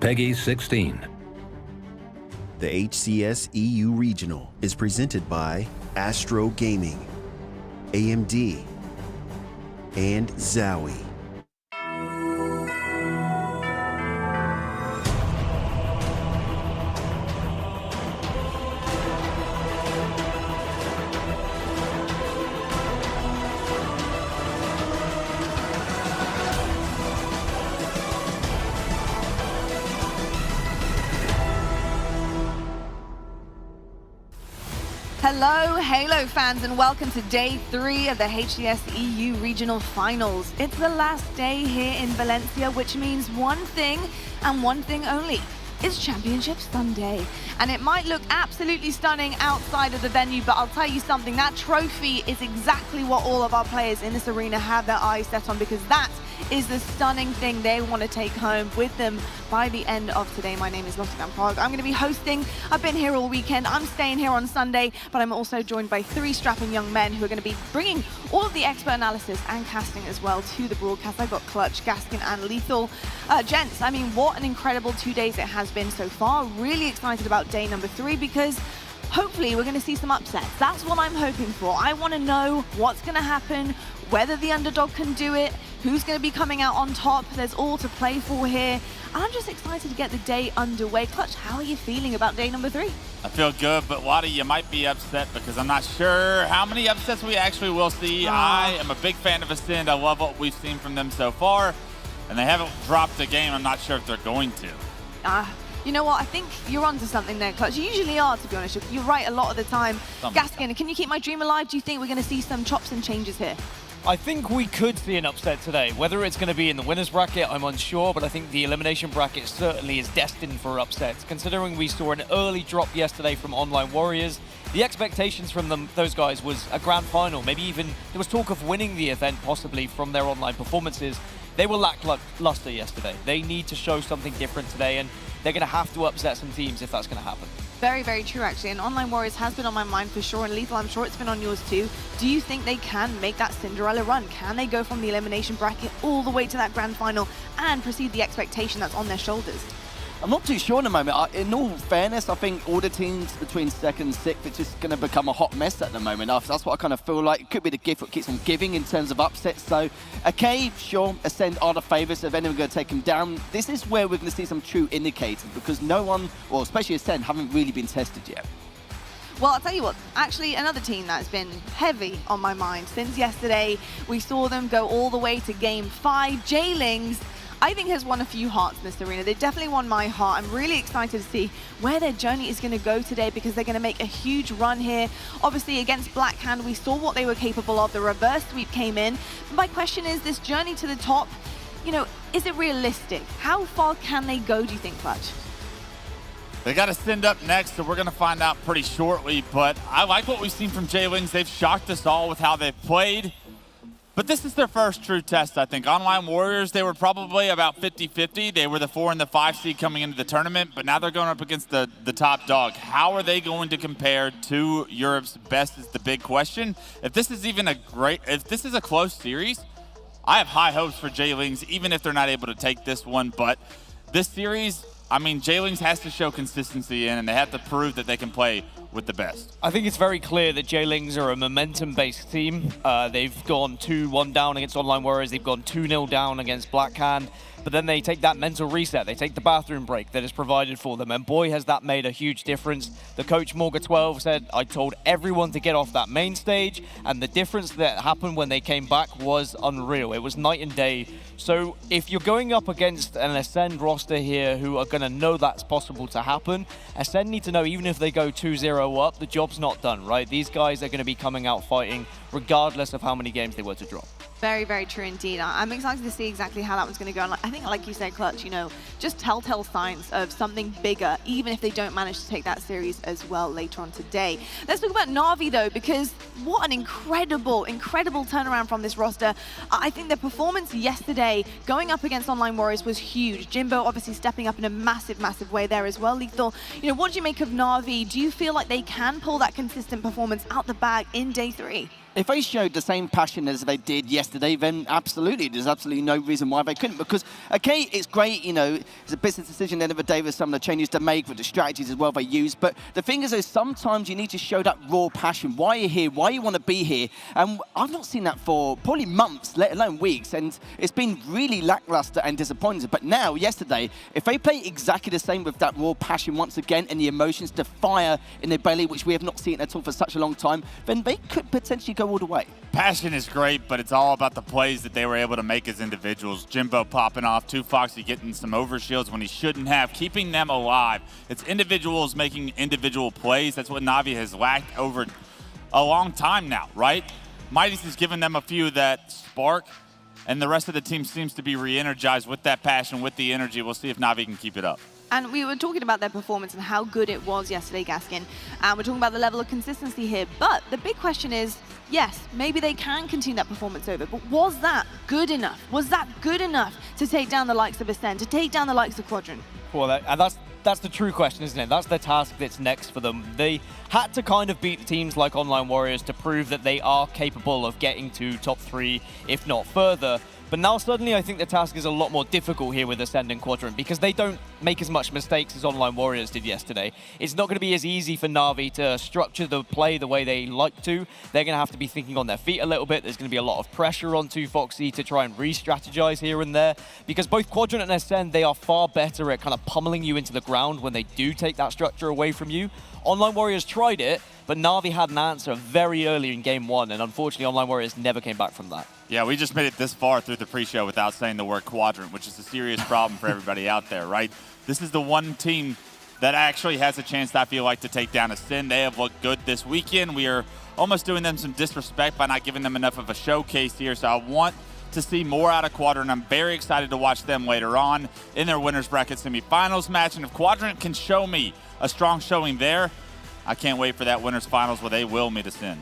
Peggy 16. The HCS EU Regional is presented by Astro Gaming, AMD, and Zowie. Hello, Halo fans, and welcome to Day 3 of the HCS EU Regional Finals. It's the last day here in Valencia, which means one thing and one thing only. It's Championship Sunday. And it might look absolutely stunning outside of the venue, but I'll tell you something, that trophy is exactly what all of our players in this arena have their eyes set on, because that is the stunning thing they want to take home with them by the end of today. My name is Lotta Prague. I'm going to be hosting. I've been here all weekend. I'm staying here on Sunday, but I'm also joined by 3 strapping young men who are going to be bringing all of the expert analysis and casting as well to the broadcast. I've got Clutch, Gaskin, and Lethal. Gents, I mean, what an incredible 2 days it has been so far. Really excited about day number 3 because hopefully we're going to see some upsets. That's what I'm hoping for. I want to know what's going to happen, whether the underdog can do it, who's going to be coming out on top. There's all to play for here. I'm just excited to get the day underway. Clutch, how are you feeling about day number 3? I feel good, but Wadi, you might be upset because I'm not sure how many upsets we actually will see. I am a big fan of Ascend. I love what we've seen from them so far, and they haven't dropped a game. I'm not sure if they're going to. You know what? I think you're onto something there, Clutch. You usually are, to be honest. You're right a lot of the time. Gaskin, can you keep my dream alive? Do you think we're going to see some chops and changes here? I think we could see an upset today. Whether it's going to be in the winner's bracket, I'm unsure, but I think the elimination bracket certainly is destined for upsets. Considering we saw an early drop yesterday from Online Warriors, the expectations from those guys was a grand final. Maybe even there was talk of winning the event possibly from their online performances. They were lackluster yesterday. They need to show something different today, and they're going to have to upset some teams if that's going to happen. Very, very true, actually. And Online Warriors has been on my mind for sure. And Lethal, I'm sure it's been on yours too. Do you think they can make that Cinderella run? Can they go from the elimination bracket all the way to that grand final and proceed the expectation that's on their shoulders? I'm not too sure in the moment. In all fairness, I think all the teams between 2nd and 6th, it's just going to become a hot mess at the moment. That's what I kind of feel like. It could be the gift that keeps on giving in terms of upsets. So, okay, sure, Ascend are the favourites. If anyone's going to take them down, this is where we're going to see some true indicators because no one, well, especially Ascend, haven't really been tested yet. Well, I'll tell you what, actually another team that's been heavy on my mind since yesterday. We saw them go all the way to Game 5. Jaylings, I think, has won a few hearts in this arena. They definitely won my heart. I'm really excited to see where their journey is going to go today because they're going to make a huge run here. Obviously, against Blackhand, we saw what they were capable of. The reverse sweep came in. But my question is, this journey to the top, you know, is it realistic? How far can they go, do you think, Clutch? They got to send up next, so we're going to find out pretty shortly. But I like what we've seen from Jaylings. They've shocked us all with how they've played. But this is their first true test, I think. Online Warriors, they were probably about 50-50. They were the 4 and the 5 seed coming into the tournament, but now they're going up against the top dog. How are they going to compare to Europe's best is the big question. If this is even if this is a close series, I have high hopes for Jaylings, even if they're not able to take this one. But this series, I mean, Jaylings has to show consistency in, and they have to prove that they can play with the best. I think it's very clear that Jaylings are a momentum-based team. They've gone 2-1 down against Online Warriors. They've gone 2-0 down against Blackhand. But then they take that mental reset. They take the bathroom break that is provided for them. And boy, has that made a huge difference. The coach, Morga12, said, I told everyone to get off that main stage. And the difference that happened when they came back was unreal. It was night and day. So if you're going up against an Ascend roster here who are going to know that's possible to happen, Ascend need to know even if they go 2-0 up, the job's not done, right? These guys are going to be coming out fighting regardless of how many games they were to drop. Very, very true indeed. I'm excited to see exactly how that one's going to go. And I think, like you said, Clutch, you know, just telltale signs of something bigger, even if they don't manage to take that series as well later on today. Let's talk about Navi, though, because what an incredible, incredible turnaround from this roster. I think the performance yesterday going up against Online Warriors was huge. Jimbo obviously stepping up in a massive, massive way there as well. Lethal, you know, what do you make of Navi? Do you feel like they can pull that consistent performance out the bag in day 3? if they showed the same passion as they did yesterday, then absolutely, there's absolutely no reason why they couldn't. Because, okay, it's great, you know, it's a business decision at the end of the day with some of the changes to make, with the strategies as well they use. But the thing is, though, sometimes you need to show that raw passion. Why you're here, why you want to be here. And I've not seen that for probably months, let alone weeks. And it's been really lackluster and disappointing. But now, yesterday, if they play exactly the same with that raw passion once again and the emotions, the fire in their belly, which we have not seen at all for such a long time, then they could potentially go all the way. Passion is great, but it's all about the plays that they were able to make as individuals. Jimbo popping off, 2Foxy getting some overshields when he shouldn't have, keeping them alive. It's individuals making individual plays. That's what Navi has lacked over a long time now, right? Mighty's has given them a few that spark, and the rest of the team seems to be re-energized with that passion, with the energy. We'll see if Navi can keep it up. And we were talking about their performance and how good it was yesterday, Gaskin. And we're talking about the level of consistency here. But the big question is, yes, maybe they can continue that performance over, but was that good enough? Was that good enough to take down the likes of Ascend, to take down the likes of Quadrant? Well, and that's the true question, isn't it? That's the task that's next for them. They had to kind of beat teams like Online Warriors to prove that they are capable of getting to top 3, if not further. But now suddenly I think the task is a lot more difficult here with Ascend and Quadrant because they don't make as much mistakes as Online Warriors did yesterday. It's not going to be as easy for Navi to structure the play the way they like to. They're going to have to be thinking on their feet a little bit. There's going to be a lot of pressure on 2Foxy to try and re-strategize here and there because both Quadrant and Ascend, they are far better at kind of pummeling you into the ground when they do take that structure away from you. Online Warriors tried it, but Navi had an answer very early in game 1, and unfortunately Online Warriors never came back from that. Yeah, we just made it this far through the pre-show without saying the word Quadrant, which is a serious problem for everybody out there, right? This is the one team that actually has a chance, I feel like, to take down Ascend. They have looked good this weekend. We are almost doing them some disrespect by not giving them enough of a showcase here, so I want to see more out of Quadrant. I'm very excited to watch them later on in their winners bracket semifinals match, and if Quadrant can show me a strong showing there, I can't wait for that winners finals where they will meet Ascend.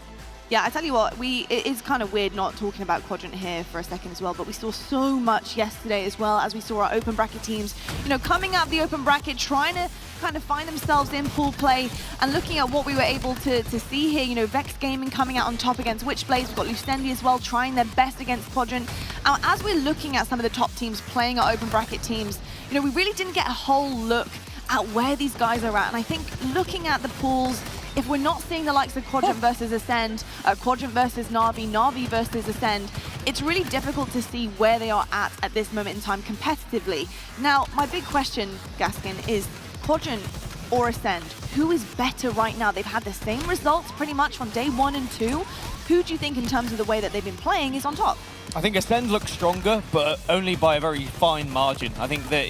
Yeah, I tell you what, it is kind of weird not talking about Quadrant here for a second as well, but we saw so much yesterday as well as we saw our open bracket teams, you know, coming out of the open bracket, trying to kind of find themselves in pool play and looking at what we were able to see here, you know, Vex Gaming coming out on top against Witchblaze, we've got Lucendi as well, trying their best against Quadrant. As we're looking at some of the top teams playing our open bracket teams, you know, we really didn't get a whole look at where these guys are at, and I think looking at the pools, if we're not seeing the likes of Quadrant versus Ascend, Quadrant versus Navi, Navi versus Ascend, it's really difficult to see where they are at this moment in time competitively. Now, my big question, Gaskin, is Quadrant or Ascend? Who is better right now? They've had the same results pretty much from day 1 and 2. Who do you think, in terms of the way that they've been playing, is on top? I think Ascend looks stronger, but only by a very fine margin. I think that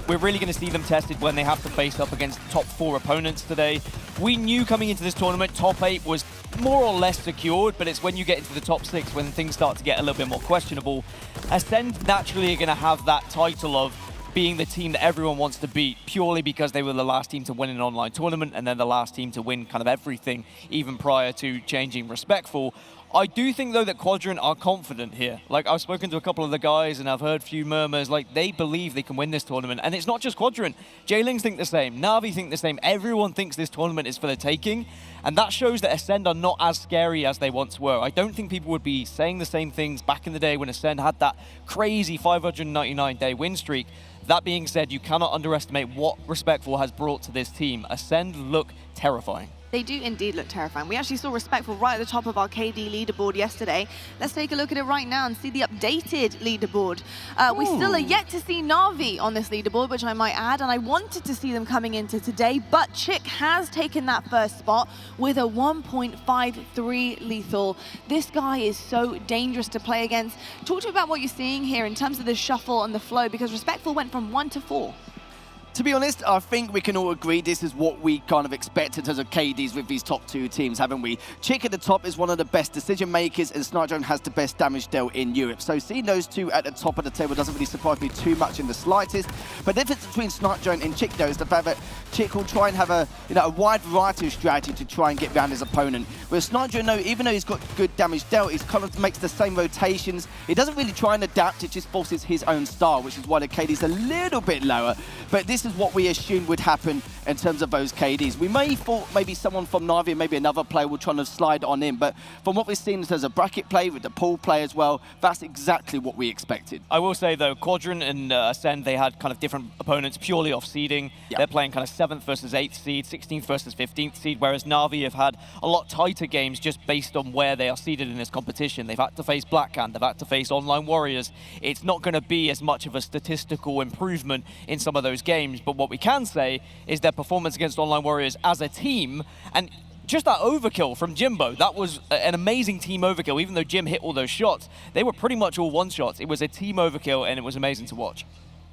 we're really going to see them tested when they have to face up against top 4 opponents today. We knew coming into this tournament, top 8 was more or less secured, but it's when you get into the top 6 when things start to get a little bit more questionable. Ascend naturally are going to have that title of being the team that everyone wants to beat purely because they were the last team to win an online tournament and then the last team to win kind of everything, even prior to changing Respectful. I do think, though, that Quadrant are confident here. Like, I've spoken to a couple of the guys and I've heard a few murmurs, like, they believe they can win this tournament. And it's not just Quadrant. J-Lings think the same. Navi think the same. Everyone thinks this tournament is for the taking. And that shows that Ascend are not as scary as they once were. I don't think people would be saying the same things back in the day when Ascend had that crazy 599-day win streak. That being said, you cannot underestimate what Respectful has brought to this team. Ascend look terrifying. They do indeed look terrifying. We actually saw Respectful right at the top of our KD leaderboard yesterday. Let's take a look at it right now and see the updated leaderboard. We still are yet to see Navi on this leaderboard, which I might add, and I wanted to see them coming into today, but Chick has taken that first spot with a 1.53 lethal. This guy is so dangerous to play against. Talk to me about what you're seeing here in terms of the shuffle and the flow, because Respectful went from 1 to 4. To be honest, I think we can all agree this is what we kind of expect in terms of KDs with these top 2 teams, haven't we? Chick at the top is one of the best decision makers, and Snarkdragon has the best damage dealt in Europe. So seeing those 2 at the top of the table doesn't really surprise me too much in the slightest. But the difference between Snarkdragon and Chick, though, is the fact that Chick will try and have a wide variety of strategy to try and get around his opponent. Whereas Snarkdragon, though, even though he's got good damage dealt, he kind of makes the same rotations. He doesn't really try and adapt, it just forces his own style, which is why the KD's a little bit lower. But this is what we assumed would happen in terms of those KDs. We may thought maybe someone from Navi, maybe another player will try to slide on in, but from what we've seen in terms of bracket play with the pool play as well, that's exactly what we expected. I will say though, Quadrant and Ascend, they had kind of different opponents purely off seeding. Yeah. They're playing kind of 7th versus 8th seed, 16th versus 15th seed, whereas Navi have had a lot tighter games just based on where they are seeded in this competition. They've had to face Blackhand, they've had to face Online Warriors. It's not going to be as much of a statistical improvement in some of those games, but what we can say is their performance against Online Warriors as a team, and just that overkill from Jimbo, that was an amazing team overkill. Even though Jim hit all those shots, they were pretty much all one-shots. It was a team overkill, and it was amazing to watch.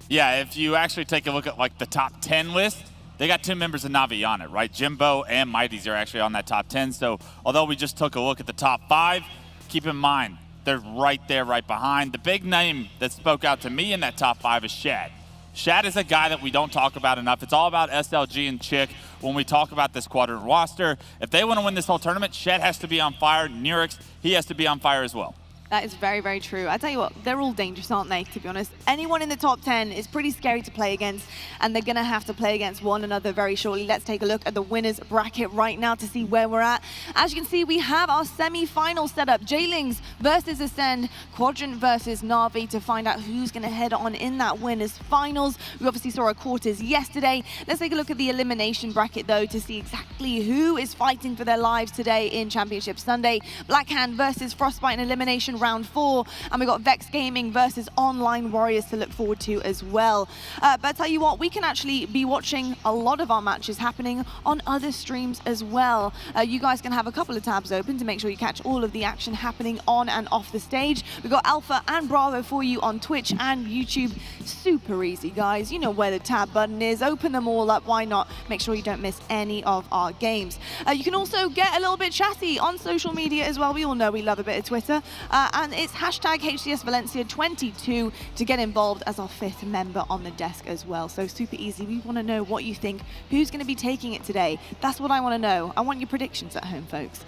Yeah, if you actually take a look at like the top 10 list, they got 2 members of Navi on it, right? Jimbo and Mighties are actually on that top 10. So although we just took a look at the top 5, keep in mind, they're right there, right behind. The big name that spoke out to me in that top 5 is Shad. Shad is a guy that we don't talk about enough. It's all about SLG and Chick when we talk about this Quadrant roster. If they want to win this whole tournament, Shad has to be on fire. Nurix, he has to be on fire as well. That is very, very true. I tell you what, they're all dangerous, aren't they, to be honest? Anyone in the top 10 is pretty scary to play against, and they're going to have to play against one another very shortly. Let's take a look at the winners bracket right now to see where we're at. As you can see, we have our semi-final set up. J-Lings versus Ascend, Quadrant versus Navi to find out who's going to head on in that winners finals. We obviously saw our quarters yesterday. Let's take a look at the elimination bracket, though, to see exactly who is fighting for their lives today in Championship Sunday. Blackhand versus Frostbite in elimination round 4, and we got Vex Gaming versus Online Warriors to look forward to as well. But I tell you what, we can actually be watching a lot of our matches happening on other streams as well. You guys can have a couple of tabs open to make sure you catch all of the action happening on and off the stage. We've got Alpha and Bravo for you on Twitch and YouTube. Super easy, guys. You know where the tab button is. Open them all up. Why not? Make sure you don't miss any of our games. You can also get a little bit chatty on social media as well. We all know we love a bit of Twitter. And it's hashtag HCS Valencia 22 to get involved as our 5th member on the desk as well. So super easy. We want to know what you think. Who's going to be taking it today? That's what I want to know. I want your predictions at home, folks.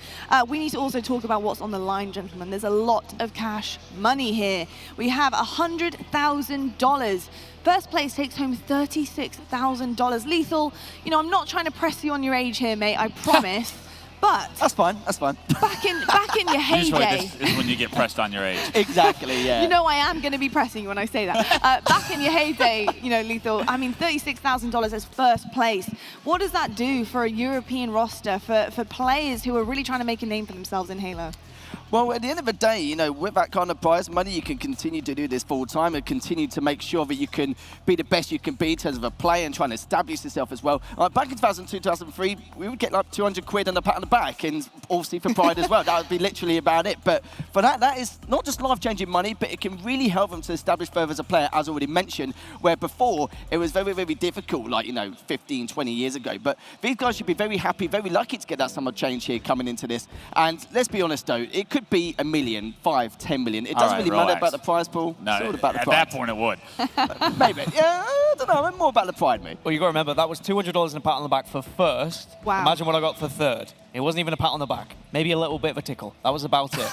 We need to also talk about what's on the line, gentlemen. There's a lot of cash money here. We have $100,000. First place takes home $36,000. Lethal, you know, I'm not trying to press you on your age here, mate, I promise. But That's fine, that's fine. back in your Usually heyday. this is when you get pressed on your age. Exactly, yeah. You know I am going to be pressing you when I say that. Back in your heyday, you know, Lethal, I mean, $36,000 as first place. What does that do for a European roster, for players who are really trying to make a name for themselves in Halo? Well, at the end of the day, you know, with that kind of prize money, you can continue to do this full time and continue to make sure that you can be the best you can be in terms of a play and trying to establish yourself as well. Back in 2002, 2003, we would get like 200 quid and a pat on the back, and obviously for pride as well. That would be literally about it. But for that is not just life-changing money, but it can really help them to establish further as a player, as already mentioned, where before it was very, very difficult, like, you know, 15, 20 years ago. But these guys should be very happy, very lucky to get that summer change here coming into this. And let's be honest, though, it could be $1 million, 5, 10 million. It doesn't really matter about the prize pool. No, it's all about the at pride. that point it would. Maybe. Yeah, I don't know. More about the pride, mate. Well, you got to remember, that was $200 and a pat on the back for first. Wow. Imagine what I got for third. It wasn't even a pat on the back. Maybe a little bit of a tickle. That was about it.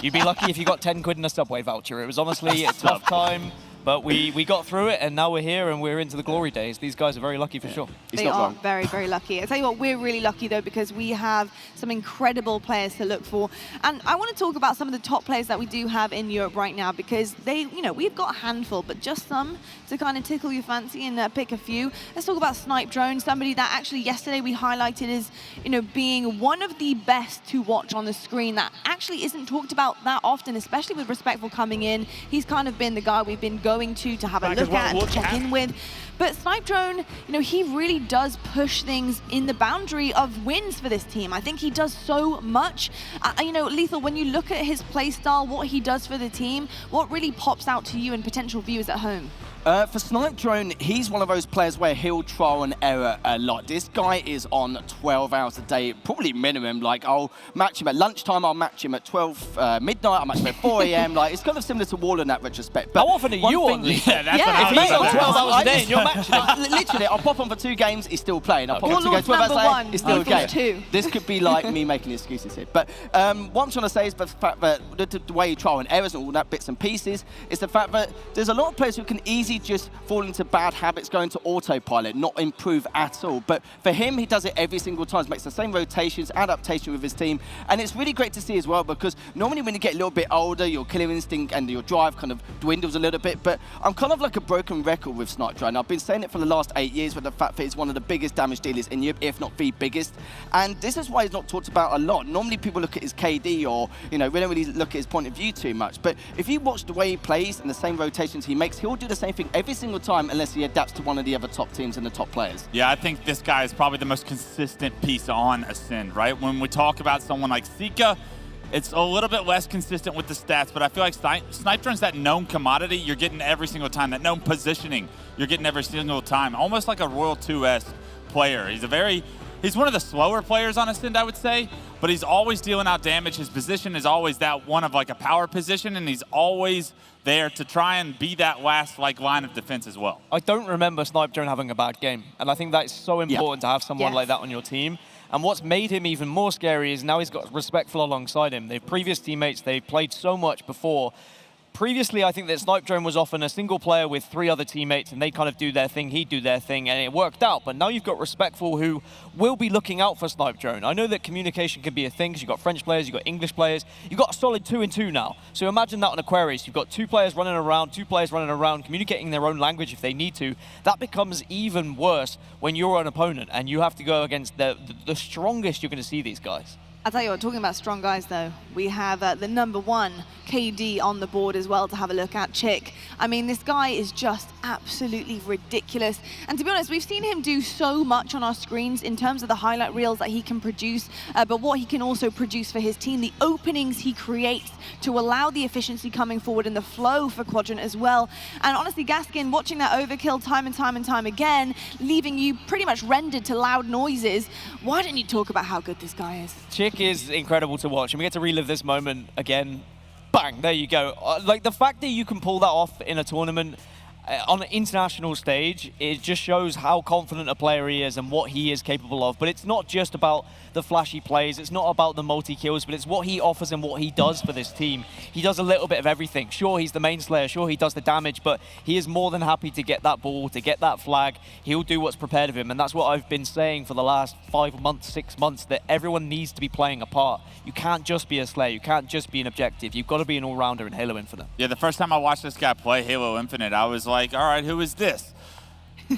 You'd be lucky if you got 10 quid in a Subway voucher. It was honestly a tough time. But we got through it, and now we're here, and we're into the glory days. These guys are very lucky for sure. They are very, very lucky. I tell you what, we're really lucky, though, because we have some incredible players to look for. And I want to talk about some of the top players that we do have in Europe right now, because they, you know, we've got a handful, but just some to kind of tickle your fancy and pick a few. Let's talk about Snipe Drone, somebody that actually yesterday we highlighted as, you know, being one of the best to watch on the screen that actually isn't talked about that often, especially with Respectful coming in. He's kind of been the guy we've been going to have a look at and to check in with. But Snipe Drone, you know, he really does push things in the boundary of wins for this team. I think he does so much. You know, Lethal, when you look at his play style, what he does for the team, what really pops out to you and potential viewers at home? For Snipe Drone, he's one of those players where he'll trial and error a lot. This guy is on 12 hours a day, probably minimum. Like, I'll match him at lunchtime, I'll match him at 12 midnight, I'll match him at 4 a.m. Like, it's kind of similar to Wall in that retrospect. But how often are you on? Yeah, that's what If I he's on was 12 hours a day and you're matching him. Literally, I'll pop on for 2 games, he's still playing. I'll pop on 2 games, Warlord's 12 hours number a day, he's still Lethal okay. 2. This could be like me making excuses here. But what I'm trying to say is the fact that the way you trial and errors and all that bits and pieces is the fact that there's a lot of players who can easily easy just fall into bad habits, go into autopilot, not improve at all. But for him, he does it every single time. He makes the same rotations, adaptation with his team. And it's really great to see as well, because normally when you get a little bit older, your killing instinct and your drive kind of dwindles a little bit. But I'm kind of like a broken record with Snipedrone. I've been saying it for the last 8 years with the fact that he's one of the biggest damage dealers in Europe, if not the biggest. And this is why he's not talked about a lot. Normally people look at his KD or, we don't really look at his point of view too much. But if you watch the way he plays and the same rotations he makes, he'll do the same thing every single time unless he adapts to one of the other top teams and the top players. Yeah, I think this guy is probably the most consistent piece on Ascend, right? When we talk about someone like Sika, it's a little bit less consistent with the stats, but I feel like Snipedrone's that known commodity you're getting every single time, that known positioning you're getting every single time, almost like a Royal 2S player. He's one of the slower players on Ascend, I would say, but he's always dealing out damage. His position is always that one of like a power position, and he's always there to try and be that last line of defense as well. I don't remember Snipedrone having a bad game, and I think that's so important to have someone like that on your team. And what's made him even more scary is now he's got Respectful alongside him. They're previous teammates, they've played so much before. Previously, I think that Snipedrone was often a single player with 3 other teammates, and they kind of do their thing, he'd do their thing, and it worked out. But now you've got Respectful, who will be looking out for Snipedrone. I know that communication can be a thing, because you've got French players, you've got English players, you've got a solid 2-2 now. So imagine that on Aquarius. You've got 2 players running around, communicating their own language if they need to. That becomes even worse when you're an opponent, and you have to go against the strongest you're going to see these guys. I'll tell you what, talking about strong guys though, we have the #1 KD on the board as well to have a look at, Chick. I mean, this guy is just absolutely ridiculous. And to be honest, we've seen him do so much on our screens in terms of the highlight reels that he can produce, but what he can also produce for his team, the openings he creates to allow the efficiency coming forward and the flow for Quadrant as well. And honestly, Gaskin, watching that overkill time and time again, leaving you pretty much rendered to loud noises, why don't you talk about how good this guy is? Chick is incredible to watch, and we get to relive this moment again. Bang, there you go. Like, the fact that you can pull that off in a tournament on an international stage, it just shows how confident a player he is and what he is capable of. But it's not just about the flashy plays, it's not about the multi-kills, but it's what he offers and what he does for this team. He does a little bit of everything. Sure, he's the main slayer, sure, he does the damage, but he is more than happy to get that ball, to get that flag. He'll do what's prepared of him, and that's what I've been saying for the last 5 months, 6 months, that everyone needs to be playing a part. You can't just be a slayer, you can't just be an objective. You've got to be an all-rounder in Halo Infinite. Yeah, the first time I watched this guy play Halo Infinite, I was like, all right, who is this?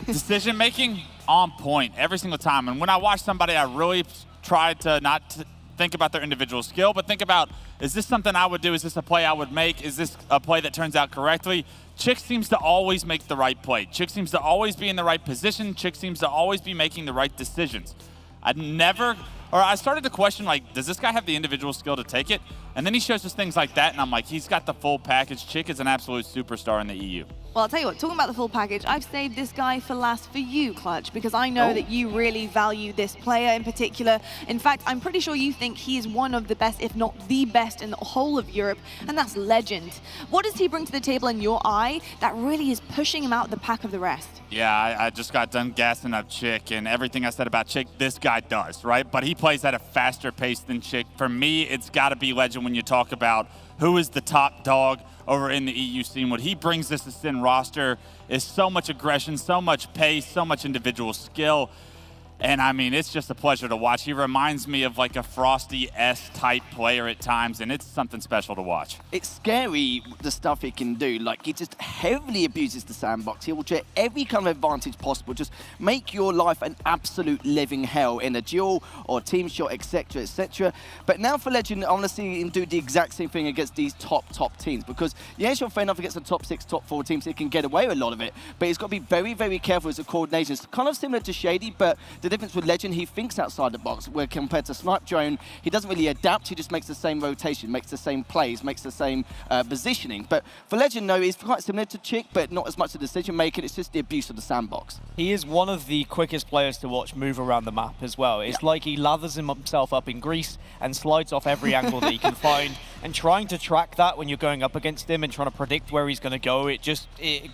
Decision making on point every single time. And when I watch somebody, I really tried to not think about their individual skill, but think about, is this something I would do? Is this a play I would make? Is this a play that turns out correctly? Chick seems to always make the right play. Chick seems to always be in the right position. Chick seems to always be making the right decisions. I started to question, like, does this guy have the individual skill to take it? And then he shows us things like that, and I'm like, he's got the full package. Chick is an absolute superstar in the EU. Well, I'll tell you what, talking about the full package, I've saved this guy for last for you, Clutch, because I know that you really value this player in particular. In fact, I'm pretty sure you think he is one of the best, if not the best, in the whole of Europe, and that's Legend. What does he bring to the table in your eye that really is pushing him out the pack of the rest? Yeah, I just got done gassing up Chick, and everything I said about Chick, this guy does, right? But he plays at a faster pace than Chick. For me, it's got to be Legend when you talk about who is the top dog over in the EU scene. What he brings this Ascend roster is so much aggression, so much pace, so much individual skill. And I mean, it's just a pleasure to watch. He reminds me of like a Frosty-esque type player at times, and it's something special to watch. It's scary, the stuff he can do. Like, he just heavily abuses the sandbox. He will get every kind of advantage possible, just make your life an absolute living hell in a duel or team shot, etc., etc. But now for Legend, I want to see him do the exact same thing against these top teams, because yeah, sure, fair enough, against the top 6, top 4 teams, he can get away with a lot of it, but he's got to be very, very careful with the coordination. It's kind of similar to Shady, but the difference with Legend, he thinks outside the box, where compared to Snipedrone, he doesn't really adapt, he just makes the same rotation, makes the same plays, makes the same positioning. But for Legend, no, he's quite similar to Chick, but not as much the decision making, it's just the abuse of the sandbox. He is one of the quickest players to watch move around the map as well. It's like he lathers himself up in grease and slides off every angle that he can find. And trying to track that when you're going up against him and trying to predict where he's going to go, it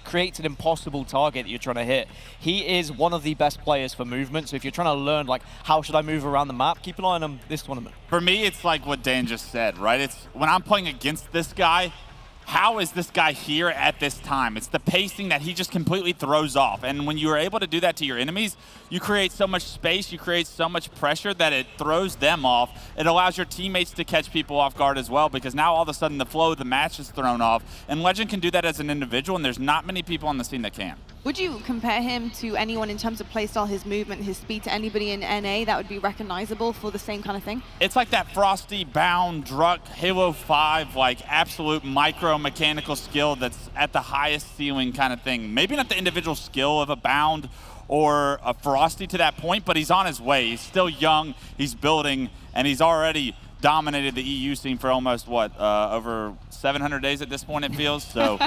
creates an impossible target that you're trying to hit. He is one of the best players for movement, so if you're trying to learn, like, how should I move around the map, keep an eye on him this tournament. For me, it's like what Dan just said, right? It's when I'm playing against this guy, how is this guy here at this time? It's the pacing that he just completely throws off. And when you are able to do that to your enemies, you create so much space, you create so much pressure that it throws them off. It allows your teammates to catch people off guard as well, because now all of a sudden the flow of the match is thrown off. And Legend can do that as an individual, and there's not many people on the scene that can. Would you compare him to anyone in terms of playstyle, his movement, his speed, to anybody in NA that would be recognizable for the same kind of thing? It's like that Frosty, Bound, Druck, Halo 5, like absolute micro mechanical skill that's at the highest ceiling kind of thing. Maybe not the individual skill of a Bound or a Frosty to that point, but he's on his way. He's still young, he's building, and he's already dominated the EU scene for almost, what, over 700 days at this point, it feels, so.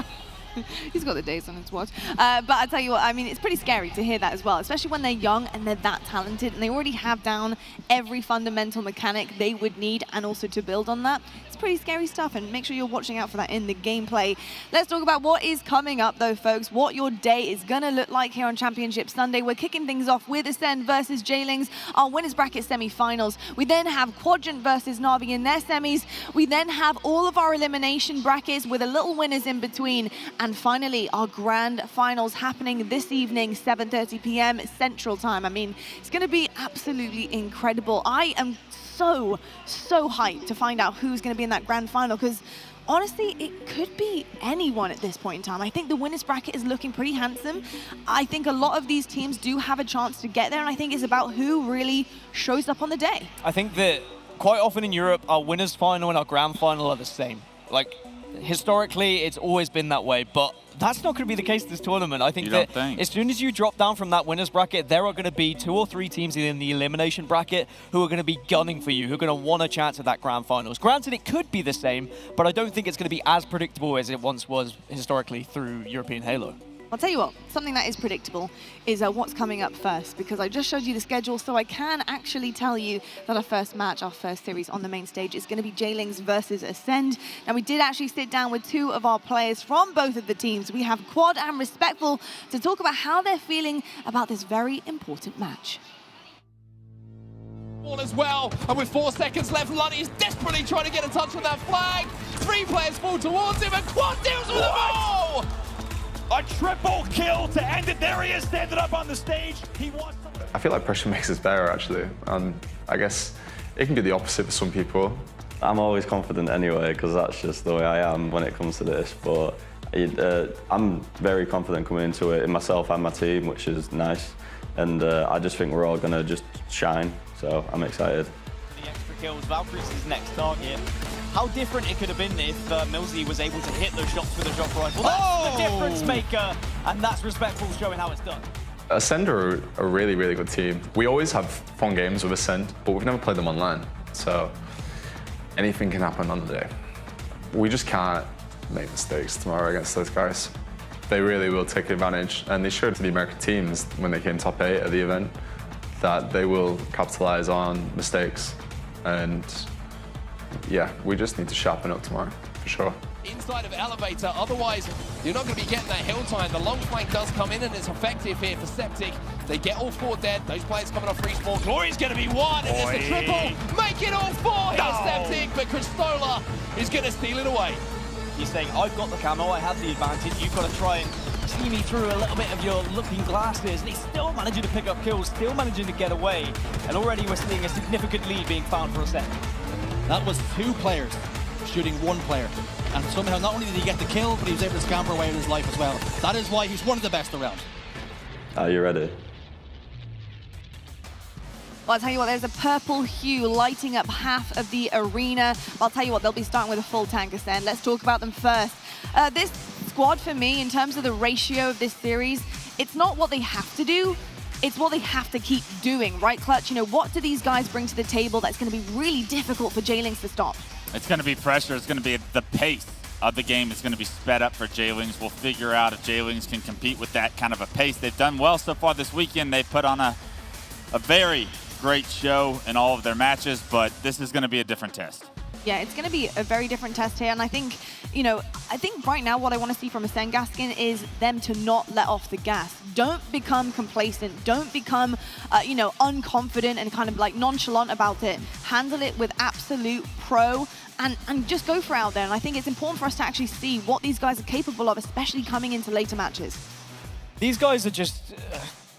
He's got the days on his watch. But I tell you what, I mean, it's pretty scary to hear that as well, especially when they're young and they're that talented and they already have down every fundamental mechanic they would need, and also to build on that. It's pretty scary stuff, and make sure you're watching out for that in the gameplay. Let's talk about what is coming up though, folks, what your day is gonna look like here on Championship Sunday. We're kicking things off with Ascend versus J-Lings, our winners bracket semi-finals. We then have Quadrant versus Navi in their semis. We then have all of our elimination brackets with a little winners in between. And finally, our grand finals happening this evening, 7:30 p.m. Central Time. I mean, it's going to be absolutely incredible. I am so hyped to find out who's going to be in that grand final, because honestly, it could be anyone at this point in time. I think the winners bracket is looking pretty handsome. I think a lot of these teams do have a chance to get there, and I think it's about who really shows up on the day. I think that quite often in Europe, our winners final and our grand final are the same. Like, historically, it's always been that way, but that's not going to be the case this tournament. I think that as soon as you drop down from that winners bracket, there are going to be 2 or 3 teams in the elimination bracket who are going to be gunning for you, who are going to want a chance at that grand finals. Granted, it could be the same, but I don't think it's going to be as predictable as it once was historically through European Halo. I'll tell you what, something that is predictable is what's coming up first, because I just showed you the schedule, so I can actually tell you that our first match, our first series on the main stage is going to be J-Lings versus Ascend. Now, we did actually sit down with 2 of our players from both of the teams. We have Quad and Respectful to talk about how they're feeling about this very important match. Ball as well, and with 4 seconds left, Lunny is desperately trying to get a touch on that flag. 3 players fall towards him, and Quad deals with the ball! A triple kill to end it. There he is, standing up on the stage. He wants. I feel like pressure makes us better, actually. I guess it can be the opposite for some people. I'm always confident anyway, because that's just the way I am when it comes to this. But I'm very confident coming into it in myself and my team, which is nice. And I just think we're all going to just shine. So I'm excited. The extra kills, Valkyrie's his next target. How different it could have been if Millsy was able to hit those shots with a drop rifle. That's the difference maker, and that's Respectful showing how it's done. Ascend are a really, really good team. We always have fun games with Ascend, but we've never played them online. So anything can happen on the day. We just can't make mistakes tomorrow against those guys. They really will take advantage, and they showed to the American teams when they came top 8 at the event that they will capitalize on mistakes. And yeah, we just need to sharpen up tomorrow, for sure. Inside of Elevator, otherwise you're not going to be getting that hill time. The long flank does come in, and it's effective here for Septic. They get all 4 dead. Those players coming off respawn. Glory's going to be 1, and there's the triple. Make it all 4 here, Septic, but Cristola is going to steal it away. He's saying, I've got the camo, I have the advantage. You've got to try and see me through a little bit of your looking glasses. And he's still managing to pick up kills, still managing to get away. And already we're seeing a significant lead being found for Ascend. That was 2 players shooting 1 player. And somehow not only did he get the kill, but he was able to scamper away with his life as well. That is why he's one of the best around. Are you ready? Well, I'll tell you what, there's a purple hue lighting up half of the arena. I'll tell you what, they'll be starting with a full tank Ascend. Let's talk about them first. This squad, for me, in terms of the ratio of this series, it's not what they have to do, it's what they have to keep doing, right, Clutch? You know, what do these guys bring to the table that's going to be really difficult for J-Lings to stop? It's going to be pressure. It's going to be the pace of the game is going to be sped up for J-Lings. We'll figure out if J-Lings can compete with that kind of a pace. They've done well so far this weekend. They've put on a very great show in all of their matches, but this is going to be a different test. Yeah, it's going to be a very different test here, and I think, I think right now what I want to see from Ascend Gaskin is them to not let off the gas. Don't become complacent. Don't become, unconfident and kind of like nonchalant about it. Handle it with absolute pro and just go for it out there. And I think it's important for us to actually see what these guys are capable of, especially coming into later matches. These guys are just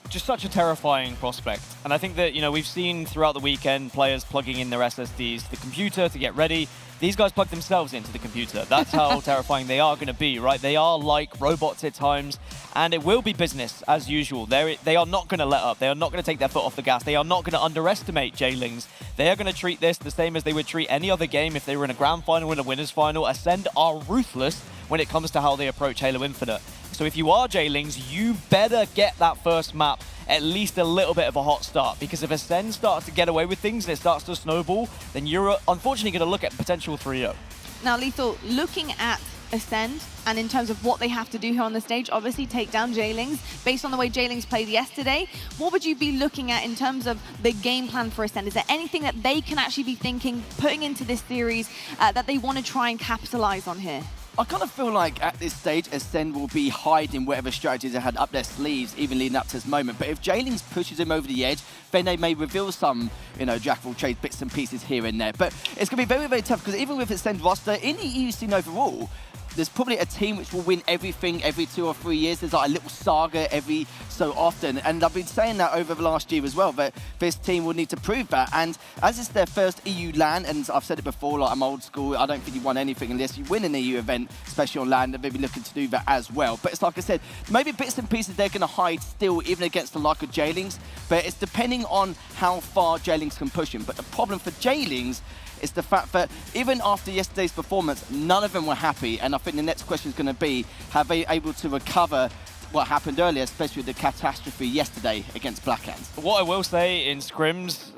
such a terrifying prospect. And I think that, we've seen throughout the weekend players plugging in their SSDs to the computer to get ready. These guys plug themselves into the computer. That's how terrifying they are going to be, right? They are like robots at times, and it will be business as usual. They are not going to let up. They are not going to take their foot off the gas. They are not going to underestimate Jaylings. They are going to treat this the same as they would treat any other game if they were in a grand final, in a winners final. Ascend are ruthless when it comes to how they approach Halo Infinite. So if you are Jaylings, you better get that first map at least a little bit of a hot start, because if Ascend starts to get away with things and it starts to snowball, then you're unfortunately going to look at potential 3-0. Now, Lethal, looking at Ascend and in terms of what they have to do here on the stage, obviously take down Jaylings. Based on the way Jaylings played yesterday, what would you be looking at in terms of the game plan for Ascend? Is there anything that they can actually be thinking, putting into this series that they want to try and capitalize on here? I kind of feel like at this stage, Ascend will be hiding whatever strategies they had up their sleeves, even leading up to this moment. But if Jaylings pushes him over the edge, then they may reveal some, jack of all trades, bits and pieces here and there. But it's going to be very, very tough, because even with Ascend roster, in the EU scene overall, there's probably a team which will win everything every 2 or 3 years. There's like a little saga every so often. And I've been saying that over the last year as well, that this team will need to prove that. And as it's their first EU LAN, and I've said it before, like I'm old school, I don't think you won anything unless you win an EU event, especially on LAN, they're maybe looking to do that as well. But it's like I said, maybe bits and pieces they're going to hide still, even against the like of Jaylings. But it's depending on how far Jaylings can push him. But the problem for Jaylings is the fact that even after yesterday's performance, none of them were happy. And I think the next question is going to be, have they able to recover what happened earlier, especially with the catastrophe yesterday against Blackhand? What I will say in scrims,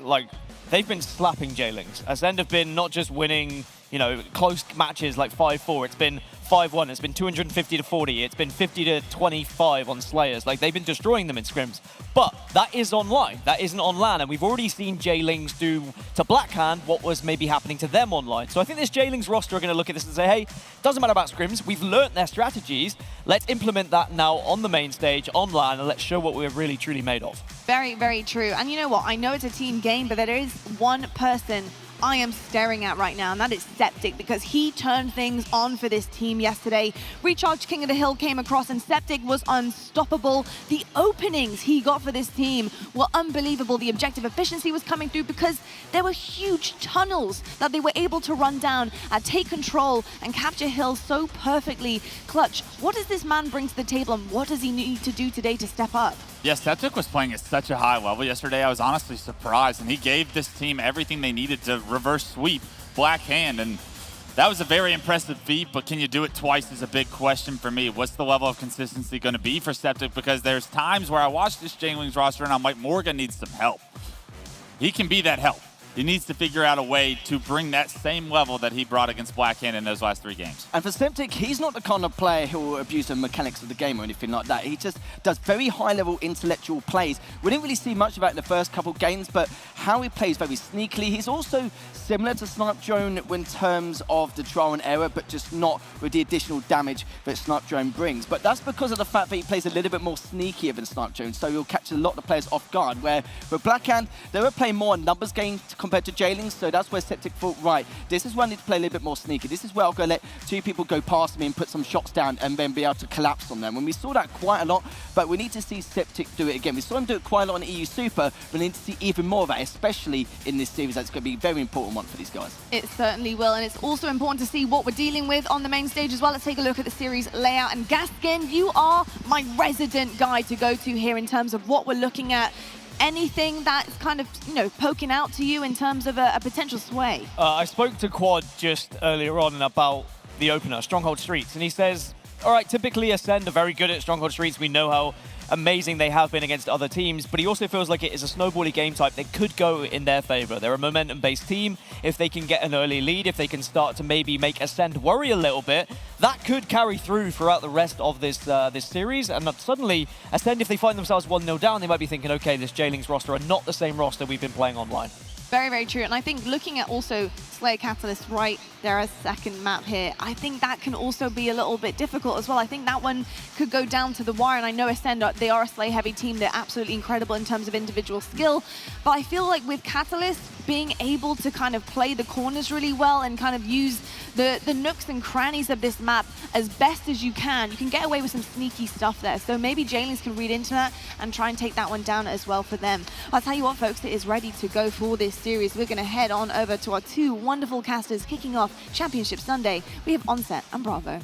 they've been slapping Jaylings. Ascend have been not just winning, close matches like 5-4. It's been 5-1. It's been 250-40. It's been 50-25 on Slayers. They've been destroying them in scrims. But that is online. That isn't on LAN. And we've already seen Jaylings do to Blackhand what was maybe happening to them online. So I think this Jaylings roster are going to look at this and say, hey, doesn't matter about scrims. We've learnt their strategies. Let's implement that now on the main stage, on LAN, and let's show what we're really, truly made of. Very, very true. And you know what? I know it's a team game, but there is one person I am staring at right now, and that is Septic, because he turned things on for this team yesterday. Recharge King of the Hill came across, and Septic was unstoppable. The openings he got for this team were unbelievable. The objective efficiency was coming through because there were huge tunnels that they were able to run down, take control, and capture Hill so perfectly. Clutch, what does this man bring to the table, and what does he need to do today to step up? Yeah, Septic was playing at such a high level yesterday. I was honestly surprised, and he gave this team everything they needed to reverse sweep Blackhand, and that was a very impressive feat, but can you do it twice is a big question for me. What's the level of consistency going to be for Septic? Because there's times where I watch this Jaylings roster and I'm like, Morgan needs some help. He can be that help. He needs to figure out a way to bring that same level that he brought against Blackhand in those last 3 games. And for Septic, he's not the kind of player who will abuse the mechanics of the game or anything like that. He just does very high-level intellectual plays. We didn't really see much of that in the first couple of games, but how he plays very sneakily. He's also similar to Snipe Drone in terms of the trial and error, but just not with the additional damage that Snipe Drone brings. But that's because of the fact that he plays a little bit more sneakier than Snipe Drone, so he'll catch a lot of the players off guard, where with Blackhand, they were playing more a numbers game compared to Jaylings, so that's where Septic thought, right, this is where I need to play a little bit more sneaky. This is where I'll go let 2 people go past me and put some shots down and then be able to collapse on them. And we saw that quite a lot, but we need to see Septic do it again. We saw him do it quite a lot in EU Super, but we need to see even more of that, especially in this series. That's going to be a very important one for these guys. It certainly will, and it's also important to see what we're dealing with on the main stage as well. Let's take a look at the series layout. And Gaskin, you are my resident guy to go to here in terms of what we're looking at. Anything that's kind of, poking out to you in terms of a potential sway? I spoke to Quad just earlier on about the opener, Stronghold Streets, and he says, all right, typically Ascend are very good at Stronghold Streets. We know how amazing they have been against other teams, but he also feels like it is a snowbally game type that could go in their favor. They're a momentum-based team. If they can get an early lead, if they can start to maybe make Ascend worry a little bit, that could carry through throughout the rest of this this series. And suddenly, Ascend, if they find themselves 1-0 down, they might be thinking, okay, this Jaylings roster are not the same roster we've been playing online. Very, very true. And I think looking at also Slayer Catalyst right there as second map here, I think that can also be a little bit difficult as well. I think that one could go down to the wire. And I know Ascend, they are a Slay heavy team. They're absolutely incredible in terms of individual skill. But I feel like with Catalyst being able to kind of play the corners really well and kind of use the nooks and crannies of this map as best as you can get away with some sneaky stuff there. So maybe Jailings can read into that and try and take that one down as well for them. I'll tell you what, folks, it is ready to go for this series. We're going to head on over to our two wonderful casters kicking off Championship Sunday. We have Onset and Bravo.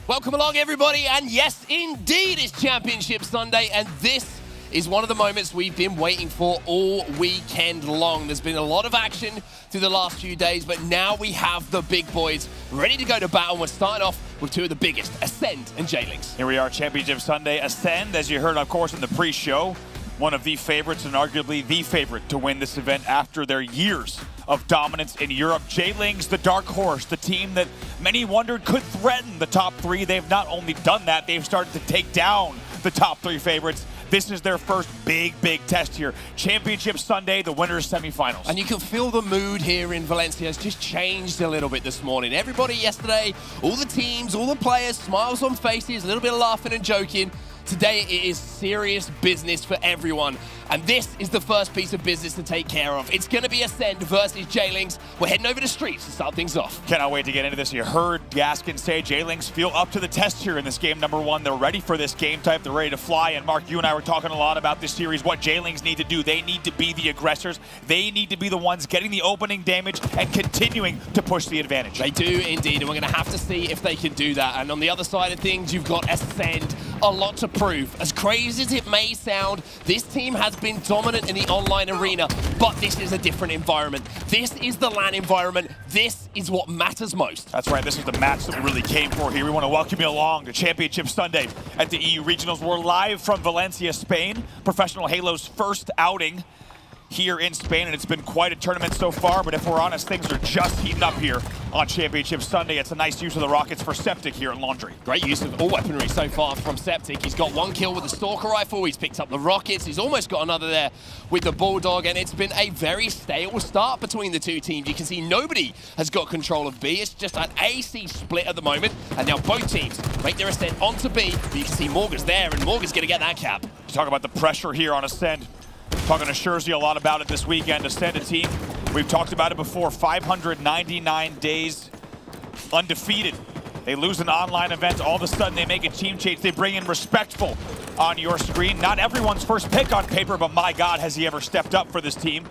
Welcome along, everybody, and yes, indeed, it's Championship Sunday, and this is one of the moments we've been waiting for all weekend long. There's been a lot of action through the last few days, but now we have the big boys ready to go to battle. We're starting off with two of the biggest, Ascend and Jailings. Here we are, Championship Sunday. Ascend, as you heard, of course, in the pre-show, one of the favorites and arguably the favorite to win this event after their years of dominance in Europe. Jailings, the dark horse, the team that many wondered could threaten the top three. They've not only done that, they've started to take down the top three favorites. This is their first big test here. Championship Sunday, the winners semifinals. And you can feel the mood here in Valencia has just changed a little bit this morning. Everybody yesterday, all the teams, all the players, smiles on faces, a little bit of laughing and joking. Today it is serious business for everyone. And this is the first piece of business to take care of. It's going to be Ascend versus Jailings. We're heading over the streets to start things off. Cannot wait to get into this. You heard Gaskin say Jailings feel up to the test here in this game number one. They're ready for this game type. They're ready to fly. And Mark, you and I were talking a lot about this series, what Jailings need to do. They need to be the aggressors. They need to be the ones getting the opening damage and continuing to push the advantage. They do indeed, and we're going to have to see if they can do that. And on the other side of things, you've got Ascend, a lot to prove. As crazy as it may sound, this team has been dominant in the online arena, but this is a different environment. This is the LAN environment. This is what matters most. That's right, this is the match that we really came for here. We want to welcome you along to Championship Sunday at the EU Regionals. We're live from Valencia, Spain, Professional Halo's first outing here in Spain, and it's been quite a tournament so far, but if we're honest, things are just heating up here on Championship Sunday. It's a nice use of the rockets for Septic here in Laundry. Great use of all weaponry so far from Septic. He's got one kill with the Stalker Rifle, he's picked up the rockets, he's almost got another there with the Bulldog, and it's been a very stale start between the two teams. You can see nobody has got control of B. It's just an AC split at the moment, and now both teams make their ascent onto B, but you can see Morgan's there, and Morgan's going to get that cap. Talk about the pressure here on Ascend. Talking to Shurzy a lot about it this weekend. Ascend, a team, we've talked about it before, 599 days undefeated. They lose an online event, all of a sudden they make a team change. They bring in Respectful on your screen. Not everyone's first pick on paper, but my God, has he ever stepped up for this team.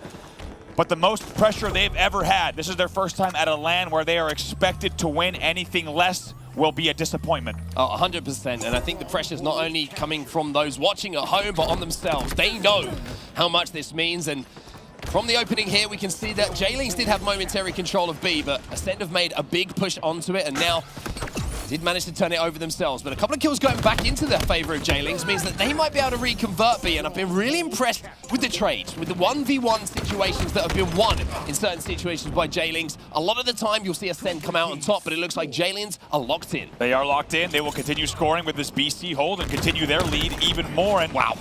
But the most pressure they've ever had. This is their first time at a LAN where they are expected to win. Anything less will be a disappointment. Oh, 100%, and I think the pressure's not only coming from those watching at home, but on themselves. They know how much this means, and from the opening here, we can see that Jailings did have momentary control of B, but Ascend have made a big push onto it, and now did manage to turn it over themselves. But a couple of kills going back into their favor of Jailings means that they might be able to reconvert B, and I've been really impressed with the trades, with the 1v1 situations that have been won in certain situations by Jailings. A lot of the time, you'll see Ascend come out on top, but it looks like Jailings are locked in. They are locked in. They will continue scoring with this BC hold and continue their lead even more. And wow,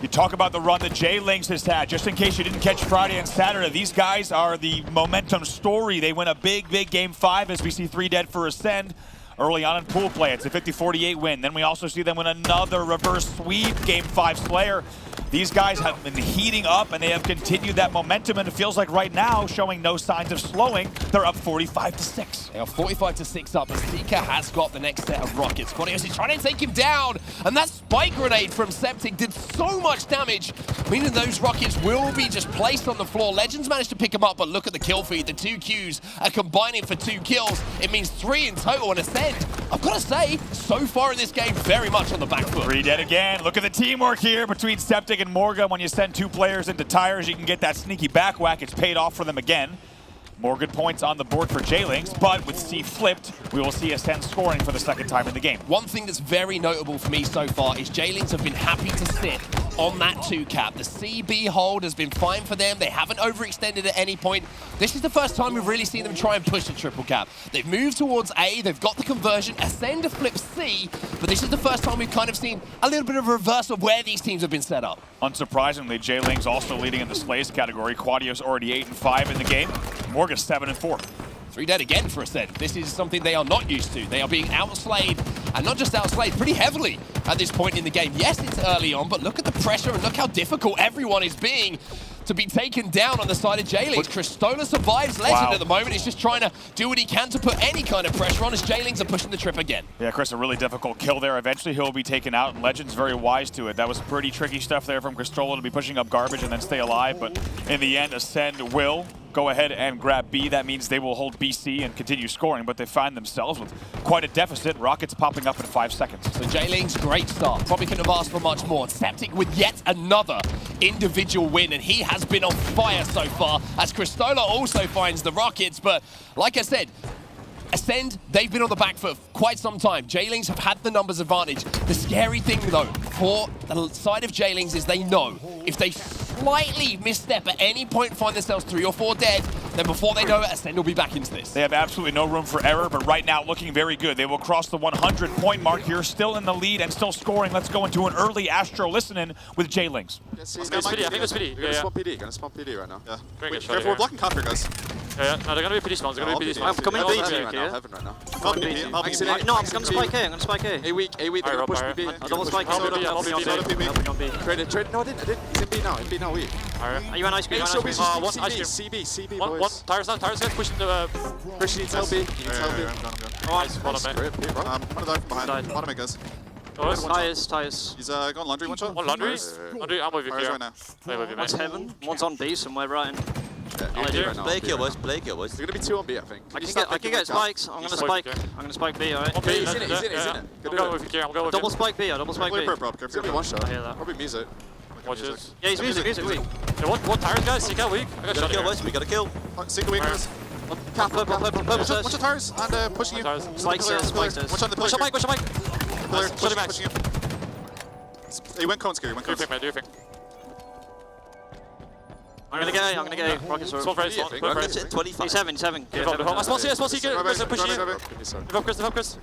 you talk about the run that Jailings has had. Just in case you didn't catch Friday and Saturday, these guys are the momentum story. They win a big game 5 as we see 3 dead for Ascend. Early on in pool play, it's a 50-48 win. Then we also see them win another reverse sweep, game 5 Slayer. These guys have been heating up and they have continued that momentum, and it feels like right now, showing no signs of slowing, they're up 45-6. They are 45-6 up, and Seeker has got the next set of rockets. Quadrant is trying to take him down, and that spike grenade from Septic did so much damage, meaning those rockets will be just placed on the floor. Legends managed to pick them up, but look at the kill feed. The 2 Qs are combining for 2 kills. It means 3 in total, and Ascend, I've got to say, so far in this game, very much on the back foot. 3 dead again. Look at the teamwork here between Septic and Morgan. When you send 2 players into tires, you can get that sneaky back whack. It's paid off for them again. More good points on the board for Jailings, but with C flipped, we will see Ascend scoring for the second time in the game. One thing that's very notable for me so far is Jailings have been happy to sit on that 2-cap. The CB hold has been fine for them. They haven't overextended at any point. This is the first time we've really seen them try and push a triple cap. They've moved towards A, they've got the conversion, Ascend to flip C, but this is the first time we've kind of seen a little bit of a reverse of where these teams have been set up. Unsurprisingly, J-Ling's also leading in the Slays category. Quadio's already 8-5 in the game. Morga's 7-4. 3 dead again for Ascend. This is something they are not used to. They are being outslayed, and not just outslayed, pretty heavily at this point in the game. Yes, it's early on, but look at the pressure and look how difficult everyone is being to be taken down on the side of J-Lings. Cristola survives Legend at the moment. He's just trying to do what he can to put any kind of pressure on as J-Lings are pushing the trip again. Yeah, Chris, a really difficult kill there. Eventually he'll be taken out, and Legend's very wise to it. That was pretty tricky stuff there from Cristola to be pushing up garbage and then stay alive, but in the end, Ascend will go ahead and grab B. That means they will hold BC and continue scoring, but they find themselves with quite a deficit. Rockets popping up in 5 seconds. So J-Ling's great start. Probably couldn't have asked for much more. Septic with yet another individual win, and he has been on fire so far as Cristola also finds the Rockets. But like I said, Ascend, they've been on the back foot for quite some time. J-Lings have had the numbers advantage. The scary thing, though, for the side of J-Lings is they know if they slightly misstep at any point and find themselves 3 or 4 dead, then before they know it, Ascend will be back into this. They have absolutely no room for error, but right now looking very good. They will cross the 100-point mark here, still in the lead and still scoring. Let's go into an early Astro listen-in with J-Lings. I think it's PD. You're gonna spawn PD right now. Yeah. Wait, careful, we're blocking cover, guys. Yeah, no, they're gonna be PD spawns. They're gonna be PD spawns. I'm coming B right now, heaven right now. No, I'm gonna spike A. I'm gonna spike A. A weak, they're gonna push B. I'll double spike. I'll be on B. Trade. No, I didn't. He's in B now, weak. Are you on ice cream? One ice cream. CB, boys. One, tires guys pushing the... Christian needs LB. He needs LB. I'm going. Nice, bottom mid. One from behind. Bottom mid, guys. Tires. He's going laundry, one shot. One laundry? Laundry, I'm with you here. Right now. I'm with you, mate. One's heaven, one's on B somewhere, right in. Play kill, boys. There's gonna be 2 on B, I think. I can get spikes. I'm gonna spike B, alright? He's in it. I'm going with you, I'm going with you. Double spike B, double spike B. It's gonna be 1 shot. I hear that. Probably music. Watches. Yeah, he's music, weak. Yeah, what tires, guys? Seek out weak. I got shot here. We gotta kill. Single weak, guys. Purple. Watch your tires and pushing you. Spikes. Watch on the pillar. Watch your mic. Pillar, pushing you. He went cone scary, Do your thing. I'm gonna get A. Rocket sword. Sword race, 25. He's heaven. I spawn C, get it. Push you. Live up, Chris.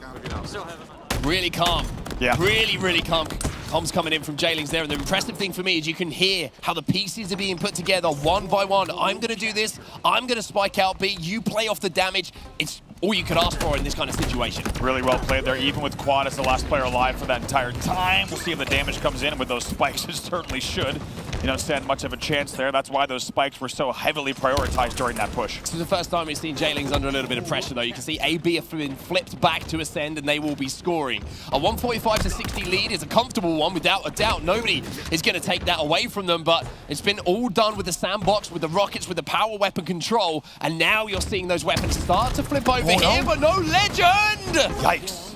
Still heaven. Really calm. Yeah. Really calm. Comms coming in from J-Lings there, and the impressive thing for me is you can hear how the pieces are being put together one by one. I'm going to do this. I'm going to spike out B. You play off the damage. It's all you could ask for in this kind of situation. Really well played there, even with Quad as the last player alive for that entire time. We'll see if the damage comes in with those spikes. It certainly should. You don't stand much of a chance there. That's why those spikes were so heavily prioritized during that push. This is the first time we've seen J-Lings under a little bit of pressure, though. You can see AB have been flipped back to Ascend, and they will be scoring. A 145-60 lead is a comfortable one, without a doubt. Nobody is going to take that away from them, but it's been all done with the sandbox, with the rockets, with the power weapon control, and now you're seeing those weapons start to flip over here, but no Legend! Yikes.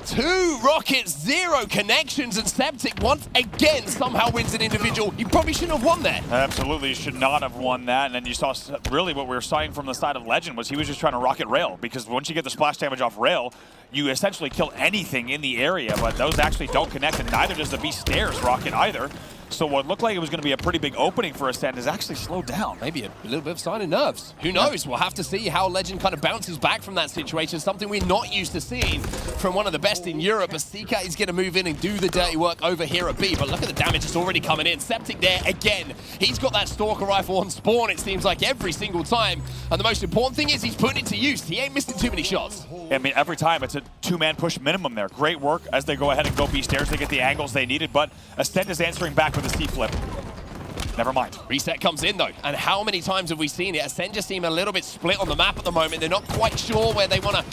2 rockets, 0 connections, and Septic once again somehow wins an individual. He probably shouldn't have won that. Absolutely should not have won that. And then you saw really what we were seeing from the side of Legend was he was just trying to rocket rail, because once you get the splash damage off rail, you essentially kill anything in the area, but those actually don't connect, and neither does the Beast Stairs rocket either. So what looked like it was going to be a pretty big opening for Ascend is actually slowed down. Maybe a little bit of sign of nerves. Who knows? We'll have to see how Legend kind of bounces back from that situation. Something we're not used to seeing from one of the best in Europe. As Sika is going to move in and do the dirty work over here at B. But look at the damage that's already coming in. Septic there again. He's got that Stalker rifle on spawn, it seems like, every single time. And the most important thing is he's putting it to use. He ain't missing too many shots. I mean, every time it's a 2-man push minimum there. Great work as they go ahead and go B stairs to get the angles they needed, but Ascend is answering back with a C-flip. Never mind. Reset comes in, though. And how many times have we seen it? Ascend just seem a little bit split on the map at the moment. They're not quite sure where they want to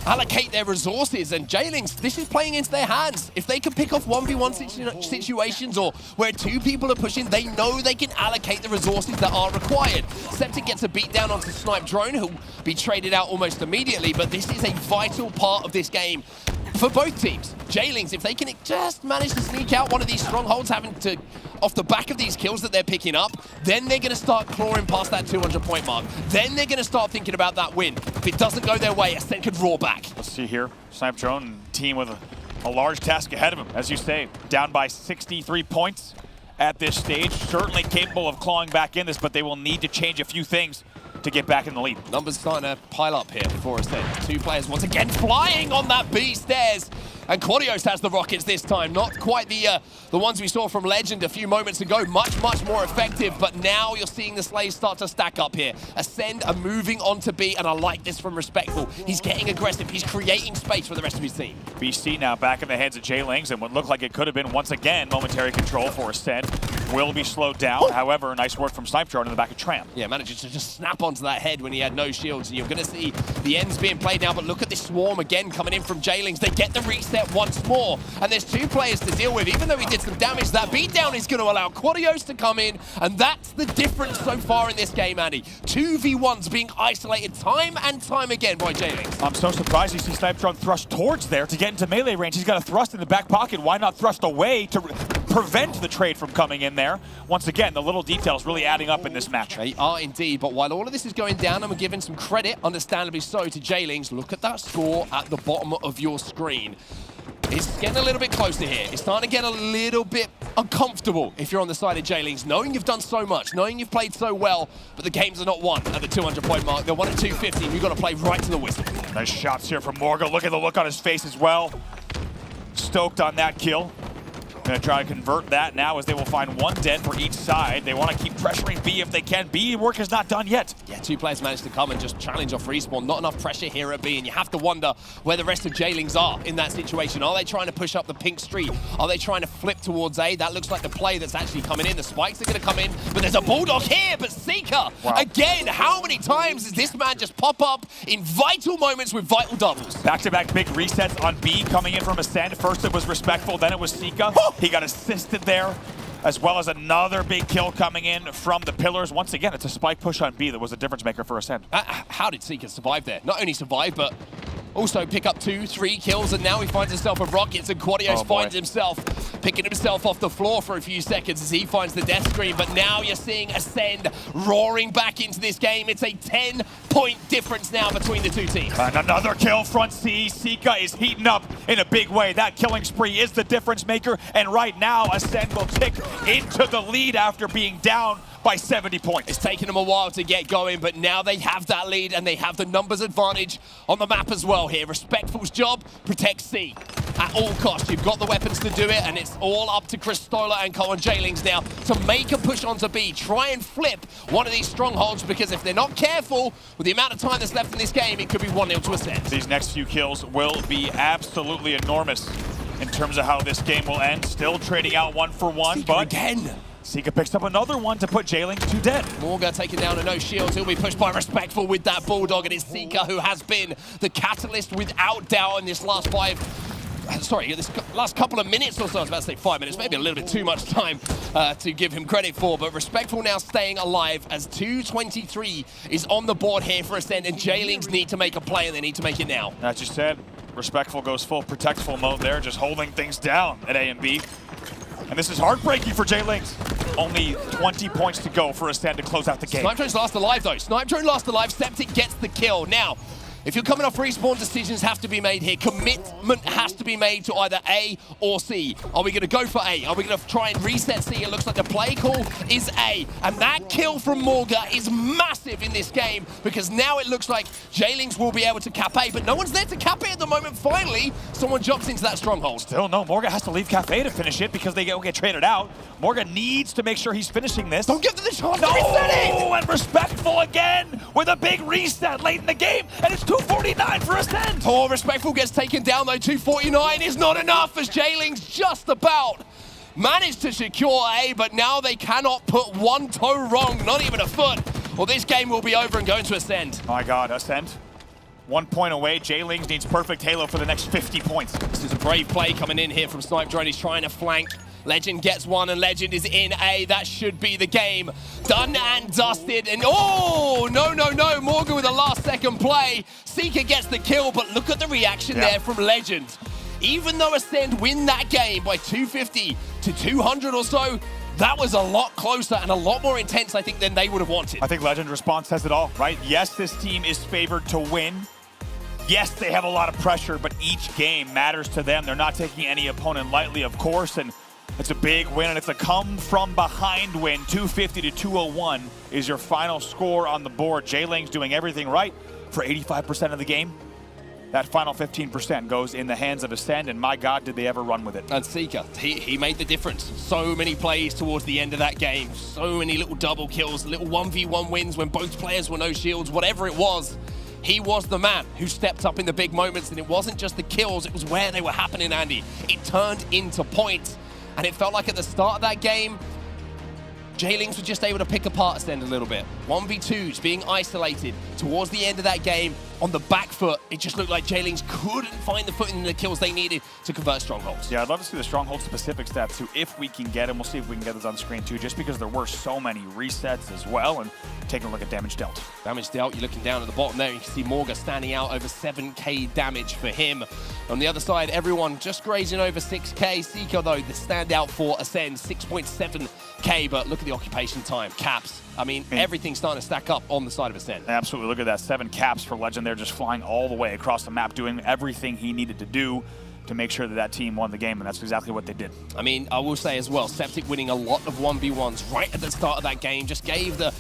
allocate their resources. And J-Lings, this is playing into their hands. If they can pick off 1v1 situations or where 2 people are pushing, they know they can allocate the resources that are required. Septic gets a beat down onto Snipe Drone, who'll be traded out almost immediately. But this is a vital part of this game for both teams. J-Lings, if they can just manage to sneak out one of these strongholds, having to off the back of these kills that they're picking up, then they're going to start clawing past that 200-point mark. Then they're going to start thinking about that win. If it doesn't go their way, Ascend could roar back. Let's see here. Snipe Drone team with a large task ahead of him. As you say, down by 63 points. at this stage. Certainly capable of clawing back in this, but they will need to change a few things to get back in the lead. Numbers starting to pile up here for Ascend. Two players once again flying on that B stairs. And Quadios has the rockets this time. Not quite the ones we saw from Legend a few moments ago. Much more effective. But now you're seeing the slaves start to stack up here. Ascend are moving on to B, and I like this from Respectful. He's getting aggressive. He's creating space for the rest of his team. BC now back in the heads of J-Lings, and what looked like it could have been, once again, momentary control for Ascend. Will be slowed down. However, nice work from Sniper in the back of Tram. Yeah, manages to just snap onto that head when he had no shields. And you're going to see the ends being played now, but look at this swarm again coming in from J-Lings. They get the reset once more, and there's two players to deal with. Even though he did some damage, that beatdown is going to allow Quadios to come in, and that's the difference so far in this game, Andy. 2v1s being isolated time and time again by J-Lings. I'm so surprised you see Sniper thrust towards there to get into melee range. He's got a thrust in the back pocket. Why not thrust away to prevent the trade from coming in there? Once again, the little details really adding up in this match. They are indeed, but while all of this is going down, and we're giving some credit, understandably so, to J-Lings, look at that score at the bottom of your screen. It's getting a little bit closer here. It's starting to get a little bit uncomfortable if you're on the side of J-Lings, knowing you've done so much, knowing you've played so well, but the games are not won at the 200-point mark. They're won at 250, and you've got to play right to the whistle. Nice shots here from Morga. Look at the look on his face as well. Stoked on that kill. Gonna try to convert that now, as they will find one dead for each side. They want to keep pressuring B if they can. B work is not done yet. Yeah, two players managed to come and just challenge off respawn. Not enough pressure here at B, and you have to wonder where the rest of J-Lings are in that situation. Are they trying to push up the pink street? Are they trying to flip towards A? That looks like the play that's actually coming in. The spikes are going to come in, but there's a Bulldog here, but Seeker, again, how many times does this man just pop up in vital moments with vital doubles? Back-to-back big resets on B coming in from Ascend. First it was Respectful, then it was Seeker. He got assisted there, as well as another big kill coming in from the Pillars. Once again, it's a spike push on B that was a difference maker for Ascend. How did Seeker survive there? Not only survive, but also pick up 2-3 kills, and now he finds himself with rockets, and Quadios finds himself picking himself off the floor for a few seconds as he finds the death screen. But now you're seeing Ascend roaring back into this game. It's a 10-point difference now between the two teams. And another kill front C. Seeker is heating up in a big way. That killing spree is the difference maker, and right now Ascend will tick into the lead after being down by 70 points. It's taken them a while to get going, but now they have that lead, and they have the numbers advantage on the map as well here. Respectful's job, protect C at all costs. You've got the weapons to do it, and it's all up to Kristola and Colin J-Lings now to make a push onto B. Try and flip one of these strongholds, because if they're not careful with the amount of time that's left in this game, it could be 1-0 to Ascend. These next few kills will be absolutely enormous in terms of how this game will end. Still trading out 1 for 1, Seeker but again. Seeker picks up another one to put J-Lings to dead. Morga taken down to no shields. He'll be pushed by Respectful with that Bulldog, and it's Seeker who has been the catalyst without doubt in this last last couple of minutes or so. I was about to say 5 minutes, maybe a little bit too much time to give him credit for, but Respectful now staying alive as 2:23 is on the board here for Ascend, and J-Lings need to make a play, and they need to make it now. As you said, Respectful goes full protectful mode there, just holding things down at A and B. And this is heartbreaking for J-Lings. Only 20 points to go for Ascend to close out the game. Snipe Drone's last alive, though. Snipe Drone last alive. Septic gets the kill. Now, if you're coming off respawn, decisions have to be made here. Commitment has to be made to either A or C. Are we going to go for A? Are we going to try and reset C? It looks like the play call is A. And that kill from Morga is massive in this game, because now it looks like J-Lings will be able to cap A, but no one's there to cap A at the moment. Finally, someone jumps into that stronghold. Still no, Morga has to leave Cafe to finish it because they get traded out. Morga needs to make sure he's finishing this. Don't give them the chance to reset it! And Respectful again with a big reset late in the game, and it's 249 for Ascend. Oh, Respectful gets taken down though. 249 is not enough, as J-Lings just about managed to secure A, but now they cannot put one toe wrong, not even a foot, or this game will be over and going to Ascend. Oh my God, Ascend. 1 point away. J-Lings needs perfect Halo for the next 50 points. This is a brave play coming in here from Snipe Drone. He's trying to flank. Legend gets one, and Legend is in A. That should be the game. Done and dusted, and oh, no. Morgan with a last-second play. Seeker gets the kill, but look at the reaction there from Legend. Even though Ascend win that game by 250 to 200 or so, that was a lot closer and a lot more intense, I think, than they would have wanted. I think Legend's response says it all, right? Yes, this team is favored to win. Yes, they have a lot of pressure, but each game matters to them. They're not taking any opponent lightly, of course, and It's a big win, and it's a come-from-behind win. 250 to 201 is your final score on the board. J-Ling's doing everything right for 85% of the game. That final 15% goes in the hands of Ascend, and my God, did they ever run with it. And Seeker, he made the difference. So many plays towards the end of that game. So many little double kills, little 1v1 wins when both players were no shields, whatever it was. He was the man who stepped up in the big moments, and it wasn't just the kills, it was where they were happening, Andy. It turned into points, and it felt like at the start of that game, J-Lings were just able to pick apart Ascend a little bit. 1v2s being isolated towards the end of that game. On the back foot, it just looked like J-Lings couldn't find the footing in the kills they needed to convert strongholds. Yeah, I'd love to see the stronghold specific stats too, if we can get them. We'll see if we can get those on screen too, just because there were so many resets as well. And taking a look at damage dealt. Damage dealt, you're looking down at the bottom there, you can see Morga standing out over 7k damage for him. On the other side, everyone just grazing over 6k. Seeker though, the standout for Ascend, 6.7k, but look at the occupation time, caps. I mean, everything's starting to stack up on the side of Ascend. Absolutely, look at that, 7 caps for Legend there, just flying all the way across the map, doing everything he needed to do to make sure that that team won the game, and that's exactly what they did. I mean, I will say as well, Septic winning a lot of 1v1s right at the start of that game, just gave the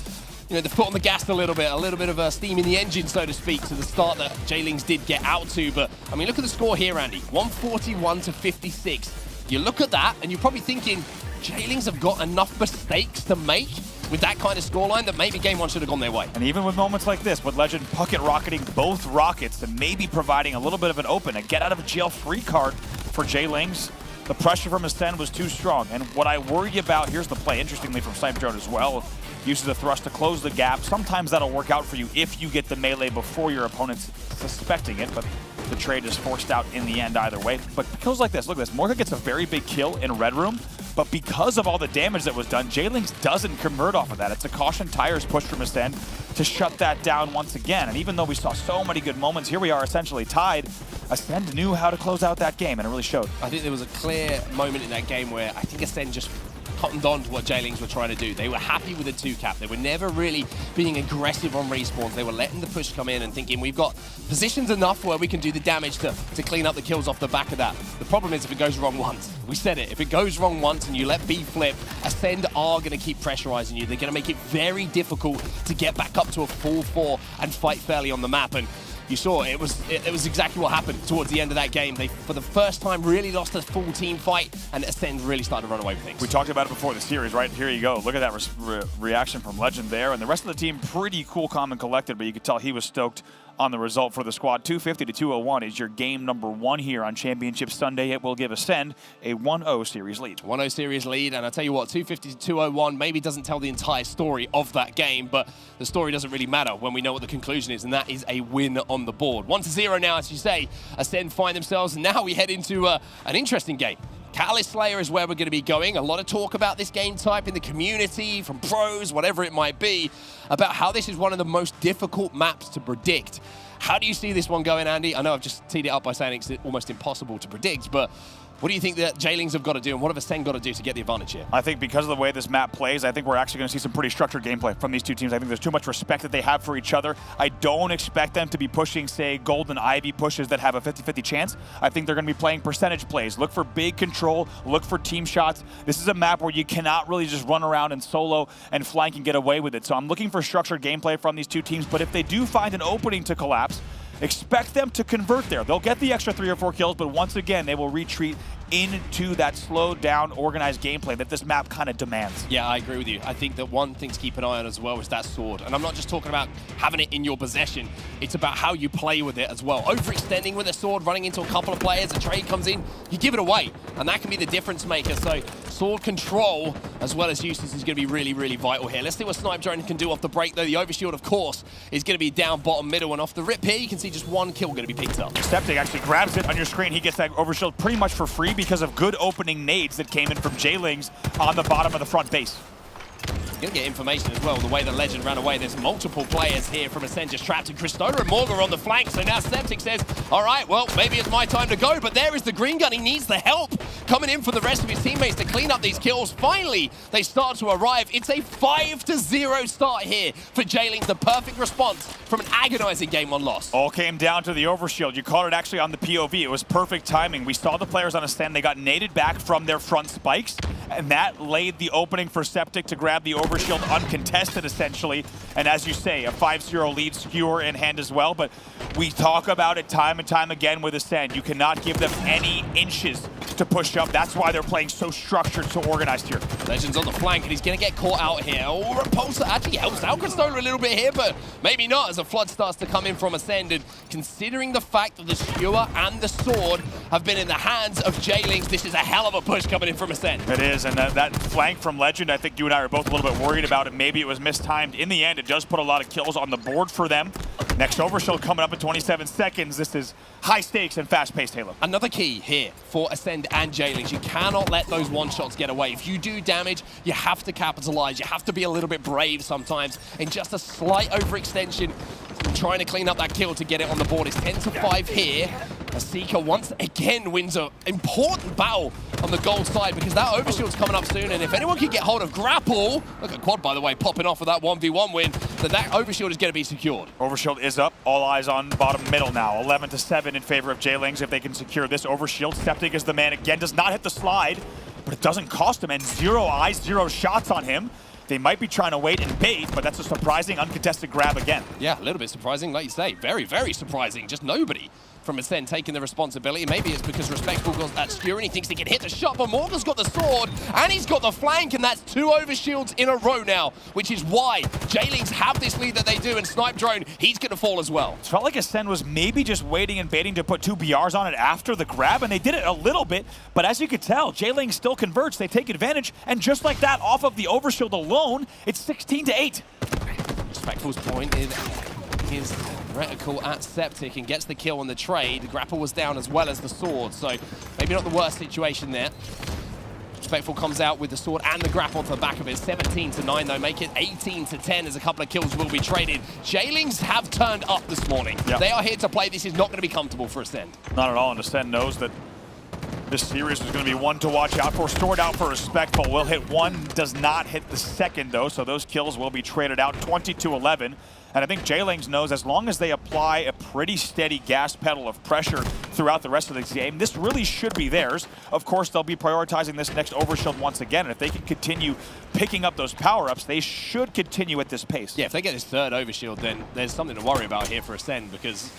the foot on the gas a little bit of steam in the engine, so to speak, to the start that J-Lings did get out to. But, I mean, look at the score here, Andy. 141 to 56. You look at that, and you're probably thinking, J-Lings have got enough mistakes to make with that kind of scoreline that maybe game one should have gone their way. And even with moments like this, with Legend bucket rocketing both rockets and maybe providing a little bit of an open, a get out of jail free card for J-Lings, the pressure from Ascend was too strong. And what I worry about, here's the play, interestingly from Sniper Drone as well, uses the thrust to close the gap. Sometimes that'll work out for you if you get the melee before your opponent's suspecting it, but the trade is forced out in the end either way. But kills like this, look at this, Morga gets a very big kill in Red Room, but because of all the damage that was done, J-Lings doesn't convert off of that. It's a caution tires push from Ascend to shut that down once again. And even though we saw so many good moments, here we are essentially tied. Ascend knew how to close out that game, and it really showed. I think there was a clear moment in that game where I think Ascend just cottoned on to what J-Lings were trying to do. They were happy with the 2-cap. They were never really being aggressive on respawns. They were letting the push come in and thinking, we've got positions enough where we can do the damage to clean up the kills off the back of that. The problem is if it goes wrong once. We said it. If it goes wrong once and you let B flip, Ascend are going to keep pressurizing you. They're going to make it very difficult to get back up to a full 4 and fight fairly on the map. And you saw it was exactly what happened towards the end of that game. They, for the first time, really lost a full team fight, and Ascend really started to run away with things. We talked about it before the series, right? Here you go. Look at that reaction from Legend there, and the rest of the team pretty cool, calm, and collected, but you could tell he was stoked on the result for the squad. 250 to 201 is your game number 1 here on Championship Sunday. It will give Ascend a 1-0 series lead. 1-0 series lead, and I tell you what, 250 to 201 maybe doesn't tell the entire story of that game, but the story doesn't really matter when we know what the conclusion is, and that is a win on the board. 1-0 now, as you say. Ascend find themselves, and now we head into an interesting game. Catalyst Slayer is where we're going to be going. A lot of talk about this game type in the community, from pros, whatever it might be, about how this is one of the most difficult maps to predict. How do you see this one going, Andy? I know I've just teed it up by saying it's almost impossible to predict, but what do you think that J-Lings have got to do, and what have Ascend got to do to get the advantage here? I think because of the way this map plays, I think we're actually going to see some pretty structured gameplay from these two teams. I think there's too much respect that they have for each other. I don't expect them to be pushing, say, Golden Ivy pushes that have a 50-50 chance. I think they're going to be playing percentage plays. Look for big control, look for team shots. This is a map where you cannot really just run around and solo and flank and get away with it. So I'm looking for structured gameplay from these two teams, but if they do find an opening to collapse, expect them to convert there. They'll get the extra 3 or 4 kills, but once again, they will retreat into that slowed down, organized gameplay that this map kind of demands. Yeah, I agree with you. I think that one thing to keep an eye on as well is that sword. And I'm not just talking about having it in your possession. It's about how you play with it as well. Overextending with a sword, running into a couple of players, a trade comes in, you give it away. And that can be the difference maker. So sword control as well as usage is going to be really, really vital here. Let's see what Sniper Drone can do off the break, though. The overshield, of course, is going to be down, bottom, middle, and off the rip here, you can see just 1 kill going to be picked up. Septic actually grabs it on your screen. He gets that overshield pretty much for free because of good opening nades that came in from J-Lings on the bottom of the front base. Gonna get information as well, the way the Legend ran away. There's multiple players here from Ascend just trapped, and Cristola and Morga on the flank. So now Septic says, all right, well, maybe it's my time to go, but there is the green gun. He needs the help coming in for the rest of his teammates to clean up these kills. Finally, they start to arrive. It's a 5-0 start here for J-Lings, the perfect response from an agonizing game on loss. All came down to the overshield. You caught it actually on the POV. It was perfect timing. We saw the players on Ascend. They got naded back from their front spikes, and that laid the opening for Septic to grab the overshield uncontested, essentially. And as you say, a 5-0 lead, skewer in hand as well. But we talk about it time and time again with Ascend. You cannot give them any inches to push up. That's why they're playing so structured, so organized here. Legend's on the flank, and he's going to get caught out here. Oh, Repulsor actually helps out Cristola a little bit here, but maybe not as a flood starts to come in from Ascend. And considering the fact that the skewer and the sword have been in the hands of J-Lings, this is a hell of a push coming in from Ascend. It is, and that flank from Legend, I think you and I are both a little bit worried about it. Maybe it was mistimed. In the end, it does put a lot of kills on the board for them. Next overshield coming up in 27 seconds. This is high stakes and fast-paced Halo. Another key here for Ascend and J-Lings. You cannot let those one-shots get away. If you do damage, you have to capitalize. You have to be a little bit brave sometimes. And just a slight overextension, trying to clean up that kill to get it on the board. It's 10-5 here. Seeker once again wins an important battle on the gold side because that overshield's coming up soon, and if anyone can get hold of Grapple, look at Quad, by the way, popping off with that 1v1 win, then that overshield is going to be secured. Overshield is up. All eyes on bottom middle now. 11-7 in favor of J-Lings if they can secure this overshield. Septic is the man again. Does not hit the slide, but it doesn't cost him, and 0 eyes, 0 shots on him. They might be trying to wait and bait, but that's a surprising uncontested grab again. Yeah, a little bit surprising, like you say. Very, very surprising. Just nobody from Ascend taking the responsibility. Maybe it's because Respectful got that skewer and he thinks he can hit the shot, but Morgan's got the sword and he's got the flank, and that's 2 overshields in a row now, which is why J-Lings have this lead that they do, and Snipe Drone, he's going to fall as well. It felt like Ascend was maybe just waiting and baiting to put 2 BRs on it after the grab, and they did it a little bit, but as you could tell, J-Lings still converts. They take advantage, and just like that, off of the overshield alone, it's 16-8. Respectful's point is his reticle at Septic and gets the kill on the trade. The grapple was down as well as the sword, so maybe not the worst situation there. Respectful comes out with the sword and the grapple onto the back of it. 17-9 though, make it 18-10 as a couple of kills will be traded. J-Lings have turned up this morning. Yep. They are here to play. This is not going to be comfortable for Ascend. Not at all, and Ascend knows that this series is going to be one to watch out for. Sword out for Respectful. Will hit one, does not hit the second though, so those kills will be traded out. 20-11. And I think J-Lings knows as long as they apply a pretty steady gas pedal of pressure throughout the rest of this game, this really should be theirs. Of course, they'll be prioritizing this next overshield once again. And if they can continue picking up those power-ups, they should continue at this pace. Yeah, if they get this third overshield, then there's something to worry about here for Ascend, because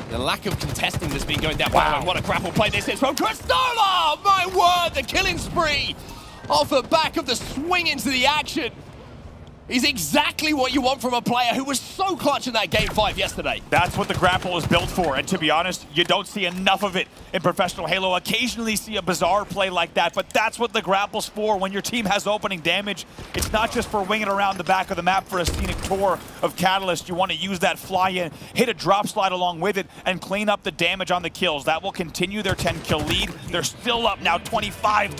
the lack of contesting that's been going down. Wow, what a grapple play this is from Cristola! My word, the killing spree off the back of the swing into the action is exactly what you want from a player who was so clutch in that Game 5 yesterday. That's what the grapple is built for, and to be honest, you don't see enough of it in professional Halo. Occasionally see a bizarre play like that, but that's what the grapple's for when your team has opening damage. It's not just for winging around the back of the map for a scenic tour of Catalyst. You want to use that fly-in, hit a drop slide along with it, and clean up the damage on the kills. That will continue their 10-kill lead. They're still up now 25-16.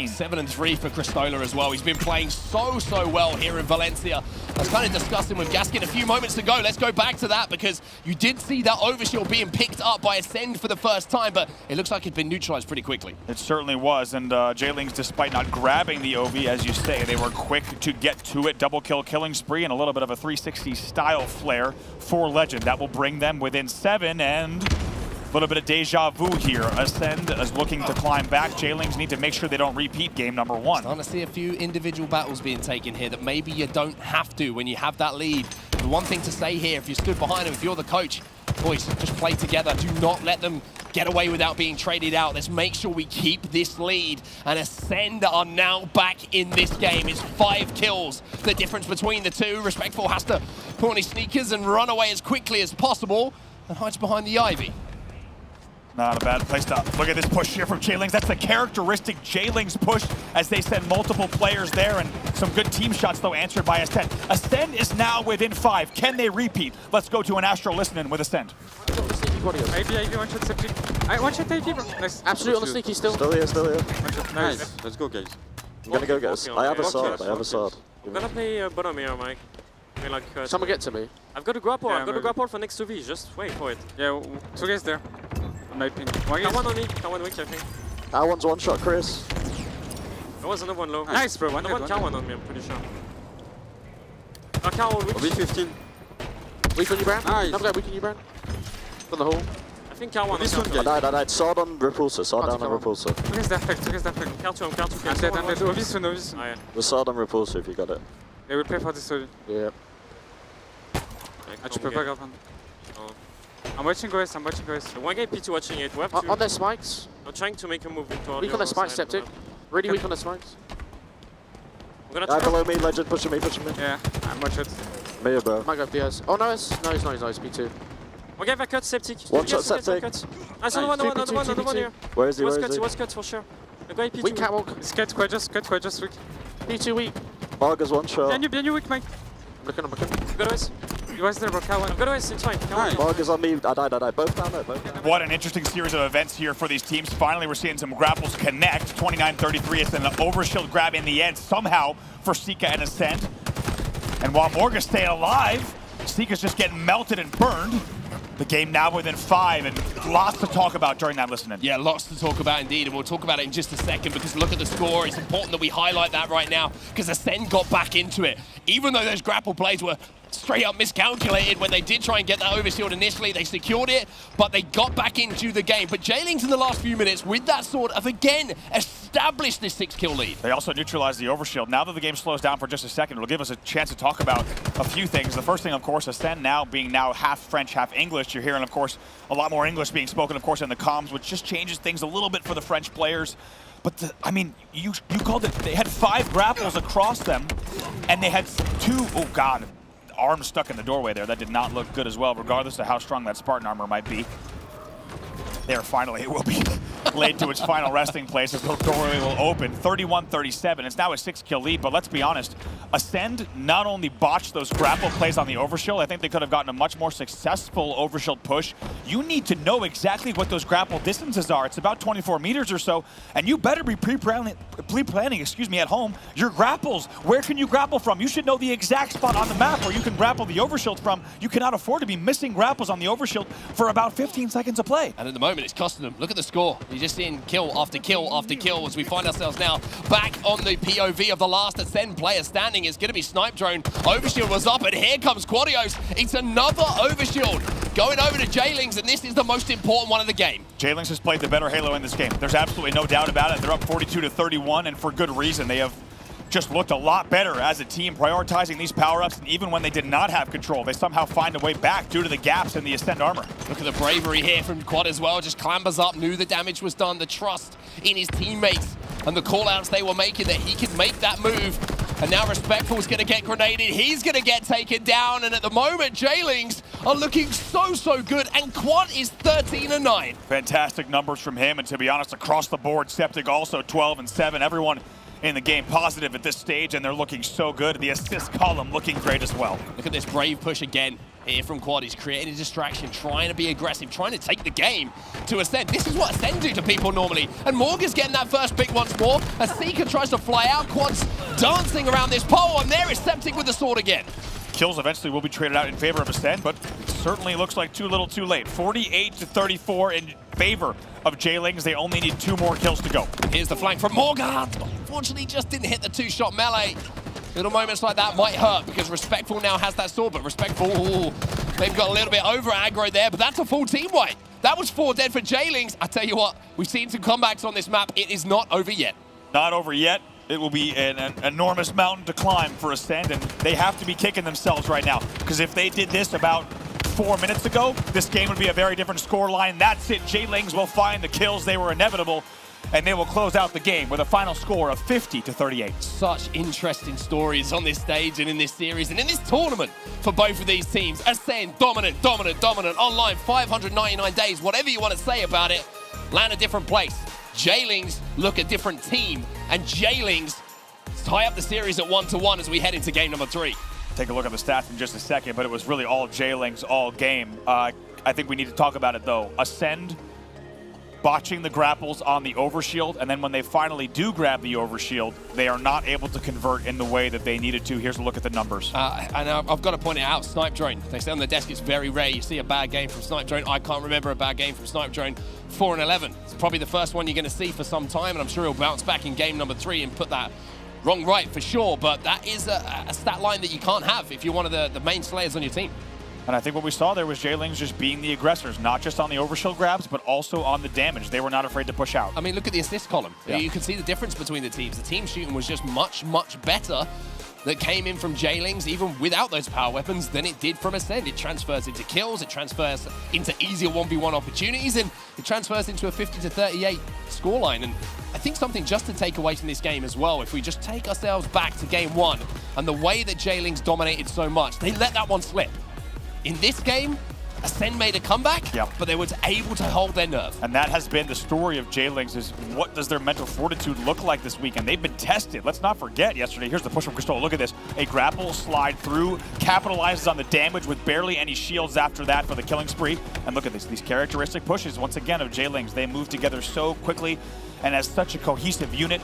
7-3 for Cristola as well. He's been playing so well here in Valencia. I was kind of discussing with Gaskin a few moments ago. Let's go back to that, because you did see that overshield being picked up by Ascend for the first time, but it looks like it's been neutralized pretty quickly. It certainly was, and J-Lings, despite not grabbing the OV, as you say, they were quick to get to it. Double kill killing spree and a little bit of a 360 style flare for Legend. That will bring them within 7, and a little bit of deja vu here. Ascend is looking to climb back. J-Lings need to make sure they don't repeat game number 1. Starting to see a few individual battles being taken here that maybe you don't have to when you have that lead. The one thing to say here, if you stood behind them, if you're the coach, boys, just play together. Do not let them get away without being traded out. Let's make sure we keep this lead. And Ascend are now back in this game. It's 5 kills. The difference between the two. Respectful has to put on his sneakers and run away as quickly as possible and hides behind the ivy. Not a bad place to look at this push here from J-Lings. That's the characteristic J-Lings push as they send multiple players there, and some good team shots, though, answered by Ascend. Ascend is now within 5. Can they repeat? Let's go to an Astro listening with Ascend. Maybe one shot sneaky. One shot AD, bro. Nice. Absolutely on the sneaky still. Still here. Nice. Let's go, guys. I'm gonna go get us. I have a sword. I'm gonna play bottom here, Mike. I mean, like, Someone get to me. I've got a grapple. Yeah, I've got a grapple for next 2v. Just wait for it. Yeah, 2 guys there. Night ping. One on me. One weak, I think. That one's one shot, Chris. There was another one low. Nice, bro. One one on me, I'm pretty sure. Car on weak. V15. Weak on you, Brand? Nice. Another guy weak on you, Brand. On the hole. I think car one. This one, I died. Sword on repulsor. Sword down on repulsor. 2 guys there, effect. 2 guys there, effect. Car 2, car 2. I'm dead, I'm dead. Novice, novice. Ah, yeah. With sword on repulsor if you got it. They will play for this story. Yeah. Tu peux pas grave. I'm watching guys, I'm watching guys. One guy P2 watching it. We have to. On their spikes. I'm trying to make a move into our Weak on their spikes, Septic. Really weak on their spikes. I'm gonna Guy below me, Legend, pushing me. Yeah, I'm watching it. Me, bro. Might go PS. Oh, no, he's not. He's P2. One guy back cut, Septic. One shot, Septic. Nice, another one here. Where is he? Was cut for sure. The guy P2. Weak catwalk. It's cut, Quadrant weak. P2 weak. Vargas one shot. Bien you weak, Mike. I'm looking. Good OS. You was there, bro. K1. Good OS, it's fine. Vargas on me. I died. Both down there. What an interesting series of events here for these teams. Finally, we're seeing some grapples connect. 29-33, it's an overshield grab in the end somehow for Sika and Ascend. And while Morga's staying alive, Sika's just getting melted and burned. The game now within 5, and lots to talk about during that listening. Yeah, lots to talk about indeed, and we'll talk about it in just a second because look at the score. It's important that we highlight that right now because Ascend got back into it. Even though those grapple plays were straight up miscalculated when they did try and get that overshield initially, they secured it, but they got back into the game. But J-Lings in the last few minutes with that sword have again established this 6-kill lead. They also neutralized the overshield. Now that the game slows down for just a second, it'll give us a chance to talk about a few things. The first thing, of course, Ascend now being half French, half English. You're hearing, of course, a lot more English being spoken, of course, in the comms, which just changes things a little bit for the French players. But, I mean, you called it, they had 5 grapples across them, and they had 2, oh God, arm stuck in the doorway there. That did not look good as well, regardless of how strong that Spartan armor might be. There, finally, it will be laid to its final resting place as the doorway will open. 31-37, it's now a 6-kill lead, but let's be honest, Ascend not only botched those grapple plays on the overshield, I think they could have gotten a much more successful overshield push. You need to know exactly what those grapple distances are. It's about 24 meters or so, and you better be pre-planning at home your grapples. Where can you grapple from? You should know the exact spot on the map where you can grapple the overshield from. You cannot afford to be missing grapples on the overshield for about 15 seconds of play. And at the moment, it's costing them. Look at the score. You're just seeing kill after kill after kill as we find ourselves now back on the POV of the last Ascend player standing. It's going to be Snipe Drone. Overshield was up, and here comes Quadios. It's another overshield going over to J-Lings, and this is the most important one of the game. J-Lings has played the better Halo in this game. There's absolutely no doubt about it. They're up 42-31, and for good reason. They have just looked a lot better as a team, prioritizing these power-ups, and even when they did not have control, they somehow find a way back due to the gaps in the Ascend armor. Look at the bravery here from Quad as well, just clambers up, knew the damage was done, the trust in his teammates, and the call-outs they were making that he could make that move. And now Respectful's gonna get grenaded, he's gonna get taken down, and at the moment, J-Lings are looking so good, and Quad is 13-9. Fantastic numbers from him, and to be honest, across the board, Septic also 12-7. Everyone in the game positive at this stage, and they're looking so good. The assist column looking great as well. Look at this brave push again here from Quad. He's creating a distraction, trying to be aggressive, trying to take the game to Ascend. This is what Ascend do to people normally. And Morgan's getting that first pick once more. As Seeker tries to fly out, Quad's dancing around this pole, and there is Septic with the sword again. Kills eventually will be traded out in favor of Ascend, but it certainly looks like too little too late. 48-34 in favor of J-Lings. They only need 2 more kills to go. Here's the flank from Morgan. Unfortunately, just didn't hit the 2-shot melee. Little moments like that might hurt because Respectful now has that sword, but Respectful, they've got a little bit over aggro there, but that's a full team wipe. That was 4 dead for J-Lings. I tell you what, we've seen some comebacks on this map. It is not over yet. Not over yet. It will be an enormous mountain to climb for Ascend, and they have to be kicking themselves right now, because if they did this about 4 minutes ago, this game would be a very different scoreline. That's it. J-Lings will find the kills. They were inevitable, and they will close out the game with a final score of 50-38. Such interesting stories on this stage and in this series and in this tournament for both of these teams. Ascend, dominant. Online, 599 days, whatever you want to say about it. Land a different place. J-Lings look a different team, and J-Lings tie up the series at 1-1 as we head into game number 3. Take a look at the stats in just a second, but it was really all J-Lings all game. I think we need to talk about it though. Ascend botching the grapples on the overshield, and then when they finally do grab the overshield, they are not able to convert in the way that they needed to. Here's a look at the numbers. And I've got to point it out, Snipe Drone. They say on the desk it's very rare you see a bad game from Snipe Drone. I can't remember a bad game from Snipe Drone. 4-11. It's probably the first one you're going to see for some time, and I'm sure he'll bounce back in game number 3 and put that wrong right for sure, but that is a stat line that you can't have if you're one of the main slayers on your team. And I think what we saw there was J-Lings just being the aggressors, not just on the overshield grabs, but also on the damage. They were not afraid to push out. I mean, look at the assist column. Yeah. You can see the difference between the teams. The team shooting was just much, much better that came in from J-Lings, even without those power weapons, than it did from Ascend. It transfers into kills, it transfers into easier 1v1 opportunities, and it transfers into a 50-38 scoreline. And I think something just to take away from this game as well, if we just take ourselves back to game 1, and the way that J-Lings dominated so much, they let that one slip. In this game, Ascend made a comeback, but they were able to hold their nerve. And that has been the story of J-Lings, is what does their mental fortitude look like this weekend? They've been tested. Let's not forget yesterday. Here's the push from Cristola. Look at this. A grapple slide through, capitalizes on the damage with barely any shields after that for the killing spree. And look at this, these characteristic pushes, once again, of J-Lings. They move together so quickly and as such a cohesive unit.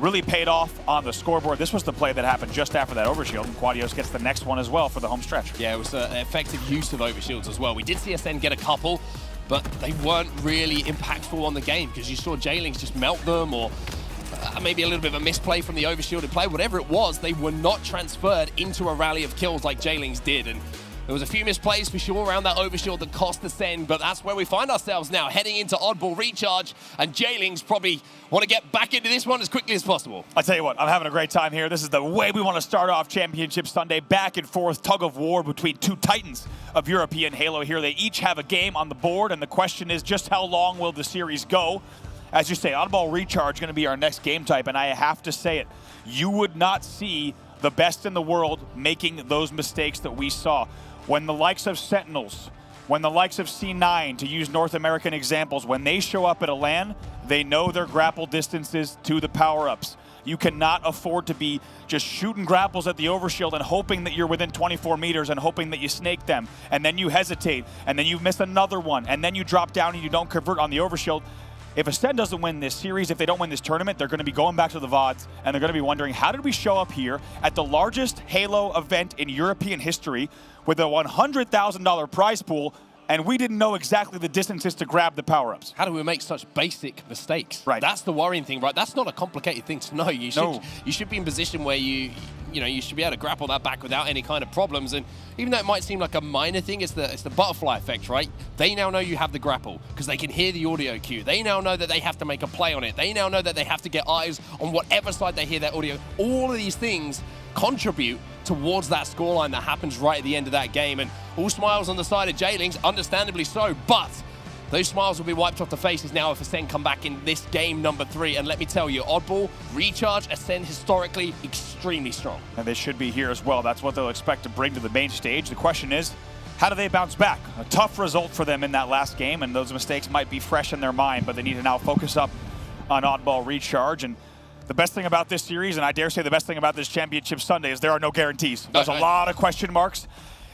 Really paid off on the scoreboard. This was the play that happened just after that overshield, and Quadios gets the next one as well for the home stretch. Yeah, it was an effective use of overshields as well. We did see Ascend get a couple, but they weren't really impactful on the game because you saw J-Lings just melt them, or maybe a little bit of a misplay from the overshielded play. Whatever it was, they were not transferred into a rally of kills like J-Lings did. And there was a few misplays for sure around that overshield that cost Ascend, but that's where we find ourselves now, heading into oddball recharge, and J-Lings probably want to get back into this one as quickly as possible. I tell you what, I'm having a great time here. This is the way we want to start off Championship Sunday. Back and forth, tug of war between two titans of European Halo here. They each have a game on the board, and the question is just how long will the series go? As you say, oddball recharge going to be our next game type, and I have to say it, you would not see the best in the world making those mistakes that we saw. When the likes of Sentinels, when the likes of C9, to use North American examples, when they show up at a LAN, they know their grapple distances to the power-ups. You cannot afford to be just shooting grapples at the overshield and hoping that you're within 24 meters and hoping that you snake them, and then you hesitate, and then you miss another one, and then you drop down and you don't convert on the overshield. If Ascend doesn't win this series, if they don't win this tournament, they're going to be going back to the VODs, and they're going to be wondering, how did we show up here at the largest Halo event in European history with a $100,000 prize pool, and we didn't know exactly the distances to grab the power-ups? How do we make such basic mistakes? Right. That's the worrying thing, right? That's not a complicated thing to know. You should be in a position where you should be able to grapple that back without any kind of problems. And even though it might seem like a minor thing, it's the butterfly effect, right? They now know you have the grapple because they can hear the audio cue. They now know that they have to make a play on it. They now know that they have to get eyes on whatever side they hear that audio. All of these things contribute towards that scoreline that happens right at the end of that game. And all smiles on the side of J-Lings, understandably so, but those smiles will be wiped off the faces now if Ascend come back in this game number 3. And let me tell you, oddball, recharge, Ascend historically extremely strong. And they should be here as well. That's what they'll expect to bring to the main stage. The question is, how do they bounce back? A tough result for them in that last game, and those mistakes might be fresh in their mind, but they need to now focus up on oddball recharge. And the best thing about this series, and I dare say the best thing about this Championship Sunday, is there are no guarantees. There's a lot of question marks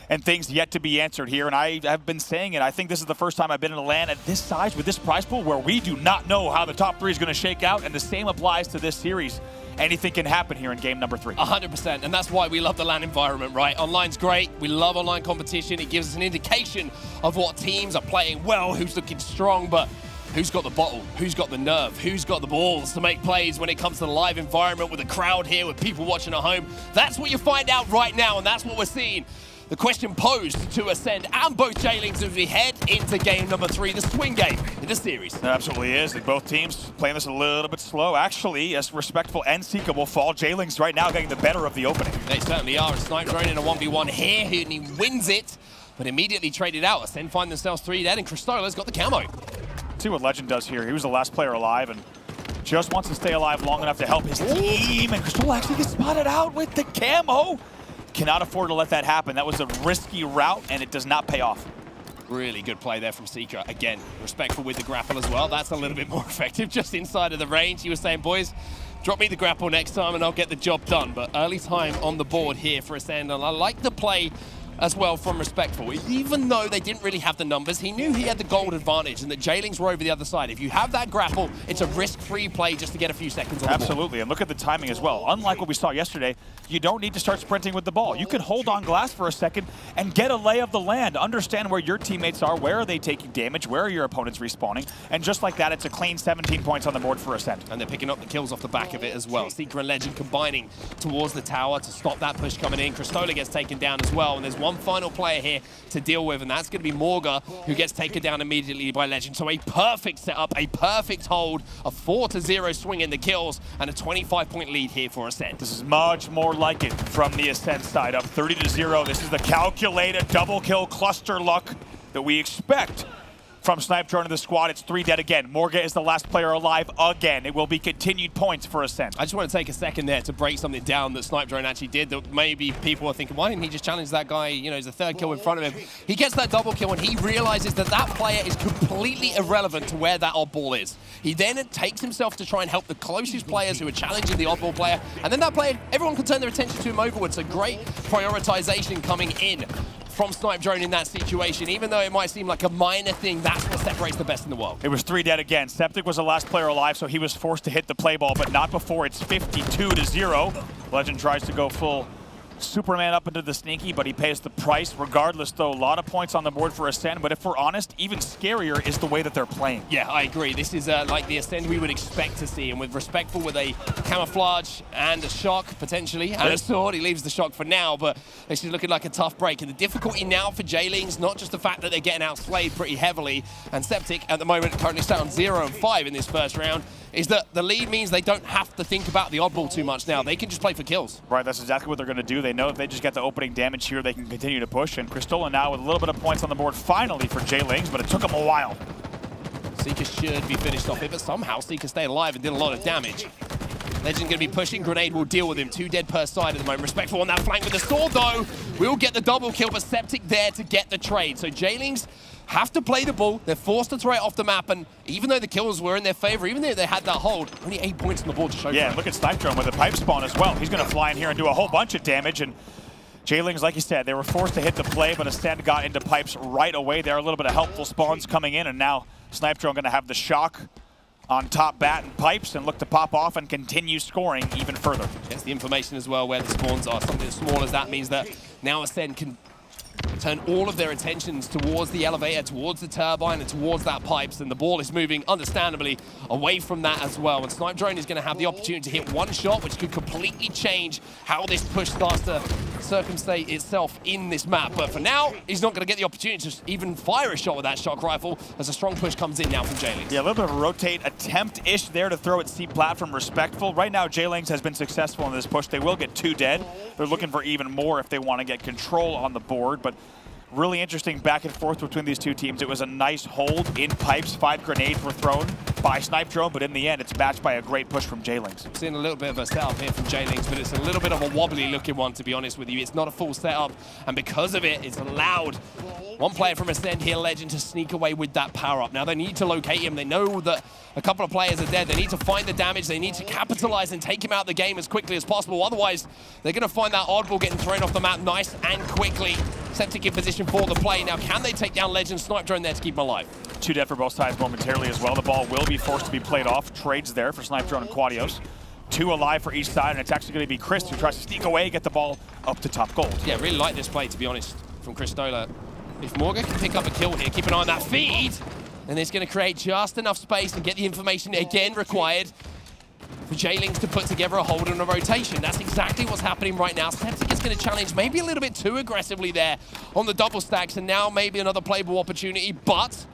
and things yet to be answered here, and I have been saying it. I think this is the first time I've been in a LAN at this size with this prize pool where we do not know how the top 3 is going to shake out, and the same applies to this series. Anything can happen here in game number 3. 100%, and that's why we love the LAN environment, right? Online's great. We love online competition. It gives us an indication of what teams are playing well, who's looking strong, but who's got the bottle? Who's got the nerve? Who's got the balls to make plays when it comes to the live environment with a crowd here, with people watching at home? That's what you find out right now, and that's what we're seeing. The question posed to Ascend and both J-Lings as we head into game number 3, the swing game in the series. It absolutely is. Both teams playing this a little bit slow. Actually, as Respectful and Sika will fall. J-Lings right now getting the better of the opening. They certainly are. Snipe Drone in a 1v1 here, and he wins it, but immediately traded out. Ascend find themselves 3 dead, and Cristola's got the camo. See what Legend does here. He was the last player alive and just wants to stay alive long enough to help his team. And Cristola actually gets spotted out with the camo. Cannot afford to let that happen. That was a risky route, and it does not pay off. Really good play there from Seeker. Again, Respectful with the grapple as well. That's a little bit more effective, just inside of the range. He was saying, boys, drop me the grapple next time and I'll get the job done. But early time on the board here for Ascend, and I like the play as well from Respectful. Even though they didn't really have the numbers, he knew he had the gold advantage and that Jailings were over the other side. If you have that grapple, it's a risk-free play just to get a few seconds on the board. Absolutely, and look at the timing as well. Unlike what we saw yesterday, you don't need to start sprinting with the ball. You can hold on glass for a second and get a lay of the land. Understand where your teammates are, where are they taking damage, where are your opponents respawning, and just like that, it's a clean 17 points on the board for Ascend. And they're picking up the kills off the back of it as well. Seeker and Legend combining towards the tower to stop that push coming in. Cristola gets taken down as well, and there's one final player here to deal with, and that's going to be Morga, who gets taken down immediately by Legend. So a perfect setup, a perfect hold, a 4-0 swing in the kills, and a 25-point lead here for Ascend. This is much more like it from the Ascend side, up 30-0. This is the calculated double kill cluster luck that we expect from Snipe Drone and the squad. It's 3 dead again. Morga is the last player alive again. It will be continued points for Ascend. I just want to take a second there to break something down that Snipe Drone actually did that maybe people are thinking, why didn't he just challenge that guy? You know, he's a 3rd kill in front of him. He gets that double kill and he realizes that that player is completely irrelevant to where that oddball is. He then takes himself to try and help the closest players who are challenging the oddball player, and then that player, everyone can turn their attention to him overwards. So great prioritization coming in from Snipe Drone in that situation. Even though it might seem like a minor thing, that's what separates the best in the world. It was 3 dead again. Septic was the last player alive, so he was forced to hit the play ball, but not before it's 52-0. Legend tries to go full Superman up into the sneaky, but he pays the price. Regardless, though, a lot of points on the board for Ascend, but if we're honest, even scarier is the way that they're playing. Yeah, I agree. This is like the Ascend we would expect to see, and with Respectful with a camouflage and a shock, potentially, and a sword. He leaves the shock for now, but this is looking like a tough break. And the difficulty now for Jailings, not just the fact that they're getting outslayed pretty heavily, and Septic at the moment currently sat on 0-5 in this first round, is that the lead means they don't have to think about the oddball too much now. They can just play for kills. Right, that's exactly what they're going to do. They know if they just get the opening damage here, they can continue to push. And Cristola now with a little bit of points on the board finally for Jailings, but it took him a while. Seeker should be finished off here, but somehow Seeker stayed alive and did a lot of damage. Legend going to be pushing. Grenade will deal with him. 2 dead per side at the moment. Respectful on that flank with the sword, though. We'll get the double kill, but Septic there to get the trade. So Jailings have to play the ball. They're forced to throw it off the map, and even though the kills were in their favor, even though they had that hold, only 8 points on the board to show. Yeah, look at Snipe Drone with a pipe spawn as well. He's going to fly in here and do a whole bunch of damage, and Jailings, like you said, they were forced to hit the play, but Ascend got into pipes right away. There are a little bit of helpful spawns coming in, and now Snipe Drone going to have the shock on top bat and pipes and look to pop off and continue scoring even further. Gets the information as well where the spawns are. Something as small as that means that now Ascend can turn all of their attentions towards the elevator, towards the turbine, and towards that pipes, and the ball is moving, understandably, away from that as well. And Snipe Drone is going to have the opportunity to hit one shot, which could completely change how this push starts to circumstate itself in this map. But for now, he's not going to get the opportunity to even fire a shot with that shock rifle, as a strong push comes in now from Jailings. Yeah, a little bit of a rotate attempt-ish there to throw at C-platform Respectful. Right now, Jailings has been successful in this push. They will get 2 dead. They're looking for even more if they want to get control on the board, but really interesting back and forth between these two teams. It was a nice hold in pipes. 5 grenades were thrown by Snipe Drone, but in the end, it's matched by a great push from Jailings. Seeing a little bit of a setup here from Jailings, but it's a little bit of a wobbly looking one, to be honest with you. It's not a full setup, and because of it, it's allowed one player from Ascend here, Legend, to sneak away with that power-up. Now, they need to locate him. They know that a couple of players are dead. They need to find the damage. They need to capitalize and take him out of the game as quickly as possible. Otherwise, they're going to find that oddball getting thrown off the map nice and quickly. Septic in position for the play. Now, can they take down Legend? Snipe Drone there to keep him alive. 2 dead for both sides momentarily as well. The ball will be forced to be played off. Trades there for Snipe Drone and Quadios. 2 alive for each side, and it's actually going to be Chris who tries to sneak away, get the ball up to top gold. Yeah, really like this play, to be honest, from Cristola. If Morga can pick up a kill here, keep an eye on that feed, and it's going to create just enough space and get the information again required for Jailings to put together a hold and a rotation. That's exactly what's happening right now. Septic is going to challenge maybe a little bit too aggressively there on the double stacks, and now maybe another playable opportunity, but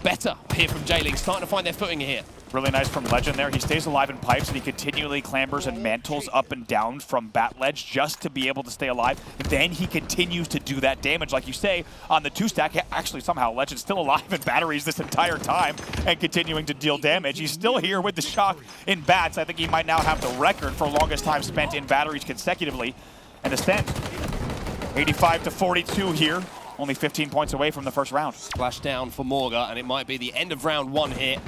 better here from Jailings, starting to find their footing here. Really nice from Legend there. He stays alive in pipes, and he continually clambers and mantles up and down from bat ledge just to be able to stay alive. And then he continues to do that damage, like you say, on the 2-stack. Actually, somehow, Legend's still alive in batteries this entire time and continuing to deal damage. He's still here with the shock in bats. I think he might now have the record for longest time spent in batteries consecutively. And Ascend, 85-42 here. Only 15 points away from the first round. Splash down for Morga, and it might be the end of round 1 here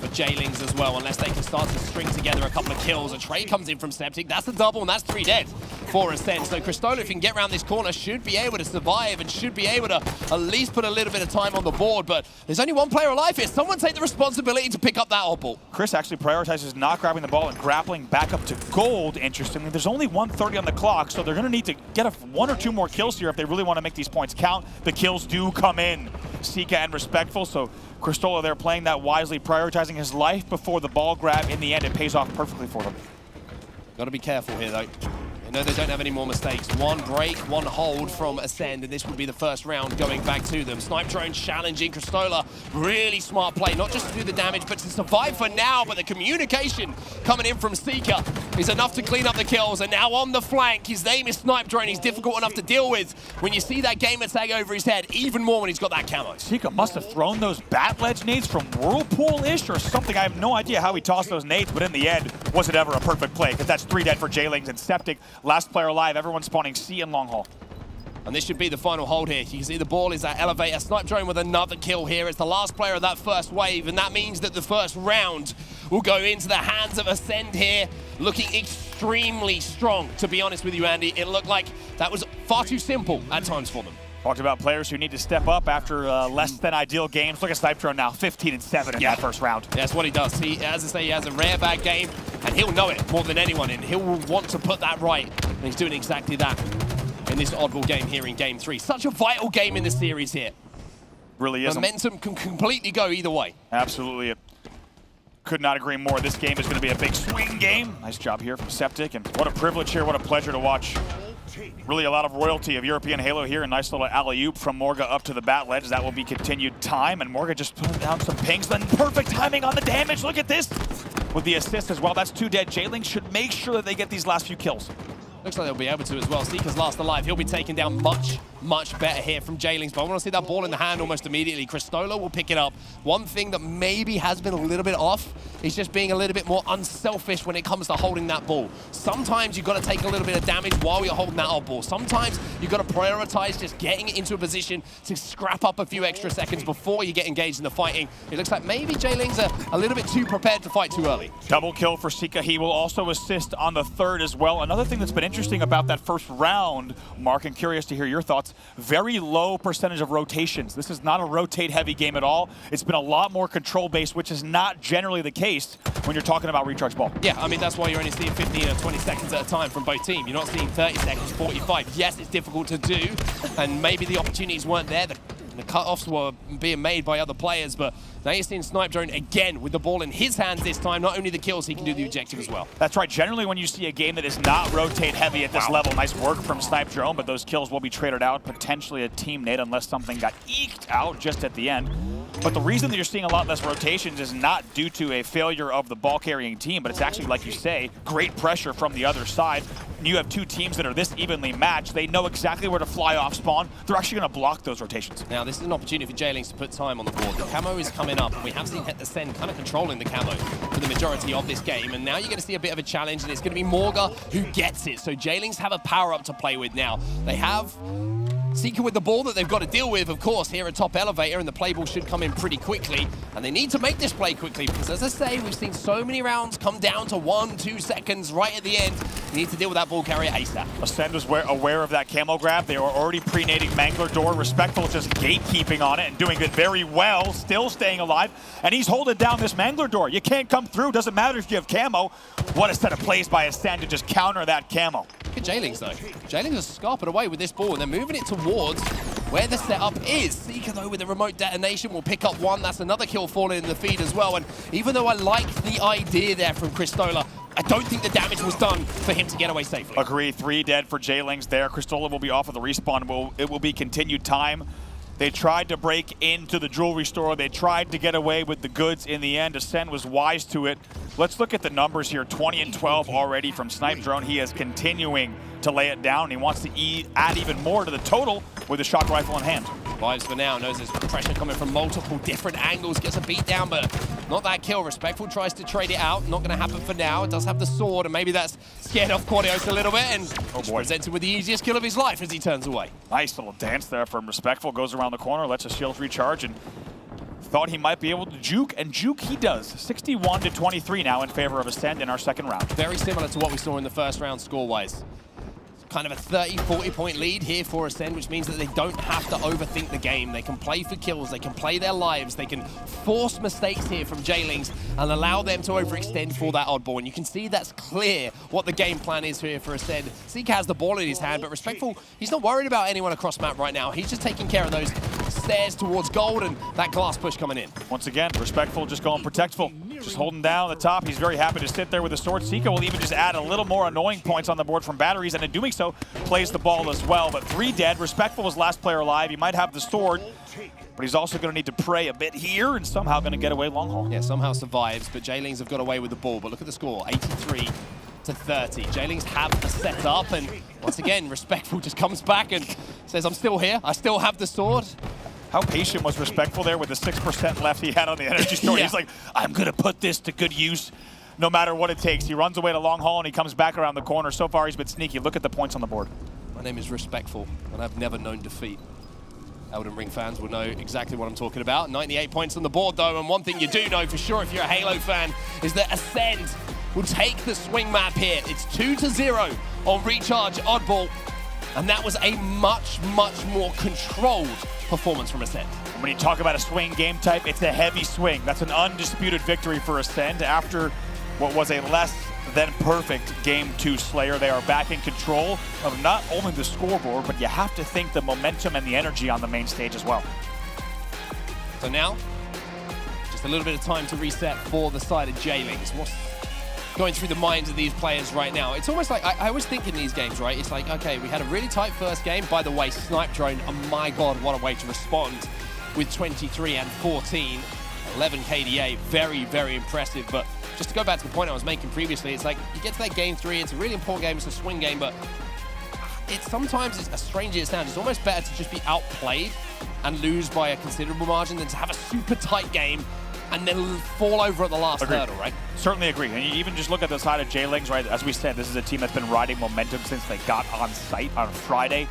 for Jailings as well, unless they can start to string together a couple of kills. A trade comes in from Septic. That's a double, and that's 3 dead. for Ascend. So Cristola, if he can get around this corner, should be able to survive and should be able to at least put a little bit of time on the board. But there's only one player alive here. Someone take the responsibility to pick up that odd ball. Chris actually prioritizes not grabbing the ball and grappling back up to gold, interestingly. There's only 1:30 on the clock, so they're going to need to get one or two more kills here if they really want to make these points count. The kills do come in. Sika and Respectful, so Cristola there playing that wisely, prioritizing his life before the ball grab. In the end, it pays off perfectly for them. Got to be careful here, though. I know they don't have any more mistakes. One break, one hold from Ascend, and this will be the first round going back to them. Snipe Drone challenging Cristola. Really smart play, not just to do the damage, but to survive for now. But the communication coming in from Sika is enough to clean up the kills. And now on the flank, his name is Snipe Drone. He's difficult enough to deal with when you see that gamer tag over his head, even more when he's got that camo. Sika must have thrown those bat ledge nades from Whirlpool-ish or something. I have no idea how he tossed those nades, but in the end, was it ever a perfect play? Because that's 3 dead for J-Lings and Septic. Last player alive, everyone spawning C and long haul. And this should be the final hold here. You can see the ball is at elevator. Snipe Drone with another kill here. It's the last player of that first wave, and that means that the first round will go into the hands of Ascend here, looking extremely strong, to be honest with you, Andy. It looked like that was far too simple at times for them. Talked about players who need to step up after less than ideal games. Look at Snipe Drone now, 15-7 in that first round. That's what he does. He, as I say, he has a rare bad game, and he'll know it more than anyone, and he'll want to put that right. And he's doing exactly that in this oddball game here in Game 3. Such a vital game in the series here. Really is. Momentum can completely go either way. Absolutely. Could not agree more. This game is going to be a big swing game. Nice job here from Septic, and what a privilege here, what a pleasure to watch. Really a lot of royalty of European Halo here. A nice little alley-oop from Morga up to the bat ledge. That will be continued time, and Morga just putting down some pings. Then perfect timing on the damage. Look at this. With the assist as well. That's 2 dead. J-Link should make sure that they get these last few kills. Looks like they'll be able to as well. Sika's last alive. He'll be taken down much better here from J-Lings, but I want to see that ball in the hand almost immediately. Cristola will pick it up. One thing that maybe has been a little bit off is just being a little bit more unselfish when it comes to holding that ball. Sometimes you've got to take a little bit of damage while you're holding that odd ball. Sometimes you've got to prioritize just getting into a position to scrap up a few extra seconds before you get engaged in the fighting. It looks like maybe J-Lings are a little bit too prepared to fight too early. Double kill for Sika. He will also assist on the third as well. Another thing that's been interesting about that first round, Mark, and curious to hear your thoughts, very low percentage of rotations. This is not a rotate-heavy game at all. It's been a lot more control-based, which is not generally the case when you're talking about recharge ball. Yeah, I mean, that's why you're only seeing 15 or 20 seconds at a time from both teams. You're not seeing 30 seconds, 45. Yes, it's difficult to do, and maybe the opportunities weren't there. The cut-offs were being made by other players, but now you're seeing Snipe Drone again with the ball in his hands this time. Not only the kills, he can do the objective as well. That's right. Generally, when you see a game that is not rotate-heavy at this level, nice work from Snipe Drone, but those kills will be traded out, potentially a team nade, unless something got eked out just at the end. But the reason that you're seeing a lot less rotations is not due to a failure of the ball-carrying team, but it's actually, like you say, great pressure from the other side. When you have two teams that are this evenly matched, they know exactly where to fly off spawn. They're actually going to block those rotations. Now, this is an opportunity for J-Lings to put time on the board. The camo is coming up, and we have seen Ascend kind of controlling the camo for the majority of this game. And now you're going to see a bit of a challenge, and it's going to be Morga who gets it. So J-Lings have a power-up to play with now. They have Sika with the ball that they've got to deal with, of course, here at top elevator, and the play ball should come in pretty quickly. And they need to make this play quickly, because as I say, we've seen so many rounds come down to 1-2 seconds right at the end. You need to deal with that ball carrier ASAP. Ascend was aware of that camo grab. They were already pre-nading Mangler Door. Respectful just gatekeeping on it and doing it very well, still staying alive. And he's holding down this Mangler Door. You can't come through. Doesn't matter if you have camo. What a set of plays by Ascend to just counter that camo. Look at J-Lings, though. J-Lings are scarping away with this ball, and they're moving it towards where the setup is. Sika, though, with the remote detonation will pick up one. That's another kill falling in the feed as well. And even though I like the idea there from Cristola, I don't think the damage was done for him to get away safely. Agree. 3 dead for J-Lings there. Cristola will be off of the respawn. It will be continued time. They tried to break into the jewelry store. They tried to get away with the goods. In the end, Ascend was wise to it. Let's look at the numbers here. 20 and 12 already from Snipe Drone. He is continuing to lay it down. He wants to add even more to the total with a shock rifle in hand. Vibes for now, knows there's pressure coming from multiple different angles, gets a beat down, but not that kill. Respectful tries to trade it out, not going to happen for now. It does have the sword, and maybe that's scared off Quadios a little bit, and presented with the easiest kill of his life as he turns away. Nice little dance there from Respectful, goes around the corner, lets his shields recharge, and thought he might be able to juke, and juke he does. 61-23 now in favor of Ascend in our second round. Very similar to what we saw in the first round score-wise. kind of a 30, 40-point lead here for Ascend, which means that they don't have to overthink the game. They can play for kills, they can play their lives, they can force mistakes here from J-Lings and allow them to overextend for that oddball. And you can see that's clear what the game plan is here for Ascend. Zeke has the ball in his hand, but Respectful, he's not worried about anyone across map right now. He's just taking care of those stairs towards gold and that glass push coming in. Once again, Respectful just going protectful. Just holding down the top. He's very happy to sit there with the sword. Sika will even just add a little more annoying points on the board from batteries, and in doing so, plays the ball as well. But 3 dead. Respectful was last player alive. He might have the sword, but he's also going to need to pray a bit here and somehow going to get away long haul. Yeah, somehow survives, but J-Lings have got away with the ball. But look at the score, 83 to 30. J-Lings have the setup, and once again, Respectful just comes back and says, I'm still here. I still have the sword. How patient was Respectful there with the 6% left he had on the energy store? Yeah. He's like, I'm going to put this to good use no matter what it takes. He runs away to long haul and he comes back around the corner. So far, he's been sneaky. Look at the points on the board. My name is Respectful, and I've never known defeat. Elden Ring fans will know exactly what I'm talking about. 98 points on the board, though, and one thing you do know for sure if you're a Halo fan is that Ascend will take the swing map here. It's 2-0 on Recharge Oddball, and that was a much, much more controlled performance from Ascend. When you talk about a swing game type, it's a heavy swing. That's an undisputed victory for Ascend after what was a less than perfect Game 2 Slayer. They are back in control of not only the scoreboard, but you have to think the momentum and the energy on the main stage as well. So now, just a little bit of time to reset for the side of J-Lings. What's going through the minds of these players right now? It's almost like, I always think in these games, right? It's like, okay, we had a really tight first game. By the way, Snipe Drone, oh my God, what a way to respond with 23 and 14. 11 KDA, very, very impressive. But just to go back to the point I was making previously, it's like you get to that game 3, it's a really important game, it's a swing game, but sometimes, as strange as it sounds, it's almost better to just be outplayed and lose by a considerable margin than to have a super tight game and then fall over at the last hurdle, right? Certainly agree. And you even just look at the side of J-Lings, right? As we said, this is a team that's been riding momentum since they got on site on Friday.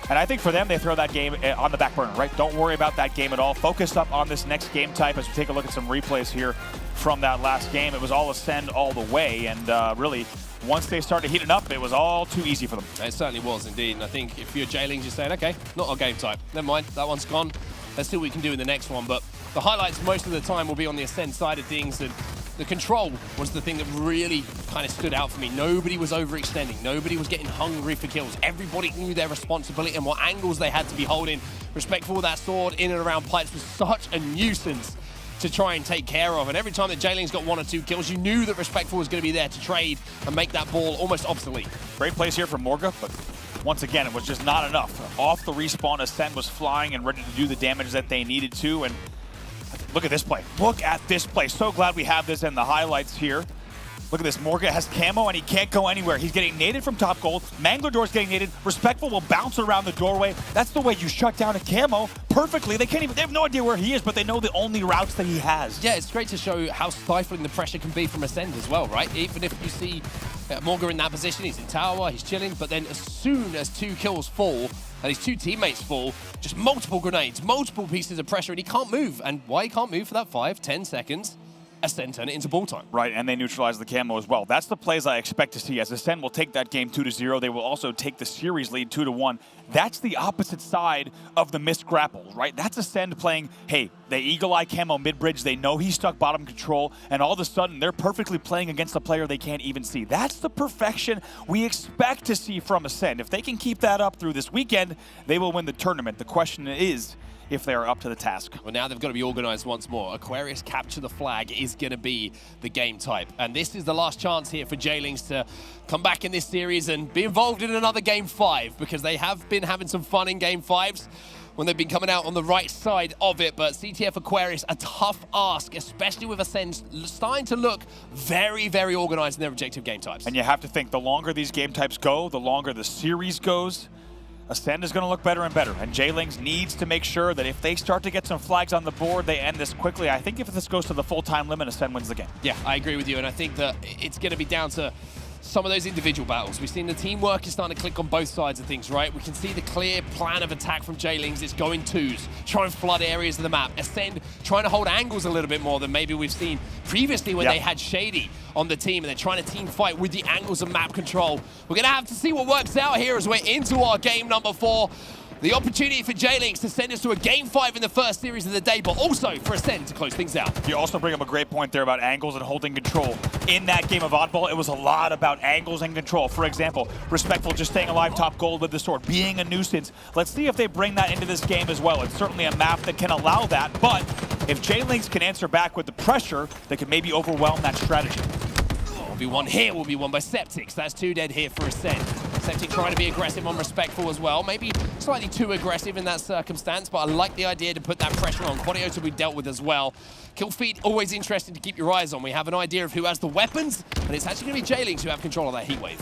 And I think for them, they throw that game on the back burner, right? Don't worry about that game at all. Focus up on this next game type as we take a look at some replays here from that last game. It was all Ascend all the way, and really, once they started heating up, it was all too easy for them. It certainly was indeed, and I think if you're J-Lings, you're saying, okay, not our game type. Never mind, that one's gone. Let's see what we can do in the next one. But the highlights most of the time will be on the Ascend side of things, and the control was the thing that really kind of stood out for me. Nobody was overextending. Nobody was getting hungry for kills. Everybody knew their responsibility and what angles they had to be holding. Respectful with that sword in and around pipes was such a nuisance to try and take care of. And every time that J-Lings got 1 or 2 kills, you knew that Respectful was going to be there to trade and make that ball almost obsolete. Great plays here from Morga, but once again, it was just not enough. Off the respawn, Ascend was flying and ready to do the damage that they needed to. And look at this play. Look at this play. So glad we have this in the highlights here. Look at this. Morga has camo and he can't go anywhere. He's getting naded from top gold. Mangler Door's getting naded. Respectful will bounce around the doorway. That's the way you shut down a camo perfectly. They have no idea where he is, but they know the only routes that he has. Yeah, it's great to show how stifling the pressure can be from Ascend as well, right? Even if you see Morga in that position, he's in tower, he's chilling, but then as soon as 2 kills fall, and his 2 teammates fall, just multiple grenades, multiple pieces of pressure, and he can't move. And why he can't move for that 5-10 seconds? Ascend turn it into ball time. Right, and they neutralize the camo as well. That's the plays I expect to see. As Ascend will take that game 2-0, they will also take the series lead 2-1. That's the opposite side of the missed grapples, right? That's Ascend playing, hey, they eagle eye camo mid-bridge, they know he's stuck bottom control, and all of a sudden they're perfectly playing against a player they can't even see. That's the perfection we expect to see from Ascend. If they can keep that up through this weekend, they will win the tournament. The question is if they are up to the task. Well, now they've got to be organized once more. Aquarius capture the flag is going to be the game type. And this is the last chance here for J-Lings to come back in this series and be involved in another game 5, because they have been having some fun in game 5s when they've been coming out on the right side of it. But CTF Aquarius, a tough ask, especially with Ascend starting to look very, very organized in their objective game types. And you have to think, the longer these game types go, the longer the series goes, Ascend is going to look better and better, and J-Lings needs to make sure that if they start to get some flags on the board, they end this quickly. I think if this goes to the full time limit, Ascend wins the game. Yeah, I agree with you, and I think that it's going to be down to some of those individual battles. We've seen the teamwork is starting to click on both sides of things, right? We can see the clear plan of attack from J-Lings. It's going twos, try and flood areas of the map. Ascend trying to hold angles a little bit more than maybe we've seen previously when they had Shady on the team, and they're trying to team fight with the angles of map control. We're going to have to see what works out here as we're into our game number 4. The opportunity for J-Lings to send us to a Game 5 in the first series of the day, but also for Ascend to close things out. You also bring up a great point there about angles and holding control. In that game of Oddball, it was a lot about angles and control. For example, Respectful just staying alive top gold with the sword, being a nuisance. Let's see if they bring that into this game as well. It's certainly a map that can allow that, but if J-Lings can answer back with the pressure, they can maybe overwhelm that strategy. Will be one here, will be one by Septic. So that's 2 dead here for Ascend. Septic trying to be aggressive on Respectful as well. Maybe slightly too aggressive in that circumstance, but I like the idea to put that pressure on. Quadrant will be dealt with as well. Kill feed, always interesting to keep your eyes on. We have an idea of who has the weapons, and it's actually going to be J-Lings who have control of that heat wave.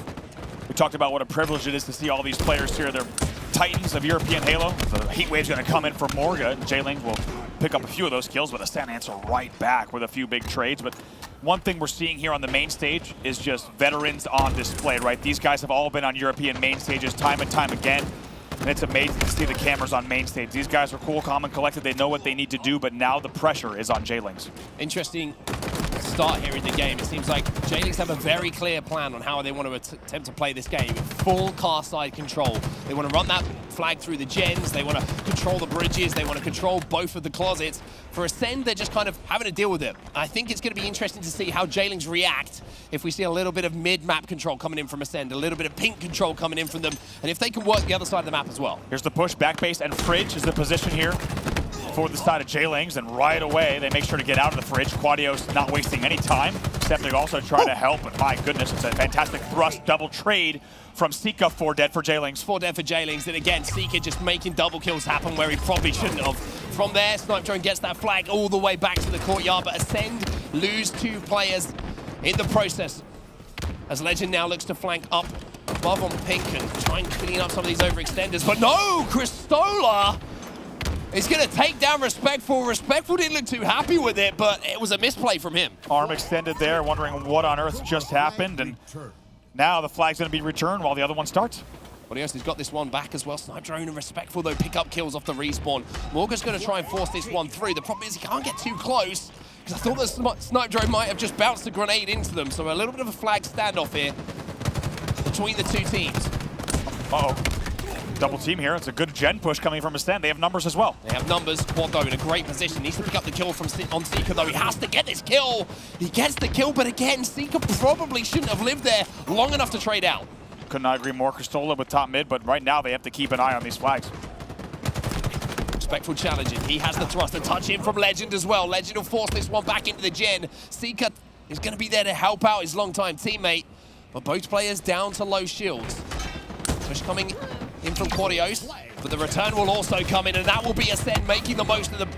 We talked about what a privilege it is to see all these players here. They're titans of European Halo. The heat wave's going to come in for Morga. J-Lings will pick up a few of those kills, but Ascend answer right back with a few big trades. But one thing we're seeing here on the main stage is just veterans on display, right? These guys have all been on European main stages time and time again. And it's amazing to see the cameras on main stage. These guys are cool, calm, and collected. They know what they need to do, but now the pressure is on J-Lings. Interesting start here in the game. It seems like J-Lings have a very clear plan on how they want to attempt to play this game. Full car side control. They want to run that flag through the gens. They want to control the bridges. They want to control both of the closets. For Ascend, they're just kind of having to deal with it. I think it's going to be interesting to see how J-Lings react if we see a little bit of mid-map control coming in from Ascend, a little bit of pink control coming in from them, and if they can work the other side of the map as well. Here's the push, back base, and Fridge is the position here for the side of J-Lings, and right away they make sure to get out of the Fridge. Quadios not wasting any time. Septic also trying to help, but my goodness, it's a fantastic thrust double trade from Sika. 4 dead for J-Lings. 4 dead for J-Lings, and again, Sika just making double kills happen where he probably shouldn't have. From there, Snipe Drone gets that flag all the way back to the courtyard, but Ascend lose 2 players in the process. As Legend now looks to flank up above on Pink and try and clean up some of these overextenders, but no! Cristola is going to take down Respectful. Respectful didn't look too happy with it, but it was a misplay from him. Arm extended there, wondering what on earth just happened, and now the flag's going to be returned while the other one starts. Quadrant has got this one back as well. Snipe Drone and Respectful, though, pick up kills off the respawn. Morgan's going to try and force this one through. The problem is he can't get too close, because I thought that Snipe Drone might have just bounced a grenade into them. So a little bit of a flag standoff here between the 2 teams. Uh-oh. Double team here. It's a good gen push coming from Ascend. They have numbers as well. They have numbers. Quado in a great position. Needs to pick up the kill from on Sika, though. He has to get this kill. He gets the kill, but again, Sika probably shouldn't have lived there long enough to trade out. Could not agree more. Cristola with top mid, but right now they have to keep an eye on these flags. Respectful challenging. He has the thrust. A touch in from Legend as well. Legend will force this one back into the gen. Sika is going to be there to help out his longtime teammate, but both players down to low shields. Push coming in from Quadios, but the return will also come in, and that will be Ascend making the most of the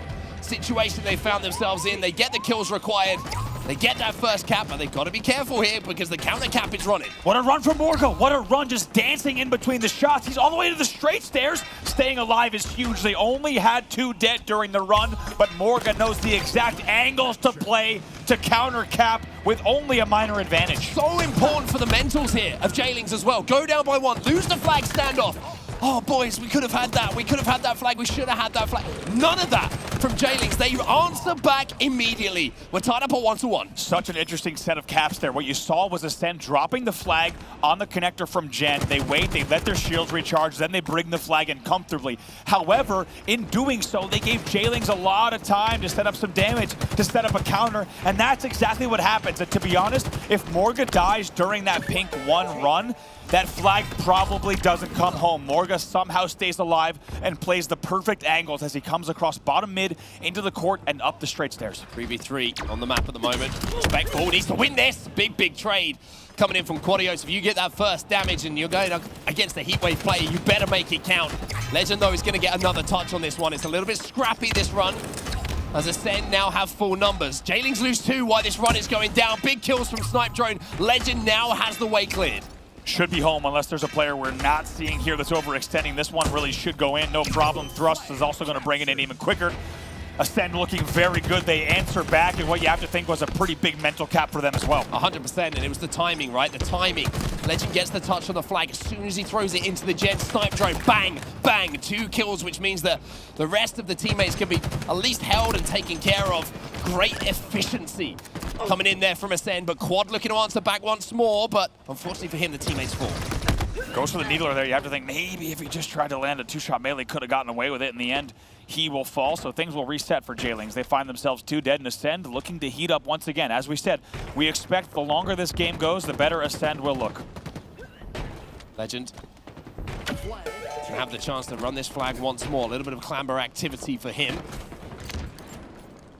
situation they found themselves in. They get the kills required. They get that first cap, but they've got to be careful here because the counter cap is running. What a run from Morga. What a run, just dancing in between the shots. He's all the way to the straight stairs. Staying alive is huge. They only had 2 dead during the run, but Morga knows the exact angles to play to counter cap with only a minor advantage. So important for the mentals here of J-Lings as well. Go down by 1, lose the flag standoff. Oh, boys, we could have had that. We could have had that flag. We should have had that flag. None of that from J-Lings. They answer back immediately. We're tied up at 1-1. Such an interesting set of caps there. What you saw was Ascend dropping the flag on the connector from Gen. They wait, they let their shields recharge, then they bring the flag in comfortably. However, in doing so, they gave J-Lings a lot of time to set up some damage, to set up a counter, and that's exactly what happens. And to be honest, if Morga dies during that pink 1 run, that flag probably doesn't come home. Morga somehow stays alive and plays the perfect angles as he comes across bottom mid into the court and up the straight stairs. 3v3 on the map at the moment. Respectful needs to win this. Big trade coming in from Quadios. If you get that first damage and you're going up against the Heatwave player, you better make it count. Legend, though, is going to get another touch on this one. It's a little bit scrappy, this run, as Ascend now have full numbers. J-Lings lose 2 while this run is going down. Big kills from Snipe Drone. Legend now has the way cleared. Should be home unless there's a player we're not seeing here that's overextending. This one really should go in, no problem. Thrust is also going to bring it in even quicker. Ascend looking very good. They answer back, and what you have to think was a pretty big mental cap for them as well. 100%, and it was the timing, right? The timing. Legend gets the touch on the flag as soon as he throws it into the Gen. Snipe drone, bang, bang, 2 kills, which means that the rest of the teammates can be at least held and taken care of. Great efficiency coming in there from Ascend, but Quad looking to answer back once more, but unfortunately for him, the teammates fall. Goes for the Needler there. You have to think maybe if he just tried to land a 2-shot melee, could have gotten away with it. In the end, he will fall, so things will reset for J-Lings. They find themselves 2 dead, and Ascend looking to heat up once again. As we said, we expect the longer this game goes, the better Ascend will look. Legend can have the chance to run this flag once more. A little bit of clamber activity for him.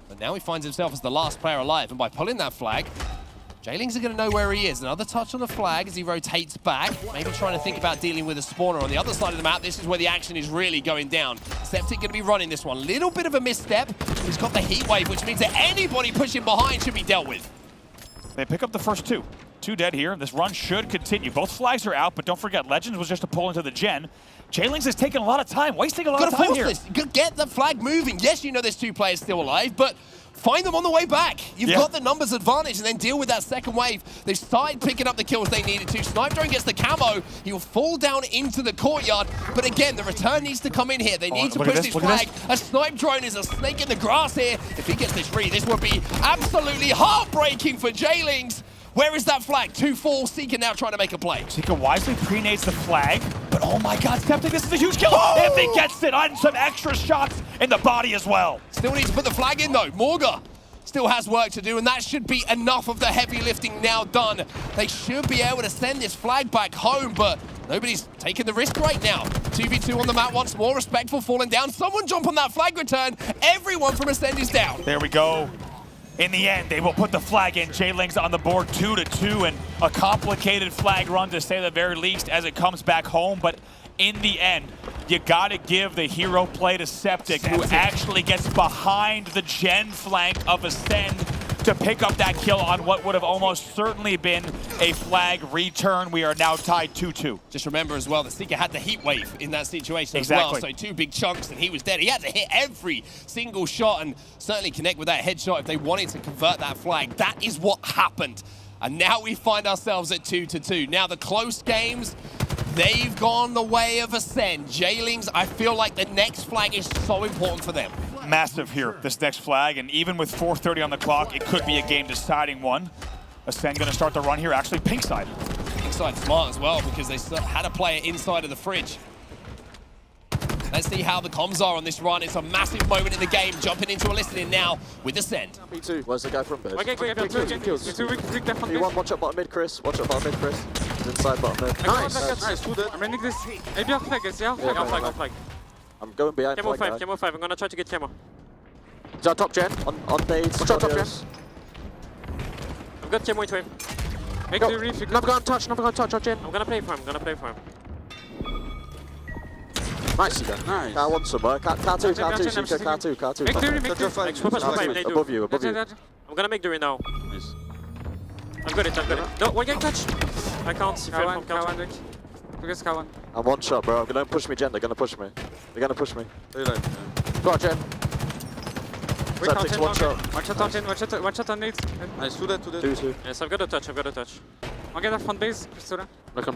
But now he finds himself as the last player alive, and by pulling that flag, J-Lings are going to know where he is. Another touch on the flag as he rotates back, maybe trying to think about dealing with a spawner on the other side of the map. This is where the action is really going down. Septic going to be running this one. Little bit of a misstep. He's got the heat wave, which means that anybody pushing behind should be dealt with. They pick up the first 2. 2 dead here. This run should continue. Both flags are out, but don't forget, Legends was just a pull into the Gen. J-Lings has taken a lot of time, wasting a lot of time here. This. Get the flag moving. Yes, you know there's 2 players still alive, but find them on the way back. You've got the numbers advantage, and then deal with that second wave. They've started picking up the kills they needed to. Snipe drone gets the camo. He'll fall down into the courtyard. But again, the return needs to come in here. They need to push this flag. A snipe drone is a snake in the grass here. If he gets this free, this would be absolutely heartbreaking for J-Lings. Where is that flag? 2-4, Seeker now trying to make a play. Seeker wisely pre-nades the flag, but oh my god, Septic, this is a huge kill! If he gets it on some extra shots in the body as well. Still needs to put the flag in though. Morga still has work to do, and that should be enough of the heavy lifting now done. They should be able to send this flag back home, but nobody's taking the risk right now. 2v2 on the map once more, respectful falling down. Someone jump on that flag return. Everyone from Ascend is down. There we go. In the end, they will put the flag in. J-Lings on the board 2-2, and a complicated flag run to say the very least as it comes back home. But in the end, you gotta give the hero play to Septic, who actually gets behind the Gen flank of Ascend to pick up that kill on what would have almost certainly been a flag return. We are now tied 2-2. Just remember as well that Seeker had the heat wave in that situation as well. So 2 big chunks and he was dead. He had to hit every single shot and certainly connect with that headshot if they wanted to convert that flag. That is what happened. And now we find ourselves at 2-2. Now the close games, they've gone the way of Ascend. J-Lings, I feel like the next flag is so important for them. Massive here, this next flag, and even with 4:30 on the clock, it could be a game-deciding one. Ascend gonna start the run here, actually pink side. Pink side smart as well, because they had a player inside of the fridge. Let's see how the comms are on this run. It's a massive moment in the game, jumping into a listening now with Ascend. P2, where's the guy from bed? Okay, kills. P1, watch out bottom mid, Chris. Watch out bottom mid, Chris. He's inside bottom mid. Nice, 2 dead. I'm ending this. Maybe I'll flag it, yeah? I'll flag. I'm going behind Camo flag 5, Camo 5. I'm gonna try to get Camo. He's on top Gen, on base. Watch out top Gen. I've got Camo in wave. Make the reef. Never gonna touch on Gen. I'm gonna play for him, Nice, nice. Car 1 somewhere. Car 2, Seeker, car 2. Make the reef, Above you. I'm gonna make the reef now. Nice. I've got it. No, one guy touch. I can't see from counter. I'm 1 shot, bro. Don't push me, Gen. They're gonna push me. Go on, Gen. Septic's 1 shot. One shot on nades. Nice, 2 dead. 2. Yes, I've got a touch. One guy at front base, Pistola. Looking.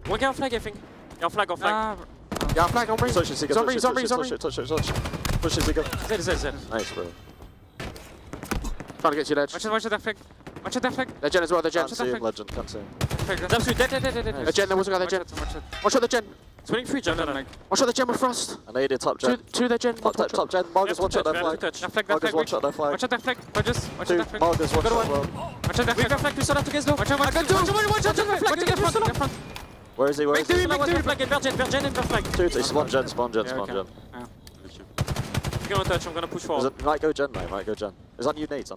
One guy on flag, I think. Yeah, flag. Yeah, flag on me. Touch it, Seeker. Touch it. Push it, Seeker. Z. Nice, bro. Trying to get you ledge. Watch that flag. They're Gen as well, Can't see him, Legend. Can't see him. Dead. Gen, there was a guy there, Gen. Watch out the Gen. Swinging free, Gen. Watch out the Gen with Frost. I need it, top Gen. 2 there, Gen. Top Gen. Margus, watch out that flag. Margus, watch out that flag. Watch out that flag. Margus, watch out as well. Watch out that flag. We got flag. Pistola to Gizdo. Watch out that flag. Where is he? Make the flag. Virgin and flag. It's spawn Gen. I'm gonna touch. I'm gonna push forward. Might go Gen, mate. It's on you, nades.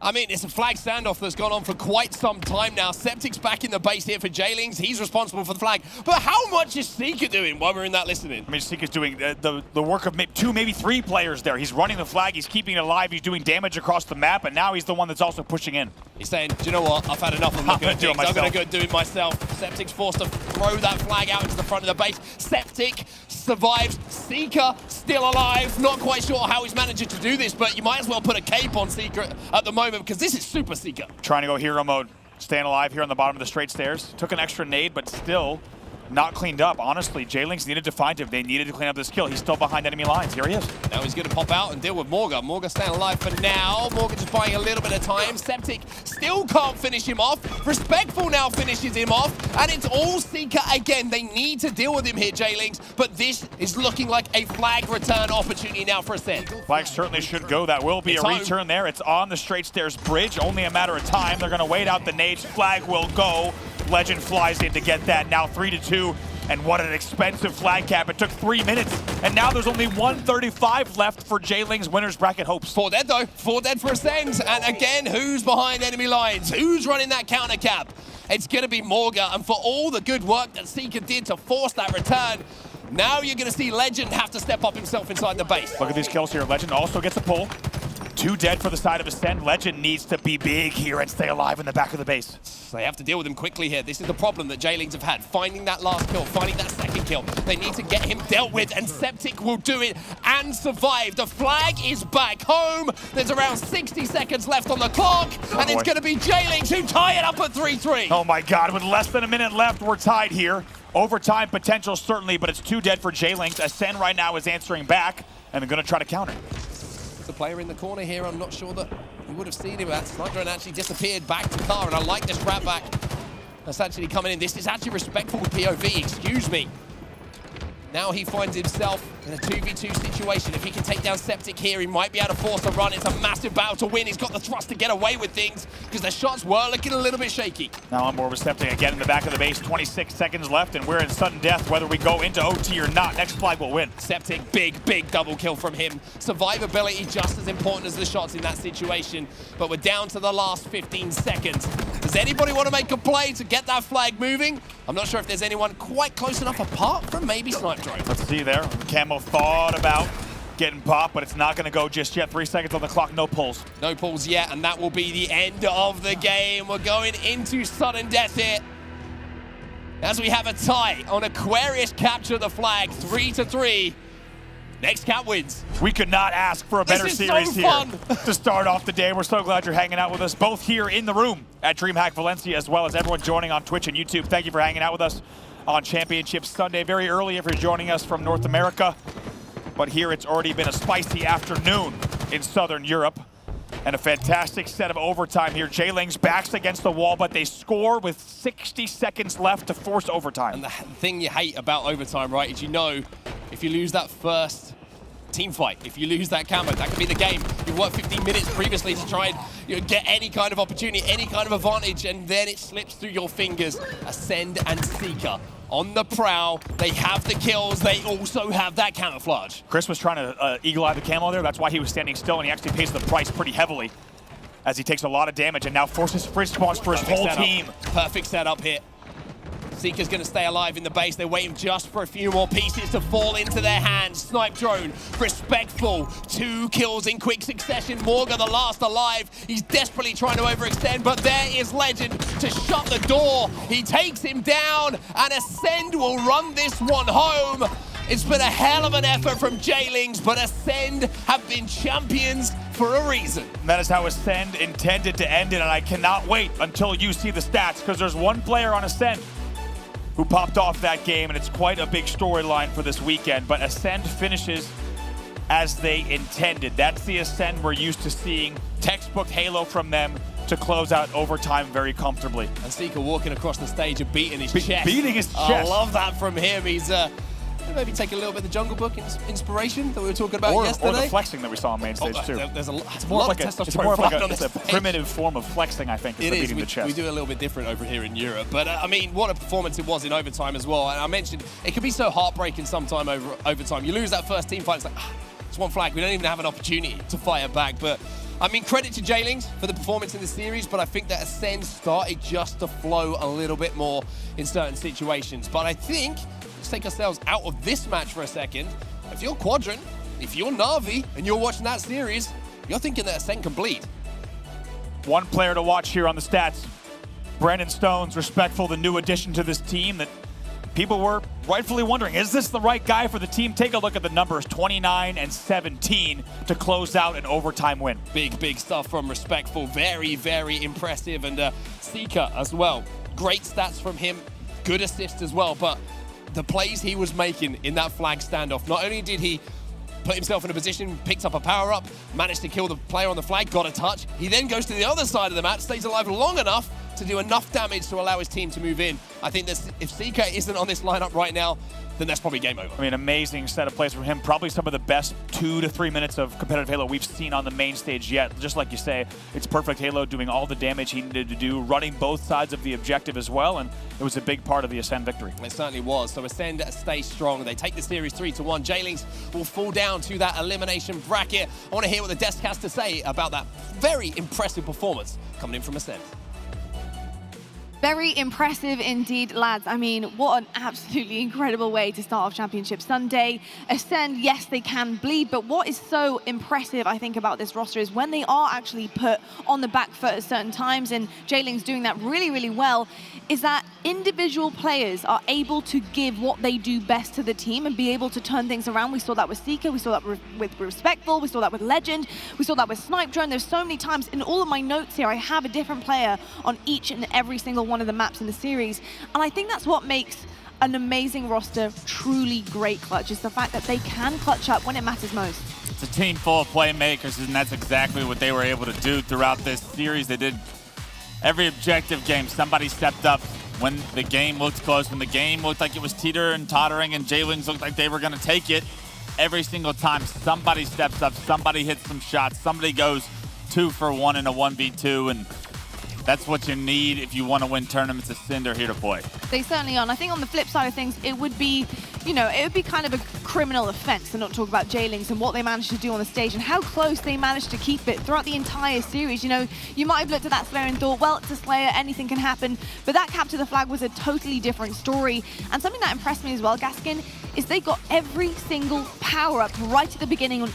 I mean, it's a flag standoff that's gone on for quite some time now. Septic's back in the base here for J-Lings. He's responsible for the flag. But how much is Seeker doing while we're in that listening? I mean, Seeker's doing the work of 2, maybe 3 players there. He's running the flag, he's keeping it alive, he's doing damage across the map, and now he's the one that's also pushing in. He's saying, do you know what? I've had enough of looking at things. I'm going to go do it myself. Septic's forced to throw that flag out into the front of the base. Septic survives. Seeker still alive. Not quite sure how he's managing to do this, but you might as well put a cape on Seeker at the moment because this is super Seeker. Trying to go hero mode. Staying alive here on the bottom of the straight stairs. Took an extra nade, but still not cleaned up. Honestly, J-Links needed to find him. They needed to clean up this kill. He's still behind enemy lines. Here he is. Now he's going to pop out and deal with Morga. Morga staying alive for now. Morga just buying a little bit of time. Septic still can't finish him off. Respectful now finishes him off. And it's all Seeker again. They need to deal with him here, J-Links. But this is looking like a flag return opportunity now for Ascend. Flag certainly should go. That will be a return there. It's on the straight stairs bridge. Only a matter of time. They're going to wait out the nades. Flag will go. Legend flies in to get that. Now 3-2. And what an expensive flag cap. It took 3 minutes, and now there's only 135 left for J-Ling's winners bracket hopes. 4 dead though, 4 dead for Ascend. And again, who's behind enemy lines? Who's running that counter cap? It's gonna be Morga, and for all the good work that Seeker did to force that return, now you're gonna see Legend have to step up himself inside the base. Look at these kills here. Legend also gets a pull. 2 dead for the side of Ascend. Legend needs to be big here and stay alive in the back of the base. They have to deal with him quickly here. This is the problem that J-Lings have had. Finding that last kill, finding that second kill. They need to get him dealt with, and Septic will do it and survive. The flag is back home. There's around 60 seconds left on the clock, and it's going to be J-Lings who tie it up at 3-3. Oh my God, with less than a minute left, we're tied here. Overtime potential certainly, but it's 2 dead for J-Lings. Ascend right now is answering back, and they're going to try to counter. The player in the corner here, I'm not sure that you would have seen him. That sniper actually disappeared back to car, and I like this grab back. That's actually coming in. This is actually respectful POV, excuse me. Now he finds himself in a 2v2 situation. If he can take down Septic here, he might be able to force a run. It's a massive battle to win. He's got the thrust to get away with things because the shots were looking a little bit shaky. Now on board with Septic again in the back of the base. 26 seconds left, and we're in sudden death whether we go into OT or not. Next flag will win. Septic, big double kill from him. Survivability just as important as the shots in that situation. But we're down to the last 15 seconds. Does anybody want to make a play to get that flag moving? I'm not sure if there's anyone quite close enough apart from maybe Snipe Drone. Let's see there. Camo thought about getting popped, but it's not going to go just yet. 3 seconds on the clock, no pulls. No pulls yet, and that will be the end of the game. We're going into sudden death here. As we have a tie on Aquarius capture the flag, 3-3. Next cat wins. We could not ask for a better series here to start off the day. We're so glad you're hanging out with us, both here in the room at DreamHack Valencia, as well as everyone joining on Twitch and YouTube. Thank you for hanging out with us on Championship Sunday. Very early if you're joining us from North America. But here it's already been a spicy afternoon in Southern Europe. And a fantastic set of overtime here. J-Lings backs against the wall, but they score with 60 seconds left to force overtime. And the thing you hate about overtime, right, is you know if you lose that first team fight, if you lose that camo, that could be the game. You've worked 15 minutes previously to try and get any kind of opportunity, any kind of advantage, and then it slips through your fingers. Ascend and Seeker on the prowl. They have the kills. They also have that camouflage. Chris was trying to eagle-eye the camo there. That's why he was standing still, and he actually pays the price pretty heavily as he takes a lot of damage and now forces fridge spawns for his whole team. Perfect setup here. Seeker's going to stay alive in the base. They're waiting just for a few more pieces to fall into their hands. Snipe Drone, respectful. 2 kills in quick succession. Morga, the last alive. He's desperately trying to overextend, but there is Legend to shut the door. He takes him down, and Ascend will run this one home. It's been a hell of an effort from J-Lings, but Ascend have been champions for a reason. That is how Ascend intended to end it, and I cannot wait until you see the stats, because there's one player on Ascend who popped off that game, and it's quite a big storyline for this weekend. But Ascend finishes as they intended. That's the Ascend we're used to seeing. Textbook Halo from them to close out overtime very comfortably. And Seeker walking across the stage and beating his chest. Beating his chest. I love that from him. He's maybe take a little bit of the Jungle Book inspiration that we were talking about yesterday. Or the flexing that we saw on main stage too. There's it's more of a primitive form of flexing, I think, is beating the chest. We do a little bit different over here in Europe. But I mean, what a performance it was in overtime as well. And I mentioned it can be so heartbreaking sometime over overtime. You lose that first team fight, it's like, it's one flag. We don't even have an opportunity to fire back. But I mean, credit to J-Lings for the performance in the series, but I think that Ascend started just to flow a little bit more in certain situations. But I think, let's take ourselves out of this match for a second. If you're Quadrant, if you're Navi, and you're watching that series, you're thinking that Ascend can bleed. One player to watch here on the stats. Brandon Stones, respectful, the new addition to this team that people were rightfully wondering, is this the right guy for the team? Take a look at the numbers, 29 and 17 to close out an overtime win. Big stuff from Respectful. Very, very impressive. And Seeker as well. Great stats from him. Good assist as well. But the plays he was making in that flag standoff, not only did he put himself in a position, picked up a power-up, managed to kill the player on the flag, got a touch. He then goes to the other side of the map, stays alive long enough to do enough damage to allow his team to move in. I think that if Seeker isn't on this lineup right now, then that's probably game over. I mean, amazing set of plays from him. Probably some of the best 2 to 3 minutes of competitive Halo we've seen on the main stage yet. Just like you say, it's perfect Halo doing all the damage he needed to do, running both sides of the objective as well, and it was a big part of the Ascend victory. It certainly was. So Ascend stays strong. They take the series 3-1. J-Links will fall down to that elimination bracket. I want to hear what the desk has to say about that very impressive performance coming in from Ascend. Very impressive indeed, lads. I mean, what an absolutely incredible way to start off Championship Sunday. Ascend, yes, they can bleed, but what is so impressive, I think, about this roster is when they are actually put on the back foot at certain times, and J-Link's doing that really, really well, is that individual players are able to give what they do best to the team and be able to turn things around. We saw that with Seeker, we saw that with Respectful, we saw that with Legend, we saw that with Snipe Drone. There's so many times in all of my notes here, I have a different player on each and every single one of the maps in the series. And I think that's what makes an amazing roster truly great clutch, is the fact that they can clutch up when it matters most. It's a team full of playmakers, and that's exactly what they were able to do throughout this series. They did every objective game. Somebody stepped up when the game looked close, when the game looked like it was teetering and tottering and J-Wings looked like they were going to take it. Every single time somebody steps up, somebody hits some shots, somebody goes 2 for 1 in a 1v2, and that's what you need if you want to win tournaments. Ascend are here to play. They certainly are. And I think on the flip side of things, it would be, you know, it would be kind of a criminal offense to not talk about J-Links and what they managed to do on the stage and how close they managed to keep it throughout the entire series. You know, you might have looked at that Slayer and thought, well, it's a Slayer, anything can happen. But that capture the flag was a totally different story. And something that impressed me as well, Gaskin, is they got every single power-up right at the beginning on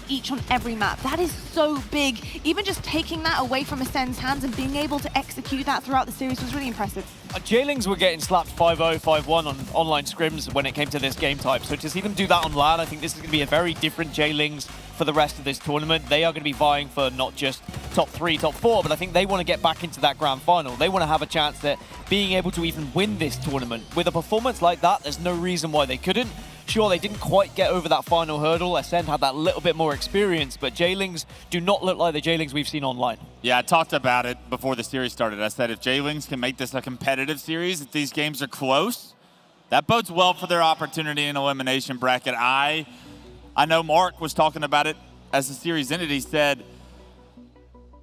every map. That is so big. Even just taking that away from Ascend's hands and being able to execute that throughout the series was really impressive. J-Lings were getting slapped 5-0, 5-1 on online scrims when it came to this game type. So to see them do that on LAN, I think this is going to be a very different J-Lings for the rest of this tournament. They are going to be vying for not just top 3, top 4, but I think they want to get back into that grand final. They want to have a chance at being able to even win this tournament. With a performance like that, there's no reason why they couldn't. Sure, they didn't quite get over that final hurdle. Ascend had that little bit more experience, but J-Lings do not look like the J-Lings we've seen online. Yeah, I talked about it before the series started. I said if J-Wings can make this a competitive series, if these games are close, that bodes well for their opportunity in elimination bracket. I know Mark was talking about it as the series ended. He said,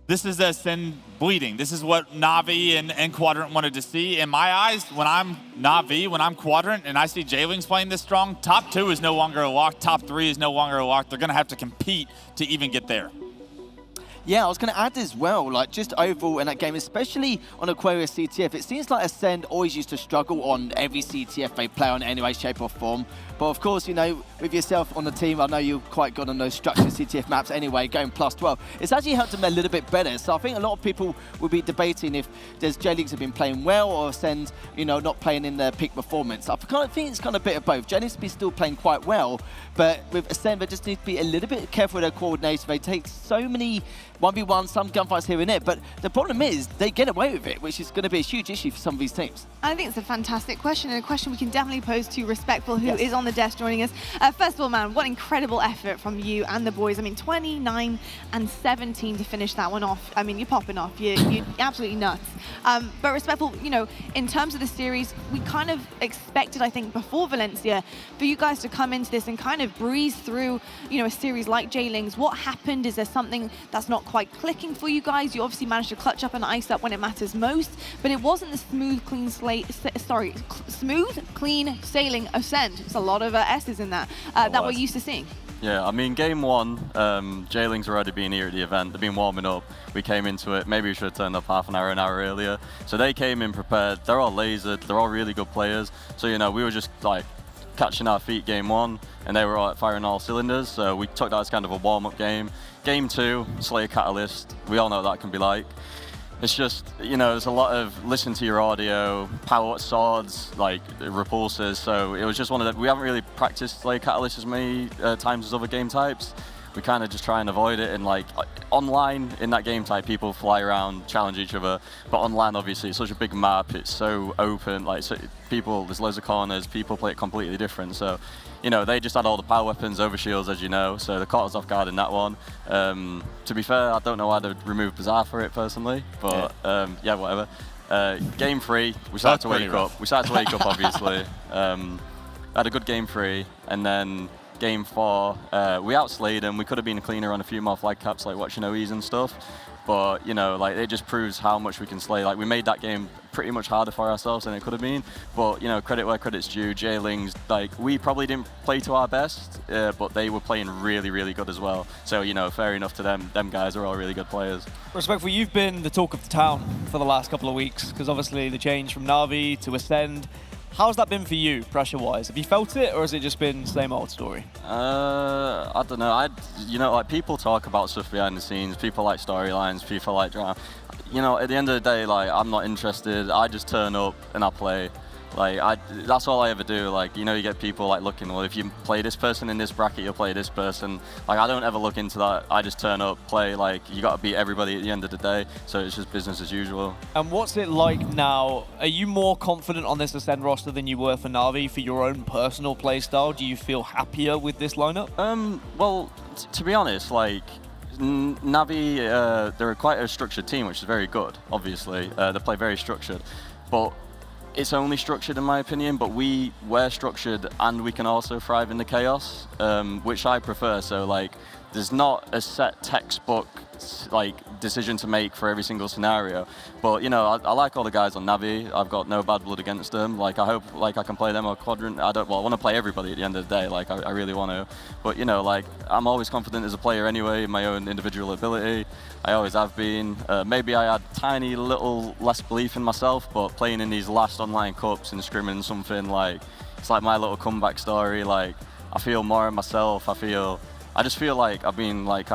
this is Ascend bleeding. This is what Navi and Quadrant wanted to see. In my eyes, when I'm Navi, when I'm Quadrant, and I see J-Wings playing this strong, top 2 is no longer a lock, top 3 is no longer a lock. They're going to have to compete to even get there. Yeah, I was going to add as well, like just overall in that game, especially on Aquarius CTF, it seems like Ascend always used to struggle on every CTF they play on in any way, shape or form. But of course, you know, with yourself on the team, I know you're quite good on those structured CTF maps anyway, going +12. It's actually helped them a little bit better. So I think a lot of people will be debating if there's J-Links have been playing well or Ascend, you know, not playing in their peak performance. I think it's kind of a bit of both. J-Links be still playing quite well, but with Ascend, they just need to be a little bit careful with their coordination. They take so many 1v1, some gunfights here and there, but the problem is they get away with it, which is going to be a huge issue for some of these teams. I think it's a fantastic question, and a question we can definitely pose to Respectful, who is on the desk joining us. First of all, man, what incredible effort from you and the boys. I mean, 29 and 17 to finish that one off. I mean, you're popping off. You're absolutely nuts. But Respectful, you know, in terms of the series, we kind of expected, I think, before Valencia, for you guys to come into this and kind of breeze through, you know, a series like J-Lings. What happened? Is there something that's not quite clicking for you guys? You obviously managed to clutch up and ice up when it matters most, but it wasn't the smooth, clean sailing Ascend. It's a lot of S's in that that we're used to seeing. Yeah, I mean, game 1, J-Lings already been here at the event. They've been warming up. We came into it. Maybe we should have turned up half an hour earlier. So they came in prepared. They're all lasered. They're all really good players. So, you know, we were just like catching our feet game 1, and they were all firing all cylinders. So we took that as kind of a warm-up game. Game 2, Slayer Catalyst. We all know what that can be like. It's just, you know, there's a lot of listen to your audio, power swords, like repulsors. So it was just one of the, we haven't really practiced like Catalyst as many times as other game types. We kind of just try and avoid it. And like online in that game type, people fly around, challenge each other. But online, obviously, it's such a big map. It's so open. Like so people, there's loads of corners. People play it completely different. So, you know, they just had all the power weapons, overshields, as you know. So they caught us off guard in that one. To be fair, I don't know why they removed Bazaar for it personally. But yeah, whatever. Game 3, we started to wake up. We started to wake up, obviously. Had a good game 3, and then game 4, we outslayed them. We could have been cleaner on a few more flag caps, like watching OEs and stuff. But, you know, like, it just proves how much we can slay. Like, we made that game pretty much harder for ourselves than it could have been. But, you know, credit where credit's due. J-Lings, like, we probably didn't play to our best, but they were playing really, really good as well. So, you know, fair enough to them. Them guys are all really good players. Respectful, you've been the talk of the town for the last couple of weeks, because obviously the change from Navi to Ascend. How's that been for you, pressure-wise? Have you felt it, or has it just been same old story? I don't know. You know, like, people talk about stuff behind the scenes. People like storylines. People like drama. You know, at the end of the day, like, I'm not interested. I just turn up and I play. Like, that's all I ever do. Like, you know, you get people like looking, well, if you play this person in this bracket, you'll play this person. Like, I don't ever look into that. I just turn up, play. Like, you got to beat everybody at the end of the day. So it's just business as usual. And what's it like now? Are you more confident on this Ascend roster than you were for Navi for your own personal play style? Do you feel happier with this lineup? Well, to be honest, like, Navi, they're quite a structured team, which is very good, obviously. They play very structured. But it's only structured in my opinion, but we're structured and we can also thrive in the chaos, which I prefer. So like, there's not a set textbook like decision to make for every single scenario. But you know, I like all the guys on Navi. I've got no bad blood against them. Like I hope like I can play them or Quadrant. I want to play everybody at the end of the day. Like I really want to. But you know, like I'm always confident as a player anyway in my own individual ability. I always have been. Maybe I had tiny little less belief in myself, but playing in these last online cups and scrimming something like, it's like my little comeback story. Like I feel more in myself. I just feel like I've been like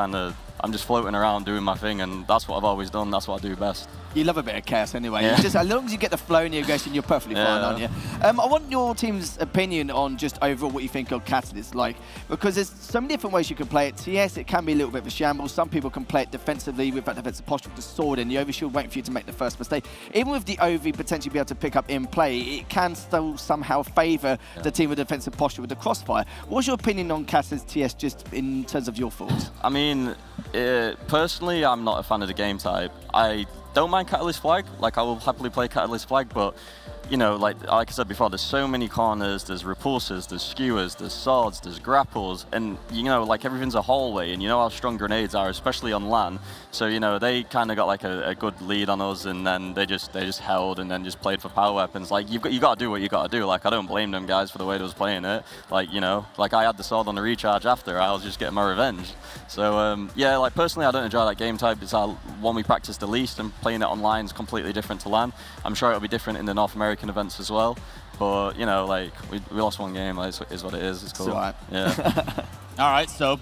I'm just floating around doing my thing, and that's what I've always done. That's what I do best. You love a bit of chaos anyway. Yeah. Just as long as you get the flow in your aggression, you're perfectly fine, aren't you? I want your team's opinion on just overall what you think of Catalyst like, because there's so many different ways you can play it. Yes, it can be a little bit of a shambles. Some people can play it defensively with that defensive posture with the sword and the overshield waiting for you to make the first mistake. Even with the OV potentially be able to pick up in play, it can still somehow favour the team with defensive posture with the crossfire. What's your opinion on Catalyst TS just in terms of your thoughts? I mean, personally, I'm not a fan of the game type. I don't mind Catalyst Flag, like I will happily play Catalyst Flag, but you know, like I said before, there's so many corners, there's repulsors, there's skewers, there's swords, there's grapples, and you know, like everything's a hallway, and you know how strong grenades are, especially on LAN. So you know, they kind of got like a good lead on us, and then they just held and then just played for power weapons. Like you got to do what you got to do. Like I don't blame them guys for the way they was playing it. Like you know, like I had the sword on the recharge after. I was just getting my revenge. So yeah, like personally, I don't enjoy that game type. It's one we practice the least, and playing it online is completely different to LAN. I'm sure it'll be different in the North American events as well, but you know, like we lost one game. Like, it is what it is. It's cool. Right. Yeah. All right, so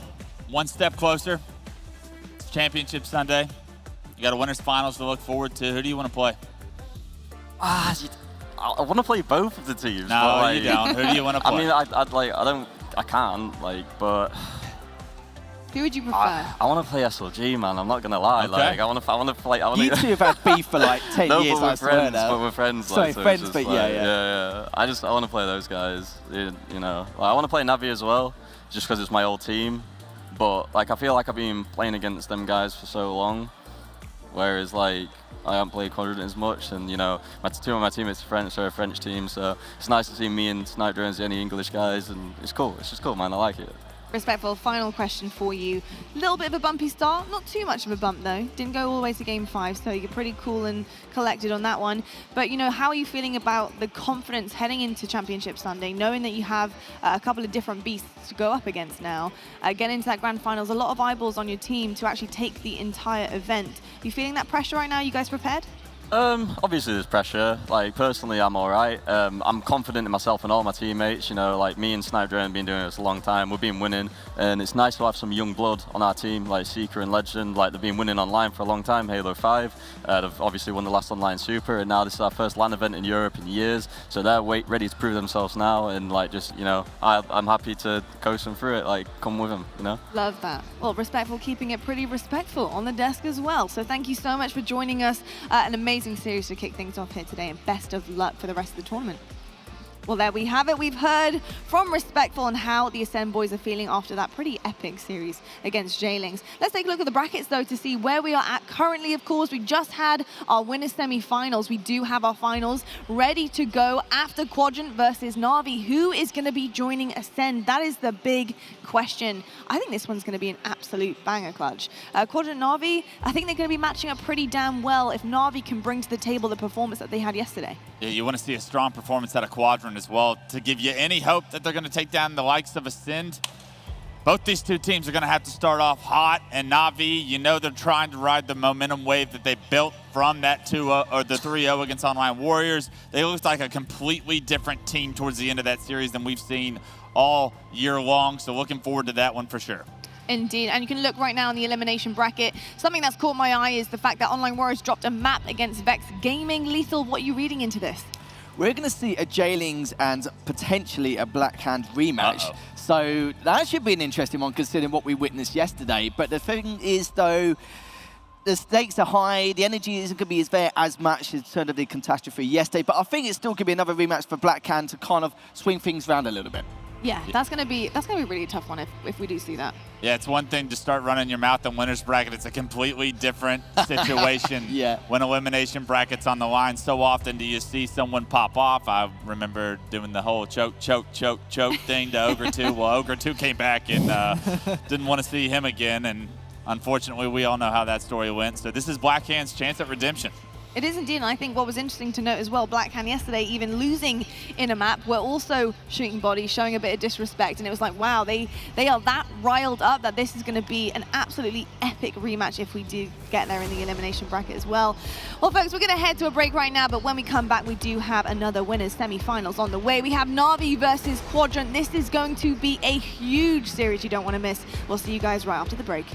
one step closer. It's Championship Sunday. You got a winners finals to look forward to. Who do you want to play? I want to play both of the teams. No, like, you don't. Who do you want to play? I mean, I can't, like, but. Who would you prefer? I want to play SLG, man. I'm not gonna lie. Okay. Like, I want to play. You two have had beef for like 10 years. But we're friends. Sorry, so friends, but like, yeah. I want to play those guys. You know, like, I want to play Navi as well, just because it's my old team. But like, I feel like I've been playing against them guys for so long, whereas like I haven't played Quadrant as much, and you know, two of my teammates are French, so a French team. So it's nice to see me and Sniper Drones, any English guys, and it's cool. It's just cool, man. I like it. Respectful, final question for you. A little bit of a bumpy start, not too much of a bump though. Didn't go all the way to game 5, so you're pretty cool and collected on that one. But you know, how are you feeling about the confidence heading into Championship Sunday, knowing that you have a couple of different beasts to go up against now? Getting into that grand finals, a lot of eyeballs on your team to actually take the entire event. Are you feeling that pressure right now? You guys prepared? Obviously there's pressure. Like, personally, I'm all right. I'm confident in myself and all my teammates. You know, like me and Sniper have been doing this a long time. We've been winning, and it's nice to have some young blood on our team, like Seeker and Legend. Like, they've been winning online for a long time, Halo 5. They've obviously won the last online Super, and now this is our first LAN event in Europe in years. So they're ready to prove themselves now, and like, just, you know, I'm happy to coach them through it. Like, come with them, you know? Love that. Well, Respectful keeping it pretty respectful on the desk as well. So thank you so much for joining us. An amazing series to kick things off here today, and best of luck for the rest of the tournament. Well, there we have it. We've heard from Respectful on how the Ascend boys are feeling after that pretty epic series against J-Lings. Let's take a look at the brackets, though, to see where we are at currently. Of course, we just had our winners semi-finals. We do have our finals ready to go after Quadrant versus Navi. Who is going to be joining Ascend? That is the big question. I think this one's going to be an absolute banger clutch. Quadrant Navi, I think they're going to be matching up pretty damn well if Navi can bring to the table the performance that they had yesterday. Yeah, you want to see a strong performance out of Quadrant as well to give you any hope that they're going to take down the likes of Ascend. Both these two teams are going to have to start off hot, and Navi, you know, they're trying to ride the momentum wave that they built from that 2-0 or the 3-0 against Online Warriors. They looked like a completely different team towards the end of that series than we've seen all year long, so looking forward to that one for sure. Indeed, and you can look right now in the elimination bracket. Something that's caught my eye is the fact that Online Warriors dropped a map against Vex Gaming. Lethal, what are you reading into this? We're going to see a J-Lings and potentially a Black Hand rematch. So that should be an interesting one considering what we witnessed yesterday. But the thing is, though, the stakes are high. The energy isn't going to be as there as much in terms of the catastrophe yesterday. But I think it's still going to be another rematch for Black Hand to kind of swing things around a little bit. Yeah, that's gonna be a really tough one if we do see that. Yeah, it's one thing to start running your mouth in winners bracket. It's a completely different situation when elimination bracket's on the line. So often do you see someone pop off. I remember doing the whole choke thing to Ogre 2. Well, Ogre 2 came back and didn't want to see him again, and unfortunately we all know how that story went. So this is Black Hand's chance at redemption. It is indeed, and I think what was interesting to note as well, Black Hand yesterday, even losing in a map, were also shooting bodies, showing a bit of disrespect, and it was like, wow, they are that riled up that this is going to be an absolutely epic rematch if we do get there in the elimination bracket as well. Well, folks, we're going to head to a break right now, but when we come back, we do have another winners semi-finals on the way. We have Navi versus Quadrant. This is going to be a huge series you don't want to miss. We'll see you guys right after the break.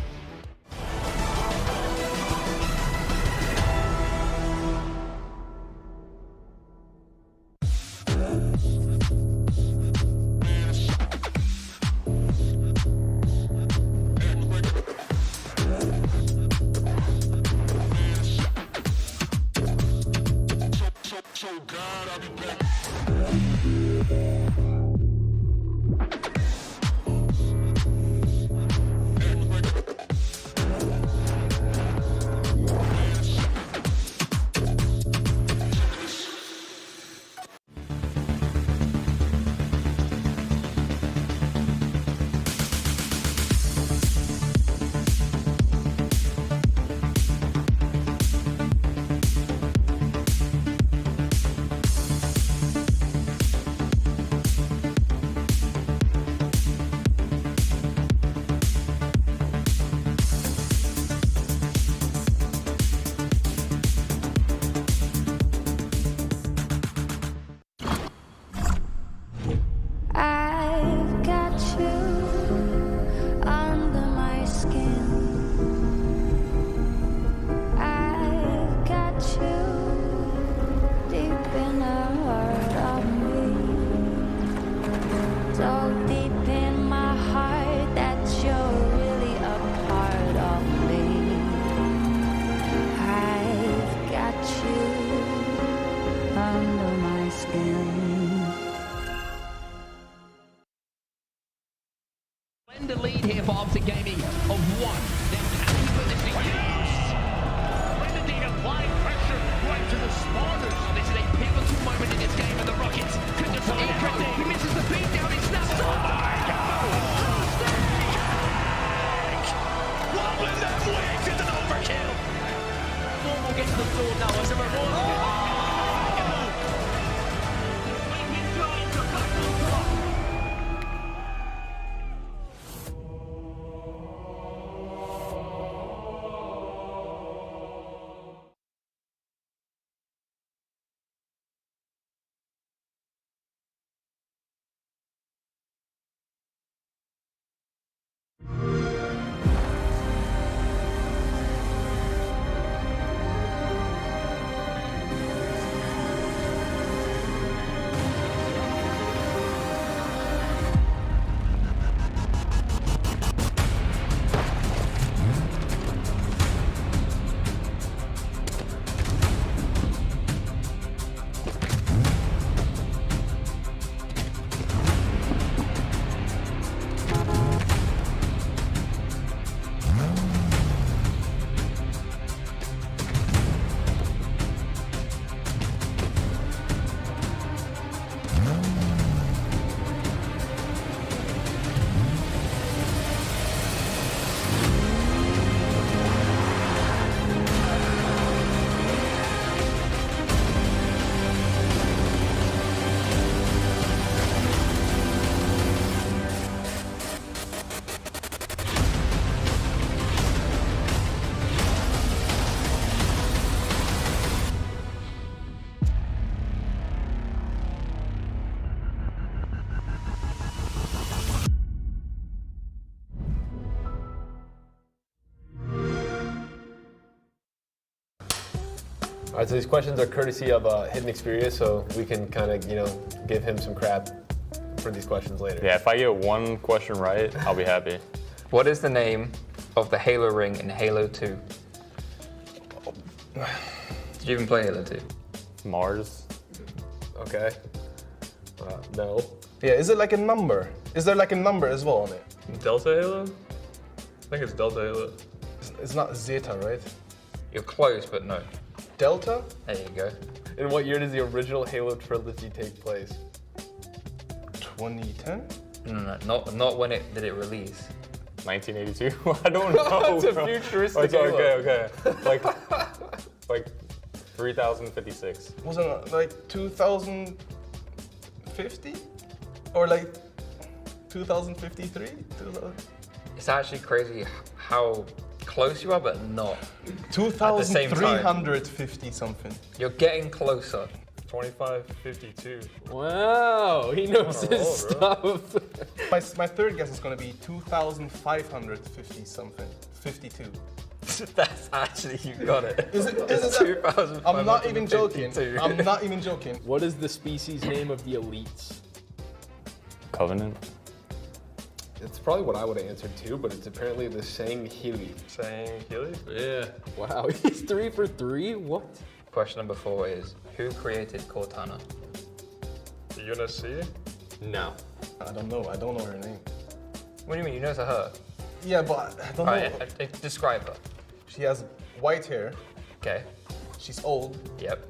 Splendid lead here for Optic Gaming of 1. Then can we win this thing? Yes! Renadine applying pressure right to the spawners. This is a pivotal moment in this game, and the Rockets could just incredible. He misses the beat down, he snaps it. Oh my God! Wobbling them wigs is an overkill. Normal gets the sword now as a reward. All right, so these questions are courtesy of Hidden Experience, so we can kind of, give him some crap for these questions later. Yeah, if I get one question right, I'll be happy. What is the name of the Halo ring in Halo 2? Did you even play Halo 2? Mars. Okay. No. Yeah, is it like a number? Is there like a number as well on it? Delta Halo? I think it's Delta Halo. It's not Zeta, right? You're close, but no. Delta? There you go. In what year does the original Halo trilogy take place? 2010? No, not when did it release. 1982? I don't know. It's a futuristic Okay, Halo. okay. Like 3056. Wasn't it like 2050? Or like 2053? It's actually crazy how close you are, but not. At the same time. 2350 something. You're getting closer. 2552. Wow, he knows his stuff. My third guess is going to be 2550 something. 52. That's actually, you got it. Is it 2,552. I'm not even joking. I'm not even joking. What is the species name of the elites? Covenant. It's probably what I would have answered too, but it's apparently the Sangheili. Sangheili? Yeah. Wow, he's 3 for 3? What? Question number 4 is, who created Cortana? UNSC? No. I don't know. I don't know her name. What do you mean? You know it's a her? Yeah, but I don't know. Describe her. She has white hair. Okay. She's old. Yep.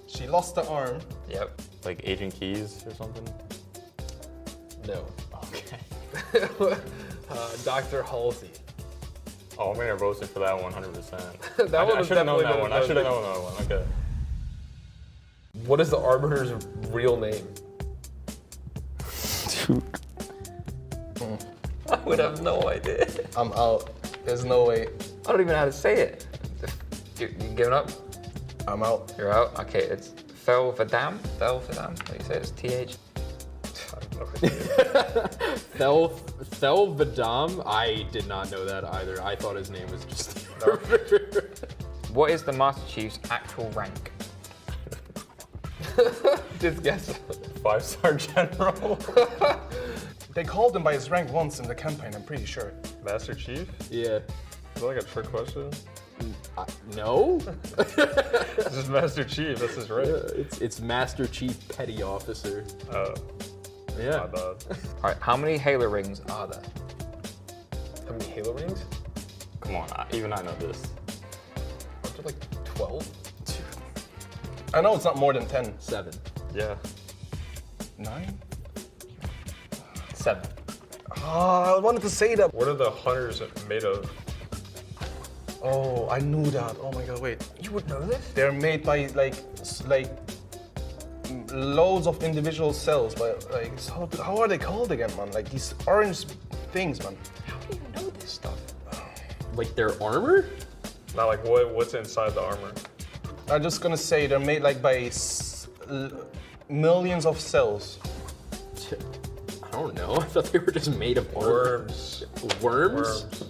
She lost the arm. Yep. Like Agent Keys or something? No. Okay. Dr. Halsey. Oh, I'm gonna roast it for that 100%. That one I was should have known that definitely one. I should have known that one. Okay. What is the Arbiter's real name? I would have no idea. I'm out. There's no way. I don't even know how to say it. You giving up? I'm out. You're out? Okay, it's Thelvadam. Thelvadam? How do you say it? It's TH? Thelvadam? I did not know that either. I thought his name was just... What is the Master Chief's actual rank? Just guess. 5-star general. They called him by his rank once in the campaign, I'm pretty sure. Master Chief? Yeah. Is that like a trick question? No? This is Master Chief, that's his rank. It's Master Chief Petty Officer. Yeah. My bad. Alright, how many Halo rings are there? How many Halo rings? Come on, even I know this. Aren't there like 12? I know it's not more than 10. 7. Yeah. 9? 7. Oh, I wanted to say that. What are the hunters made of? Oh, I knew that. Oh my god, wait. You would know this? They're made by like loads of individual cells, but like, so, how are they called again, man? Like these orange things, man. How do you know this stuff? Like their armor? Not like what's inside the armor? I'm just gonna say they're made like by millions of cells. I don't know. I thought they were just made of armor. Worms?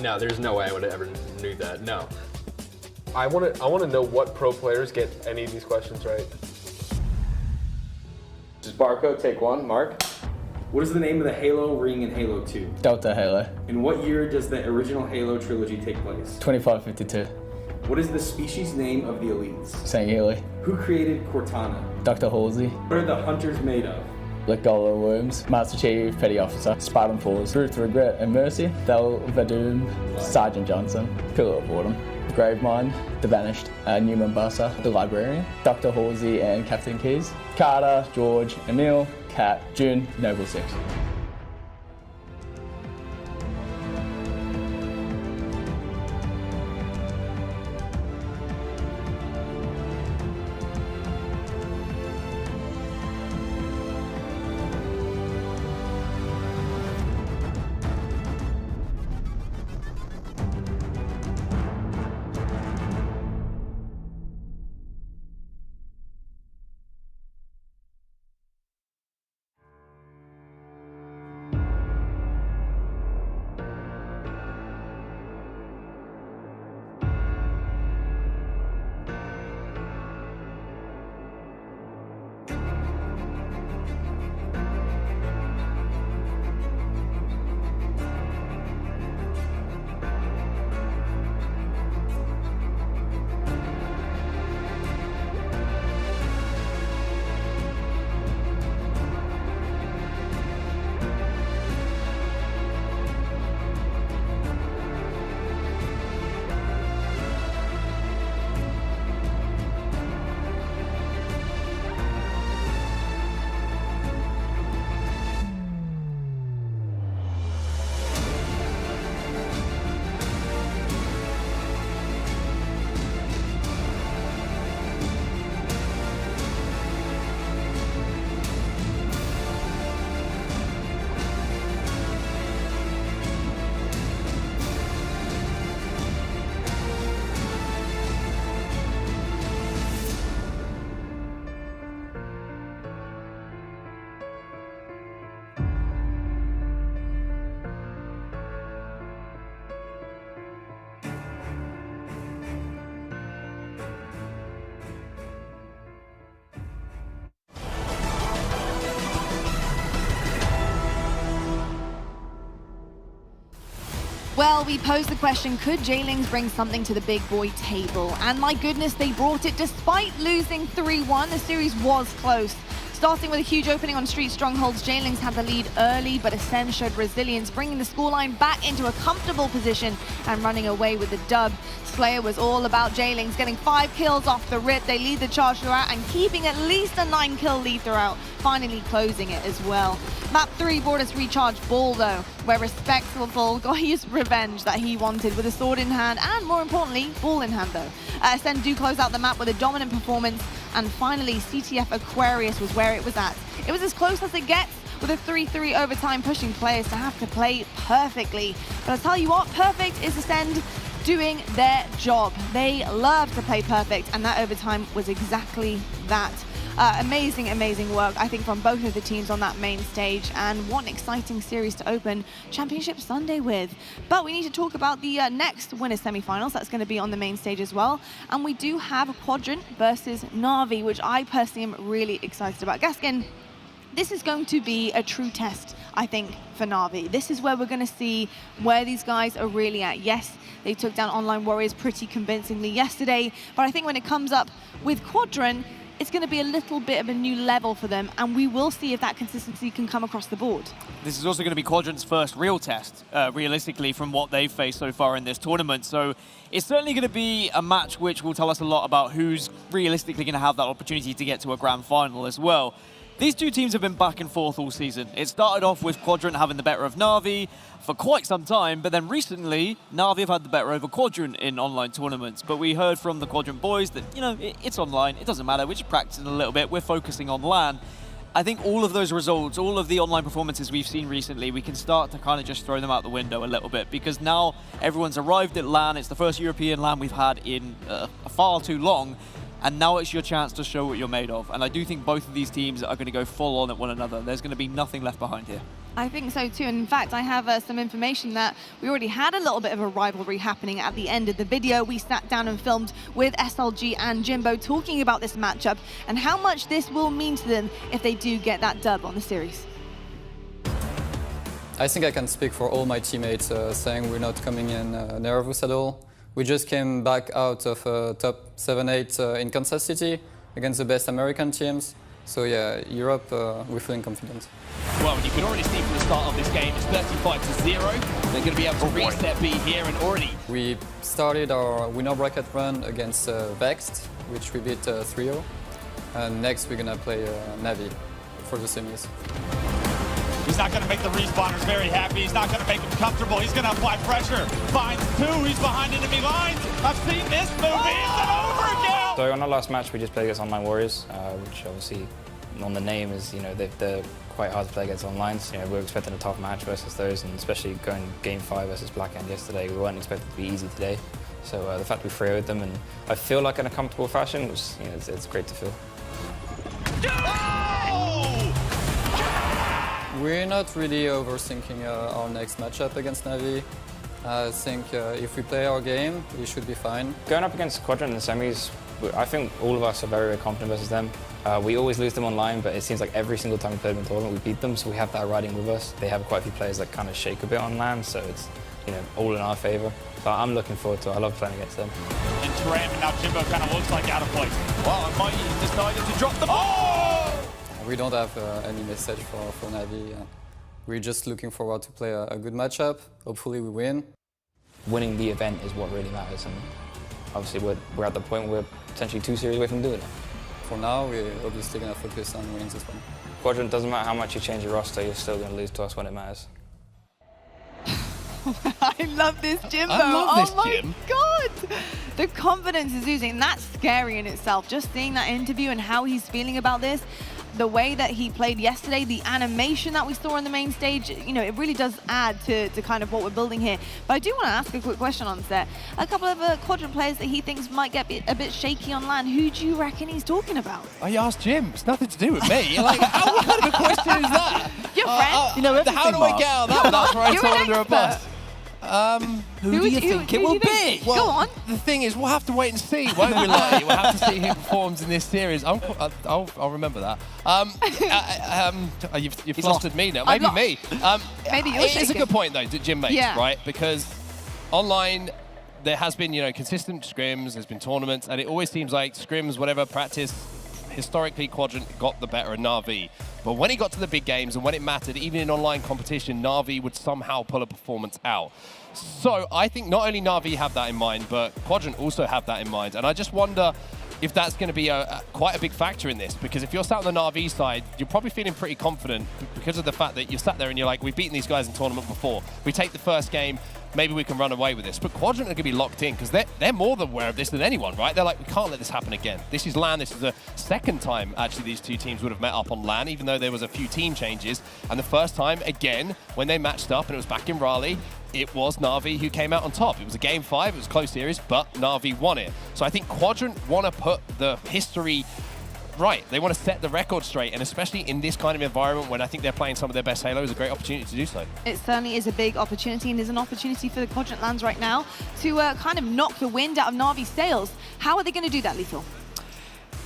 No, there's no way I would have ever knew that. No. I want to know what pro players get any of these questions right. Just barcode, take 1, Mark. What is the name of the Halo ring in Halo 2? Delta Halo. In what year does the original Halo trilogy take place? 2552. What is the species name of the elites? Sangheili. Who created Cortana? Dr. Halsey. What are the hunters made of? Legolo Worms, Master Chief, Petty Officer, Spartan Falls, Truth, Regret, and Mercy, Thelvadoom, Sergeant Johnson, Pillar of Autumn, Gravemind, The Vanished, New Mombasa, The Librarian, Dr. Halsey and Captain Keys, Carter, George, Emil, Kat, June, Noble 6. Well, we posed the question, could J-Lings bring something to the big boy table? And my goodness, they brought it despite losing 3-1. The series was close. Starting with a huge opening on Street Strongholds, J-Lings had the lead early, but Ascend showed resilience, bringing the scoreline back into a comfortable position and running away with the dub. Slayer was all about J-Lings, getting 5 kills off the rip. They lead the charge throughout and keeping at least a 9-kill lead throughout, finally closing it as well. Map 3 brought us Recharge Ball though, where Respectful got his revenge that he wanted with a sword in hand and, more importantly, ball in hand though. Ascend do close out the map with a dominant performance, and finally CTF Aquarius was where it was at. It was as close as it gets, with a 3-3 overtime, pushing players to have to play perfectly. But I'll tell you what, perfect is Ascend doing their job. They love to play perfect, and that overtime was exactly that. Amazing work, I think, from both of the teams on that main stage, and what an exciting series to open Championship Sunday with. But we need to talk about the next winners semi-finals. That's going to be on the main stage as well, and we do have a Quadrant versus Navi, which I personally am really excited about. Gaskin, this is going to be a true test, I think, for Navi. This is where we're going to see where these guys are really at. Yes, they took down Online Warriors pretty convincingly yesterday, but I think when it comes up with Quadrant, it's going to be a little bit of a new level for them, and we will see if that consistency can come across the board. This is also going to be Quadrant's first real test, realistically, from what they've faced so far in this tournament. So it's certainly going to be a match which will tell us a lot about who's realistically going to have that opportunity to get to a grand final as well. These two teams have been back and forth all season. It started off with Quadrant having the better of Navi for quite some time, but then recently, Navi have had the better over Quadrant in online tournaments. But we heard from the Quadrant boys that, you know, it's online, it doesn't matter, we're just practicing a little bit, we're focusing on LAN. I think all of those results, all of the online performances we've seen recently, we can start to kind of just throw them out the window a little bit, because now everyone's arrived at LAN. It's the first European LAN we've had in far too long. And now it's your chance to show what you're made of. And I do think both of these teams are going to go full on at one another. There's going to be nothing left behind here. I think so too. And in fact, I have some information that we already had a little bit of a rivalry happening at the end of the video. We sat down and filmed with SLG and Jimbo talking about this matchup and how much this will mean to them if they do get that dub on the series. I think I can speak for all my teammates saying we're not coming in nervous at all. We just came back out of top 7-8 in Kansas City against the best American teams. So yeah, Europe, we're feeling confident. Well, you can already see from the start of this game, it's 35-0. They're going to be able to reset B here and already. We started our winner bracket run against Vexed, which we beat 3-0. And next we're going to play Navi for the semis. He's not going to make the respawners very happy. He's not going to make them comfortable. He's going to apply pressure. Finds 2. He's behind enemy lines. I've seen this movie. It's an overkill. So on our last match, we just played against Online Warriors, which obviously on the name is, you know, they're quite hard to play against online. So, you know, we're expecting a tough match versus those, and especially going Game 5 versus Blackhand yesterday, we weren't expecting it to be easy today. So the fact we 3-0'd them, and I feel like in a comfortable fashion, which, you know, it's great to feel. We're not really overthinking our next matchup against Navi. I think if we play our game, we should be fine. Going up against Quadrant in the semis, I think all of us are very, very confident versus them. We always lose them online, but it seems like every single time we play them in the tournament, we beat them, so we have that riding with us. They have quite a few players that kind of shake a bit on LAN, so it's, you know, all in our favor. But I'm looking forward to it. I love playing against them. And Tram, and now Jimbo kind of looks like out of place. Well, Mikey decided to drop the ball! We don't have any message for Navi. We're just looking forward to play a good matchup. Hopefully we win. Winning the event is what really matters, and obviously we're at the point where we're potentially 2 series away from doing it. For now, we're obviously going to focus on winning this one. Quadrant, doesn't matter how much you change your roster, you're still going to lose to us when it matters. I love this, Jimbo. I love this, Jim. God! The confidence is oozing, and that's scary in itself. Just seeing that interview and how he's feeling about this, the way that he played yesterday, the animation that we saw on the main stage, you know, it really does add to kind of what we're building here. But I do want to ask a quick question on set. A couple of Quadrant players that he thinks might get a bit shaky on LAN. Who do you reckon he's talking about? I asked Jim. It's nothing to do with me. Like, what kind of a question is that? Your friend? You know everything, how do I get out of that without throwing someone under a bus? Who do you think it will be? Well, go on. The thing is, we'll have to wait and see, won't we, Lottie? We'll have to see who performs in this series. I'll remember that. You've flustered me now. Maybe me. Maybe you're It's a good point, though, that Jim makes, right? Because online, there has been, consistent scrims, there's been tournaments, and it always seems like scrims, whatever practice, historically Quadrant got the better of Navi. But when it got to the big games and when it mattered, even in online competition, Navi would somehow pull a performance out. So I think not only Navi have that in mind, but Quadrant also have that in mind. And I just wonder if that's going to be quite a big factor in this, because if you're sat on the Navi side, you're probably feeling pretty confident because of the fact that you're sat there and you're like, we've beaten these guys in tournament before. We take the first game, maybe we can run away with this. But Quadrant are going to be locked in because they're more aware of this than anyone, right? They're like, we can't let this happen again. This is LAN. This is the second time, actually, these two teams would have met up on LAN, even though there was a few team changes. And the first time, again, when they matched up, and it was back in Raleigh, it was Navi who came out on top. It was a game 5, it was a close series, but Navi won it. So I think Quadrant want to put the history right. They want to set the record straight, and especially in this kind of environment when I think they're playing some of their best Halo, is a great opportunity to do so. It certainly is a big opportunity, and is an opportunity for the Quadrant LANs right now to kind of knock the wind out of Navi's sails. How are they going to do that, Lethal?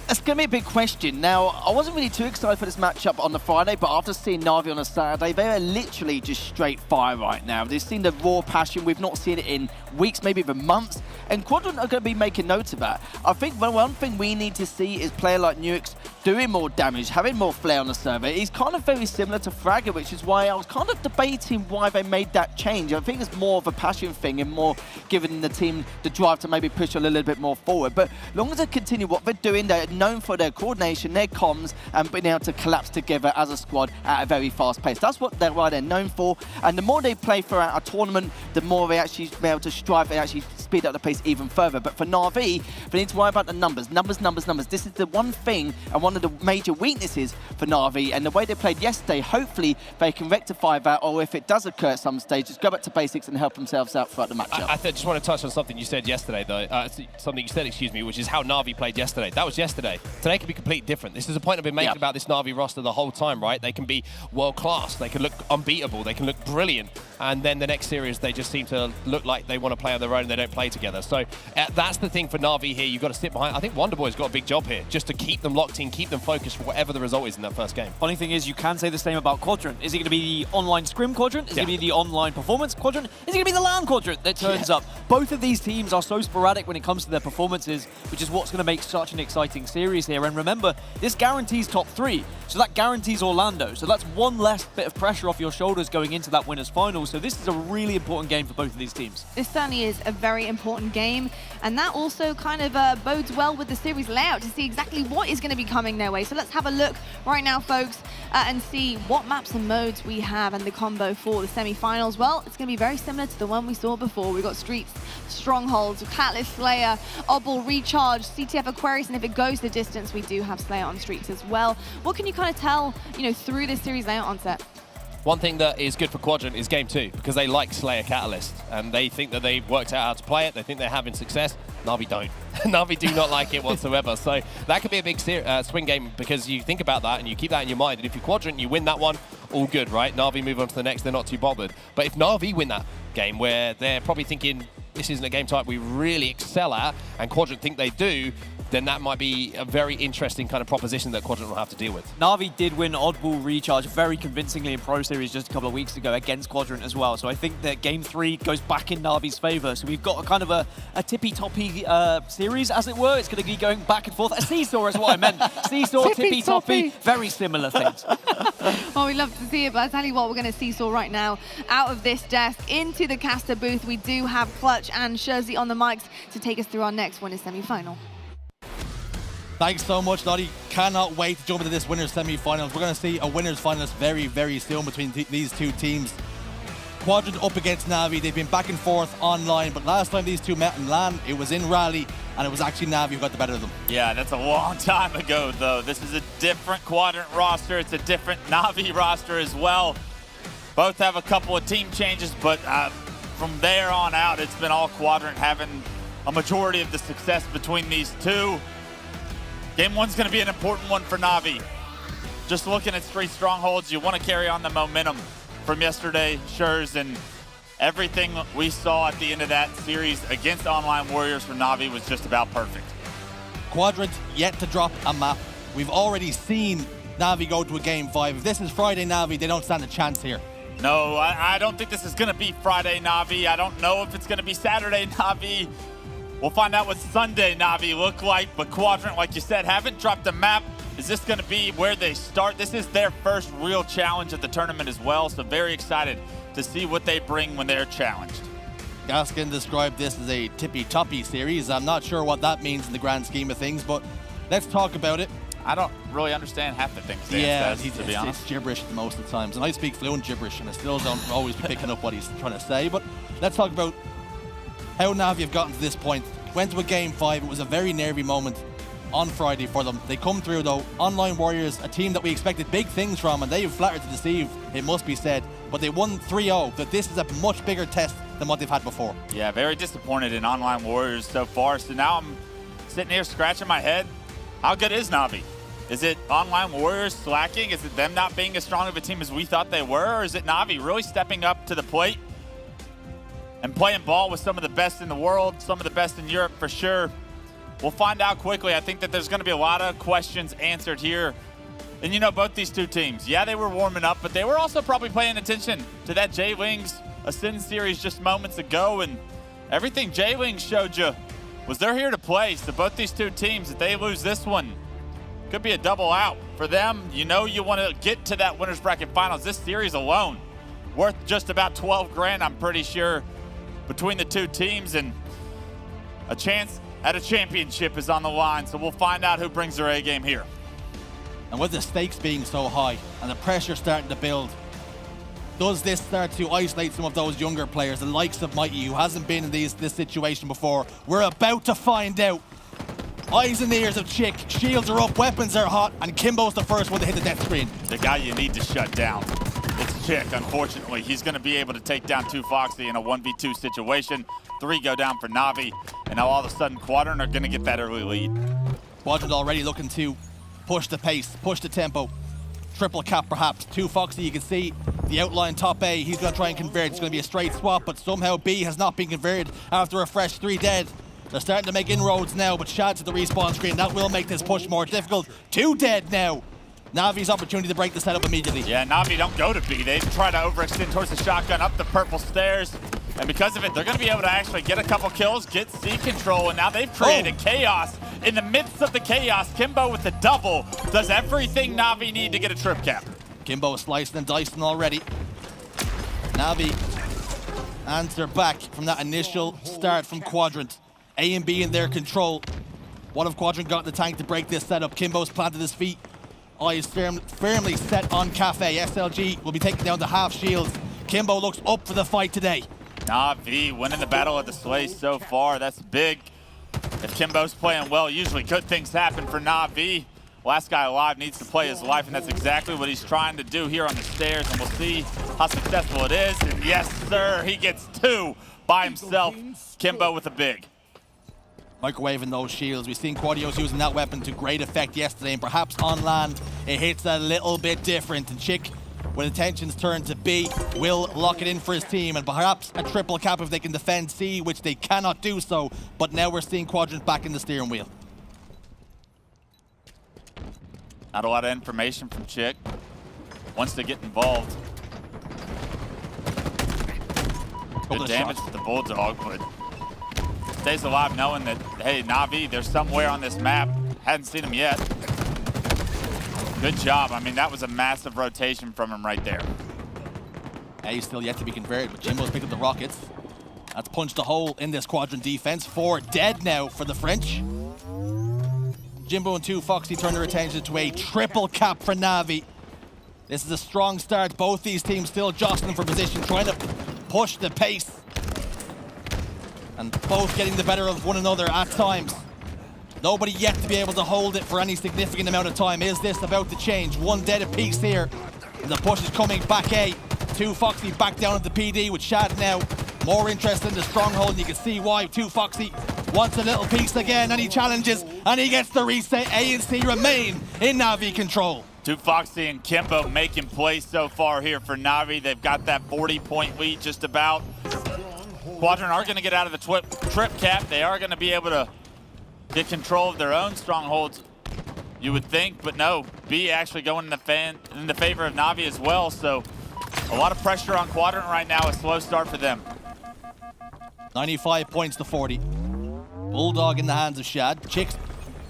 It's going to be a big question. Now, I wasn't really too excited for this matchup on the Friday, but after seeing Navi on a Saturday, they are literally just straight fire right now. They've seen the raw passion. We've not seen it in weeks, maybe even months, and Quadrant are going to be making notes of that. I think one thing we need to see is player like Nuix doing more damage, having more flair on the server. He's kind of very similar to Fragger, which is why I was kind of debating why they made that change. I think it's more of a passion thing and more giving the team the drive to maybe push a little bit more forward. But as long as they continue what they're doing, they're known for their coordination, their comms, and being able to collapse together as a squad at a very fast pace. That's what they're known for. And the more they play throughout a tournament, the more they actually be able to strive and actually speed up the pace even further. But for Navi, they need to worry about the numbers. Numbers. This is the one thing and one of the major weaknesses for Navi. And the way they played yesterday, hopefully they can rectify that, or if it does occur at some stage, just go back to basics and help themselves out throughout the matchup. I just want to touch on something you said yesterday, though. Something you said, which is how Navi played yesterday. That was yesterday. Today can be completely different. This is a point I've been making about this Navi roster the whole time, right? They can be world-class. They can look unbeatable. They can look brilliant. And then the next series, they just seem to look like they want to play on their own and they don't play together. So that's the thing for Navi here. You've got to sit behind. I think Wonderboy's got a big job here, just to keep them locked in, keep them focused for whatever the result is in that first game. Funny thing is, you can say the same about Quadrant. Is it going to be the online scrim Quadrant? Is it going to be the online performance Quadrant? Is it going to be the LAN Quadrant that turns up? Both of these teams are so sporadic when it comes to their performances, which is what's going to make such an exciting series here. And remember, this guarantees top 3, so that guarantees Orlando. So that's one less bit of pressure off your shoulders going into that winners final. So this is a really important game for both of these teams. This certainly is a very important game, and that also kind of bodes well with the series layout to see exactly what is going to be coming their way. So let's have a look right now, folks, and see what maps and modes we have and the combo for the semi-finals. Well, it's going to be very similar to the one we saw before. We've got Streets, Strongholds, Catalyst Slayer, Obble, Recharge, CTF Aquarius, and if it goes the distance, we do have Slayer on Streets as well. What can you kind of tell, through this series layout on set? One thing that is good for Quadrant is game 2, because they like Slayer Catalyst, and they think that they've worked out how to play it. They think they're having success. Navi don't. Navi do not like it whatsoever. So that could be a big swing game, because you think about that and you keep that in your mind. And if you're Quadrant, you win that one, all good, right? Navi move on to the next, they're not too bothered. But if Navi win that game, where they're probably thinking, this isn't a game type we really excel at, and Quadrant think they do, then that might be a very interesting kind of proposition that Quadrant will have to deal with. Navi did win Oddball Recharge very convincingly in Pro Series just a couple of weeks ago against Quadrant as well. So I think that Game 3 goes back in Navi's favor. So we've got a kind of a tippy-toppy series, as it were. It's going to be going back and forth. A seesaw is what I meant. Seesaw, tippy-toppy, very similar things. Well, we love to see it, but I tell you what, we're going to seesaw right now out of this desk into the caster booth. We do have Clutch and Shurzy on the mics to take us through our next winners semi-final. Thanks so much, Lottie. Cannot wait to jump into this winners semi-finals. We're going to see a winners finals very, very soon between these two teams. Quadrant up against Navi. They've been back and forth online, but last time these two met in LAN, it was in Raleigh, and it was actually Navi who got the better of them. Yeah, that's a long time ago, though. This is a different Quadrant roster. It's a different Navi roster as well. Both have a couple of team changes, but from there on out, it's been all Quadrant having a majority of the success between these two. Game 1's going to be an important one for Navi. Just looking at Street Strongholds, you want to carry on the momentum from yesterday, Shurs, and everything we saw at the end of that series against Online Warriors for Navi was just about perfect. Quadrant yet to drop a map. We've already seen Navi go to a Game 5. If this is Friday Navi, they don't stand a chance here. No, I don't think this is going to be Friday Navi. I don't know if it's going to be Saturday Navi. We'll find out what Sunday Navi look like. But Quadrant, like you said, haven't dropped a map. Is this going to be where they start? This is their first real challenge at the tournament as well. So very excited to see what they bring when they're challenged. Gaskin described this as a tippy-toppy series. I'm not sure what that means in the grand scheme of things, but let's talk about it. I don't really understand half the things Dan says, to be honest. It's gibberish most of the times, and I speak fluent gibberish, and I still don't always be picking up what he's trying to say. But let's talk about how Navi have gotten to this point. Went to a game 5. It was a very nervy moment on Friday for them. They come through, though. Online Warriors, a team that we expected big things from, and they have flattered to deceive, it must be said. But they won 3-0. But this is a much bigger test than what they've had before. Yeah, very disappointed in Online Warriors so far. So now I'm sitting here scratching my head. How good is Navi? Is it Online Warriors slacking? Is it them not being as strong of a team as we thought they were? Or is it Navi really stepping up to the plate and playing ball with some of the best in the world, some of the best in Europe for sure? We'll find out quickly. I think that there's going to be a lot of questions answered here. And you know, both these two teams, yeah, they were warming up, but they were also probably paying attention to that J-Lings Ascend series just moments ago. And everything J-Lings showed you was they're here to play. So both these two teams, if they lose this one, could be a double out for them. You know you want to get to that winners bracket finals. This series alone worth just about 12 grand, I'm pretty sure, between the two teams, and a chance at a championship is on the line. So we'll find out who brings their A game here. And with the stakes being so high and the pressure starting to build, does this start to isolate some of those younger players, the likes of Mighty, who hasn't been in this situation before? We're about to find out. Eyes and ears of Chick, shields are up, weapons are hot, and Kimbo's the first one to hit the death screen. The guy you need to shut down. It's Chick, unfortunately. He's going to be able to take down 2 Foxy in a 1v2 situation. 3 go down for Navi, and now all of a sudden Quadrant are going to get that early lead. Quadrant already looking to push the pace, push the tempo. Triple cap perhaps. 2 Foxy, you can see the outline top A. He's going to try and convert. It's going to be a straight swap, but somehow B has not been converted after a fresh 3 dead. They're starting to make inroads now, but Shad's at the respawn screen. That will make this push more difficult. 2 dead now. Navi's opportunity to break the setup immediately. Yeah, Navi don't go to B. They try to overextend towards the shotgun up the purple stairs. And because of it, they're going to be able to actually get a couple kills, get C control, and now they've created chaos. In the midst of the chaos, Kimbo with the double does everything Navi need to get a trip cap. Kimbo is slicing and dicing already. Navi answer back from that initial start from Quadrant. A and B in their control. What have Quadrant got in the tank to break this setup? Kimbo's planted his feet. Eyes firmly set on Cafe. SLG will be taking down the half shields. Kimbo looks up for the fight today. Navi winning the battle of the Slays so far. That's big. If Kimbo's playing well, usually good things happen for Navi. Last guy alive needs to play his life, and that's exactly what he's trying to do here on the stairs, and we'll see how successful it is. And yes, sir, he gets 2 by himself. Kimbo with a big. Microwaving those shields. We've seen Quadios using that weapon to great effect yesterday, and perhaps on land it hits a little bit different. And Chick, when attentions turn to B, will lock it in for his team, and perhaps a triple cap if they can defend C, which they cannot do so. But now we're seeing Quadrant back in the steering wheel. Not a lot of information from Chick. Wants to get involved. Good damage to the Bulldog, but stays alive knowing that, hey, Navi, they're somewhere on this map. Hadn't seen him yet. Good job. I mean, that was a massive rotation from him right there. He's still yet to be converted, but Jimbo's picked up the rockets. That's punched a hole in this Quadrant defense. 4 dead now for the French. Jimbo and 2 Foxy turn their attention to a triple cap for Navi. This is a strong start. Both these teams still jostling for position, trying to push the pace. And both getting the better of one another at times. Nobody yet to be able to hold it for any significant amount of time. Is this about to change? 1 dead apiece here. And the push is coming back A. 2 Foxy back down at the PD with Shad now. More interested in the stronghold, and you can see why. 2 Foxy wants a little piece again, and he challenges, and he gets the reset. A and C remain in Navi control. 2 Foxy and Kimbo making plays so far here for Navi. They've got that 40-point lead just about. Quadrant are going to get out of the trip cap. They are going to be able to get control of their own strongholds, you would think, but no. B actually going in the favor of Navi as well, so A lot of pressure on Quadrant right now, a slow start for them. 95 points to 40. Bulldog in the hands of Shad. Chicks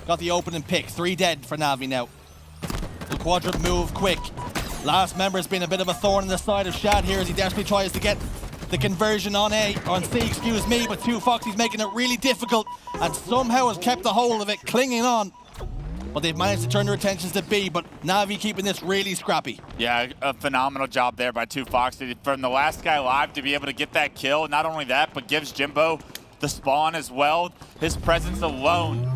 got the opening pick. 3 dead for Navi now. The Quadrant move quick. Last member has been a bit of a thorn in the side of Shad here as he desperately tries to get the conversion on C, excuse me, but 2 Foxy's making it really difficult and somehow has kept a hold of it, clinging on. But they've managed to turn their attentions to B, but Navi keeping this really scrappy. Yeah, a phenomenal job there by 2 Foxy. From the last guy live to be able to get that kill, not only that, but gives Jimbo the spawn as well. His presence alone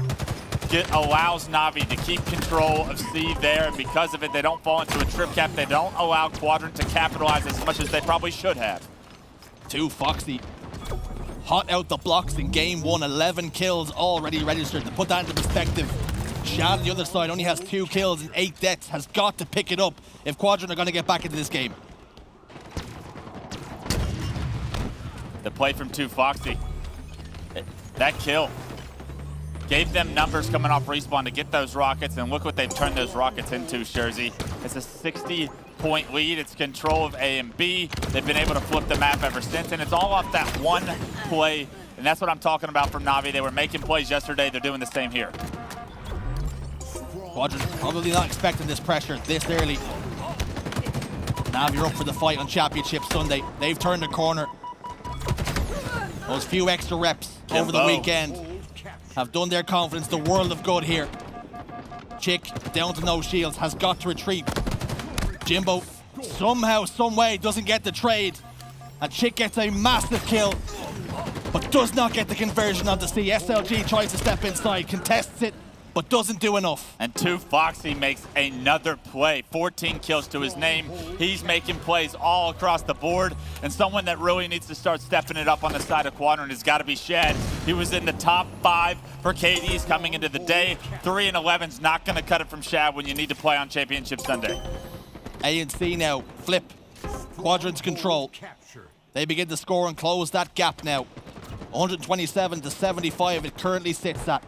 allows Navi to keep control of C there, and because of it, they don't fall into a trip cap. They don't allow Quadrant to capitalize as much as they probably should have. 2 Foxy hot out the blocks in game 1, 11 kills already registered. To put that into perspective, Shad on the other side only has 2 kills and 8 deaths, has got to pick it up if Quadrant are going to get back into this game. The play from 2 Foxy, that kill gave them numbers coming off respawn to get those rockets, and look what they've turned those rockets into, Jersey. It's a 60-point lead. It's control of A and B. They've been able to flip the map ever since, and it's all off that one play, and that's what I'm talking about from Navi. They were making plays yesterday. They're doing the same here. Quadrant probably not expecting this pressure this early. Navi are up for the fight on Championship Sunday. They've turned the corner. Those few extra reps over the weekend have done their confidence the world of good here. Chick, down to no shields, has got to retreat. Jimbo, somehow, some way, doesn't get the trade. And Chick gets a massive kill, but does not get the conversion on the C. SLG tries to step inside, contests it, but doesn't do enough. And 2 Foxy makes another play. 14 kills to his name. He's making plays all across the board. And someone that really needs to start stepping it up on the side of Quadrant has got to be Shad. He was in the top 5 for KDs coming into the day. 3 and 11's not going to cut it from Shad when you need to play on Championship Sunday. A and C now flip Quadrant's control. They begin to score and close that gap now. 127 to 75 it currently sits at.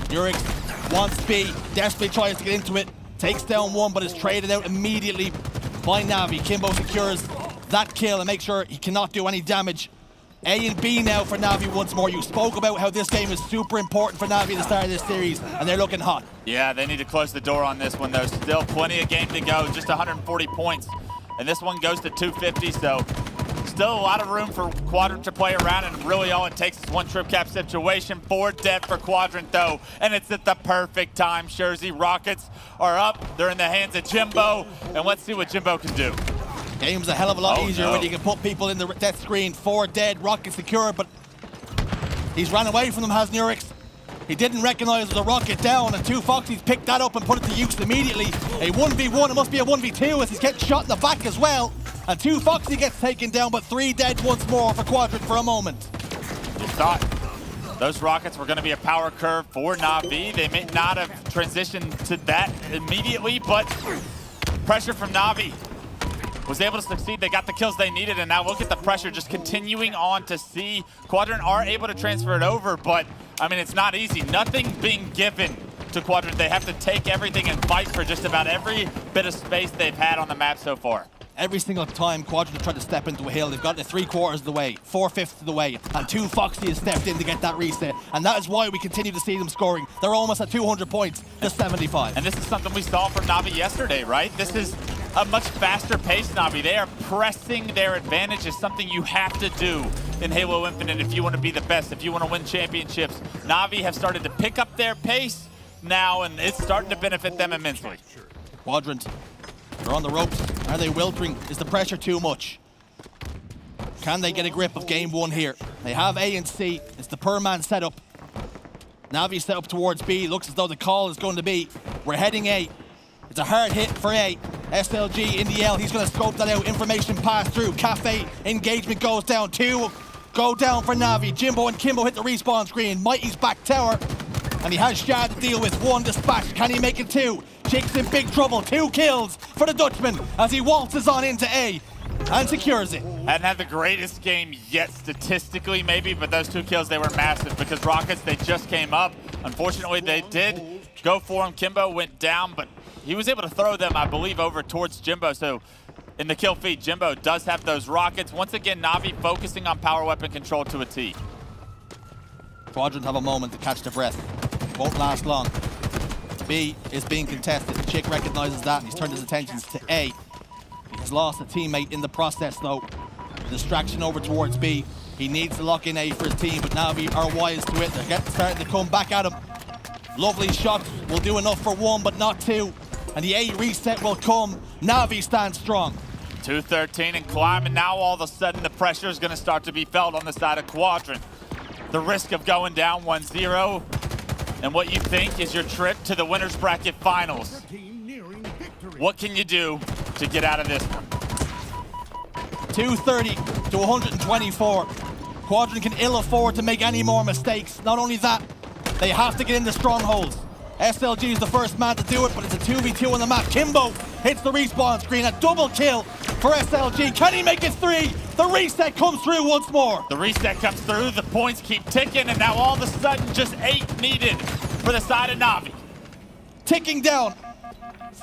Urix wants B, desperately tries to get into it, takes down 1 but is traded out immediately by Navi. Kimbo secures that kill and makes sure he cannot do any damage. A and B now for Navi once more. You spoke about how this game is super important for Navi at the start of this series, and they're looking hot. Yeah, they need to close the door on this one. There's still plenty of game to go, just 140 points. And this one goes to 250, so still a lot of room for Quadrant to play around, and really all it takes is 1 trip cap situation. 4 dead for Quadrant though, and it's at the perfect time. Jersey Rockets are up. They're in the hands of Jimbo, and let's see what Jimbo can do. Game's a hell of a lot easier when you can put people in the death screen. 4 dead, Rocket secure, but he's ran away from them, has Nurix. He didn't recognize the rocket down, and 2 Foxy's picked that up and put it to use immediately. A 1v1, it must be a 1v2 as he's getting shot in the back as well. And 2 Foxy gets taken down, but 3 dead once more for Quadrant for a moment. You thought those rockets were going to be a power curve for Navi. They may not have transitioned to that immediately, but pressure from Navi was able to succeed. They got the kills they needed, and now look at the pressure just continuing on to C. Quadrant are able to transfer it over, but I mean, it's not easy. Nothing being given to Quadrant. They have to take everything and fight for just about every bit of space they've had on the map so far. Every single time Quadrant have tried to step into a hill, they've gotten it 3/4 of the way, 4/5 of the way, and 2 Foxy has stepped in to get that reset. And that is why we continue to see them scoring. They're almost at 200 points to 75. And this is something we saw from Navi yesterday, right? This is a much faster pace Navi. They are pressing their advantage. Is something you have to do in Halo Infinite if you want to be the best, if you want to win championships. Navi have started to pick up their pace now, and it's starting to benefit them immensely. Quadrant, they're on the ropes. Are they wilting? Is the pressure too much? Can they get a grip of game 1 here? They have A and C. It's the per-man setup. Navi set up towards B. Looks as though the call is going to be, we're heading A. It's a hard hit for A. SLG in the L. He's going to scope that out. Information pass through. Cafe engagement goes down. 2 go down for Navi. Jimbo and Kimbo hit the respawn screen. Mighty's back tower. And he has Shad to deal with. 1 dispatch. Can he make it 2? Chick's in big trouble. 2 kills for the Dutchman as he waltzes on into A and secures it. Hadn't had the greatest game yet statistically maybe, but those 2 kills, they were massive because Rockets, they just came up. Unfortunately, they did go for him. Kimbo went down, but he was able to throw them, I believe, over towards Jimbo. So in the kill feed. Jimbo does have those rockets. Once again, Navi focusing on power weapon control to a T. Quadrant have a moment to catch their breath. Won't last long. B is being contested. Chick recognizes that and he's turned his attentions to A. He has lost a teammate in the process though. Distraction over towards B. He needs to lock in A for his team, but Navi are wise to it. They're starting to come back at him. Lovely shot will do enough for one, but not two. And the A reset will come. Navi stands strong. 2-13 and climbing. Now all of a sudden the pressure is going to start to be felt on the side of Quadrant. The risk of going down 1-0 and what you think is your trip to the winners bracket finals. What can you do to get out of this one? 230 to 124. Quadrant can ill afford to make any more mistakes. Not only that, they have to get into strongholds. SLG is the first man to do it, but it's a 2v2 on the map. Kimbo hits the respawn screen. A double kill for SLG. Can he make it 3? The reset comes through once more. The reset comes through, the points keep ticking, and now all of a sudden just 8 needed for the side of Navi. Ticking down.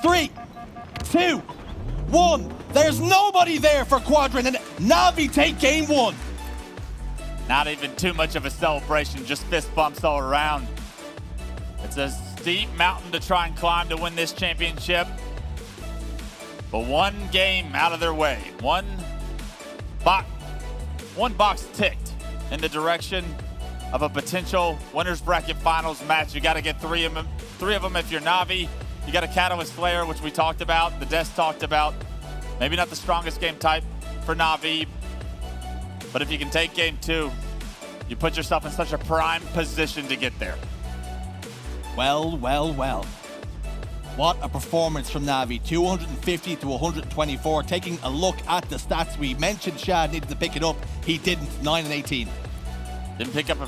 3, 2, 1. There's nobody there for Quadrant, and Navi take game 1. Not even too much of a celebration, just fist bumps all around. It's a steep mountain to try and climb to win this championship. But one game out of their way. One box ticked in the direction of a potential winners bracket finals match. You got to get three of them if you're Navi. You got a Catalyst Slayer, which we talked about, the Desk talked about. Maybe not the strongest game type for Navi, but if you can take game 2, you put yourself in such a prime position to get there. Well, well, well. What a performance from Navi. 250 to 124. Taking a look at the stats, we mentioned Shad needed to pick it up. He didn't. 9 and 18. Didn't pick up a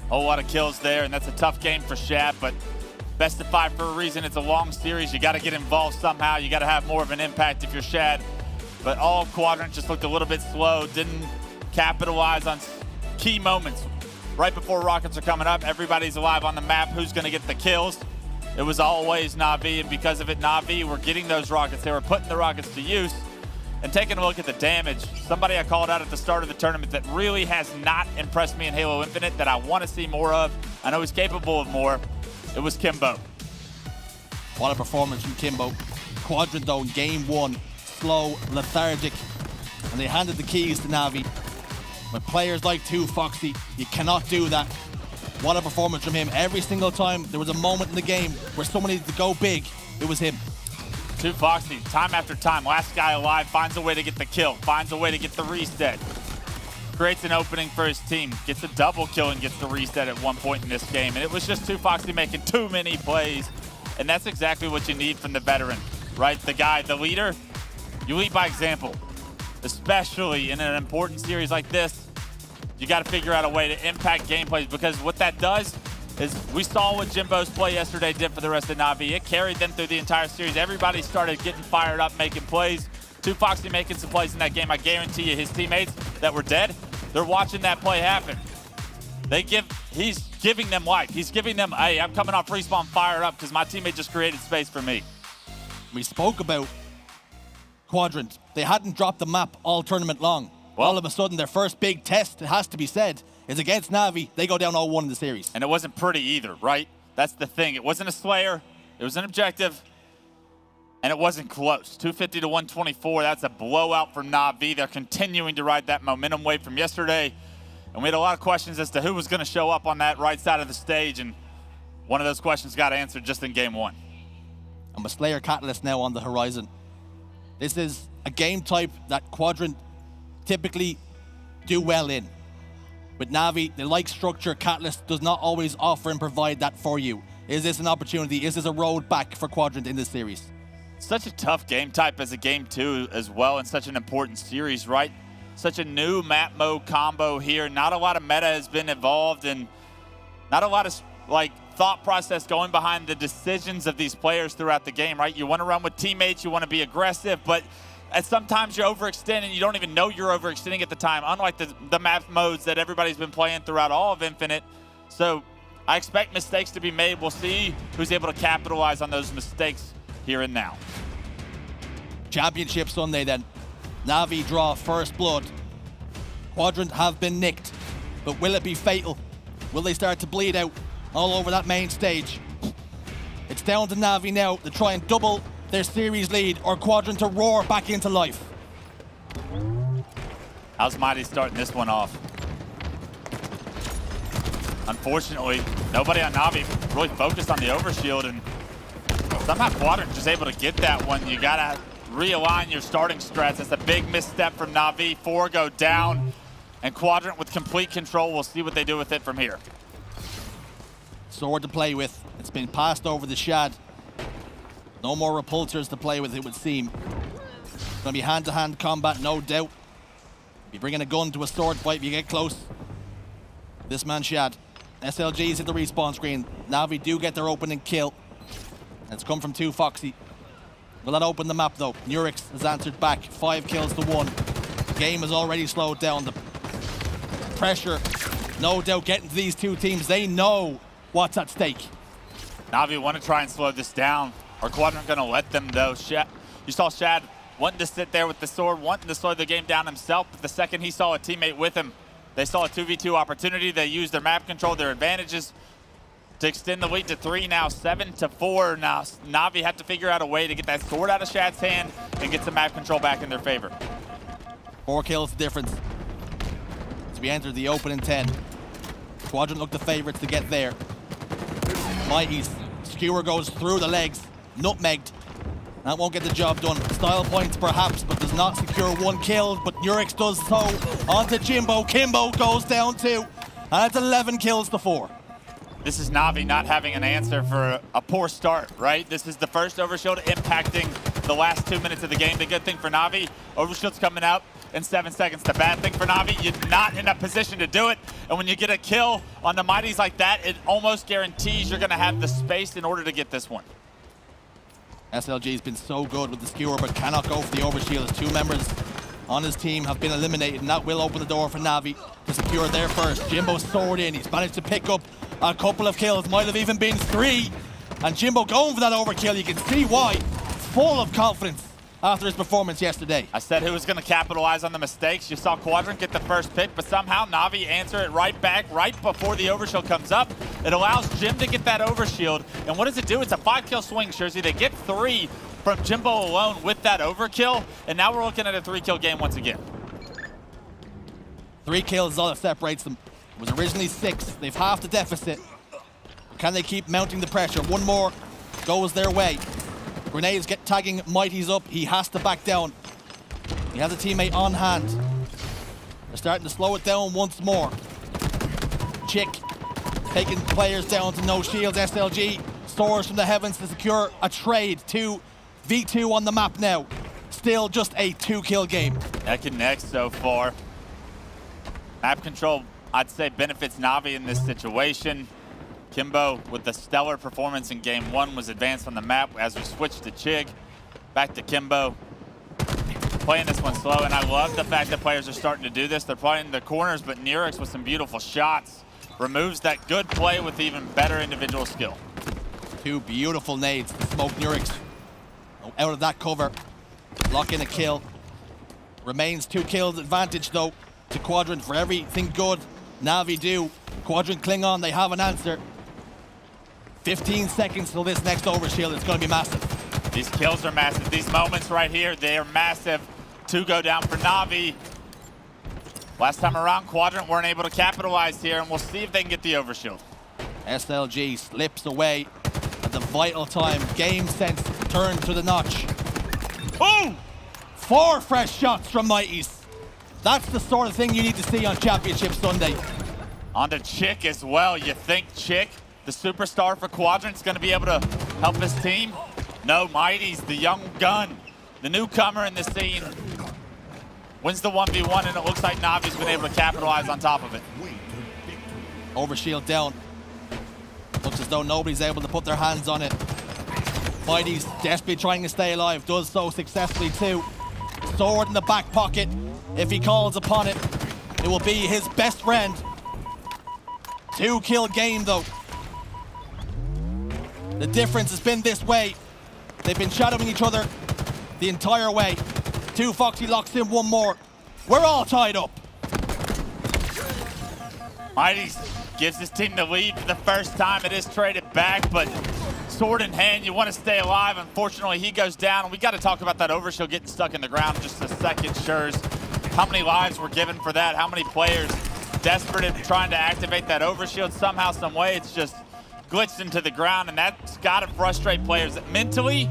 whole lot of kills there, and that's a tough game for Shad, but best of 5 for a reason. It's a long series. You got to get involved somehow. You got to have more of an impact if you're Shad. But all Quadrant just looked a little bit slow. Didn't capitalize on key moments. Right before rockets are coming up, everybody's alive on the map. Who's going to get the kills? It was always Navi, and because of it, Navi were getting those rockets. They were putting the rockets to use. And taking a look at the damage, somebody I called out at the start of the tournament that really has not impressed me in Halo Infinite that I want to see more of. I know he's capable of more. It was Kimbo. What a performance from Kimbo. Quadrant though in game 1, slow, lethargic, and they handed the keys to Navi. With players like 2Foxy, you cannot do that. What a performance from him. Every single time there was a moment in the game where someone needed to go big, it was him. 2Foxy, time after time, last guy alive, finds a way to get the kill, finds a way to get the reset. Creates an opening for his team, gets a double kill and gets the reset at one point in this game. And it was just 2Foxy making too many plays. And that's exactly what you need from the veteran, right? The guy, the leader, you lead by example. Especially in an important series like this, you got to figure out a way to impact gameplays, because what that does is we saw what Jimbo's play yesterday did for the rest of Navi. It carried them through the entire series. Everybody started getting fired up, making plays. 2Foxy making some plays in that game. I guarantee you his teammates that were dead, they're watching that play happen. He's giving them life. He's giving them, hey, I'm coming off respawn fired up because my teammate just created space for me. We spoke about Quadrant. They hadn't dropped the map all tournament long. Well, all of a sudden, their first big test, it has to be said, is against Navi. They go down 0-1 in the series. And it wasn't pretty either, right? That's the thing. It wasn't a Slayer. It was an objective. And it wasn't close. 250 to 124. That's a blowout for Navi. They're continuing to ride that momentum wave from yesterday. And we had a lot of questions as to who was going to show up on that right side of the stage. And one of those questions got answered just in game 1. And with Slayer Catalyst now on the horizon, this is a game type that Quadrant typically do well in. With Navi, they like structure. Catalyst does not always offer and provide that for you. Is this an opportunity? Is this a road back for Quadrant in this series? Such a tough game type as a game 2 as well, in such an important series, right? Such a new map mode combo here. Not a lot of meta has been involved, and not a lot of thought process going behind the decisions of these players throughout the game, right? You want to run with teammates, you want to be aggressive, but sometimes you're overextending. You don't even know you're overextending at the time, unlike the map modes that everybody's been playing throughout all of Infinite. So I expect mistakes to be made. We'll see who's able to capitalize on those mistakes here and now. Championship Sunday then. Navi draw first blood. Quadrant have been nicked, but will it be fatal? Will they start to bleed out all over that main stage? It's down to Navi now to try and double their series lead, or Quadrant to roar back into life. How's Mighty starting this one off? Unfortunately, nobody on Navi really focused on the overshield, and somehow Quadrant just able to get that one. You gotta realign your starting strats. It's a big misstep from Navi. 4 go down, and Quadrant with complete control. We'll see what they do with it from here. Sword to play with. It's been passed over the Shad. No more repulsors to play with, it would seem. It's gonna be hand-to-hand combat, no doubt. Be bringing a gun to a sword fight if you get close. This man Shad. SLG's at the respawn screen. Navi do get their opening kill. It's come from 2 Foxy. Will that open the map though? Nurix has answered back. 5 kills to 1. The game has already slowed down. The pressure, no doubt, getting to these 2 teams. They know what's at stake. Navi want to try and slow this down. Are Quadrant going to let them though? You saw Shad wanting to sit there with the sword, wanting to slow the game down himself, but the second he saw a teammate with him, they saw a 2v2 opportunity. They used their map control, their advantages to extend the lead to 3, now 7-4. Now Navi have to figure out a way to get that sword out of Shad's hand and get some map control back in their favor. 4 kills difference as we enter the opening 10. Quadrant look the favorites to get there. Mighty's skewer goes through the legs, nutmegged. That won't get the job done. Style points perhaps, but does not secure 1 kill, but Nurix does so. Onto Jimbo. Kimbo goes down 2, and it's 11 kills to 4. This is Navi not having an answer for a poor start, right? This is the first overshield impacting the last 2 minutes of the game. The good thing for Navi, overshield's coming out in 7 seconds. The bad thing for Navi, you're not in a position to do it. And when you get a kill on the Mighties like that, it almost guarantees you're gonna have the space in order to get this one. SLG's been so good with the skewer, but cannot go for the overshield as 2 members on his team have been eliminated, and that will open the door for Navi to secure their first. Jimbo's sword in, he's managed to pick up a couple of kills, might have even been 3. And Jimbo going for that overkill, you can see why. Full of confidence after his performance yesterday. I said who was going to capitalize on the mistakes. You saw Quadrant get the first pick, but somehow Navi answer it right back, right before the overshield comes up. It allows Jim to get that overshield, and what does it do? It's a 5-kill swing, Jersey. They get 3 from Jimbo alone with that overkill, and now we're looking at a 3-kill game once again. 3 kills is all that separates them. It was originally 6. They've halved the deficit. Can they keep mounting the pressure? 1 more goes their way. Grenades get tagging Mighty's up. He has to back down. He has a teammate on hand. They're starting to slow it down once more. Chick taking players down to no shields. SLG soars from the heavens to secure a trade. 2v2 on the map now. Still just a 2-kill game. Neck and neck so far. Map control, I'd say, benefits Navi in this situation. Kimbo, with the stellar performance in game 1, was advanced on the map as we switched to Chig. Back to Kimbo. Playing this one slow, and I love the fact that players are starting to do this. They're playing the corners, but Nurix with some beautiful shots removes that good play with even better individual skill. 2 beautiful nades to smoke Nurix out of that cover. Lock in a kill. Remains 2 kills advantage, though, to Quadrant for everything good Navi do. Quadrant cling on, they have an answer. 15 seconds till this next overshield. It's going to be massive. These kills are massive. These moments right here, they are massive. 2 go down for Navi. Last time around, Quadrant weren't able to capitalize here, and we'll see if they can get the overshield. SLG slips away at the vital time. Game sense turned to the notch. Boom! 4 fresh shots from Mighties. That's the sort of thing you need to see on Championship Sunday. On to Chick as well. You think Chick, the superstar for Quadrant, is going to be able to help his team? No, Mighty's the young gun, the newcomer in the scene. Wins the 1v1, and it looks like Navi's been able to capitalize on top of it. Overshield down. Looks as though nobody's able to put their hands on it. Mighty's desperately trying to stay alive, does so successfully too. Sword in the back pocket. If he calls upon it, it will be his best friend. 2-kill game though. The difference has been this way. They've been shadowing each other the entire way. Two Foxy locks in one more. We're all tied up. Mighty gives his team the lead for the first time. It is traded back, but sword in hand, you want to stay alive. Unfortunately, he goes down. We got to talk about that overshield getting stuck in the ground just a second, Schurz. How many lives were given for that? How many players desperate at trying to activate that overshield? Somehow, some way, it's just glitched into the ground, and that's got to frustrate players. Mentally,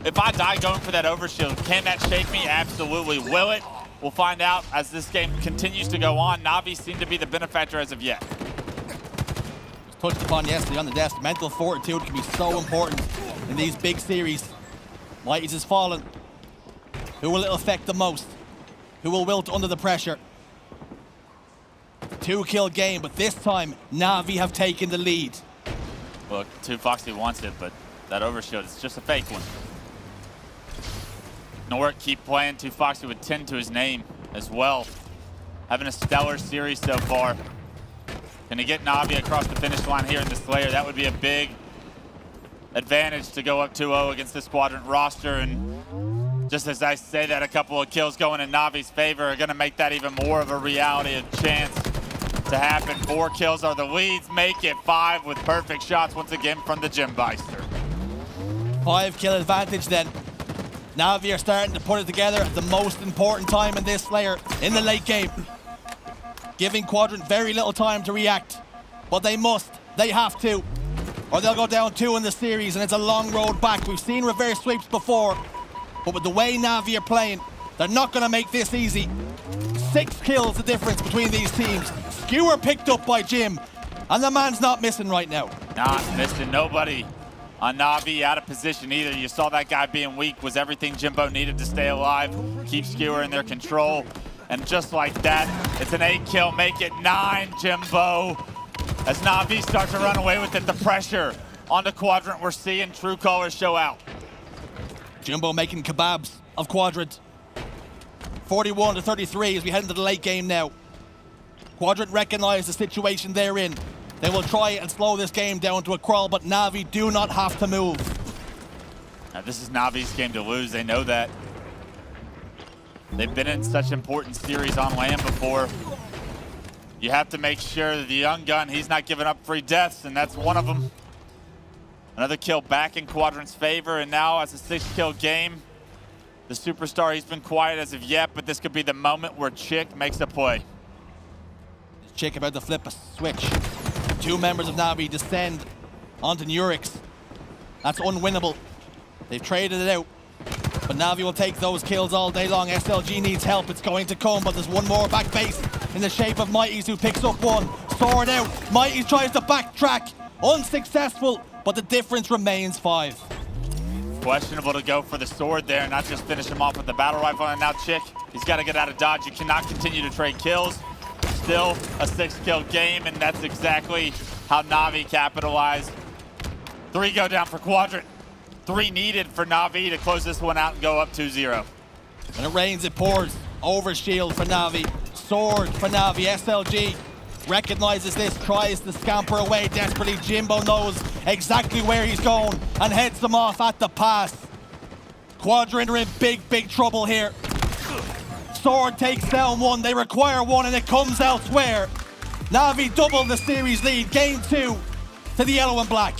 if I die going for that overshield, can that shake me? Absolutely. Will it? We'll find out as this game continues to go on. Navi seem to be the benefactor as of yet. Touched upon yesterday on the desk. Mental fortitude can be so important in these big series. Mighty's has fallen. Who will it affect the most? Who will wilt under the pressure? 2-kill game, but this time Navi have taken the lead. Look, 2 Foxy wants it, but that overshield is just a fake one. Noric keep playing. 2 Foxy would tend to his name as well. Having a stellar series so far. Gonna get Navi across the finish line here in the Slayer. That would be a big advantage to go up 2-0 against this Quadrant roster. And just as I say that, a couple of kills going in Navi's favor are gonna make that even more of a reality, a chance to happen. 4 kills are the leads, make it 5 with perfect shots once again from the Gymbeister. 5-kill advantage then. Navi are starting to put it together at the most important time in this Slayer, in the late game. Giving Quadrant very little time to react, but they must, they have to, or they'll go down 2 in the series, and it's a long road back. We've seen reverse sweeps before, but with the way Navi are playing, they're not gonna make this easy. 6 kills the difference between these teams. Skewer picked up by Jim, and the man's not missing right now. Not missing, nobody on Navi out of position either. You saw that guy being weak was everything Jimbo needed to stay alive, keep Skewer in their control. And just like that, it's an 8-kill, make it 9, Jimbo. As Navi starts to run away with it, the pressure on the Quadrant, we're seeing true colors show out. Jimbo making kebabs of Quadrant. 41-33 as we head into the late game now. Quadrant recognize the situation they're in. They will try and slow this game down to a crawl, but Navi do not have to move. Now, this is Navi's game to lose, they know that. They've been in such important series on land before. You have to make sure that the young gun, he's not giving up free deaths, and that's one of them. Another kill back in Quadrant's favor, and now as a 6-kill game, the superstar, he's been quiet as of yet, but this could be the moment where Chick makes a play. Chick about to flip a switch. 2 members of Navi descend onto Nurix. That's unwinnable. They've traded it out. But Navi will take those kills all day long. SLG needs help. It's going to come, but there's one more back base in the shape of Mighty's, who picks up one. Sword out. Mighty's tries to backtrack. Unsuccessful, but the difference remains 5. Questionable to go for the sword there, not just finish him off with the battle rifle. And now Chick, he's got to get out of dodge. You cannot continue to trade kills. Still a 6-kill game, and that's exactly how Navi capitalized. 3 go down for Quadrant. 3 needed for Navi to close this one out and go up 2-0. When it rains, it pours. Overshield for Navi. Sword for Navi. SLG recognizes this, tries to scamper away desperately. Jimbo knows exactly where he's going and heads them off at the pass. Quadrant are in big, big trouble here. Sword takes down 1. They require 1, and it comes elsewhere. Navi double the series lead. Game 2 to the yellow and black.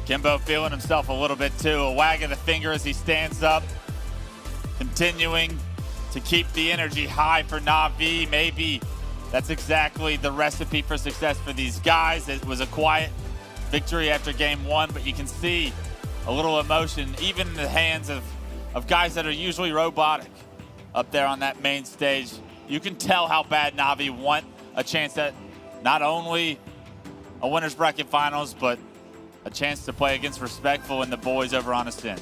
Kimbo feeling himself a little bit too. A wag of the finger as he stands up. Continuing to keep the energy high for Navi. Maybe that's exactly the recipe for success for these guys. It was a quiet victory after game 1, but you can see a little emotion, even in the hands of guys that are usually robotic up there on that main stage. You can tell how bad Navi want a chance at not only a winner's bracket finals, but a chance to play against Respectful and the boys over on Ascend.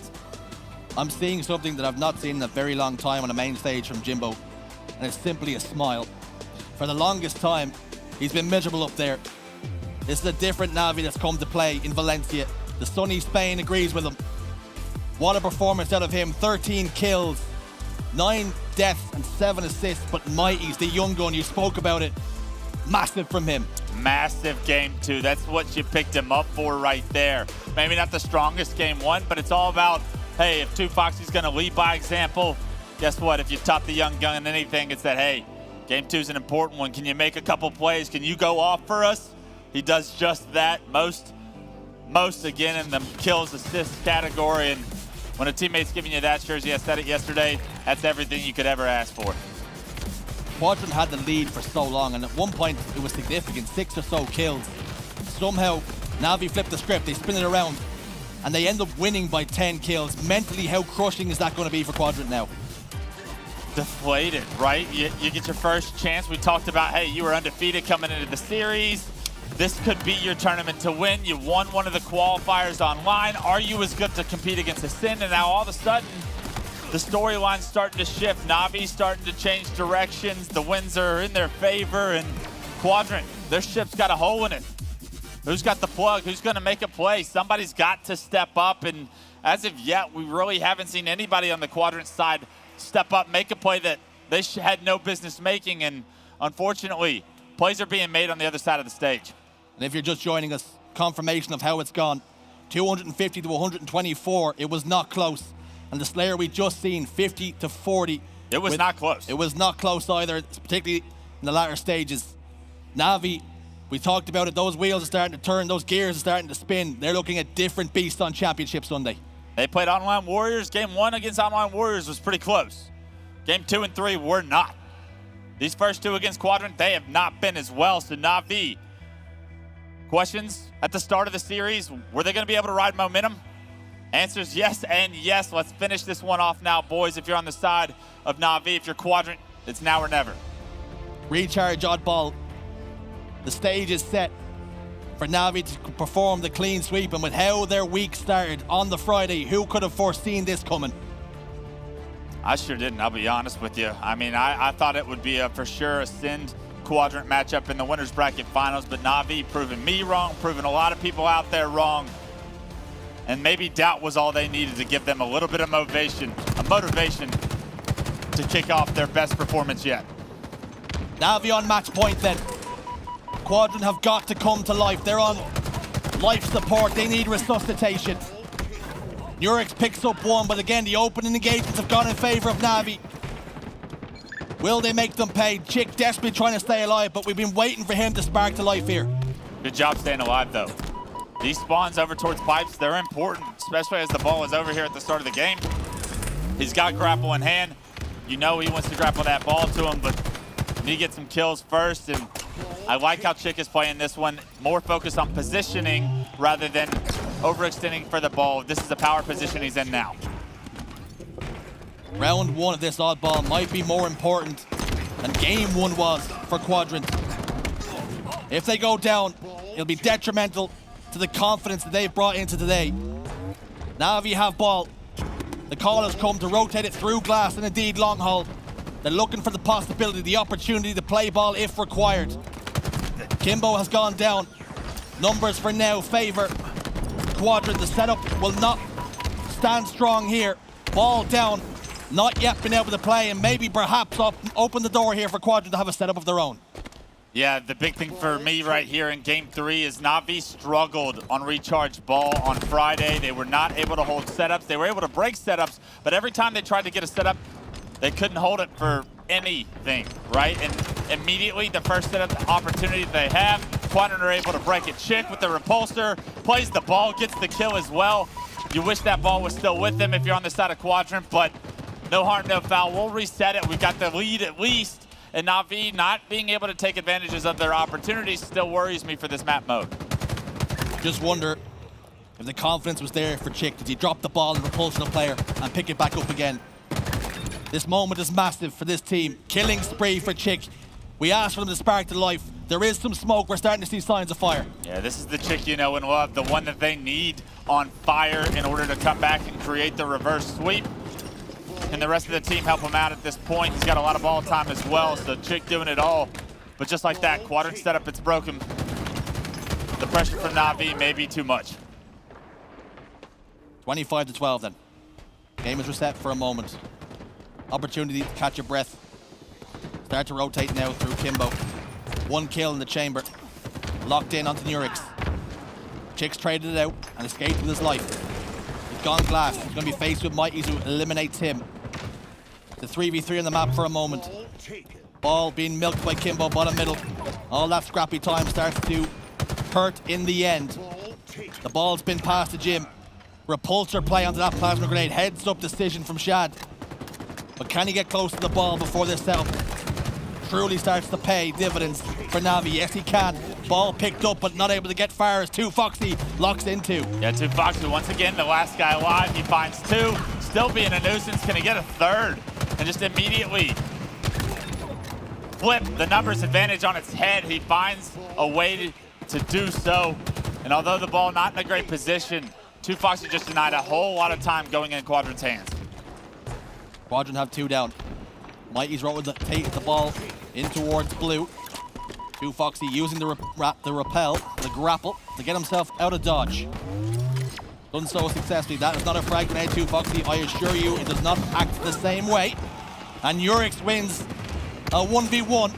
I'm seeing something that I've not seen in a very long time on the main stage from Jimbo, and it's simply a smile. For the longest time, he's been miserable up there. This is a different Navi that's come to play in Valencia. The sunny Spain agrees with him. What a performance out of him. 13 kills, 9 deaths and 7 assists, but Mighty's, the young gun, you spoke about it. Massive from him. Massive game 2. That's what you picked him up for right there. Maybe not the strongest game 1, but it's all about, hey, if 2 Foxy's gonna lead by example, guess what? If you taught the young gun anything, it's that, hey, game 2 is an important one. Can you make a couple plays? Can you go off for us? He does just that. Most again in the kills, assists category. And when a teammate's giving you that jersey, I said it yesterday, that's everything you could ever ask for. Quadrant had the lead for so long, and at one point it was significant, 6 or so kills. Somehow, Navi flipped the script, they spin it around, and they end up winning by 10 kills. Mentally, how crushing is that going to be for Quadrant now? Deflated, right? You get your first chance. We talked about, hey, you were undefeated coming into the series. This could be your tournament to win. You won one of the qualifiers online. Are you as good to compete against Ascend? And now all of a sudden, the storyline's starting to shift. Navi's starting to change directions. The winds are in their favor, and Quadrant, their ship's got a hole in it. Who's got the plug? Who's going to make a play? Somebody's got to step up, and as of yet, we really haven't seen anybody on the Quadrant side step up, make a play that they had no business making, and unfortunately, plays are being made on the other side of the stage. And if you're just joining us, confirmation of how it's gone. 250 to 124, it was not close. And the Slayer we just seen, 50 to 40. It was not close. It was not close either, particularly in the latter stages. Navi, we talked about it, those wheels are starting to turn, those gears are starting to spin. They're looking at different beasts on Championship Sunday. They played Online Warriors. Game 1 against Online Warriors was pretty close. Game 2 and 3 were not. These first 2 against Quadrant, they have not been as well. So Navi, questions at the start of the series, were they going to be able to ride momentum? Answers yes and yes. Let's finish this one off now, boys. If you're on the side of Navi, if you're Quadrant, it's now or never. Recharge oddball. The stage is set for Navi to perform the clean sweep, and with how their week started on the Friday, who could have foreseen this coming? I sure didn't, I'll be honest with you. I mean, I thought it would be a for sure Ascend Quadrant matchup in the winners bracket finals, but Navi proving me wrong, proving a lot of people out there wrong. And maybe doubt was all they needed to give them a little bit of motivation to kick off their best performance yet. Navi on match point then. Quadrant have got to come to life. They're on life support. They need resuscitation. Nurex picks up one, but again, the opening engagements have gone in favor of Navi. Will they make them pay? Chick desperately trying to stay alive, but we've been waiting for him to spark to life here. Good job staying alive, though. These spawns over towards pipes, they're important, especially as the ball is over here at the start of the game. He's got grapple in hand. You know he wants to grapple that ball to him, but you need to get some kills first. And I like how Chick is playing this one. More focused on positioning rather than overextending for the ball. This is the power position he's in now. Round 1 of this oddball might be more important than game 1 was for Quadrant. If they go down, it'll be detrimental to the confidence that they've brought into today. Navi have ball. The call has come to rotate it through glass and indeed long haul. They're looking for the possibility, the opportunity to play ball if required. Kimbo has gone down. Numbers for now favor Quadrant. The setup will not stand strong here. Ball down. Not yet been able to play, and maybe perhaps open the door here for Quadrant to have a setup of their own. Yeah, the big thing for me right here in game 3 is Navi struggled on recharge ball on Friday. They were not able to hold setups. They were able to break setups, but every time they tried to get a setup, they couldn't hold it for anything, right? And immediately, the first setup opportunity they have, Quadrant are able to break it. Chick with the repulsor, plays the ball, gets the kill as well. You wish that ball was still with them if you're on the side of Quadrant, but no harm, no foul. We'll reset it. We've got the lead at least. And Navi not being able to take advantages of their opportunities still worries me for this map mode. Just wonder if the confidence was there for Chick. Did he drop the ball and repulsion a player and pick it back up again? This moment is massive for this team. Killing spree for Chick. We asked for them to spark to life. There is some smoke. We're starting to see signs of fire. Yeah, this is the Chick you know and love, the one that they need on fire in order to come back and create the reverse sweep. And the rest of the team help him out at this point. He's got a lot of ball time as well, so Chick doing it all. But just like that, Quadrant setup, it's broken. The pressure from Navi may be too much. 25 to 12 then. Game is reset for a moment. Opportunity to catch your breath. Start to rotate now through Kimbo. One kill in the chamber. Locked in onto Nurex. Chick's traded it out and escaped with his life. He's gone glass. He's going to be faced with Mighty who eliminates him. The 3v3 on the map for a moment. Ball being milked by Kimbo, bottom middle. All that scrappy time starts to hurt in the end. The ball's been passed to Jim. Repulsor play onto that plasma grenade. Heads up decision from Shad. But can he get close to the ball before this setup truly starts to pay dividends for Navi? Yes, he can. Ball picked up, but not able to get far as 2Foxy locks into. Yeah, 2Foxy once again, the last guy alive. He finds 2, still being a nuisance. Can he get a 3rd? And just immediately flip the numbers advantage on its head. He finds a way to do so. And although the ball not in a great position, 2Foxy just denied a whole lot of time going in Quadrant's hands. Quadrant have 2 down. Mighty's rolling the ball in towards blue. 2Foxy using the grapple to get himself out of dodge. Done so successfully. That is not a frag grenade. 2Foxy, I assure you, it does not act the same way. And Urix wins a 1v1.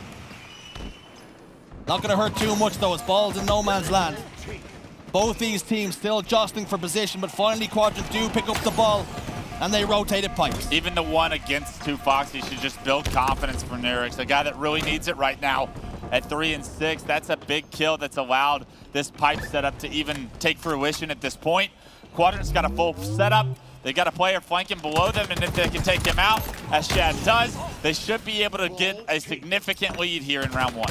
Not going to hurt too much though, as ball's in no man's land. Both these teams still jostling for position, but finally Quadrant do pick up the ball and they rotated pipes. Even the one against 2Foxy should just build confidence for Nurix, a guy that really needs it right now at 3 and 6. That's a big kill that's allowed this pipe setup to even take fruition at this point. Quadrant's got a full setup. They got a player flanking below them, and if they can take him out, as Shad does, they should be able to get a significant lead here in round 1.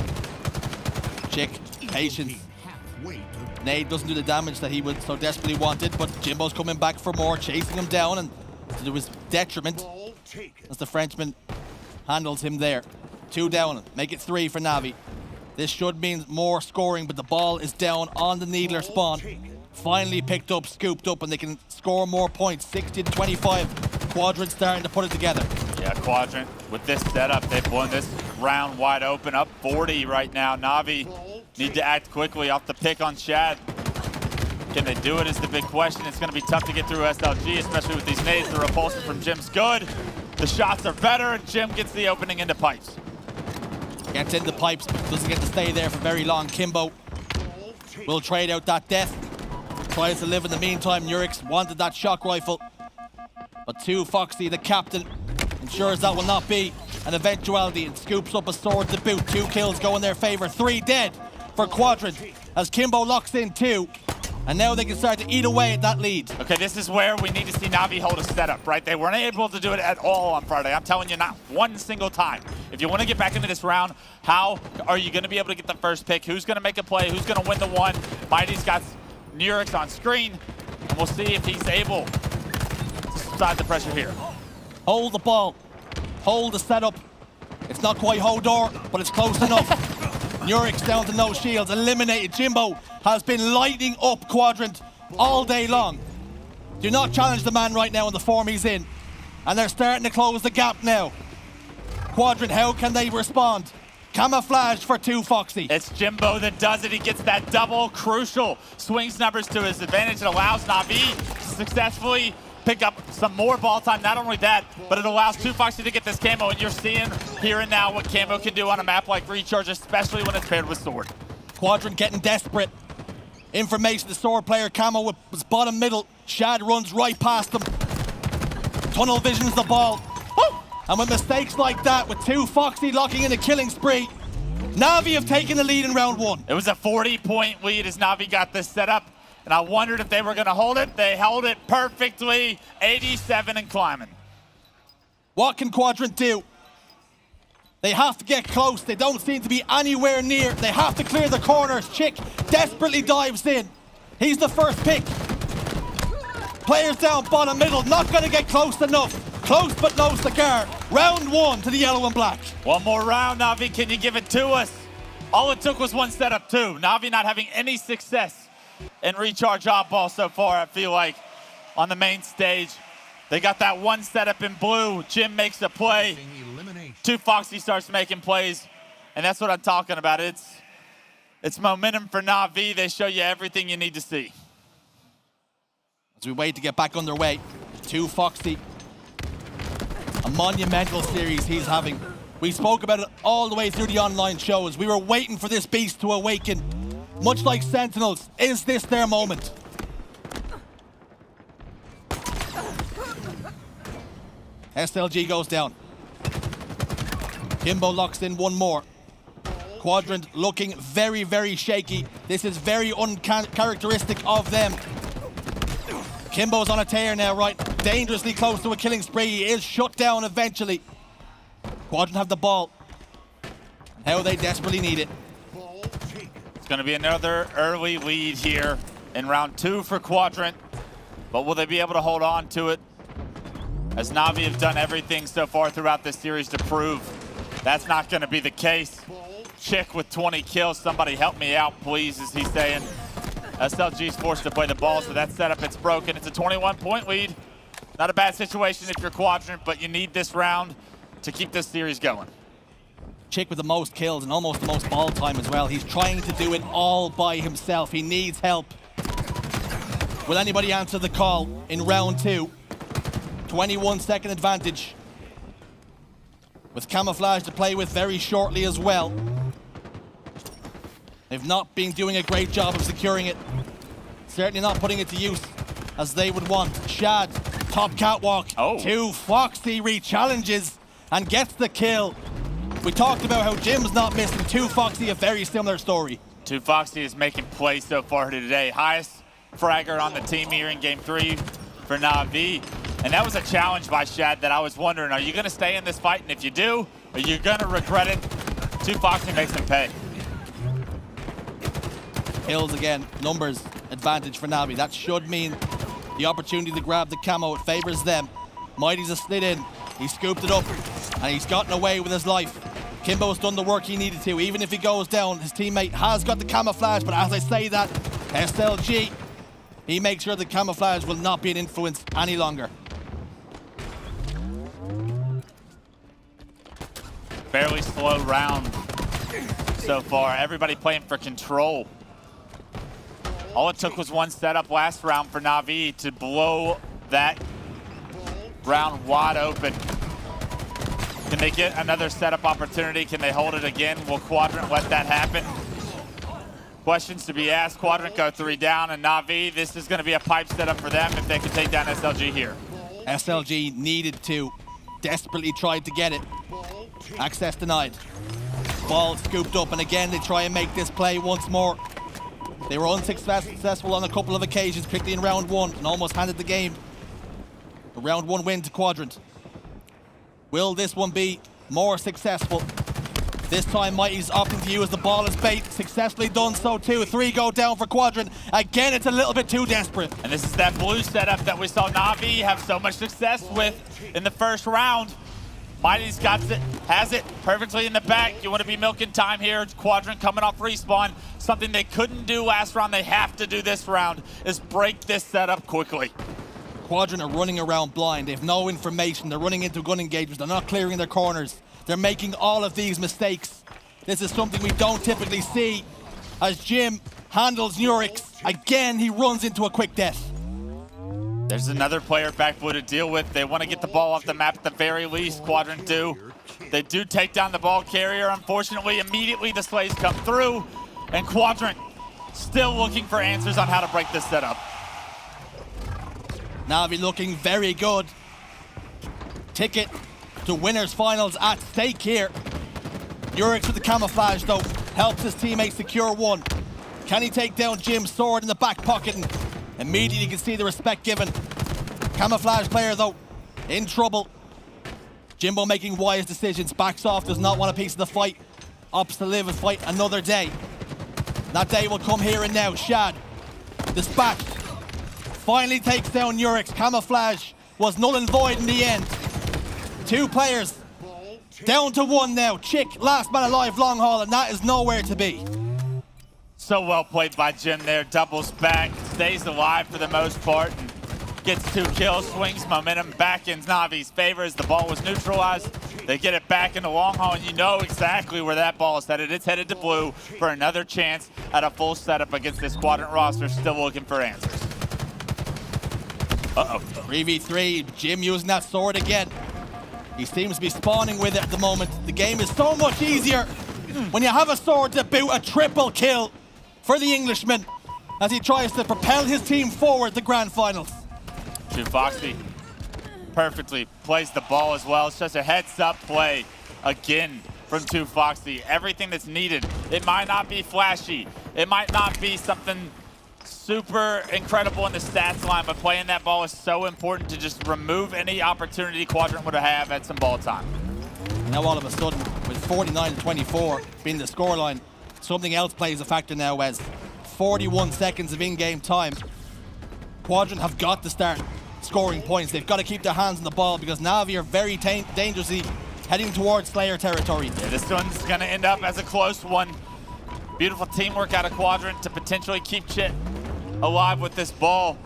Chick, patience. Nade doesn't do the damage that he would so desperately wanted, but Jimbo's coming back for more, chasing him down, and to his detriment as the Frenchman handles him there. 2 down, make it 3 for Navi. This should mean more scoring, but the ball is down on the Needler spawn. Finally picked up, scooped up, and they can score more points. 60-25. Quadrant starting to put it together. Yeah, Quadrant with this setup, they've blown this round wide open, up 40 right now. Navi need to act quickly off the pick on Shad. Can they do it is the big question. It's going to be tough to get through SLG, especially with these nades. The repulsion from Jim's good. The shots are better, and Jim gets the opening into pipes. Gets into pipes, doesn't get to stay there for very long. Kimbo will trade out that death. Tries to live in the meantime. Nurix wanted that shock rifle. But 2Foxy, the captain, ensures that will not be an eventuality and scoops up a sword to boot. 2 kills go in their favor. 3 dead for Quadrant as Kimbo locks in 2. And now they can start to eat away at that lead. Okay, this is where we need to see Navi hold a setup, right? They weren't able to do it at all on Friday. I'm telling you, not one single time. If you want to get back into this round, how are you going to be able to get the first pick? Who's going to make a play? Who's going to win the one? Mighty's got Nurix on screen, and we'll see if he's able to subside the pressure here. Hold the ball. Hold the setup. It's not quite Hodor, but it's close enough. Nurix down to no shields, eliminated. Jimbo has been lighting up Quadrant all day long. Do not challenge the man right now in the form he's in. And they're starting to close the gap now. Quadrant, how can they respond? Camouflage for 2Foxy. It's Jimbo that does it. He gets that double crucial. Swings numbers to his advantage. It allows Navi to successfully pick up some more ball time. Not only that, but it allows 2Foxy to get this camo, and you're seeing here and now what camo can do on a map like Recharge, especially when it's paired with sword. Quadrant getting desperate. Information, the sword player camo was bottom middle. Shad runs right past them. Tunnel visions the ball. And with mistakes like that, with 2Foxy locking in a killing spree, Navi have taken the lead in round 1. It was a 40-point lead as Navi got this set up, and I wondered if they were going to hold it. They held it perfectly, 87 and climbing. What can Quadrant do? They have to get close. They don't seem to be anywhere near. They have to clear the corners. Chick desperately dives in. He's the first pick. Players down bottom middle, not going to get close enough. Close but no cigar. Round 1 to the yellow and black. One more round, Navi. Can you give it to us? All it took was one setup, too. Navi not having any success in Recharge oddball so far, I feel like, on the main stage. They got that one setup in blue. Jim makes a play. 2Foxy starts making plays, and that's what I'm talking about. It's momentum for Navi. They show you everything you need to see. As we wait to get back underway, 2Foxy, a monumental series he's having. We spoke about it all the way through the online shows. We were waiting for this beast to awaken. Much like Sentinels, is this their moment? SLG goes down. Kimbo locks in one more. Quadrant looking very, very shaky. This is very uncharacteristic of them. Kimbo's on a tear now, right? Dangerously close to a killing spree. He is shut down eventually. Quadrant have the ball. How they desperately need it. It's going to be another early lead here in round 2 for Quadrant. But will they be able to hold on to it? As Navi have done everything so far throughout this series to prove that's not going to be the case. Chick with 20 kills. Somebody help me out, please, as he's saying. SLG's forced to play the ball, so that setup, it's broken. It's a 21-point lead. Not a bad situation if you're Quadrant, but you need this round to keep this series going. Chick with the most kills and almost the most ball time as well. He's trying to do it all by himself. He needs help. Will anybody answer the call in round 2? 21-second advantage. With Camouflage to play with very shortly as well. They've not been doing a great job of securing it. Certainly not putting it to use as they would want. Shad, top catwalk. Too Foxy re-challenges and gets the kill. We talked about how Jim's not missing. Too Foxy, a very similar story. Too Foxy is making plays so far today. Highest fragger on the team here in game 3 for Navi. And that was a challenge by Shad that I was wondering, are you going to stay in this fight? And if you do, are you going to regret it? Too Foxy makes him pay. Kills again, numbers advantage for Navi. That should mean the opportunity to grab the camo, it favors them. Mighty's a slid in, he scooped it up, and he's gotten away with his life. Kimbo's done the work he needed to. Even if he goes down, his teammate has got the camouflage, but as I say that, SLG, he makes sure the camouflage will not be an influence any longer. Fairly slow round so far. Everybody playing for control. All it took was one setup last round for Navi to blow that round wide open. Can they get another setup opportunity? Can they hold it again? Will Quadrant let that happen? Questions to be asked. Quadrant go 3 down, and Navi, this is going to be a pipe setup for them if they can take down SLG here. SLG needed to. Desperately tried to get it. Access denied. Ball scooped up, and again they try and make this play once more. They were unsuccessful on a couple of occasions, quickly in round 1, and almost handed the game. A round 1 win to Quadrant. Will this one be more successful? This time Mighty's opting to use the ball as bait. Successfully done so too. 3 go down for Quadrant. Again, it's a little bit too desperate. And this is that blue setup that we saw Navi have so much success with in the first round. Mighty's got it, has it perfectly in the back. You want to be milking time here. Quadrant coming off respawn. Something they couldn't do last round, they have to do this round, is break this setup quickly. Quadrant are running around blind. They have no information. They're running into gun engagements. They're not clearing their corners. They're making all of these mistakes. This is something we don't typically see. As Jim handles Nurix, again, he runs into a quick death. There's another player back blue to deal with. They want to get the ball off the map at the very least, Quadrant do. They do take down the ball carrier. Unfortunately, immediately the slays come through, and Quadrant still looking for answers on how to break this setup. Navi looking very good. Ticket to winners finals at stake here. Nurix with the camouflage though, helps his teammate secure 1. Can he take down Jim's sword in the back pocket? And immediately you can see the respect given. Camouflage player though, in trouble. Jimbo making wise decisions, backs off, does not want a piece of the fight. Opts to live and fight another day. That day will come here and now. Shad, dispatched. Finally takes down Nurix. Camouflage was null and void in the end. 2 players down to 1 now. Chick, last man alive, long haul, and that is nowhere to be. So well played by Jim there. Doubles back, stays alive for the most part, and gets 2 kills, swings momentum back in Navi's favor as the ball was neutralized. They get it back in the long haul, and you know exactly where that ball is headed. It's headed to blue for another chance at a full setup against this Quadrant roster, still looking for answers. Uh-oh. 3v3, Jim using that sword again. He seems to be spawning with it at the moment. The game is so much easier when you have a sword to boot. A triple kill for the Englishman as he tries to propel his team forward to grand finals. Too Foxy perfectly plays the ball as well. It's just a heads-up play again from 2Foxy. Everything that's needed. It might not be flashy. It might not be something super incredible in the stats line, but playing that ball is so important to just remove any opportunity Quadrant would have at some ball time. Now all of a sudden, with 49-24 being the scoreline, something else plays a factor now as 41 seconds of in-game time. Quadrant have got to start scoring points. They've got to keep their hands on the ball because Navi are very dangerously heading towards Slayer territory. Yeah, this one's going to end up as a close one. Beautiful teamwork out of Quadrant to potentially keep Chit alive with this ball.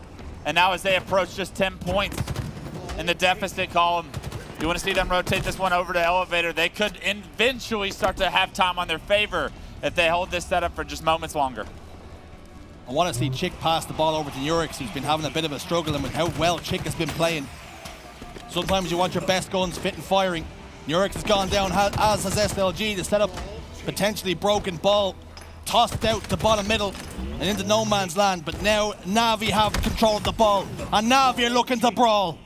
And now as they approach just 10 points in the deficit column, you want to see them rotate this one over to Elevator. They could eventually start to have time on their favor if they hold this setup for just moments longer. I want to see Chick pass the ball over to Nurix, who's been having a bit of a struggle, and with how well Chick has been playing. Sometimes you want your best guns fit and firing. Nurix has gone down, as has SLG. The setup potentially broken ball, tossed out to bottom middle and into no man's land. But now Navi have control of the ball, and Navi are looking to brawl.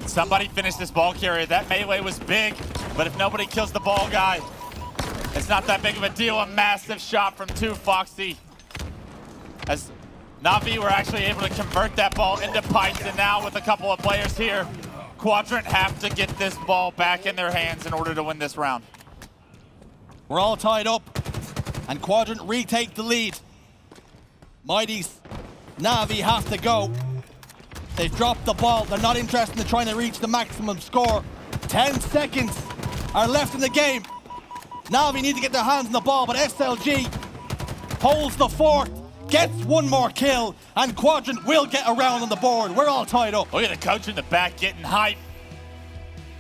Somebody finish this ball carrier. That melee was big, but if nobody kills the ball guy, it's not that big of a deal. A massive shot from 2Foxy. As Navi were actually able to convert that ball into pipes, and now with a couple of players here, Quadrant have to get this ball back in their hands in order to win this round. We're all tied up, and Quadrant retake the lead. Mighty's Navi have to go. They've dropped the ball. They're not interested in trying to reach the maximum score. 10 seconds are left in the game. Navi need to get their hands on the ball, but SLG holds the fort, gets one more kill, and Quadrant will get around on the board. We're all tied up. Look at the coach in the back getting hype.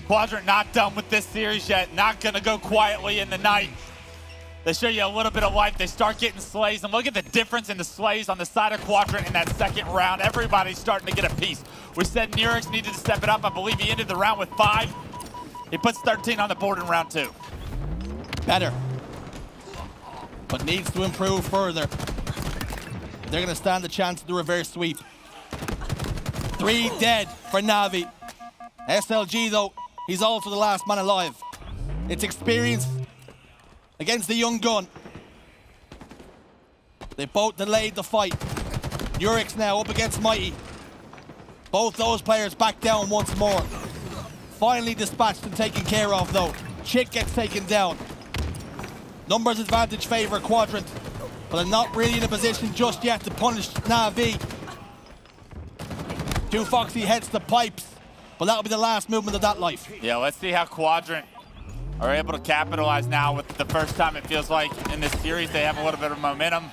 Quadrant not done with this series yet. Not gonna go quietly in the night. They show you a little bit of life. They start getting slays, and look at the difference in the slays on the side of Quadrant in that second round. Everybody's starting to get a piece. We said Nurix needed to step it up. I believe he ended the round with 5. He puts 13 on the board in round 2. Better, but needs to improve further. They're gonna stand a chance of the reverse sweep. 3 dead for Navi. SLG though, he's also the last man alive. It's experience against the young gun. They both delayed the fight. Nurix now up against Mighty. Both those players back down once more. Finally dispatched and taken care of though. Chick gets taken down. Numbers advantage favor Quadrant, but they're not really in a position just yet to punish Navi. 2Foxy heads to pipes, but that'll be the last movement of that life. Yeah, let's see how Quadrant are able to capitalize now with the first time it feels like in this series they have a little bit of momentum.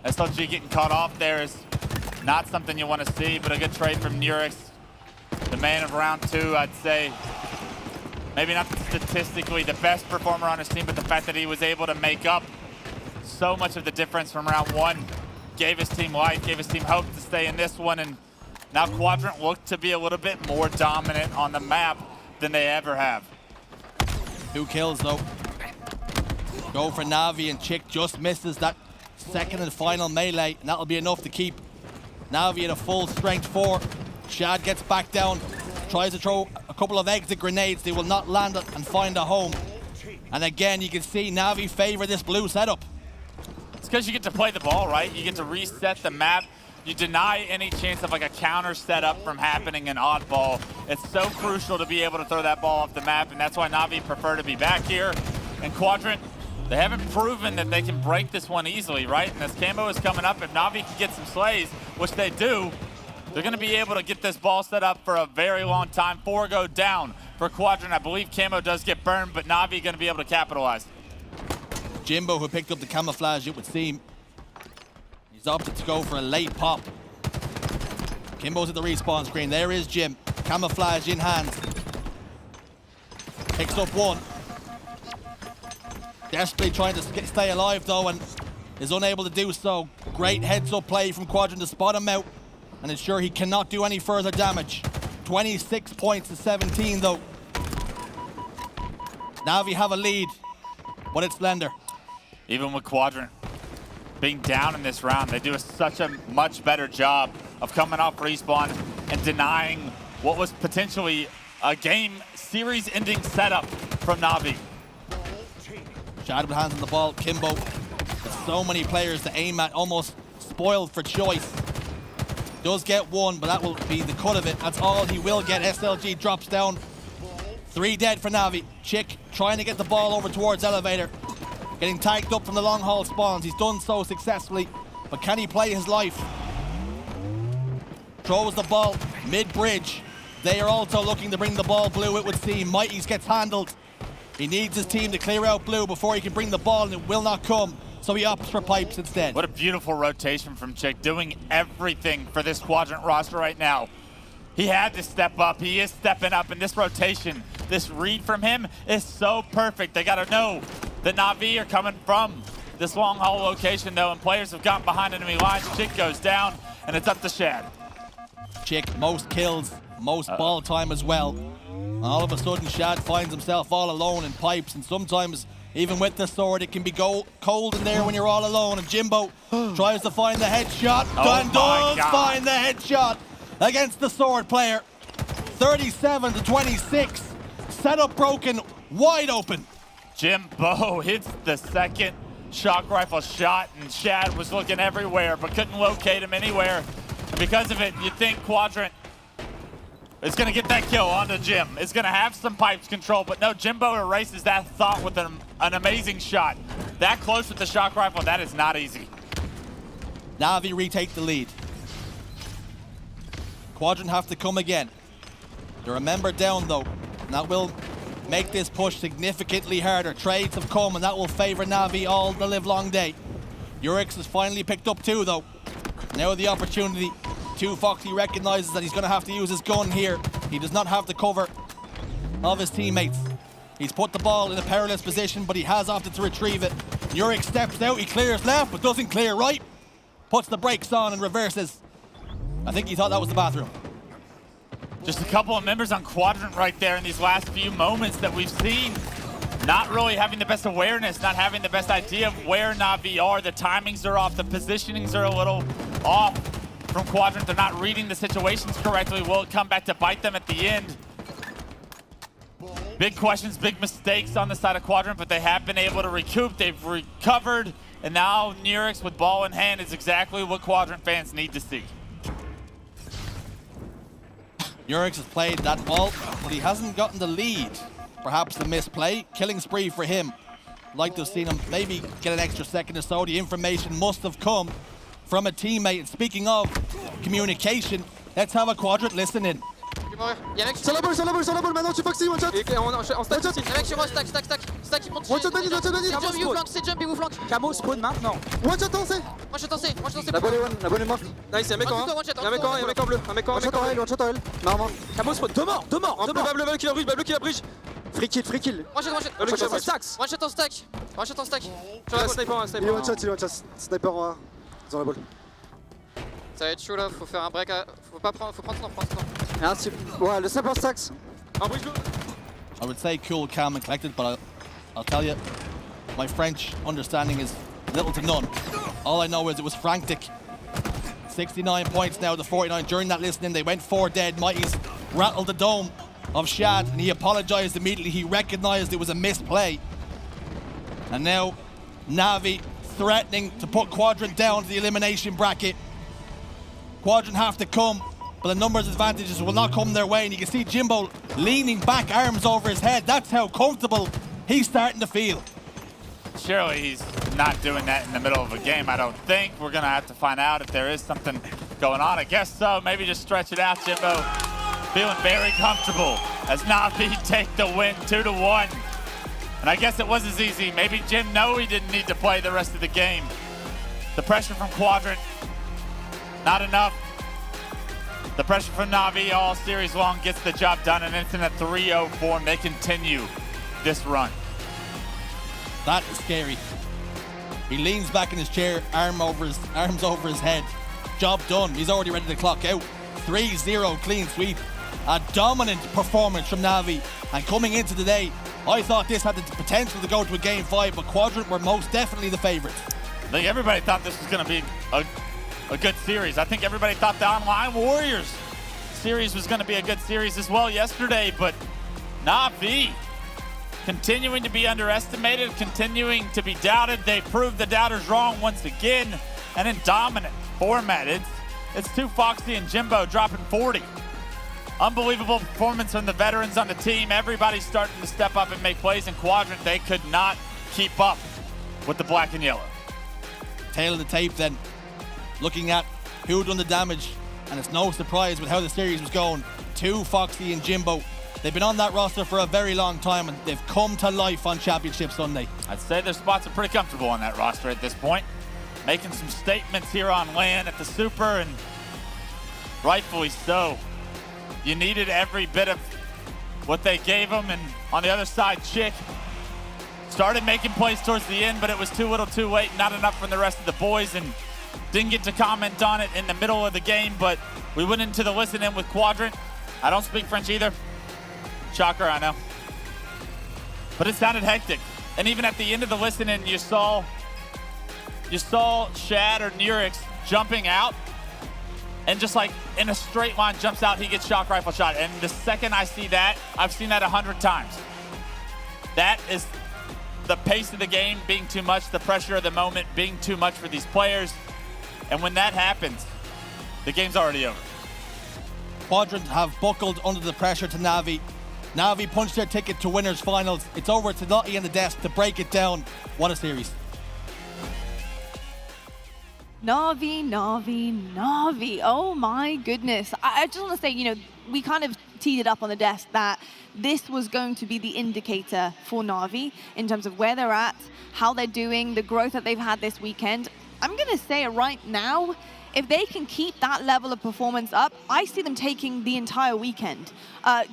SLG getting caught off there is not something you want to see, but a good trade from Nurix. The man of round 2, I'd say. Maybe not statistically the best performer on his team, but the fact that he was able to make up so much of the difference from round 1. Gave his team life, gave his team hope to stay in this one, and now Quadrant looked to be a little bit more dominant on the map than they ever have. 2 kills though. Go for Navi, and Chick just misses that second and final melee, and that'll be enough to keep Navi at a full strength 4. Shad gets back down, tries to throw a couple of exit grenades. They will not land it and find a home. And again, you can see Navi favor this blue setup. It's because you get to play the ball, right? You get to reset the map. You deny any chance of like a counter setup from happening in oddball. It's so crucial to be able to throw that ball off the map, and that's why Navi prefer to be back here. And Quadrant, they haven't proven that they can break this one easily, right? And as Camo is coming up, if Navi can get some slays, which they do, they're gonna be able to get this ball set up for a very long time. 4 go down for Quadrant. I believe Camo does get burned, but Navi gonna be able to capitalize. Jimbo, who picked up the camouflage, it would seem. He's opted to go for a late pop. Kimbo's at the respawn screen. There is Jim. Camouflage in hand. Picks up 1. Desperately trying to stay alive though, and is unable to do so. Great heads-up play from Quadrant to spot him out and ensure he cannot do any further damage. 26 points to 17 though. Navi have a lead, but it's slender. Even with Quadrant being down in this round, they do such a much better job of coming off respawn and denying what was potentially a game series-ending setup from Navi. Shad with hands on the ball. Kimbo. There's so many players to aim at, almost spoiled for choice. Does get one, but that will be the cut of it. That's all he will get. SLG drops down. 3 dead for Navi. Chick trying to get the ball over towards Elevator. Getting tagged up from the long haul spawns. He's done so successfully, but can he play his life? Throws the ball mid-bridge. They are also looking to bring the ball blue, it would seem. Mighties gets handled. He needs his team to clear out blue before he can bring the ball, and it will not come. So he opts for pipes instead. What a beautiful rotation from Chick, doing everything for this Quadrant roster right now. He had to step up. He is stepping up in this rotation. This read from him is so perfect. They got to know that Navi are coming from this long haul location, though, and players have gotten behind enemy lines. Chick goes down, and it's up to Shad. Chick, most kills, most ball time as well. And all of a sudden, Shad finds himself all alone in pipes, and sometimes, even with the sword, it can be cold in there when you're all alone. And Jimbo tries to find the headshot, and does find the headshot against the sword player. 37-26, setup broken, wide open. Jimbo hits the second shock rifle shot, and Shad was looking everywhere, but couldn't locate him anywhere. And because of it, you'd think Quadrant is going to get that kill onto Jim. It's going to have some pipes control, but no, Jimbo erases that thought with an amazing shot. That close with the shock rifle, that is not easy. Navi retake the lead. Quadrant have to come again. They're a member down though, and that will make this push significantly harder. Trades have come, and that will favor Navi all the live long day. Urix has finally picked up 2 though. Now the opportunity. 2 Foxy recognizes that he's going to have to use his gun here. He does not have the cover of his teammates. He's put the ball in a perilous position, but he has opted to retrieve it. Urix steps out, he clears left, but doesn't clear right. Puts the brakes on and reverses. I think he thought that was the bathroom. Just a couple of members on Quadrant right there in these last few moments that we've seen. Not really having the best awareness, not having the best idea of where Navi are. The timings are off, the positionings are a little off from Quadrant. They're not reading the situations correctly. Will it come back to bite them at the end? Big questions, big mistakes on the side of Quadrant, but they have been able to recoup. They've recovered, and now Nurix with ball in hand is exactly what Quadrant fans need to see. Nurix has played that ball, but he hasn't gotten the lead. Perhaps the misplay, killing spree for him. Like to have seen him maybe get an extra second or so. The information must have come from a teammate. And speaking of communication, let's have a Quadrant listen in. Y'a un mec sur la boule, maintenant tu Foxy, one shot. En stack, y'a un mec sur moi, stack, il monte. One shot Benny, c'est jump, il vous flanque. Camo spawn maintenant. One shot en C. La bonne est morte. Nice, y'a un mec en A. Y'a un mec en bleu. One shot en L. Normalement. Camo spawn, deux morts. En bleu, bleu qui la bridge. Free kill. One shot en stack. Il est one shot. Sniper en A. Dans la boule. Ça va être chaud là, faut faire un break, faut prendre son temps. Ouais, le sniper stacks. En bridge bleu. I would say cool, calm and collected, but I'll tell you, my French understanding is little to none. All I know is it was frantic. 69 points now to 49. During that listening, they went 4 dead. Mighty's rattled the dome of Shad, and he apologized immediately. He recognized it was a misplay. And now, Navi threatening to put Quadrant down to the elimination bracket. Quadrant have to come, but the numbers advantages will not come their way, and you can see Jimbo leaning back, arms over his head. That's how comfortable he's starting to feel. Surely he's not doing that in the middle of a game, I don't think. We're gonna have to find out if there is something going on. I guess so. Maybe just stretch it out, Jimbo. Feeling very comfortable as Navi take the win 2-1. And I guess it was as easy. Maybe Jim knew he didn't need to play the rest of the game. The pressure from Quadrant, not enough. The pressure from Navi all series long gets the job done, and it's in a 3-0 form. They continue this run. That is scary. He leans back in his chair, arms over his head. Job done. He's already ready to clock out. 3-0 clean sweep. A dominant performance from Navi. And coming into today, I thought this had the potential to go to a game 5, but Quadrant were most definitely the favorites. I think everybody thought this was going to be a good series. I think everybody thought the Online Warriors series was going to be a good series as well yesterday, but Navi continuing to be underestimated, continuing to be doubted. They proved the doubters wrong once again. And in dominant format, it's 2 Foxy and Jimbo dropping 40. Unbelievable performance from the veterans on the team. Everybody's starting to step up and make plays. In Quadrant, they could not keep up with the black and yellow. Tail of the tape then, looking at who done the damage, and it's no surprise with how the series was going. 2 Foxy and Jimbo. They've been on that roster for a very long time, and they've come to life on Championship Sunday. I'd say their spots are pretty comfortable on that roster at this point. Making some statements here on LAN at the Super, and rightfully so. You needed every bit of what they gave them, and on the other side, Chick started making plays towards the end, but it was too little too late, not enough from the rest of the boys, and didn't get to comment on it in the middle of the game, but we went into the listen-in with Quadrant. I don't speak French either. Shocker, I know. But it sounded hectic. And even at the end of the listen-in, you saw Shad or Nurix jumping out, and just like in a straight line jumps out, he gets shock rifle shot. And the second I see that, I've seen that 100 times. That is the pace of the game being too much, the pressure of the moment being too much for these players. And when that happens, the game's already over. Quadrant have buckled under the pressure to Navi. Navi punched their ticket to winners finals. It's over to Lottie and the desk to break it down. What a series. Navi, Navi, Navi. Oh my goodness. I just want to say, you know, we kind of teed it up on the desk that this was going to be the indicator for Navi in terms of where they're at, how they're doing, the growth that they've had this weekend. I'm going to say it right now, if they can keep that level of performance up, I see them taking the entire weekend.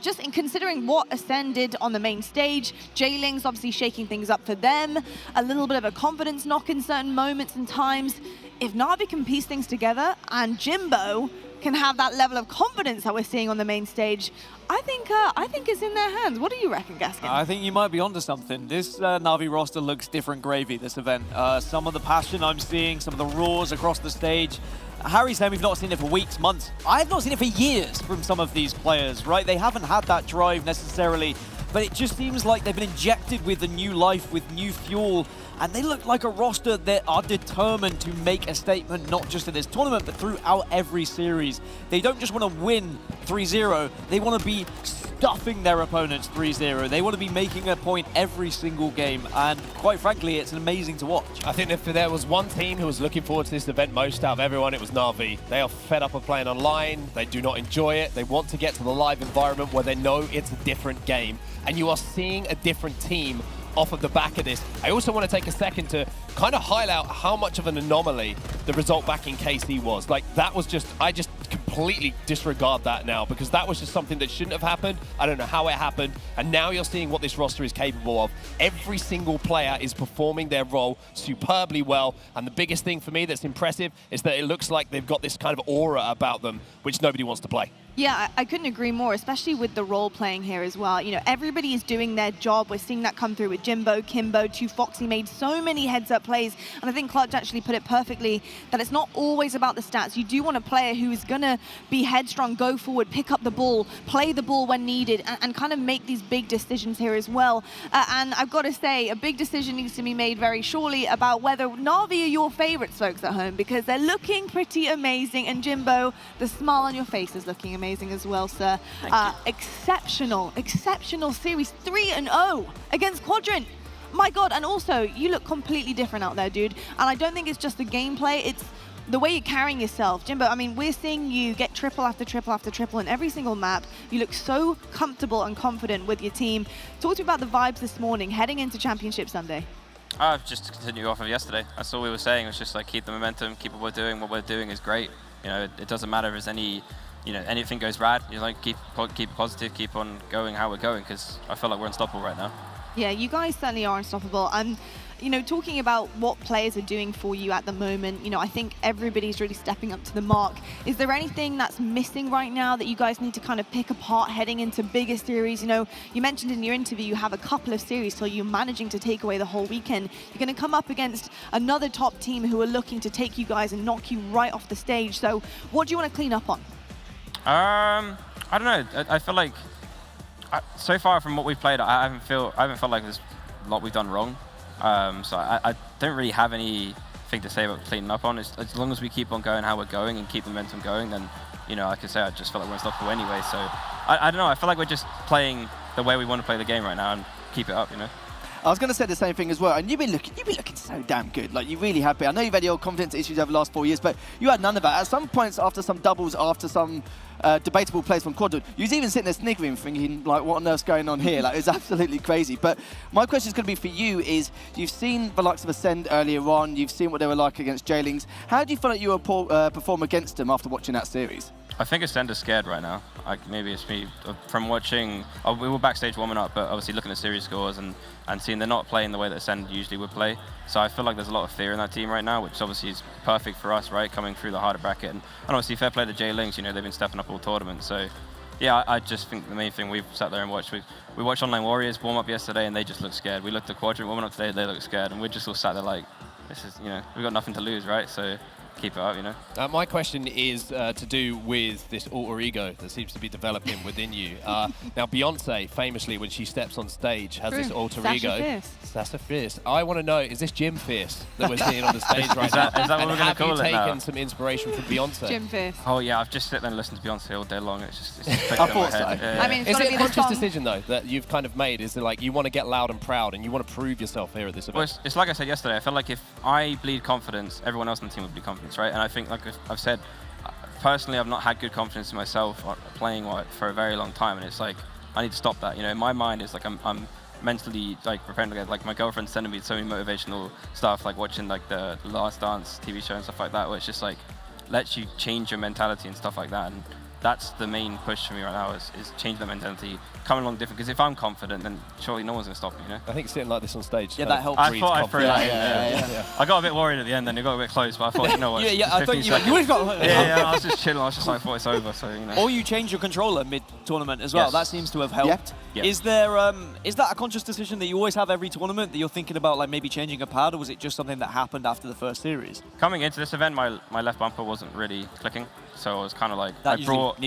Just in considering what Ascend did on the main stage, J-Ling's obviously shaking things up for them, a little bit of a confidence knock in certain moments and times. If Navi can piece things together and Jimbo can have that level of confidence that we're seeing on the main stage, I think it's in their hands. What do you reckon, Gaskin? I think you might be onto something. This Navi roster looks different gravy, this event. Some of the passion I'm seeing, some of the roars across the stage. Harry's saying we've not seen it for weeks, months. I've not seen it for years from some of these players, right? They haven't had that drive necessarily, but it just seems like they've been injected with a new life, with new fuel, and they look like a roster that are determined to make a statement, not just in this tournament, but throughout every series. They don't just want to win 3-0, they want to be stuffing their opponents 3-0. They want to be making a point every single game, and quite frankly, it's amazing to watch. I think if there was one team who was looking forward to this event most out of everyone, it was Navi. They are fed up of playing online, they do not enjoy it, they want to get to the live environment where they know it's a different game, and you are seeing a different team off of the back of this. I also want to take a second to kind of highlight how much of an anomaly the result back in KC was. Like, that was just, I just completely disregard that now, because that was just something that shouldn't have happened. I don't know how it happened, and now you're seeing what this roster is capable of. Every single player is performing their role superbly well, and the biggest thing for me that's impressive is that it looks like they've got this kind of aura about them, which nobody wants to play. Yeah, I couldn't agree more, especially with the role playing here as well. You know, everybody is doing their job. We're seeing that come through with Jimbo, Kimbo, 2 Foxy made so many heads-up plays, and I think Clutch actually put it perfectly, that it's not always about the stats. You do want a player who is going to be headstrong, go forward, pick up the ball, play the ball when needed, and kind of make these big decisions here as well. And I've got to say, a big decision needs to be made very shortly about whether Navi are your favorites, folks at home, because they're looking pretty amazing, and Jimbo, the smile on your face is looking amazing as well, sir. Exceptional series, 3-0 against Quadrant. My God, and also, you look completely different out there, dude. And I don't think it's just the gameplay, it's the way you're carrying yourself. Jimbo, I mean, we're seeing you get triple after triple after triple in every single map. You look so comfortable and confident with your team. Talk to me about the vibes this morning, heading into Championship Sunday. Just to continue off of yesterday. That's all we were saying. It was just like, keep the momentum, keep what we're doing. What we're doing is great. You know, it doesn't matter if there's any, you know, anything goes bad. You like keep positive, keep on going how we're going, because I feel like we're unstoppable right now. Yeah, you guys certainly are unstoppable. And, you know, talking about what players are doing for you at the moment, you know, I think everybody's really stepping up to the mark. Is there anything that's missing right now that you guys need to kind of pick apart heading into bigger series? You know, you mentioned in your interview you have a couple of series, so you're managing to take away the whole weekend. You're going to come up against another top team who are looking to take you guys and knock you right off the stage. So what do you want to clean up on? I don't know. I feel like So far from what we've played, I haven't felt like there's a lot we've done wrong. So I don't really have anything to say about cleaning up on. As long as we keep on going how we're going and keep the momentum going, then, you know, like I say, I just feel like we're unstoppable anyway. So I don't know. I feel like we're just playing the way we want to play the game right now and keep it up, you know. I was going to say the same thing as well, and you've been looking so damn good. Like, you really have been. I know you've had your confidence issues over the last 4 years, but you had none of that. At some points, after some doubles, after some debatable plays from Quadrant, you was even sitting there sniggering, thinking, like, what on earth's going on here? Like, it's absolutely crazy. But my question is going to be for you is, you've seen the likes of Ascend earlier on, you've seen what they were like against J-Lings. How do you feel like you will perform against them after watching that series? I think Ascend is scared right now. Like, maybe it's me from watching. We were backstage warming up, but obviously looking at series scores and seeing they're not playing the way that Ascend usually would play. So I feel like there's a lot of fear in that team right now, which obviously is perfect for us, right? Coming through the harder bracket, and obviously fair play to J-Lings. You know, they've been stepping up all tournaments. So yeah, I just think the main thing we've sat there and watched. We watched Online Warriors warm up yesterday, and they just looked scared. We looked at Quadrant warming up today, they looked scared, and we're just all sat there like, this is, you know, we've got nothing to lose, right? So keep it up, you know. My question is to do with this alter ego that seems to be developing within you. Now, Beyonce, famously, when she steps on stage, has this alter ego. Sasha Fierce. I want to know, is this Jim Fierce that we're seeing on the stage right now? Is that what we're going to call it now? Have you taken some inspiration from Beyonce? Jim Fierce. Oh yeah, I've just sit there and listened to Beyonce all day long. It's just I thought so. Yeah. I mean, is it a conscious decision though that you've kind of made? Is it like you want to get loud and proud and you want to prove yourself here at this event? Well, it's like I said yesterday. I feel like if I bleed confidence, everyone else on the team would bleed confidence, right? And I think, like I've said, personally, I've not had good confidence in myself playing for a very long time, and it's like I need to stop that. You know, in my mind, it's like I'm mentally like preparing to get, like, my girlfriend's sending me so many motivational stuff, like watching like the Last Dance TV show and stuff like that, where it's just like lets you change your mentality and stuff like that. And that's the main push for me right now is changing the mentality, coming along different. Because if I'm confident, then surely no one's going to stop me, you know? I think sitting like this on stage. Yeah, that helps. I thought I threw that in. I got a bit worried at the end, then it got a bit close, but I thought, you know what? I thought you would have got. Yeah, I was just chilling. I was just like, I thought it's over, so, you know. Or you change your controller mid-tournament as well. Yes. That seems to have helped. Yeah. Is that a conscious decision that you always have every tournament, that you're thinking about, like, maybe changing a pad, or was it just something that happened after the first series? Coming into this event, my left bumper wasn't really clicking, so I was kind of like,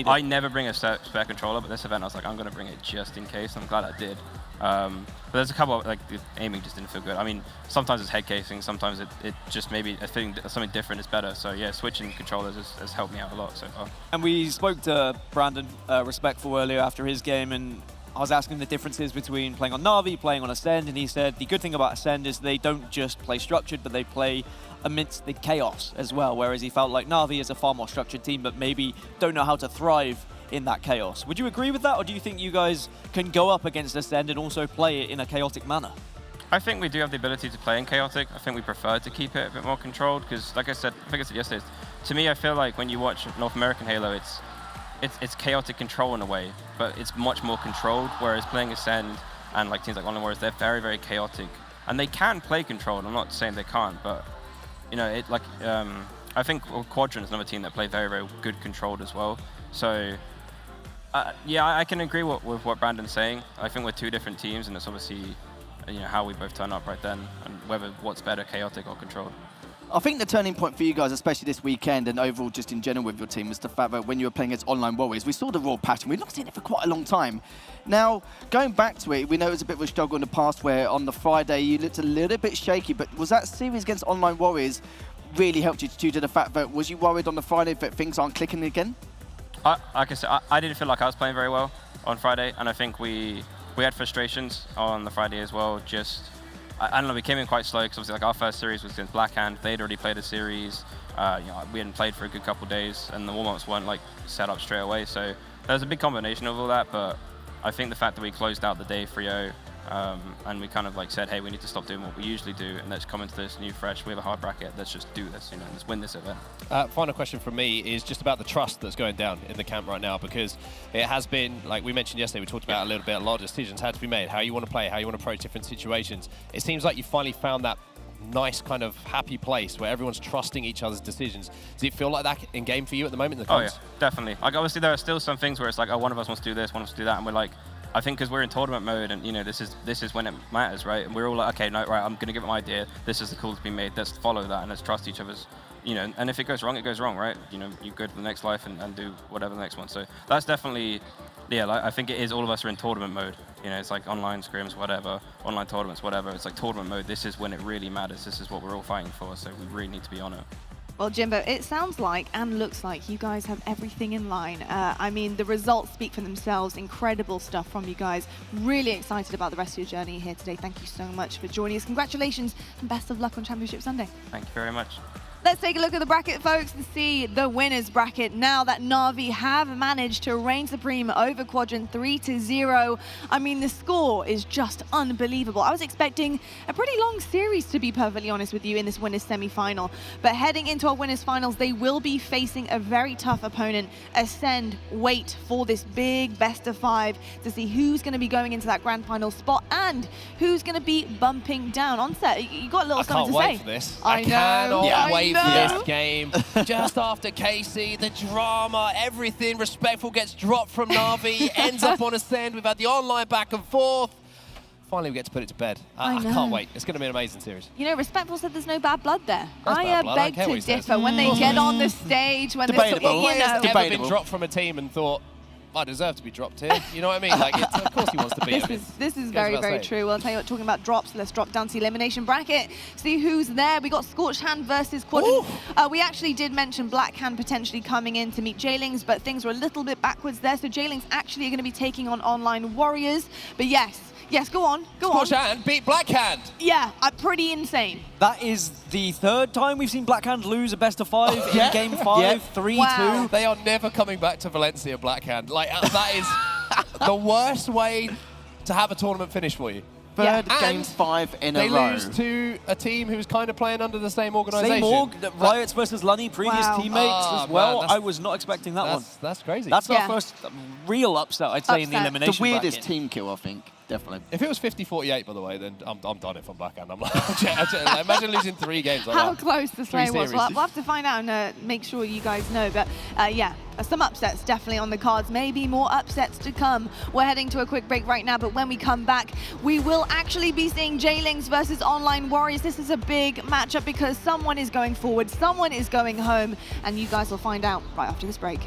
I never bring a spare controller, but this event I was like, I'm going to bring it just in case. I'm glad I did. But there's a couple of, like, the aiming just didn't feel good. I mean, sometimes it's head casing, sometimes it just maybe I think something different is better. So yeah, switching controllers has helped me out a lot so far. And we spoke to Brandon Respectful earlier after his game, and I was asking the differences between playing on Navi, playing on Ascend, and he said the good thing about Ascend is they don't just play structured, but they play amidst the chaos as well, whereas he felt like Navi is a far more structured team, but maybe don't know how to thrive in that chaos. Would you agree with that, or do you think you guys can go up against Ascend and also play it in a chaotic manner? I think we do have the ability to play in chaotic. I think we prefer to keep it a bit more controlled, because, like I said, I think I said yesterday, to me, I feel like when you watch North American Halo, it's chaotic control in a way, but it's much more controlled, whereas playing Ascend and like teams like Online Warriors, they're very, very chaotic. And they can play controlled, I'm not saying they can't, but, you know, I think Quadrant is another team that play very, very good controlled as well. So, yeah, I can agree with what Brandon's saying. I think we're two different teams, and it's obviously, you know, how we both turn up right then, and what's better, chaotic or controlled. I think the turning point for you guys, especially this weekend and overall just in general with your team, was the fact that when you were playing against Online Warriors, we saw the raw pattern. We've not seen it for quite a long time. Now, going back to it, we know it was a bit of a struggle in the past where on the Friday you looked a little bit shaky, but was that series against Online Warriors really helped you due to the fact that, was you worried on the Friday that things aren't clicking again? Like I said, I didn't feel like I was playing very well on Friday, and I think we had frustrations on the Friday as well. Just, I don't know, we came in quite slow, because obviously like our first series was against Blackhand. They'd already played a series. You know, we hadn't played for a good couple of days, and the warm-ups weren't like set up straight away. So there's a big combination of all that, but I think the fact that we closed out the day 3-0, and we kind of like said, hey, we need to stop doing what we usually do, and let's come into this new fresh. We have a hard bracket. Let's just do this. You know, let's win this event. Final question from me is just about the trust that's going down in the camp right now, because it has been, like we mentioned yesterday, we talked about it a little bit, a lot of decisions had to be made, how you want to play, how you want to approach different situations. It seems like you finally found that nice kind of happy place where everyone's trusting each other's decisions. Does it feel like that in game for you at the moment in the comps? Oh yeah, definitely. Like obviously there are still some things where it's like, oh, one of us wants to do this, one of us to do that, and we're like, I think because we're in tournament mode, and you know, this is when it matters, right? And we're all like, okay, no, right, I'm gonna give it my idea. This is the call to be made. Let's follow that, and let's trust each other's you know, and if it goes wrong, it goes wrong, right? You know, you go to the next life and do whatever the next one. So that's definitely, yeah, like, I think it is all of us are in tournament mode. You know, it's like online scrims, whatever, online tournaments, whatever. It's like tournament mode. This is when it really matters. This is what we're all fighting for. So we really need to be on it. Well, Jimbo, it sounds like and looks like you guys have everything in line. I mean, the results speak for themselves. Incredible stuff from you guys. Really excited about the rest of your journey here today. Thank you so much for joining us. Congratulations and best of luck on Championship Sunday. Thank you very much. Let's take a look at the bracket, folks, to see the winners bracket now that Navi have managed to reign supreme over Quadrant 3-0. I mean, the score is just unbelievable. I was expecting a pretty long series, to be perfectly honest with you, in this winners semi-final. But heading into our winners finals, they will be facing a very tough opponent. Ascend wait for this big best of 5 to see who's going to be going into that grand final spot and who's going to be bumping down. Onset, you got a little something to say. I can't wait for this. I cannot wait for this game. Just after Casey, the drama, everything respectful gets dropped from Navi, ends up on Ascend. We've had the online back and forth. Finally, we get to put it to bed. I I can't wait. It's going to be an amazing series. You know, Respectful said there's no bad blood there. That's I bad blood. I beg care what to he says. differ when they get on the stage, when they're, you know. Ever been dropped from a team and thought, I deserve to be dropped here? You know what I mean? Like, of course he wants to be. This is very, very true. Well, I'll tell you what, talking about drops, let's drop down to the elimination bracket. See who's there. We got Scorched Hand versus Quadrant. We actually did mention Black Hand potentially coming in to meet J-Lings, but things were a little bit backwards there. So J-Lings actually are going to be taking on Online Warriors. But yes, go on. Scorched Hand beat Black Hand. Yeah, pretty insane. That is the 3rd time we've seen Black Hand lose a best of 5 in game 5, 3-2. Wow. They are never coming back to Valencia, Black Hand. Like, that is the worst way to have a tournament finish for you. Third game 5 in a row. They lose to a team who's kind of playing under the same organisation. Same org, Riots versus Lunny, previous teammates as well. Man, I was not expecting that one. That's crazy. That's our first real upset, I'd say, in the elimination The weirdest bracket. team kill, I think. Definitely. If it was 50-48, by the way, then I'm done it from Black Hand. I'm like, imagine losing 3 games like How that. close the slay was. series. We'll have to find out and make sure you guys know. But yeah, some upsets definitely on the cards. Maybe more upsets to come. We're heading to a quick break right now, but when we come back, we will actually be seeing J-Lings versus Online Warriors. This is a big matchup because someone is going forward, someone is going home, and you guys will find out right after this break.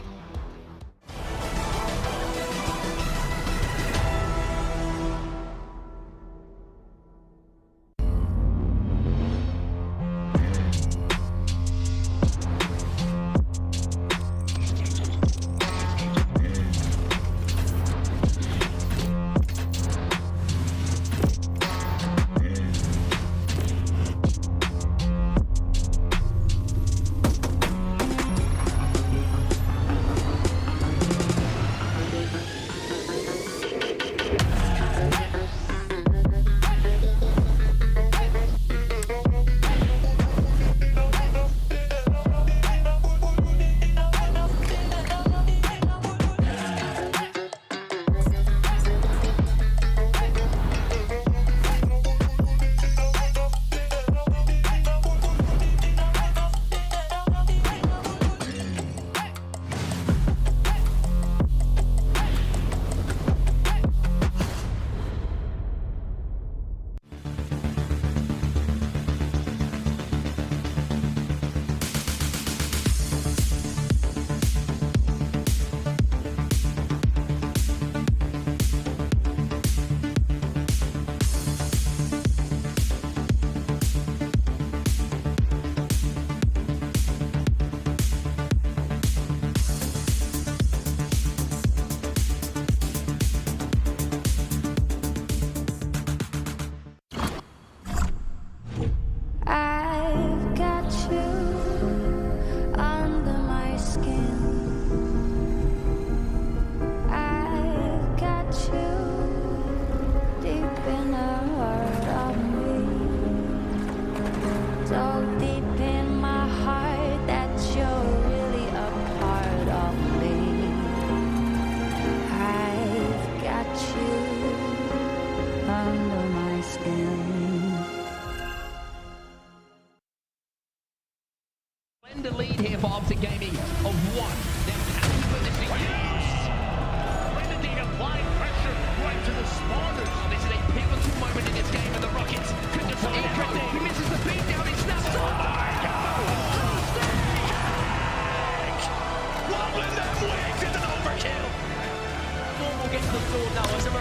gets the sword now. As a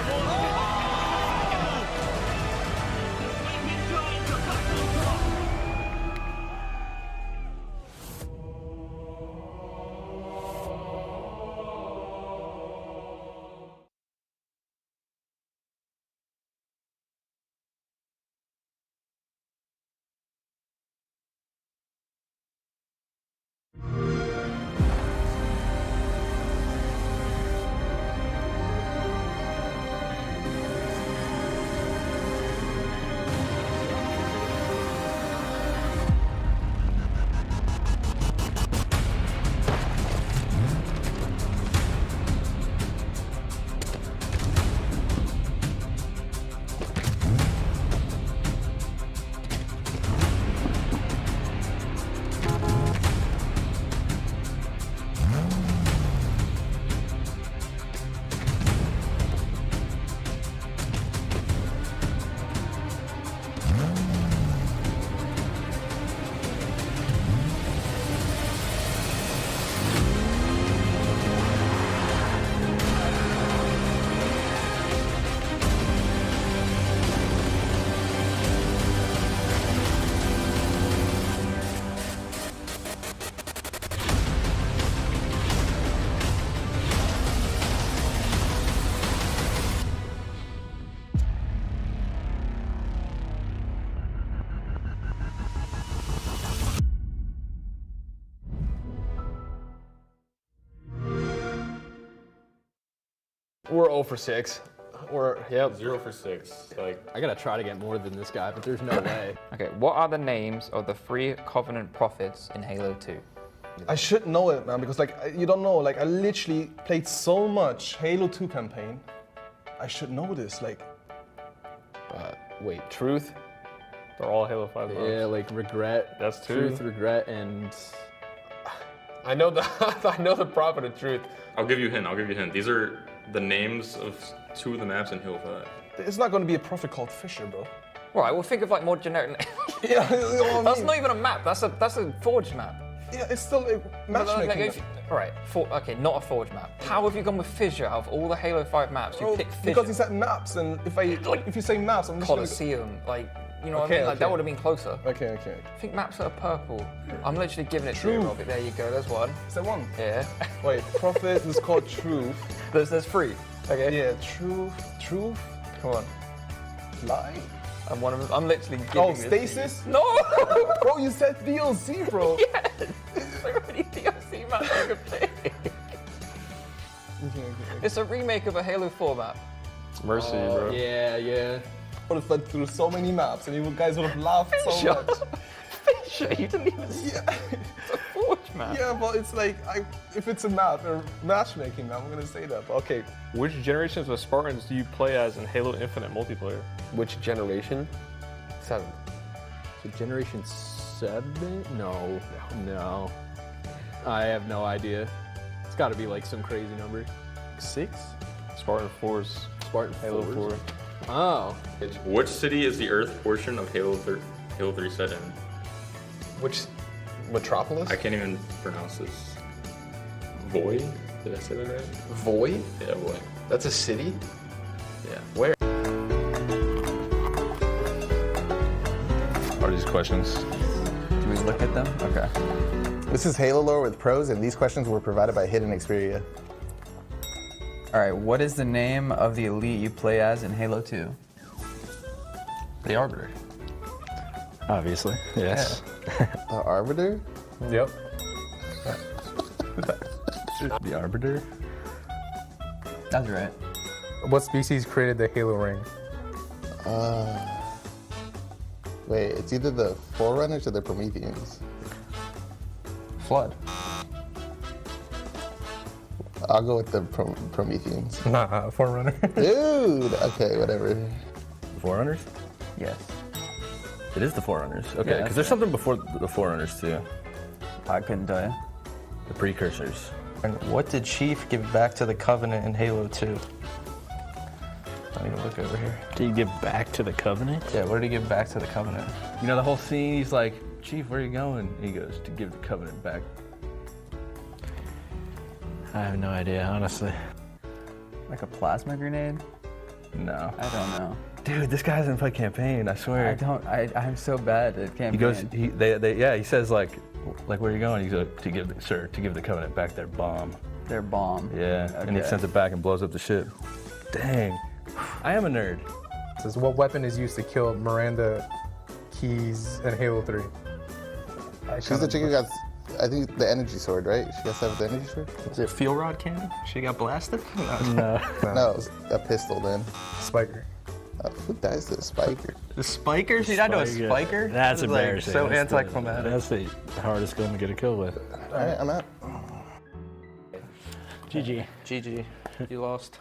We're 0 for 6. We're, yep. 0 for 6. Like, I gotta try to get more than this guy, but there's no way. Okay, what are the names of the 3 Covenant prophets in Halo 2? I should know it, man, because like you don't know. Like I literally played so much Halo 2 campaign. I should know this. Like, wait, Truth? They're all Halo 5 maps. Yeah, like Regret. That's 2. Truth, Regret, and I know the I know the Prophet of Truth. I'll give you a hint. These are the names of 2 of the maps in Halo 5. it's not going to be a prophet called Fisher, bro. Right, well think of like more generic. Yeah, you know what I That's mean? not even a map. That's a forged map. Yeah, it's still a matchmaking. Alright, okay, not a forged map. How have you gone with Fissure out of all the Halo 5 maps? You picked Fissure. Because he said maps, and if you say maps, I'm just Colosseum, like, you know what I mean? Like, that would have been closer. Okay. I think maps that are purple. I'm literally giving it to you, Truth. Robbie. There you go, there's one. Is that one? Yeah. Wait, prophet is called Truth. There's 3. Okay. Yeah, Truth. Come on. Lie. I'm one of them. I'm literally giving Oh, this to Stasis? you. No! Bro, you said DLC, bro. Yes! There's already DLC maps you can pick. It's a remake of a Halo 4 map. Mercy, bro. Yeah. I would have went through so many maps, and you guys would have laughed so much. Fisher, you didn't even see it. It's a forged map. Yeah, but it's like, if it's a map or matchmaking map, I'm gonna say that. But okay. Which generations of Spartans do you play as in Halo Infinite multiplayer? Which generation? 7. So generation 7? No. I have no idea. It's got to be like some crazy number. 6? Spartan 4s. Spartan Halo 4s. 4. Oh. Which city is the Earth portion of Halo 3 set in? Which metropolis? I can't even pronounce this. Voy? Did I say that right? Voy? Yeah, Voy. That's a city? Yeah. Where? Are these questions? Do we look at them? Okay. This is Halo Lore with pros, and these questions were provided by Hidden Xperia. All right, what is the name of the elite you play as in Halo 2? The Arbiter. Obviously, yes. The Arbiter? Yep. The Arbiter? That's right. What species created the Halo ring? Wait, it's either the Forerunners or the Prometheans. Flood. I'll go with the Prometheans. Nah, Forerunner. Dude! Okay, whatever. Forerunners? Yes. It is the Forerunners. Okay, Yeah, because there's something before the Forerunners too. I couldn't tell you. The precursors. And what did Chief give back to the Covenant in Halo 2? I need to look over here. Did he give back to the Covenant? Yeah, what did he give back to the Covenant? You know the whole scene, he's like, Chief, where are you going? And he goes, to give the Covenant back. I have no idea, honestly. Like a plasma grenade? No. I don't know. Dude, this guy hasn't played campaign, I swear. I'm so bad at campaign. He goes, he says like, where are you going? He goes, to give the Covenant back their bomb. Their bomb. Yeah, Okay. and he sends it back and blows up the ship. Dang, I am a nerd. It says, what weapon is used to kill Miranda Keys in Halo 3? She's the chick who got, I think, the energy sword, right? She got with the energy sword? Is it fuel rod cannon? She got blasted? No. No, it was a pistol then. Spiker. Who dies to a spiker? The spiker? She died to a spiker? That's That is, embarrassing. so That's anticlimactic. That's the hardest gun to get a kill with. All right, I'm out. GG. GG. You lost.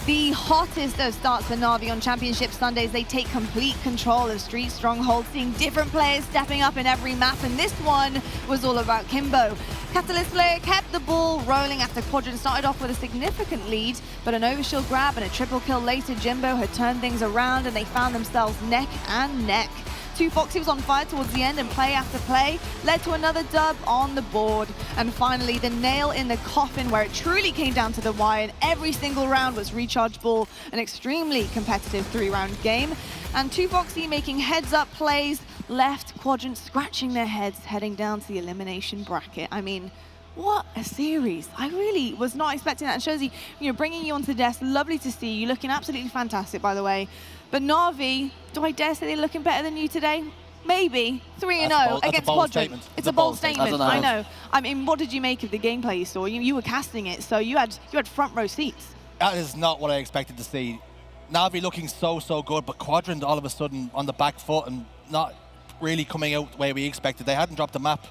The hottest of starts for Navi on Championship Sundays. They take complete control of Street Stronghold, seeing different players stepping up in every map, and this one was all about Kimbo. Catalyst player kept the ball rolling after Quadrant started off with a significant lead, but an overshield grab and a triple kill later, Jimbo had turned things around and they found themselves neck and neck. 2Foxy was on fire towards the end, and play after play led to another dub on the board. And finally, the nail in the coffin where it truly came down to the wire, and every single round was recharge ball, an extremely competitive 3-round game. And 2Foxy making heads-up plays left Quadrant scratching their heads, heading down to the elimination bracket. I mean, what a series. I really was not expecting that. And Shozy, bringing you onto the desk, lovely to see you, looking absolutely fantastic, by the way. But Navi, do I dare say they're looking better than you today? Maybe. 3-0 against Quadrant. It's a bold statement, I know. I mean, what did you make of the gameplay you saw? You were casting it, so you had front row seats. That is not what I expected to see. Navi looking so good, but Quadrant all of a sudden on the back foot and not really coming out the way we expected. They hadn't dropped the map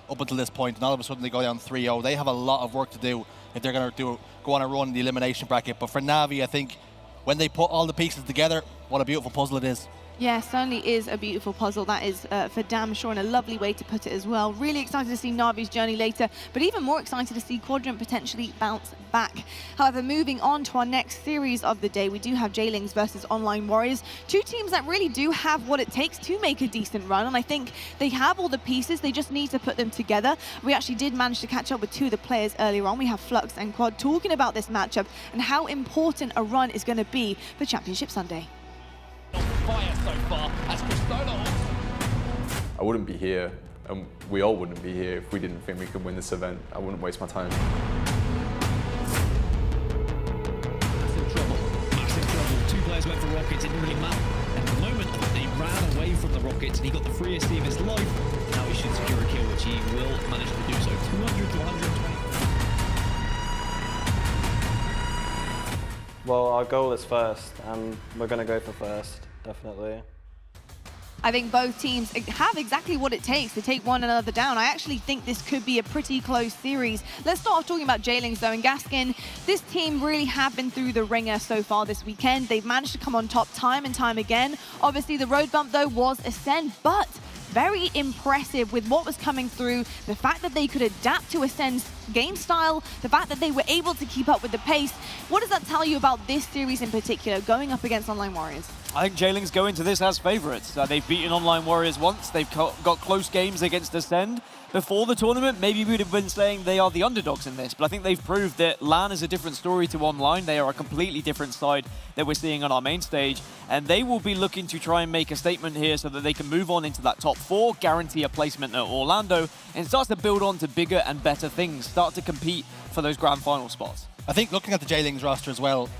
up until this point, and all of a sudden they go down 3-0. They have a lot of work to do if they're going to go on a run in the elimination bracket. But for Navi, I think when they put all the pieces together, what a beautiful puzzle it is. Yeah, certainly is a beautiful puzzle. That is for damn sure, and a lovely way to put it as well. Really excited to see Navi's journey later, but even more excited to see Quadrant potentially bounce back. However, moving on to our next series of the day, we do have J-Lings versus Online Warriors. Two teams that really do have what it takes to make a decent run, and I think they have all the pieces. They just need to put them together. We actually did manage to catch up with two of the players earlier on. We have Flux and Quad talking about this matchup and how important a run is going to be for Championship Sunday. Fire so far as Cristola. I wouldn't be here, and we all wouldn't be here if we didn't think we could win this event. I wouldn't waste my time. Massive trouble. Two players went for rockets, it didn't really matter. At the moment, they ran away from the rockets and he got the freest of his life. Now he should secure a kill, which he will manage to do so. 200 to 120. Well, our goal is first, and we're going to go for first. definitely. I think both teams have exactly what it takes to take one another down. I actually think this could be a pretty close series. Let's start off talking about J-Links though. And Gaskin, this team really have been through the ringer so far this weekend. They've managed to come on top time and time again. Obviously the road bump though was Ascend, but very impressive with what was coming through. The fact that they could adapt to Ascend's game style, the fact that they were able to keep up with the pace. What does that tell you about this series in particular, going up against Online Warriors? I think J-Links go into this as favourites. They've beaten Online Warriors once. They've got close games against Ascend. Before the tournament, maybe we would have been saying they are the underdogs in this, but I think they've proved that LAN is a different story to Online. They are a completely different side that we're seeing on our main stage, and they will be looking to try and make a statement here so that they can move on into that top 4, guarantee a placement at Orlando, and start to build on to bigger and better things, start to compete for those grand final spots. I think looking at the J-Links roster as well,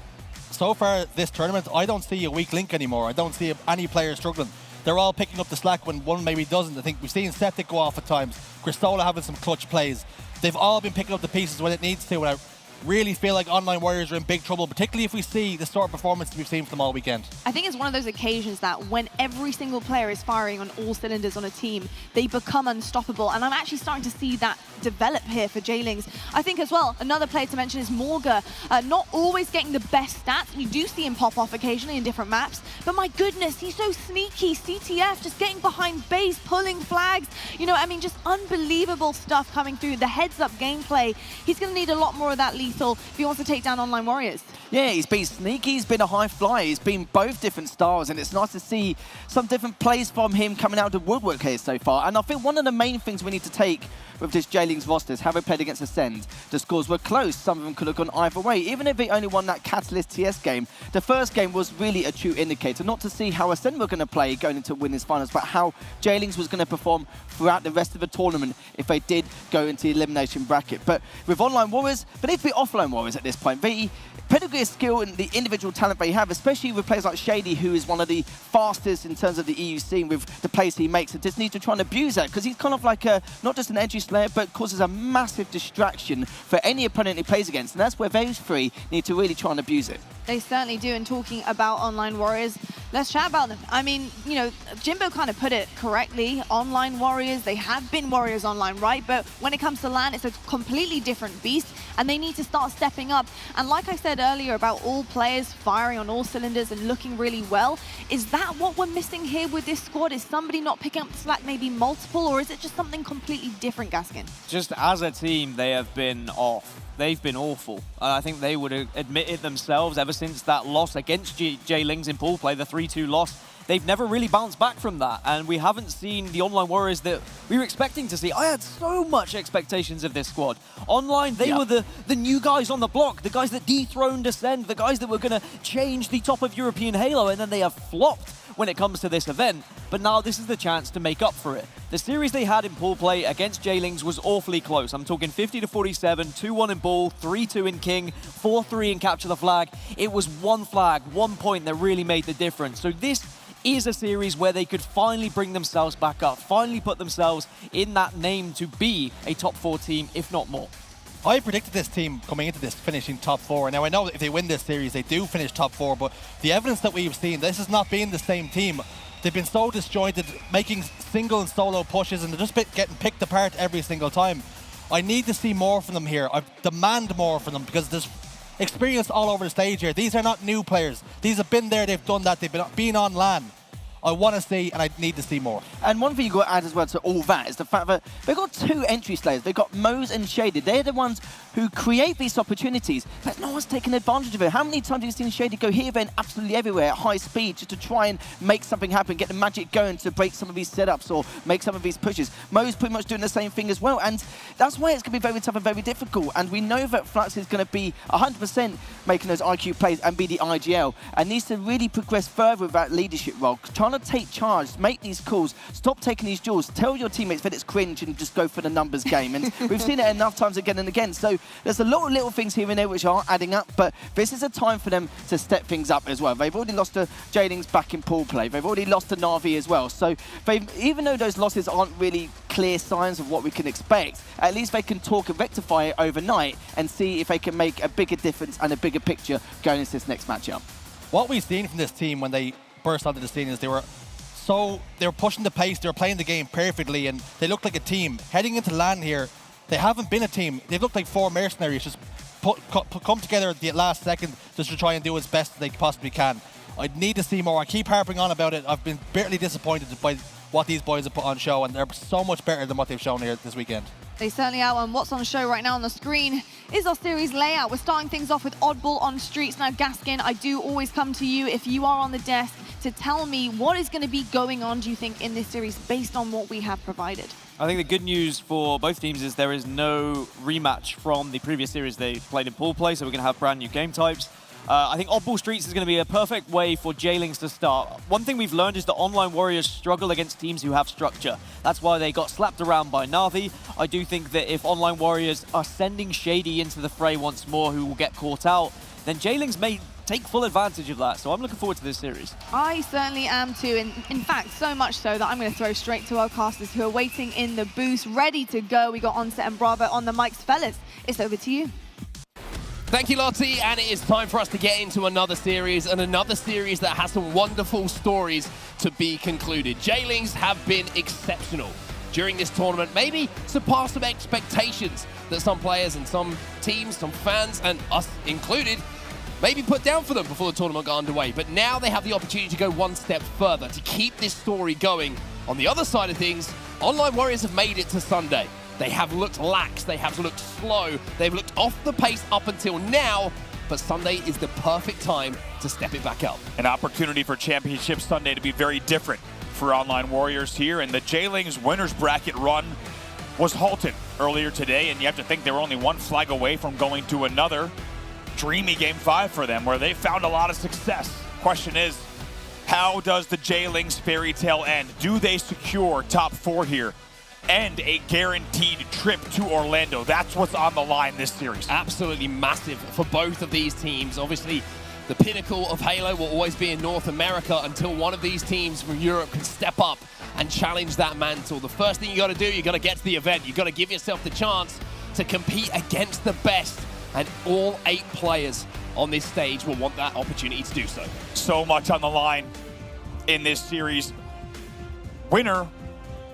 so far this tournament, I don't see a weak link anymore. I don't see any player struggling. They're all picking up the slack when one maybe doesn't. I think we've seen Septic go off at times. Cristola having some clutch plays. They've all been picking up the pieces when it needs to, and I really feel like Online Warriors are in big trouble, particularly if we see the sort of performance we've seen from them all weekend. I think it's one of those occasions that when every single player is firing on all cylinders on a team, they become unstoppable, and I'm actually starting to see that develop here for J-Links. I think as well, another player to mention is Morga. Not always getting the best stats. We do see him pop off occasionally in different maps, but my goodness, he's so sneaky. CTF, just getting behind base, pulling flags. You know, I mean, just unbelievable stuff coming through. The heads-up gameplay. He's going to need a lot more of that lethal if he wants to take down Online Warriors. Yeah, he's been sneaky, he's been a high flyer, he's been both different styles, and it's nice to see some different plays from him coming out of the woodwork here so far. And I think one of the main things we need to take with this J-Links roster is how they played against Ascend. The scores were close, some of them could have gone either way. Even if they only won that Catalyst TS game, the first game was really a true indicator, not to see how Ascend were going to play going into winners finals, but how J-Links was going to perform throughout the rest of the tournament if they did go into the elimination bracket. But with Online Warriors, they need to be offline Warriors at this point. The pedigree of skill and the individual talent they have, especially with players like Shady, who is one of the fastest in terms of the EU scene with the plays he makes, and just needs to try and abuse that, because he's kind of like not just an edgy slayer, but causes a massive distraction for any opponent he plays against, and that's where those three need to really try and abuse it. They certainly do, and talking about Online Warriors, let's chat about them. I mean, you know, Jimbo kind of put it correctly. Online Warriors, they have been Warriors Online, right? But when it comes to LAN, it's a completely different beast, and they need to start stepping up. And like I said earlier about all players firing on all cylinders and looking really well, is that what we're missing here with this squad? Is somebody not picking up the slack, maybe multiple, or is it just something completely different, Gaskin? Just as a team, they have been off. They've been awful. And I think they would admit it themselves ever since that loss against J-Links in pool play, the 3-2 loss. They've never really bounced back from that, and we haven't seen the Online Warriors that we were expecting to see. I had so much expectations of this squad. Online, they were the new guys on the block, the guys that dethroned Ascend, the guys that were going to change the top of European Halo, and then they have flopped when it comes to this event. But now this is the chance to make up for it. The series they had in pool play against J-Links was awfully close. I'm talking 50-47, 2-1 in ball, 3-2 in king, 4-3 in capture the flag. It was one flag, 1 point that really made the difference. So this is a series where they could finally bring themselves back up, finally put themselves in that name to be a top 4 team, if not more. I predicted this team coming into this finishing top 4. Now I know that if they win this series, they do finish top 4, but the evidence that we've seen, this has not been the same team. They've been so disjointed, making single and solo pushes, and they're just getting picked apart every single time. I need to see more from them here. I demand more from them, because there's experience all over the stage here. These are not new players. These have been there, they've done that, they've been on LAN. I want to see, and I need to see more. And one thing you've got to add as well to all that is the fact that they've got 2 entry slayers. They've got Mose and Shady. They're the ones who create these opportunities, but no one's taken advantage of it. How many times have you seen Shady go here, then absolutely everywhere at high speed just to try and make something happen, get the magic going to break some of these setups or make some of these pushes? Mose pretty much doing the same thing as well, and that's why it's going to be very tough and very difficult. And we know that Flux is going to be 100% making those IQ plays and be the IGL, and needs to really progress further with that leadership role, trying to take charge, make these calls, stop taking these duels, tell your teammates that it's cringe and just go for the numbers game. And we've seen it enough times again and again. So there's a lot of little things here and there which are adding up, but this is a time for them to step things up as well. They've already lost to J-Links back in pool play. They've already lost to Navi as well. So even though those losses aren't really clear signs of what we can expect, at least they can talk and rectify it overnight and see if they can make a bigger difference and a bigger picture going into this next matchup. What we've seen from this team when they burst onto the scene is they were pushing the pace, they were playing the game perfectly, and they looked like a team. Heading into LAN here, they haven't been a team. They've looked like 4 mercenaries, just come together at the last second just to try and do as best as they possibly can. I need to see more. I keep harping on about it. I've been bitterly disappointed by what these boys have put on show, and they're so much better than what they've shown here this weekend. They certainly are, and what's on show right now on the screen is our series layout. We're starting things off with Oddball on Streets. Now, Gaskin, I do always come to you if you are on the desk to tell me what is going to be going on, do you think, in this series based on what we have provided? I think the good news for both teams is there is no rematch from the previous series they played in pool play, so we're going to have brand new game types. I think Oddball Streets is going to be a perfect way for J-Lings to start. One thing we've learned is that online warriors struggle against teams who have structure. That's why they got slapped around by Navi. I do think that if online warriors are sending Shady into the fray once more, who will get caught out, then J-Lings may take full advantage of that. So I'm looking forward to this series. I certainly am too, and in fact, so much so that I'm going to throw straight to our casters who are waiting in the booth, ready to go. We got Onset and Bravo on the mics. Fellas, it's over to you. Thank you, Lottie, and it is time for us to get into another series, and another series that has some wonderful stories to be concluded. J-Lings have been exceptional during this tournament, maybe surpassed some expectations that some players and some teams, some fans, and us included, maybe put down for them before the tournament got underway. But now they have the opportunity to go one step further, to keep this story going. On the other side of things, Online Warriors have made it to Sunday. They have looked lax, they have looked slow, they've looked off the pace up until now, but Sunday is the perfect time to step it back up. An opportunity for Championship Sunday to be very different for Online Warriors here, and the J-Lings winners bracket run was halted earlier today, and you have to think they were only one flag away from going to another dreamy Game 5 for them, where they found a lot of success. Question is, how does the J-Lings fairy tale end? Do they secure top 4 here and a guaranteed trip to Orlando? That's what's on the line this series. Absolutely massive for both of these teams. Obviously, the pinnacle of Halo will always be in North America until one of these teams from Europe can step up and challenge that mantle. The first thing you got to do, you got to get to the event. You got to give yourself the chance to compete against the best, and all 8 players on this stage will want that opportunity to do so. So much on the line in this series. Winner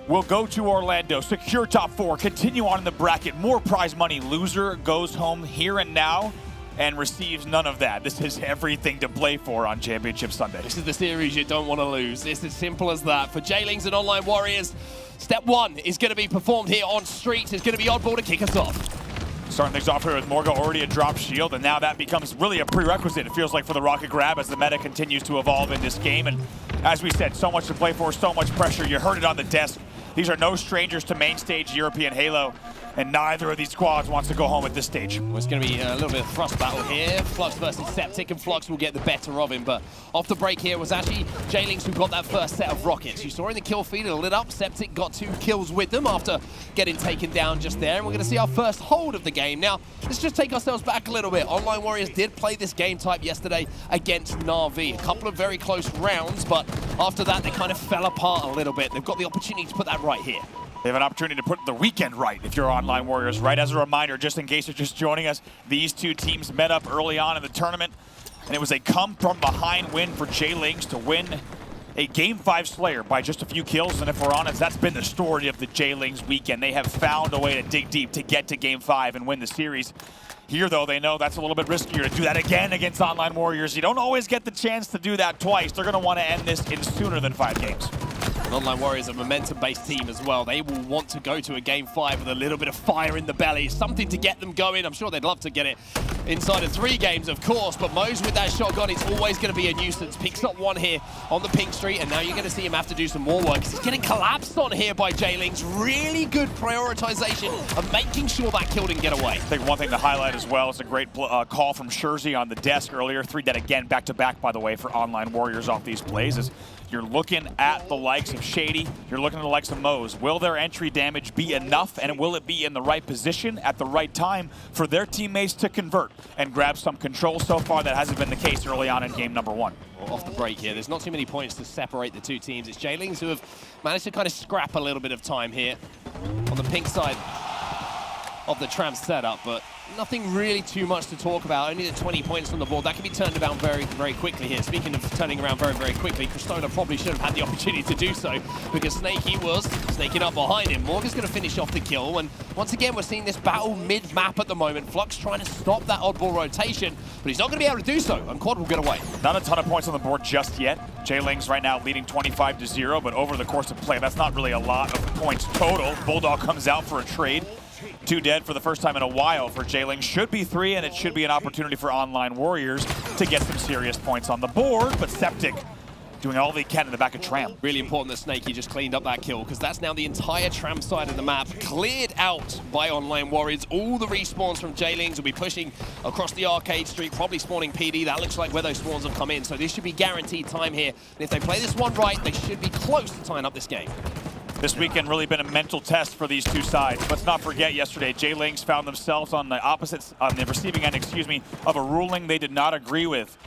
will go to Orlando, secure top 4, continue on in the bracket, more prize money. Loser goes home here and now and receives none of that. This is everything to play for on Championship Sunday. This is the series you don't want to lose. It's as simple as that. For J-Lings and Online Warriors, step 1 is going to be performed here on Streets. It's going to be Oddball to kick us off. Starting things off here with Morga already a drop shield, and now that becomes really a prerequisite, it feels like, for the rocket grab as the meta continues to evolve in this game. And as we said, so much to play for, so much pressure. You heard it on the desk. These are no strangers to main stage European Halo, and neither of these squads wants to go home at this stage. Well, it's going to be a little bit of thrust battle here. Flux versus Septic, and Flux will get the better of him. But off the break here was actually J-Lings who got that first set of rockets. You saw in the kill feed, it lit up. Septic got 2 kills with them after getting taken down just there. And we're going to see our first hold of the game. Now, let's just take ourselves back a little bit. Online Warriors did play this game type yesterday against Navi. A couple of very close rounds, but after that, they kind of fell apart a little bit. They've got the opportunity to put that right here. They have an opportunity to put the weekend right if you're Online Warriors, right? As a reminder, just in case you're just joining us, these 2 teams met up early on in the tournament, and it was a come-from-behind win for J-Lings to win a Game 5 Slayer by just a few kills. And if we're honest, that's been the story of the J-Lings weekend. They have found a way to dig deep to get to Game 5 and win the series. Here, though, they know that's a little bit riskier to do that again against Online Warriors. You don't always get the chance to do that twice. They're going to want to end this in sooner than 5 games. Online Warriors are a momentum-based team as well. They will want to go to a Game 5 with a little bit of fire in the belly, something to get them going. I'm sure they'd love to get it inside of 3 games, of course, but Mo's with that shotgun, it's always going to be a nuisance. Picks up 1 here on the pink street, and now you're going to see him have to do some more work. He's getting collapsed on here by J-Lings. Really good prioritization of making sure that kill didn't get away. I think one thing to highlight as well is a great call from Shurzy on the desk earlier. 3 dead again, back-to-back, by the way, for Online Warriors off these plays. As you're looking at the likes of Shady, you're looking at the likes of Mo's. Will their entry damage be enough, and will it be in the right position at the right time for their teammates to convert and grab some control? So far, that hasn't been the case early on in game number 1. Well, off the break here, there's not too many points to separate the 2 teams. It's J-Lings who have managed to kind of scrap a little bit of time here on the pink side of the tram setup, but nothing really too much to talk about. Only the 20 points on the board. That can be turned around very, very quickly here. Speaking of turning around very, very quickly, Cristola probably should have had the opportunity to do so because Snakey was snaking up behind him. Morgan's going to finish off the kill, and once again, we're seeing this battle mid-map at the moment. Flux trying to stop that oddball rotation, but he's not going to be able to do so, and Quad will get away. Not a ton of points on the board just yet. J-Lings right now leading 25-0, but over the course of play, that's not really a lot of points total. Bulldog comes out for a trade. 2 dead for the first time in a while for J-Lings. Should be 3, and it should be an opportunity for Online Warriors to get some serious points on the board, but Septic doing all they can in the back of Tram. Really important that Snakey just cleaned up that kill, because that's now the entire Tram side of the map cleared out by Online Warriors. All the respawns from J-Lings will be pushing across the arcade street, probably spawning PD. That looks like where those spawns have come in, so this should be guaranteed time here. And if they play this one right, they should be close to tying up this game. This weekend really been a mental test for these two sides. Let's not forget yesterday, J-Lings found themselves on the receiving end, of a ruling they did not agree with.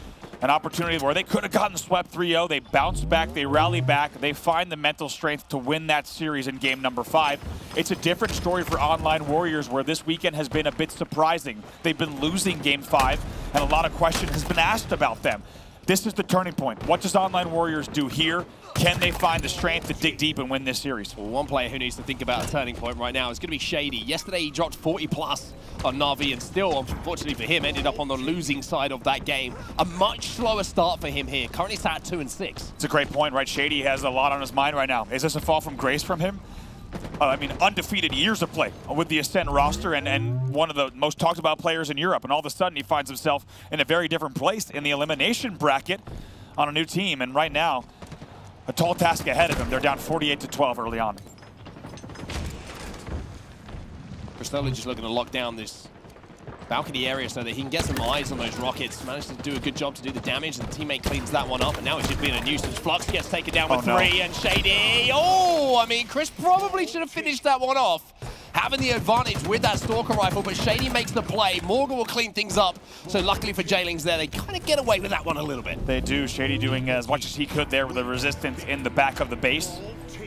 An opportunity where they could have gotten swept 3-0. They bounced back, they rally back, they find the mental strength to win that series in game number 5. It's a different story for Online Warriors, where this weekend has been a bit surprising. They've been losing game 5, and a lot of questions has been asked about them. This is the turning point. What does Online Warriors do here? Can they find the strength to dig deep and win this series? Well, one player who needs to think about a turning point right now is going to be Shady. Yesterday he dropped 40 plus on Navi and still, unfortunately for him, ended up on the losing side of that game. A much slower start for him here. Currently sat at 2-6. It's a great point, right? Shady has a lot on his mind right now. Is this a fall from grace from him? I mean, undefeated years of play with the Ascend roster and one of the most talked about players in Europe. And all of a sudden he finds himself in a very different place in the elimination bracket on a new team. And right now, a tall task ahead of him. They're down 48-12 early on. Cristola just looking to lock down this balcony area so that he can get some eyes on those rockets. Managed to do a good job to do the damage, and the teammate cleans that one up, and now it's just being a nuisance. Flux gets taken down with 3, and Shady, I mean, Chris probably should have finished that one off, having the advantage with that Stalker rifle, but Shady makes the play. Morgan will clean things up, so luckily for J-Lings there, they kind of get away with that one a little bit. They do. Shady doing as much as he could there with the resistance in the back of the base.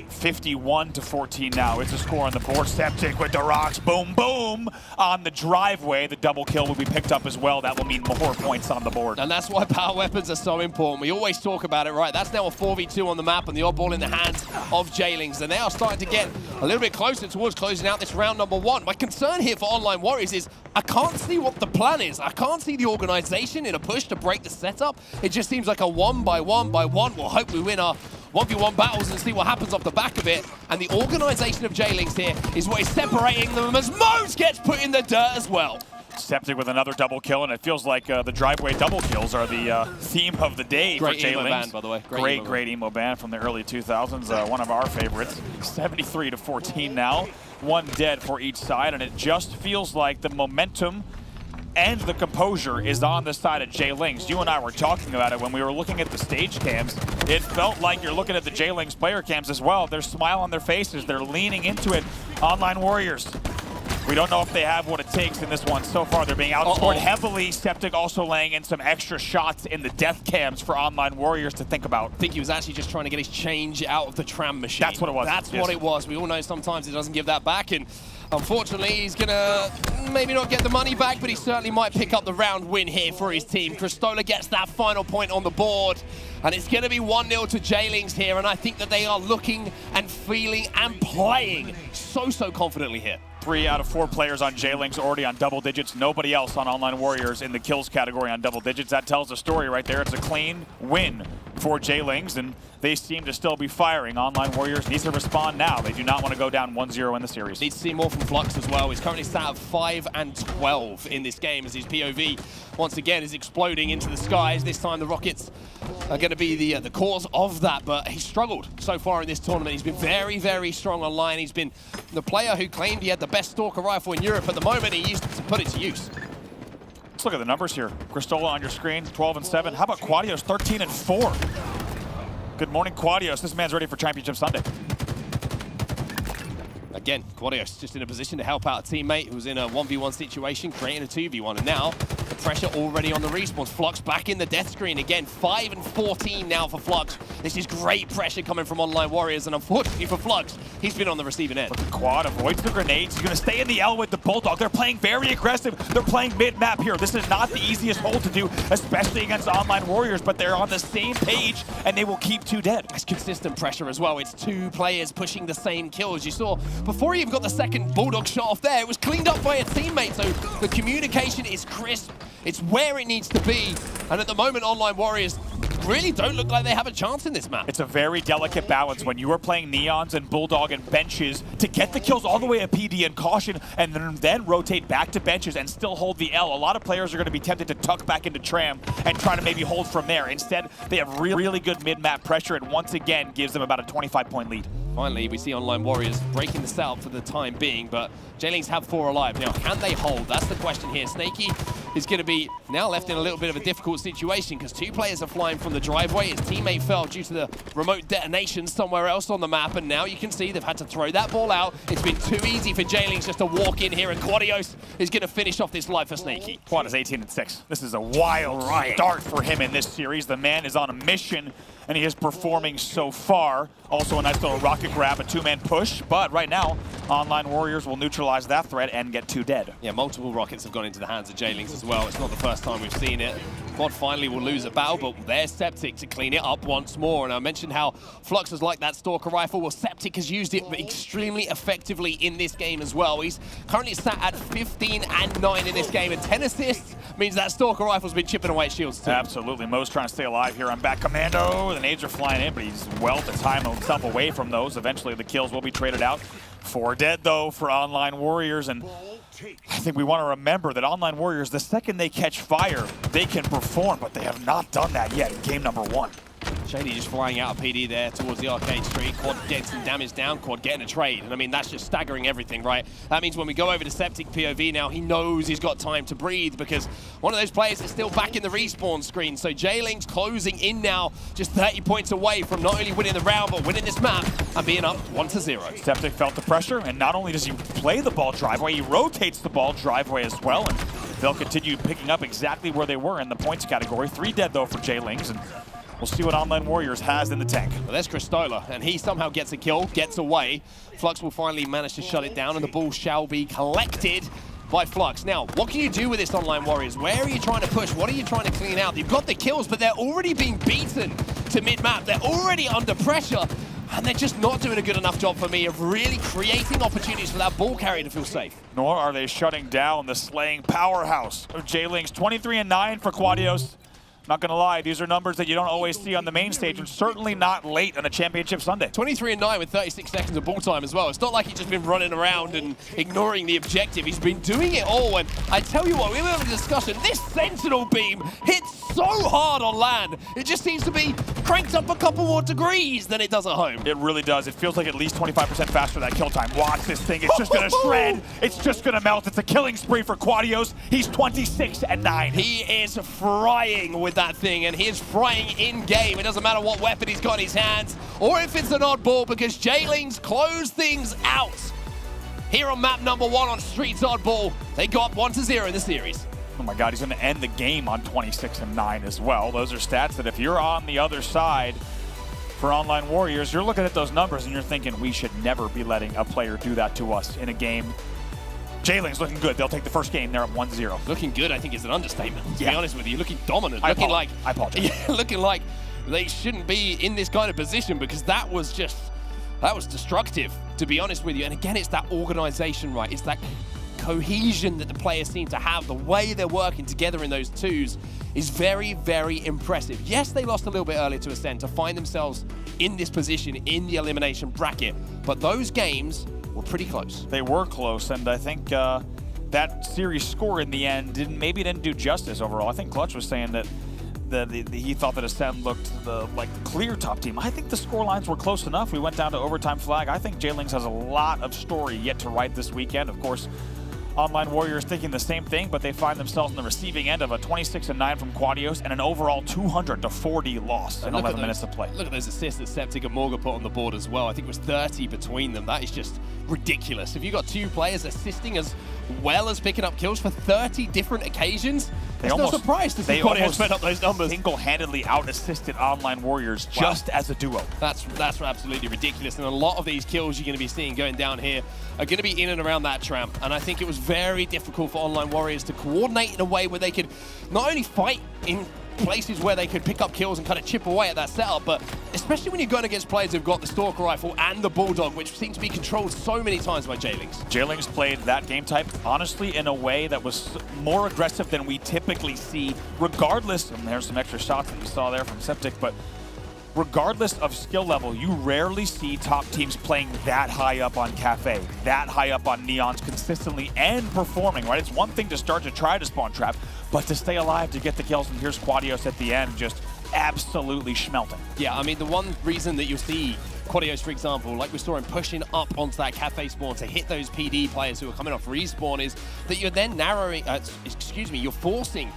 51-14 now. It's a score on the board. Septic with the rocks. Boom, boom. On the driveway, the double kill will be picked up as well. That will mean more points on the board. And that's why power weapons are so important. We always talk about it, right? That's now a 4v2 on the map and the oddball in the hands of J-Lings. And they are starting to get a little bit closer towards closing out this round number 1. My concern here for Online Warriors is I can't see what the plan is. I can't see the organization in a push to break the setup. It just seems like a 1-by-1-by-1. We'll hope we win our 1v1 battles and see what happens off the back of it. And the organization of J-Lings here is what is separating them as Mose gets put in the dirt as well. Septic with another double kill, and it feels like the driveway double kills are the theme of the day for J-Lings. Great emo band, by the way. Great emo band from the early 2000s, one of our favorites. 73-14 now, 1 dead for each side, and it just feels like the momentum and the composure is on the side of J-Lings. You and I were talking about it when we were looking at the stage cams. It felt like you're looking at the J-Lings player cams as well. There's a smile on their faces. They're leaning into it. Online Warriors. We don't know if they have what it takes in this one. So far, they're being outscored heavily. Septic also laying in some extra shots in the death cams for Online Warriors to think about. I think he was actually just trying to get his change out of the Tram machine. That's what it was. That's what it was. We all know sometimes it doesn't give that back, and unfortunately, he's going to maybe not get the money back, but he certainly might pick up the round win here for his team. Cristola gets that final point on the board, and it's going to be 1-0 to J-Lings here, and I think that they are looking and feeling and playing so confidently here. 3 out of 4 players on J-Lings already on double digits. Nobody else on Online Warriors in the kills category on double digits. That tells the story right there. It's a clean win for J-Lings, and they seem to still be firing. Online Warriors needs to respond now. They do not want to go down 1-0 in the series. Needs to see more from Flux as well. He's currently sat at 5-12 in this game as his POV once again is exploding into the skies. This time the Rockets are going to be the cause of that, but he's struggled so far in this tournament. He's been very strong online. He's been the player who claimed he had the best Stalker rifle in Europe. At the moment, he used to put it to use. Let's look at the numbers here. Cristola on your screen, 12-7. How about Quadios, 13-4? Good morning, Quadios. This man's ready for Championship Sunday. Again, Quadios just in a position to help out a teammate who's in a 1v1 situation, creating a 2v1, and now The pressure already on the respawns. Flux back in the death screen again. 5 and 14 now for Flux. This is great pressure coming from Online Warriors, and unfortunately for Flux, he's been on the receiving end. But the quad avoids the grenades. He's going to stay in the L with the Bulldog. They're playing very aggressive. They're playing mid-map here. This is not the easiest hold to do, especially against Online Warriors, but they're on the same page, and they will keep 2 dead. It's consistent pressure as well. It's 2 players pushing the same kills. You saw, before he even got the second Bulldog shot off there, it was cleaned up by a teammate, so the communication is crisp. It's where it needs to be, and at the moment, Online Warriors really don't look like they have a chance in this map. It's a very delicate balance when you are playing Neons and Bulldog and benches to get the kills all the way at PD and Caution, and then rotate back to benches and still hold the L. A lot of players are going to be tempted to tuck back into Tram and try to maybe hold from there. Instead, they have really good mid-map pressure, and once again gives them about a 25-point lead. Finally, we see Online Warriors breaking this out for the time being, but J-Lings have 4 alive. Now, can they hold? That's the question here. Snaky is going to be now left in a little bit of a difficult situation because 2 players are flying from the driveway. His teammate fell due to the remote detonation somewhere else on the map, and now you can see they've had to throw that ball out. It's been too easy for J-Lings just to walk in here, and Quadios is going to finish off this life for Snaky. Quad is 18-6. This is a wild start for him in this series. The man is on a mission, and he is performing so far. Also a nice little rocket grab, a 2-man push, but right now, Online Warriors will neutralize that threat and get 2 dead. Yeah, multiple rockets have gone into the hands of J-Lings as well. It's not the first time we've seen it. Quad finally will lose a battle, but there's Septic to clean it up once more. And I mentioned how Flux was like that Stalker rifle. Well, Septic has used it extremely effectively in this game as well. He's currently sat at 15 and 9 in this game, and 10 assists means that Stalker rifle's been chipping away at shields too. Absolutely. Mo's trying to stay alive here on back commando. The nades are flying in, but he's well to time himself away from those. Eventually, the kills will be traded out. 4 dead, though, for Online Warriors, and I think we want to remember that Online Warriors, the second they catch fire, they can perform, but they have not done that yet in game number 1. Shady just flying out of PD there towards the arcade street. Quad getting some damage down, Quad getting a trade. And I mean, that's just staggering everything, right? That means when we go over to Septic POV now, he knows he's got time to breathe because one of those players is still back in the respawn screen. So J-Lings closing in now, just 30 points away from not only winning the round, but winning this map and being up 1-0. Septic felt the pressure, and not only does he play the ball driveway, he rotates the ball driveway as well. And they'll continue picking up exactly where they were in the points category. 3 dead, though, for J-Lings. And we'll see what Online Warriors has in the tank. Well, there's Cristola, and he somehow gets a kill, gets away. Flux will finally manage to shut it down, and the ball shall be collected by Flux. Now, what can you do with this Online Warriors? Where are you trying to push? What are you trying to clean out? You've got the kills, but they're already being beaten to mid-map. They're already under pressure, and they're just not doing a good enough job for me of really creating opportunities for that ball carrier to feel safe. Nor are they shutting down the slaying powerhouse of J-Lings. 23 and 9 for Quadios. Not gonna lie, these are numbers that you don't always see on the main stage, and certainly not late on a championship Sunday. 23 and 9 with 36 seconds of ball time as well. It's not like he's just been running around and ignoring the objective. He's been doing it all, and I tell you what, we were having a discussion. This Sentinel beam hits so hard on land. It just seems to be cranked up a couple more degrees than it does at home. It really does. It feels like at least 25% faster that kill time. Watch this thing. It's just gonna shred. It's just gonna melt. It's a killing spree for Quadios. He's 26 and 9. He is frying with that thing, and he is frying in-game. It doesn't matter what weapon he's got in his hands, or if it's an oddball, because J-Lings close things out. Here on map number 1 on Streets Oddball, they got 1-0 in the series. Oh my God, he's gonna end the game on 26 and 9 as well. Those are stats that if you're on the other side for Online Warriors, you're looking at those numbers and you're thinking we should never be letting a player do that to us in a game. J-Lings looking good. They'll take the first game. They're at 1-0. Looking good, I think, is an understatement, to be honest with you. Looking dominant. I looking like, apologize. Yeah, looking like they shouldn't be in this kind of position, because that was destructive, to be honest with you. And again, it's that organization, right? It's that cohesion that the players seem to have. The way they're working together in those twos is very, very impressive. Yes, they lost a little bit earlier to Ascend to find themselves in this position in the elimination bracket, but those games were pretty close. They were close, and I think that series score in the end maybe didn't do justice overall. I think Clutch was saying that he thought that Ascend looked like the clear top team. I think the score lines were close enough. We went down to overtime flag. I think J-Lings has a lot of story yet to write this weekend. Of course, Online Warriors thinking the same thing, but they find themselves on the receiving end of a 26 and 9 from Quadios and an overall 200-40 loss in 11 minutes of play. Look at those assists that Septic and Morga put on the board as well. I think it was 30 between them. That is just ridiculous. If you've got 2 players assisting as well as picking up kills for 30 different occasions. It's no surprise to see Quadrant spend up those numbers. Single-handedly out-assisted Online Warriors just as a duo. That's absolutely ridiculous, and a lot of these kills you're going to be seeing going down here are going to be in and around that tramp, and I think it was very difficult for Online Warriors to coordinate in a way where they could not only fight in places where they could pick up kills and kind of chip away at that setup, but especially when you're going against players who've got the Stalker Rifle and the Bulldog, which seem to be controlled so many times by J-Lings. J-Lings played that game type, honestly, in a way that was more aggressive than we typically see, regardless, and there's some extra shots that you saw there from Septic, but regardless of skill level, you rarely see top teams playing that high up on Cafe, that high up on Neons consistently and performing, right? It's one thing to start to try to spawn trap, but to stay alive, to get the kills, and here's Quadios at the end just absolutely schmelting. Yeah, I mean, the one reason that you'll see Quadios, for example, like we saw him pushing up onto that Cafe spawn to hit those PD players who are coming off respawn, is that you're then narrowing, you're forcing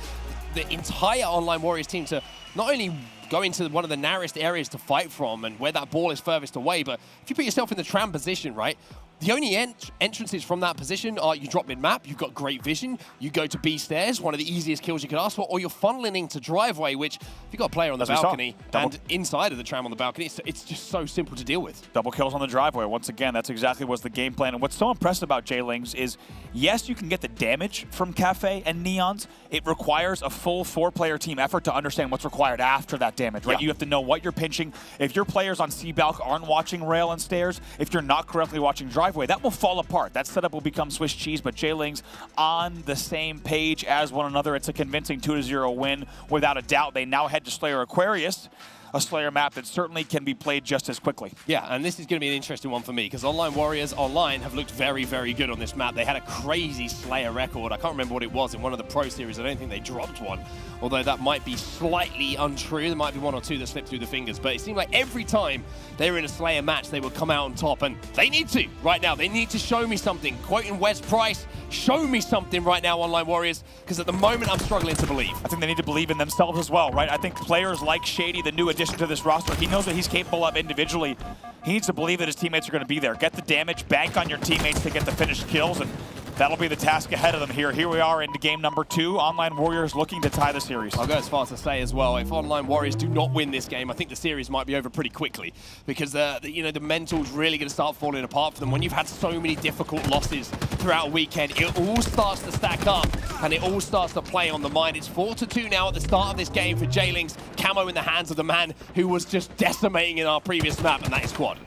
the entire Online Warriors team to not only go into one of the narrowest areas to fight from and where that ball is furthest away, but if you put yourself in the tram position, right, the only entrances from that position are you drop mid-map, you've got great vision, you go to B stairs, one of the easiest kills you could ask for, or you're funneling into driveway, which if you've got a player on the balcony and inside of the tram on the balcony, it's just so simple to deal with. Double kills on the driveway. Once again, that's exactly what's the game plan. And what's so impressive about J-Lings is, yes, you can get the damage from Cafe and Neons. It requires a full 4-player team effort to understand what's required after that damage, right? Yeah. You have to know what you're pinching. If your players on C-Balk aren't watching rail and stairs, if you're not correctly watching driveway, that will fall apart. That setup will become Swiss cheese, but J-Lings on the same page as one another. It's a convincing 2-0 win without a doubt. They now head to Slayer Aquarius, a Slayer map that certainly can be played just as quickly. Yeah, and this is going to be an interesting one for me because Online Warriors online have looked very, very good on this map. They had a crazy Slayer record. I can't remember what it was in one of the Pro Series. I don't think they dropped one, although that might be slightly untrue. There might be one or two that slipped through the fingers, but it seemed like every time they were in a Slayer match, they would come out on top, and they need to right now. They need to show me something. Quoting Wes Price, show me something right now, Online Warriors, because at the moment I'm struggling to believe. I think they need to believe in themselves as well, right? I think players like Shady, the new addition to this roster, he knows what he's capable of individually. He needs to believe that his teammates are going to be there. Get the damage, bank on your teammates to get the finished kills, and that'll be the task ahead of them here. Here we are into game number 2. Online Warriors looking to tie the series. I'll go as far as to say as well, if Online Warriors do not win this game, I think the series might be over pretty quickly because the mental's really going to start falling apart for them. When you've had so many difficult losses throughout a weekend, it all starts to stack up and it all starts to play on the mind. It's 4-2 now at the start of this game for J-Lings. Camo in the hands of the man who was just decimating in our previous map, and that is Quad.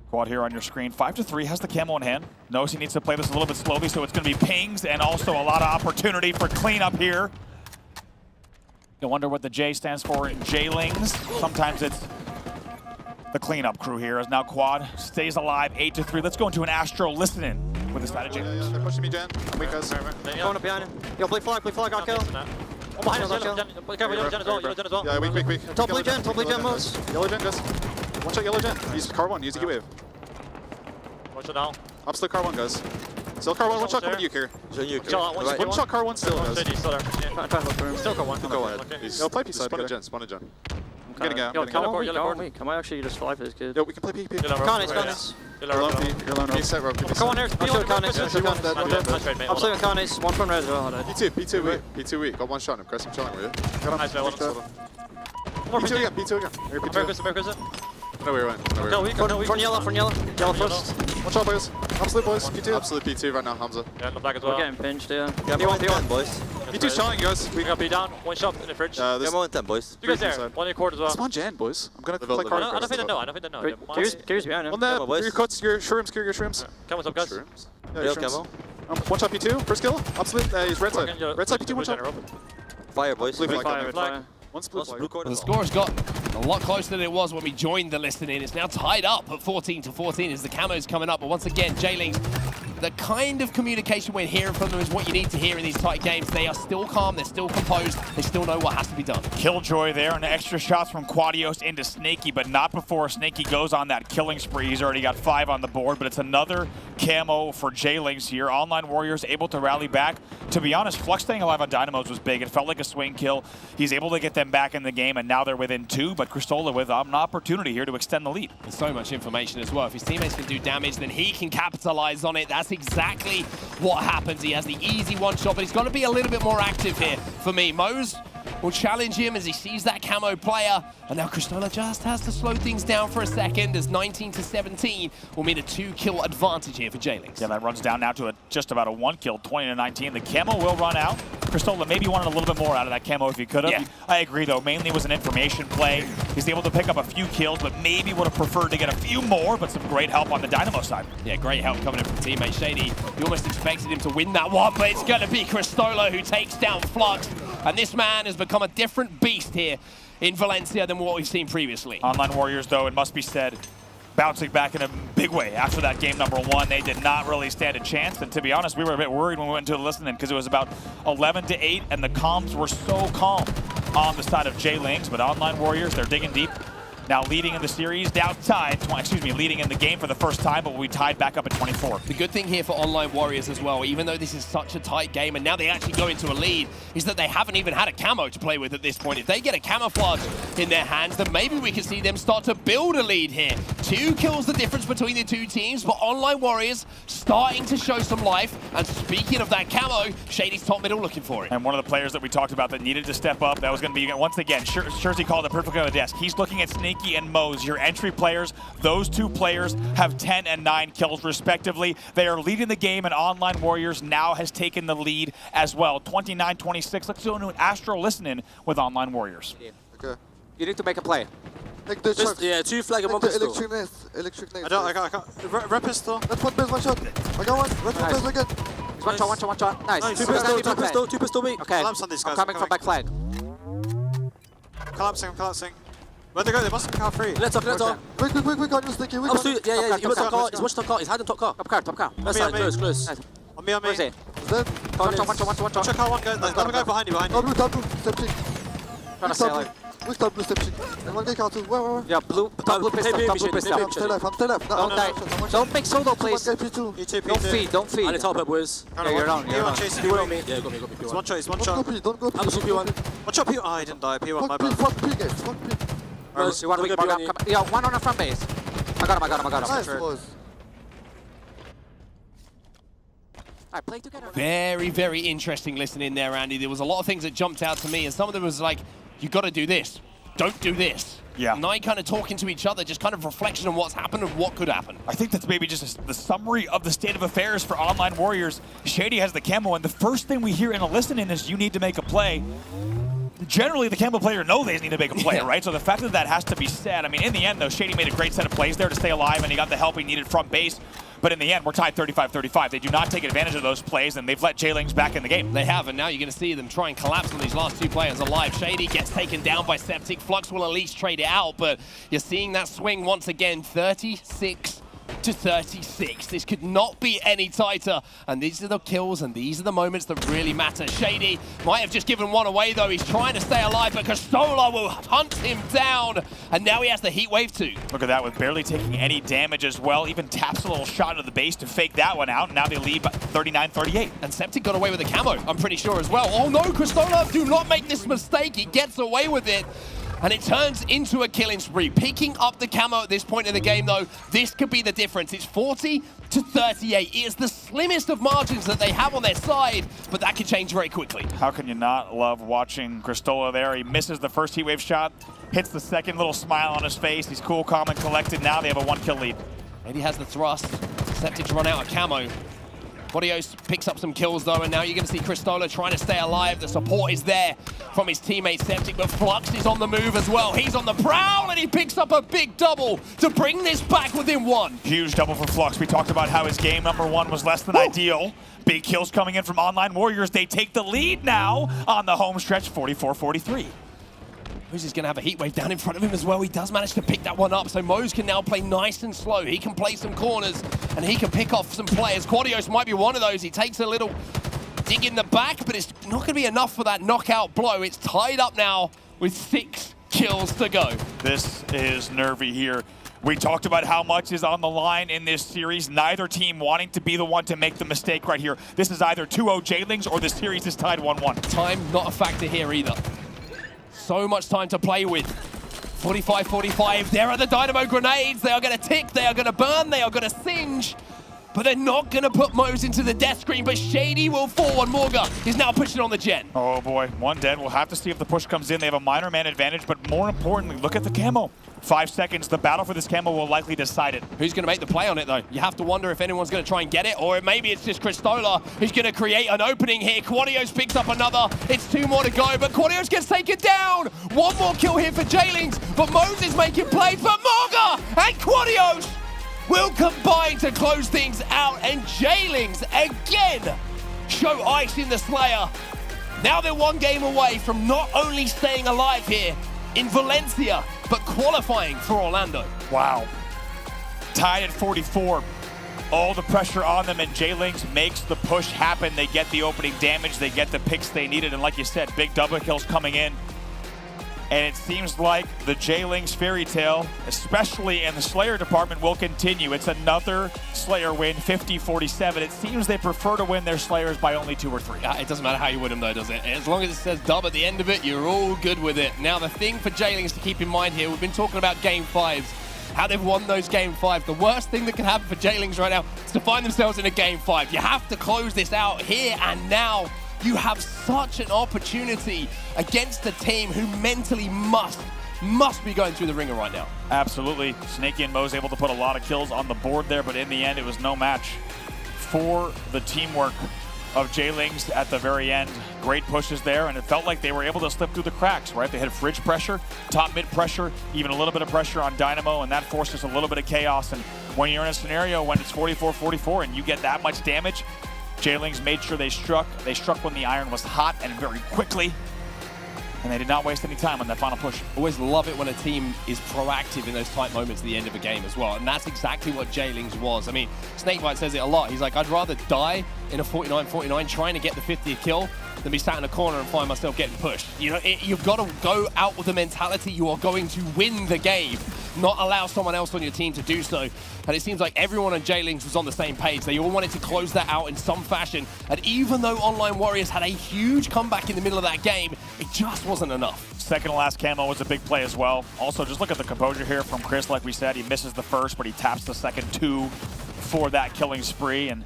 Quad here on your screen. 5-3, has the camo in hand. Knows he needs to play this a little bit slowly, so it's going to be pings and also a lot of opportunity for cleanup here. You wonder what the J stands for in J-Lings. Sometimes it's the cleanup crew here, as now Quad stays alive, 8-3. Let's go into an Astro listening with the side of J-Lings. They're pushing me, Jen. I'm weak, guys. Going up behind him. Yo, play flag, got kill. Oh, behind us, yellow Jen as well, Yeah, weak. Top blue Jen moves. Yellow Jen, guys. One shot yellow Jen. Use car 1, use the Q-wave. One shot down. Up still car 1, guys. Still car 1, one shot coming to you, Kier. One shot car 1 still, guys. Still car 1. Go ahead. Yo, play P-side, spawn a Jen. I'm getting out. I might actually just fly for this kid. Yo, we can play P. Carnes. You're alone. P-side rope. Come on there. I'm still Carnes. I'm still Carnes. One from red as well. P2 weak. Got one shot on him. Chris, I'm chilling with you. Got him. P2 again. America's it. No, we went. Front yellow. Yellow first. One shot, boys. Absolute, boys. P2. Absolute P2 right now, Hamza. Yeah, no black as well. We're getting pinched, yeah. P1, boys. P2's shotting, guys. We got B down. One shot in the fridge. Yeah, there's more than 10, boys. You guys there. One in court as well. Spawn Jan, boys. I'm gonna play card. I don't think they know. Gears behind him. On that, your cuts, your shrooms, your shrooms. Come on, guys. Yeah, your shrooms. One shot P2. First kill. Absolute. He's red side. Red side P2, one shot. Fire, boys. Fire. The score's got a lot closer than it was when we joined the listening. It's now tied up at 14-14 as the camo's coming up. But once again, J-Lings, the kind of communication we're hearing from them is what you need to hear in these tight games. They are still calm, they're still composed, they still know what has to be done. Killjoy there, and extra shots from Quadios into Snaky, but not before Snaky goes on that killing spree. He's already got 5 on the board, but it's another camo for J-Lings here. Online Warriors able to rally back. To be honest, Flux staying alive on Dynamos was big. It felt like a swing kill. He's able to get them back in the game, and now they're within 2, but Cristola with an opportunity here to extend the lead. There's so much information as well. If his teammates can do damage, then he can capitalize on it. That's that's exactly what happens. He has the easy one shot, but he's got to be a little bit more active here for me. Mose will challenge him as he sees that camo player. And now Cristola just has to slow things down for a second, as 19-17 will mean a 2-kill advantage here for J-Links. Yeah, that runs down now to just about a 1-kill, 20-19. The camo will run out. Cristola maybe wanted a little bit more out of that camo if he could have. Yeah. I agree, though. Mainly was an information play. He's able to pick up a few kills, but maybe would have preferred to get a few more, but some great help on the Dynamo side. Yeah, great help coming in from teammate Shady. You almost expected him to win that one, but it's going to be Cristola who takes down Flux. And this man has become a different beast here in Valencia than what we've seen previously. Online Warriors, though, it must be said, bouncing back in a big way after that game number 1. They did not really stand a chance, and to be honest, we were a bit worried when we went into the listening because it was about 11-8, and the comms were so calm on the side of J-Links, but Online Warriors, they're digging deep. Now leading in the series, now tied, leading in the game for the first time, but we tied back up at 24. The good thing here for Online Warriors as well, even though this is such a tight game and now they actually go into a lead, is that they haven't even had a camo to play with at this point. If they get a camouflage in their hands, then maybe we can see them start to build a lead here. 2 kills the difference between the two teams, but Online Warriors starting to show some life. And speaking of that camo, Shady's top middle looking for it. And one of the players that we talked about that needed to step up, that was going to be, once again, Shurzy called it perfectly on the desk. He's looking at Sneaky and Mose, your entry players. Those 2 players have 10 and 9 kills respectively. They are leading the game, and Online Warriors now has taken the lead as well. 29-26. Let's go into an Astro listen-in with Online Warriors. Okay. You need to make a play. Like the shot. Yeah, 2 flag and 1 pistol. Electric nade. I can't. Red pistol. That's 1 best, 1 shot. I got 1. Red Nice. pistol again. One shot. Nice. 2 pistol, 2 pistol B. Okay, I'm coming from back flag. Collapsing. Where'd they go? They must have free. Let's talk. Quick, on you, Sticky. Yeah, you went top car. He's watched top car. He's hiding top car. Top car. Left side, close. On me. Where is he? One shot. Check out one guy. There's another guy behind you. Double, step chick. Trying to stay alive. Quick double, step chick. And one guy can't do. Where? Yeah, blue pistol. I'm stay left. Don't die. Don't make solo, please. Don't feed. I need top up, boys. Yeah, you're down. P1 on me. Yeah, go me. One shot. Don't go P. I'm super P1. One shot P1. I didn't die. P1, my bad. Fuck P, guys. Fuck P. You want to weak mark up? Yeah, one on the front base. I got him. Nice, boys. Alright, play together. Very, very interesting listening there, Andy. There was a lot of things that jumped out to me, and some of them was like, you got to do this. Don't do this. Yeah. And I kind of talking to each other, just kind of reflection on what's happened and what could happen. I think that's maybe just the summary of the state of affairs for Online Warriors. Shady has the camo, and the first thing we hear in a listen-in is you need to make a play. Generally, the camo player knows they need to make a play, right? So the fact that that has to be said, I mean, in the end, though, Shady made a great set of plays there to stay alive, and he got the help he needed from base. But in the end, we're tied 35-35. They do not take advantage of those plays, and they've let J-Links back in the game. They have, and now you're going to see them try and collapse on these last 2 players alive. Shady gets taken down by Septic. Flux will at least trade it out, but you're seeing that swing once again, 36-36. This could not be any tighter, and these are the kills and these are the moments that really matter. Shady might have just given one away, though. He's trying to stay alive, but Cristola will hunt him down, and now he has the heat wave too. Look at that, with barely taking any damage as well. Even taps a little shot into the base to fake that one out, and now they lead 39-38. And Septic got away with the camo, I'm pretty sure as well. Oh no, Cristola, do not make this mistake. He gets away with it. And it turns into a killing spree. Picking up the camo at this point in the game, though, this could be the difference. It's 40-38. It is the slimmest of margins that they have on their side, but that could change very quickly. How can you not love watching Cristola there? He misses the first heatwave shot, hits the second, little smile on his face. He's cool, calm, and collected. Now they have a 1-kill lead. Maybe has the thrust. Septic's run out of camo. Quadios picks up some kills, though, and now you're going to see Cristola trying to stay alive. The support is there from his teammate Septic, but Flux is on the move as well. He's on the prowl, and he picks up a big double to bring this back within 1. Huge double for Flux. We talked about how his game number 1 was less than ideal. Big kills coming in from Online Warriors. They take the lead now on the home stretch, 44-43. Mose is going to have a heat wave down in front of him as well. He does manage to pick that one up, so Mose can now play nice and slow. He can play some corners, and he can pick off some players. Quadios might be one of those. He takes a little dig in the back, but it's not going to be enough for that knockout blow. It's tied up now with 6 kills to go. This is nervy here. We talked about how much is on the line in this series. Neither team wanting to be the one to make the mistake right here. This is either 2-0 J-Links or the series is tied 1-1. Time not a factor here either. So much time to play with. 45-45. There are the Dynamo grenades. They are going to tick. They are going to burn. They are going to singe. but they're not going to put Mose into the death screen, but Shady will fall, and Morga is now pushing on the gen. Oh boy, one dead. We'll have to see if the push comes in. They have a minor man advantage, but more importantly, look at the camo. 5 seconds, the battle for this camo will likely decide it. Who's going to make the play on it, though? You have to wonder if anyone's going to try and get it, or maybe it's just Cristola who's going to create an opening here. Quadios picks up another. It's 2 more to go, but Quadios gets taken down. 1 more kill here for Jaylings, but Moses making plays for Morga, and Quadios will combine to close things out, and Jaylings again show ice in the Slayer. Now they're 1 game away from not only staying alive here in Valencia, but qualifying for Orlando. Wow. Tied at 44. All the pressure on them, and Jaylings makes the push happen. They get the opening damage, they get the picks they needed, and like you said, big double kills coming in. And it seems like the Jaylings fairy tale, especially in the Slayer department, will continue. It's another Slayer win, 50-47. It seems they prefer to win their Slayers by only 2 or 3. It doesn't matter how you win them though, does it? As long as it says dub at the end of it, you're all good with it. Now the thing for Jaylings to keep in mind here, we've been talking about game 5s, how they've won those game 5s. The worst thing that can happen for Jaylings right now is to find themselves in a game 5. You have to close this out here and now. You have such an opportunity against a team who mentally must be going through the ringer right now. Absolutely. Snakey and Mo's able to put a lot of kills on the board there, but in the end, it was no match for the teamwork of Jaylings at the very end. Great pushes there, and it felt like they were able to slip through the cracks, right? They had fridge pressure, top mid pressure, even a little bit of pressure on Dynamo, and that forces a little bit of chaos. And when you're in a scenario when it's 44-44 and you get that much damage, Jaylings made sure they struck. They struck when the iron was hot and very quickly, and they did not waste any time on that final push. Always love it when a team is proactive in those tight moments at the end of a game as well, and that's exactly what Jaylings was. I mean, Snakebite says it a lot. He's like, I'd rather die in a 49-49 trying to get the 50th kill than be sat in a corner and find myself getting pushed. You know, you've got to go out with the mentality you are going to win the game, not allow someone else on your team to do so. And it seems like everyone on Jaylings was on the same page. They all wanted to close that out in some fashion. And even though Online Warriors had a huge comeback in the middle of that game, it just wasn't enough. Second to last camo was a big play as well. Also, just look at the composure here from Chris. Like we said, he misses the first, but he taps the second 2 for that killing spree. And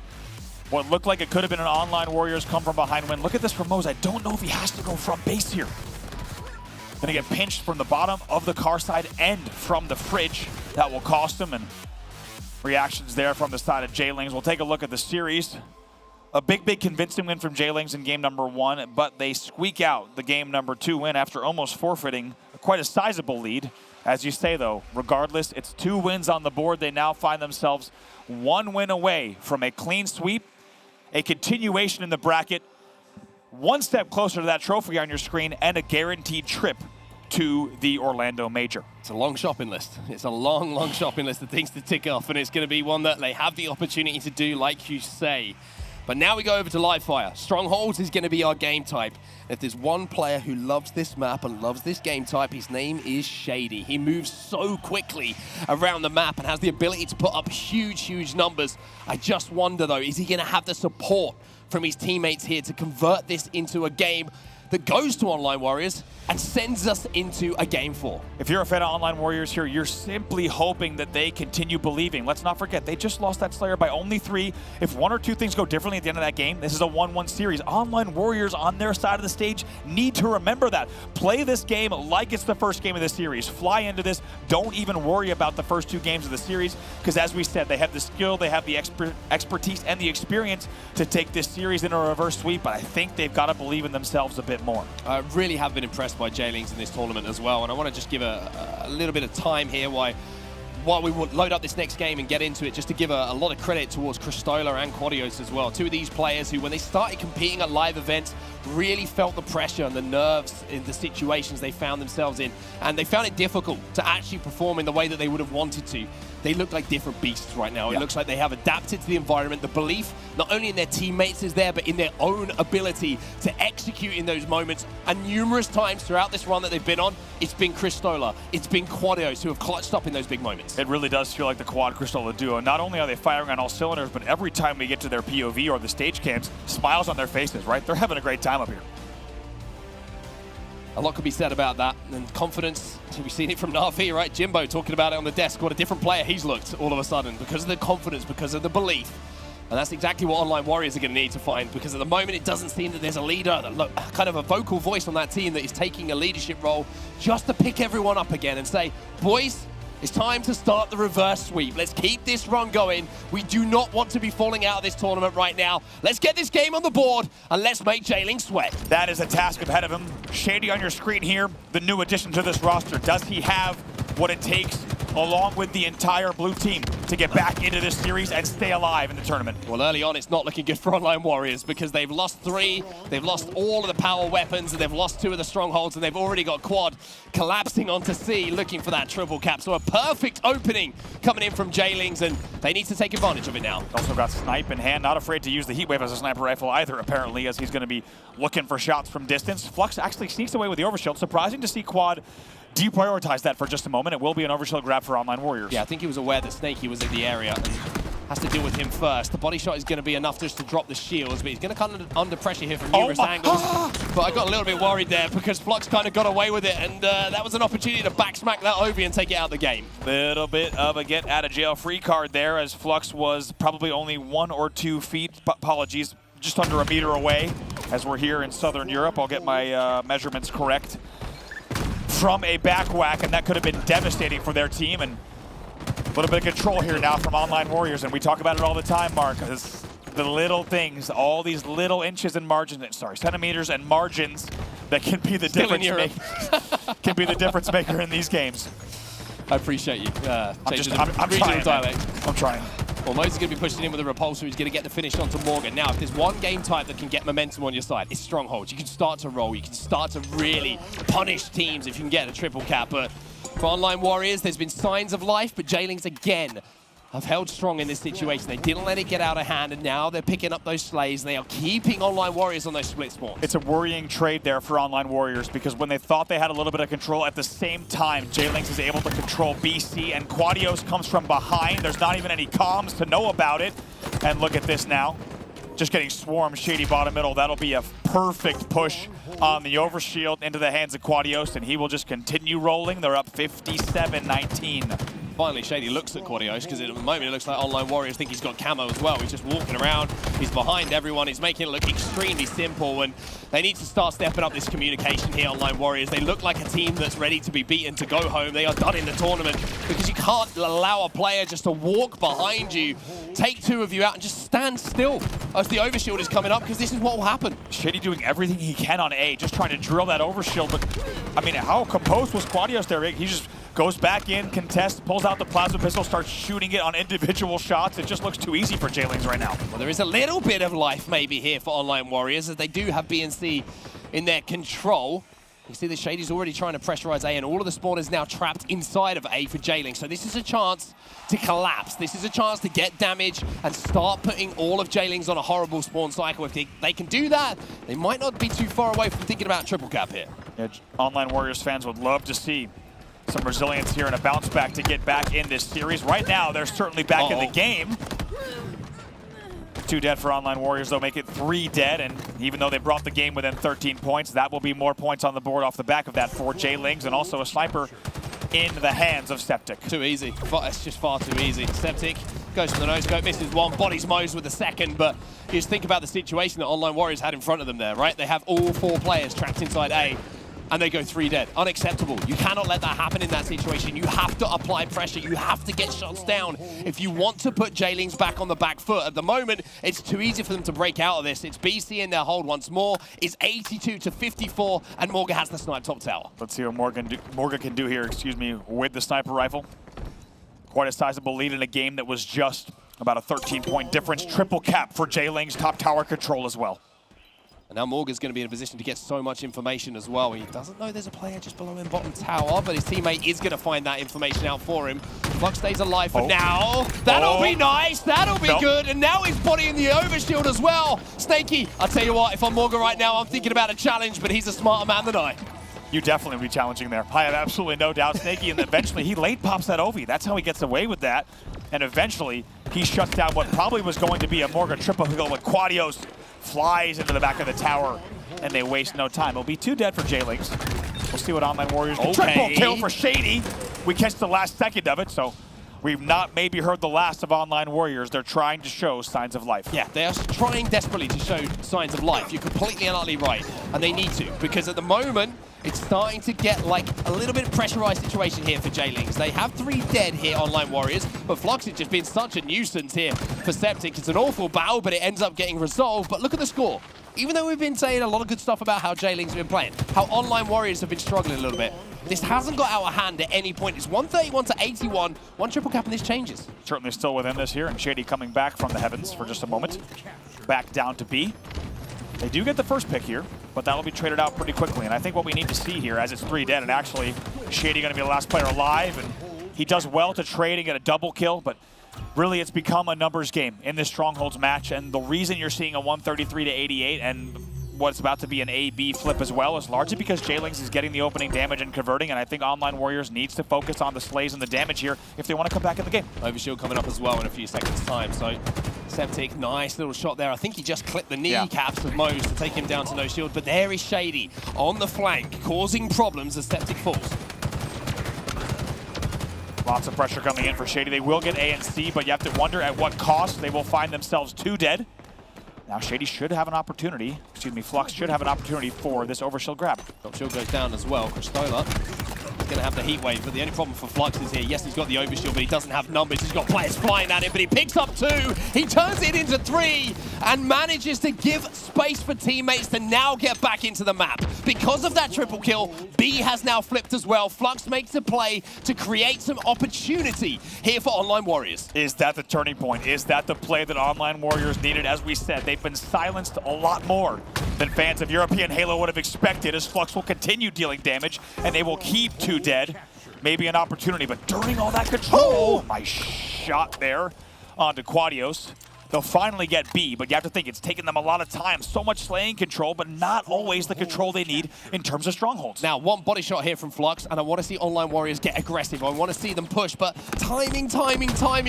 what looked like it could have been an Online Warriors come from behind win. Look at this from Mose. I don't know if he has to go from base here. Gonna get pinched from the bottom of the car side and from the fridge. That will cost him, and reactions there from the side of Jaylings. We'll take a look at the series. A big convincing win from Jaylings in game number 1, but they squeak out the game number 2 win after almost forfeiting quite a sizable lead. As you say though, regardless, it's 2 wins on the board. They now find themselves 1 win away from a clean sweep, a continuation in the bracket, 1 step closer to that trophy on your screen, and a guaranteed trip to the Orlando Major. It's a long shopping list. It's a long shopping list of things to tick off, and it's going to be one that they have the opportunity to do, like you say. But now we go over to live fire. Strongholds is going to be our game type. If there's one player who loves this map and loves this game type, his name is Shady. He moves so quickly around the map and has the ability to put up huge numbers. I just wonder though, is he going to have the support from his teammates here to convert this into a game that goes to Online Warriors and sends us into a game 4. If you're a fan of Online Warriors here, you're simply hoping that they continue believing. Let's not forget, they just lost that Slayer by only 3. If 1 or 2 things go differently at the end of that game, this is a 1-1 series. Online Warriors on their side of the stage need to remember that. Play this game like it's the first game of the series. Fly into this. Don't even worry about the first 2 games of the series, because as we said, they have the skill, they have the expertise and the experience to take this series in a reverse sweep, but I think they've got to believe in themselves a bit more. I really have been impressed by Jaylings in this tournament as well, and I want to just give a little bit of time here while we will load up this next game and get into it, just to give a lot of credit towards Cristola and Quadios as well. 2 of these players who, when they started competing at live events, really felt the pressure and the nerves in the situations they found themselves in, and they found it difficult to actually perform in the way that they would have wanted to. They look like different beasts right now. It looks like they have adapted to the environment. The belief, not only in their teammates is there, but in their own ability to execute in those moments. And numerous times throughout this run that they've been on, it's been Cristola, it's been Quadios who have clutched up in those big moments. It really does feel like the Quad Cristola duo. Not only are they firing on all cylinders, but every time we get to their POV or the stage cams, smiles on their faces, right? They're having a great time up here. A lot could be said about that, and confidence. We've seen it from Navi, right? Jimbo talking about it on the desk. What a different player he's looked all of a sudden because of the confidence, because of the belief. And that's exactly what Online Warriors are going to need to find, because at the moment it doesn't seem that there's a leader, kind of a vocal voice on that team that is taking a leadership role just to pick everyone up again and say, boys, it's time to start the reverse sweep. Let's keep this run going. We do not want to be falling out of this tournament right now. Let's get this game on the board and let's make J-Ling sweat. That is a task ahead of him. Shady on your screen here, the new addition to this roster. Does he have what it takes, along with the entire blue team, to get back into this series and stay alive in the tournament? Well, early on, it's not looking good for Online Warriors because they've lost 3, they've lost all of the power weapons, and they've lost 2 of the strongholds, and they've already got Quad collapsing onto C, looking for that triple cap. So a perfect opening coming in from J-Lings, and they need to take advantage of it now. Also got Snipe in hand, not afraid to use the Heat Wave as a sniper rifle either, apparently, as he's going to be looking for shots from distance. Flux actually sneaks away with the overshield. Surprising to see Quad deprioritize that for just a moment. It will be an overshield grab for Online Warriors. Yeah, I think he was aware that Snaky was in the area and has to deal with him first. The body shot is going to be enough just to drop the shields, but he's going to come under pressure here from numerous angles. But I got a little bit worried there because Flux kind of got away with it, and that was an opportunity to backsmack that Ovi and take it out of the game. Little bit of a get out of jail free card there, as Flux was probably only 1 or 2 feet, apologies, just under a meter away, as we're here in Southern Europe. I'll get my measurements correct. From a back whack, and that could have been devastating for their team. And a little bit of control here now from Online Warriors, and we talk about it all the time, Mark. The little things, all these little inches and margins, centimeters and margins that can be the difference maker. Can be the difference maker in these games. I appreciate you. I'm trying. I'm trying. Well, Mose is going to be pushing in with a repulsor who's going to get the finish onto Morgan. Now, if there's one game type that can get momentum on your side, it's Strongholds. You can start to roll. You can start to really punish teams if you can get a triple cap. But for Online Warriors, there's been signs of life, but J-Lings again have held strong in this situation. They didn't let it get out of hand, and now they're picking up those slays. They are keeping Online Warriors on those split spawns. It's a worrying trade there for Online Warriors, because when they thought they had a little bit of control, at the same time, J-Lings is able to control BC, and Quadios comes from behind. There's not even any comms to know about it. And look at this now. Just getting swarmed, Shady bottom middle. That'll be a perfect push on the overshield into the hands of Quadios, and he will just continue rolling. They're up 57-19. Finally, Shady looks at Quadios, because at the moment it looks like Online Warriors think he's got camo as well. He's just walking around, he's behind everyone, he's making it look extremely simple, and they need to start stepping up this communication here, Online Warriors. They look like a team that's ready to be beaten to go home. They are done in the tournament, because you can't allow a player just to walk behind you, take 2 of you out, and just stand still as the overshield is coming up, because this is what will happen. Shady doing everything he can on A, just trying to drill that overshield, but I mean, how composed was Quadios there? He just goes back in, contests, pulls out the plasma pistol, starts shooting it on individual shots. It just looks too easy for J-Lings right now. Well, there is a little bit of life maybe here for Online Warriors, as they do have BNC in their control. You see the Shady's already trying to pressurize A, and all of the spawners now trapped inside of A for J-Lings. So this is a chance to collapse. This is a chance to get damage and start putting all of J-Lings on a horrible spawn cycle. If they can do that, they might not be too far away from thinking about triple cap here. Yeah, Online Warriors fans would love to see some resilience here and a bounce back to get back in this series. Right now, they're certainly back in the game. 2 dead for Online Warriors, though, make it 3 dead, and even though they brought the game within 13 points, that will be more points on the board off the back of that for J-Lings, and also a sniper in the hands of Septic. Too easy. It's just far too easy. Septic goes for the no-scope, misses 1, bodies Mose with the 2nd, but you just think about the situation that Online Warriors had in front of them there, right? They have all 4 players trapped inside A, and they go 3 dead. Unacceptable. You cannot let that happen in that situation. You have to apply pressure. You have to get shots down if you want to put J-Lings back on the back foot. At the moment, it's too easy for them to break out of this. It's BC in their hold once more. It's 82-54, and Morgan has the snipe top tower. Let's see what Morgan can do here, with the sniper rifle. Quite a sizable lead in a game that was just about a 13-point difference. Triple cap for J-Lings, top tower control as well. And now Morgan's going to be in a position to get so much information as well. He doesn't know there's a player just below him bottom tower, but his teammate is going to find that information out for him. Flux stays alive for now. That'll be nice. That'll be good. And now he's bodying the overshield as well. Snaky, I'll tell you what, if I'm Morgan right now, I'm thinking about a challenge, but he's a smarter man than I. You definitely will be challenging there. I have absolutely no doubt. Snaky, and eventually he late pops that Ovi. That's how he gets away with that. And eventually he shuts down what probably was going to be a Morgan triple kill with Quadios flies into the back of the tower, and they waste no time. It'll be 2 dead for J-Lings. We'll see what Online Warriors do. Triple kill for Shady. We catch the last second of it, so we've not maybe heard the last of Online Warriors. They're trying to show signs of life. Yeah, they are trying desperately to show signs of life. You're completely and utterly right, and they need to, because at the moment, it's starting to get like a little bit of pressurized situation here for J-Lings. They have 3 dead here, Online Warriors, but Flux has just been such a nuisance here for Septic. It's an awful battle, but it ends up getting resolved. But look at the score. Even though we've been saying a lot of good stuff about how J-Lings have been playing, how Online Warriors have been struggling a little bit, this hasn't got out of hand at any point. It's 131 to 81, 1 triple cap, and this changes. Certainly still within this here, and Shady coming back from the heavens for just a moment. Back down to B. They do get the first pick here, but that'll be traded out pretty quickly. And I think what we need to see here, as it's 3 dead, and actually Shady going to be the last player alive, and he does well to trade and get a double kill, but really it's become a numbers game in this Strongholds match. And the reason you're seeing a 133 to 88 and what's about to be an A-B flip as well is largely because J-Lings is getting the opening damage and converting, and I think Online Warriors needs to focus on the slays and the damage here if they want to come back in the game. Overshield coming up as well in a few seconds' time, so Septic, nice little shot there. I think he just clipped the kneecaps of Mose to take him down to no shield, but there is Shady on the flank, causing problems as Septic falls. Lots of pressure coming in for Shady. They will get A and C, but you have to wonder at what cost they will find themselves 2 dead. Now Shady should have an opportunity, Flux should have an opportunity for this overshield grab. Top shield goes down as well. Cristola going to have the heat wave, but the only problem for Flux is here. Yes, he's got the overshield, but he doesn't have numbers. He's got players flying at him, but he picks up 2. He turns it into 3 and manages to give space for teammates to now get back into the map. Because of that triple kill, B has now flipped as well. Flux makes a play to create some opportunity here for Online Warriors. Is that the turning point? Is that the play that Online Warriors needed? As we said, they've been silenced a lot more than fans of European Halo would have expected, as Flux will continue dealing damage, and they will keep 2 dead. Maybe an opportunity, but during all that control, my shot there onto Quadios. They'll finally get B, but you have to think it's taken them a lot of time. So much slaying control, but not always the control they need in terms of strongholds. Now, 1 body shot here from Flux, and I want to see Online Warriors get aggressive. I want to see them push, but timing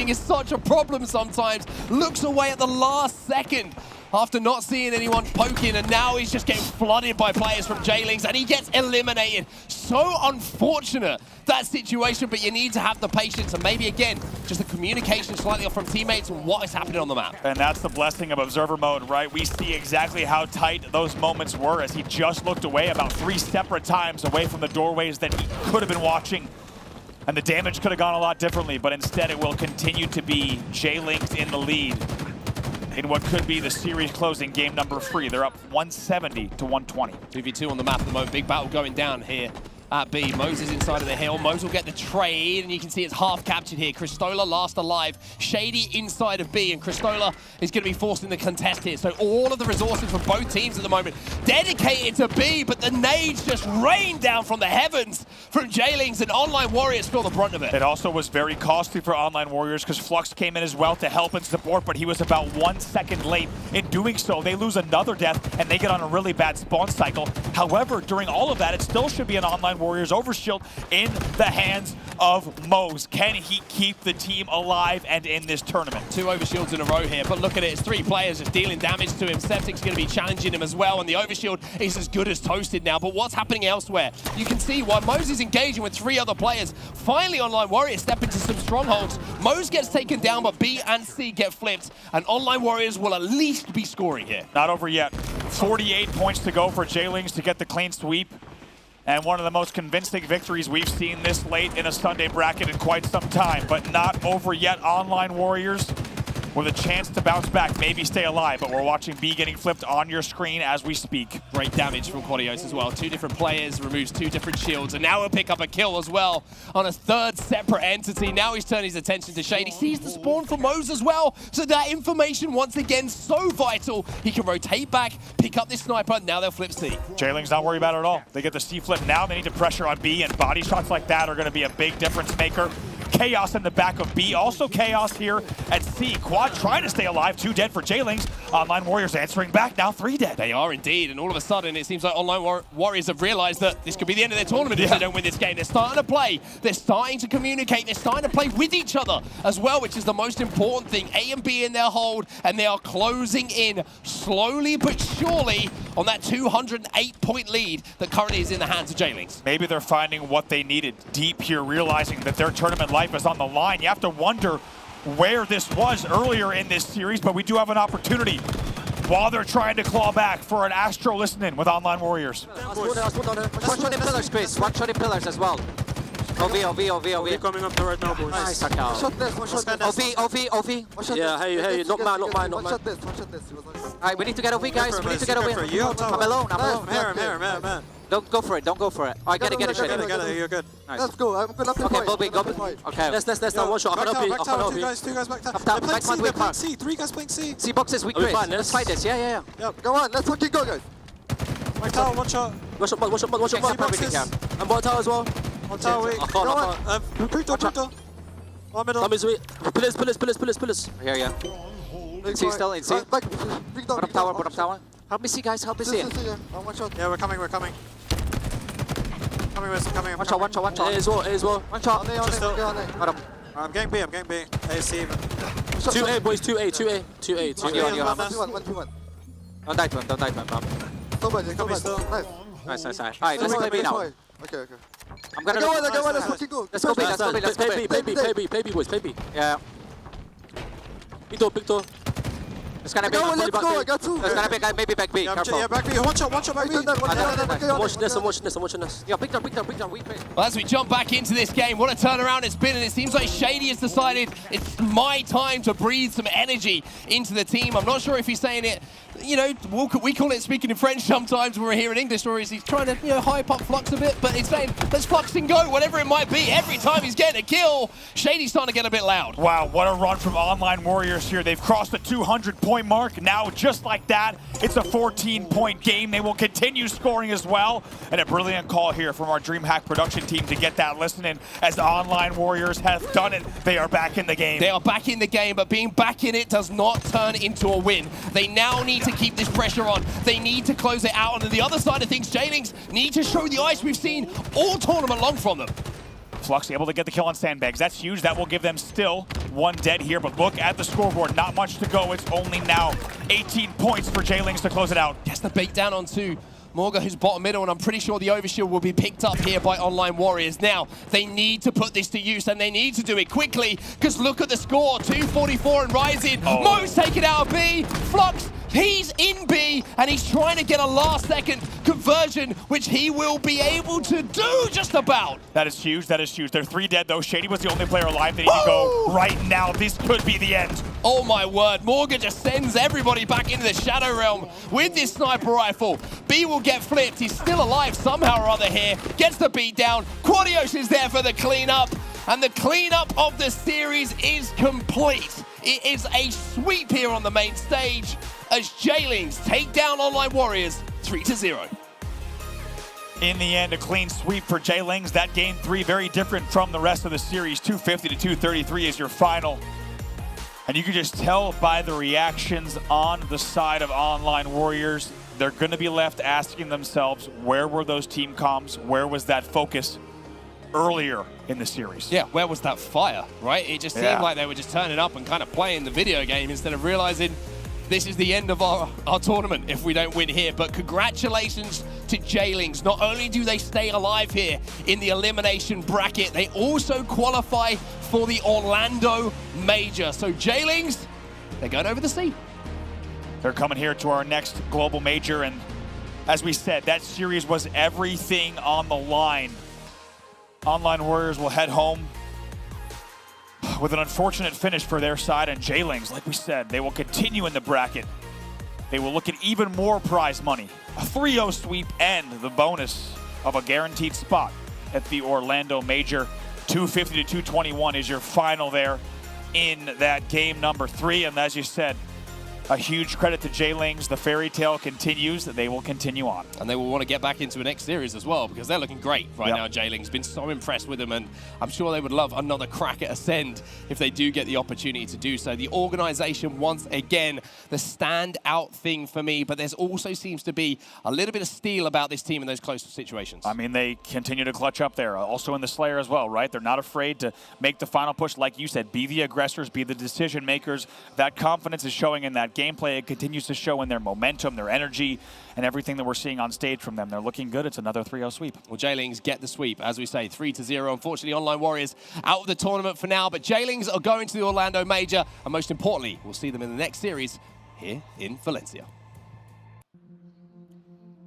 is such a problem sometimes. Looks away at the last second after not seeing anyone poking, and now he's just getting flooded by players from J-Lings, and he gets eliminated. So unfortunate, that situation, but you need to have the patience, and maybe, again, just the communication slightly off from teammates and what is happening on the map. And that's the blessing of Observer Mode, right? We see exactly how tight those moments were as he just looked away about 3 separate times away from the doorways that he could have been watching. And the damage could have gone a lot differently, but instead it will continue to be J-Lings in the lead in what could be the series closing game number 3. They're up 170 to 120. 2v2 on the map at the moment. Big battle going down here at B. Mose is inside of the hill. Mose will get the trade, and you can see it's half captured here. Cristola last alive. Shady inside of B, and Cristola is going to be forced in the contest here. So all of the resources from both teams at the moment dedicated to B, but the nades just rain down from the heavens from J-Lings, and Online Warriors feel the brunt of it. It also was very costly for Online Warriors because Flux came in as well to help and support, but he was about 1 second late in doing so. They lose another death, and they get on a really bad spawn cycle. However, during all of that, it still should be an Online Warriors overshield in the hands of Mose. Can he keep the team alive and in this tournament? 2 overshields in a row here, but look at it. It's 3 players just dealing damage to him. Septic's going to be challenging him as well, and the overshield is as good as toasted now. But what's happening elsewhere? You can see why Mose is engaging with 3 other players. Finally, Online Warriors step into some strongholds. Mose gets taken down, but B and C get flipped, and Online Warriors will at least be scoring here. Not over yet. 48 points to go for J-Lings to get the clean sweep. And one of the most convincing victories we've seen this late in a Sunday bracket in quite some time. But not over yet. Online Warriors with a chance to bounce back, maybe stay alive, but we're watching B getting flipped on your screen as we speak. Great damage from Quadios as well. 2 different players, removes 2 different shields, and now he'll pick up a kill as well on a 3rd separate entity. Now he's turning his attention to Shady. Sees the spawn for Mose as well, so that information once again so vital. He can rotate back, pick up this sniper, now they'll flip C. J-Lings not worried about it at all. They get the C flip now, they need to pressure on B, and body shots like that are going to be a big difference maker. Chaos in the back of B. Also chaos here at C. Quad trying to stay alive. 2 dead for J-Lings. Online Warriors answering back. Now 3 dead. They are indeed. And all of a sudden, it seems like Online Warriors have realized that this could be the end of their tournament if they don't win this game. They're starting to play. They're starting to communicate. They're starting to play with each other as well, which is the most important thing. A and B in their hold, and they are closing in slowly but surely on that 208-point lead that currently is in the hands of J-Links. Maybe they're finding what they needed deep here, realizing that their tournament life is on the line. You have to wonder where this was earlier in this series, but we do have an opportunity while they're trying to claw back for an Astro listen-in with Online Warriors. One shot in pillars, Chris. One shot in pillars as well. OV. Coming up to right now, boys. Nice, Akal. Shot this, one shot this. OV. Yeah, hey, not mine. One shot this. Alright, we need to get OV, guys. We need to get OV. I'm alone. I'm here, man. Don't go for it. Alright, get it, Shady. You're good. Nice. Let's go. I'm good. Okay, Bobby, go. Okay. Let's one shot. I can help you. Two guys back top. They're playing C. 3 guys playing C. C boxes, we Chris. Let's fight this. Yeah. Go on, let's fucking go, guys. Back tower, one shot. One shot. Boxes. And one tower as well. One tower, wait. Go on. Crypto. One middle. Pillars. Yeah. In C still, in C. Bottom tower. Help me see, guys. Help me see it. One shot. Yeah, we're coming. Coming. One shot. A as well. One shot. Got him. I'm getting B. AC even. 2A, boys. 2A. On you. 1v1. Don't die to him, Bob. Nice. Alright, let's play B now. Okay. I'm gonna go on, let's fucking go. Let's go B. Play B. Yeah. Victor. It's gonna be let's go, I got two. It's gonna be maybe back B. Careful. Yeah, back B. One shot back B. I'm watching this. Yeah, Victor, we play. Well, as we jump back into this game, what a turnaround it's been, and it seems like Shady has decided it's my time to breathe some energy into the team. I'm not sure if he's saying it, you know, we call it speaking in French sometimes when we're here in English, or is he trying to, you know, hype up Flux a bit, but he's saying, let's Flux and go, whatever it might be. Every time he's getting a kill, Shady's starting to get a bit loud. Wow, what a run from Online Warriors here. They've crossed the 200-point mark. Now, just like that, it's a 14-point game. They will continue scoring as well. And a brilliant call here from our DreamHack production team to get that listening as the Online Warriors have done it. They are back in the game. They are back in the game, but being back in it does not turn into a win. They now need to keep this pressure on. They need to close it out. And on the other side of things, J-Links need to show the ice we've seen all tournament long from them. Flux able to get the kill on Sandbags. That's huge. That will give them still one dead here. But look at the scoreboard. Not much to go. It's only now 18 points for J-Links to close it out. Gets the bait down onto Morga, who's bottom middle, and I'm pretty sure the overshield will be picked up here by Online Warriors. Now, they need to put this to use, and they need to do it quickly, because look at the score, 244 and rising. Mo's taken out of B. Flux, he's in B, and he's trying to get a last-second conversion, which he will be able to do just about. That is huge. They're 3 dead, though. Shady was the only player alive. They need to go right now. This could be the end. Oh, my word. Morgan just sends everybody back into the Shadow Realm with this sniper rifle. B will get flipped. He's still alive somehow or other here. Gets the beat down. Quadios is there for the cleanup. And the cleanup of the series is complete. It is a sweep here on the main stage as J-Links take down Online Warriors 3-0. In the end, a clean sweep for J-Links. That game 3 very different from the rest of the series. 250-233 is your final. And you can just tell by the reactions on the side of Online Warriors, they're going to be left asking themselves, where were those team comms? Where was that focus earlier in the series? Yeah, where was that fire, right? It just seemed like they were just turning up and kind of playing the video game instead of realizing this is the end of our tournament if we don't win here. But congratulations to J-Links. Not only do they stay alive here in the elimination bracket, they also qualify for the Orlando Major. So J-Links, they're going over the sea. They're coming here to our next global major. And as we said, that series was everything on the line. Online Warriors will head home with an unfortunate finish for their side, and J-Links, like we said, they will continue in the bracket. They will look at even more prize money, a 3-0 sweep, and the bonus of a guaranteed spot at the Orlando Major. 250-221 is your final there in that game number 3, and as you said, a huge credit to J-Links. The fairy tale continues. They will continue on. And they will want to get back into the next series as well, because they're looking great right now. J-Links been so impressed with them, and I'm sure they would love another crack at Ascend if they do get the opportunity to do so. The organization, once again, the standout thing for me, but there's also seems to be a little bit of steel about this team in those close situations. I mean, they continue to clutch up there. Also in the Slayer as well, right? They're not afraid to make the final push. Like you said, be the aggressors, be the decision makers. That confidence is showing in that that gameplay. It continues to show in their momentum, their energy, and everything that we're seeing on stage from them. They're looking good. It's another 3-0 sweep. Well, Jaylings get the sweep, as we say, 3-0. Unfortunately, Online Warriors out of the tournament for now, but Jaylings are going to the Orlando Major, and most importantly, we'll see them in the next series here in Valencia.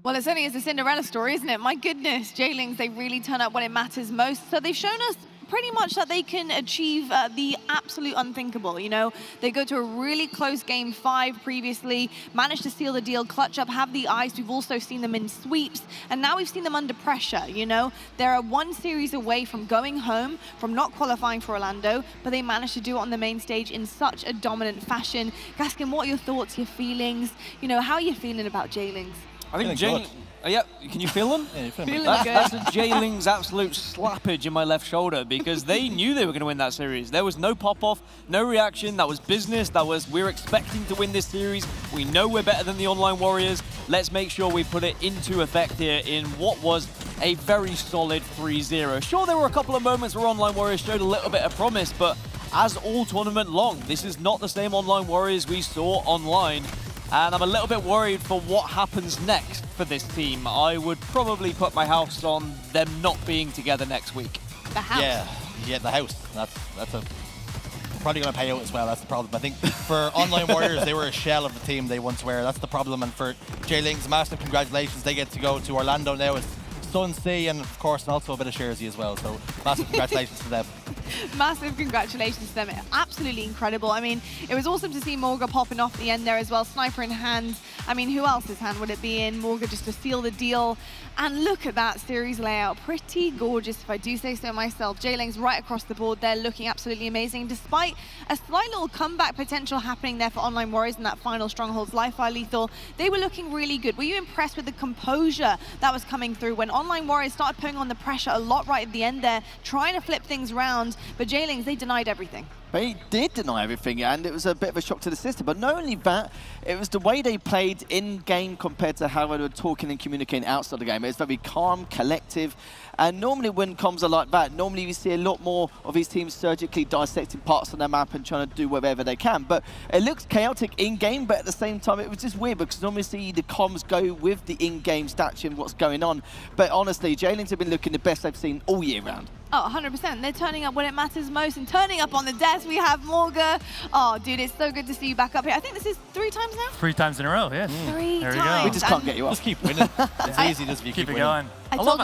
Well, it certainly is a Cinderella story, isn't it? My goodness, Jaylings, they really turn up when it matters most. So they've shown us pretty much that they can achieve the absolute unthinkable, you know? They go to a really close game 5 previously, managed to seal the deal, clutch up, have the ice. We've also seen them in sweeps, and now we've seen them under pressure, you know? They're one series away from going home, from not qualifying for Orlando, but they managed to do it on the main stage in such a dominant fashion. Gaskin, what are your thoughts, your feelings? You know, how are you feeling about Jaylings? I think Jaylings. Yeah, can you feel them? Yeah, feeling good. That's a Jaylings absolute slappage in my left shoulder because they knew they were going to win that series. There was no pop-off, no reaction. That was business. That was, we're expecting to win this series. We know we're better than the Online Warriors. Let's make sure we put it into effect here in what was a very solid 3-0. Sure, there were a couple of moments where Online Warriors showed a little bit of promise, but as all tournament long, this is not the same Online Warriors we saw online. And I'm a little bit worried for what happens next for this team. I would probably put my house on them not being together next week. The house? Yeah, the house. That's a probably going to pay out as well. That's the problem. I think for Online Warriors, they were a shell of the team they once were. That's the problem. And for Jaylings, massive congratulations. They get to go to Orlando now with Sun Sea and, of course, and also a bit of Jersey as well. So massive congratulations to them. Massive congratulations to them. Absolutely incredible. I mean, it was awesome to see Morga popping off the end there as well. Sniper in hand. I mean, who else's hand would it be in? Morga just to seal the deal. And look at that series layout. Pretty gorgeous, if I do say so myself. Jaylings right across the board there, looking absolutely amazing. Despite a slight little comeback potential happening there for Online Warriors in that final Strongholds Life-Fire Lethal, they were looking really good. Were you impressed with the composure that was coming through when Online Warriors started putting on the pressure a lot right at the end there, trying to flip things around, but Jaylings, they denied everything. They did deny everything, and it was a bit of a shock to the system. But not only that, it was the way they played in-game compared to how they were talking and communicating outside the game. It was very calm, collective, and normally when comms are like that, normally we see a lot more of these teams surgically dissecting parts of the map and trying to do whatever they can. But it looks chaotic in-game, but at the same time, it was just weird because normally see the comms go with the in-game statue and what's going on. But honestly, Jaylings have been looking the best I've seen all year round. Oh, 100%. They're turning up when it matters most, and turning up on the desk, we have Morga. Oh, dude, it's so good to see you back up here. I think this is 3 times now? 3 times in a row, yes. 3 there times. We just can't get you up. Just keep winning. It's easy, just keep it going. I told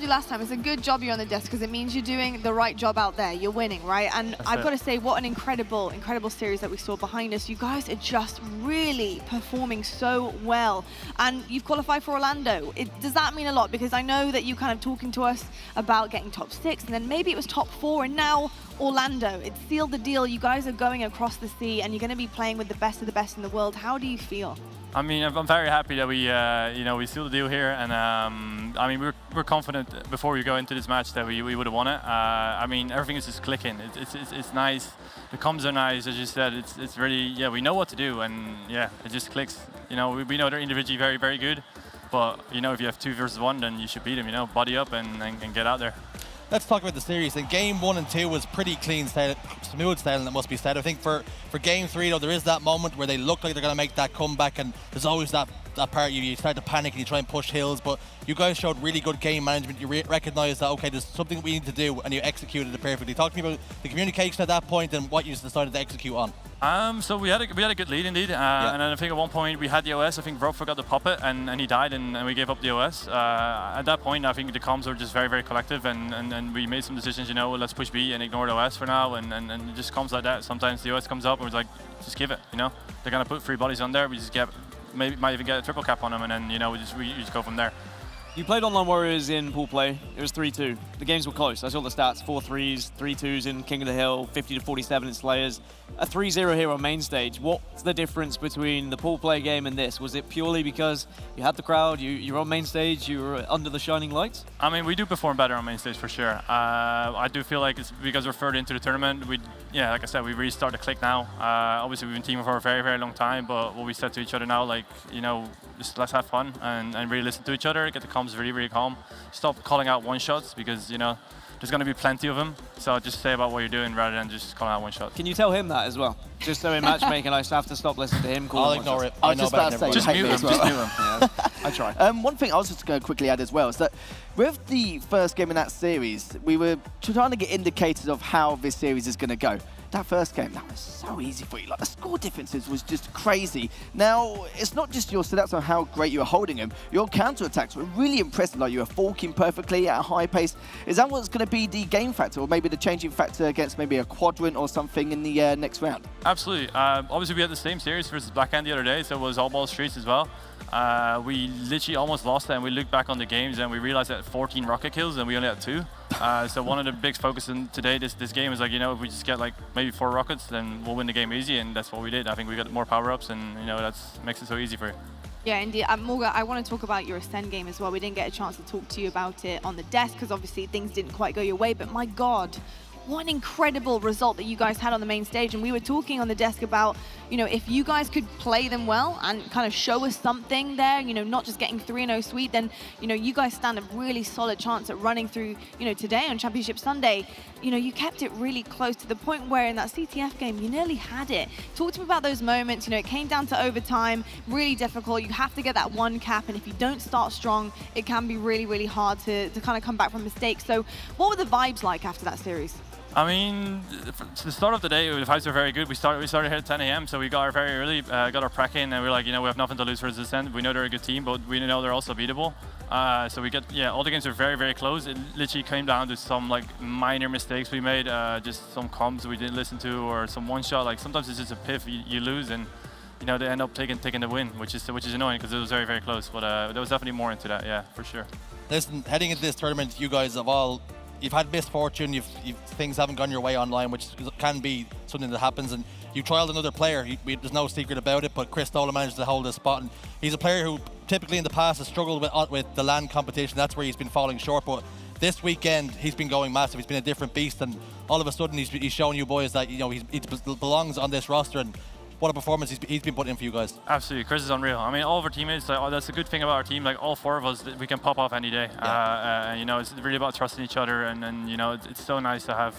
you last time, it's a good job you're on the desk because it means you're doing the right job out there. You're winning, right? And I've got to say, what an incredible, incredible series that we saw behind us. You guys are just really performing so well. And you've qualified for Orlando. Does that mean a lot? Because I know that you kind of talking to us about getting top 6, and then maybe it was top 4, and now Orlando. It sealed the deal. You guys are going across the sea, and you're going to be playing with the best of the best in the world. How do you feel? I mean, I'm very happy that we, we sealed the deal here, and I mean, we're confident before we go into this match that we would have won it. I mean, everything is just clicking. It's nice. The comms are nice, as you said. It's really, yeah, we know what to do, and yeah, it just clicks. You know, we know they're individually very, very good, but you know, if you have 2 versus 1, then you should beat them. You know, body up and get out there. Let's talk about the series. In game 1 and 2 was pretty clean, smooth sailing, it must be said. I think for game 3, though, there is that moment where they look like they're going to make that comeback, and there's always that part you start to panic and you try and push hills, but you guys showed really good game management. You recognize that, okay, there's something we need to do, and you executed it perfectly. Talk to me about the communication at that point and what you decided to execute on. So we had a good lead indeed, and then I think at one point we had the OS. I think Rob forgot to pop it, and he died, and we gave up the OS. At that point, I think the comms were just very, very collective, and we made some decisions. You know, let's push B and ignore the OS for now, and it just comes like that. Sometimes the OS comes up, and we're like, just give it. You know, they're gonna put 3 bodies on there. We just might even get a triple cap on them, and then you know we just go from there. You played Online Warriors in pool play. It was 3-2. The games were close. I saw the stats: 4 3s, 3 2s in King of the Hill, 50-47 in Slayers. A 3-0 here on main stage. What's the difference between the pool play game and this? Was it purely because you had the crowd, you're on main stage, you were under the shining lights? I mean, we do perform better on main stage for sure. I do feel like it's because we're further into the tournament. Yeah, like I said, we really start to click now. Obviously, we've been teaming for a very, very long time, but what we said to each other now, like, you know, just let's have fun and really listen to each other, get the comms really, really calm. Stop calling out one-shots because, you know, there's going to be plenty of them. So just say about what you're doing rather than just calling out one shot. Can you tell him that as well? Just so in matchmaking, I just have to stop listening to him. I'll ignore it. I was just about to say, just mute him. well. Just mute him. Yeah, I try. One thing I was just going to quickly add as well is that with the first game in that series, we were trying to get indicators of how this series is going to go. That first game, that was so easy for you. Like, the score differences was just crazy. Now, it's not just your stats on how great you were holding them. Your counter-attacks were really impressive. Like, you were forking perfectly at a high pace. Is that what's going to be the game factor, or maybe the changing factor against maybe a Quadrant or something in the next round? Absolutely. Obviously, we had the same series versus Blackhand the other day, so it was all ball streets as well. We literally almost lost that, and we looked back on the games and we realized that 14 rocket kills and we only had 2. So one of the big focus in today, this game is like, you know, if we just get like maybe 4 rockets, then we'll win the game easy, and that's what we did. I think we got more power-ups, and you know, that makes it so easy for you. Yeah, indeed. Morgan, I want to talk about your Ascend game as well. We didn't get a chance to talk to you about it on the desk because obviously things didn't quite go your way, but my God, what an incredible result that you guys had on the main stage. And we were talking on the desk about, you know, if you guys could play them well and kind of show us something there, you know, not just getting 3-0 sweep, then, you know, you guys stand a really solid chance at running through, you know, today on Championship Sunday. You know, you kept it really close to the point where in that CTF game, you nearly had it. Talk to me about those moments. You know, it came down to overtime, really difficult. You have to get that 1 cap, and if you don't start strong, it can be really, really hard to kind of come back from mistakes. So what were the vibes like after that series? I mean, the start of the day, the vibes were very good. We started here at 10 a.m., so we got here very early, got our prac in, and we were like, you know, we have nothing to lose for this Ascend. We know they're a good team, but we know they're also beatable. So we get, yeah, all the games were very, very close. It literally came down to some like minor mistakes we made, just some comms we didn't listen to, or some one shot. Like sometimes it's just a piff you lose, and you know they end up taking the win, which is annoying because it was very, very close. But there was definitely more into that, yeah, for sure. Listen, heading into this tournament, you guys have all. You've had misfortune, things haven't gone your way online, which can be something that happens, and you trialed another player. There's no secret about it, but Chris Stola managed to hold his spot, and he's a player who typically in the past has struggled with the LAN competition. That's where he's been falling short, but this weekend he's been going massive. He's been a different beast, and all of a sudden he's showing you boys that, you know, he belongs on this roster, and what a performance he's been putting in for you guys. Absolutely, Chris is unreal. I mean, all of our teammates, like, that's a good thing about our team. Like all 4 of us, we can pop off any day. Yeah. You know, it's really about trusting each other, and you know, it's so nice to have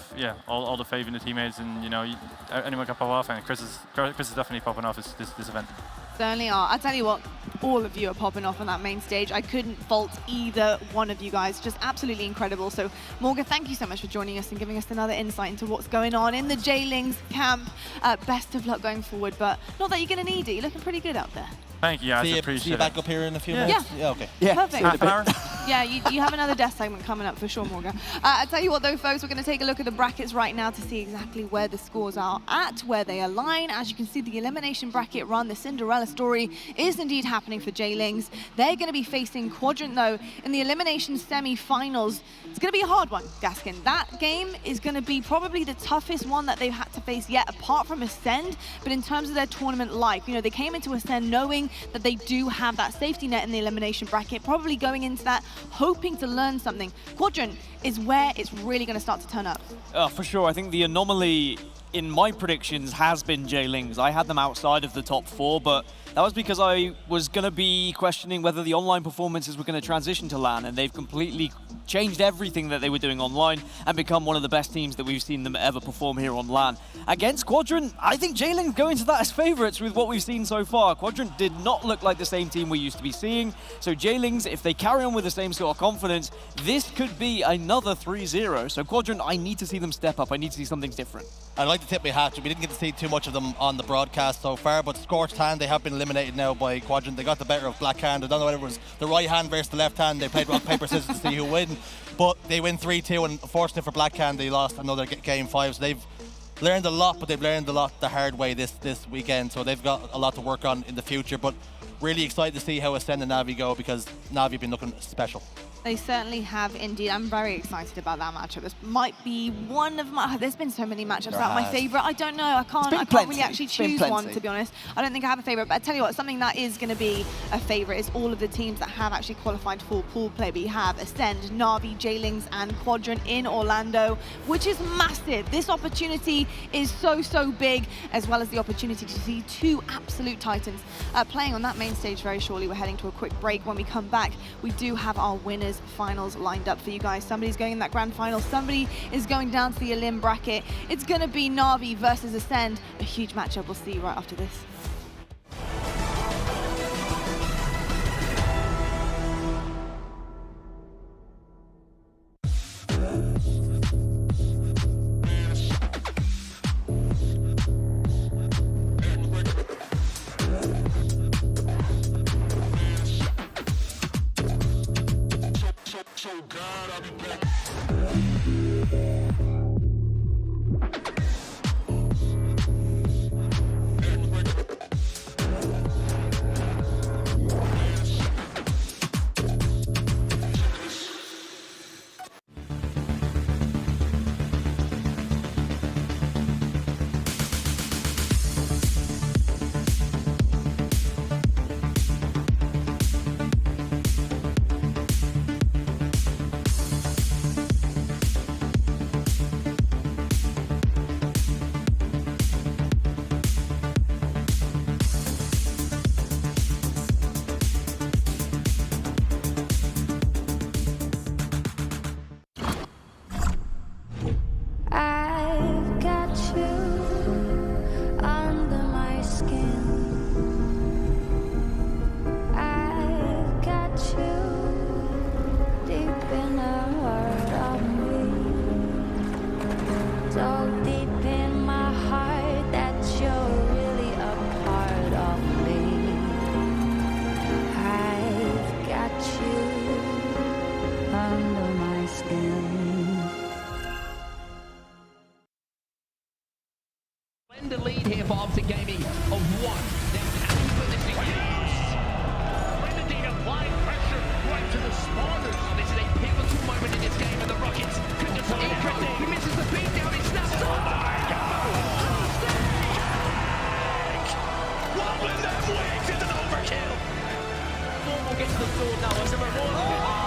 all the faith in the teammates, and you know, anyone can pop off, and Chris is definitely popping off this event. Certainly are. I tell you what, all of you are popping off on that main stage. I couldn't fault either one of you guys. Just absolutely incredible. So, Morgan, thank you so much for joining us and giving us another insight into what's going on in the J-Lings camp. Best of luck going forward, but not that you're going to need it. You're looking pretty good out there. Thank you, I appreciate it. See you back up here in a few minutes? Yeah. Okay. Yeah, perfect. Half an hour? Yeah, you have another desk segment coming up for sure, Morgan. I tell you what though, folks, we're going to take a look at the brackets right now to see exactly where the scores are at, where they align. As you can see, the elimination bracket run, the Cinderella story, is indeed happening for J-Lings. They're going to be facing Quadrant, though, in the elimination semi-finals. It's going to be a hard one, Gaskin. That game is going to be probably the toughest one that they've had to face yet, apart from Ascend. But in terms of their tournament life, you know, they came into Ascend knowing that they do have that safety net in the elimination bracket, probably going into that hoping to learn something. Quadrant is where it's really going to start to turn up. For sure. I think the anomaly in my predictions has been J-Lings. I had them outside of the top 4, but that was because I was going to be questioning whether the online performances were going to transition to LAN, and they've completely changed everything that they were doing online and become one of the best teams that we've seen them ever perform here on LAN. Against Quadrant, I think J-Lings go into that as favourites with what we've seen so far. Quadrant did not look like the same team we used to be seeing, so J-Lings, if they carry on with the same sort of confidence, this could be another 3-0. So Quadrant, I need to see them step up. I need to see something different. I'd like to tip my hat. We didn't get to see too much of them on the broadcast so far, but Scorched Hand, they have been eliminated now by Quadrant. They got the better of Black Hand. I don't know whether it was the right hand versus the left hand. They played rock, paper, scissors to see who win, but they win 3-2, and unfortunately for Black Hand, they lost another game 5. So they've learned a lot, but they've learned a lot the hard way this weekend, so they've got a lot to work on in the future. But really excited to see how Ascend and Navi go, because Navi have been looking special. They certainly have indeed. I'm very excited about that matchup. This might be one of my... There's been so many matchups that are my favourite. I don't know. I can't really actually choose one, to be honest. I don't think I have a favourite. But I tell you what, something that is going to be a favourite is all of the teams that have actually qualified for pool play. We have Ascend, Navi, J-Lings, and Quadrant in Orlando, which is massive. This opportunity is so big, as well as the opportunity to see 2 absolute titans playing on that main stage very shortly. We're heading to a quick break. When we come back, we do have our winners winners finals lined up for you guys. Somebody's going in that grand final. Somebody is going down to the elim bracket. It's going to be Navi versus Ascend. A huge matchup. We'll see you right after this. Splendid lead here for Optic Gaming of 1. Now can we put this to use? Indeed, applying pressure right to the spawners. Oh, this is a pivotal moment in this game, and the Rockets could decide everything. He misses the beat down, he snaps up. Oh my God! Wobbling them wings is an overkill. Normal gets the sword now as a reward.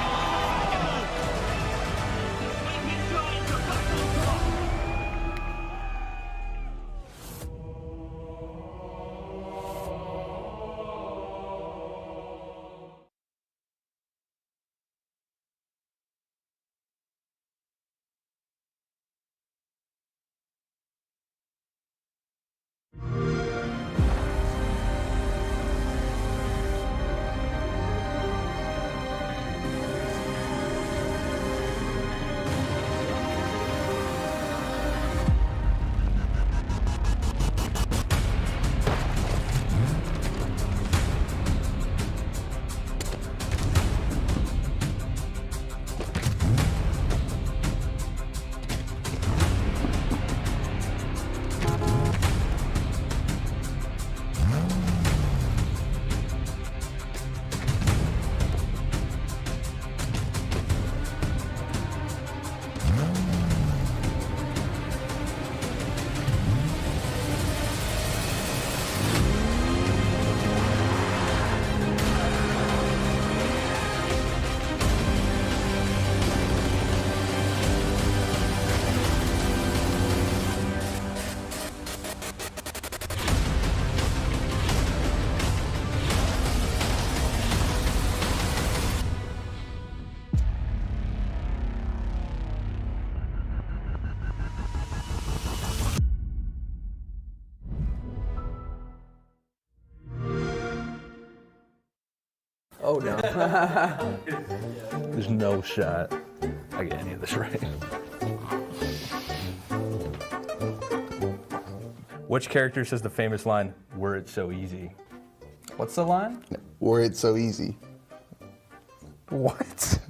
Oh no. There's no shot I get any of this right. Which character says the famous line, "Were it so easy"? What's the line? Were it so easy. What?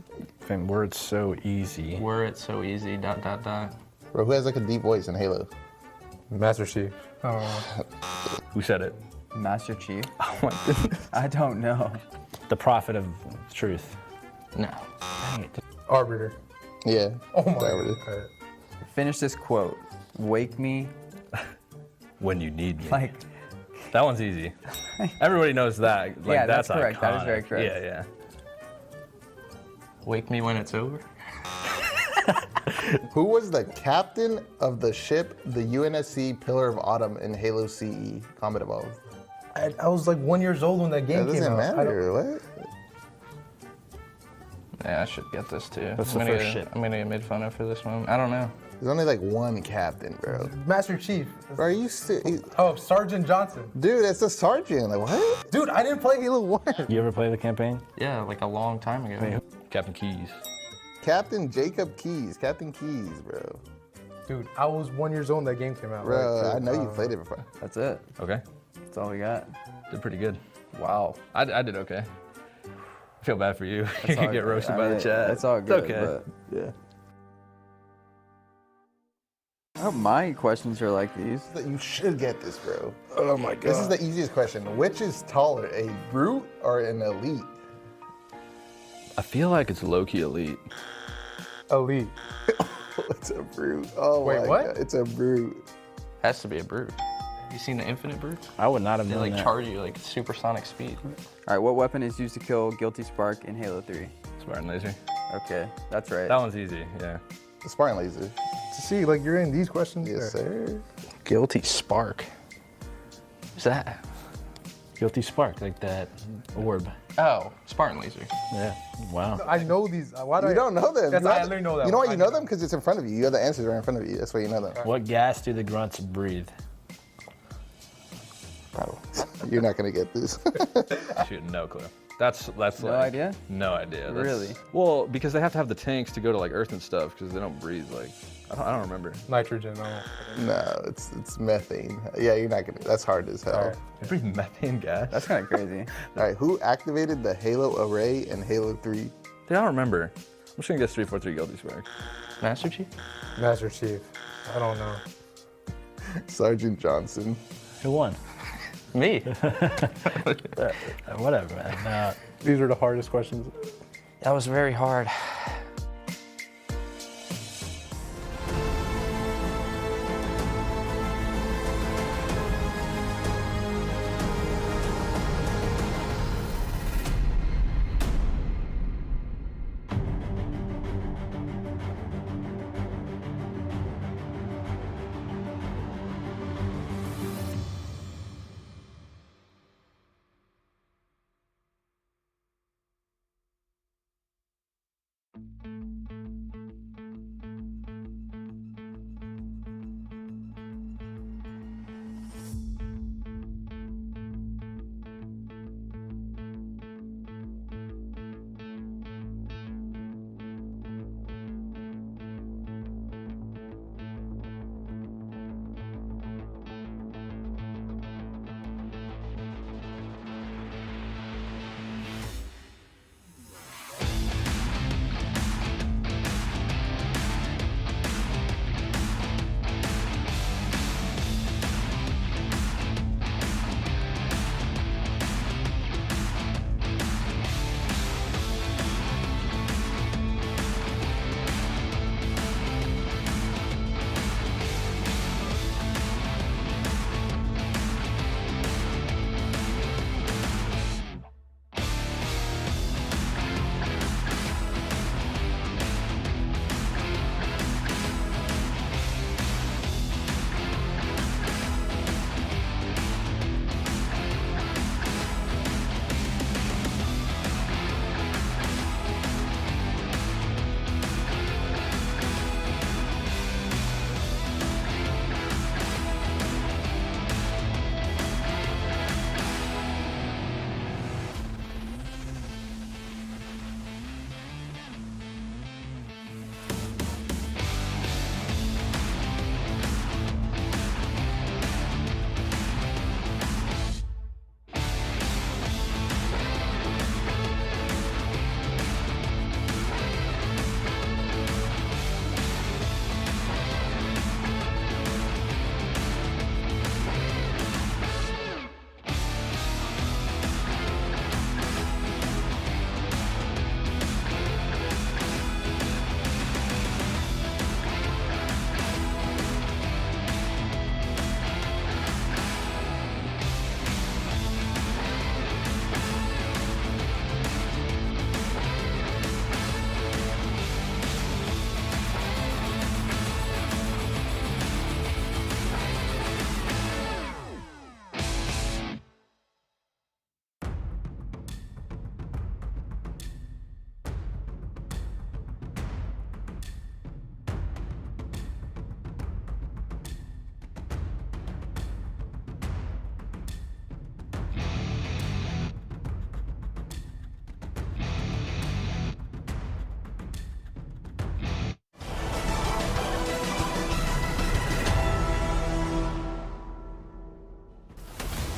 Were it so easy. Were it so easy, ... Bro, who has like a deep voice in Halo? Master Chief. Oh. Who said it? Master Chief? Oh my goodness. I don't know. The prophet of truth. No. Dang it. Arbiter. Yeah. Oh my Arbiter. God. Finish this quote. Wake me when you need me. Like, that one's easy. Everybody knows that. Like, yeah, that's correct. Iconic. That is very correct. Yeah, yeah. Wake me when it's over. Who was the captain of the ship, the UNSC Pillar of Autumn in Halo CE Combat Evolved? I was like 1 year old when that game came out. That doesn't matter, what? Yeah, I should get this too. What's the first ship? I'm gonna get made fun of for this one. I don't know. There's only like one captain, bro. Master Chief. Bro, are you Oh, Sergeant Johnson. Dude, it's a sergeant. Like, what? Dude, I didn't play Halo 1. You ever play the campaign? Yeah, like a long time ago. Captain Keys. Captain Jacob Keys. Captain Keys, bro. Dude, I was 1 year old when that game came out. Bro, right? So, I know you played it before. That's it. Okay. That's all we got. Did pretty good. Wow. I did okay. I feel bad for you. You all could get good. roasted I by mean, the chat. it's all good, okay. but- Yeah. I hope my questions are like these. You should get this, bro. Oh my god. This is the easiest question. Which is taller, a brute or an elite? I feel like it's low-key elite. Elite. It's a brute. Oh Wait, my what? God. It's a brute. Has to be a brute. You seen the Infinite Brute? I would not have They known like that. charge you like supersonic speed. All right, what weapon is used to kill Guilty Spark in Halo 3? Spartan laser. Okay, that's right. That one's easy, yeah. The Spartan laser. To see, like, you're in these questions? Yes, sir. Guilty Spark. What's that? Guilty Spark, like that orb. Oh, Spartan laser. Yeah. Wow. I know these. Why do You don't know them. Yes, You I have- literally know that. You know why one. you know them? Because it's in front of you. You have the answers right in front of you. That's why you know them. What gas do the grunts breathe? Bro, you're not going to get this. Shoot, no clue. That's No like idea? no idea. That's- Really? Well, because they have to have the tanks to go to like Earth and stuff because they don't breathe like I don't remember. Nitrogen. No, it's methane. Yeah, you're not going to. That's hard as hell. You breathe methane gas. That's kind of crazy. All right, who activated the Halo array in Halo 3? Dude, I don't remember. I'm just gonna guess 343 Guilty Spark. Master Chief? Master Chief. I don't know. Sergeant Johnson. Who won? Me. Whatever, man. These are the hardest questions. That was very hard.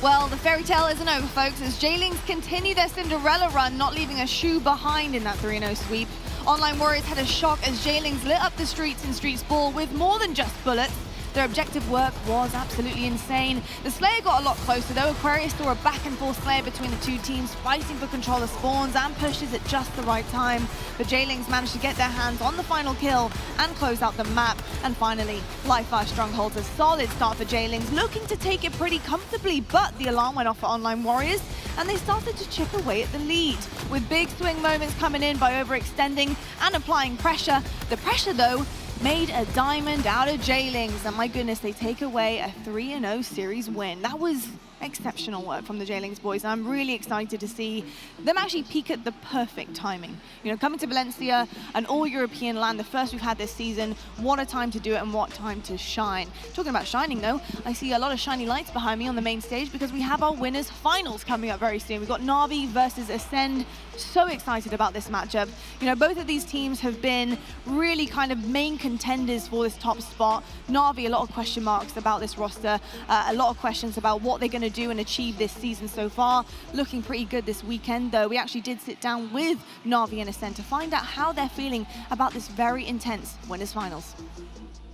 Well, the fairy tale isn't over, folks, as J-Lings continue their Cinderella run, not leaving a shoe behind in that 3-0 sweep. Online Warriors had a shock as J-Lings lit up the streets in Streets Ball with more than just bullets. Their objective work was absolutely insane. The Slayer got a lot closer though. Aquarius saw a back and forth Slayer between the two teams, fighting for control of spawns and pushes at just the right time. But J-Lings managed to get their hands on the final kill and close out the map. And finally, Live Fire Stronghold's a solid start for J-Lings, looking to take it pretty comfortably, but the alarm went off for Online Warriors and they started to chip away at the lead, with big swing moments coming in by overextending and applying pressure. The pressure though made a diamond out of J-Lings, and my goodness, they take away a 3-0 series win. That was exceptional work from the J-Lings boys, and I'm really excited to see them actually peak at the perfect timing. You know, coming to Valencia, an all-European LAN, the first we've had this season, what a time to do it and what time to shine. Talking about shining though, I see a lot of shiny lights behind me on the main stage because we have our winners finals coming up very soon. We've got Navi versus Ascend. So excited about this matchup. You know, both of these teams have been really kind of main contenders for this top spot. Navi, a lot of question marks about this roster, a lot of questions about what they're going to do and achieve this season so far. Looking pretty good this weekend though. We actually did sit down with Navi and Ascend to find out how they're feeling about this very intense winners finals.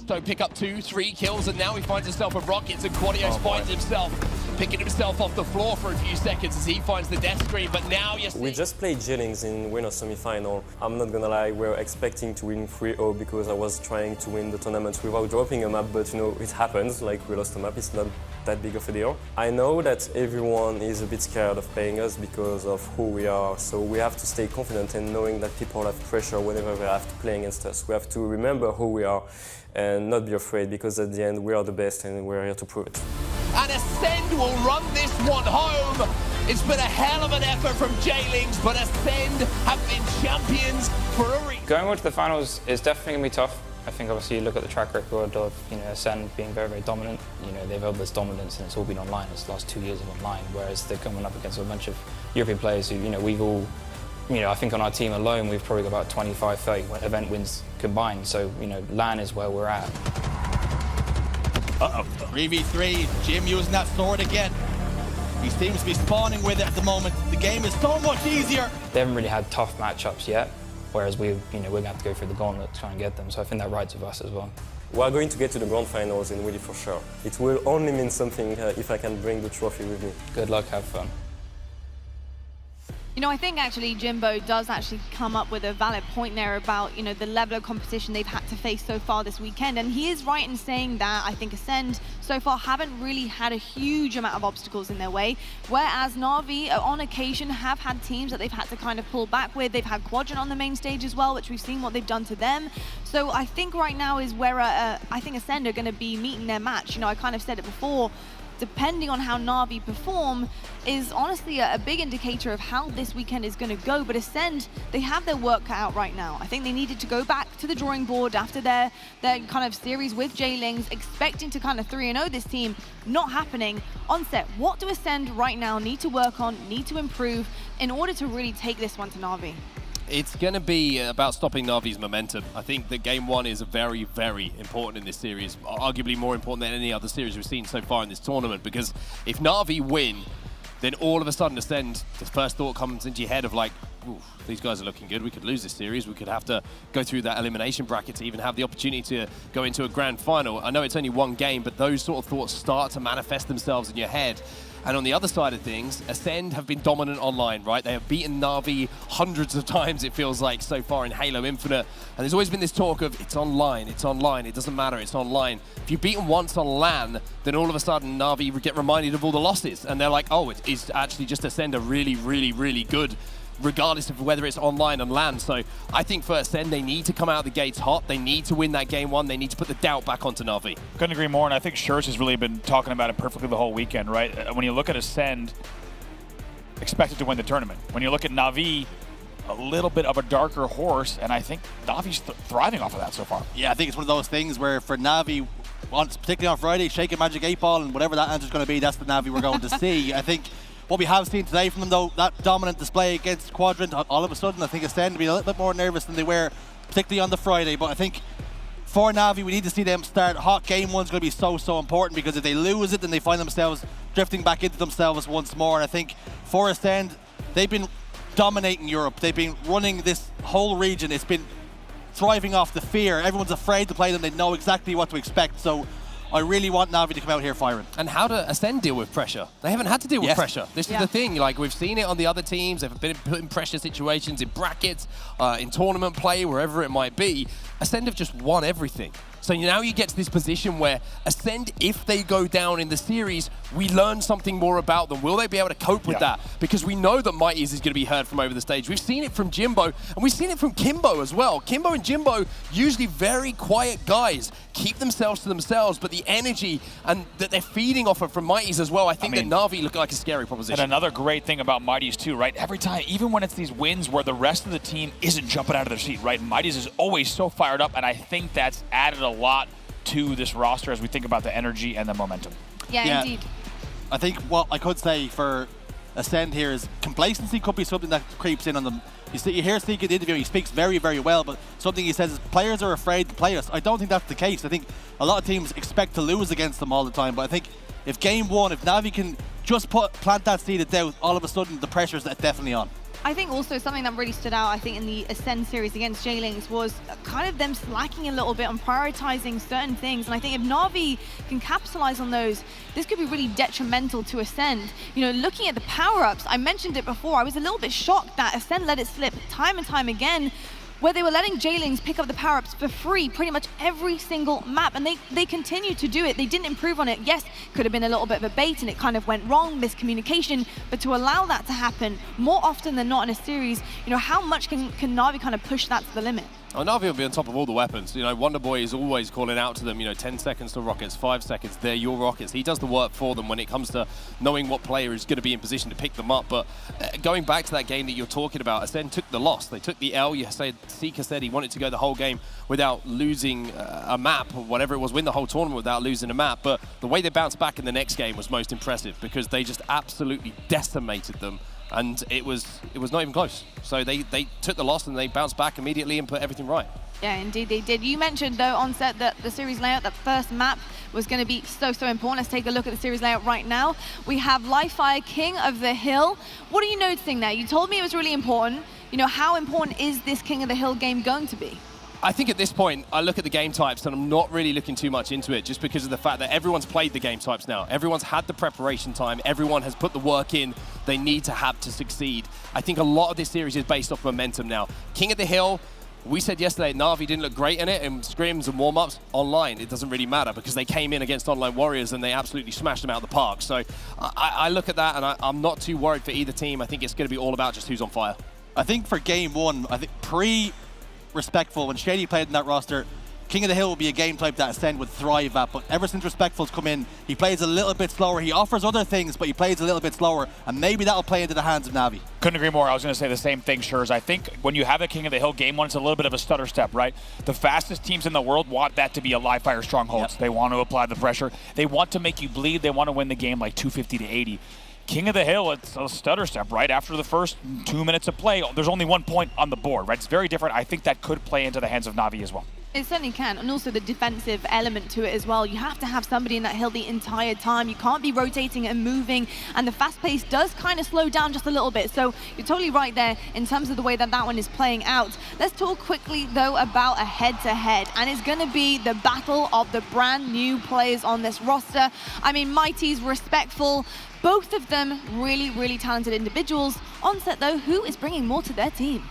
So pick up 2-3 kills, and now he finds himself a Rockets, and Quadios finds himself picking himself off the floor for a few seconds as he finds the death screen. But now you see... We just played J-Lings in winners semi-final. I'm not gonna lie, we were expecting to win 3-0 because I was trying to win the tournament without dropping a map, but you know, it happens, like we lost a map, it's not that big of a deal. I know that everyone is a bit scared of playing us because of who we are, so we have to stay confident and knowing that people have pressure whenever they have to play against us. We have to remember who we are and not be afraid, because at the end we are the best and we're here to prove it. And Ascend will run this one home. It's been a hell of an effort from J-Lings, but Ascend have been champions for a reason. Going on to the finals is definitely going to be tough. I think obviously you look at the track record of Ascend being very, very dominant. They've held this dominance and it's all been online. It's the last 2 years of online, whereas they're coming up against a bunch of European players who we've all, I think on our team alone we've probably got about 25, 30 event wins combined. So LAN is where we're at. 3v3, Jim using that sword again. He seems to be spawning with it at the moment. The game is so much easier. They haven't really had tough matchups yet, whereas we're going to have to go through the gauntlet to try and get them. So I think that rides with us as well. We are going to get to the grand finals in Willy for sure. It will only mean something if I can bring the trophy with me. Good luck, have fun. I think actually Jimbo does actually come up with a valid point there about, the level of competition they've had to face so far this weekend. And he is right in saying that I think Ascend so far haven't really had a huge amount of obstacles in their way, whereas Navi on occasion have had teams that they've had to kind of pull back with. They've had Quadrant on the main stage as well, which we've seen what they've done to them. So I think right now is where I think Ascend are going to be meeting their match. I kind of said it before, depending on how Navi perform is honestly a big indicator of how this weekend is going to go. But Ascend, they have their work cut out right now. I think they needed to go back to the drawing board after their kind of series with J-Lings, expecting to kind of 3-0 this team, not happening. Onset, what do Ascend right now need to work on, need to improve in order to really take this one to Navi? It's going to be about stopping Navi's momentum. I think that game one is very, very important in this series, arguably more important than any other series we've seen so far in this tournament, because if Navi win, then all of a sudden Ascend, the first thought comes into your head of like, these guys are looking good, we could lose this series, we could have to go through that elimination bracket to even have the opportunity to go into a grand final. I know it's only one game, but those sort of thoughts start to manifest themselves in your head. And on the other side of things, Ascend have been dominant online, right? They have beaten Navi hundreds of times, it feels like, so far in Halo Infinite. And there's always been this talk of, it's online, it doesn't matter, it's online. If you've beaten once on LAN, then all of a sudden Navi get reminded of all the losses. And they're like, oh, it's actually just Ascend are really, really, really good, regardless of whether it's online and LAN. So I think for Ascend, they need to come out of the gates hot. They need to win that game one. They need to put the doubt back onto Navi. Couldn't agree more, and I think Schurz has really been talking about it perfectly the whole weekend, right? When you look at Ascend, expected to win the tournament. When you look at Navi, a little bit of a darker horse, and I think Navi's thriving off of that so far. Yeah, I think it's one of those things where for Navi, particularly on Friday, shaking Magic 8 Ball, and whatever that answer's going to be, that's the Navi we're going to see. I think what we have seen today from them, though, that dominant display against Quadrant, all of a sudden I think Ascend to be a little bit more nervous than they were, particularly on the Friday. But I think for Navi, we need to see them start hot. Game one's going to be so important, because if they lose it, then they find themselves drifting back into themselves once more. And I think for Ascend, they've been dominating Europe. They've been running this whole region. It's been thriving off the fear. Everyone's afraid to play them. They know exactly what to expect. So I really want Navi to come out here firing. And how do Ascend deal with pressure? They haven't had to deal with pressure. This is the thing. Like, we've seen it on the other teams. They've been put in pressure situations, in brackets, in tournament play, wherever it might be. Ascend have just won everything. So now you get to this position where Ascend, if they go down in the series, we learn something more about them. Will they be able to cope with that? Because we know that Mighties is going to be heard from over the stage. We've seen it from Jimbo, and we've seen it from Kimbo as well. Kimbo and Jimbo, usually very quiet guys, keep themselves to themselves, but the energy and that they're feeding off of from Mighties as well, I think that Navi look like a scary proposition. And another great thing about Mighties too, right? Every time, even when it's these wins where the rest of the team isn't jumping out of their seat, right? Mighties is always so fired up, and I think that's added a lot to this roster as we think about the energy and the momentum. Yeah, indeed. I think what I could say for Ascend here is complacency could be something that creeps in on them. You hear Seek in the interview, he speaks very, very well, but something he says is players are afraid to play us. I don't think that's the case. I think a lot of teams expect to lose against them all the time, but I think if game one, if Navi can just plant that seed of doubt, all of a sudden the pressure's definitely on. I think also something that really stood out, I think, in the Ascend series against J-Lings was kind of them slacking a little bit on prioritizing certain things. And I think if Navi can capitalize on those, this could be really detrimental to Ascend. You know, looking at the power-ups, I mentioned it before, I was a little bit shocked that Ascend let it slip time and time again, where they were letting J-Lings pick up the power-ups for free pretty much every single map, and they continue to do it. They didn't improve on it. Yes, could have been a little bit of a bait and it kind of went wrong, miscommunication, but to allow that to happen more often than not in a series, you know, how much can Navi kind of push that to the limit? Oh, Navi will be on top of all the weapons. You know, Wonderboy is always calling out to them, you know, 10 seconds to rockets, 5 seconds, they're your rockets. He does the work for them when it comes to knowing what player is going to be in position to pick them up. But going back to that game that you're talking about, Ascend took the loss. They took the L. You said, Seeker said he wanted to go the whole game without losing a map or whatever it was, win the whole tournament without losing a map. But the way they bounced back in the next game was most impressive because they just absolutely decimated them. And it was not even close. So they took the loss and they bounced back immediately and put everything right. Yeah, indeed they did. You mentioned, though, on set that the series layout, that first map was going to be so important. Let's take a look at the series layout right now. We have Livefire, King of the Hill. What are you noticing there? You told me it was really important. You know, how important is this King of the Hill game going to be? I think at this point, I look at the game types and I'm not really looking too much into it just because of the fact that everyone's played the game types now. Everyone's had the preparation time. Everyone has put the work in they need to have to succeed. I think a lot of this series is based off momentum now. King of the Hill, we said yesterday Navi didn't look great in it in scrims and warm-ups. Online, it doesn't really matter because they came in against Online Warriors and they absolutely smashed them out of the park. So I look at that and I'm not too worried for either team. I think it's going to be all about just who's on fire. I think for game one, I think Respectful, when Shady played in that roster, King of the Hill would be a game type that Ascend would thrive at, but ever since Respectful's come in, he plays a little bit slower. He offers other things, but he plays a little bit slower, and maybe that'll play into the hands of Navi. Couldn't agree more. I was going to say the same thing, Schurz. I think when you have a King of the Hill game one, it's a little bit of a stutter step, right? The fastest teams in the world want that to be a live fire stronghold. Yep. They want to apply the pressure. They want to make you bleed. They want to win the game like 250 to 80. King of the Hill, it's a stutter step, right? After the first 2 minutes of play, there's only 1 point on the board, right? It's very different. I think that could play into the hands of Navi as well. It certainly can, and also the defensive element to it as well. You have to have somebody in that hill the entire time. You can't be rotating and moving, and the fast pace does kind of slow down just a little bit. So you're totally right there in terms of the way that one is playing out. Let's talk quickly, though, about a head-to-head, and it's going to be the battle of the brand new players on this roster. I mean, Mighty's Respectful, both of them really, really talented individuals. On set, though, who is bringing more to their team?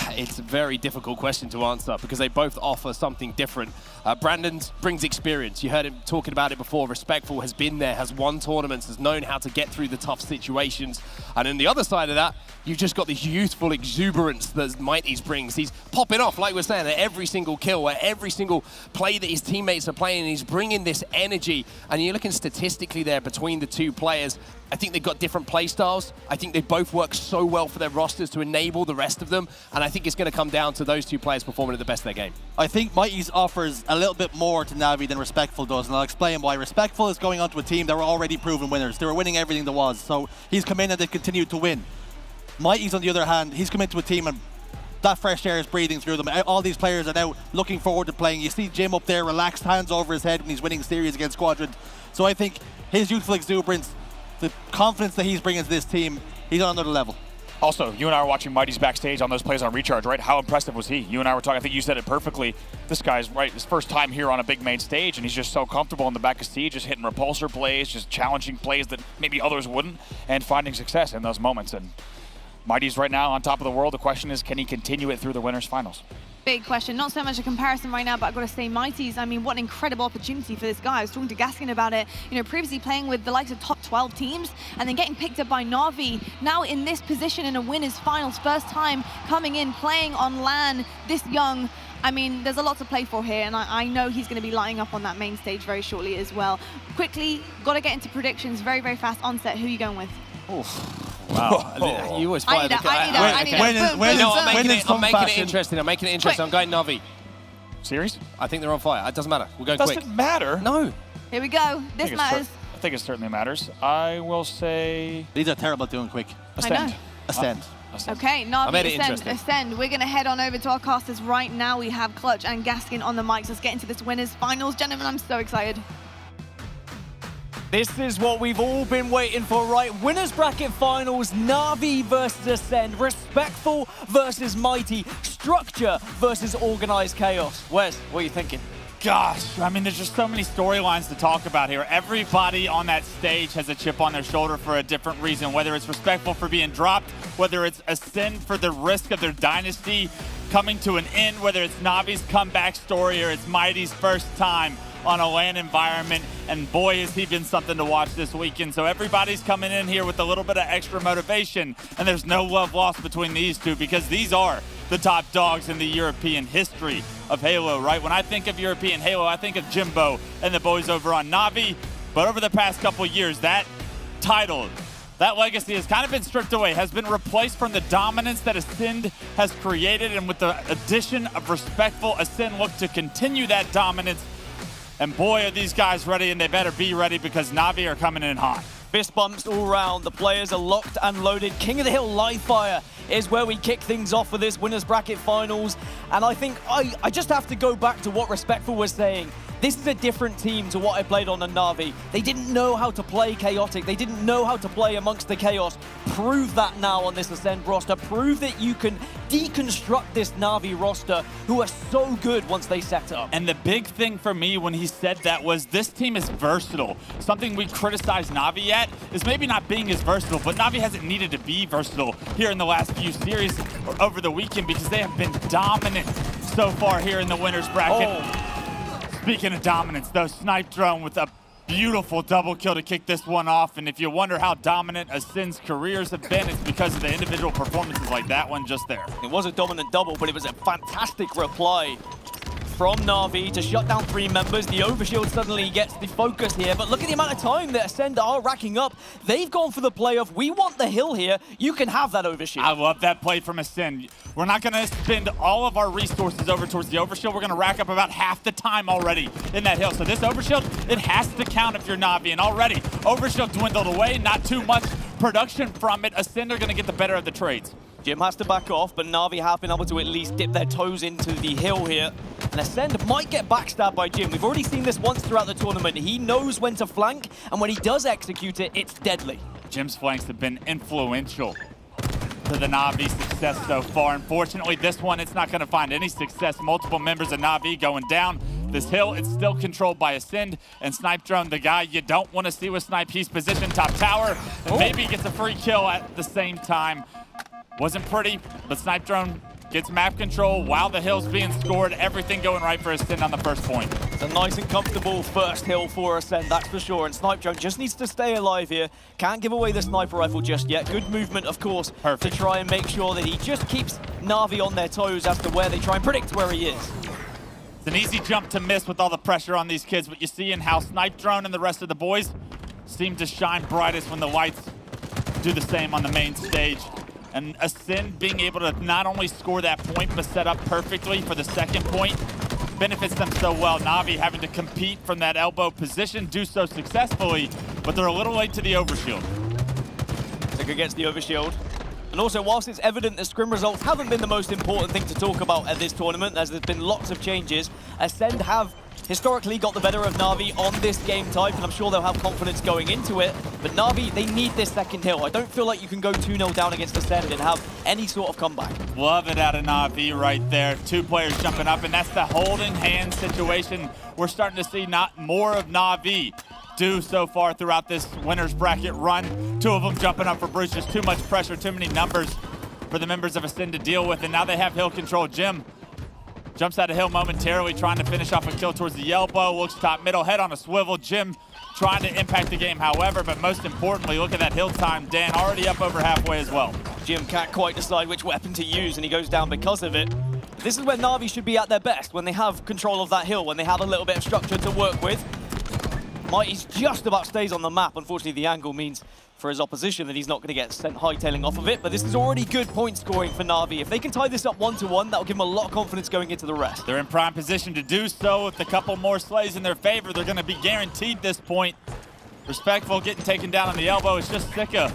It's a very difficult question to answer because they both offer something different. Brandon brings experience. You heard him talking about it before. Respectful has been there, has won tournaments, has known how to get through the tough situations. And on the other side of that, you've just got the youthful exuberance that Mighty's brings. He's popping off, like we're saying, at every single kill, at every single play that his teammates are playing. And he's bringing this energy. And you're looking statistically there between the two players. I think they've got different play styles. I think they both work so well for their rosters to enable the rest of them. And I think it's going to come down to those two players performing at the best of their game. I think Mighty's offers a little bit more to Navi than Respectful does, and I'll explain why. Respectful is going onto a team that were already proven winners. They were winning everything there was, so he's come in and they've continued to win. Mighty's, on the other hand, he's come into a team and that fresh air is breathing through them. All these players are now looking forward to playing. You see Jim up there, relaxed, hands over his head when he's winning series against Quadrant. So I think his youthful exuberance, the confidence that he's bringing to this team, he's on another level. Also, you and I were watching Mighty's backstage on those plays on Recharge, right? How impressive was he? You and I were talking, I think you said it perfectly. This guy's, right, his first time here on a big main stage, and he's just so comfortable in the back of Siege, just hitting repulsor plays, just challenging plays that maybe others wouldn't, and finding success in those moments. And Mighty's right now on top of the world. The question is, can he continue it through the winners finals? Big question. Not so much a comparison right now, but I've got to say Mighty's, I mean, what an incredible opportunity for this guy. I was talking to Gaskin about it, you know, previously playing with the likes of top 12 teams and then getting picked up by Navi. Now in this position in a winners finals, first time coming in, playing on LAN this young. I mean, there's a lot to play for here, and I know he's going to be lining up on that main stage very shortly as well. Quickly, got to get into predictions, very, very fast onset. Who are you going with? Wow. You always fire the I need that. I'm making it interesting. I'm making it interesting. I'm going Navi. Serious? I think they're on fire. It doesn't matter. We're going quick. Doesn't matter? No. Here we go. This matters. I think it certainly matters. I will say... These are terrible at doing quick. Ascend. Ascend. Okay, Navi, Ascend. We're going to head on over to our casters right now. We have Clutch and Gaskin on the mics. Let's get into this winners finals. Gentlemen, I'm so excited. This is what we've all been waiting for, right? Winners bracket finals, Navi versus Ascend, Respectful versus Mighty, Structure versus Organized Chaos. Wes, what are you thinking? Gosh, I mean, there's just so many storylines to talk about here. Everybody on that stage has a chip on their shoulder for a different reason, whether it's Respectful for being dropped, whether it's Ascend for the risk of their dynasty coming to an end, whether it's Navi's comeback story or it's Mighty's first time on a LAN environment, and boy, has he been something to watch this weekend. So everybody's coming in here with a little bit of extra motivation, and there's no love lost between these two because these are the top dogs in the European history of Halo, right? When I think of European Halo, I think of Jimbo and the boys over on Navi, but over the past couple years, that title, that legacy has kind of been stripped away, has been replaced from the dominance that Ascend has created, and with the addition of Respectful, Ascend look to continue that dominance. And boy, are these guys ready, and they better be ready because Navi are coming in hot. Fist bumps all round. The players are locked and loaded. King of the Hill live fire is where we kick things off for this winners bracket finals. And I think I just have to go back to what Respectful was saying. This is a different team to what I played on the Navi. They didn't know how to play chaotic. They didn't know how to play amongst the chaos. Prove that now on this Ascend roster. Prove that you can deconstruct this Navi roster, who are so good once they set up. And the big thing for me when he said that was this team is versatile. Something we criticized Navi at is maybe not being as versatile, but Navi hasn't needed to be versatile here in the last few series or over the weekend because they have been dominant so far here in the winners bracket. Speaking of dominance, though, Snipe Drone with a beautiful double kill to kick this one off. And if you wonder how dominant Ascend's careers have been, it's because of the individual performances like that one just there. It was a dominant double, but it was a fantastic reply from Navi to shut down 3 members. The overshield suddenly gets the focus here, but look at the amount of time that Ascend are racking up. They've gone for the play of, we want the hill here, you can have that overshield. I love that play from Ascend. We're not gonna spend all of our resources over towards the overshield. We're gonna rack up about half the time already in that hill. So this overshield, it has to count if you're Navi, and already overshield dwindled away, not too much production from it. Ascend are gonna get the better of the trades. Jim has to back off, but Navi have been able to at least dip their toes into the hill here. And Ascend might get backstabbed by Jim. We've already seen this once throughout the tournament. He knows when to flank, and when he does execute it, it's deadly. Jim's flanks have been influential to the Navi success so far. Unfortunately, this one, it's not gonna find any success. Multiple members of Navi going down. This hill, it's still controlled by Ascend, and Snipe Drone, the guy you don't wanna see with Snipe. He's positioned top tower, and maybe he gets a free kill at the same time. Wasn't pretty, but Snipe Drone gets map control while the hill's being scored. Everything going right for Ascend on the first point. It's a nice and comfortable first hill for Ascend, that's for sure. And Snipe Drone just needs to stay alive here. Can't give away the sniper rifle just yet. Good movement, of course, to try and make sure that he just keeps Navi on their toes as to where they try and predict where he is. It's an easy jump to miss with all the pressure on these kids, but you see in how Snipe Drone and the rest of the boys seem to shine brightest when the lights do the same on the main stage. And Ascend being able to not only score that point, but set up perfectly for the second point benefits them so well. Navi having to compete from that elbow position, do so successfully, but they're a little late to the overshield. Zika gets the overshield. And also, whilst it's evident that scrim results haven't been the most important thing to talk about at this tournament, as there's been lots of changes, Ascend have historically got the better of Navi on this game type, and I'm sure they'll have confidence going into it. But Navi, they need this second hill. I don't feel like you can go 2-0 down against Ascend and have any sort of comeback. Love it out of Navi right there. 2 players jumping up, and that's the holding hand situation we're starting to see not more of Navi do so far throughout this winner's bracket run. 2 of them jumping up for Bruce. Just too much pressure, too many numbers for the members of Ascend to deal with, and now they have hill control. Jim jumps out of hill momentarily, trying to finish off a kill towards the elbow. Looks top middle, head on a swivel. Jim trying to impact the game, however, but most importantly, look at that hill time. Dan already up over halfway as well. Jim can't quite decide which weapon to use, and he goes down because of it. This is where Navi should be at their best, when they have control of that hill, when they have a little bit of structure to work with. Mighty's just about stays on the map. Unfortunately, the angle means for his opposition that he's not going to get sent hightailing off of it, but this is already good point scoring for Navi. If they can tie this up 1-1, that'll give them a lot of confidence going into the rest. They're in prime position to do so. With a couple more slays in their favor, they're going to be guaranteed this point. Respectful getting taken down on the elbow. It's just Sika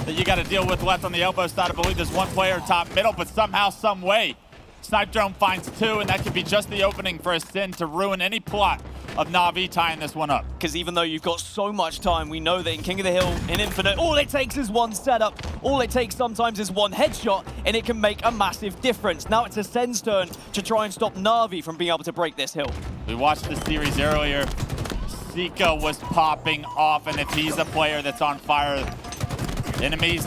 that you got to deal with left on the elbow side. I believe there's 1 player top middle, but somehow, some way, Snipe Drone finds 2, and that could be just the opening for Ascend to ruin any plot of Navi tying this one up. Because even though you've got so much time, we know that in King of the Hill, in Infinite, all it takes is 1 setup. All it takes sometimes is 1 headshot, and it can make a massive difference. Now it's Ascend's turn to try and stop Navi from being able to break this hill. We watched the series earlier. Sika was popping off, and if he's a player that's on fire, enemies,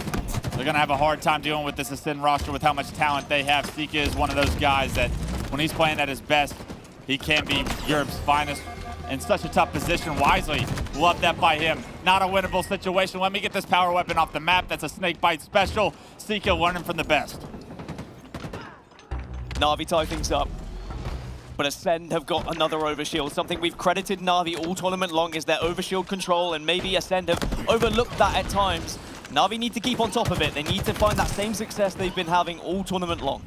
they're going to have a hard time dealing with this Ascend roster with how much talent they have. Sika is one of those guys that when he's playing at his best, he can be Europe's finest in such a tough position. Wisely, love that by him. Not a winnable situation. Let me get this power weapon off the map. That's a snake bite special. Sika learning from the best. Navi tie things up. But Ascend have got another overshield. Something we've credited Navi all tournament long is their overshield control, and maybe Ascend have overlooked that at times. Navi need to keep on top of it. They need to find that same success they've been having all tournament long.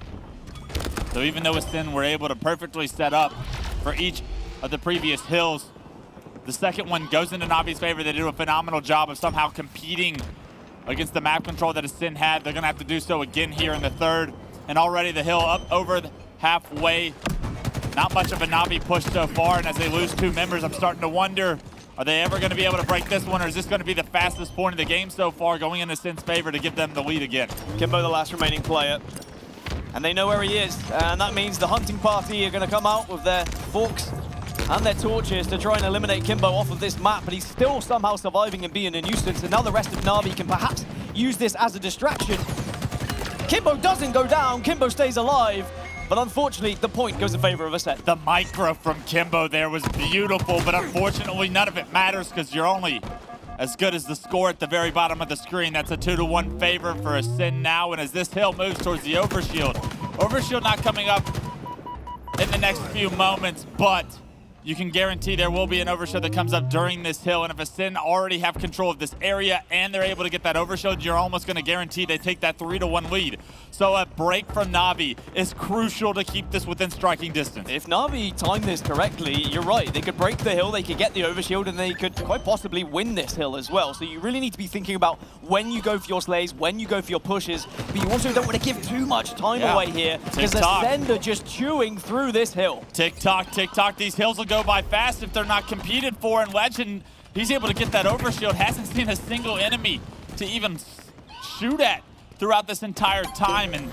So even though Ascend were able to perfectly set up for each of the previous hills, the second one goes into Navi's favor. They do a phenomenal job of somehow competing against the map control that Ascend had. They're going to have to do so again here in the third. And already the hill up over halfway. Not much of a Navi push so far, and as they lose 2 members, I'm starting to wonder, are they ever going to be able to break this one, or is this going to be the fastest point of the game so far, going in Ascend's favor to give them the lead again? Kimbo, the last remaining player, and they know where he is, and that means the hunting party are going to come out with their forks and their torches to try and eliminate Kimbo off of this map, but he's still somehow surviving and being a nuisance, and now the rest of Navi can perhaps use this as a distraction. Kimbo doesn't go down, Kimbo stays alive, but unfortunately, the point goes in favor of Ascend. The micro from Kimbo there was beautiful, but unfortunately, none of it matters because you're only as good as the score at the very bottom of the screen. That's a 2-1 favor for Ascend now, and as this hill moves towards the overshield. Overshield not coming up in the next few moments, but you can guarantee there will be an overshield that comes up during this hill, and if Ascend already have control of this area and they're able to get that overshield, you're almost going to guarantee they take that 3-1 lead. So a break from Navi is crucial to keep this within striking distance. If Navi time this correctly, you're right. They could break the hill, they could get the overshield, and they could quite possibly win this hill as well. So you really need to be thinking about when you go for your slays, when you go for your pushes, but you also don't want to give too much time away here, because Ascend are just chewing through this hill. Tick-tock, tick-tock. These hills will go by fast if they're not competed for, and Legend, he's able to get that overshield. Hasn't seen a single enemy to even shoot at throughout this entire time, and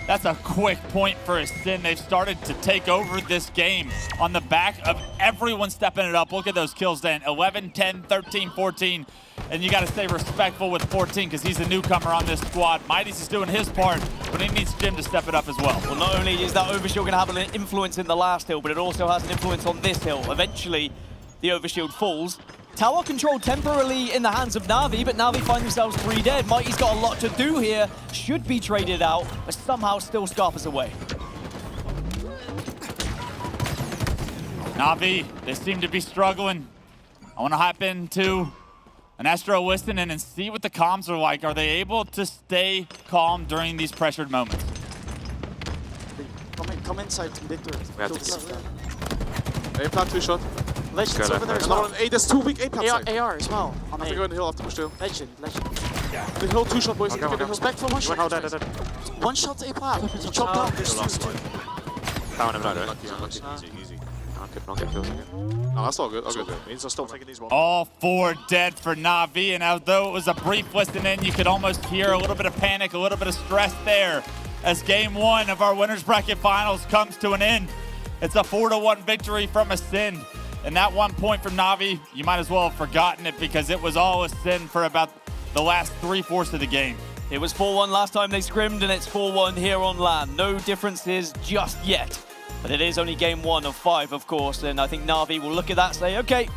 that's a quick point for Ascend. They've started to take over this game on the back of everyone stepping it up. Look at those kills, Dan. 11, 10, 13, 14, and you got to stay respectful with 14 because he's a newcomer on this squad. Mighty's is doing his part, but he needs Jim to step it up as well. Well, not only is that overshield going to have an influence in the last hill, but it also has an influence on this hill. Eventually, the overshield falls. Tower control temporarily in the hands of Navi, but Navi find themselves 3 dead. Mighty's got a lot to do here, should be traded out, but somehow still scarpers away. Navi, they seem to be struggling. I want to hop into an Astro listening and see what the comms are like. Are they able to stay calm during these pressured moments? Come inside, Victor. A plant 2 shot. Legend's over there as well. A, there's 2 weak A plant side. AR as well. I have to go in the hill after push still. Legend. The hill 2 shot, boys. Respect for 1 shot. One shot A plant. Chop down. There's 2. Down him, Easy. Could not get kills again. No, that's all good. Okay, good. Means I'm still taking these ones. All 4 dead for Navi, and although it was a brief listen in, you could almost hear a little bit of panic, a little bit of stress there as game 1 of our winners bracket finals comes to an end. It's a 4-1 victory from Ascend, and that 1 point from Navi, you might as well have forgotten it because it was all Ascend for about the last 3/4 of the game. It was 4-1 last time they scrimmed, and it's 4-1 here on LAN. No differences just yet. But it is only game 1 of 5, of course, and I think Navi will look at that and say, okay,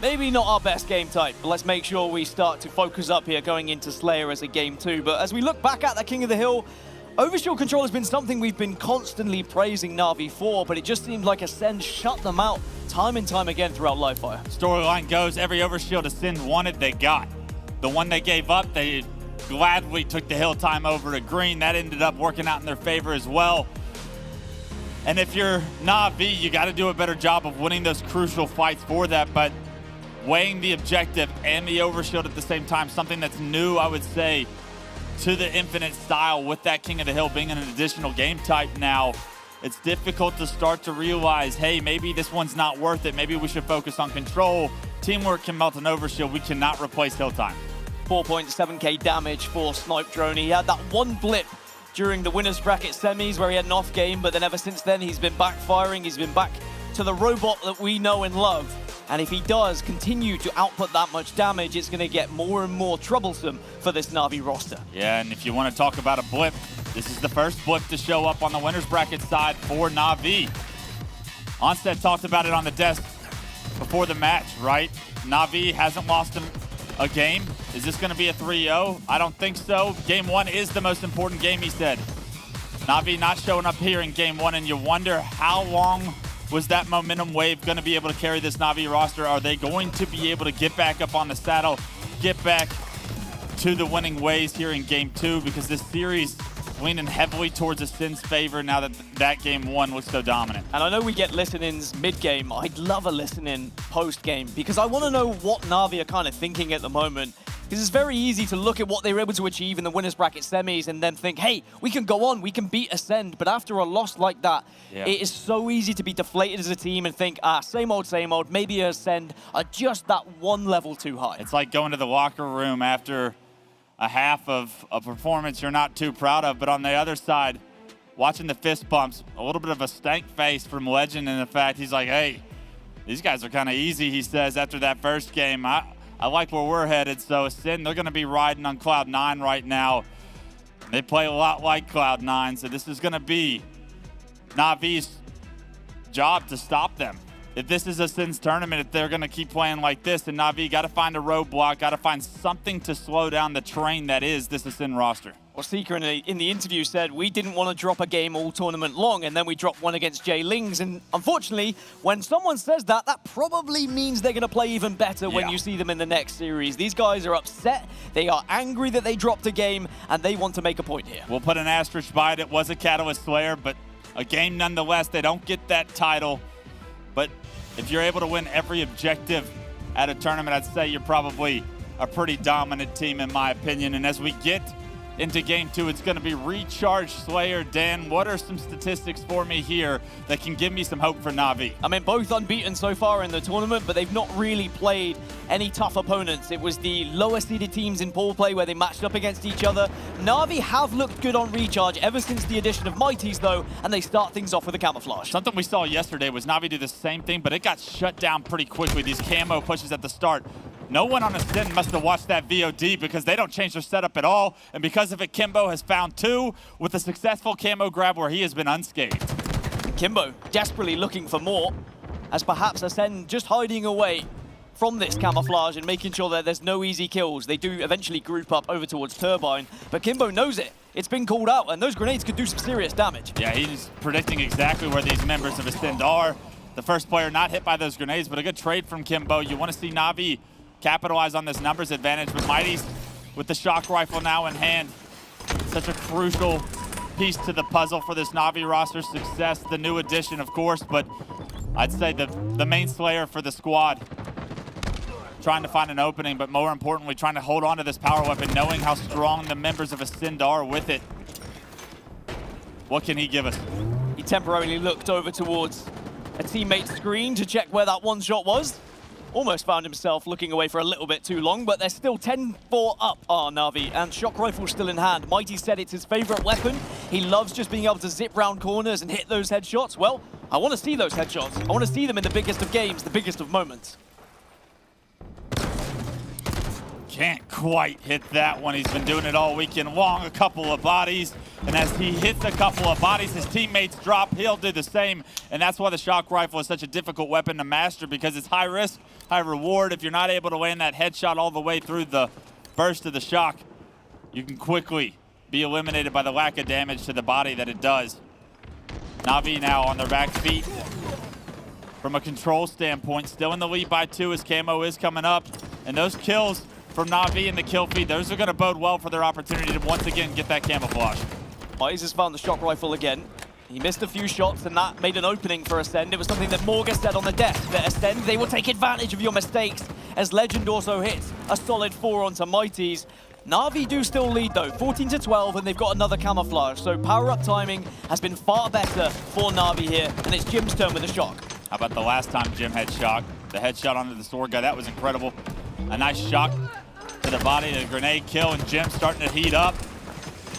maybe not our best game type, but let's make sure we start to focus up here going into Slayer as a game 2. But as we look back at the King of the Hill, overshield control has been something we've been constantly praising Navi for, but it just seemed like Ascend shut them out time and time again throughout Livefire. Storyline goes, every overshield Ascend wanted, they got. The one they gave up, they gladly took the hill time over to green. That ended up working out in their favor as well. And if you're Navi, you got to do a better job of winning those crucial fights for that, but weighing the objective and the overshield at the same time, something that's new, I would say, to the Infinite style with that King of the Hill being an additional game type now. It's difficult to start to realize, hey, maybe this one's not worth it. Maybe we should focus on control. Teamwork can melt an overshield. We cannot replace hill time. 4.7k damage for Snipe Drone. He had that one blip during the winners bracket semis where he had an off game, but then ever since then he's been backfiring. He's been back to the robot that we know and love. And if he does continue to output that much damage, it's going to get more and more troublesome for this Navi roster. Yeah, and if you want to talk about a blip, this is the first blip to show up on the winners bracket side for Navi. Onstead talked about it on the desk before the match, right? Navi hasn't lost a game. Is this going to be a 3-0? I don't think so. Game 1 is the most important game, he said. Navi not showing up here in game 1, and you wonder how long was that momentum wave going to be able to carry this Navi roster? Are they going to be able to get back up on the saddle, get back to the winning ways here in game 2? Because this series leaning heavily towards Ascend's favor now that that game 1 looks so dominant. And I know we get listen-ins mid-game. I'd love a listen-in post-game because I want to know what Navi are kind of thinking at the moment. Because it's very easy to look at what they were able to achieve in the winners bracket semis and then think, hey, we can go on, we can beat Ascend. But after a loss like that, it is so easy to be deflated as a team and think, same old, maybe Ascend are just that one level too high. It's like going to the locker room after a half of a performance you're not too proud of, but on the other side, watching the fist pumps, a little bit of a stank face from Legend in the fact he's like, hey, these guys are kind of easy, he says, after that first game. I like where we're headed, so Ascend, they're going to be riding on Cloud 9 right now. They play a lot like Cloud 9, so this is going to be Navi's job to stop them. If this is Ascend's tournament, if they're going to keep playing like this, then Navi got to find a roadblock, got to find something to slow down the train that is this Ascend roster. Well, Seeker in the interview said, we didn't want to drop a game all tournament long, and then we dropped one against Jay Lings. And unfortunately, when someone says that, that probably means they're going to play even better when you see them in the next series. These guys are upset, they are angry that they dropped a game, and they want to make a point here. We'll put an asterisk by it. It was a Catalyst Slayer, but a game nonetheless. They don't get that title. But if you're able to win every objective at a tournament, I'd say you're probably a pretty dominant team in my opinion. And as we get into game 2, it's going to be recharged Slayer. Dan, what are some statistics for me here that can give me some hope for Navi? I mean, both unbeaten so far in the tournament, but they've not really played any tough opponents. It was the lower seeded teams in pool play where they matched up against each other. Navi have looked good on recharge ever since the addition of Mighties though, and they start things off with a camouflage. Something we saw yesterday was Navi do the same thing, but it got shut down pretty quickly. These camo pushes at the start. No one on Ascend must have watched that VOD because they don't change their setup at all. And because of it, Kimbo has found 2 with a successful camo grab where he has been unscathed. Kimbo desperately looking for more, as perhaps Ascend just hiding away from this camouflage and making sure that there's no easy kills. They do eventually group up over towards Turbine, but Kimbo knows it. It's been called out, and those grenades could do some serious damage. Yeah, he's predicting exactly where these members of Ascend are. The first player not hit by those grenades, but a good trade from Kimbo. You want to see Navi capitalize on this numbers advantage, but Mighty's with the shock rifle now in hand. Such a crucial piece to the puzzle for this Navi roster success. The new addition, of course, but I'd say the main Slayer for the squad. Trying to find an opening, but more importantly, trying to hold on to this power weapon, knowing how strong the members of Ascend are with it. What can he give us? He temporarily looked over towards a teammate screen to check where that one shot was. Almost found himself looking away for a little bit too long, but they're still 10-4 up, Navi, and shock rifle still in hand. Mighty said it's his favorite weapon. He loves just being able to zip round corners and hit those headshots. Well, I want to see those headshots. I want to see them in the biggest of games, the biggest of moments. Can't quite hit that one. He's been doing it all weekend long, a couple of bodies. And as he hits a couple of bodies, his teammates drop. He'll do the same. And that's why the shock rifle is such a difficult weapon to master, because it's high risk, high reward. If you're not able to land that headshot all the way through the burst of the shock, you can quickly be eliminated by the lack of damage to the body that it does. Navi now on their back feet. From a control standpoint, still in the lead by 2 as Camo is coming up. And those kills from Navi in the kill feed, those are going to bode well for their opportunity to once again get that camouflage. Mize has found the shock rifle again. He missed a few shots and that made an opening for Ascend. It was something that Morga said on the desk, that Ascend, they will take advantage of your mistakes, as Legend also hits a solid 4 onto Mighties. Navi do still lead though, 14-12, and they've got another camouflage. So power-up timing has been far better for Navi here, and it's Jim's turn with the shock. How about the last time Jim had shock? The headshot onto the sword guy, that was incredible. A nice shock to the body, the grenade kill, and Jim starting to heat up.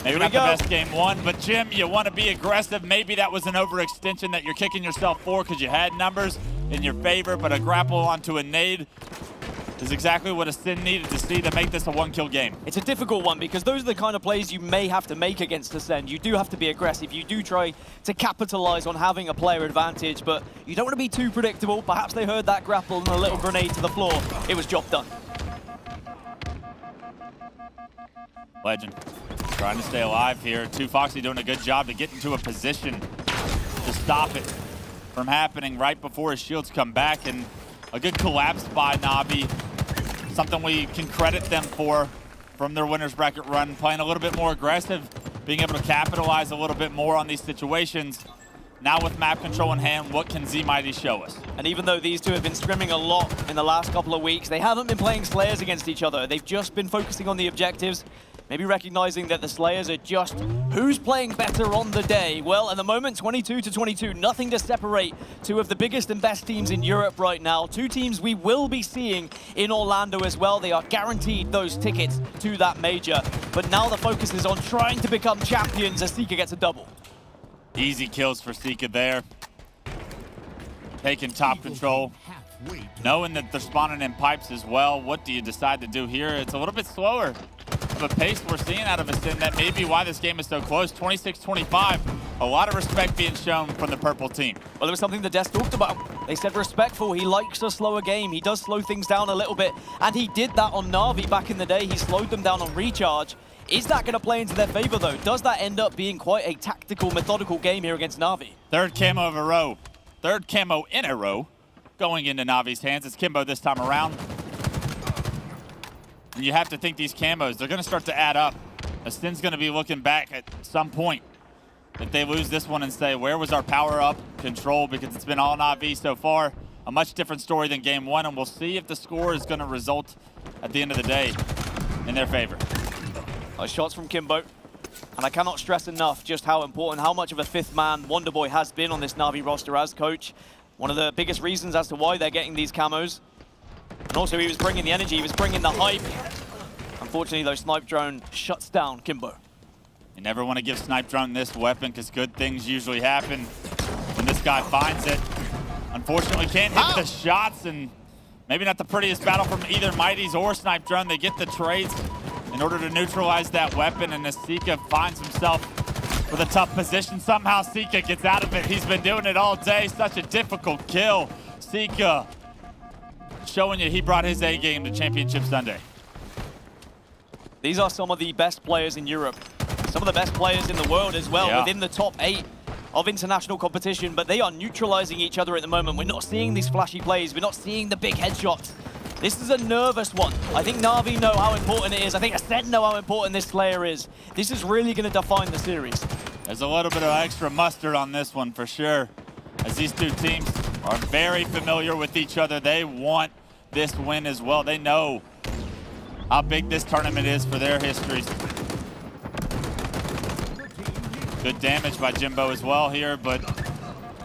Maybe not the best game won, but Jim, you want to be aggressive. Maybe that was an overextension that you're kicking yourself for because you had numbers in your favor, but a grapple onto a nade is exactly what Ascend needed to see to make this a one-kill game. It's a difficult one because those are the kind of plays you may have to make against Ascend. You do have to be aggressive. You do try to capitalize on having a player advantage, but you don't want to be too predictable. Perhaps they heard that grapple and a little grenade to the floor. It was job done. Legend trying to stay alive here. 2Foxy doing a good job to get into a position to stop it from happening right before his shields come back, and a good collapse by Navi. Something we can credit them for from their winners bracket run, playing a little bit more aggressive, being able to capitalize a little bit more on these situations. Now with map control in hand, what can Z Mighty show us? And even though these two have been scrimming a lot in the last couple of weeks, they haven't been playing Slayers against each other. They've just been focusing on the objectives, maybe recognizing that the Slayers are just who's playing better on the day. Well, at the moment, 22-22, nothing to separate two of the biggest and best teams in Europe right now. Two teams we will be seeing in Orlando as well. They are guaranteed those tickets to that major. But now the focus is on trying to become champions as Sika gets a double. Easy kills for Sika there. Taking top control. Knowing that they're spawning in pipes as well, what do you decide to do here? It's a little bit slower of a pace we're seeing out of Ascend. That may be why this game is so close. 26-25. A lot of respect being shown from the purple team. Well, it was something the desk talked about. They said respectful. He likes a slower game. He does slow things down a little bit. And he did that on Navi back in the day. He slowed them down on recharge. Is that going to play into their favor, though? Does that end up being quite a tactical, methodical game here against Navi? Third camo of a row. Third camo in a row going into Navi's hands. It's Kimbo this time around. And you have to think these camos, they're going to start to add up. Ascend's going to be looking back at some point if they lose this one and say, where was our power-up control? Because it's been all Navi so far. A much different story than game one, and we'll see if the score is going to result at the end of the day in their favor. Shots from Kimbo. And I cannot stress enough just how important, how much of a fifth man Wonderboy has been on this Navi roster as coach. One of the biggest reasons as to why they're getting these camos. And also he was bringing the energy, he was bringing the hype. Unfortunately though, Snipe Drone shuts down Kimbo. You never want to give Snipe Drone this weapon because good things usually happen when this guy finds it. Unfortunately can't hit the shots, and maybe not the prettiest battle from either Mighties or Snipe Drone. They get the trades in order to neutralize that weapon, and as Sika finds himself with a tough position, somehow Sika gets out of it. He's been doing it all day. Such a difficult kill. Sika showing you he brought his A game to Championship Sunday. These are some of the best players in Europe. Some of the best players in the world as well, within the top 8 of international competition, but they are neutralizing each other at the moment. We're not seeing these flashy plays. We're not seeing the big headshots. This is a nervous one. I think Navi know how important it is. I think Ascend know how important this Slayer is. This is really going to define the series. There's a little bit of extra mustard on this one for sure, as these two teams are very familiar with each other. They want this win as well. They know how big this tournament is for their histories. Good damage by Jimbo as well here, but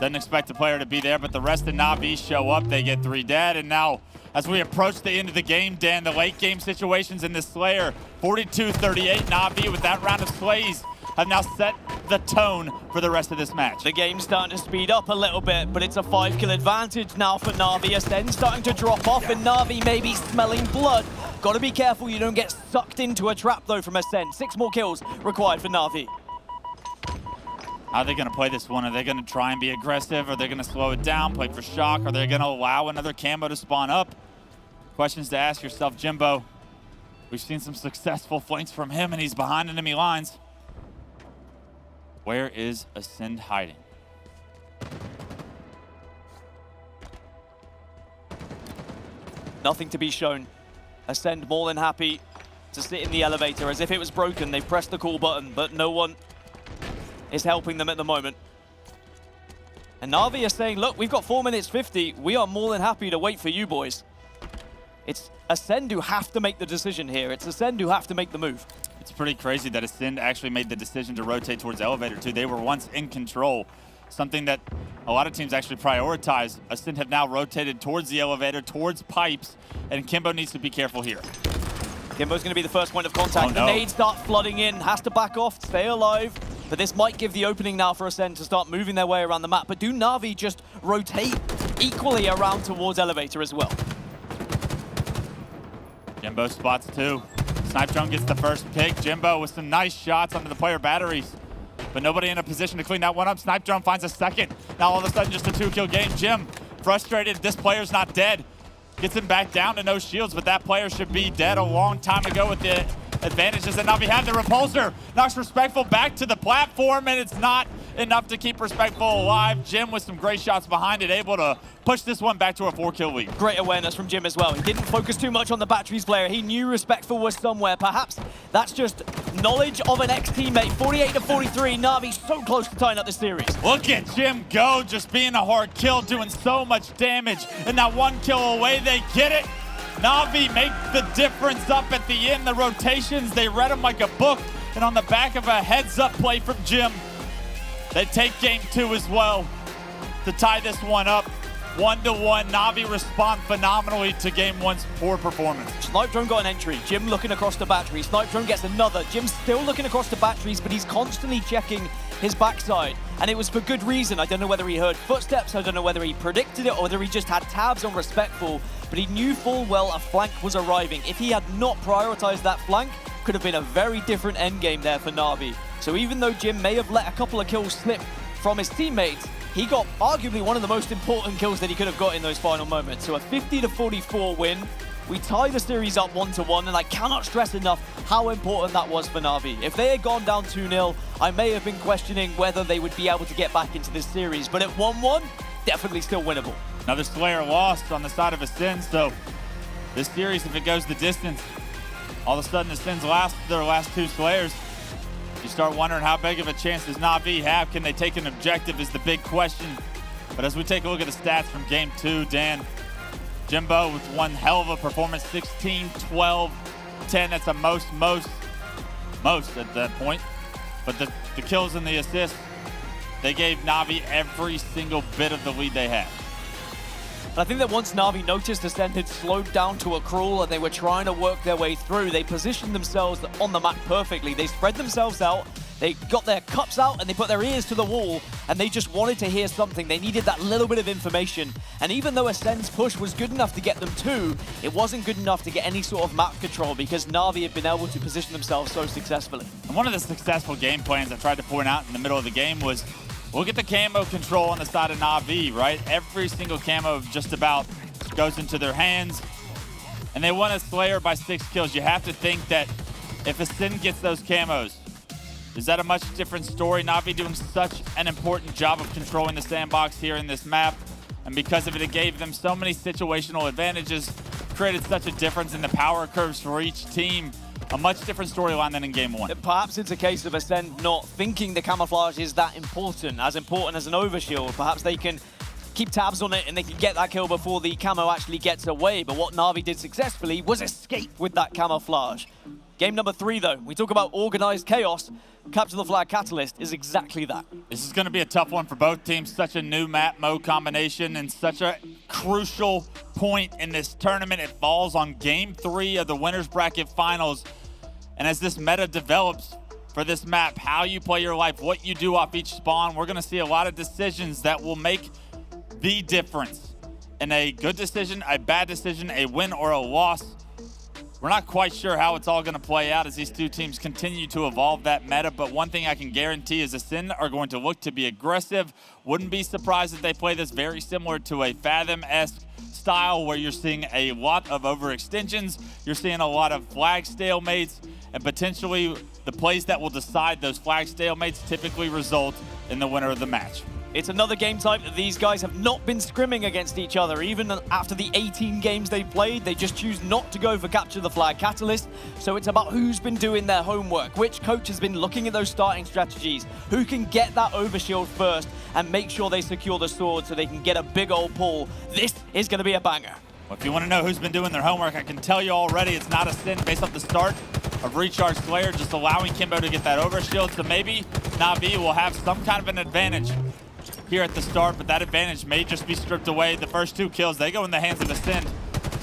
Didn't expect the player to be there, but the rest of Navi show up. They get 3 dead, and now as we approach the end of the game, Dan, the late game situations in this Slayer, 42-38 Navi with that round of slays have now set the tone for the rest of this match. The game's starting to speed up a little bit, but it's a 5-kill advantage now for Navi. Ascend starting to drop off, and Navi maybe smelling blood. Got to be careful you don't get sucked into a trap, though, from Ascend. 6 more kills required for Navi. How are they going to play this one? Are they going to try and be aggressive? Are they going to slow it down, play for shock? Are they going to allow another camo to spawn up? Questions to ask yourself, Jimbo. We've seen some successful flanks from him, and he's behind enemy lines. Where is Ascend hiding? Nothing to be shown. Ascend more than happy to sit in the elevator as if it was broken. They've pressed the call button, but no one is helping them at the moment. And Navi are saying, look, we've got 4 minutes 50. We are more than happy to wait for you boys. It's Ascend who have to make the decision here. It's Ascend who have to make the move. It's pretty crazy that Ascend actually made the decision to rotate towards elevator too. They were once in control, something that a lot of teams actually prioritize. Ascend have now rotated towards the elevator, towards pipes, and Kimbo needs to be careful here. Kimbo's going to be the first point of contact. Oh, no. The nades start flooding in, has to back off, stay alive. But this might give the opening now for Ascend to start moving their way around the map. But do Navi just rotate equally around towards elevator as well? Jimbo spots 2. Snipe Drone gets the first pick. Jimbo with some nice shots onto the player batteries, but nobody in a position to clean that one up. Snipe Drone finds a second. Now all of a sudden just a 2-kill game. Jim, frustrated, this player's not dead. Gets him back down to no shields, but that player should be dead a long time ago with the advantages that Navi have. The repulsor knocks Respectful back to the platform, and it's not enough to keep Respectful alive. Jim with some great shots behind it, able to push this one back to a 4-kill lead. Great awareness from Jim as well. He didn't focus too much on the batteries player. He knew Respectful was somewhere. Perhaps that's just knowledge of an ex-teammate. 48-43, Navi so close to tying up the series. Look at Jim go, just being a hard kill, doing so much damage. And now 1 kill away, they get it. Navi make the difference up at the end. The rotations, they read them like a book. And on the back of a heads-up play from Jim, they take game 2 as well to tie this one up. 1-1. Navi respond phenomenally to game 1's poor performance. Snipe Drone got an entry. Jim looking across the battery. Snipe Drone gets another. Jim's still looking across the batteries, but he's constantly checking his backside. And it was for good reason. I don't know whether he heard footsteps, I don't know whether he predicted it, or whether he just had tabs on Respectful, but he knew full well a flank was arriving. If he had not prioritized that flank, could have been a very different endgame there for Navi. So even though Jim may have let a couple of kills slip from his teammates, he got arguably one of the most important kills that he could have got in those final moments. So a 50-44 win. We tie the series up 1-1, and I cannot stress enough how important that was for Navi. If they had gone down 2-0, I may have been questioning whether they would be able to get back into this series. But at 1-1, definitely still winnable. Another Slayer lost on the side of Ascend, so this series, if it goes the distance, all of a sudden Ascend's their last 2 Slayers. You start wondering how big of a chance does Navi have? Can they take an objective is the big question. But as we take a look at the stats from game 2, Dan, Jimbo with one hell of a performance, 16, 12, 10. That's a most at that point. But the kills and the assists, they gave Navi every single bit of the lead they had. I think that once Navi noticed Ascend had slowed down to a crawl and they were trying to work their way through, they positioned themselves on the map perfectly. They spread themselves out, they got their cups out, and they put their ears to the wall, and they just wanted to hear something. They needed that little bit of information. And even though Ascend's push was good enough to get them 2, it wasn't good enough to get any sort of map control because Navi had been able to position themselves so successfully. And one of the successful game plans I tried to point out in the middle of the game was look at the camo control on the side of Navi, right? Every single camo just about goes into their hands. And they won a Slayer by 6 kills. You have to think that if Ascend gets those camos, is that a much different story? Navi doing such an important job of controlling the sandbox here in this map. And because of it, it gave them so many situational advantages, created such a difference in the power curves for each team. A much different storyline than in game 1. Perhaps it's a case of Ascend not thinking the camouflage is that important as an overshield. Perhaps they can keep tabs on it and they can get that kill before the camo actually gets away. But what Navi did successfully was escape with that camouflage. Game number 3, though, we talk about organized chaos. Capture the Flag Catalyst is exactly that. This is going to be a tough one for both teams. Such a new map mode combination and such a crucial point in this tournament. It falls on Game 3 of the Winners Bracket Finals. And as this meta develops for this map, how you play your life, what you do off each spawn, we're going to see a lot of decisions that will make the difference in a good decision, a bad decision, a win or a loss. We're not quite sure how it's all going to play out as these two teams continue to evolve that meta, but one thing I can guarantee is Ascend are going to look to be aggressive. Wouldn't be surprised if they play this very similar to a Fathom-esque style where you're seeing a lot of overextensions, you're seeing a lot of flag stalemates, and potentially the plays that will decide those flag stalemates typically result in the winner of the match. It's another game type that these guys have not been scrimming against each other. Even after the 18 games they've played, they just choose not to go for Capture the Flag Catalyst. So it's about who's been doing their homework, which coach has been looking at those starting strategies, who can get that overshield first and make sure they secure the sword so they can get a big old pull. This is going to be a banger. Well, if you want to know who's been doing their homework, I can tell you already it's not Ascend based off the start of Recharge Slayer, just allowing Kimbo to get that overshield. So maybe Navi will have some kind of an advantage here at the start, but that advantage may just be stripped away. The first 2 kills, they go in the hands of Ascend.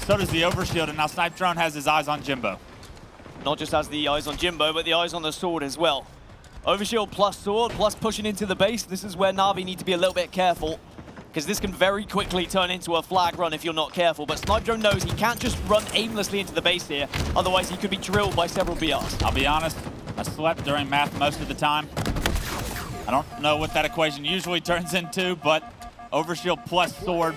So does the overshield, and now Snipe Drone has his eyes on Jimbo. Not just has the eyes on Jimbo, but the eyes on the sword as well. Overshield plus sword, plus pushing into the base. This is where Navi need to be a little bit careful, because this can very quickly turn into a flag run if you're not careful. But Snipe Drone knows he can't just run aimlessly into the base here, otherwise he could be drilled by several BRs. I'll be honest, I slept during math most of the time. I don't know what that equation usually turns into, but overshield plus sword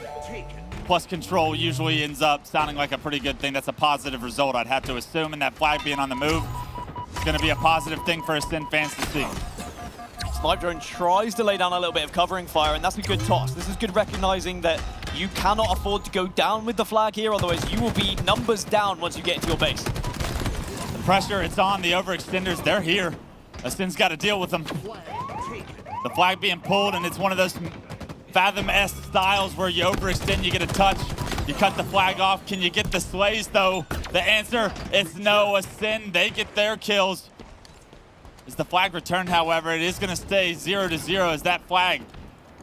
plus control usually ends up sounding like a pretty good thing. That's a positive result, I'd have to assume, and that flag being on the move is going to be a positive thing for Ascend fans to see. Snipe Drone tries to lay down a little bit of covering fire, and that's a good toss. This is good recognizing that you cannot afford to go down with the flag here, otherwise you will be numbers down once you get into your base. The pressure, it's on. The overextenders, they're here. Ascend's got to deal with them. The flag being pulled, and it's one of those Fathom-esque styles where you overextend, you get a touch, you cut the flag off. Can you get the slays, though? The answer is no. Ascend, they get their kills. Is the flag returned, however? It is going to stay 0-0 as that flag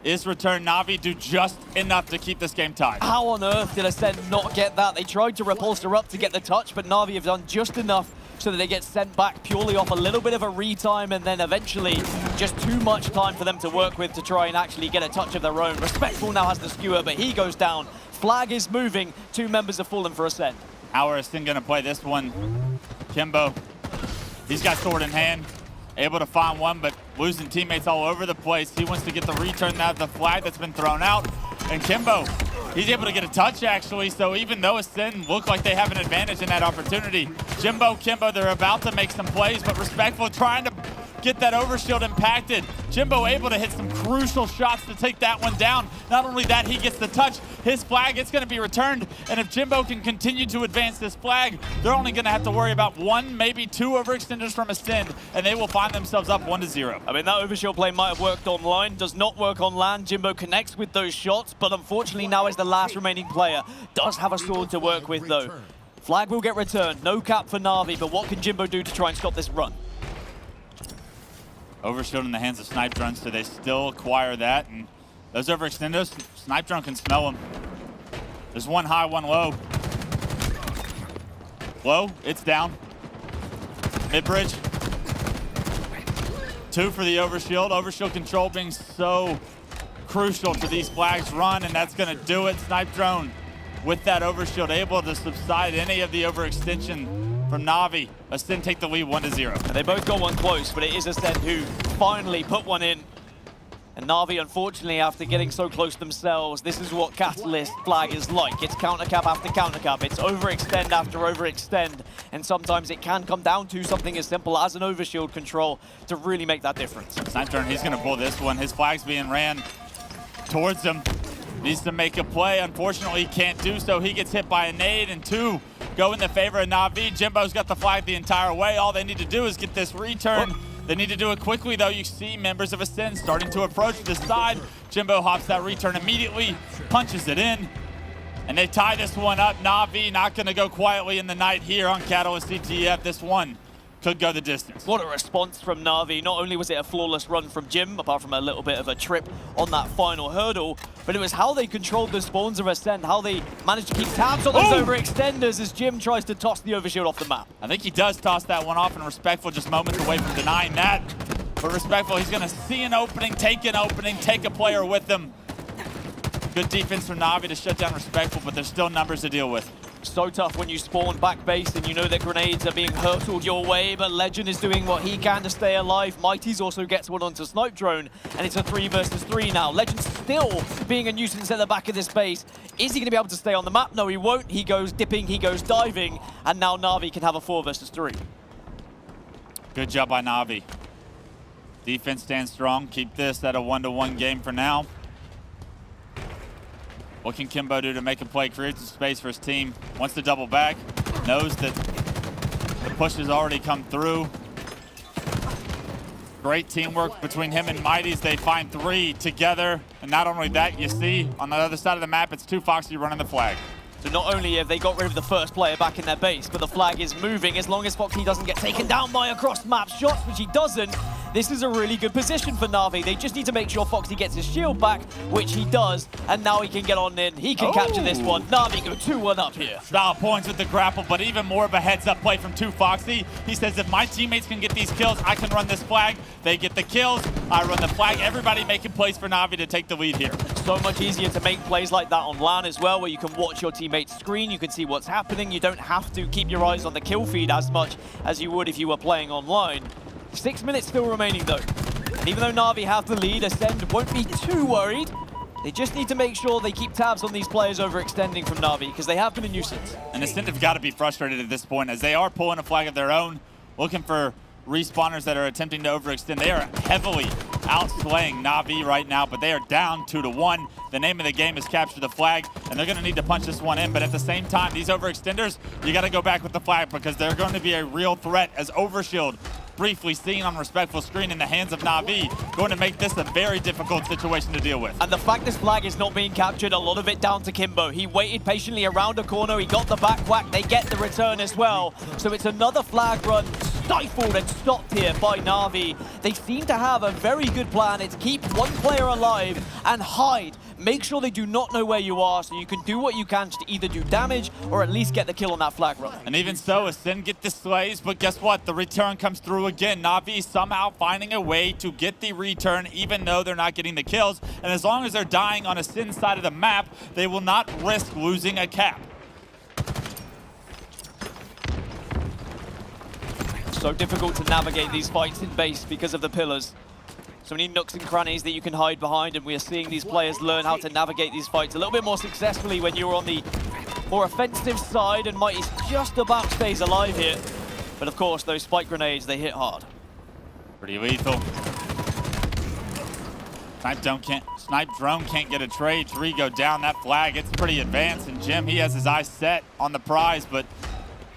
is returned. Navi do just enough to keep this game tied. How on earth did Ascend not get that? They tried to repulse her up to get the touch, but Navi have done just enough so that they get sent back purely off a little bit of a retime, and then eventually just too much time for them to work with to try and actually get a touch of their own. Respectful now has the skewer, but he goes down. Flag is moving. 2 members have fallen for Ascend. How are Ascend going to play this one? Kimbo, he's got sword in hand, able to find one, but losing teammates all over the place. He wants to get the return out of the flag that's been thrown out, and Kimbo, he's able to get a touch, actually, so even though Ascend look like they have an advantage in that opportunity, Jimbo, Kimbo, they're about to make some plays, but Respectful trying to get that overshield impacted. Jimbo able to hit some crucial shots to take that one down. Not only that, he gets the touch. His flag, it's going to be returned, and if Jimbo can continue to advance this flag, they're only going to have to worry about 1, maybe 2 overextenders from Ascend, and they will find themselves up 1-0. I mean, that overshield play might have worked online, does not work on land. Jimbo connects with those shots, but unfortunately now as the last remaining player, does have a sword to work with, though. Flag will get returned. No cap for Navi, but what can Jimbo do to try and stop this run? Overshield in the hands of Snipe Drone, so they still acquire that, and those overextenders, Snipe Drone can smell them. There's one high, one low. Low, it's down. Mid-bridge. 2 for the overshield. Overshield control being so crucial to these flags run, and that's going to do it. Snipe Drone with that overshield able to subside any of the overextension from Navi. Ascend take the lead 1-0. They both got one close, but it is Ascend who finally put one in. And Navi, unfortunately, after getting so close themselves, this is what Catalyst flag is like. It's counter-cap after counter-cap. It's overextend after overextend. And sometimes it can come down to something as simple as an overshield control to really make that difference. Snipe Drone, he's going to pull this one. His flag's being ran towards him. Needs to make a play. Unfortunately, he can't do so. He gets hit by a nade, and 2 go in the favor of Navi. Jimbo's got the flag the entire way. All they need to do is get this return. They need to do it quickly, though. You see members of Ascend starting to approach this side. Jimbo hops that return immediately, punches it in, and they tie this one up. Navi not going to go quietly in the night here on Catalyst CTF. This one could go the distance. What a response from Navi. Not only was it a flawless run from Jim, apart from a little bit of a trip on that final hurdle, but it was how they controlled the spawns of Ascend, how they managed to keep tabs on those overextenders as Jim tries to toss the overshield off the map. I think he does toss that one off, and Respectful just moments away from denying that. But Respectful, he's going to see an opening, take a player with him. Good defense from Navi to shut down Respectful, but there's still numbers to deal with. So tough when you spawn back base and you know that grenades are being hurtled your way, but Legend is doing what he can to stay alive. Mighty's also gets one onto Snipe Drone, and it's a 3 versus 3 now. Legend still being a nuisance at the back of this base. Is he going to be able to stay on the map? No, he won't. He goes dipping, he goes diving, and now Navi can have a 4 versus 3. Good job by Navi. Defense stands strong. Keep this at a 1-to-1 game for now. What can Kimbo do to make a play, create some space for his team? Wants to double back, knows that the push has already come through. Great teamwork between him and Mighty's. They find 3 together. And not only that, you see on the other side of the map, it's 2 Foxy running the flag. So not only have they got rid of the first player back in their base, but the flag is moving as long as Foxy doesn't get taken down by across map shots, which he doesn't. This is a really good position for Navi. They just need to make sure Foxy gets his shield back, which he does, and now he can get on in. He can capture this one. Navi go 2-1 up here. Style points with the grapple, but even more of a heads-up play from 2 Foxy. He says, if my teammates can get these kills, I can run this flag. They get the kills, I run the flag. Everybody making plays for Navi to take the lead here. So much easier to make plays like that on LAN as well, where you can watch your teammates screen, you can see what's happening. You don't have to keep your eyes on the kill feed as much as you would if you were playing online. 6 minutes still remaining though. And even though Navi have the lead, Ascend won't be too worried. They just need to make sure they keep tabs on these players overextending from Navi, because they have been a nuisance. And Ascend have got to be frustrated at this point, as they are pulling a flag of their own, looking for respawners that are attempting to overextend. They are heavily outslaying Navi right now, but they are down 2-1. The name of the game is capture the flag, and they're going to need to punch this one in. But at the same time, these overextenders, you got to go back with the flag, because they're going to be a real threat, as Overshield briefly seen on Respectful screen in the hands of Navi, going to make this a very difficult situation to deal with. And the fact this flag is not being captured, a lot of it down to Kimbo. He waited patiently around a corner, he got the back whack, they get the return as well. So it's another flag run, stifled and stopped here by Navi. They seem to have a very good plan. It's keep one player alive and hide. Make sure they do not know where you are, so you can do what you can to either do damage or at least get the kill on that flag run. And even so, Ascend get the slays, but guess what? The return comes through again. Navi somehow finding a way to get the return, even though they're not getting the kills. And as long as they're dying on Ascend's side of the map, they will not risk losing a cap. So difficult to navigate these fights in base because of the pillars. So many nooks and crannies that you can hide behind, and we are seeing these players learn how to navigate these fights a little bit more successfully when you're on the more offensive side, and Mighty's just about stays alive here. But of course, those spike grenades, they hit hard. Pretty lethal. Snipe Drone can't get a trade. 3 go down. That flag, it's pretty advanced, and Jim, he has his eyes set on the prize, but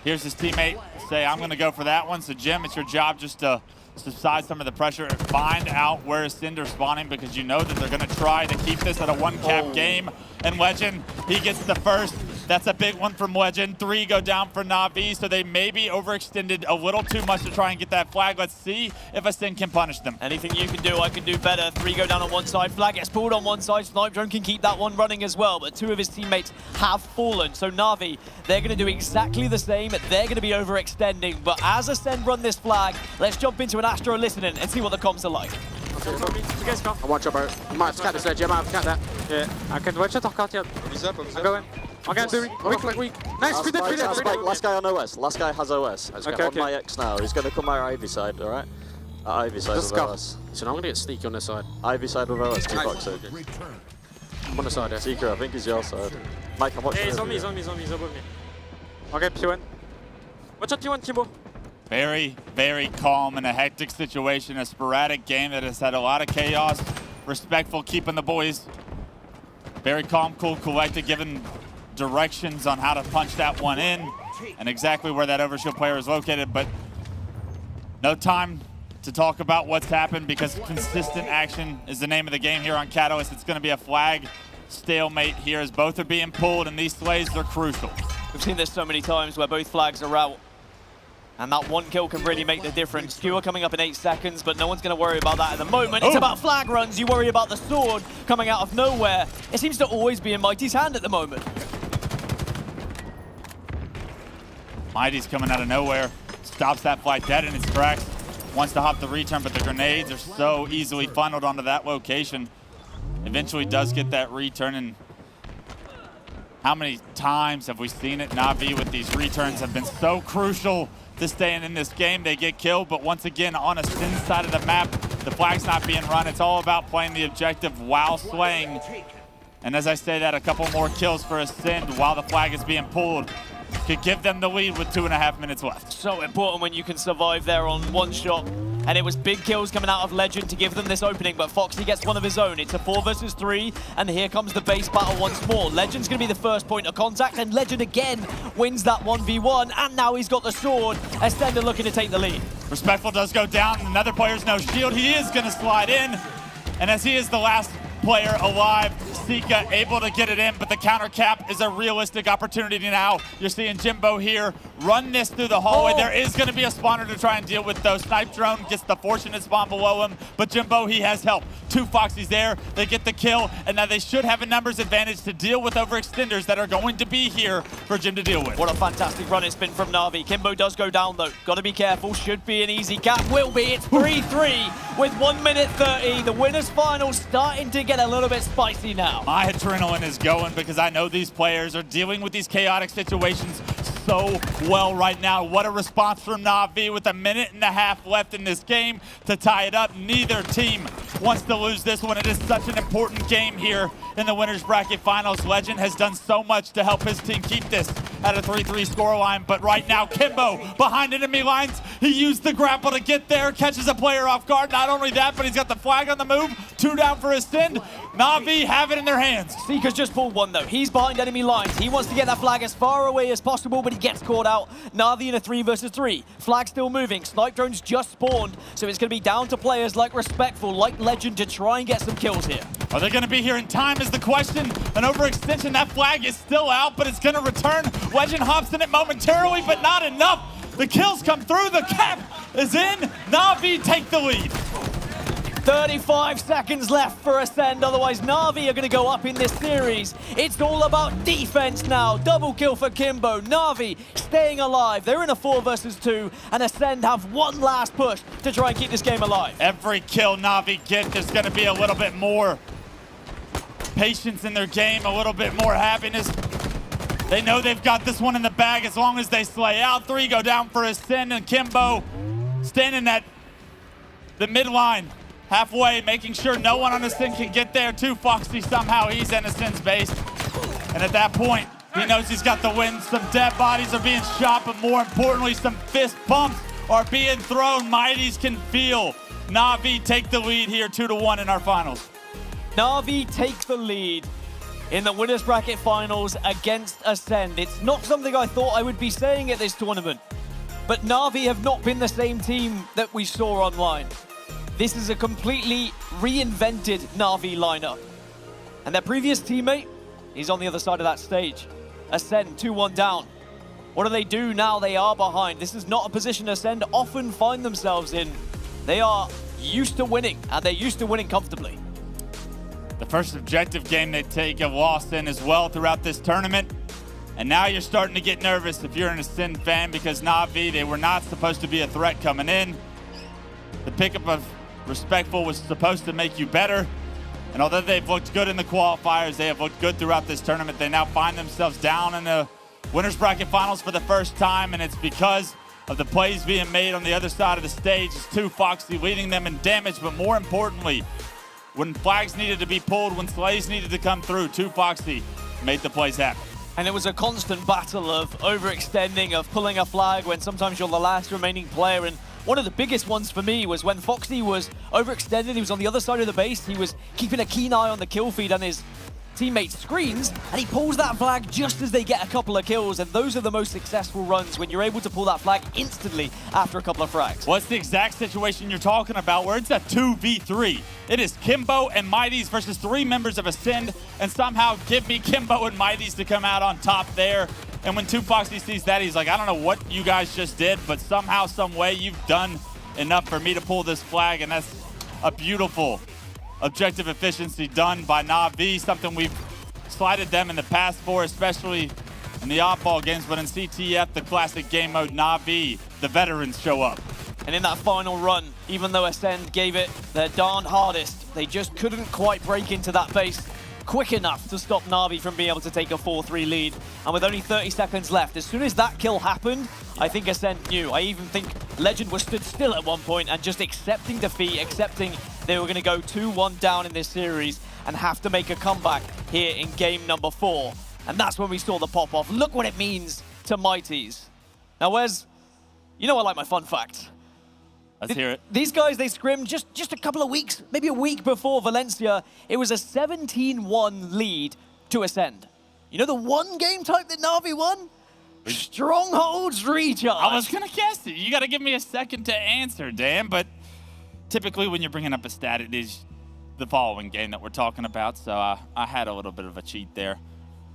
here's his teammate say, I'm going to go for that one. So Jim, it's your job just to subside some of the pressure and find out where Ascend are spawning, because you know that they're going to try to keep this at a 1-cap game. And Legend, he gets the first. That's a big one from Legend. 3 go down for Navi, so they may be overextended a little too much to try and get that flag. Let's see if Ascend can punish them. Anything you can do, I can do better. 3 go down on one side. Flag gets pulled on one side. Snipe Drone can keep that one running as well, but 2 of his teammates have fallen. So Navi, they're going to do exactly the same. They're going to be overextending, but as Ascend run this flag, let's jump into an Astro listening and see what the comms are like. You guys go. I'll watch out, bro. You might have to cut this edge. I might have to cut that. Yeah, I can watch it or cut it. I'm going. I'm going weak. Nice, free dead. Last guy on OS. Last guy has OS. Okay, on my X now. He's going to come my Ivy side, alright? Ivy side with OS. So now I'm going to get sneaky on this side. Ivy side with OS, 2 Foxy. I'm on the side, yeah. Secret, I think he's your side. Mike, I'm watching. Hey, he's on me, he's above me. Okay, P1. Watch out, P1, Kimbo. Very, very calm in a hectic situation, a sporadic game that has had a lot of chaos. Respectful, keeping the boys very calm, cool, collected, giving directions on how to punch that one in and exactly where that overshield player is located, but no time to talk about what's happened because consistent action is the name of the game here on Catalyst. It's going to be a flag stalemate here as both are being pulled, and these slays are crucial. We've seen this so many times where both flags are out, and that one kill can really make the difference. Skewer coming up in 8 seconds, but no one's going to worry about that at the moment. It's about flag runs. You worry about the sword coming out of nowhere. It seems to always be in Mighty's hand at the moment. Mighty's coming out of nowhere. Stops that flight dead in its tracks. Wants to hop the return, but the grenades are so easily funneled onto that location. Eventually does get that return, and how many times have we seen it? Navi with these returns have been so crucial to staying in this game. They get killed, but once again, on a Ascend side of the map, the flag's not being run. It's all about playing the objective while slaying. And as I say that, a couple more kills for Ascend while the flag is being pulled could give them the lead with 2.5 minutes left. So important when you can survive there on one shot. And it was big kills coming out of Legend to give them this opening, but Foxy gets one of his own. It's a 4 versus 3, and here comes the base battle once more. Legend's going to be the first point of contact, and Legend again wins that 1v1, and now he's got the sword. Ascend are looking to take the lead. Respectful does go down. Another player's no shield. He is going to slide in, and as he is the last player alive, Sika able to get it in, but the counter cap is a realistic opportunity now. You're seeing Jimbo here run this through the hallway. There is going to be a spawner to try and deal with, though. Snipe drone gets the fortunate spawn below him, but Jimbo, he has help. 2 Foxies there. They get the kill, and now they should have a numbers advantage to deal with overextenders that are going to be here for Jim to deal with. What a fantastic run it's been from Navi. Kimbo does go down, though. Got to be careful. Should be an easy cap. Will be. It's 3-3 with 1 minute 30. The winners final starting to get a little bit spicy now. My adrenaline is going because I know these players are dealing with these chaotic situations so well right now. What a response from Navi with 1.5 minutes left in this game to tie it up. Neither team wants to lose this one. It is such an important game here in the winners bracket finals. Legend has done so much to help his team keep this at a 3-3 scoreline, but right now Kimbo behind enemy lines. He used the grapple to get there, catches a player off guard. Not only that, but he's got the flag on the move. 2 down for Ascend. Navi have it in their hands. Sika's just pulled one, though. He's behind enemy lines. He wants to get that flag as far away as possible, but he gets caught out. Navi in a 3 versus 3. Flag still moving. Snipe drones just spawned, so it's going to be down to players like Respectful, like Legend, to try and get some kills here. Are they going to be here in time is the question. An overextension, that flag is still out, but it's going to return. Legend hops in it momentarily, but not enough. The kills come through. The cap is in. Navi take the lead. 35 seconds left for Ascend, otherwise Navi are going to go up in this series. It's all about defense now. Double kill for Kimbo. Navi staying alive. They're in a 4 versus 2, and Ascend have one last push to try and keep this game alive. Every kill Navi get, there's going to be a little bit more patience in their game, a little bit more happiness. They know they've got this one in the bag as long as they slay out. 3 go down for Ascend, and Kimbo standing at the midline. Halfway, making sure no one on Ascend can get there. 2 Foxy somehow, he's in Ascend's base. And at that point, he knows he's got the win. Some dead bodies are being shot, but more importantly, some fist bumps are being thrown. Mighties can feel Navi take the lead here 2-1 in our finals. Navi take the lead in the winners bracket finals against Ascend. It's not something I thought I would be saying at this tournament, but Navi have not been the same team that we saw online. This is a completely reinvented Navi lineup. And their previous teammate, he's on the other side of that stage. Ascend 2-1 down. What do they do now they are behind? This is not a position Ascend often find themselves in. They are used to winning, and they're used to winning comfortably. The first objective game they take a loss in as well throughout this tournament. And now you're starting to get nervous if you're an Ascend fan because Navi, they were not supposed to be a threat coming in. The pickup of Respectful was supposed to make you better. And although they've looked good in the qualifiers, they have looked good throughout this tournament. They now find themselves down in the winners bracket finals for the first time, and it's because of the plays being made on the other side of the stage. It's 2 Foxy leading them in damage, but more importantly, when flags needed to be pulled, when slays needed to come through, 2 Foxy made the plays happen. And it was a constant battle of overextending, of pulling a flag when sometimes you're the last remaining player. And one of the biggest ones for me was when Foxy was overextended. He was on the other side of the base. He was keeping a keen eye on the kill feed, and his teammate screens, and he pulls that flag just as they get a couple of kills, and those are the most successful runs when you're able to pull that flag instantly after a couple of frags. Well, it's the exact situation you're talking about, where it's a 2v3. It is Kimbo and Mighties versus 3 members of Ascend, and somehow give me Kimbo and Mighties to come out on top there. And when 2Foxy sees that, he's like, I don't know what you guys just did, but somehow, some way, you've done enough for me to pull this flag, and that's a beautiful objective efficiency done by Navi, something we've slighted them in the past for, especially in the oddball games, but in CTF, the classic game mode, Navi, the veterans show up. And in that final run, even though Ascend gave it their darn hardest, they just couldn't quite break into that base quick enough to stop Navi from being able to take a 4-3 lead. And with only 30 seconds left, as soon as that kill happened, I think Ascend knew. I even think Legend was stood still at one point and just accepting defeat, accepting they were going to go 2-1 down in this series and have to make a comeback here in game number 4. And that's when we saw the pop-off. Look what it means to Mighties. Now, Wes, you know I like my fun facts. Let's hear it. These guys, they scrimmed just a couple of weeks, maybe a week before Valencia. It was a 17-1 lead to Ascend. You know the one game type that Navi won? Strongholds Recharge. I was going to guess it. You got to give me a second to answer, Dan, but typically when you're bringing up a stat, it is the following game that we're talking about, so I had a little bit of a cheat there.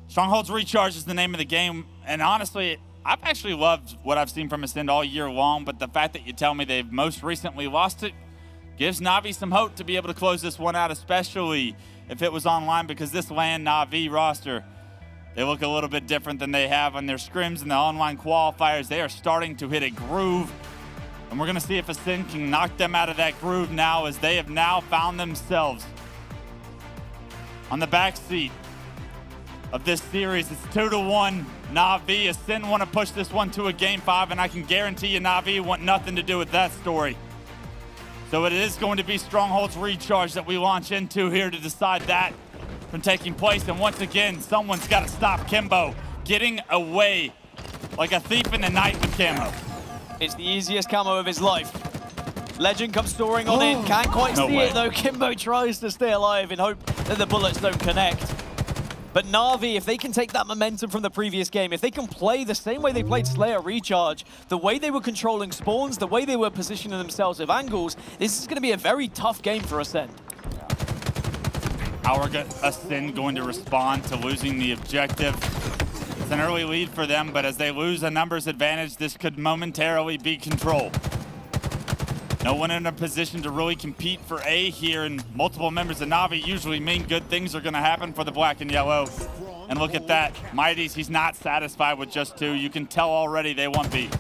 Strongholds Recharge is the name of the game, and honestly, I've actually loved what I've seen from Ascend all year long, but the fact that you tell me they've most recently lost it gives Navi some hope to be able to close this one out, especially if it was online, because this LAN Navi roster, they look a little bit different than they have on their scrims and the online qualifiers. They are starting to hit a groove, and we're going to see if Ascend can knock them out of that groove now, as they have now found themselves on the back seat of this series. It's 2-1 Navi. Ascend want to push this one to a game 5, and I can guarantee you Navi want nothing to do with that story. So it is going to be Strongholds Recharge that we launch into here to decide that from taking place. And once again, someone's got to stop Kimbo getting away like a thief in the night with camo. It's the easiest camo of his life. Legend comes soaring on in. Can't quite see it though. Kimbo tries to stay alive in hope that the bullets don't connect. But Navi, if they can take that momentum from the previous game, if they can play the same way they played Slayer Recharge, the way they were controlling spawns, the way they were positioning themselves with angles, this is going to be a very tough game for Ascend. How are Ascend going to respond to losing the objective? It's an early lead for them, but as they lose a numbers advantage, this could momentarily be control. No one in a position to really compete for A here, and multiple members of Navi usually mean good things are going to happen for the black and yellow. And look at that. Mighties, he's not satisfied with just 2. You can tell already they want B.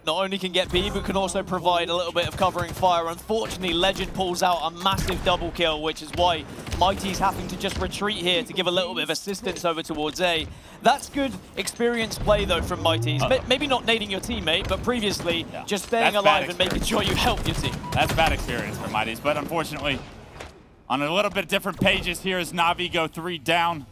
Not only can get B, but can also provide a little bit of covering fire. Unfortunately, Legend pulls out a massive double kill, which is why Mighty's having to just retreat here to give a little bit of assistance over towards A. That's good experience play, though, from Mighty's. Maybe not nading your teammate, but previously just staying alive and making sure you help your team. That's bad experience for Mighty's, but unfortunately, on a little bit different pages here as Navi go 3 down.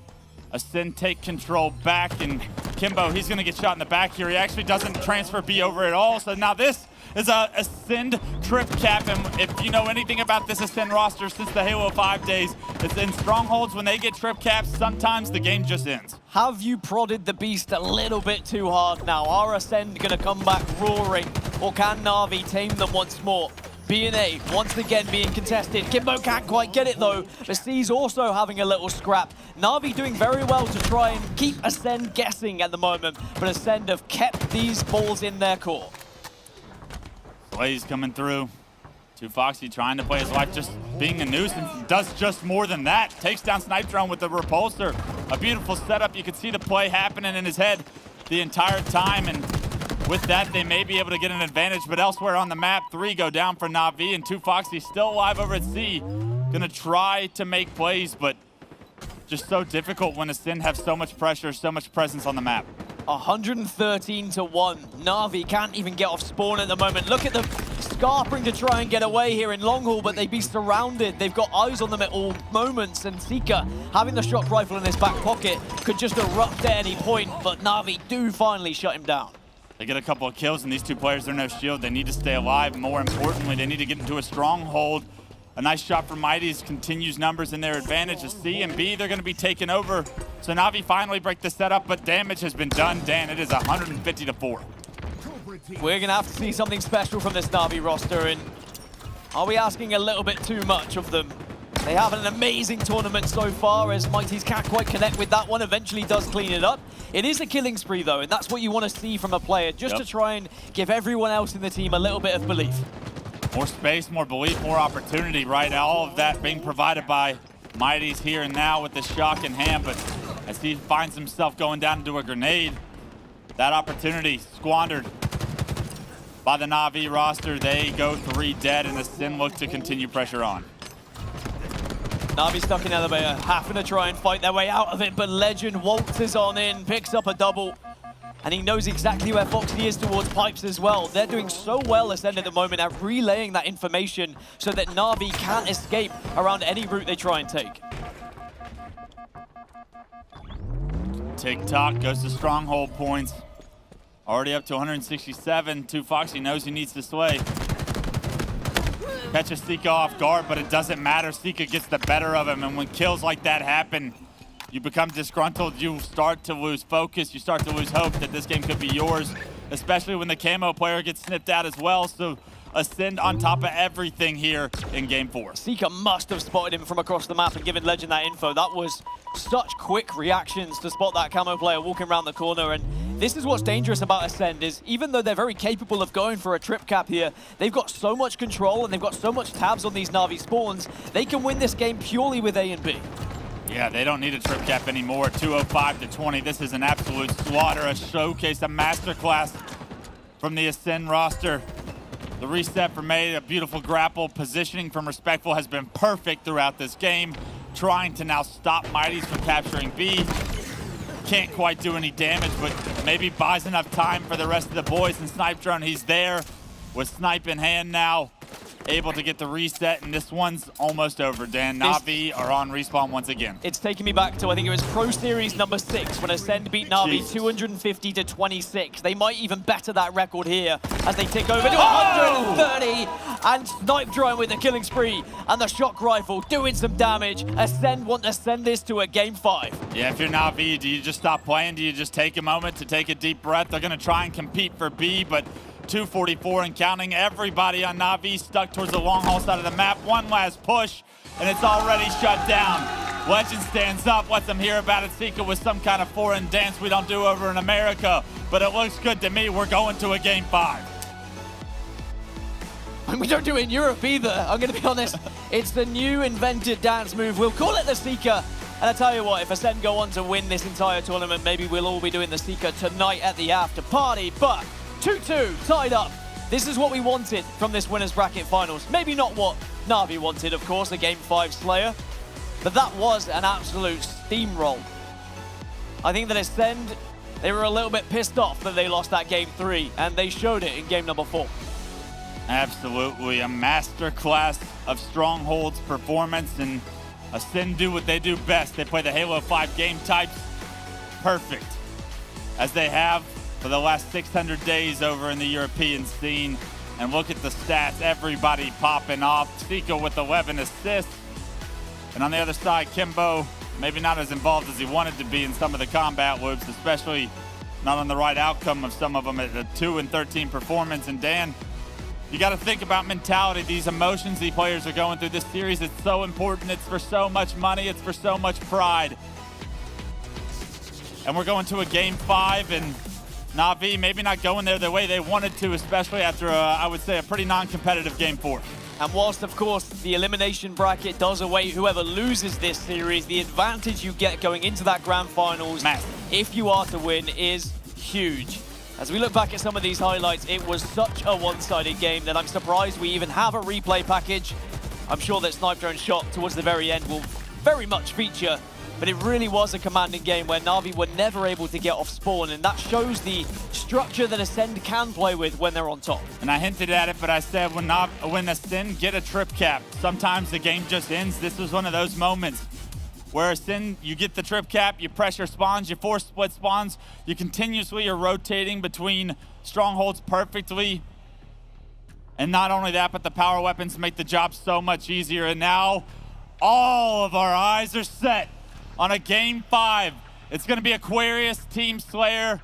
Ascend take control back, and Kimbo, he's going to get shot in the back here. He actually doesn't transfer B over at all, so now this is a Ascend trip cap, and if you know anything about this Ascend roster since the Halo 5 days, it's in Strongholds. When they get trip caps, sometimes the game just ends. Have you prodded the beast a little bit too hard now? Are Ascend going to come back roaring, or can Navi tame them once more? B and A once again being contested. Kimbo can't quite get it though, but C's also having a little scrap. Navi doing very well to try and keep Ascend guessing at the moment, but Ascend have kept these balls in their court. Blaze coming through. 2Foxy trying to play his life, just being a nuisance. Does just more than that. Takes down Snipe Drone with the repulsor. A beautiful setup. You can see the play happening in his head the entire time, and with that, they may be able to get an advantage, but elsewhere on the map, 3 go down for Navi, and 2Foxy still alive over at C. Gonna try to make plays, but just so difficult when Ascend have so much pressure, so much presence on the map. 113-1. Navi can't even get off spawn at the moment. Look at them scarping to try and get away here in long haul, but they'd be surrounded. They've got eyes on them at all moments, and Seeker, having the shock rifle in his back pocket, could just erupt at any point, but Navi do finally shut him down. They get a couple of kills, and these 2 players, they're no shield. They need to stay alive. More importantly, they need to get into a stronghold. A nice shot from Mighty's continues numbers in their advantage. As C and B, they're going to be taken over. So Navi finally break the setup, but damage has been done. Dan, it is 150-4. We're going to have to see something special from this Navi roster, and are we asking a little bit too much of them? They have an amazing tournament so far, as Mighty's can't quite connect with that one, eventually does clean it up. It is a killing spree though, and that's what you want to see from a player, just to try and give everyone else in the team a little bit of belief. More space, more belief, more opportunity, right? All of that being provided by Mighty's here and now with the shock in hand, but as he finds himself going down into a grenade, that opportunity squandered by the Navi roster. They go 3 dead, and the Sin look to continue pressure on. Navi stuck in elevator, having to try and fight their way out of it, but Legend waltzes on in, picks up a double, and he knows exactly where Foxy is towards pipes as well. They're doing so well, Ascend, at the moment at relaying that information so that Navi can't escape around any route they try and take. Tick-tock goes to stronghold points. Already up to 167. Foxy knows he needs to sway. Catches Sika off guard, but it doesn't matter. Sika gets the better of him, and when kills like that happen, you become disgruntled. You start to lose focus. You start to lose hope that this game could be yours, especially when the camo player gets snipped out as well. So Ascend on top of everything here in game 4. Sika must have spotted him from across the map and given Legend that info. That was such quick reactions to spot that camo player walking around the corner, and this is what's dangerous about Ascend, is even though they're very capable of going for a trip cap here, they've got so much control and they've got so much tabs on these Navi spawns, they can win this game purely with A and B. Yeah, they don't need a trip cap anymore. 205-20. This is an absolute slaughter, a showcase, a masterclass from the Ascend roster. The reset from A, a beautiful grapple. Positioning from Respectful has been perfect throughout this game. Trying to now stop Mighty's from capturing B. Can't quite do any damage, but maybe buys enough time for the rest of the boys. And Snipe Drone, he's there with Snipe in hand now. Able to get the reset, and this one's almost over, Dan. Navi are on respawn once again. It's taking me back to, I think it was Pro Series number 6 when Ascend beat Navi 250-26. They might even better that record here as they tick over to 130. And Snipe Drone with the killing spree and the shock rifle doing some damage. Ascend want to send this to a game 5. Yeah, if you're Navi, do you just stop playing? Do you just take a moment to take a deep breath? They're going to try and compete for B, but 244 and counting. Everybody on Navi stuck towards the long haul side of the map. One last push, and it's already shut down. Legend stands up, lets them hear about it. Sika with some kind of foreign dance we don't do over in America, but it looks good to me. We're going to a game 5. And we don't do it in Europe either, I'm going to be honest. It's the new invented dance move. We'll call it the Sika. And I tell you what, if Ascend go on to win this entire tournament, maybe we'll all be doing the Sika tonight at the after party. But 2-2, tied up. This is what we wanted from this winners bracket finals. Maybe not what Navi wanted, of course, a game 5 Slayer, but that was an absolute steamroll. I think that Ascend, they were a little bit pissed off that they lost that game 3, and they showed it in game number 4. Absolutely, a masterclass of Stronghold's performance, and Ascend do what they do best. They play the Halo 5 game types perfect, as they have for the last 600 days over in the European scene. And look at the stats, everybody popping off. Sika with 11 assists. And on the other side, Kimbo, maybe not as involved as he wanted to be in some of the combat loops, especially not on the right outcome of some of them at a 2-13 performance. And Dan, you got to think about mentality, these emotions these players are going through this series. It's so important, it's for so much money, it's for so much pride. And we're going to a game 5, and Navi maybe not going there the way they wanted to, especially after, I would say, a pretty non-competitive game 4. And whilst, of course, the elimination bracket does await whoever loses this series, the advantage you get going into that grand finals, if you are to win, is huge. As we look back at some of these highlights, it was such a one-sided game that I'm surprised we even have a replay package. I'm sure that Snipe Drone's shot towards the very end will very much feature, but it really was a commanding game where Navi were never able to get off spawn, and that shows the structure that Ascend can play with when they're on top. And I hinted at it, but I said when Ascend get a trip cap, sometimes the game just ends. This was one of those moments where Ascend, you get the trip cap, you pressure spawns, you force split spawns, you continuously are rotating between strongholds perfectly. And not only that, but the power weapons make the job so much easier. And now all of our eyes are set on a Game 5. It's going to be Aquarius Team Slayer,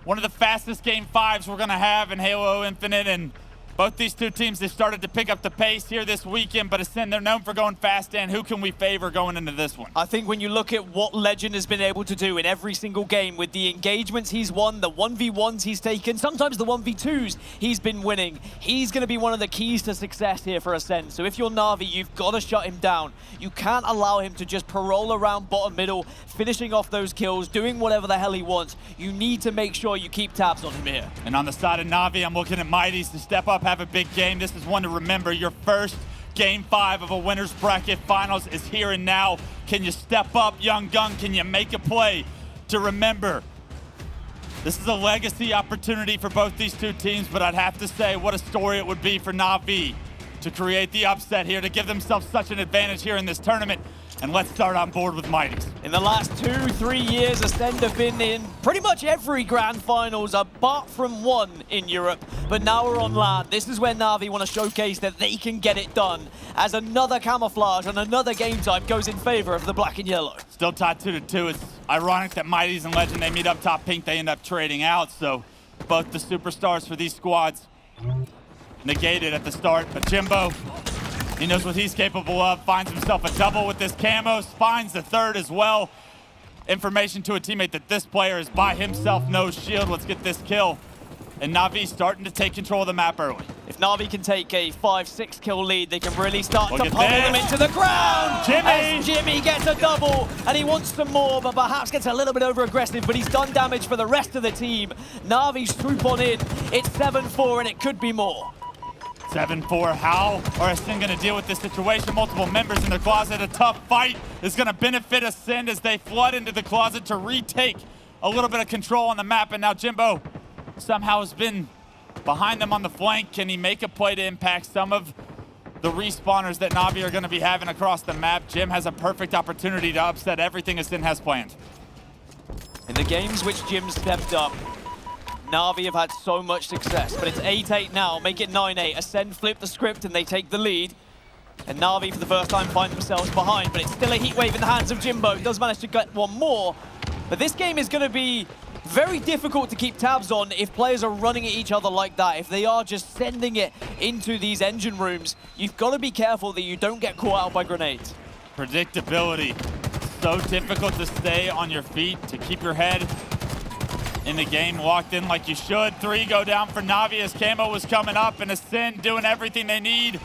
one of the fastest Game 5s we're going to have in Halo Infinite. And both these two teams, they started to pick up the pace here this weekend, but Ascend, they're known for going fast, and who can we favor going into this one? I think when you look at what Legend has been able to do in every single game with the engagements he's won, the 1v1s he's taken, sometimes the 1v2s he's been winning, he's going to be one of the keys to success here for Ascend. So if you're Navi, you've got to shut him down. You can't allow him to just parole around bottom middle, finishing off those kills, doing whatever the hell he wants. You need to make sure you keep tabs on him here. And on the side of Navi, I'm looking at Mighties to step up, have a big game. This is one to remember. Your first Game 5 of a winner's bracket finals is here and now. Can you step up, young gun? Can you make a play to remember? This is a legacy opportunity for both these two teams, but I'd have to say what a story it would be for Navi to create the upset here, to give themselves such an advantage here in this tournament. And let's start on board with Mighties. In the last 2-3 years, Ascend have been in pretty much every grand finals apart from one in Europe. But now we're on LAN. This is where Navi want to showcase that they can get it done, as another camouflage and another game type goes in favor of the black and yellow. Still tied 2-2. It's ironic that Mighties and Legend, they meet up top pink, they end up trading out. So both the superstars for these squads negated at the start. But Jimbo, he knows what he's capable of, finds himself a double with this camo, finds the third as well. Information to a teammate that this player is by himself, no shield. Let's get this kill. And Navi starting to take control of the map early. If Navi can take a 5-6 kill lead, they can really start to pummel them into the ground. As Jimmy gets a double, and he wants some more, but perhaps gets a little bit over aggressive, but he's done damage for the rest of the team. Navi swoop on in. It's 7-4, and it could be more. 7-4, how are Ascend going to deal with this situation? Multiple members in the closet. A tough fight is going to benefit Ascend as they flood into the closet to retake a little bit of control on the map. And now Jimbo somehow has been behind them on the flank. Can he make a play to impact some of the respawners that Navi are going to be having across the map? Jim has a perfect opportunity to upset everything Ascend has planned. In the games which Jim stepped up, Navi have had so much success, but it's 8-8 now, make it 9-8. Ascend flip the script and they take the lead. And Navi for the first time find themselves behind, but it's still a heat wave in the hands of Jimbo. He does manage to get one more, but this game is going to be very difficult to keep tabs on if players are running at each other like that. If they are just sending it into these engine rooms, you've got to be careful that you don't get caught out by grenades. Predictability. So difficult to stay on your feet, to keep your head in the game locked in like you should. 3 go down for Navi as camo was coming up, and Ascend doing everything they need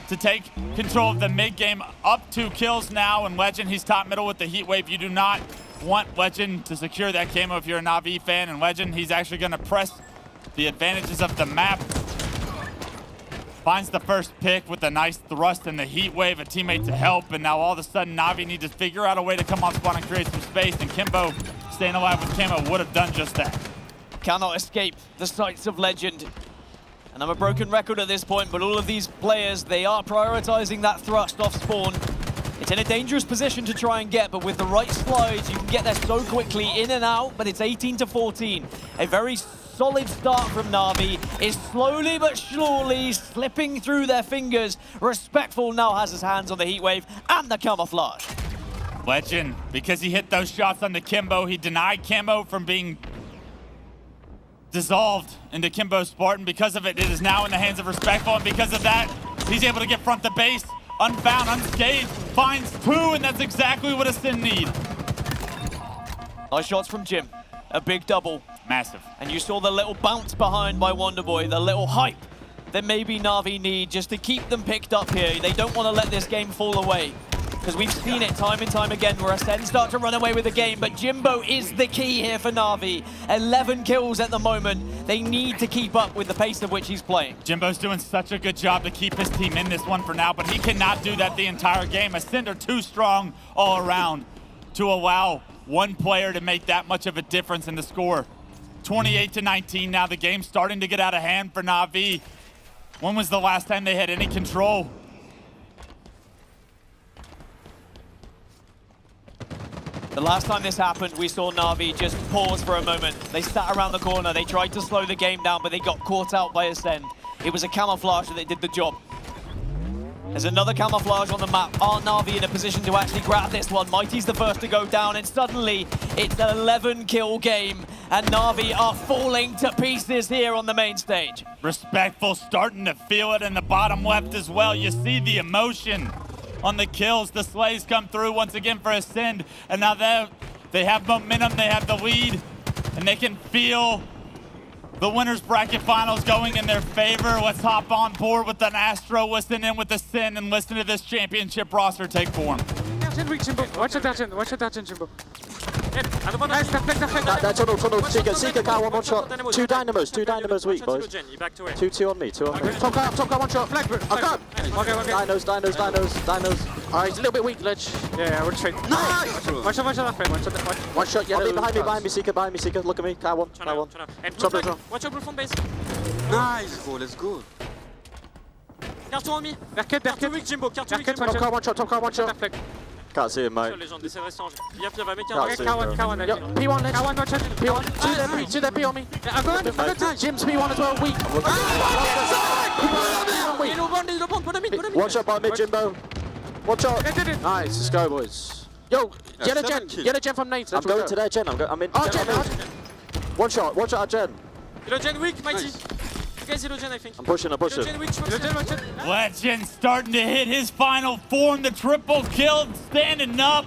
to take control of the mid game. Up 2 kills now, and Legend, he's top middle with the heat wave. You do not want Legend to secure that camo if you're a Navi fan, and Legend, he's actually going to press the advantages of the map. Finds the first pick with a nice thrust in the heat wave, a teammate to help, and now all of a sudden Navi need to figure out a way to come off spawn and create some space, and Kimbo staying alive with camo would have done just that. Cannot escape the sights of Legend. And I'm a broken record at this point, but all of these players, they are prioritizing that thrust off spawn. It's in a dangerous position to try and get, but with the right slides, you can get there so quickly, in and out, but it's 18-14. A very solid start from Navi is slowly but surely slipping through their fingers. Respectful now has his hands on the heat wave and the camouflage. Legend, because he hit those shots on the Kimbo, he denied camo from being dissolved into Kimbo Spartan. Because of it, it is now in the hands of Respectful, and because of that, he's able to get front the base, unbound, unscathed, finds 2, and that's exactly what Ascend need. Nice shots from Jim. A big double. Massive. And you saw the little bounce behind by Wonderboy, the little hype that maybe Navi need just to keep them picked up here. They don't want to let this game fall away, because we've seen it time and time again where Ascend start to run away with the game, but Jimbo is the key here for Navi. 11 kills at the moment. They need to keep up with the pace of which he's playing. Jimbo's doing such a good job to keep his team in this one for now, but he cannot do that the entire game. Ascend are too strong all around to allow one player to make that much of a difference in the score. 28-19 now. The game's starting to get out of hand for Navi. When was the last time they had any control? The last time this happened, we saw Navi just pause for a moment. They sat around the corner, they tried to slow the game down, but they got caught out by Ascend. It was a camouflage that did the job. There's another camouflage on the map. Are Navi in a position to actually grab this one? Mighty's the first to go down, and suddenly it's an 11-kill game, and Navi are falling to pieces here on the main stage. Respectful starting to feel it in the bottom left as well. You see the emotion on the kills. The slays come through once again for Ascend, and now they have momentum, they have the lead, and they can feel the winners bracket finals going in their favor. Let's hop on board with an Astro, listen in with Ascend, and listen to this championship roster take form. Watch it, Jimbo. That tunnel, Seeker, car, one shot. Two dynamos weak, boys. 2-2 on me, 2 on me. Top car, one shot. Flag, I can't. Dinos. Alright, he's a little bit weak, Ledge. Yeah, we're straight. Nice! One shot that frame, one shot, yellow. Behind me, Seeker. Look at me, car one. Watch out, blue front base. Nice, let's go. Carton on me. Carton weak, Jimbo. Carton weak, Jimbo. Top car, one shot. Can't see him, mate. P1, Ledge. P1. Two there, P on me. Jim's P1 as well, weak. One shot by mid, Jimbo. One shot. Nice, let's go, boys. Yo, yellow gen from Nate. I'm going to their gen. I'm in. Oh, gen. One shot at gen. Yellow gen weak, Mighty. Guys, yellow gen, I think. I'm pushing. Legend starting to hit his final form. The triple kill, standing up.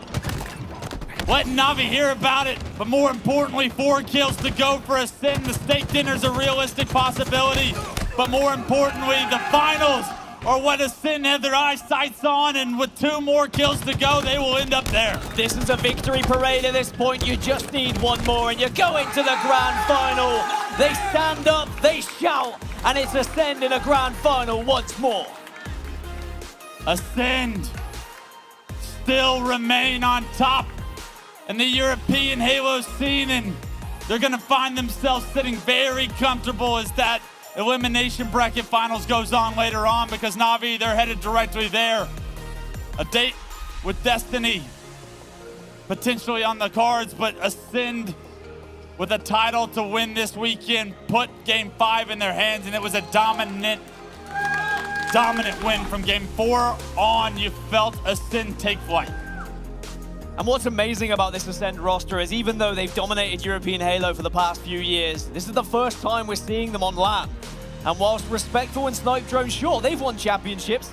Letting Navi hear about it. But more importantly, 4 kills to go for Ascend. The steak dinner's a realistic possibility. But more importantly, the finals are what Ascend have their eyesights on, and with 2 more kills to go, they will end up there. This is a victory parade at this point. You just need one more, and you're going to the grand final. They stand up, they shout, and it's Ascend in a grand final once more. Ascend still remain on top in the European Halo scene, and they're going to find themselves sitting very comfortable as that elimination bracket finals goes on later on, because Navi, they're headed directly there. A date with Destiny potentially on the cards, but Ascend with a title to win this weekend put Game 5 in their hands, and it was a dominant win from Game 4 on. You felt Ascend take flight. And what's amazing about this Ascend roster is even though they've dominated European Halo for the past few years, this is the first time we're seeing them on LAN. And whilst Respectful and Snipe Drone, sure, they've won championships,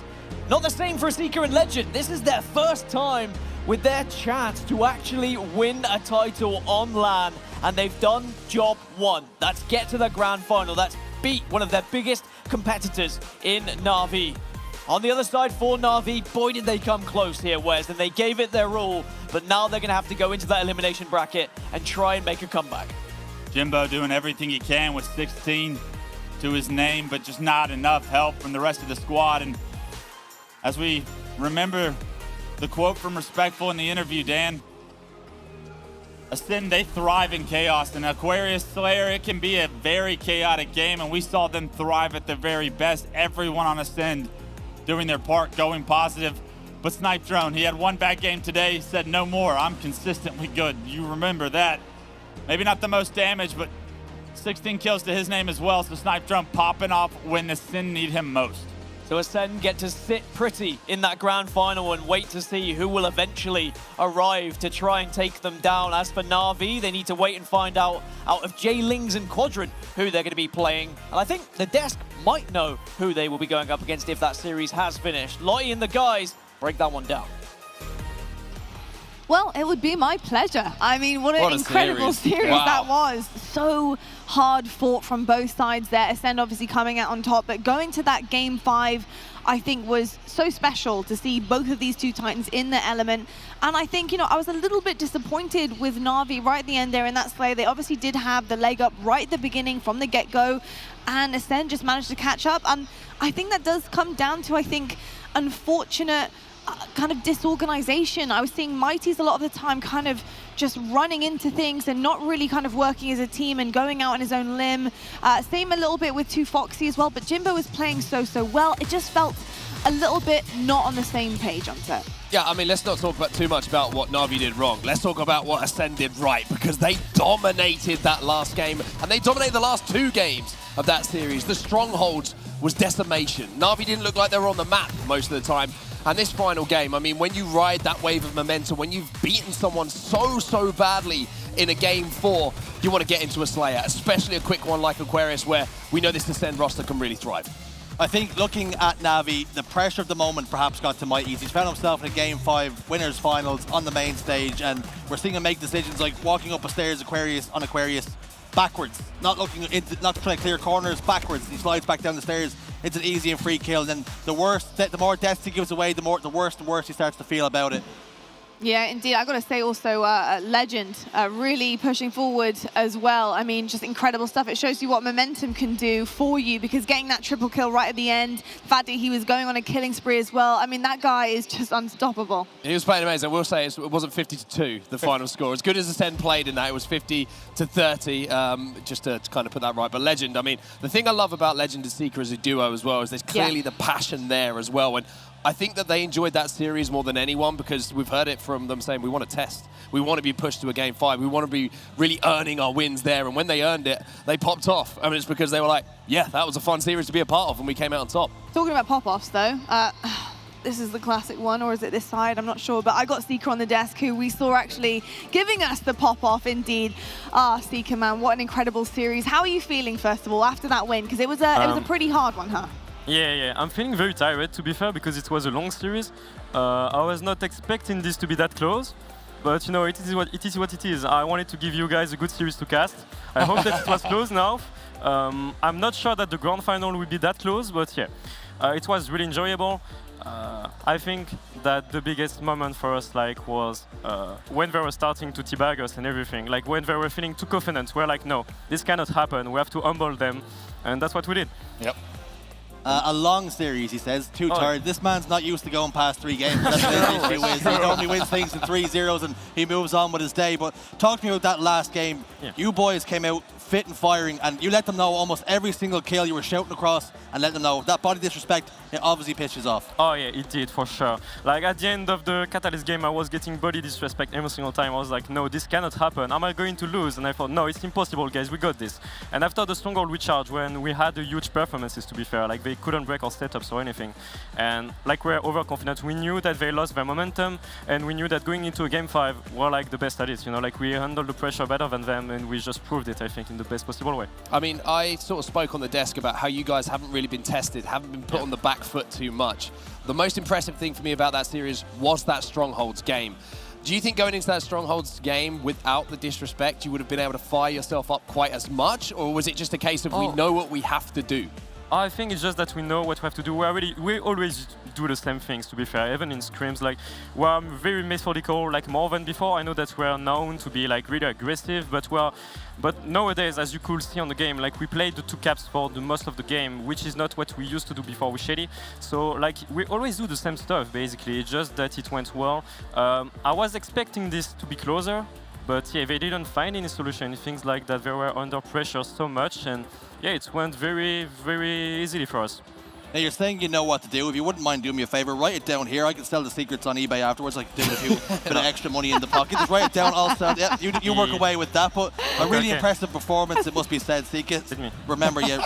not the same for Seeker and Legend. This is their first time with their chance to actually win a title on LAN, and they've done job 1. That's get to the grand final. That's beat one of their biggest competitors in Navi. On the other side for Navi, boy did they come close here, Wes, and they gave it their all, but now they're going to have to go into that elimination bracket and try and make a comeback. Jimbo doing everything he can with 16 to his name, but just not enough help from the rest of the squad. And as we remember the quote from Respectful in the interview, Dan, Ascend, they thrive in chaos. And Aquarius Slayer, it can be a very chaotic game, and we saw them thrive at their very best. Everyone on Ascend doing their part, going positive. But Snipe Drone, he had one bad game today. He said, no more, I'm consistently good. You remember that. Maybe not the most damage, but 16 kills to his name as well. So Snipe Drone popping off when Ascend need him most. So Ascend get to sit pretty in that grand final and wait to see who will eventually arrive to try and take them down. As for Navi, they need to wait and find out of J-Lings and Quadrant who they're going to be playing. And I think the desk might know who they will be going up against if that series has finished. Lottie and the guys break that one down. Well, it would be my pleasure. I mean, what an incredible series that was. So hard fought from both sides there. Ascend obviously coming out on top, but going to that Game 5, I think was so special to see both of these two Titans in the element. And I think, you know, I was a little bit disappointed with Navi right at the end there in that Slayer. They obviously did have the leg up right at the beginning from the get-go, and Ascend just managed to catch up. And I think that does come down to, I think, unfortunate kind of disorganization. I was seeing Mighty's a lot of the time kind of just running into things and not really kind of working as a team and going out on his own limb. Same a little bit with 2Foxy as well, but Jimbo was playing so well. It just felt a little bit not on the same page on set. Yeah, I mean, let's not talk about too much about what Navi did wrong. Let's talk about what Ascend did right, because they dominated that last game, and they dominated the last 2 games of that series. The strongholds was decimation. Navi didn't look like they were on the map most of the time. And this final game, I mean, when you ride that wave of momentum, when you've beaten someone so badly in a game 4, you want to get into a Slayer, especially a quick one like Aquarius, where we know this Ascend roster can really thrive. I think looking at Navi, the pressure of the moment perhaps got to Mighties. He's found himself in a Game 5 winners finals on the main stage, and we're seeing him make decisions like walking up a stairs on Aquarius backwards, not to play clear corners, backwards. He slides back down the stairs. It's an easy and free kill. And then the more deaths he gives away, the worse he starts to feel about it. Yeah, indeed. I got to say also, Legend really pushing forward as well. I mean, just incredible stuff. It shows you what momentum can do for you, because getting that triple kill right at the end, the fact that he was going on a killing spree as well. I mean, that guy is just unstoppable. He was playing amazing. I will say it wasn't 50-2, the final score. As good as Ascend played in that, it was 50-30, just to kind of put that right. But Legend, I mean, the thing I love about Legend and Seeker as a duo as well is there's clearly the passion there as well. And I think that they enjoyed that series more than anyone, because we've heard it from them saying we want to test. We want to be pushed to a Game 5. We want to be really earning our wins there. And when they earned it, they popped off. I mean, it's because they were like, yeah, that was a fun series to be a part of, and we came out on top. Talking about pop-offs, though, this is the classic one, or is it this side? I'm not sure. But I got Seeker on the desk, who we saw actually giving us the pop-off indeed. Seeker, man, what an incredible series. How are you feeling, first of all, after that win? Because it was a pretty hard one, huh? Yeah, I'm feeling very tired, to be fair, because it was a long series. I was not expecting this to be that close, but you know, it is what it is. I wanted to give you guys a good series to cast. I hope that it was close now. I'm not sure that the grand final will be that close, but yeah, it was really enjoyable. I think that the biggest moment for us was when they were starting to teabag us and everything. Like when they were feeling too confident, we're like, no, this cannot happen. We have to humble them, and that's what we did. Yep. A long series, he says. Too tired. This man's not used to going past 3 games. That's the issue is. He only wins things in 3-0s and he moves on with his day. But talk to me about that last game. Yeah. You boys came out fit and firing, and you let them know almost every single kill. You were shouting across and let them know that body disrespect, it obviously pisses off. Oh yeah, it did, for sure. Like at the end of the Catalyst game, I was getting body disrespect every single time. I was like, no, this cannot happen. Am I going to lose? And I thought, no, it's impossible, guys. We got this. And after the Stronghold recharge, when we had a huge performances, to be fair, like they couldn't break our setups or anything. And like we're overconfident, we knew that they lost their momentum, and we knew that going into a Game 5, we're like the best at it. You know, like we handled the pressure better than them, and we just proved it, I think, in the best possible way. I mean, I sort of spoke on the desk about how you guys haven't really been tested, haven't been put on the back foot too much. The most impressive thing for me about that series was that Strongholds game. Do you think going into that Strongholds game without the disrespect, you would have been able to fire yourself up quite as much? Or was it just a case of we know what we have to do? I think it's just that we know what we have to do. We always do the same things, to be fair, even in scrims. Like, we're very methodical, like more than before. I know that we're known to be like really aggressive, but nowadays, as you could see on the game, like we played the 2 caps for the most of the game, which is not what we used to do before with Shady. So like we always do the same stuff, basically. It's just that it went well. I was expecting this to be closer, but yeah, they didn't find any solution. Things like that, they were under pressure so much, and yeah, it went very, very easily for us. Now you're saying you know what to do. If you wouldn't mind doing me a favor, write it down here. I can sell the secrets on eBay afterwards. I can do a few bit of extra money in the pocket. Just write it down. I'll sell. Yeah, you work away with that. But a really impressive performance, it must be said, Seeker. Remember, yeah,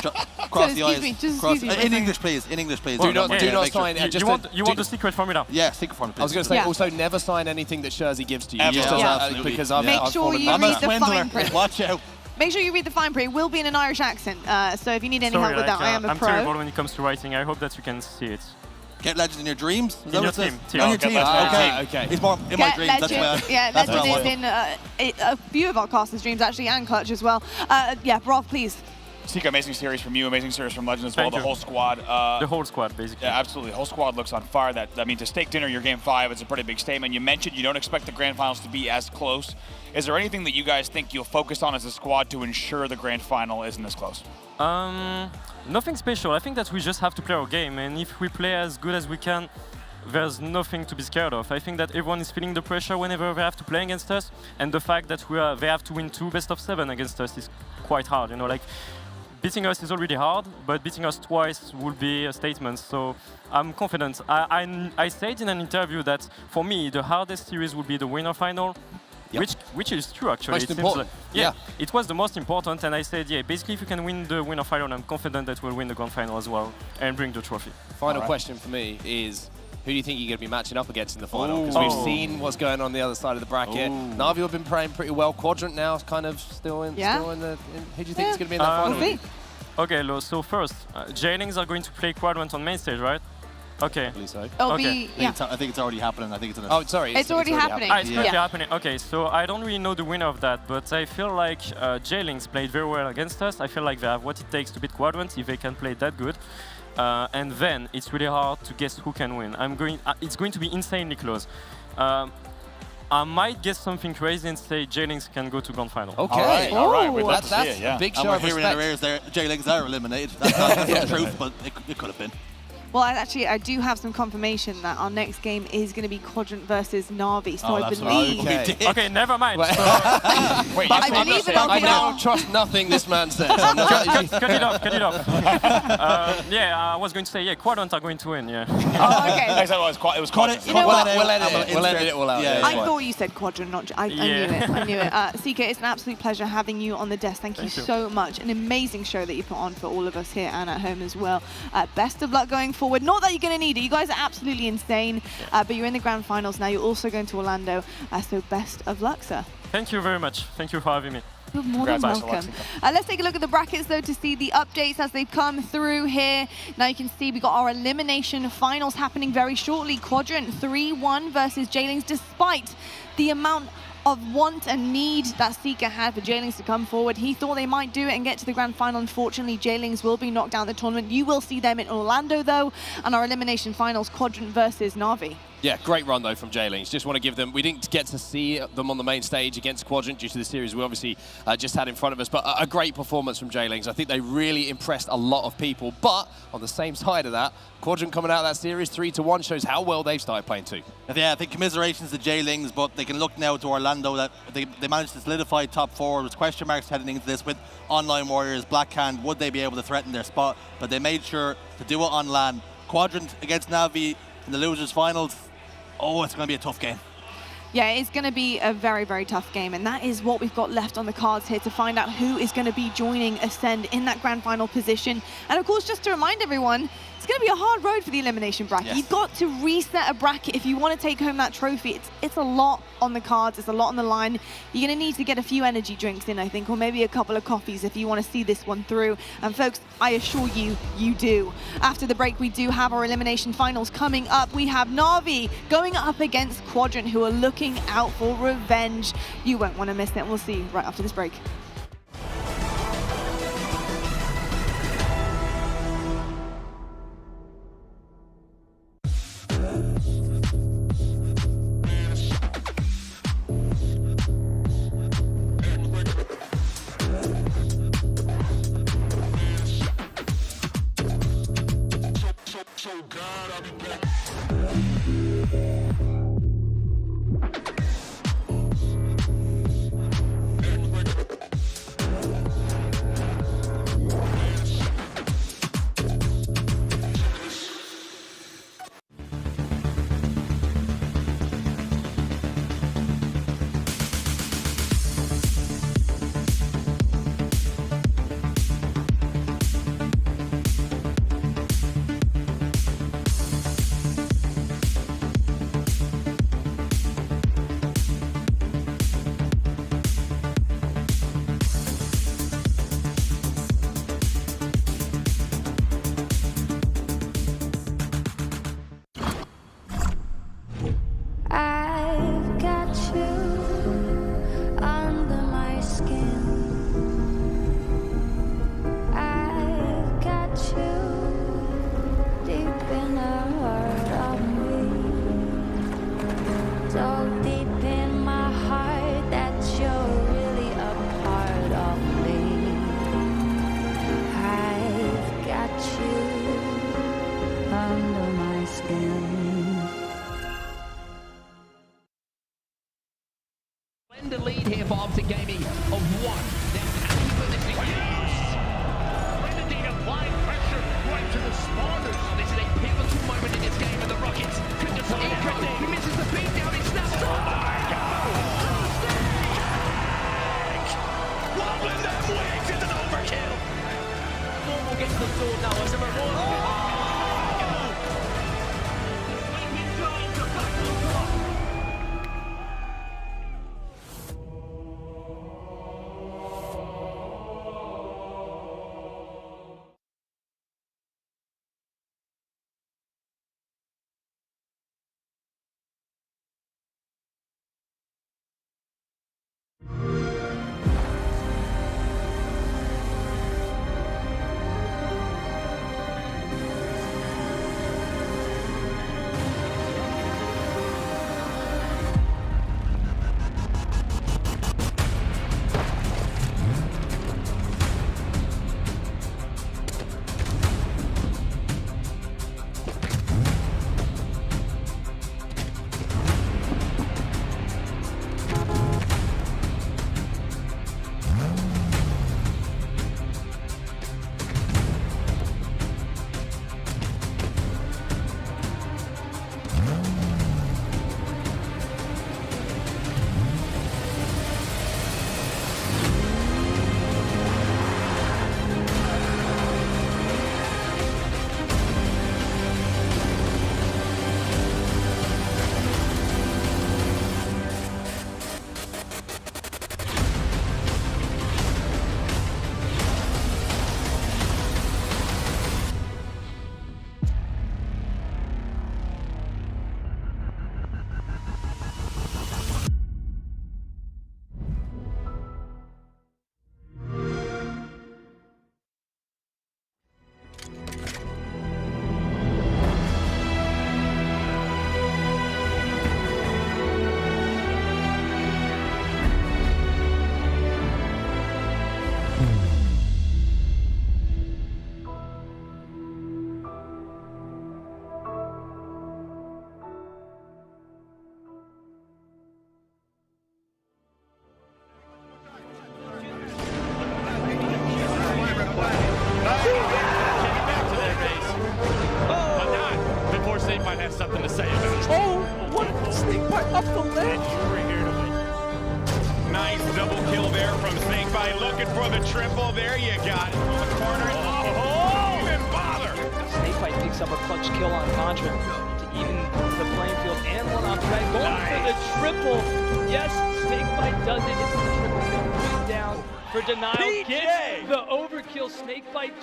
cross the eyes. In English, please. In English, please. Do not sign. You want the secret formula? Yeah, secret formula. I was going to say, also never sign anything that Shurzy gives to you. Absolutely. Because Make sure you read the fine print. Watch out. Make sure you read the fine print. It will be in an Irish accent, so if you need any help with that, I am a pro. I'm terrible when it comes to writing. I hope that you can see it. Get Legend in your dreams? Is in your team. On your team. Okay. It's more in my dreams. Legend. Yeah, Legend is in a few of our casters' dreams, actually, and Clutch as well. Yeah, Rob, please. Seeker, amazing series from you, amazing series from Legend as well, the whole squad. The whole squad, basically. Yeah, absolutely. The whole squad looks on fire. I mean, to stake dinner your Game 5, it's a pretty big statement. You mentioned you don't expect the Grand Finals to be as close. Is there anything that you guys think you'll focus on as a squad to ensure the Grand Final isn't as close? Nothing special. I think that we just have to play our game, and if we play as good as we can, there's nothing to be scared of. I think that everyone is feeling the pressure whenever they have to play against us, and the fact that they have to win 2 best-of-7 against us is quite hard. You know, like, beating us is already hard, but beating us twice would be a statement. So I'm confident. I said in an interview that for me, the hardest series would be the winner final. which is true actually. Most It seems important. like, it was the most important, and I said, basically if you can win the winner final, I'm confident that we'll win the grand final as well and bring the trophy. Final question for me is, who do you think you're going to be matching up against in the final? Because we've seen what's going on the other side of the bracket. Navi have been playing pretty well. Quadrant now is kind of still in the... Who do you think is going to be in that final? Okay, so first, J-Lings are going to play Quadrant on main stage, right? Okay. I think it's already happening. I think it's in a... Oh, sorry. It's already happening. It's currently happening. Okay, so I don't really know the winner of that, but I feel like J-Lings played very well against us. I feel like they have what it takes to beat Quadrant if they can play that good. And then it's really hard to guess who can win. It's going to be insanely close. I might guess something crazy and say J-Lings can go to grand final. Okay. All right. We'd love to see That's it, yeah. big show we're of hearing in respect. our ears there, J-Lings are eliminated. That's not the truth, but it could have been. Well, I do have some confirmation that our next game is going to be Quadrant versus Navi. So I believe... Okay, never mind. Wait, I believe it. I now trust nothing this man says. Cut it off. I was going to say, Quadrant are going to win, Okay. It was Quadrant. We'll edit it all out. I thought you said Quadrant, not... I knew it. I knew it. CK, it's an absolute pleasure having you on the desk. Thank you so much. An amazing show that you put on for all of us here and at home as well. Best of luck going forward. Not that you're going to need it. You guys are absolutely insane. But you're in the grand finals now. You're also going to Orlando. So best of luck, sir. Thank you very much. Thank you for having me. You're more than welcome. Let's take a look at the brackets, though, to see the updates as they've come through here. Now you can see we got our elimination finals happening very shortly. Quadrant 3-1 versus J-Lings, despite the amount of want and need that Seeker had for J-Lings to come forward. He thought they might do it and get to the grand final. Unfortunately, J-Lings will be knocked out of the tournament. You will see them in Orlando, though, and our elimination finals, Quadrant versus Navi. Yeah, great run, though, from J-Lings. Just want to give them... We didn't get to see them on the main stage against Quadrant due to the series we obviously just had in front of us, but a great performance from J-Lings. I think they really impressed a lot of people, but on the same side of that, Quadrant coming out of that series 3-1 shows how well they've started playing too. Yeah, I think commiserations to J-Lings, but they can look now to Orlando that they managed to solidify top four. There's question marks heading into this with Online Warriors, Blackhand. Would they be able to threaten their spot? But they made sure to do it on LAN. Quadrant against Navi in the losers finals. Oh, it's going to be a tough game. Yeah, it's going to be a very, very tough game, and that is what we've got left on the cards here to find out who is going to be joining Ascend in that grand final position. And of course, just to remind everyone, it's going to be a hard road for the elimination bracket. Yes. You've got to reset a bracket if you want to take home that trophy. It's a lot on the cards, it's a lot on the line. You're going to need to get a few energy drinks in, I think, or maybe a couple of coffees if you want to see this one through. And folks, I assure you, you do. After the break, we do have our elimination finals coming up. We have Navi going up against Quadrant, who are looking out for revenge. You won't want to miss it. We'll see you right after this break. sword now. As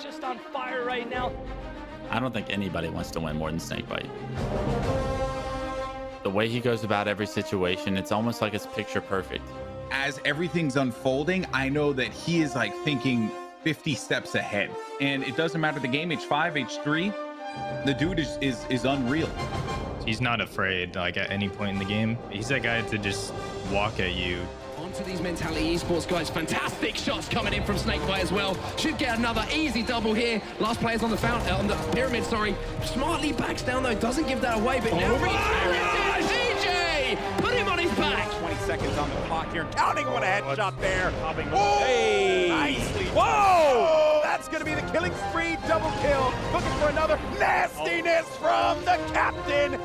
just on fire right now. I don't think anybody wants to win more than Snakebite. The way he goes about every situation, it's almost like it's picture perfect. As everything's unfolding, I know that he is like thinking 50 steps ahead. And it doesn't matter the game, H5, H3, the dude is unreal. He's not afraid, like at any point in the game. He's that guy to just walk at you. Onto these Mentality Esports guys. Fantastic shots coming in from Snakebite as well. Should get another easy double here. Last player's on the pyramid, sorry. Smartly backs down though, doesn't give that away, but now PJ! Put him on his back. 20 seconds on the clock here. Counting on a headshot there. Oh, hey. Nicely. Whoa! That's going to be the killing spree. Double kill. Looking for another nastiness from the captain.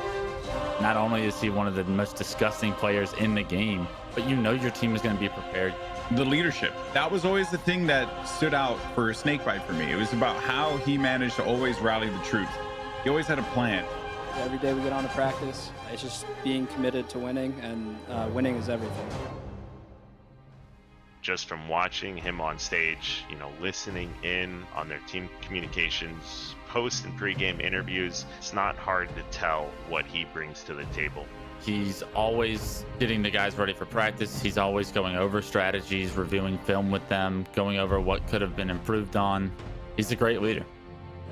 Not only is he one of the most disgusting players in the game, but you know your team is going to be prepared. The leadership, that was always the thing that stood out for Snakebite for me. It was about how he managed to always rally the troops. He always had a plan. Every day we get on to practice, it's just being committed to winning, and winning is everything. Just from watching him on stage, you know, listening in on their team communications, post and pre-game interviews, it's not hard to tell what he brings to the table. He's always getting the guys ready for practice. He's always going over strategies, reviewing film with them, going over what could have been improved on. He's a great leader.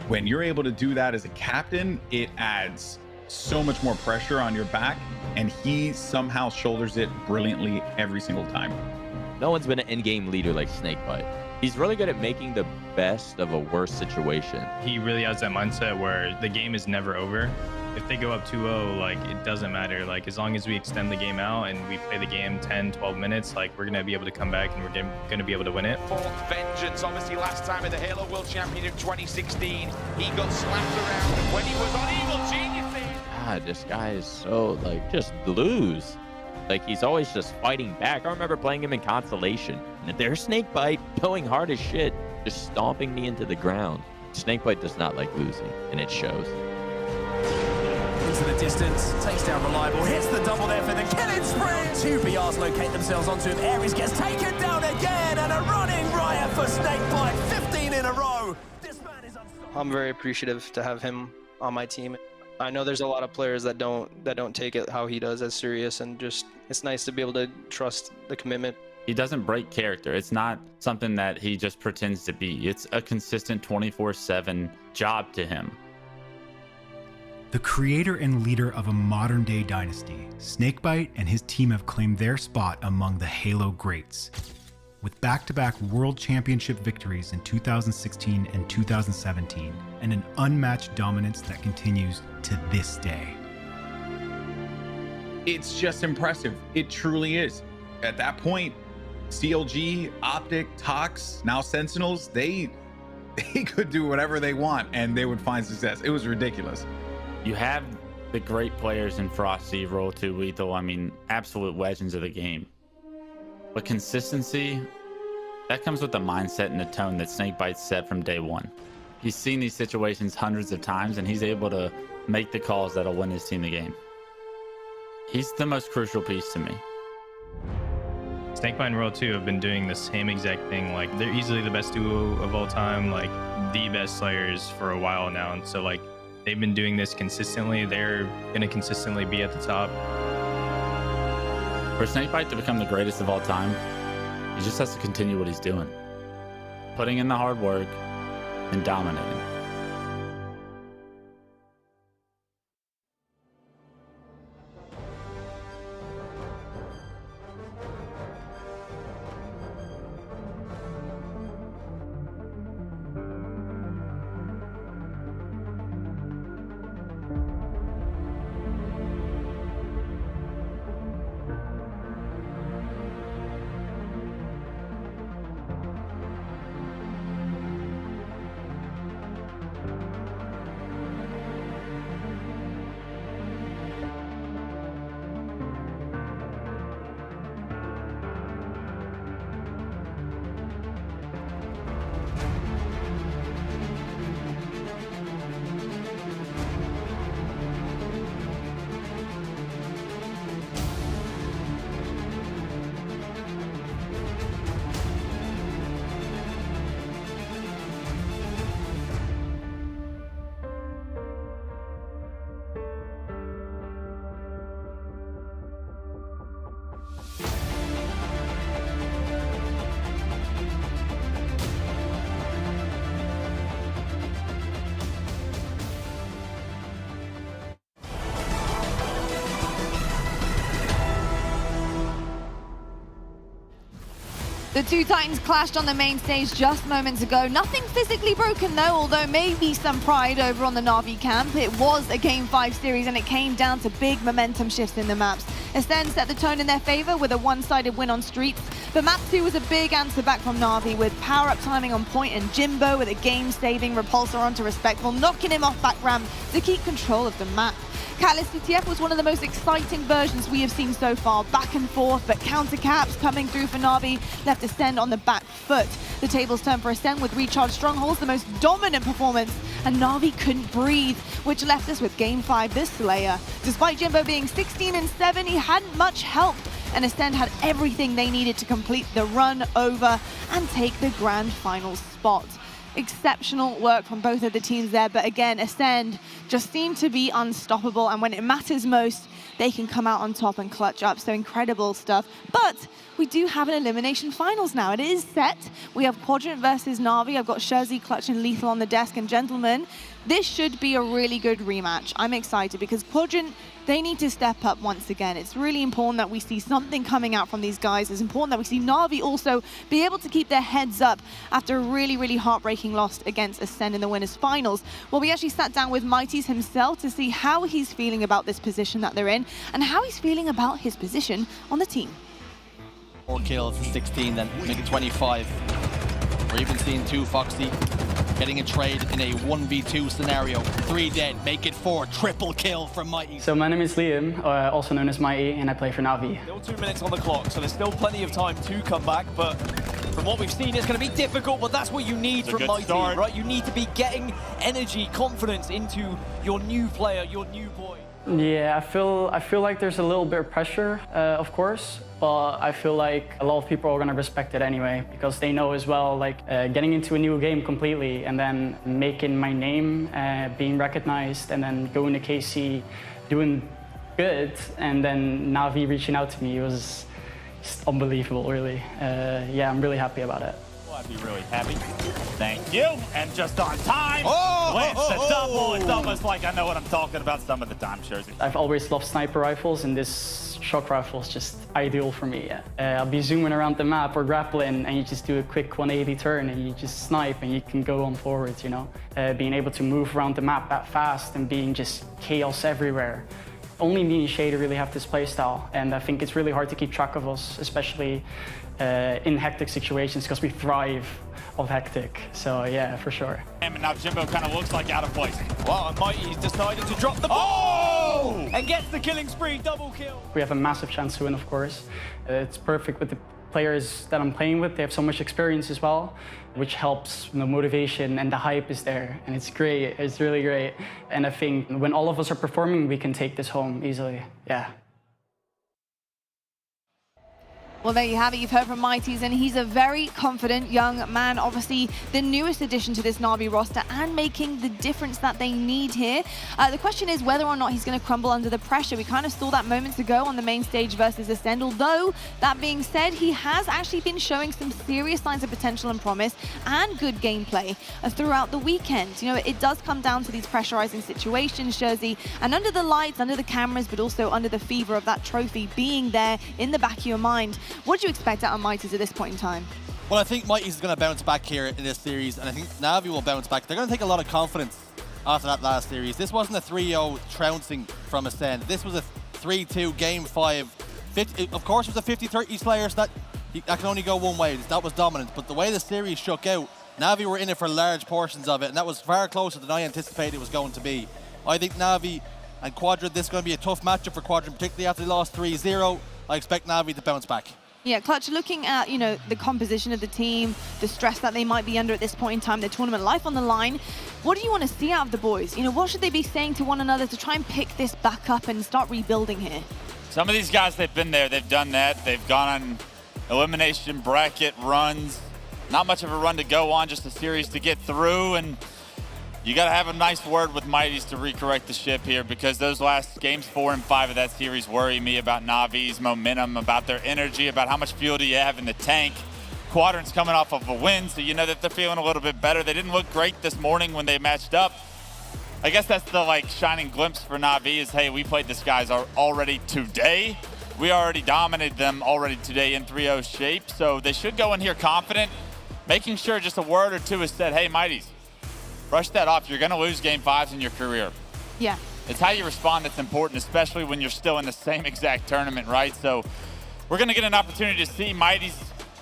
When you're able to do that as a captain, it adds so much more pressure on your back, and he somehow shoulders it brilliantly every single time. No one's been an in-game leader like Snakebite. He's really good at making the best of a worse situation. He really has that mindset where the game is never over. If they go up 2-0, like, it doesn't matter. Like, as long as we extend the game out and we play the game 10, 12 minutes, like, we're going to be able to come back and we're going to be able to win it. Fourth vengeance, obviously last time at the Halo World Championship 2016, he got slapped around when he was on Evil Geniuses. God, this guy is so, like, just lose. Like, he's always just fighting back. I remember playing him in Constellation, and there's Snakebite going hard as shit, just stomping me into the ground. Snakebite does not like losing, and it shows. Into the distance, takes down Reliable, hits the double there for the killing sprint. Two BRs locate themselves onto him. Aries gets taken down again, and a running riot for Snakebite, 15 in a row. This man is unstoppable. I'm very appreciative to have him on my team. I know there's a lot of players that don't take it how he does as serious, and just it's nice to be able to trust the commitment. He doesn't break character. It's not something that he just pretends to be. It's a consistent 24/7 job to him. The creator and leader of a modern-day dynasty, Snakebite and his team have claimed their spot among the Halo greats. With back-to-back World Championship victories in 2016 and 2017, and an unmatched dominance that continues to this day. It's just impressive. It truly is. At that point, CLG, Optic, Tox, now Sentinels, they could do whatever they want and they would find success. It was ridiculous. You have the great players in Frosty, Roll 2, Lethal, I mean, absolute legends of the game. But consistency, that comes with the mindset and the tone that Snakebite set from day one. He's seen these situations hundreds of times, and he's able to make the calls that'll win his team the game. He's the most crucial piece to me. Snakebite and Roll 2 have been doing the same exact thing. Like, they're easily the best duo of all time, like the best players for a while now. And so, like, they've been doing this consistently. They're gonna consistently be at the top. For Snakebite to become the greatest of all time, he just has to continue what he's doing. Putting in the hard work and dominating. The two Titans clashed on the main stage just moments ago. Nothing physically broken though, although maybe some pride over on the Navi camp. It was a Game 5 series and it came down to big momentum shifts in the maps. Ascend set the tone in their favor with a one-sided win on Streets, but map 2 was a big answer back from Navi with power-up timing on point and Jimbo with a game-saving repulsor onto Respectful, knocking him off back ramp to keep control of the map. Catalyst CTF was one of the most exciting versions we have seen so far, back and forth, but counter caps coming through for Navi left Ascend on the back foot. The tables turned for Ascend with Recharged Strongholds, the most dominant performance, and Navi couldn't breathe, which left us with Game 5 this Slayer. Despite Jimbo being 16-7, he hadn't much help, and Ascend had everything they needed to complete the run over and take the grand final spot. Exceptional work from both of the teams there, but again, Ascend just seemed to be unstoppable, and when it matters most, they can come out on top and clutch up, so incredible stuff. But we do have an elimination finals now. It is set. We have Quadrant versus Navi. I've got Shurzy, Clutch, and Lethal on the desk, and gentlemen, this should be a really good rematch. I'm excited because Quadrant, they need to step up once again. It's really important that we see something coming out from these guys. It's important that we see Navi also be able to keep their heads up after a really, really heartbreaking loss against Ascend in the winners finals. Well, we actually sat down with Mighty's himself to see how he's feeling about this position that they're in and how he's feeling about his position on the team. 4 kills in 16, then make it 25. We're even seeing 2 Foxy getting a trade in a 1v2 scenario. 3 dead, make it 4, triple kill from Mighty. So my name is Liam, also known as Mighty, and I play for Navi. Still 2 minutes on the clock, so there's still plenty of time to come back, but From what we've seen, it's going to be difficult, but that's what you need from Mighty, right? You need to be getting energy, confidence into your new player, your new boy. Yeah, I feel like there's a little bit of pressure, of course, but I feel like a lot of people are going to respect it anyway, because they know as well, like getting into a new game completely and then making my name, being recognized, and then going to KC, doing good, and then Navi reaching out to me was just unbelievable, really. Yeah, I'm really happy about it. I'd be really happy. Thank you. And just on time, lands the double. It's almost like I know what I'm talking about some of the time, Jersey. I've always loved sniper rifles, and this shock rifle is just ideal for me. I'll be zooming around the map or grappling, and you just do a quick 180 turn, and you just snipe, and you can go on forwards, you know? Being able to move around the map that fast and being just chaos everywhere. Only me and Shader really have this playstyle, and I think it's really hard to keep track of us, especially in hectic situations, because we thrive off hectic. So yeah, for sure. And now Jimbo kind of looks like out of place. Well, and Mighty's decided to drop the ball and gets the killing spree, double kill. We have a massive chance to win, of course. It's perfect with the players that I'm playing with. They have so much experience as well, which helps. The motivation and the hype is there, and it's great. It's really great. And I think when all of us are performing, we can take this home easily. Yeah. Well, there you have it. You've heard from Mighty's, and he's a very confident young man. Obviously, the newest addition to this Navi roster and making the difference that they need here. The question is whether or not he's going to crumble under the pressure. We kind of saw that moments ago on the main stage versus Ascend. Although, that being said, he has actually been showing some serious signs of potential and promise and good gameplay throughout the weekend. You know, it does come down to these pressurizing situations, Jersey, and under the lights, under the cameras, but also under the fever of that trophy being there in the back of your mind. What do you expect out of Mighty's at this point in time? Well, I think Mighty's is going to bounce back here in this series, and I think Navi will bounce back. They're going to take a lot of confidence after that last series. This wasn't a 3-0 trouncing from Ascend. This was a 3-2 game 5. Of course, it was a 50-30 Slayer, so that can only go one way. That was dominant. But the way the series shook out, Navi were in it for large portions of it, and that was far closer than I anticipated it was going to be. I think Navi and Quadrant, this is going to be a tough matchup for Quadrant, particularly after they lost 3-0. I expect Navi to bounce back. Yeah, Clutch, looking at, you know, the composition of the team, the stress that they might be under at this point in time, their tournament life on the line, what do you want to see out of the boys? You know, what should they be saying to one another to try and pick this back up and start rebuilding here? Some of these guys, they've been there, they've done that. They've gone on elimination bracket runs. Not much of a run to go on, just a series to get through, and you got to have a nice word with Mighty's to recorrect the ship here, because those last games 4 and 5 of that series worry me about Navi's momentum, about their energy, about how much fuel do you have in the tank. Quadrant's coming off of a win, so you know that they're feeling a little bit better. They didn't look great this morning when they matched up. I guess that's the like shining glimpse for Navi is, hey, we played this guys already today. We already dominated them already today in 3-0 shape, so they should go in here confident, making sure just a word or two is said, hey, Mighty's, brush that off. You're going to lose game 5s in your career. Yeah. It's how you respond that's important, especially when you're still in the same exact tournament, right? So we're going to get an opportunity to see Mighty's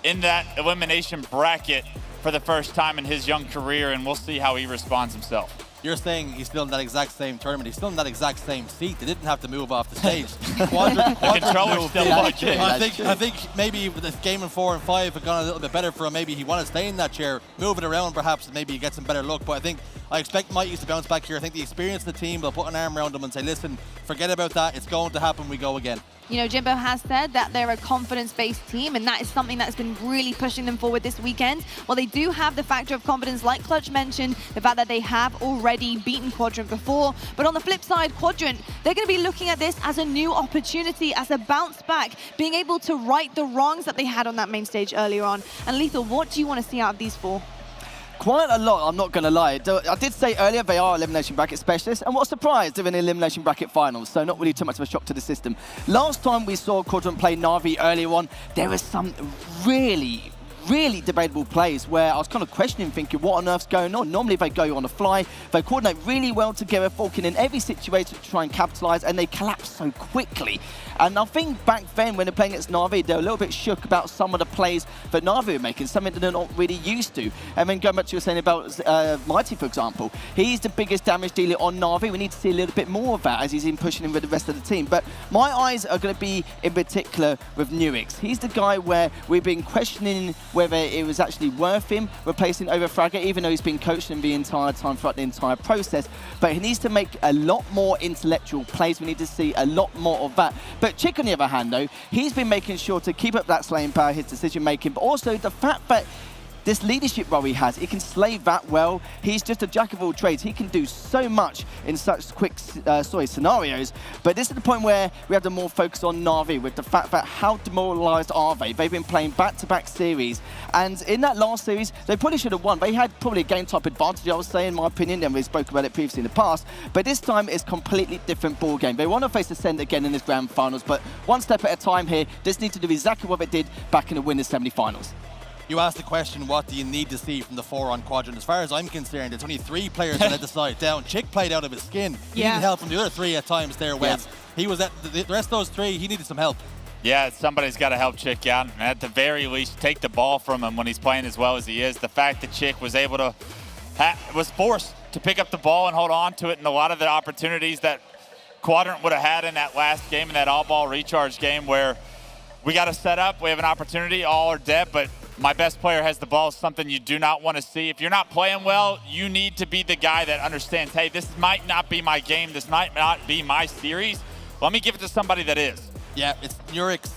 in that elimination bracket for the first time in his young career, and we'll see how he responds himself. You're saying he's still in that exact same tournament. He's still in that exact same seat. They didn't have to move off the stage. Quadrant controller's still watching. I think maybe this game in 4 and 5 had gone a little bit better for him. Maybe he wanted to stay in that chair, move it around perhaps, and maybe he gets some better look. But I expect Mighty's to bounce back here. I think the experience of the team will put an arm around him and say, listen, forget about that. It's going to happen. We go again. You know, Jimbo has said that they're a confidence-based team, and that is something that's been really pushing them forward this weekend. Well, they do have the factor of confidence, like Clutch mentioned, the fact that they have already beaten Quadrant before. But on the flip side, Quadrant, they're going to be looking at this as a new opportunity, as a bounce back, being able to right the wrongs that they had on that main stage earlier on. And Lethal, what do you want to see out of these 4? Quite a lot, I'm not going to lie. I did say earlier they are elimination bracket specialists, and what a surprise, they're in elimination bracket finals, so not really too much of a shock to the system. Last time we saw Quadrant play Navi earlier on, there was some really debatable plays where I was kind of questioning, thinking, what on earth's going on? Normally they go on a fly, they coordinate really well together, falking in every situation to try and capitalize, and they collapse so quickly. And I think back then when they're playing against Navi, they're a little bit shook about some of the plays that Navi are making, something that they're not really used to. And then going back to what you were saying about Mighty, for example, he's the biggest damage dealer on Navi. We need to see a little bit more of that as he's in pushing him with the rest of the team. But my eyes are going to be in particular with Newix. He's the guy where we've been questioning whether it was actually worth him replacing Overfragger, even though he's been coaching him the entire time throughout the entire process. But he needs to make a lot more intellectual plays. We need to see a lot more of that. But Chick, on the other hand, though, he's been making sure to keep up that slaying power, his decision making, but also the fact that this leadership role he has, he can slay that well. He's just a jack of all trades. He can do so much in such quick scenarios. But this is the point where we have to more focus on Navi with the fact that how demoralized are they? They've been playing back-to-back series. And in that last series, they probably should have won. They had probably a game type advantage, I would say, in my opinion, and we spoke about it previously in the past. But this time it's completely different ball game. They want to face Ascend again in this grand finals, but one step at a time here. This needs to do exactly what they did back in the winners semi-finals. You asked the question, what do you need to see from the 4 on Quadrant? As far as I'm concerned, it's only 3 players that let the side down. Chick played out of his skin. He needed help from the other 3 at times there, Wes. He was at the rest of those 3, he needed some help. Yeah, somebody's got to help Chick out, and at the very least, take the ball from him when he's playing as well as he is. The fact that Chick was able to, was forced to pick up the ball and hold on to it, and a lot of the opportunities that Quadrant would have had in that last game, in that all-ball recharge game, where we got to set up, we have an opportunity, all are dead, but my best player has the ball, something you do not want to see. If you're not playing well, you need to be the guy that understands, hey, this might not be my game, this might not be my series. Let me give it to somebody that is. Yeah, it's Nurix.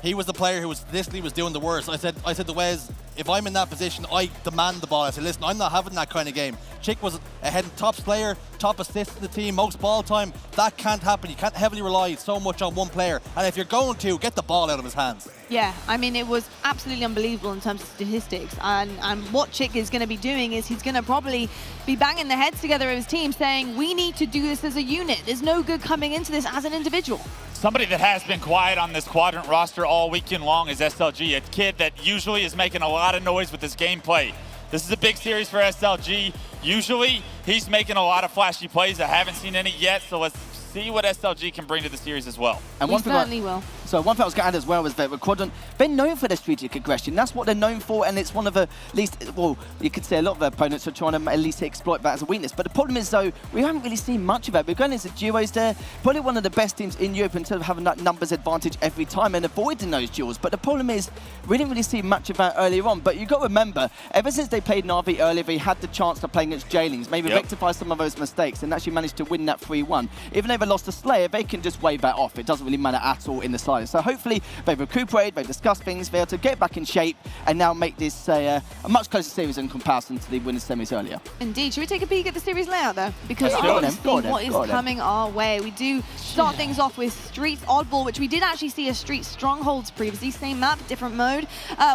He was the player who was literally was doing the worst. I said to Wes, if I'm in that position, I demand the ball. I said, listen, I'm not having that kind of game. Chick was ahead top player, top assist in the team, most ball time. That can't happen. You can't heavily rely so much on one player. And if you're going to, get the ball out of his hands. Yeah, I mean, it was absolutely unbelievable in terms of statistics. And what Chick is going to be doing is he's going to probably be banging their heads together of his team saying, we need to do this as a unit. There's no good coming into this as an individual. Somebody that has been quiet on this Quadrant roster all weekend long is SLG, a kid that usually is making a lot of noise with his gameplay. This is a big series for SLG. Usually, he's making a lot of flashy plays. I haven't seen any yet, so let's see what SLG can bring to the series as well. And we certainly will. So one thing I was going to add as well was that with Quadrant, they're known for their strategic aggression. That's what they're known for, and it's one of the least, well, you could say a lot of their opponents are trying to at least exploit that as a weakness. But the problem is, though, we haven't really seen much of it. We're going into duos there, probably one of the best teams in Europe in terms of having that numbers advantage every time and avoiding those duels. But the problem is, we didn't really see much of that earlier on. But you've got to remember, ever since they played Navi earlier, they had the chance to play against Jailings, maybe rectify some of those mistakes and actually manage to win that 3-1. Even though they lost to Slayer, they can just wave that off. It doesn't really matter at all in the side. So hopefully they've recuperated, they've discussed things, they're able to get back in shape and now make this a much closer series in comparison to the winners semis earlier. Indeed. Should we take a peek at the series layout though? Because what is coming our way. We do start things off with Streets Oddball, which we did actually see as Street Strongholds previously. Same map, different mode.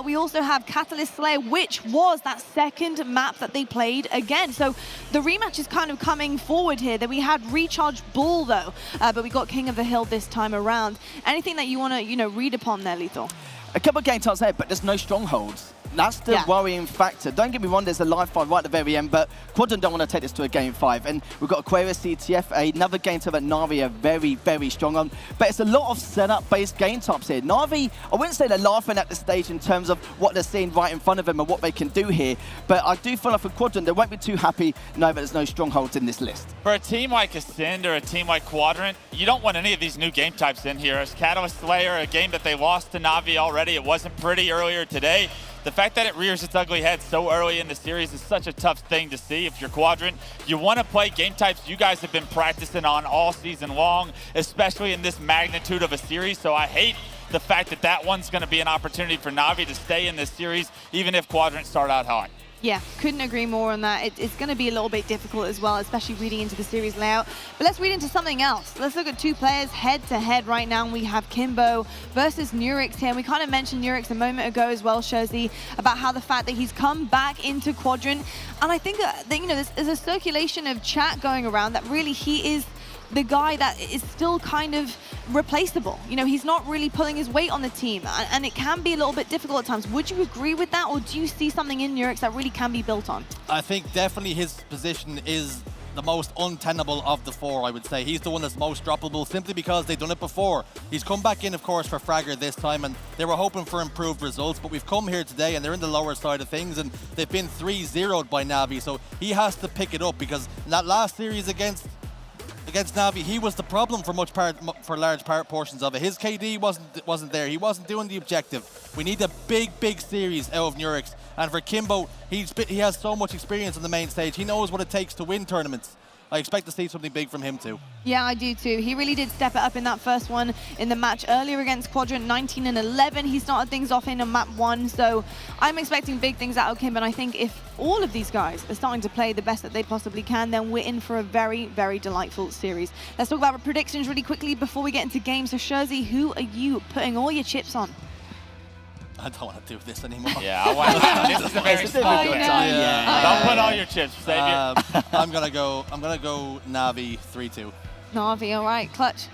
We also have Catalyst Slayer, which was that second map that they played again. So the rematch is kind of coming forward here. Then we had Recharge Bull though, but we got King of the Hill this time around. Anything that you want to, read upon there, Lethal? A couple of game types there, but there's no strongholds. That's the worrying factor. Don't get me wrong, there's a live fight right at the very end, but Quadrant don't want to take this to a game 5. And we've got Aquarius CTF, another game type that Navi are very, very strong on. But it's a lot of setup-based game types here. Navi, I wouldn't say they're laughing at the stage in terms of what they're seeing right in front of them and what they can do here. But I do feel like for Quadrant, they won't be too happy knowing that there's no strongholds in this list. For a team like Ascend or a team like Quadrant, you don't want any of these new game types in here. As Catalyst Slayer, a game that they lost to Navi already, it wasn't pretty earlier today. The fact that it rears its ugly head so early in the series is such a tough thing to see. If you're Quadrant, you want to play game types you guys have been practicing on all season long, especially in this magnitude of a series. So I hate the fact that that one's going to be an opportunity for Navi to stay in this series, even if Quadrant start out high. Yeah, couldn't agree more on that. It's going to be a little bit difficult as well, especially reading into the series layout. But let's read into something else. Let's look at two players head-to-head right now. We have Kimbo versus Nurix here. And we kind of mentioned Nurix a moment ago as well, Shozy, about how the fact that he's come back into Quadrant. And I think that, there's a circulation of chat going around that really he is the guy that is still kind of replaceable. He's not really pulling his weight on the team, and it can be a little bit difficult at times. Would you agree with that, or do you see something in Nurix that really can be built on? I think definitely his position is the most untenable of the 4, I would say. He's the one that's most droppable simply because they've done it before. He's come back in, of course, for Fragger this time, and they were hoping for improved results, but we've come here today and they're in the lower side of things, and they've been 3-0'd by Navi, so he has to pick it up because in that last series against against Navi, he was the problem for large portions of it. His KD wasn't there. He wasn't doing the objective. We need a big series out of Nurix. And for Kimbo, he has so much experience on the main stage. He knows what it takes to win tournaments. I expect to see something big from him too. Yeah, I do too. He really did step it up in that first one in the match earlier against Quadrant, 19 and 11. He started things off in on map 1, so I'm expecting big things out of him. And I think if all of these guys are starting to play the best that they possibly can, then we're in for a very delightful series. Let's talk about predictions really quickly before we get into games. So Shurzy, who are you putting all your chips on? I don't want to do this anymore. Yeah, I want to. This is a very small game. Don't put all your chips, Xavier. I'm gonna go Navi 3-2. Navi, all right, Clutch.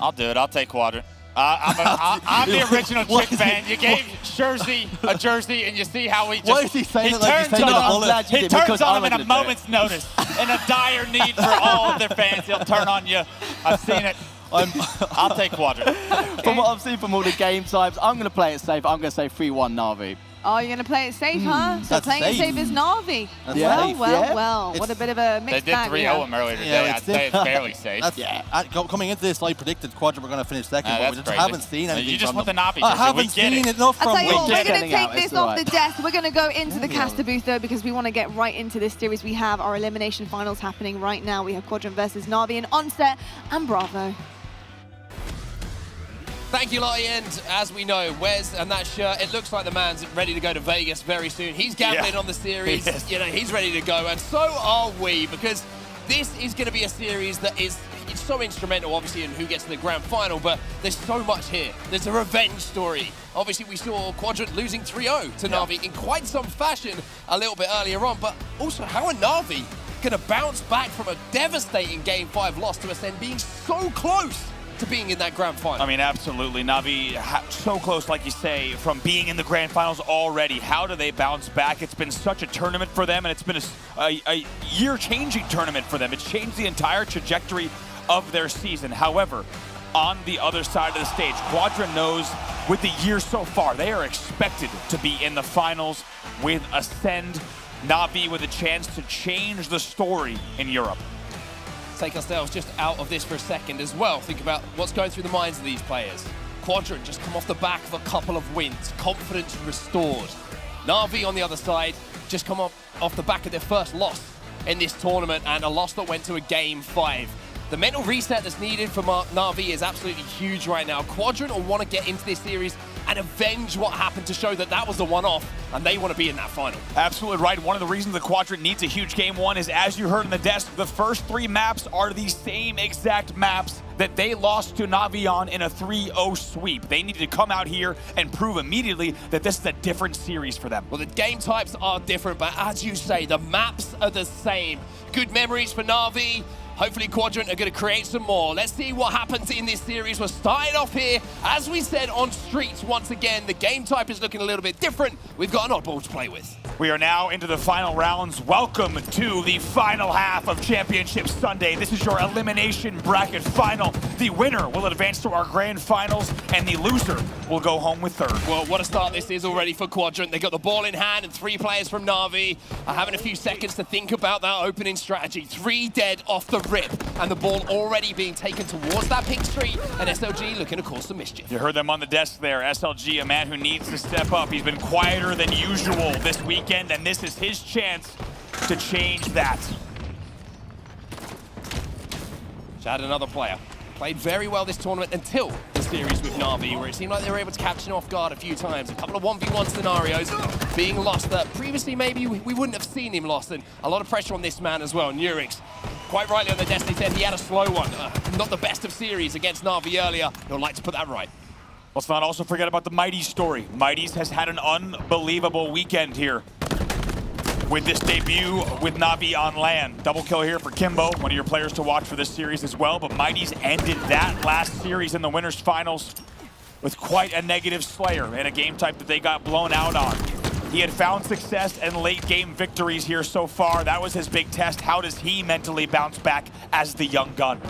I'll do it. I'll take Quadrant. I'm the original chick fan. You gave Shurzy a jersey, and you see how he just... Why is he saying it like he's taking a bullet? He turns on him in a moment's notice. In a dire need for all of their fans, he'll turn on you. I've seen it. I'll take Quadrant. From what I've seen from all the game types, I'm going to play it safe. I'm going to say 3-1 Navi. Oh, you're going to play it safe, huh? So playing it safe is Navi. Well. What a bit of a mixed bag. They did 3-0 him earlier today. I'd say it's fairly safe. Coming into this, I predicted Quadrant were going to finish second, but we just haven't seen anything. You just from want the them. Navi. I haven't seen enough from them. I'll tell you what, we're going to take this off the desk. We're going to go into the caster booth, though, because we want to get right into this series. We have our elimination finals happening right now. We have Quadrant versus Navi and Onset and Bravo. Thank you, Lottie, and as we know, Wes and that shirt, it looks like the man's ready to go to Vegas very soon. He's gambling on the series. Yes. You know, he's ready to go, and so are we, because this is going to be a series that is so instrumental, obviously, in who gets to the grand final, but there's so much here. There's a revenge story. Obviously, we saw Quadrant losing 3-0 to Navi in quite some fashion a little bit earlier on, but also, how are Navi going to bounce back from a devastating Game 5 loss to Ascend, being so close to being in that grand final? I mean, absolutely. Navi, so close, like you say, from being in the grand finals already. How do they bounce back? It's been such a tournament for them, and it's been a year-changing tournament for them. It's changed the entire trajectory of their season. However, on the other side of the stage, Quadrant knows with the year so far, they are expected to be in the finals with Ascend. Navi with a chance to change the story in Europe. Take ourselves just out of this for a second as well. Think about what's going through the minds of these players. Quadrant just come off the back of a couple of wins, confidence restored. Navi on the other side just come off the back of their first loss in this tournament, and a loss that went to a Game 5. The mental reset that's needed for Navi is absolutely huge right now. Quadrant will want to get into this series and avenge what happened to show that that was the one-off, and they want to be in that final. Absolutely right. One of the reasons the Quadrant needs a huge Game 1 is, as you heard in the desk, the first 3 maps are the same exact maps that they lost to Navi on in a 3-0 sweep. They needed to come out here and prove immediately that this is a different series for them. Well, the game types are different, but as you say, the maps are the same. Good memories for Navi. Hopefully Quadrant are going to create some more. Let's see what happens in this series. We're starting off here, as we said, on Streets once again. The game type is looking a little bit different. We've got an oddball to play with. We are now into the final rounds. Welcome to the final half of Championship Sunday. This is your elimination bracket final. The winner will advance to our grand finals, and the loser will go home with third. Well, what a start this is already for Quadrant. They got the ball in hand and 3 players from Navi are having a few seconds to think about that opening strategy. 3 dead off the rip, and the ball already being taken towards that pink street, and SLG looking to cause some mischief. You heard them on the desk there. SLG, a man who needs to step up. He's been quieter than usual this weekend, and this is his chance to change that. Chad, another player. Played very well this tournament until the series with Navi, where it seemed like they were able to catch him off guard a few times. A couple of 1v1 scenarios being lost that previously maybe we wouldn't have seen him lost, and a lot of pressure on this man as well, Nurix. Quite rightly on the desk, they said he had a slow one. Not the best of series against Navi earlier. He'll like to put that right. Let's not also forget about the Mighty's story. Mighty's has had an unbelievable weekend here with this debut with Navi on LAN. Double kill here for Kimbo, one of your players to watch for this series as well, but Mighty's ended that last series in the winners finals with quite a negative Slayer and a game type that they got blown out on. He had found success and late game victories here so far. That was his big test. How does he mentally bounce back as the young gun?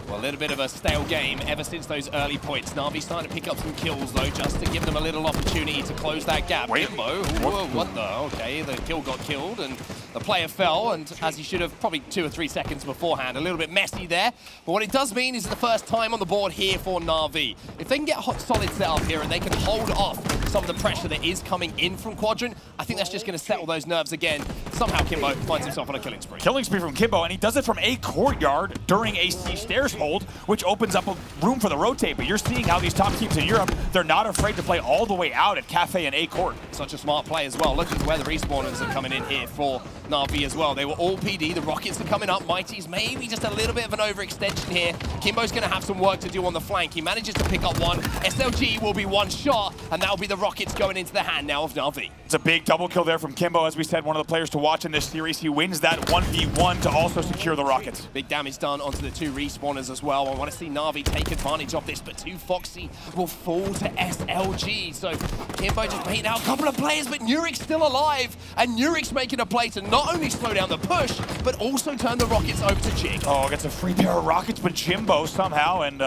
Well, a little bit of a stale game ever since those early points. Navi starting to pick up some kills, though, just to give them a little opportunity to close that gap. Wait, Kimbo, whoa, what the? Okay, the kill got killed, and The player fell, and as he should have, probably 2 or 3 seconds beforehand. A little bit messy there. But what it does mean is the first time on the board here for Navi. If they can get a solid setup here and they can hold off some of the pressure that is coming in from Quadrant, I think that's just going to settle those nerves again. Somehow Kimbo finds himself on a killing spree. Killing spree from Kimbo, and he does it from a courtyard during a C stairs hold, which opens up a room for the rotate. But you're seeing how these top teams in Europe, they're not afraid to play all the way out at Cafe and A court. Such a smart play as well. Look at where the respawners are coming in here for Navi as well. They were all PD. The Rockets are coming up. Mighty's maybe just a little bit of an overextension here. Kimbo's going to have some work to do on the flank. He manages to pick up one. SLG will be one shot, and that'll be the Rockets going into the hand now of Navi. It's a big double kill there from Kimbo. As we said, one of the players to watch in this series. He wins that 1v1 to also secure the Rockets. Big damage done onto the 2 respawners as well. I want to see Navi take advantage of this, but 2 Foxy will fall to SLG. So Kimbo just made out a couple of players, but Nurik's still alive, and Nurik's making a play to not only slow down the push, but also turn the Rockets over to Jig. Oh, gets a free pair of Rockets, but Jimbo somehow, and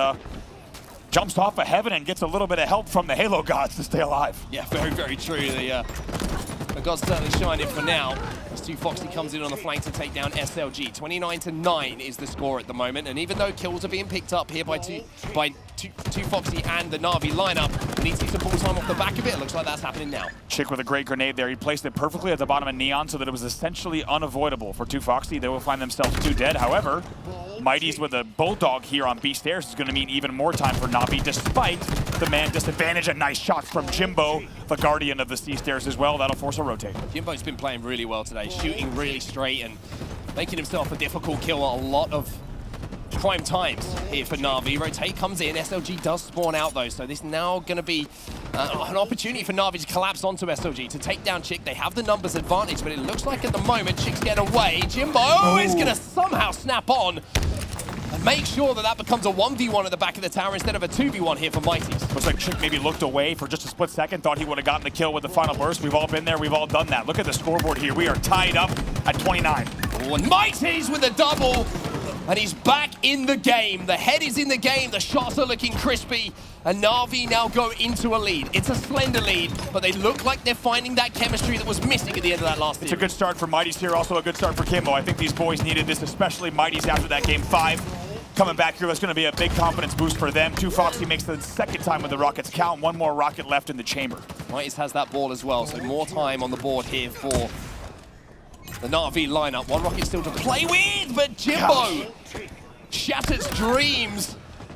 jumps off of heaven and gets a little bit of help from the Halo gods to stay alive. Yeah, very, very true. The gods certainly shining for now. As 2 Foxy comes in on the flank to take down SLG. 29-9 is the score at the moment, and even though kills are being picked up here by two Foxy and the Navi lineup, we need to see some ball time off the back of it. It looks like that's happening now. Chick with a great grenade there. He placed it perfectly at the bottom of Neon so that it was essentially unavoidable for 2 Foxy. They will find themselves 2 dead. However, Mighty's with a Bulldog here on B stairs is going to mean even more time for Navi, despite the man disadvantage and nice shots from Jimbo, the guardian of the C stairs as well. That'll force a rotate. Jimbo's been playing really well today, shooting really straight and making himself a difficult kill a lot of prime times here for Navi. Rotate comes in, SLG does spawn out though, so this is now going to be an opportunity for Navi to collapse onto SLG, to take down Chick. They have the numbers advantage, but it looks like at the moment Chick's getting away. Jimbo is going to somehow snap on and make sure that that becomes a 1v1 at the back of the tower instead of a 2v1 here for Mighty's. Looks like Chick maybe looked away for just a split second, thought he would have gotten the kill with the final burst. We've all been there, we've all done that. Look at the scoreboard here. We are tied up at 29. Oh, and Mighty's with a double, and he's back in the game. The head is in the game, the shots are looking crispy, and Navi now go into a lead. It's a slender lead, but they look like they're finding that chemistry that was missing at the end of that last It's a good start for Mighty's here, also a good start for Kimbo. I think these boys needed this, especially Mighty's after that game 5. Coming back here, that's going to be a big confidence boost for them. 2 Foxy makes the second time with the Rockets count. 1 more Rocket left in the chamber. Mighty's has that ball as well, so more time on the board here for the Navi lineup. 1 Rocket still to play with, but Jimbo shatters dreams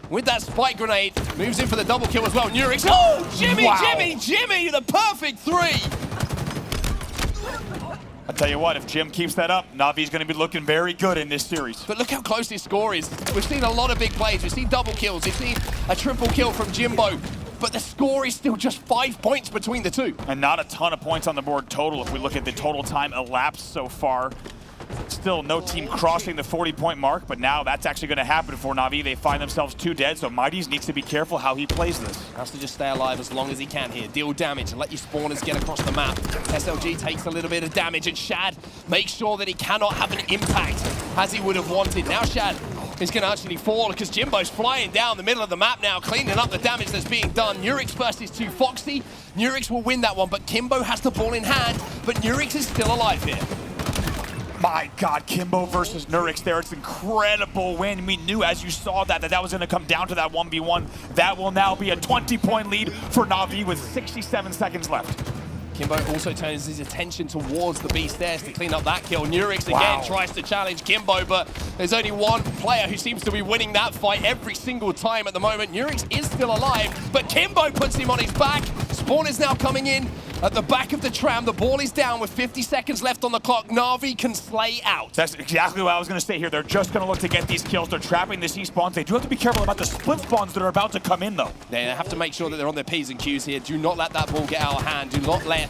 with that spike grenade. Moves in for the double kill as well. Nurix, oh, Jimmy, wow. Jimmy, the perfect 3. I'll tell you what, if Jim keeps that up, Navi's going to be looking very good in this series. But look how close this score is. We've seen a lot of big plays. We've seen double kills. We've seen a triple kill from Jimbo. But the score is still just 5 points between the 2. And not a ton of points on the board total if we look at the total time elapsed so far. Still no team crossing the 40-point mark, but now that's actually going to happen for Navi. They find themselves 2 dead, so Mighty's needs to be careful how he plays this. Has to just stay alive as long as he can here. Deal damage and let your spawners get across the map. SLG takes a little bit of damage, and Shad makes sure that he cannot have an impact as he would have wanted. Now Shad is going to actually fall because Jimbo's flying down the middle of the map now, cleaning up the damage that's being done. Nurix versus 2 Foxy. Nurix will win that one, but Kimbo has the ball in hand, but Nurix is still alive here. My God, Kimbo versus Nurix there. It's an incredible win. We knew as you saw that was going to come down to that 1v1. That will now be a 20-point lead for Navi with 67 seconds left. Kimbo also turns his attention towards the B stairs to clean up that kill. Nurix again tries to challenge Kimbo, but there's only one player who seems to be winning that fight every single time at the moment. Nurix is still alive, but Kimbo puts him on his back. Spawn is now coming in at the back of the tram. The ball is down with 50 seconds left on the clock. Navi can slay out. That's exactly what I was going to say here. They're just going to look to get these kills. They're trapping the C spawns. They do have to be careful about the split spawns that are about to come in, though. They have to make sure that they're on their P's and Q's here. Do not let that ball get out of hand. Do not let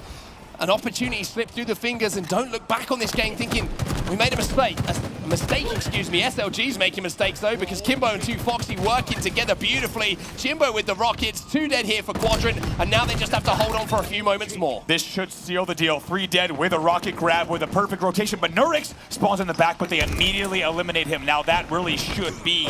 an opportunity slip through the fingers, and don't look back on this game thinking we made a mistake. A mistake, excuse me. SLG's making mistakes though, because Kimbo and 2 Foxy working together beautifully. Jimbo with the Rockets, 2 dead here for Quadrant, and now they just have to hold on for a few moments more. This should seal the deal. 3 dead with a Rocket grab with a perfect rotation, but Nurix spawns in the back, but they immediately eliminate him. Now that really should be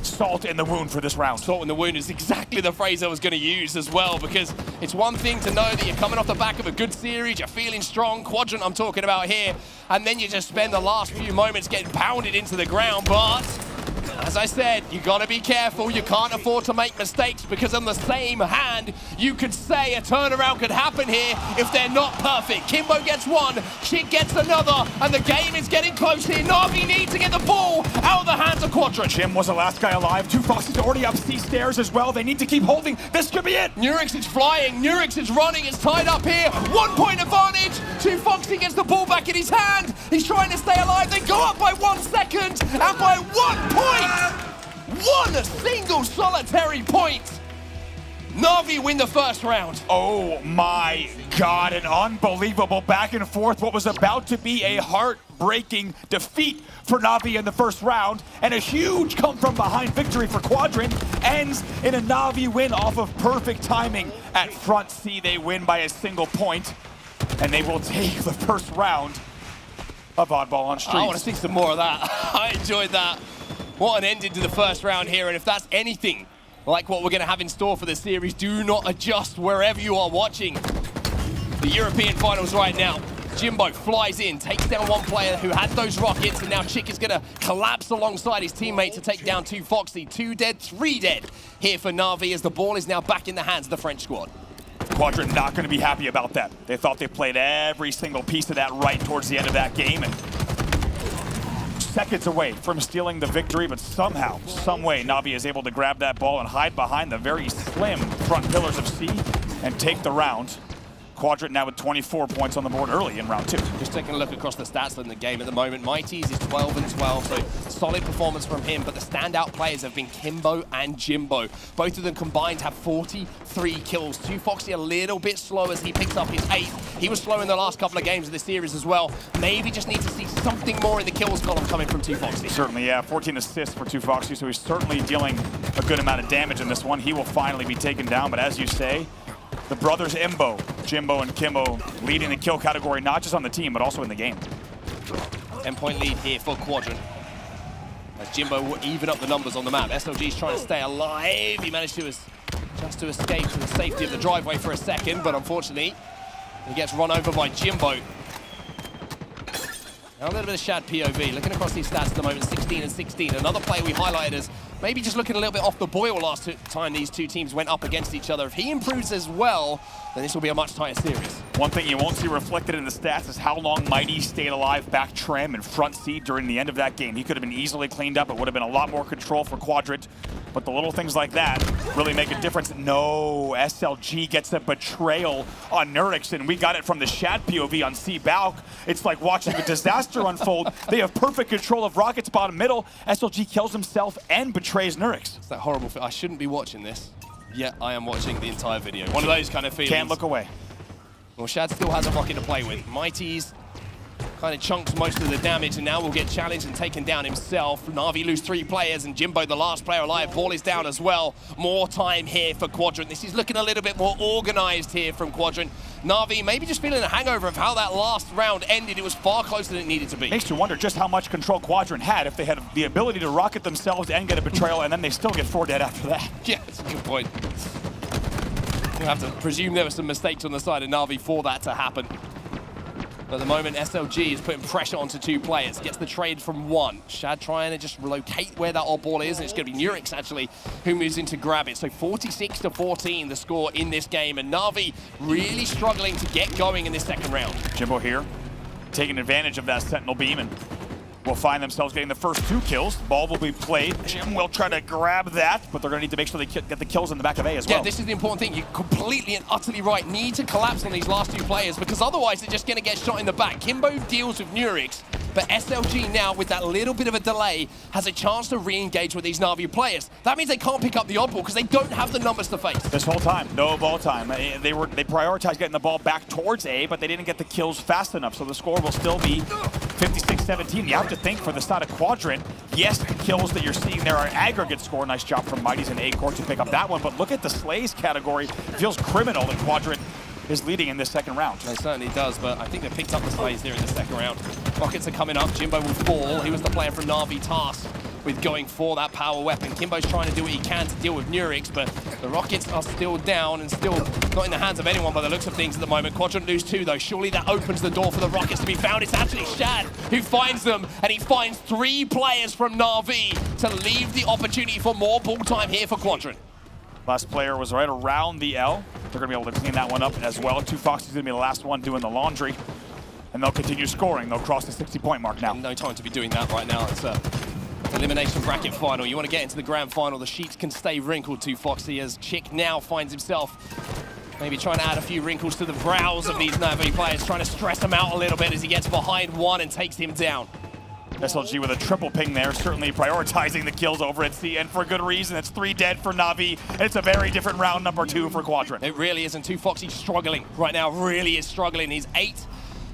salt in the wound for this round. Salt in the wound is exactly the phrase I was going to use as well, because it's one thing to know that you're coming off the back of a good series, you're feeling strong, Quadrant I'm talking about here, and then you just spend the last few moments getting pounded into the ground. But as I said, you got to be careful. You can't afford to make mistakes, because on the same hand, you could say a turnaround could happen here if they're not perfect. Kimbo gets one, Chick gets another, and the game is getting close here. Navi need to get the ball out of the hands of Quadrant. Jim was the last guy alive. 2Foxy's already up C stairs as well. They need to keep holding. This could be it. Nurix is flying. Nurix is running. It's tied up here. 1 point advantage. 2Foxy gets the ball back in his hand. He's trying to stay alive. They go up by 1 second, and by 1 point. One single solitary point. Navi win the first round. Oh my God, an unbelievable back and forth. What was about to be a heartbreaking defeat for Navi in the first round, and a huge come from behind victory for Quadrant ends in a Navi win off of perfect timing. At front C, they win by a single point, and they will take the first round of Oddball on Streets. I want to see some more of that. I enjoyed that. What an ending to the first round here, and if that's anything like what we're going to have in store for the series, do not adjust wherever you are watching the European finals right now. Jimbo flies in, takes down one player who had those rockets, and now Chick is going to collapse alongside his teammate to take down 2Foxy. 2 dead, 3 dead here for Navi, as the ball is now back in the hands of the French squad. Quadrant not going to be happy about that. They thought they played every single piece of that right towards the end of that game, and seconds away from stealing the victory, but somehow, some way, Navi is able to grab that ball and hide behind the very slim front pillars of C and take the round. Quadrant now with 24 points on the board early in round 2. Just taking a look across the stats in the game at the moment, Mighty's is 12 and 12, so solid performance from him, but the standout players have been Kimbo and Jimbo. Both of them combined have 43 kills. 2Foxy a little bit slow as he picks up his 8th. He was slow in the last couple of games of the series as well. Maybe just need to see something more in the kills column coming from 2Foxy. Certainly, yeah. 14 assists for 2Foxy, so he's certainly dealing a good amount of damage in this one. He will finally be taken down, but as you say, the brothers Imbo, Jimbo and Kimbo, leading the kill category, not just on the team, but also in the game. 10-point lead here for Quadrant, as Jimbo will even up the numbers on the map. SLG's trying to stay alive. He managed to just to escape to the safety of the driveway for a second, but unfortunately, he gets run over by Jimbo. Now a little bit of Shad POV. Looking across these stats at the moment, 16 and 16. Another player we highlighted as maybe just looking a little bit off the boil last time these two teams went up against each other. If he improves as well, then this will be a much tighter series. One thing you won't see reflected in the stats is how long Mighty stayed alive back tram and front seat during the end of that game. He could have been easily cleaned up. It would have been a lot more control for Quadrant. But the little things like that really make a difference. No, SLG gets a betrayal on Nurix, and we got it from the Shad POV on C-Balk. It's like watching a disaster unfold. They have perfect control of Rocket's bottom middle. SLG kills himself and betrays Nurix. It's that horrible I shouldn't be watching this. Yet I am watching the entire video. One of those kind of feelings. Can't look away. Well, Shad still has a rocket to play with. Mighty's kind of chunks most of the damage, and now will get challenged and taken down himself. Navi lose 3 players, and Jimbo, the last player alive, ball is down as well. More time here for Quadrant. This is looking a little bit more organized here from Quadrant. Navi maybe just feeling a hangover of how that last round ended. It was far closer than it needed to be. Makes you wonder just how much control Quadrant had if they had the ability to rocket themselves and get a betrayal, and then they still get 4 dead after that. Yeah, that's a good point. We'll have to presume there were some mistakes on the side of Navi for that to happen. At the moment, SLG is putting pressure onto 2 players. Gets the trade from 1. Shad trying to just locate where that odd ball is, and it's going to be Nurix, actually, who moves in to grab it. So 46-14, the score in this game, and Navi really struggling to get going in this second round. Jimbo here, taking advantage of that Sentinel beam, and will find themselves getting the first 2 kills. Ball will be played. Jim will try to grab that, but they're going to need to make sure they get the kills in the back of A as well. Yeah, this is the important thing. You're completely and utterly right. Need to collapse on these last 2 players, because otherwise they're just going to get shot in the back. Kimbo deals with Nurix, but SLG now, with that little bit of a delay, has a chance to re-engage with these Navi players. That means they can't pick up the oddball because they don't have the numbers to face. This whole time, no ball time. They prioritized getting the ball back towards A, but they didn't get the kills fast enough, so the score will still be 56-17. You have to think for the side of Quadrant, yes, the kills that you're seeing there are aggregate score. Nice job from Mighty's and A-Core to pick up that one, but look at the Slays category. It feels criminal that Quadrant is leading in this second round. It certainly does, but I think they picked up the Slays there in the second round. Rockets are coming up. Jimbo will fall. He was the player from Navi Task with going for that power weapon. Kimbo's trying to do what he can to deal with Nurix, but the Rockets are still down and still not in the hands of anyone by the looks of things at the moment. Quadrant lose 2 though. Surely that opens the door for the Rockets to be found. It's actually Shad who finds them, and he finds 3 players from Navi to leave the opportunity for more ball time here for Quadrant. Last player was right around the L. They're going to be able to clean that one up as well. 2 Foxy's going to be the last one doing the laundry. And they'll continue scoring. They'll cross the 60-point mark now. And no time to be doing that right now. It's a elimination bracket final. You want to get into the grand final. The sheets can stay wrinkled to Foxy as Chick now finds himself maybe trying to add a few wrinkles to the brows of these Navi players, trying to stress him out a little bit as he gets behind one and takes him down. SLG with a triple ping there, certainly prioritizing the kills over at C, and for good reason. It's 3 dead for Navi. It's a very different round number 2 for Quadrant. It really is, and 2 Foxy struggling right now, really is struggling. He's 8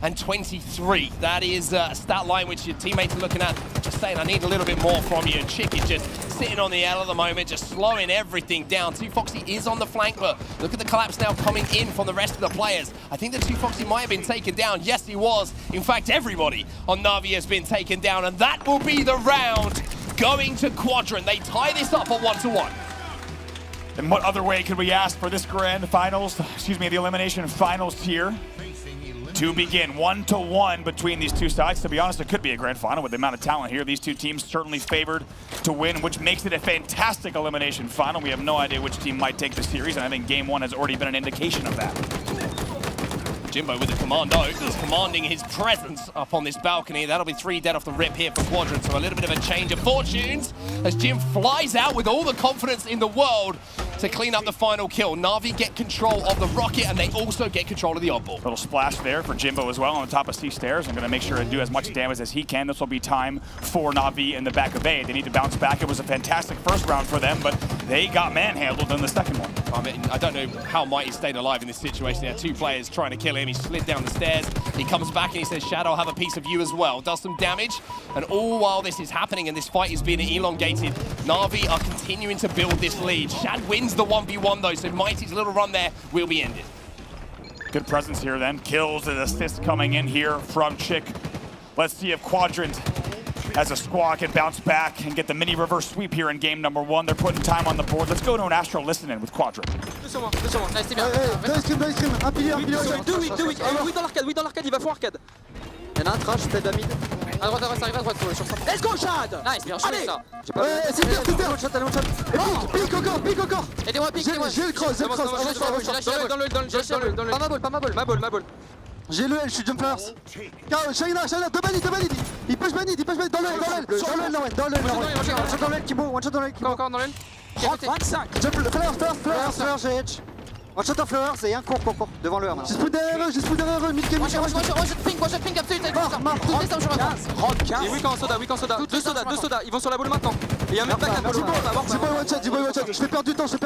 and 23. That is a stat line which your teammates are looking at, just saying, I need a little bit more from you. And Chick is just sitting on the L at the moment, just slowing everything down. 2 Foxy is on the flank, but look at the collapse now coming in from the rest of the players. I think that 2 Foxy might have been taken down. Yes, he was. In fact, everybody on Navi has been taken down, and that will be the round going to Quadrant. They tie this up at 1-1. And what other way could we ask for this grand finals, the elimination finals here? To begin 1-1 between these 2 sides. To be honest, it could be a grand final with the amount of talent here. These 2 teams certainly favored to win, which makes it a fantastic elimination final. We have no idea which team might take the series, and I think game 1 has already been an indication of that. Jimbo with the commando. He's commanding his presence up on this balcony. That'll be 3 dead off the rip here for Quadrant. So a little bit of a change of fortunes as Jim flies out with all the confidence in the world to clean up the final kill. Navi get control of the rocket, and they also get control of the oddball. Little splash there for Jimbo as well on the top of C stairs. I'm going to make sure to do as much damage as he can. This will be time for Navi in the back of A. They need to bounce back. It was a fantastic first round for them, but they got manhandled in the second one. I mean, I don't know how Mighty stayed alive in this situation. They had 2 players trying to kill him. He slid down the stairs. He comes back and he says, Shad, I'll have a piece of you as well. Does some damage. And all while this is happening and this fight is being elongated, Navi are continuing to build this lead. Shad wins the 1v1 though, so Mighty's little run there will be ended. Good presence here then. Kills and assists coming in here from Chick. Let's see if Quadrant as a squad can bounce back and get the mini reverse sweep here in game number 1. They're putting time on the board. Let's go to an Astro listen-in with Quadrant. Nice, c'est bien. Un pilier, un pilier. Deux weak. Oui, dans l'arcade, il va fond arcade. Il y en a un trash, peut-être à mid. À droite, ça arrive à droite, sur ça. Let's go, Shad! Nice, bien joué ça. C'est super. One shot, one shot. Et pique encore. Aidez-moi, pique. J'ai le cross, J'ai dans le Pas ma ball. J'ai le L, je suis jump first. Shayna, 2 banides. Il push banide, dans le One shot dans le L, Encore dans le L. 25. Flower, j'ai edge. One shot en flowers et un court. Devant le 1. J'ai spout derrière eux, mid game. One shot ping, absolument. Mort. Et weak en soda. 2 sodas, ils vont sur la boule maintenant. Et il y a même pas 4 balles. J'ai one shot. Je fais perdre du temps. C'est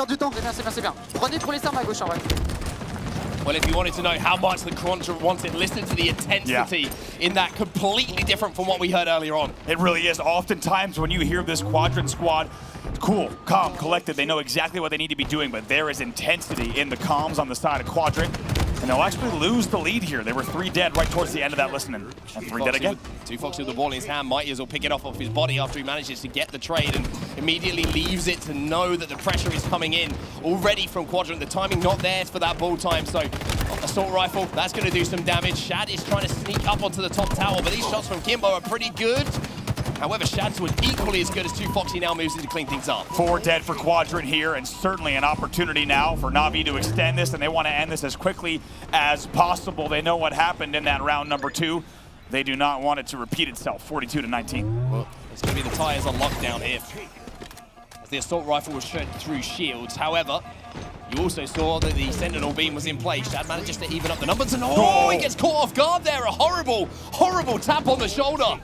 bien. Prenez pour les armes à gauche, en vrai. Well, if you wanted to know how much the Quadrant wanted, listen to the intensity in that, completely different from what we heard earlier on. It really is. Oftentimes when you hear this Quadrant squad, cool, calm, collected, they know exactly what they need to be doing, but there is intensity in the comms on the side of Quadrant, and they'll actually lose the lead here. They were 3 dead right towards the end of that listening, and 3 dead again. 2 Foxy with the ball in his hand. Mighty will pick it off his body after he manages to get the trade and immediately leaves it to know that the pressure is coming in already from Quadrant. The timing not there for that ball time, so assault rifle, that's going to do some damage. Shad is trying to sneak up onto the top tower, but these shots from Kimbo are pretty good. However, Shad's was equally as good as 2 Foxy now moves in to clean things up. 4 dead for Quadrant here, and certainly an opportunity now for Navi to extend this, and they want to end this as quickly as possible. They know what happened in that round number 2. They do not want it to repeat itself. 42-19. Well, it's going to be the tires on lockdown here. As the assault rifle was shot through shields. However, you also saw that the Sentinel beam was in place. Shad manages to even up the numbers, and he gets caught off guard there. A horrible tap on the shoulder.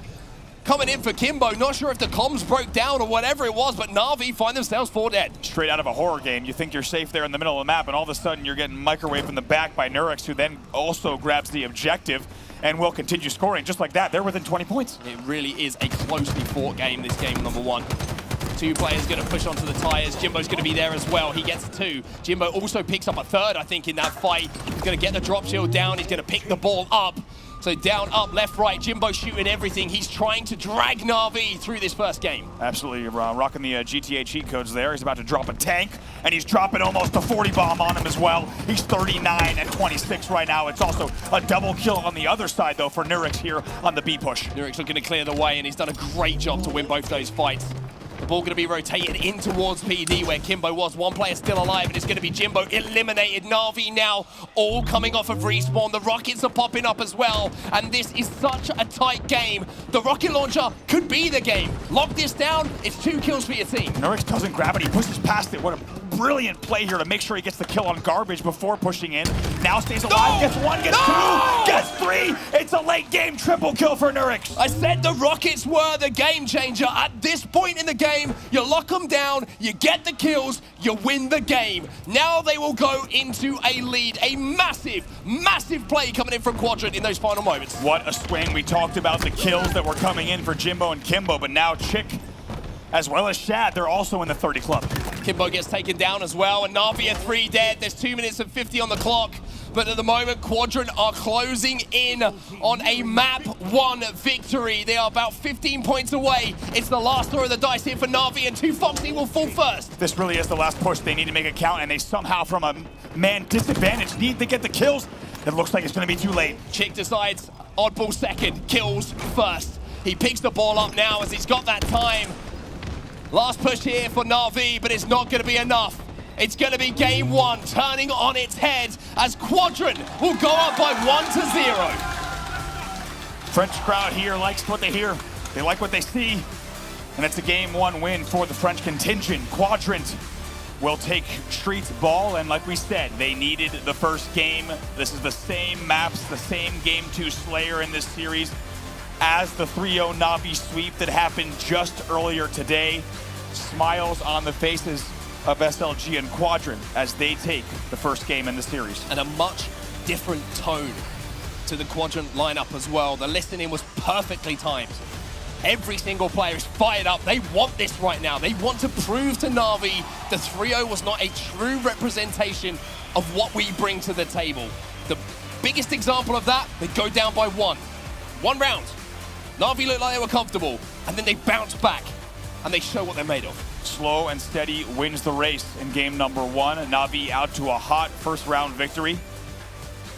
Coming in for Kimbo, not sure if the comms broke down or whatever it was, but Navi find themselves 4 dead. Straight out of a horror game, you think you're safe there in the middle of the map, and all of a sudden you're getting microwaved in the back by Nurix, who then also grabs the objective and will continue scoring. Just like that, they're within 20 points. It really is a closely fought game, this game number 1. 2 players going to push onto the tires. Jimbo's going to be there as well. He gets 2. Jimbo also picks up a 3rd, I think, in that fight. He's going to get the drop shield down. He's going to pick the ball up. So down, up, left, right, Jimbo shooting everything. He's trying to drag Navi through this first game. Absolutely, rocking the GTA cheat codes there. He's about to drop a tank, and he's dropping almost a 40 bomb on him as well. He's 39 and 26 right now. It's also a double kill on the other side, though, for Nurix here on the B push. Nurix looking to clear the way, and he's done a great job to win both those fights. The ball going to be rotated in towards PD where Kimbo was. One player still alive, and it's going to be Jimbo eliminated. Navi now all coming off of respawn. The rockets are popping up as well, and this is such a tight game. The rocket launcher could be the game. Lock this down, it's 2 kills for your team. Nurix doesn't grab it, he pushes past it. What a brilliant play here to make sure he gets the kill on Garbage before pushing in. Now stays alive, gets 1, gets 2, gets 3. It's a late game triple kill for Nurix. I said the rockets were the game changer. At this point in the game, you lock them down, you get the kills, you win the game. Now they will go into a lead. A massive, massive play coming in from Quadrant in those final moments. What a swing. We talked about the kills that were coming in for Jimbo and Kimbo, but now Chick, as well as Shad, they're also in the 30 club. Kimbo gets taken down as well, and Navi are 3 dead. There's 2 minutes and 50 on the clock. But at the moment, Quadrant are closing in on a map 1 victory. They are about 15 points away. It's the last throw of the dice here for Navi, and 2 Foxy will fall first. This really is the last push. They need to make a count, and they somehow, from a man disadvantage, need to get the kills. It looks like it's going to be too late. Chick decides oddball second, kills first. He picks the ball up now as he's got that time. Last push here for Navi, but it's not going to be enough. It's going to be game 1 turning on its head as Quadrant will go up by 1-0. French crowd here likes what they hear. They like what they see. And it's a game 1 win for the French contingent. Quadrant will take Streets ball, and like we said, they needed the first game. This is the same maps, the same game 2 Slayer in this series as the 3-0 Navi sweep that happened just earlier today. Smiles on the faces of SLG and Quadrant as they take the first game in the series. And a much different tone to the Quadrant lineup as well. The listening was perfectly timed. Every single player is fired up. They want this right now. They want to prove to Navi the 3-0 was not a true representation of what we bring to the table. The biggest example of that, they go down by 1. 1 round. Navi looked like they were comfortable, and then they bounce back, and they show what they're made of. Slow and steady wins the race in game number 1. Navi out to a hot first round victory.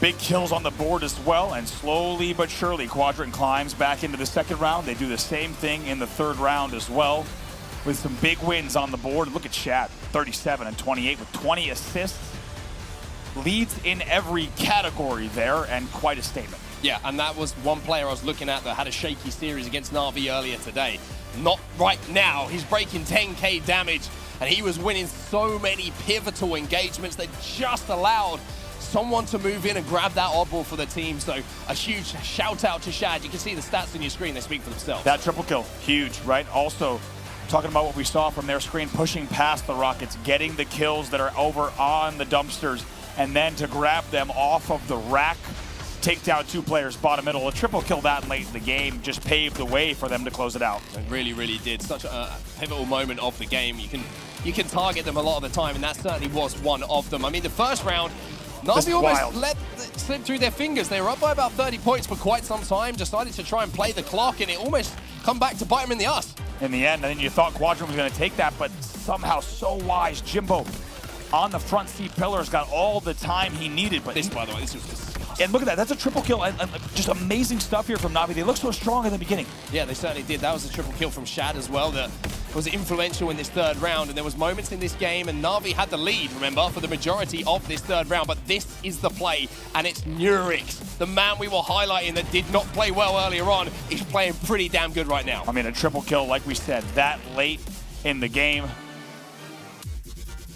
Big kills on the board as well, and slowly but surely Quadrant climbs back into the second round. They do the same thing in the third round as well, with some big wins on the board. Look at Shad, 37 and 28 with 20 assists. Leads in every category there, and quite a statement. Yeah, and that was one player I was looking at that had a shaky series against Navi earlier today. Not right now. He's breaking 10k damage, and he was winning so many pivotal engagements that just allowed someone to move in and grab that oddball for the team. So a huge shout out to Shad. You can see the stats on your screen. They speak for themselves. That triple kill, huge, right? Also, talking about what we saw from their screen, pushing past the Rockets, getting the kills that are over on the dumpsters, and then to grab them off of the rack, take down 2 players bottom middle. A triple kill that late in the game just paved the way for them to close it out. It really, really did. Such a pivotal moment of the game. You can target them a lot of the time, and that certainly was one of them. I mean, the first round, Navi almost let it slip through their fingers. They were up by about 30 points for quite some time, decided to try and play the clock, and it almost come back to bite them in the ass. In the end, I think you thought Quadrant was going to take that, but somehow so wise. Jimbo on the front seat pillars got all the time he needed. But this, by the way, this was disgusting. And look at that, that's a triple kill. And just amazing stuff here from Navi. They look so strong in the beginning. Yeah, they certainly did. That was a triple kill from Shad as well that was influential in this third round. And there was moments in this game, and Navi had the lead, remember, for the majority of this third round. But this is the play, and it's Nurix, the man we were highlighting that did not play well earlier on. He's playing pretty damn good right now. I mean, a triple kill, like we said, that late in the game.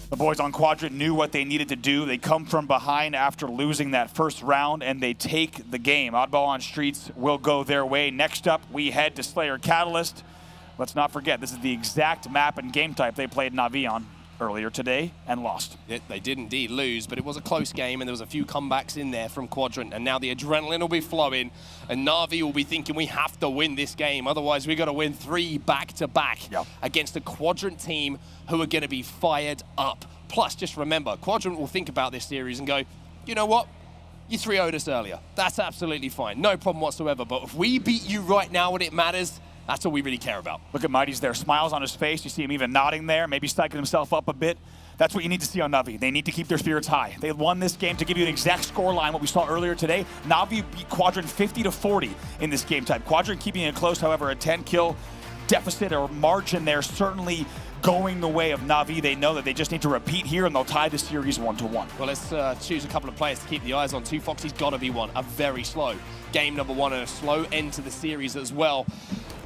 The boys on Quadrant knew what they needed to do. They come from behind after losing that first round, and they take the game. Oddball on Streets will go their way. Next up, we head to Slayer Catalyst. Let's not forget, this is the exact map and game type they played Navi on earlier today and lost. They did indeed lose, but it was a close game, and there was a few comebacks in there from Quadrant, and now the adrenaline will be flowing, and Navi will be thinking we have to win this game. Otherwise, we got to win 3 back-to-back against a Quadrant team who are going to be fired up. Plus, just remember, Quadrant will think about this series and go, you know what? You 3-0'd us earlier. That's absolutely fine. No problem whatsoever. But if we beat you right now when it matters, that's all we really care about. Look at Mighty's there. Smiles on his face. You see him even nodding there, maybe psyching himself up a bit. That's what you need to see on Navi. They need to keep their spirits high. They won this game. To give you an exact score line, what we saw earlier today, Navi beat Quadrant 50-40 in this game type. Quadrant keeping it close, however, a 10-kill deficit or margin there certainly going the way of Navi. They know that they just need to repeat here and they'll tie the series 1-1. Well, let's choose a couple of players to keep the eyes on. 2Foxy's got to be one. A very slow game number one and a slow end to the series as well.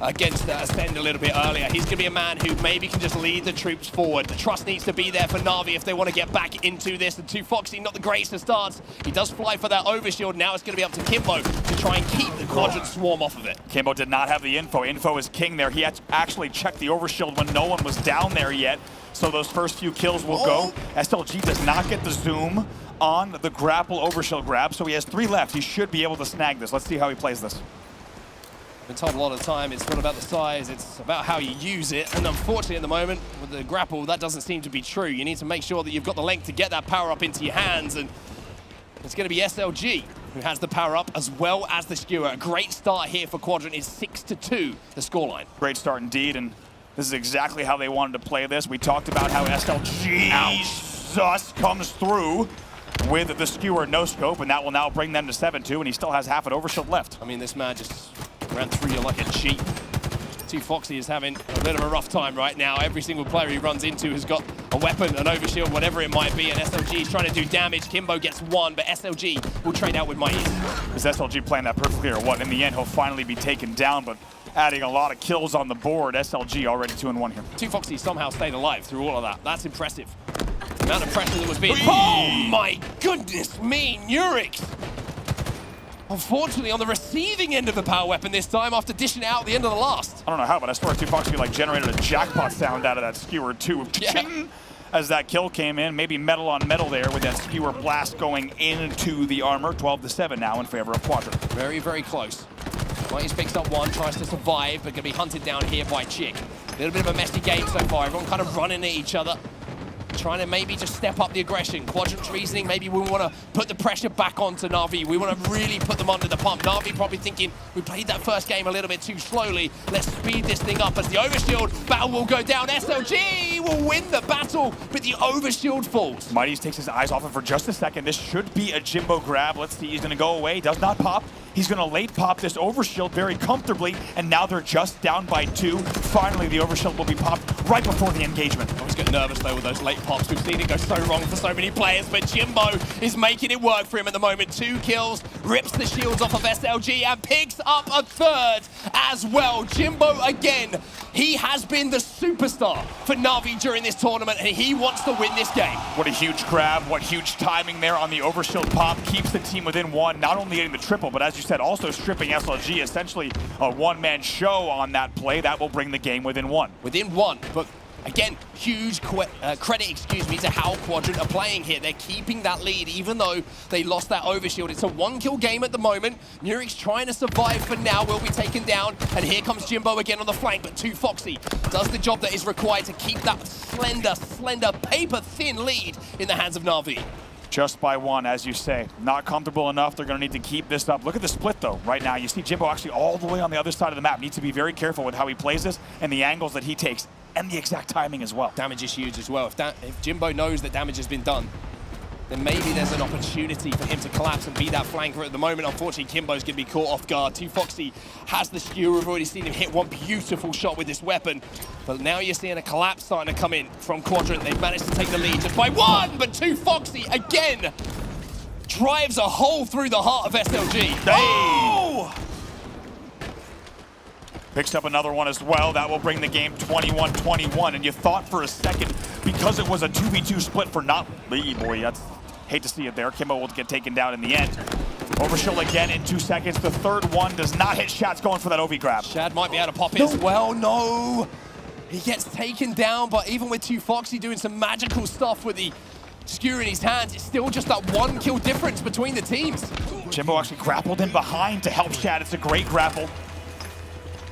Against Ascend a little bit earlier. He's going to be a man who maybe can just lead the troops forward. The trust needs to be there for Navi if they want to get back into this. And 2Foxy, not the greatest of starts. He does fly for that overshield. Now it's going to be up to Kimbo to try and keep the Quadrant swarm off of it. Kimbo did not have the info. Info is king there. He had to actually check the overshield when no one was down there yet. So those first few kills will go. SLG does not get the zoom on the grapple overshield grab. So he has 3 left. He should be able to snag this. Let's see how he plays this. I've been told a lot of the time it's not about the size, it's about how you use it. And unfortunately at the moment, with the grapple, that doesn't seem to be true. You need to make sure that you've got the length to get that power up into your hands. And it's going to be SLG who has the power up as well as the skewer. A great start here for Quadrant is 6-2, the scoreline. Great start indeed. And this is exactly how they wanted to play this. We talked about how SLG just comes through with the skewer no scope, and that will now bring them to 7-2, and he still has half an overshield left. I mean, this man just ran through you like a cheat. 2Foxy is having a bit of a rough time right now. Every single player he runs into has got a weapon, an overshield, whatever it might be, and SLG is trying to do damage. Kimbo gets 1, but SLG will trade out with Mighty. Is SLG playing that perfectly or what? In the end, he'll finally be taken down, but adding a lot of kills on the board. SLG already 2-1 here. 2Foxy somehow stayed alive through all of that. That's impressive. The amount of pressure that was being... Oh my goodness me, Nurix! Unfortunately, on the receiving end of the power weapon this time after dishing it out at the end of the last. I don't know how, but I swear 2Foxy like generated a jackpot sound out of that skewer too. Yeah. As that kill came in, maybe metal on metal there with that skewer blast going into the armor. 12-7 now in favor of Quadrant. Very, very close. Mighty's picks up 1, tries to survive, but going to be hunted down here by Chick. A little bit of a messy game so far. Everyone kind of running at each other. Trying to maybe just step up the aggression. Quadrant's reasoning, maybe we want to put the pressure back onto Navi. We want to really put them under the pump. Navi probably thinking, we played that first game a little bit too slowly. Let's speed this thing up as the overshield battle will go down. SLG will win the battle, but the overshield falls. Mighty takes his eyes off it for just a second. This should be a Jimbo grab. Let's see, he's going to go away. Does not pop. He's going to late pop this overshield very comfortably, and now they're just down by 2. Finally, the overshield will be popped right before the engagement. I was getting nervous, though, with those late pops. We've seen it go so wrong for so many players, but Jimbo is making it work for him at the moment. 2 kills, rips the shields off of SLG, and picks up a 3rd as well. Jimbo, again, he has been the superstar for Navi during this tournament, and he wants to win this game. What a huge grab, what huge timing there on the overshield pop. Keeps the team within 1, not only getting the triple, but as you said, also stripping SLG, essentially a one-man show on that play. That will bring the game within 1. Within 1, but again, huge credit, to how Quadrant are playing here. They're keeping that lead, even though they lost that overshield. It's a 1-kill game at the moment. Nurix trying to survive for now, will be taken down, and here comes Jimbo again on the flank, but 2Foxy does the job that is required to keep that slender, paper-thin lead in the hands of Navi. Just by 1, as you say. Not comfortable enough. They're going to need to keep this up. Look at the split, though, right now. You see Jimbo actually all the way on the other side of the map. Needs to be very careful with how he plays this and the angles that he takes and the exact timing as well. Damage is huge as well. If Jimbo knows that damage has been done, then maybe there's an opportunity for him to collapse and be that flanker at the moment. Unfortunately, Kimbo's going to be caught off guard. 2Foxy has the skewer. We've already seen him hit 1 beautiful shot with this weapon. But now you're seeing a collapse starting to come in from Quadrant. They've managed to take the lead just by 1, but 2Foxy again drives a hole through the heart of SLG. Oh! Picks up another one as well. That will bring the game 21-21. And you thought for a second, because it was a 2v2 split for Navi, boy, that's hate to see it there. Kimbo will get taken down in the end. Overshield again in 2 seconds. The 3rd one does not hit. Shad's going for that OV grab. Shad might be able to pop it as well. No! He gets taken down, but even with 2Foxy doing some magical stuff with the skewer in his hands, it's still just that 1-kill difference between the teams. Jimbo actually grappled in behind to help Shad. It's a great grapple.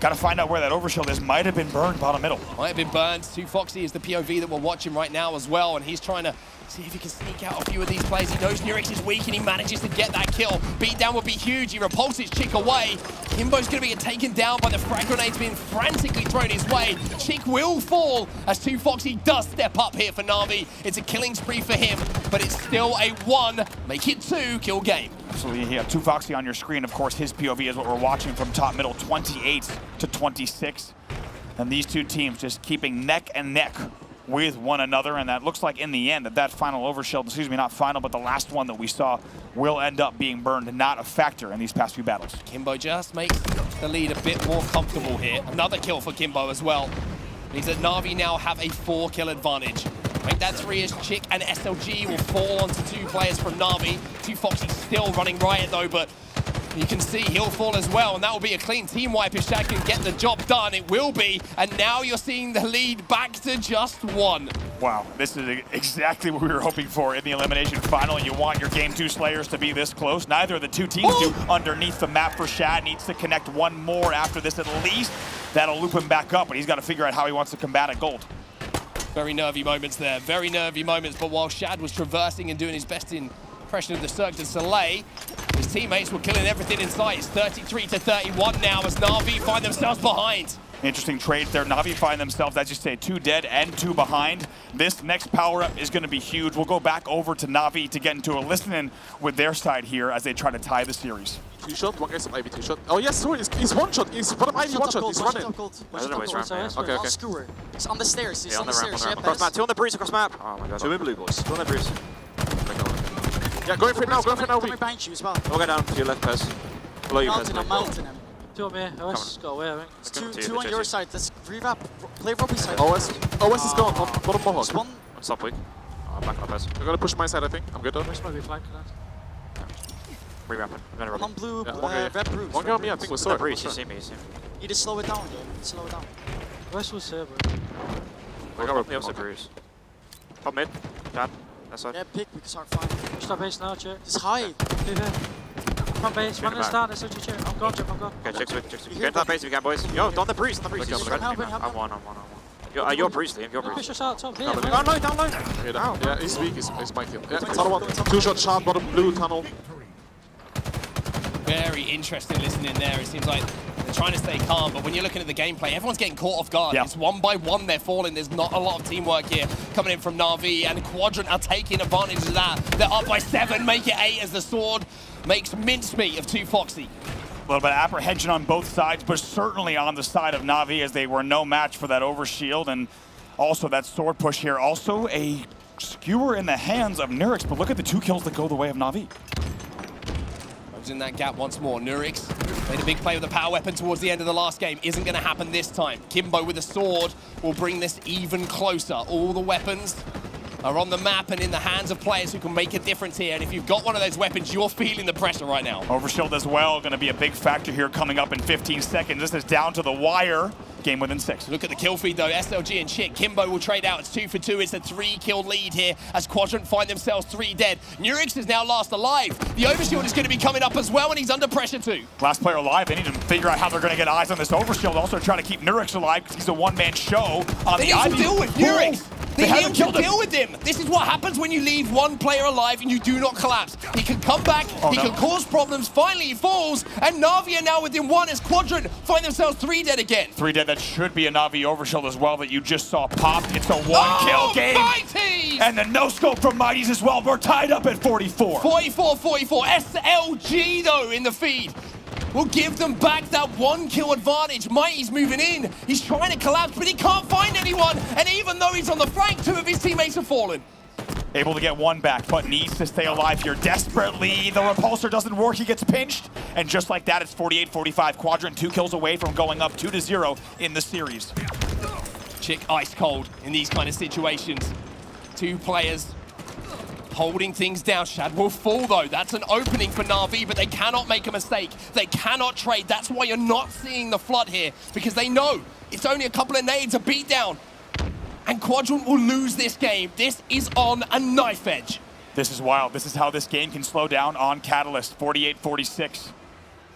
Got to find out where that overshield is. Might have been burned bottom middle. Might have been burned. 2Foxy is the POV that we're watching right now as well, and he's trying to See if he can sneak out a few of these plays. He knows Nurix is weak and he manages to get that kill. Beatdown would be huge. He repulses Chick away. Kimbo's going to be taken down by the frag grenades being frantically thrown his way. Chick will fall as 2Foxy does step up here for Navi. It's a killing spree for him, but it's still a 1, make it 2 kill game. Absolutely, yeah. 2Foxy on your screen. Of course, his POV is what we're watching from top middle, 28 to 26. And these two teams just keeping neck and neck with one another, and that looks like in the end that final overshield, excuse me, not final, but the last one that we saw will end up being burned and not a factor in these past few battles. Kimbo just makes the lead a bit more comfortable here. Another kill for Kimbo as well. Means that Navi now have a 4-kill advantage. Make that 3 as Chick and SLG will fall onto 2 players from Navi. 2Foxy still running Riot though, but you can see he'll fall as well, and that will be a clean team wipe if Shad can get the job done. It will be, and now you're seeing the lead back to just 1. Wow, this is exactly what we were hoping for in the elimination final. You want your Game 2 Slayers to be this close. Neither of the two teams do. Underneath the map for Shad, needs to connect one more after this at least. That'll loop him back up, but he's got to figure out how he wants to combat at gold. Very nervy moments there, very nervy moments, but while Shad was traversing and doing his best in impression of the Cirque du Soleil, his teammates were killing everything in sight. It's 33 to 31 now as Navi find themselves behind. Interesting trades there. Navi find themselves, as you say, 2 dead and 2 behind. This next power-up is going to be huge. We'll go back over to Navi to get into a listen-in with their side here as they try to tie the series. 2 shot, one guy's on Ivy, 2 shot. Oh yes, sorry, he's 1 shot. He's bottom Ivy, 1 shot. He's running. I don't know where he's running. Okay, okay. Skewer. He's on the stairs. He's on the stairs. Across map, 2 on the breeze, across map. Oh my god. 2 in blue, boys. 2 on the breeze. Yeah, going for it now, going for it now. Coming behind you as well. We'll go down to your left, Pez. Below you, Pez. I'm mounting him. 2 on me. OS got away, I think. 2 on your side. Let's revamp. Play Robbie's side. OS is gone. Bottom Mohawk. One. Stop weak. Oh, back up, Pez. I'm gonna push my side, I think. I'm good though. Might be flank. Revamp it. I'm gonna One blue, yeah, red bruise. One guy on me, I think was sorry. Breeze, you see me, you see me. Need to slow it down, dude. Slow it down. West was here, bro. We got the opposite breeze. Top mid. Chad. That's side. Yeah, pick. We can start fighting. Push that base now, Chick. Just hide. Come base. One is down. That's what you check. I'm gone, Chick. I'm gone. Okay, check's weak, check's weak. Get into that base if you can, boys. Yo, on the breeze, on the breeze. I'm one. You're breeze, Liam. You're breeze. Push us out top here. Down low, down low. Yeah, he's weak. He's my kill. Yeah, another one. 2 shot, sharp, bottom blue tunnel. Very interesting listening there. It seems like they're trying to stay calm, but when you're looking at the gameplay, everyone's getting caught off guard. Yeah. It's 1 by 1 they're falling. There's not a lot of teamwork here coming in from Navi, and Quadrant are taking advantage of that. They're up by 7, make it 8 as the sword makes mincemeat of 2Foxy. A little bit of apprehension on both sides, but certainly on the side of Navi as they were no match for that overshield, and also that sword push here. Also a skewer in the hands of Nurix, but look at the 2 kills that go the way of Navi. In that gap once more. Nurix made a big play with the power weapon towards the end of the last game. Isn't going to happen this time. Kimbo with a sword will bring this even closer. All the weapons are on the map and in the hands of players who can make a difference here. And if you've got one of those weapons, you're feeling the pressure right now. Overshield as well, going to be a big factor here coming up in 15 seconds. This is down to the wire. Game within 6. Look at the kill feed though. SLG and Chick. Kimbo will trade out. It's 2 for 2. It's a 3-kill lead here as Quadrant find themselves 3 dead. Nurix is now last alive. The overshield is going to be coming up as well, and he's under pressure too. Last player alive. They need to figure out how they're going to get eyes on this overshield. Also trying to keep Nurix alive because he's a one-man show on they the need to deal with Nurix. They need to deal him. with him. This is what happens when you leave one player alive and you do not collapse. He can come back, he can cause problems, finally he falls, and Navi are now within 1 as Quadrant find themselves 3 dead again. 3 dead, that should be a Navi overshield as well that you just saw pop. It's a 1-kill game. Mighties! And the no-scope from Mighties as well. We're tied up at 44. 44-44. SLG though in the feed will give them back that 1-kill advantage. Mighty's moving in. He's trying to collapse, but he can't find anyone. And even though he's on the flank, 2 of his teammates have fallen. Able to get 1 back, but needs to stay alive here desperately. The repulsor doesn't work. He gets pinched. And just like that, it's 48-45. Quadrant 2 kills away from going up 2-0 in the series. Chick ice cold in these kind of situations. 2 players holding things down. Shad will fall though. That's an opening for Navi, but they cannot make a mistake. They cannot trade. That's why you're not seeing the flood here, because they know it's only a couple of nades, a beatdown, and Quadrant will lose this game. This is on a knife edge. This is wild. This is how this game can slow down on Catalyst. 48-46.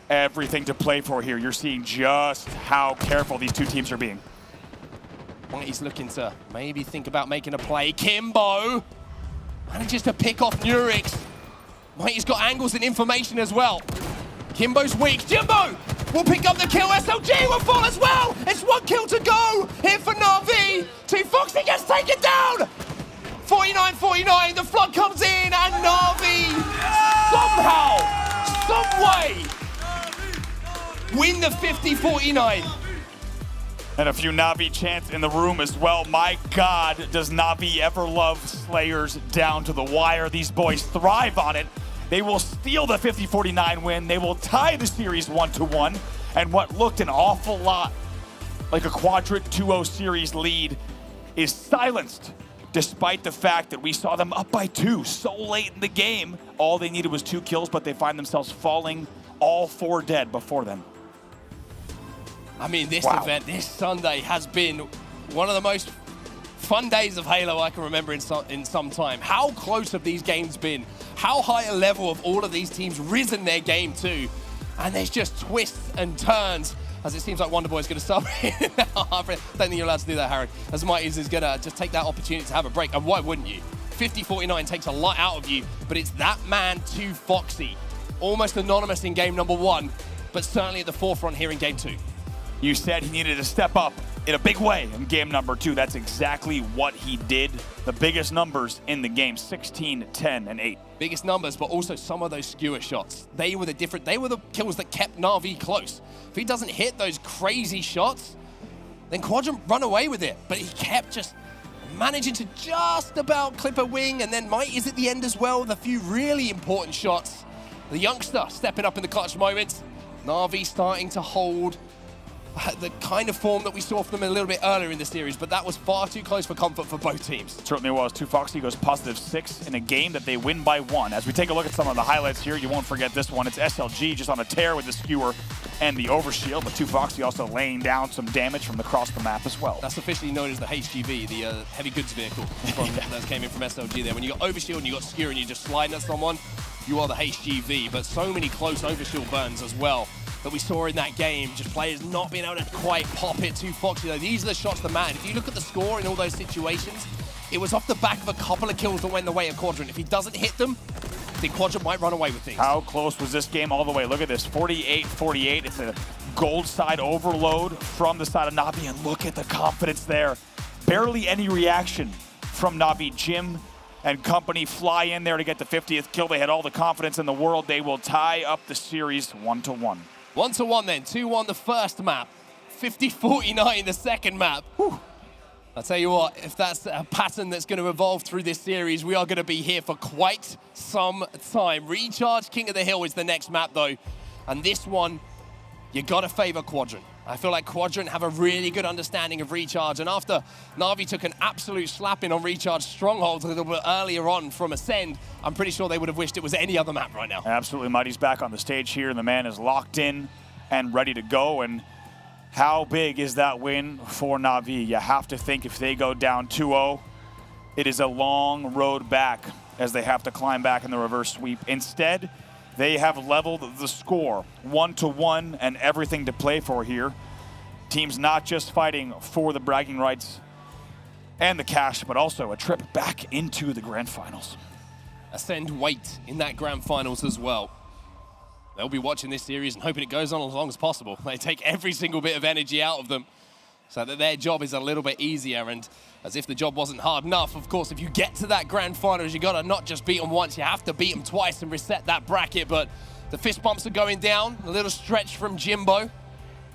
Everything to play for here. You're seeing just how careful these 2 teams are being. He's looking to maybe think about making a play. Kimbo Manages to pick off Nurix. Mighty's got angles and information as well. Kimbo's weak. Jimbo will pick up the kill. SLG will fall as well. It's 1 kill to go here for Navi. 2Foxy gets taken down. 49-49. The flood comes in and Navi somehow, some way, win the 50-49. And a few Navi chants in the room as well. My God, does Navi ever love Slayers down to the wire. These boys thrive on it. They will steal the 50-49 win. They will tie the series 1-1. And what looked an awful lot like a Quadrant 2-0 series lead is silenced, despite the fact that we saw them up by 2 so late in the game. All they needed was 2 kills, but they find themselves falling all 4 dead before then. I mean, this event, this Sunday, has been one of the most fun days of Halo I can remember in some time. How close have these games been? How high a level have all of these teams risen their game to? And there's just twists and turns, as it seems like Wonderboy's going to sub in now. I don't think you're allowed to do that, Harry. As Mighty's is going to just take that opportunity to have a break. And why wouldn't you? 50-49 takes a lot out of you, but it's that man 2Foxy. Almost anonymous in game number 1, but certainly at the forefront here in game 2. You said he needed to step up in a big way in game number 2. That's exactly what he did. The biggest numbers in the game, 16, 10, and 8. Biggest numbers, but also some of those skewer shots. They were the kills that kept Navi close. If he doesn't hit those crazy shots, then Quadrant run away with it. But he kept just managing to just about clip a wing, and then Mighty's at the end as well with a few really important shots. The youngster stepping up in the clutch moments. Navi starting to hold the kind of form that we saw from them a little bit earlier in the series, but that was far too close for comfort for both teams. It certainly was. 2Foxy goes +6 in a game that they win by 1. As we take a look at some of the highlights here, you won't forget this one. It's SLG just on a tear with the skewer and the overshield, but 2Foxy also laying down some damage from across the map as well. That's officially known as the HGV, the heavy goods vehicle that came in from SLG there. When you got overshield and you got skewer and you're just sliding at someone, you are the HGV, but so many close overshield burns as well that we saw in that game, just players not being able to quite pop it. 2Foxy though, these are the shots that matter. If you look at the score in all those situations, it was off the back of a couple of kills that went the way of Quadrant. If he doesn't hit them, then Quadrant might run away with things. How close was this game all the way? Look at this, 48-48. It's a gold side overload from the side of Navi, and look at the confidence there. Barely any reaction from Navi. Jim and company fly in there to get the 50th kill. They had all the confidence in the world. They will tie up the series 1-1. 1-1 then, 2-1 the first map, 50-49 the second map. Whew. I'll tell you what, if that's a pattern that's going to evolve through this series, we are going to be here for quite some time. Recharge King of the Hill is the next map though, and this one, you got to favor Quadrant. I feel like Quadrant have a really good understanding of Recharge, and after Navi took an absolute slapping on Recharge Strongholds a little bit earlier on from Ascend, I'm pretty sure they would have wished it was any other map right now. Absolutely, Mighty's back on the stage here, and the man is locked in and ready to go. And how big is that win for Navi? You have to think if they go down 2-0, it is a long road back as they have to climb back in the reverse sweep. Instead, they have leveled the score 1-1 and everything to play for here. Teams not just fighting for the bragging rights and the cash, but also a trip back into the grand finals. Ascend wait in that grand finals as well. They'll be watching this series and hoping it goes on as long as possible. They take every single bit of energy out of them so that their job is a little bit easier. And as if the job wasn't hard enough, of course, if you get to that grand finals, you gotta not just beat them once, you have to beat them twice and reset that bracket. But the fist bumps are going down, a little stretch from Jimbo.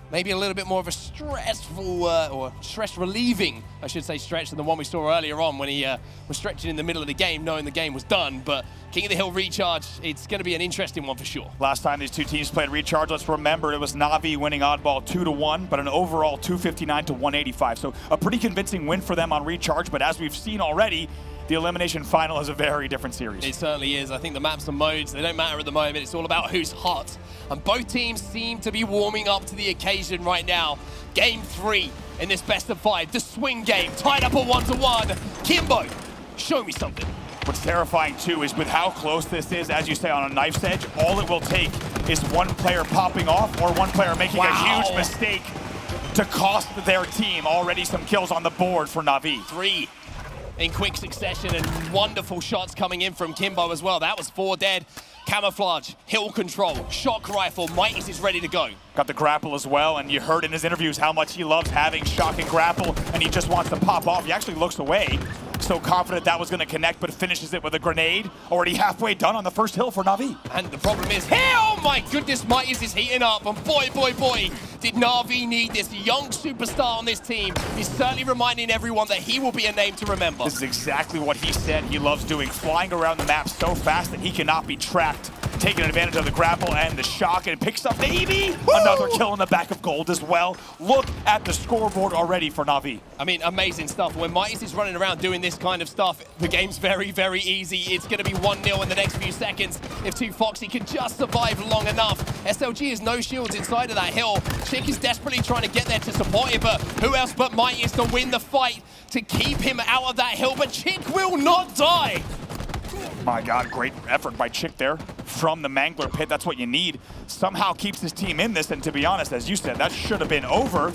Maybe a little bit more of a stressful, or stress-relieving, I should say, stretch than the one we saw earlier on when he was stretching in the middle of the game, knowing the game was done. But King of the Hill Recharge, it's going to be an interesting one for sure. Last time these two teams played Recharge, let's remember it was Navi winning oddball 2-1, but an overall 259-185. So a pretty convincing win for them on Recharge, but as we've seen already, the elimination final is a very different series. It certainly is. I think the maps and modes, they don't matter at the moment. It's all about who's hot. And both teams seem to be warming up to the occasion right now. Game 3 in this best of 5. The swing game, tied up at 1-1. Kimbo, show me something. What's terrifying too is with how close this is, as you say, on a knife's edge, all it will take is one player popping off or one player making a huge mistake to cost their team. Already some kills on the board for Navi. 3 in quick succession, and wonderful shots coming in from Kimbo as well. That was 4 dead. Camouflage, hill control, shock rifle, Mighty's is ready to go. Got the grapple as well, and you heard in his interviews how much he loves having shock and grapple, and he just wants to pop off. He actually looks away, so confident that was going to connect, but finishes it with a grenade. Already halfway done on the first hill for Navi. And the problem is, oh my goodness, Mighty's is heating up, and boy, did Navi need this young superstar on this team. He's certainly reminding everyone that he will be a name to remember. This is exactly what he said he loves doing, flying around the map so fast that he cannot be tracked, taking advantage of the grapple and the shock, and picks up maybe another kill in the back of gold as well. Look at the scoreboard already for Navi. I mean, amazing stuff. When Mighty's is running around doing this kind of stuff, the game's very, very easy. It's going to be 1-0 in the next few seconds if 2Foxy can just survive long enough. SLG has no shields inside of that hill. Chick is desperately trying to get there to support him, but who else but Mighty is to win the fight to keep him out of that hill, but Chick will not die. My God, great effort by Chick there from the Mangler pit. That's what you need. Somehow keeps his team in this, and to be honest, as you said, that should have been over.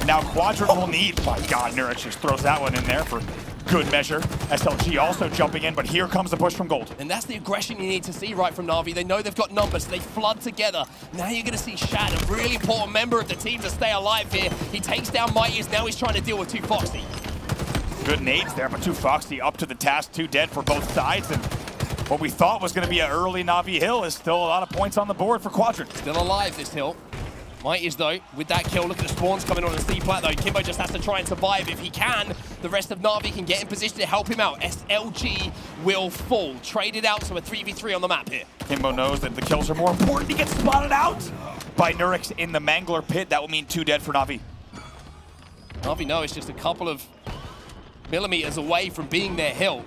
Now Quadrant will need, my God, Nurix just throws that one in there for good measure. SLG also jumping in, but here comes the push from Gold. And that's the aggression you need to see right from Navi. They know they've got numbers, so they flood together. Now you're going to see Shad, a really important member of the team to stay alive here. He takes down Mighty, now he's trying to deal with 2Foxy. Good nades there, but 2Foxy up to the task, 2 dead for both sides, and what we thought was going to be an early Navi hill is still a lot of points on the board for Quadrant. Still alive, this hill. Mighty's, though, with that kill, look at the spawns coming on the C-plat, though. Kimbo just has to try and survive. If he can, the rest of Navi can get in position to help him out. SLG will fall. Traded out to a 3v3 on the map here. Kimbo knows that the kills are more important. He gets spotted out by Nurix in the Mangler pit. That will mean 2 dead for Navi. Navi know it's just a couple of millimeters away from being their hill.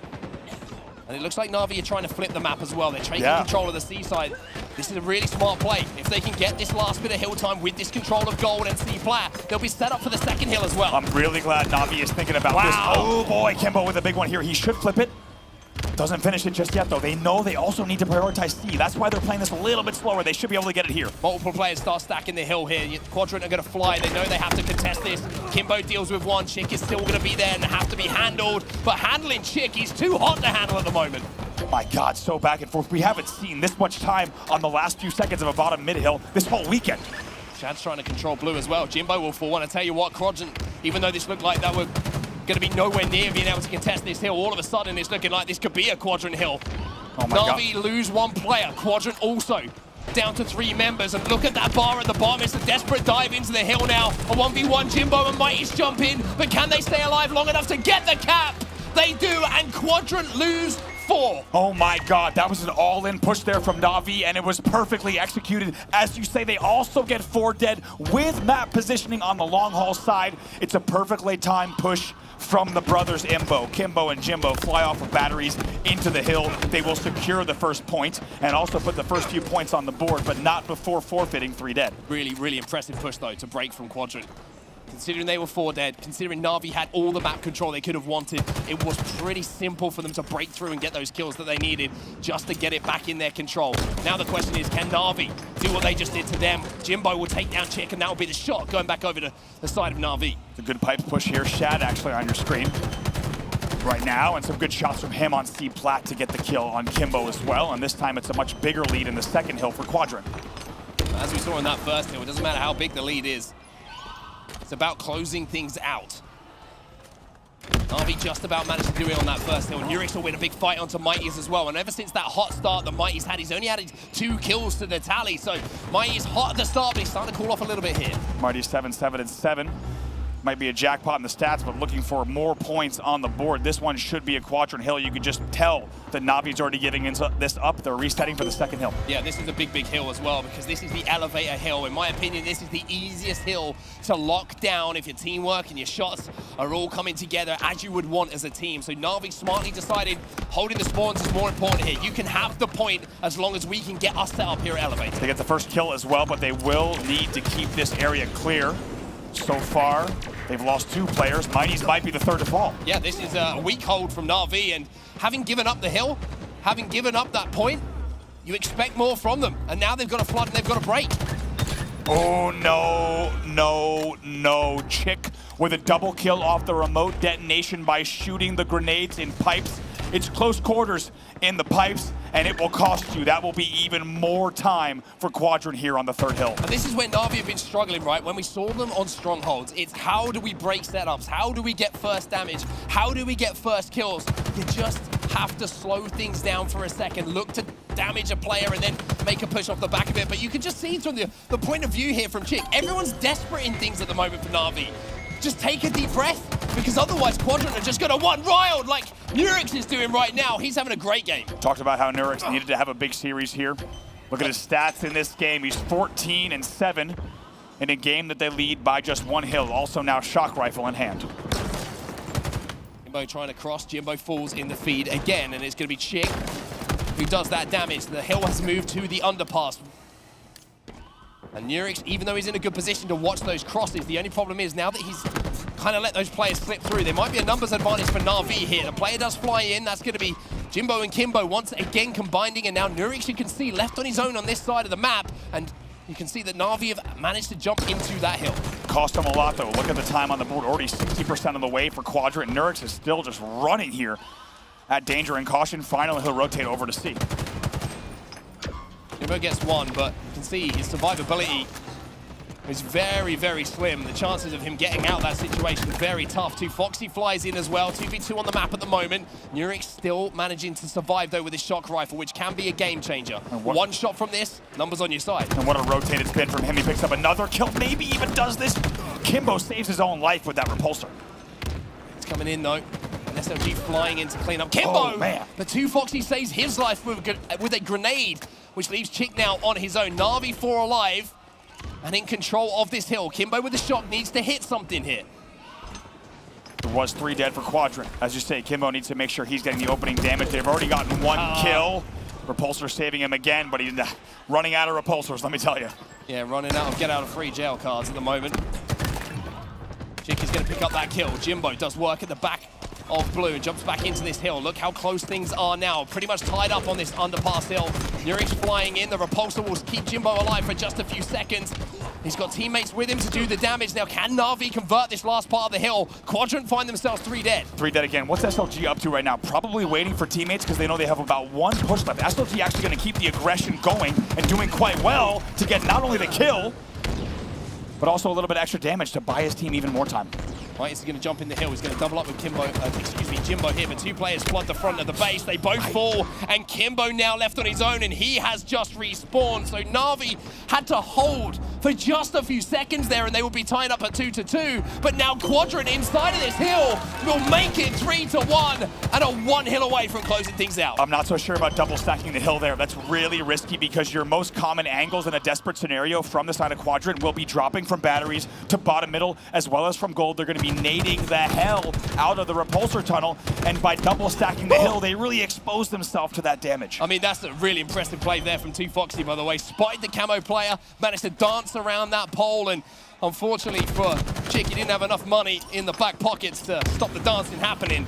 And it looks like Navi are trying to flip the map as well. They're taking control of the seaside. This is a really smart play. If they can get this last bit of hill time with this control of gold and C-plat, they'll be set up for the second hill as well. I'm really glad Navi is thinking about this. Oh boy, Kimbo with a big one here. He should flip it. Doesn't finish it just yet, though. They know they also need to prioritize C. That's why they're playing this a little bit slower. They should be able to get it here. Multiple players start stacking the hill here. Quadrant are going to fly. They know they have to contest this. Kimbo deals with one. Chick is still going to be there and have to be handled. But handling Chick, he's too hot to handle at the moment. My God, so back and forth. We haven't seen this much time on the last few seconds of a bottom mid hill this whole weekend. Chad's trying to control blue as well. Jimbo will fall. And I tell you what, Quadrant, even though this looked like that were going to be nowhere near being able to contest this hill, all of a sudden it's looking like this could be a Quadrant hill. Oh my Navi God. lose 1 player. Quadrant also down to 3 members. And look at that bar at the bottom. It's a desperate dive into the hill now. A 1v1. Jimbo and Mighty's jump in. But can they stay alive long enough to get the cap? They do, and Quadrant lose 4. Oh my God, that was an all-in push there from Navi, and it was perfectly executed. As you say, they also get 4 dead with map positioning on the long haul side. It's a perfectly timed push from the brothers Imbo. Kimbo and Jimbo fly off of batteries into the hill. They will secure the first point and also put the first few points on the board, but not before forfeiting 3 dead. Really, really impressive push, though, to break from Quadrant. Considering they were 4 dead, considering Navi had all the map control they could have wanted, it was pretty simple for them to break through and get those kills that they needed just to get it back in their control. Now the question is, can Navi do what they just did to them? Jimbo will take down Chick, and that will be the shot going back over to the side of Navi. It's a good pipes push here. Shad actually on your screen right now, and some good shots from him on C-plat to get the kill on Kimbo as well, and this time it's a much bigger lead in the second hill for Quadrant. As we saw in that first hill, it doesn't matter how big the lead is. It's about closing things out. Navi just about managed to do it on that first hill. Nurix will win a big fight onto Mighty's as well. And ever since that hot start that Mighty's had, he's only added 2 kills to the tally. So Mighty's hot at the start, but he's starting to cool off a little bit here. Mighty's 7-7-7. Might be a jackpot in the stats, but looking for more points on the board. This one should be a Quadrant hill. You can just tell that Navi's already giving this up. They're resetting for the second hill. Yeah, this is a big, big hill as well, because this is the elevator hill. In my opinion, this is the easiest hill to lock down if your teamwork and your shots are all coming together as you would want as a team. So Navi smartly decided holding the spawns is more important here. You can have the point as long as we can get us set up here at elevator. They get the first kill as well, but they will need to keep this area clear. So far, they've lost 2 players. Mighty's might be the third to fall. Yeah, this is a weak hold from Navi, and having given up the hill, having given up that point, you expect more from them. And now they've got to flood and they've got to break. Oh, no, no, no. Chick with a double kill off the remote detonation by shooting the grenades in pipes. It's close quarters in the pipes, and it will cost you. That will be even more time for Quadrant here on the third hill. And this is where Navi have been struggling, right? When we saw them on strongholds, it's how do we break setups? How do we get first damage? How do we get first kills? You just have to slow things down for a second, look to damage a player and then make a push off the back of it. But you can just see from the point of view here from Chick, everyone's desperate in things at the moment for Navi. Just take a deep breath, because otherwise Quadrant are just going to one wild like Nurix is doing right now. He's having a great game. Talked about how Nurix needed to have a big series here. Look at his stats in this game. He's 14-7 in a game that they lead by just one hill. Also now shock rifle in hand. Jimbo trying to cross. Jimbo falls in the feed again, and it's going to be Chick who does that damage. The hill has moved to the underpass. And Nurix, even though he's in a good position to watch those crosses, the only problem is now that he's kind of let those players slip through, there might be a numbers advantage for Navi here. The player does fly in. That's going to be Jimbo and Kimbo once again combining, and now Nurix, you can see, left on his own on this side of the map, and you can see that Navi have managed to jump into that hill. Cost him a lot, though. Look at the time on the board. Already 60% of the way for Quadrant. Nurix is still just running here at danger and caution. Finally, he'll rotate over to C. Jimbo gets one, but you can see his survivability is very, very slim. The chances of him getting out of that situation very tough. Foxy flies in as well. 2v2 on the map at the moment. Nurix still managing to survive, though, with his shock rifle, which can be a game changer. One shot from this, numbers on your side. And what a rotated spin from him. He picks up another kill, maybe even does this. Kimbo saves his own life with that repulsor. It's coming in, though. And SLG flying in to clean up. Kimbo! Oh, man. The Foxy saves his life with a grenade, which leaves Chick now on his own. Navi 4 alive and in control of this hill. Kimbo with the shot needs to hit something here. There was 3 dead for Quadrant. As you say, Kimbo needs to make sure he's getting the opening damage. They've already gotten 1 kill. Repulsor saving him again, but he's running out of repulsors, let me tell you. Yeah, running out of get out of free jail cards at the moment. Chick is going to pick up that kill. Jimbo does work at the back of Blue and jumps back into this hill. Look how close things are now. Pretty much tied up on this underpass hill. Nurix flying in. The repulsor will keep Jimbo alive for just a few seconds. He's got teammates with him to do the damage. Now, can Navi convert this last part of the hill? Quadrant find themselves 3 dead. 3 dead again. What's SLG up to right now? Probably waiting for teammates because they know they have about 1 push left. SLG actually going to keep the aggression going and doing quite well to get not only the kill, but also a little bit extra damage to buy his team even more time. Right, he's going to jump in the hill. He's going to double up with Jimbo here, but 2 players flood the front of the base. They both fall, and Kimbo now left on his own, and he has just respawned. So Navi had to hold for just a few seconds there, and they would be tied up at 2-2. But now Quadrant inside of this hill will make it 3-1, and are 1 hill away from closing things out. I'm not so sure about double stacking the hill there. That's really risky because your most common angles in a desperate scenario from the side of Quadrant will be dropping from batteries to bottom middle, as well as from gold. They're going to be nading the hell out of the repulsor tunnel, and by double stacking the hill, they really expose themselves to that damage. I mean, that's a really impressive play there from Foxy, by the way. Spotted the camo player, managed to dance around that pole, and unfortunately for Chick, he didn't have enough money in the back pockets to stop the dancing happening.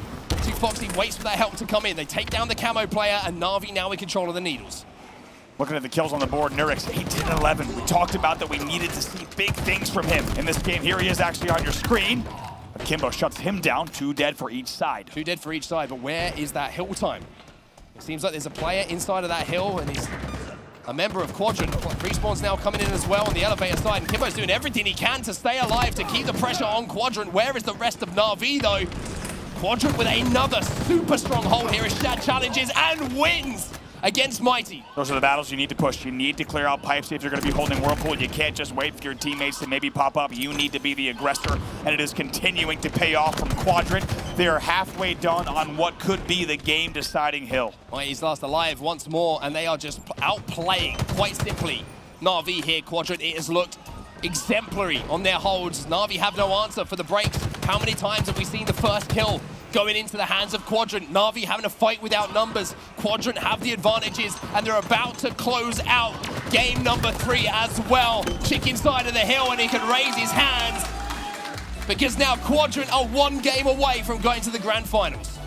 Foxy waits for that help to come in. They take down the camo player, and Navi now in control of the needles. Looking at the kills on the board, Nurix 18-11. We talked about that we needed to see big things from him in this game. Here he is actually on your screen. But Kimbo shuts him down. 2 dead for each side. 2 dead for each side, but where is that hill time? It seems like there's a player inside of that hill, and he's a member of Quadrant. Respawn's now coming in as well on the elevator side, and Kimbo's doing everything he can to stay alive, to keep the pressure on Quadrant. Where is the rest of Navi, though? Quadrant with another super strong hold here as Shad challenges and wins against Mighty. Those are the battles you need to push. You need to clear out pipes if you're going to be holding Whirlpool. You can't just wait for your teammates to maybe pop up. You need to be the aggressor, and it is continuing to pay off from Quadrant. They are halfway done on what could be the game-deciding hill. Mighty's last alive once more, and they are just outplaying, quite simply, Navi here. Quadrant, it has looked exemplary on their holds. Navi have no answer for the breaks. How many times have we seen the first kill going into the hands of Quadrant? Navi having a fight without numbers. Quadrant have the advantages, and they're about to close out game number 3 as well. Chick inside of the hill, and he can raise his hands because now Quadrant are 1 game away from going to the grand finals.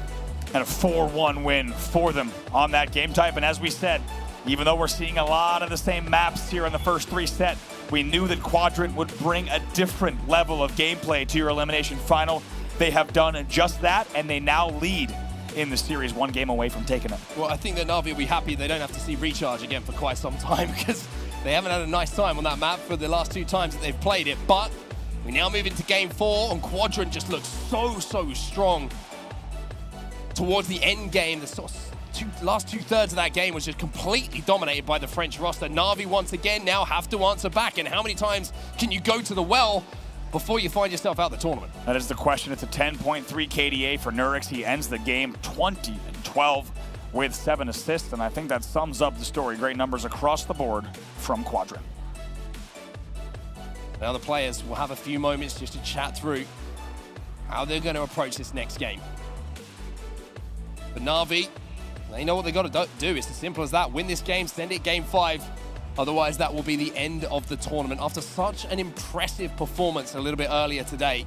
And a 4-1 win for them on that game type. And as we said, even though we're seeing a lot of the same maps here in the first 3 sets, We knew that Quadrant would bring a different level of gameplay to your elimination final. They have done just that, and they now lead in the series, 1 game away from taking it. Well, I think that Navi will be happy they don't have to see Recharge again for quite some time, because they haven't had a nice time on that map for the last 2 times that they've played it. But we now move into game 4, and Quadrant just looks so strong towards the end game. The sort of last 2/3 of that game was just completely dominated by the French roster. Navi once again now have to answer back, and how many times can you go to the well before you find yourself out the tournament? That is the question. It's a 10.3 KDA for Nurix. He ends the game 20-12 with 7 assists, and I think that sums up the story. Great numbers across the board from Quadrant. Now the players will have a few moments just to chat through how they're going to approach this next game. But Navi, they know what they've got to do. It's as simple as that. Win this game, send it game 5. Otherwise, that will be the end of the tournament. After such an impressive performance a little bit earlier today,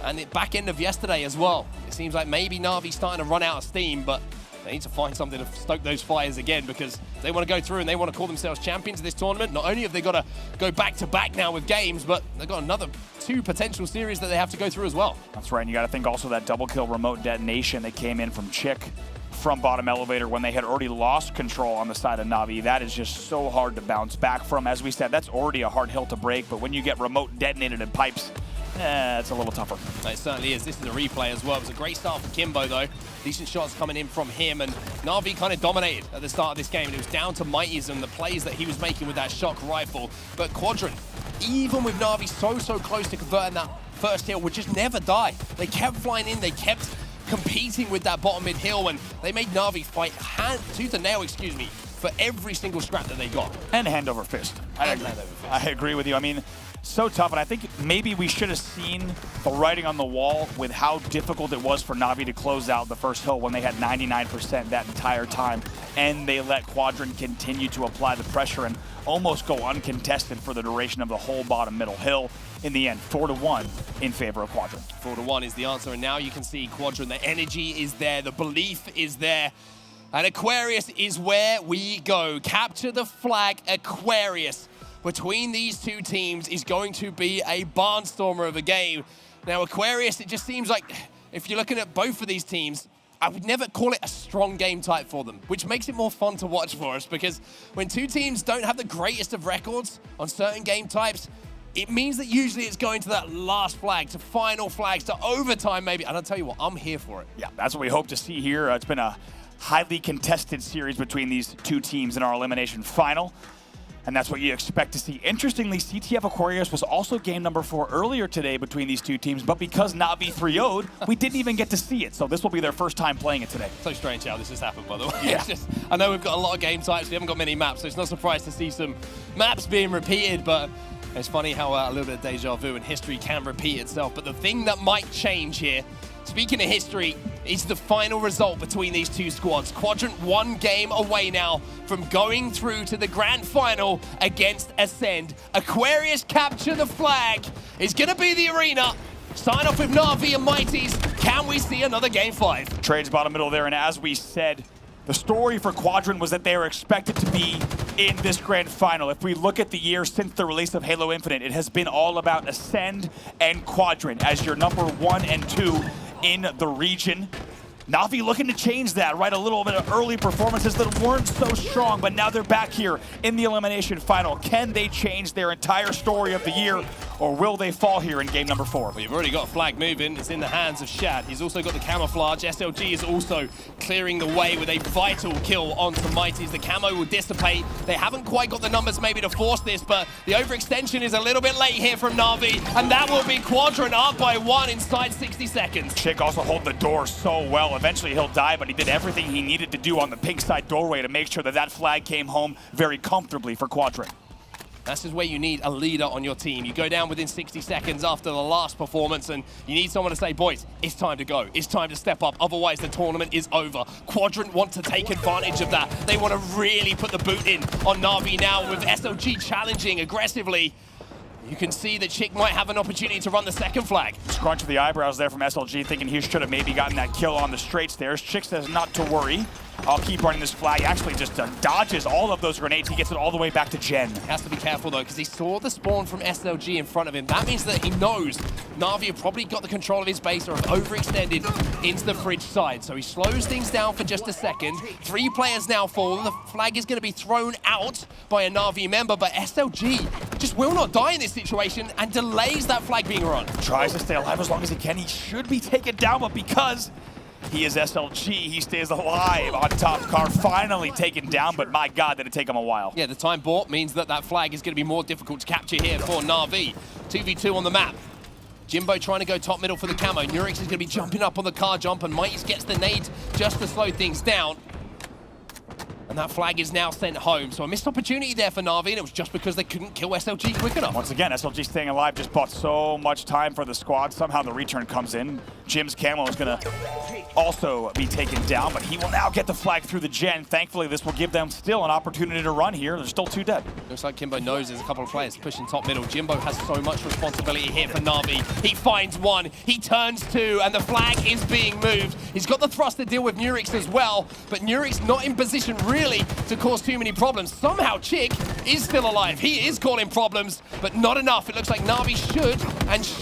and the back end of yesterday as well, it seems like maybe Navi's starting to run out of steam, but they need to find something to stoke those fires again, because they want to go through and they want to call themselves champions of this tournament. Not only have they got to go back-to-back now with games, but they've got another 2 potential series that they have to go through as well. That's right, and you got to think also that double kill remote detonation that came in from Chick from bottom elevator when they had already lost control on the side of Navi. That is just so hard to bounce back from. As we said, that's already a hard hill to break, but when you get remote detonated in pipes, it's a little tougher. It certainly is. This is a replay as well. It was a great start for Kimbo, though. Decent shots coming in from him, and Navi kind of dominated at the start of this game, and it was down to Mighty's and the plays that he was making with that shock rifle. But Quadrant, even with Navi so close to converting that first hill, would just never die. They kept flying in, they kept competing with that bottom mid hill, and they made Navi fight tooth and nail, for every single scrap that they got. And hand over fist. I agree with you. I mean, so tough, and I think maybe we should have seen the writing on the wall with how difficult it was for Navi to close out the first hill when they had 99% that entire time, and they let Quadrant continue to apply the pressure and almost go uncontested for the duration of the whole bottom middle hill. In the end, 4-1 in favor of Quadrant. 4-1 is the answer, and now you can see Quadrant, the energy is there, the belief is there, and Aquarius is where we go. Capture the flag, Aquarius. Between these 2 teams is going to be a barnstormer of a game. Now, Aquarius, it just seems like, if you're looking at both of these teams, I would never call it a strong game type for them, which makes it more fun to watch for us, because when 2 teams don't have the greatest of records on certain game types, it means that usually it's going to that last flag, to final flags, to overtime maybe. And I'll tell you what, I'm here for it. Yeah, that's what we hope to see here. It's been a highly contested series between these 2 teams in our elimination final, and that's what you expect to see. Interestingly, CTF Aquarius was also game number 4 earlier today between these 2 teams, but because Navi 3-0'd, we didn't even get to see it. So this will be their first time playing it today. So strange how this has happened, by the way. Yeah. It's just, I know we've got a lot of game types, we haven't got many maps, so it's not surprised to see some maps being repeated, but it's funny how a little bit of deja vu and history can repeat itself. But the thing that might change here, speaking of history, is the final result between these 2 squads. Quadrant 1 game away now from going through to the grand final against Ascend. Aquarius capture the flag is going to be the arena. Sign off with Navi and Mighty's. Can we see another game 5? Trades bottom middle there, and as we said, the story for Quadrant was that they were expected to be in this grand final. If we look at the year since the release of Halo Infinite, it has been all about Ascend and Quadrant as your number 1 and 2 in the region. Navi looking to change that, right? A little bit of early performances that weren't so strong, but now they're back here in the elimination final. Can they change their entire story of the year, or will they fall here in game number 4? Well, you've already got a flag moving. It's in the hands of Shad. He's also got the camouflage. SLG is also clearing the way with a vital kill onto Mighty's. The camo will dissipate. They haven't quite got the numbers maybe to force this, but the overextension is a little bit late here from Navi, and that will be Quadrant up by 1 inside 60 seconds. Chick also holding the door so well. Eventually he'll die, but he did everything he needed to do on the pink side doorway to make sure that that flag came home very comfortably for Quadrant. This is where you need a leader on your team. You go down within 60 seconds after the last performance, and you need someone to say, boys, it's time to go. It's time to step up. Otherwise, the tournament is over. Quadrant want to take advantage of that. They want to really put the boot in on Navi now with SLG challenging aggressively. You can see that Chick might have an opportunity to run the second flag. Scrunch of the eyebrows there from SLG, thinking he should have maybe gotten that kill on the straight stairs. Chick says not to worry. I'll keep running this flag. Actually just dodges all of those grenades. He gets it all the way back to Gen. Has to be careful though, because he saw the spawn from SLG in front of him. That means that he knows Navi have probably got the control of his base or have overextended into the fridge side. So he slows things down for just a second. 3 players now fall. The flag is going to be thrown out by a Navi member, but SLG just will not die in this situation and delays that flag being run. Tries to stay alive as long as he can. He should be taken down, but because he is SLG, he stays alive on top. Car finally taken down, but my God, did it take him a while. Yeah, the time bought means that that flag is going to be more difficult to capture here for Navi. 2v2 on the map. Jimbo trying to go top middle for the camo. Nurix is going to be jumping up on the car jump, and Mighties gets the nade just to slow things down. And that flag is now sent home. So a missed opportunity there for Navi, and it was just because they couldn't kill SLG quick enough. Once again, SLG staying alive just bought so much time for the squad. Somehow the return comes in. Jim's camo is going to also be taken down, but he will now get the flag through the Gen. Thankfully, this will give them still an opportunity to run here. There's still 2 dead. Looks like Kimbo knows there's a couple of players pushing top middle. Jimbo has so much responsibility here for Navi. He finds 1, he turns 2, and the flag is being moved. He's got the thrust to deal with Nurix as well, but Nurix not in position really to cause too many problems. Somehow Chick is still alive. He is causing problems, but not enough. It looks like Navi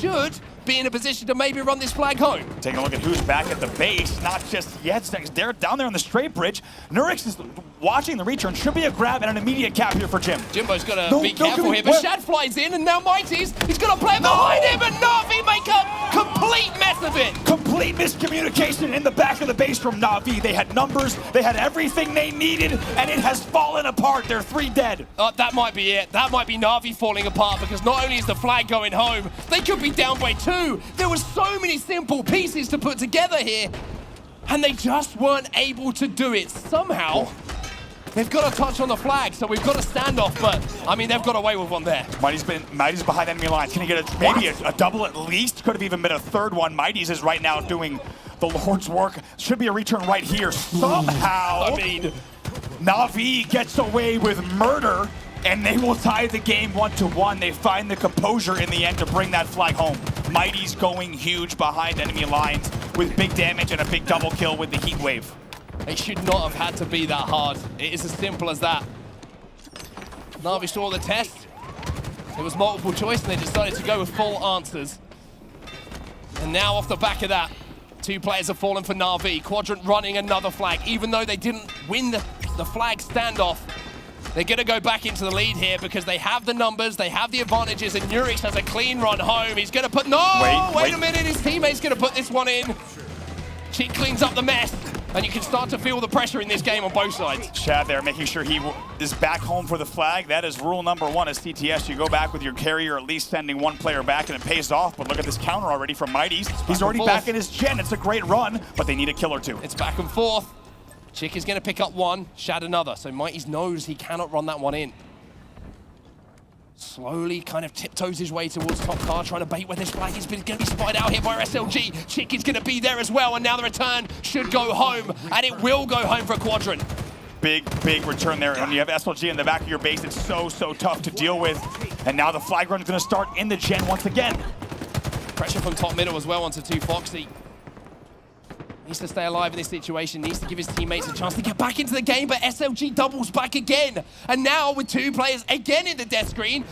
should be in a position to maybe run this flag home. Taking a look at who's back at the base. Not just yet. They're down there on the straight bridge. Nurix is watching the return. Should be a grab and an immediate cap here for Jim. Jimbo's got to be careful here, but Shad flies in, and now Mighties, he's got a player behind him, and Navi make a complete mess of it. Complete miscommunication in the back of the base from Navi. They had numbers, they had everything they needed, and it has fallen apart. They're 3 dead. That might be it. That might be Navi falling apart, because not only is the flag going home, they could be down by 2. There were so many simple pieces to put together here, and they just weren't able to do it. Somehow, they've got a touch on the flag, so we've got a standoff, but, I mean, they've got away with 1 there. Mighty's behind enemy lines. Can he get maybe a double at least? Could have even been a 3rd one. Mighty's is right now doing the Lord's work. Should be a return right here. Somehow, I mean, Navi gets away with murder, and they will tie the game 1-1. They find the composure in the end to bring that flag home. Mighty's going huge behind enemy lines with big damage and a big double kill with the heat wave. It should not have had to be that hard. It is as simple as that. Navi saw the test. It was multiple choice, and they decided to go with full answers. And now off the back of that, 2 players have fallen for Navi. Quadrant running another flag. Even though they didn't win the flag standoff, they're going to go back into the lead here because they have the numbers, they have the advantages, and Nurix has a clean run home. He's going to put... No! Wait a minute, his teammate's going to put this one in. Chick cleans up the mess, and you can start to feel the pressure in this game on both sides. Chad there making sure he is back home for the flag. That is rule number 1 as CTS. You go back with your carrier, at least sending 1 player back, and it pays off. But look at this counter already from Mighties. He's already back in his Gen. It's a great run, but they need a kill or 2. It's back and forth. Chick is going to pick up 1, Shad another. So Mighties knows he cannot run that one in. Slowly kind of tiptoes his way towards top car, trying to bait where this flag is going to be spotted out here by SLG. Chick is going to be there as well, and now the return should go home, and it will go home for Quadrant. Big return there. When you have SLG in the back of your base, it's so tough to deal with. And now the flag run is going to start in the Gen once again. Pressure from top middle as well onto 2 Foxy. Needs to stay alive in this situation, needs to give his teammates a chance to get back into the game, but SLG doubles back again. And now with 2 players again in the death screen,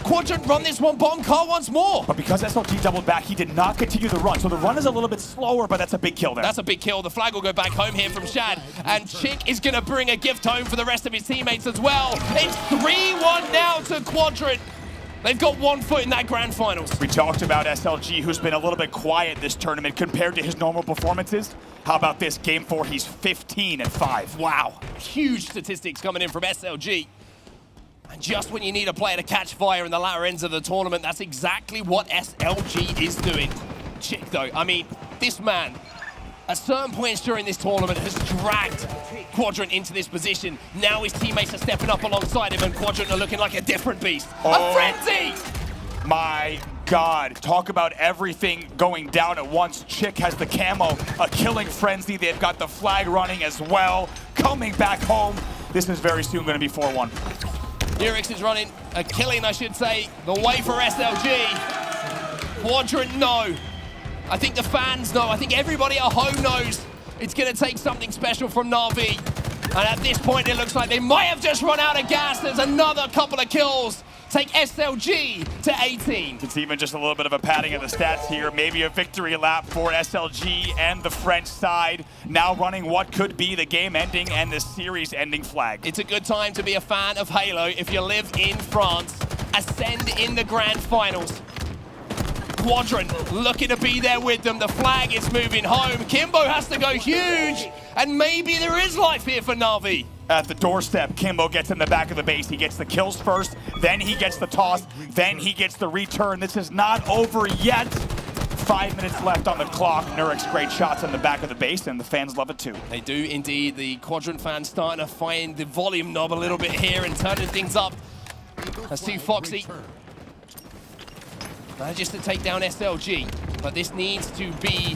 Quadrant run this one bottom car once more. But because SLG doubled back, he did not continue the run. So the run is a little bit slower, but that's a big kill there. That's a big kill. The flag will go back home here from Shad. And Chick is going to bring a gift home for the rest of his teammates as well. It's 3-1 now to Quadrant. They've got 1 foot in that grand finals. We talked about SLG, who's been a little bit quiet this tournament compared to his normal performances. How about this? Game 4, he's 15-5. Wow. Huge statistics coming in from SLG. And just when you need a player to catch fire in the latter ends of the tournament, that's exactly what SLG is doing. Chick, though, I mean, this man, at certain points during this tournament, has dragged Quadrant into this position. Now his teammates are stepping up alongside him, and Quadrant are looking like a different beast. A frenzy! My God, talk about everything going down at once. Chick has the camo, a killing frenzy. They've got the flag running as well. Coming back home. This is very soon going to be 4-1. Nurix is running killing, I should say, the way for SLG. Quadrant, no. I think the fans know. I think everybody at home knows it's going to take something special from Navi. And at this point, it looks like they might have just run out of gas. There's another couple of kills. Take SLG to 18. It's even just a little bit of a padding of the stats here. Maybe a victory lap for SLG and the French side. Now running what could be the game-ending and the series-ending flag. It's a good time to be a fan of Halo if you live in France. Ascend in the grand finals. Quadrant looking to be there with them. The flag is moving home. Kimbo has to go huge. And maybe there is life here for Navi. At the doorstep, Kimbo gets in the back of the base. He gets the kills first, then he gets the toss, then he gets the return. This is not over yet. 5 minutes left on the clock. Nurik's great shots in the back of the base, and the fans love it too. They do indeed. The Quadrant fans starting to find the volume knob a little bit here and turning things up. Let's see Foxy. Just to take down SLG, but this needs to be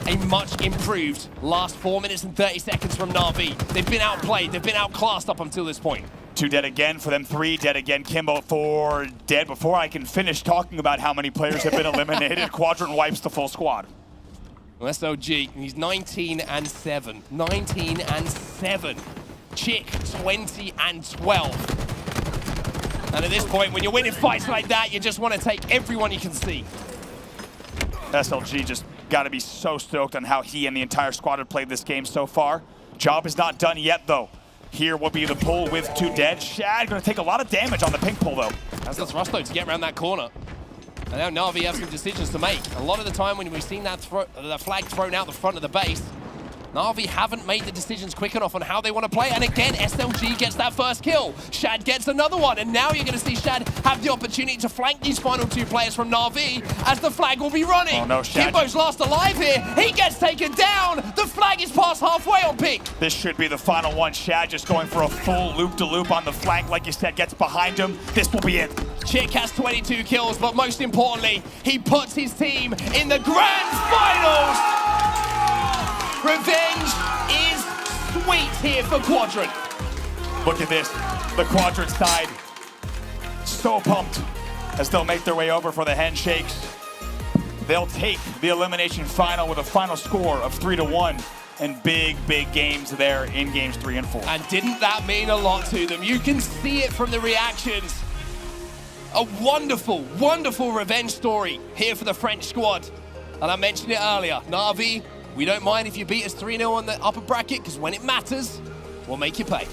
a much improved last 4 minutes and 30 seconds from Navi. They've been outplayed, they've been outclassed up until this point. 2 dead again for them, 3 dead again. Kimbo 4 dead. Before I can finish talking about how many players have been eliminated, Quadrant wipes the full squad. Well, SLG, he's 19-7. 19-7. Chick, 20-12. And at this point, when you're winning fights like that, you just want to take everyone you can see. SLG just got to be so stoked on how he and the entire squad have played this game so far. Job is not done yet, though. Here will be the pull with 2 dead. Shad going to take a lot of damage on the pink pull, though. That's the thrust, though, to get around that corner. And now Navi have some decisions to make. A lot of the time when we've seen that the flag thrown out the front of the base, Navi haven't made the decisions quick enough on how they want to play. And again, SLG gets that first kill. Shad gets another one. And now you're going to see Shad have the opportunity to flank these final 2 players from Navi as the flag will be running. Oh no, Shad. Kimbo's last alive here. He gets taken down. The flag is past halfway on pink. This should be the final one. Shad just going for a full loop-de-loop on the flank. Like you said, gets behind him. This will be it. Chick has 22 kills, but most importantly, he puts his team in the grand finals. Revenge is sweet here for Quadrant. Look at this. The Quadrant side so pumped as they'll make their way over for the handshakes. They'll take the elimination final with a final score of 3-1 and big games there in games 3 and 4. And didn't that mean a lot to them? You can see it from the reactions. A wonderful, wonderful revenge story here for the French squad. And I mentioned it earlier, Navi, we don't mind if you beat us 3-0 on the upper bracket, because when it matters, we'll make you pay.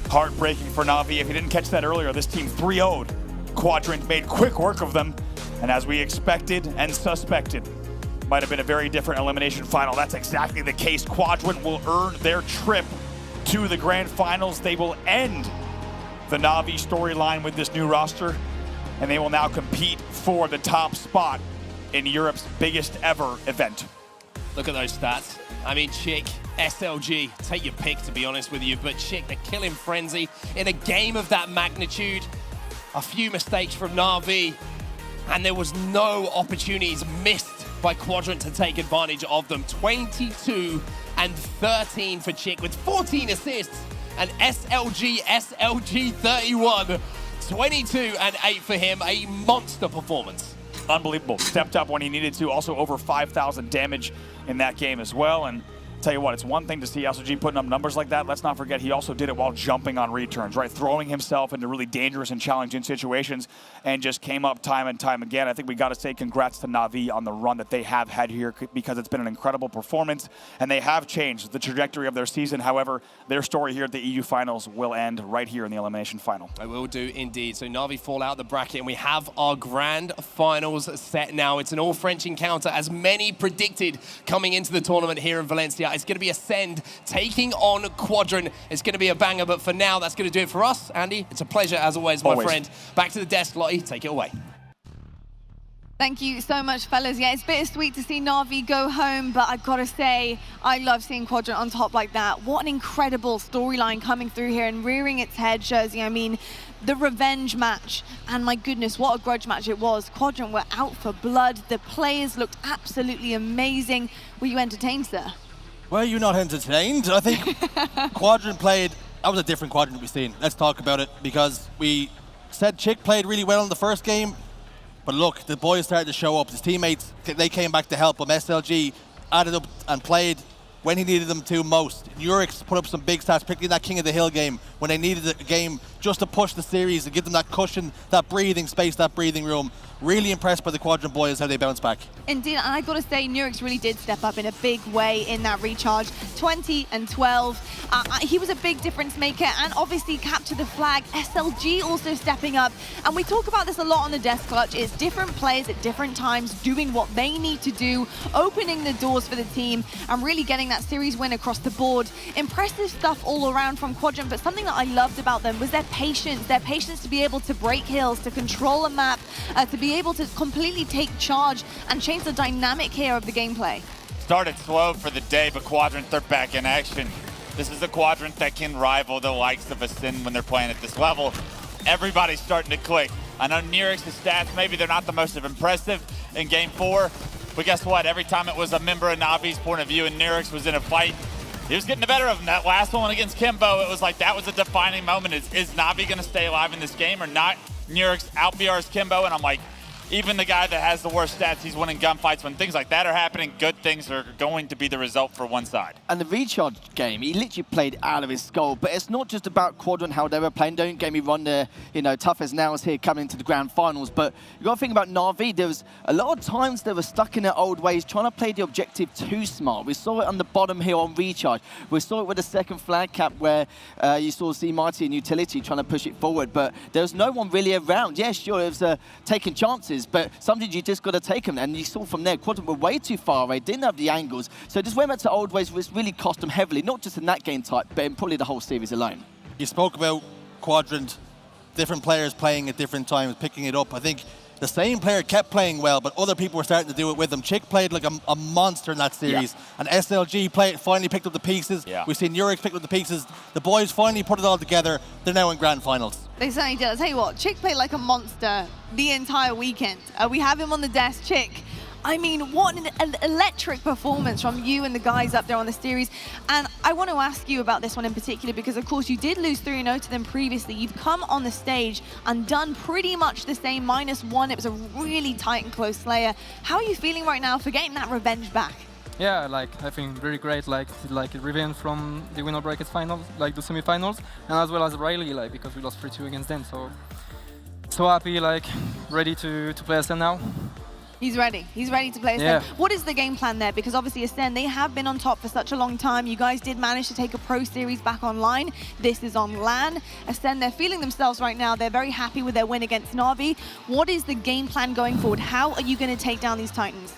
Heartbreaking for Navi. If you didn't catch that earlier, this team 3-0'd. Quadrant made quick work of them, and as we expected and suspected, might have been a very different elimination final. That's exactly the case. Quadrant will earn their trip to the grand finals. They will end the Navi storyline with this new roster, and they will now compete for the top spot in Europe's biggest ever event. Look at those stats. I mean, Chick, SLG, take your pick, to be honest with you, but Chick, the killing frenzy in a game of that magnitude. A few mistakes from Navi, and there was no opportunities missed by Quadrant to take advantage of them. 22 and 13 for Chick with 14 assists, and SLG 31. 22 and 8 for him, a monster performance. Unbelievable. Stepped up when he needed to. Also over 5,000 damage in that game as well. And tell you what, it's one thing to see SLG putting up numbers like that. Let's not forget he also did it while jumping on returns, right? Throwing himself into really dangerous and challenging situations and just came up time and time again. I think we got to say congrats to Navi on the run that they have had here, because it's been an incredible performance and they have changed the trajectory of their season. However, their story here at the EU Finals will end right here in the elimination final. I will do indeed. So Navi fall out the bracket and we have our grand finals set now. It's an all-French encounter as many predicted coming into the tournament here in Valencia. It's going to be Ascend taking on Quadrant. It's going to be a banger, but for now, that's going to do it for us. Andy, it's a pleasure as always, my friend. Back to the desk, Lottie, take it away. Thank you so much, fellas. Yeah, it's bittersweet to see Navi go home, but I've got to say, I love seeing Quadrant on top like that. What an incredible storyline coming through here and rearing its head, Jersey. I mean, the revenge match, and my goodness, what a grudge match it was. Quadrant were out for blood. The players looked absolutely amazing. Were you entertained, sir? Were you not entertained? I think Quadrant played, that was a different Quadrant we've seen. Let's talk about it, because we said Chick played really well in the first game, but look, the boys started to show up. His teammates, they came back to help him. SLG added up and played when he needed them to most. Nurix put up some big stats, particularly in that King of the Hill game, when they needed a game just to push the series and give them that cushion, that breathing space, that breathing room. Really impressed by the Quadrant boys, how they bounce back. Indeed, and I got to say, Nurix really did step up in a big way in that recharge. 20 and 12. He was a big difference maker and obviously captured the flag. SLG also stepping up. And we talk about this a lot on the Death Clutch. It's different players at different times doing what they need to do, opening the doors for the team and really getting that series win across the board. Impressive stuff all around from Quadrant, but something that I loved about them was their patience to be able to break hills, to control a map, to be able to completely take charge and change the dynamic here of the gameplay. Started slow for the day, but Quadrant, they're back in action. This is a Quadrant that can rival the likes of Ascend when they're playing at this level. Everybody's starting to click. I know Nurix's stats, maybe they're not the most impressive in Game 4, but guess what? Every time it was a member of Navi's point of view and Nurix was in a fight, he was getting the better of him. That last one against Kimbo, it was like that was a defining moment. Is Navi going to stay alive in this game or not? Nurix out BRs Kimbo, and I'm like, even the guy that has the worst stats, he's winning gunfights. When things like that are happening, good things are going to be the result for one side. And the recharge game, he literally played out of his skull. But it's not just about Quadrant, how they were playing. Don't get me wrong, they're, tough as nails here coming into the grand finals. But you got to think about Navi. There was a lot of times they were stuck in their old ways, trying to play the objective too smart. We saw it on the bottom here on recharge. We saw it with the second flag cap where you saw Z Mighty and Utility trying to push it forward. But there was no one really around. Yeah, sure, it was taking chances. But sometimes you just got to take them. And you saw from there, Quadrant were way too far away, didn't have the angles. So just went back to old ways, which really cost them heavily, not just in that game type, but in probably the whole series alone. You spoke about Quadrant, different players playing at different times, picking it up. I think the same player kept playing well, but other people were starting to do it with him. Chick played like a monster in that series, and SLG finally picked up the pieces. We've seen Nurix pick up the pieces. The boys finally put it all together. They're now in grand finals. They certainly did. I'll tell you what, Chick played like a monster the entire weekend. We have him on the desk, Chick. I mean, what an electric performance from you and the guys up there on the series. And I want to ask you about this one in particular because, of course, you did lose 3-0 to them previously. You've come on the stage and done pretty much the same, -1. It was a really tight and close Slayer. How are you feeling right now for getting that revenge back? Yeah, I think really great, like revenge from the winner bracket finals, like the semifinals, and as well as Riley, because we lost 3-2 against them. So happy, ready to play Ascend now. He's ready. He's ready to play Ascend. Yeah. What is the game plan there? Because obviously Ascend, they have been on top for such a long time. You guys did manage to take a pro series back online. This is on LAN. Ascend, they're feeling themselves right now. They're very happy with their win against Navi. What is the game plan going forward? How are you going to take down these Titans?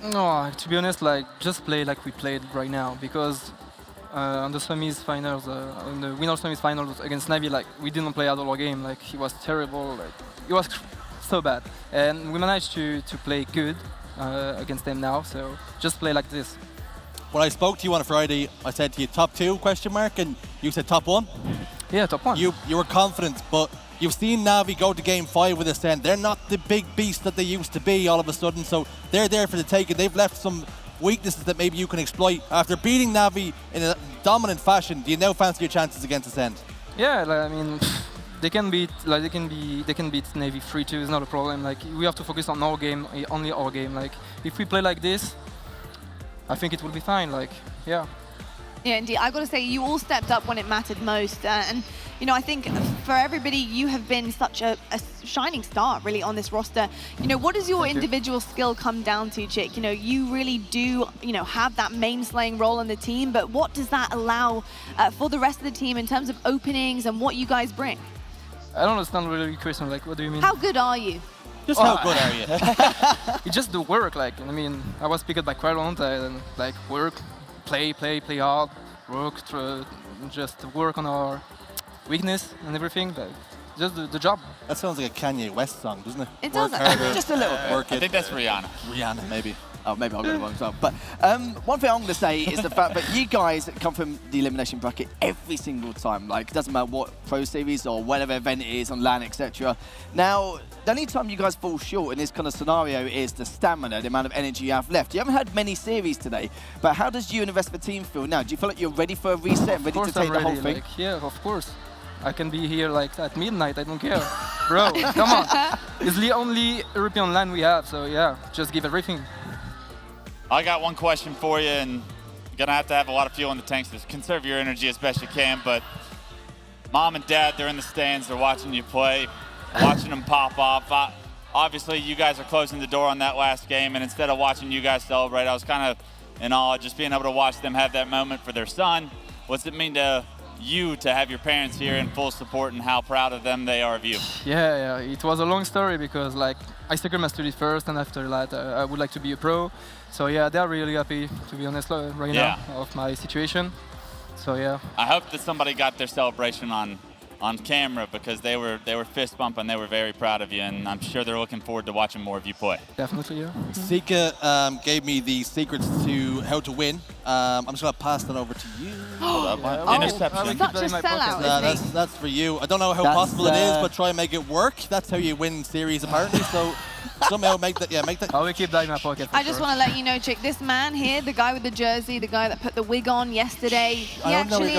No, to be honest, just play like we played right now. Because on the semis finals, on the winner semis finals against Navi, we didn't play at all our game. He was terrible. It was so bad, and we managed to play good against them now, so just play like this. When I spoke to you on a Friday, I said to you top 2 question mark, and you said top 1. Yeah, top 1. You were confident, but you've seen Navi go to game 5 with Ascend. They're not the big beast that they used to be all of a sudden, so they're there for the taking. They've left some weaknesses that maybe you can exploit. After beating Navi in a dominant fashion, do you now fancy your chances against Ascend? Yeah, I mean, they can beat Navy 3-2. It's not a problem. We have to focus on our game, only our game. If we play like this, I think it will be fine. Yeah. Yeah, indeed. I got to say, you all stepped up when it mattered most, and I think for everybody, you have been such a shining star, really, on this roster. What does your individual skill come down to, Chick? You really do, have that main slaying role in the team, but what does that allow for the rest of the team in terms of openings and what you guys bring? I don't understand really your question. What do you mean? How good are you? Just how good are you? You just do work. I mean, I was picked by Quadrant and work, play hard, just work on our weakness and everything. Just the job. That sounds like a Kanye West song, doesn't it? It does. Just a little bit. Work it. I think that's Rihanna. Rihanna, maybe. Oh, maybe I'll go the wrong song. But one thing I'm going to say is the fact that you guys come from the elimination bracket every single time. It doesn't matter what pro series or whatever event it is on LAN, etc. Now, the only time you guys fall short in this kind of scenario is the stamina, the amount of energy you have left. You haven't had many series today, but how does you and the rest of the team feel now? Do you feel like you're ready for a reset and ready to take the whole thing? Yeah, of course. I can be here at midnight. I don't care. Bro, come on. It's the only European LAN we have, so yeah, just give everything. I got one question for you, and you're gonna have a lot of fuel in the tanks to conserve your energy as best you can, but Mom and Dad, they're in the stands, they're watching you play, watching them pop off. Obviously, you guys are closing the door on that last game, and instead of watching you guys celebrate, I was kind of in awe just being able to watch them have that moment for their son. What's it mean to you to have your parents here in full support, and how proud of them they are of you? Yeah, it was a long story because like I secured my studies first, and after that I would like to be a pro. So yeah, they're really happy, to be honest, right now of my situation. So yeah. I hope that somebody got their celebration on camera, because they were fist bumping. They were very proud of you, and I'm sure they're looking forward to watching more of you play. Definitely, yeah. Sika gave me the secrets to how to win. I'm just gonna pass that over to you. Interception. Such a sellout, that's for you. I don't know how possible it is, but try and make it work. That's how you win series, apparently. So somehow make that. Yeah, make that. I will keep that in my pocket. I just want to let you know, Chick, this man here, the guy with the jersey, the guy that put the wig on yesterday, he actually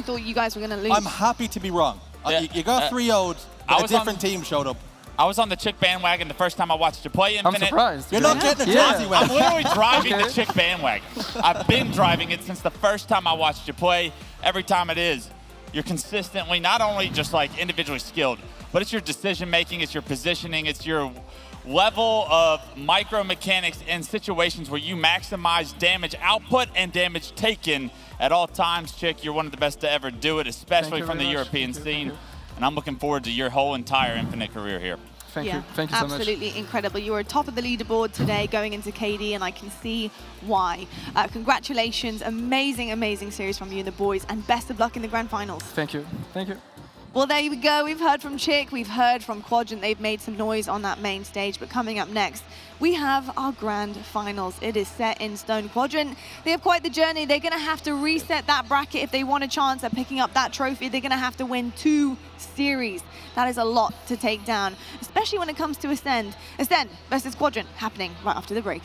thought you guys were going to lose. I'm happy to be wrong. You got 3-0'd, a different team showed up. I was on the Chick bandwagon the first time I watched you play Infinite. I'm surprised. You're not getting a jersey with. I'm literally driving the Chick bandwagon. I've been driving it since the first time I watched you play. Every time it is, you're consistently not only just like individually skilled, but it's your decision making, it's your positioning, it's your level of micro mechanics in situations where you maximize damage output and damage taken at all times. Chick, you're one of the best to ever do it, especially from the European scene. And I'm looking forward to your whole entire Infinite career here. Thank you so much. Absolutely incredible. You were top of the leaderboard today going into KD, and I can see why. Congratulations, amazing series from you and the boys, and best of luck in the grand finals. Thank you. Well, there we go. We've heard from Chick, we've heard from Quadrant. They've made some noise on that main stage, but coming up next, we have our grand finals. It is set in stone. Quadrant, they have quite the journey. They're going to have to reset that bracket if they want a chance at picking up that trophy. They're going to have to win 2 series. That is a lot to take down, especially when it comes to Ascend. Ascend versus Quadrant happening right after the break.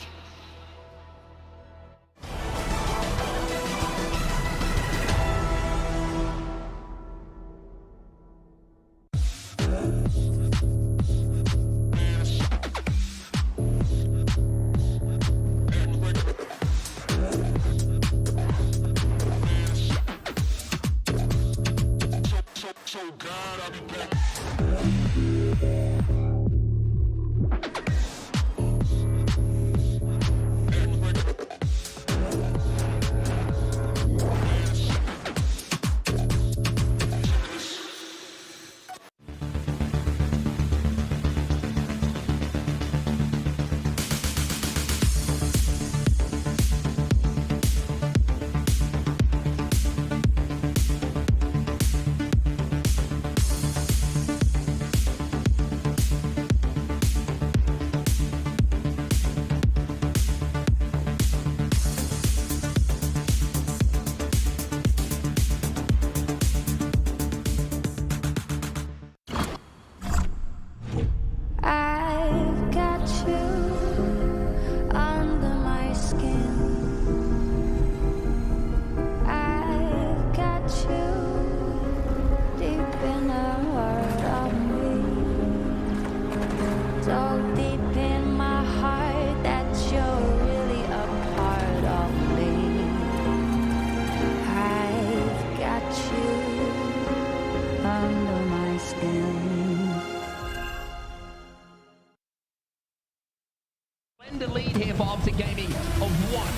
The lead here for Optic Gaming of 1. Now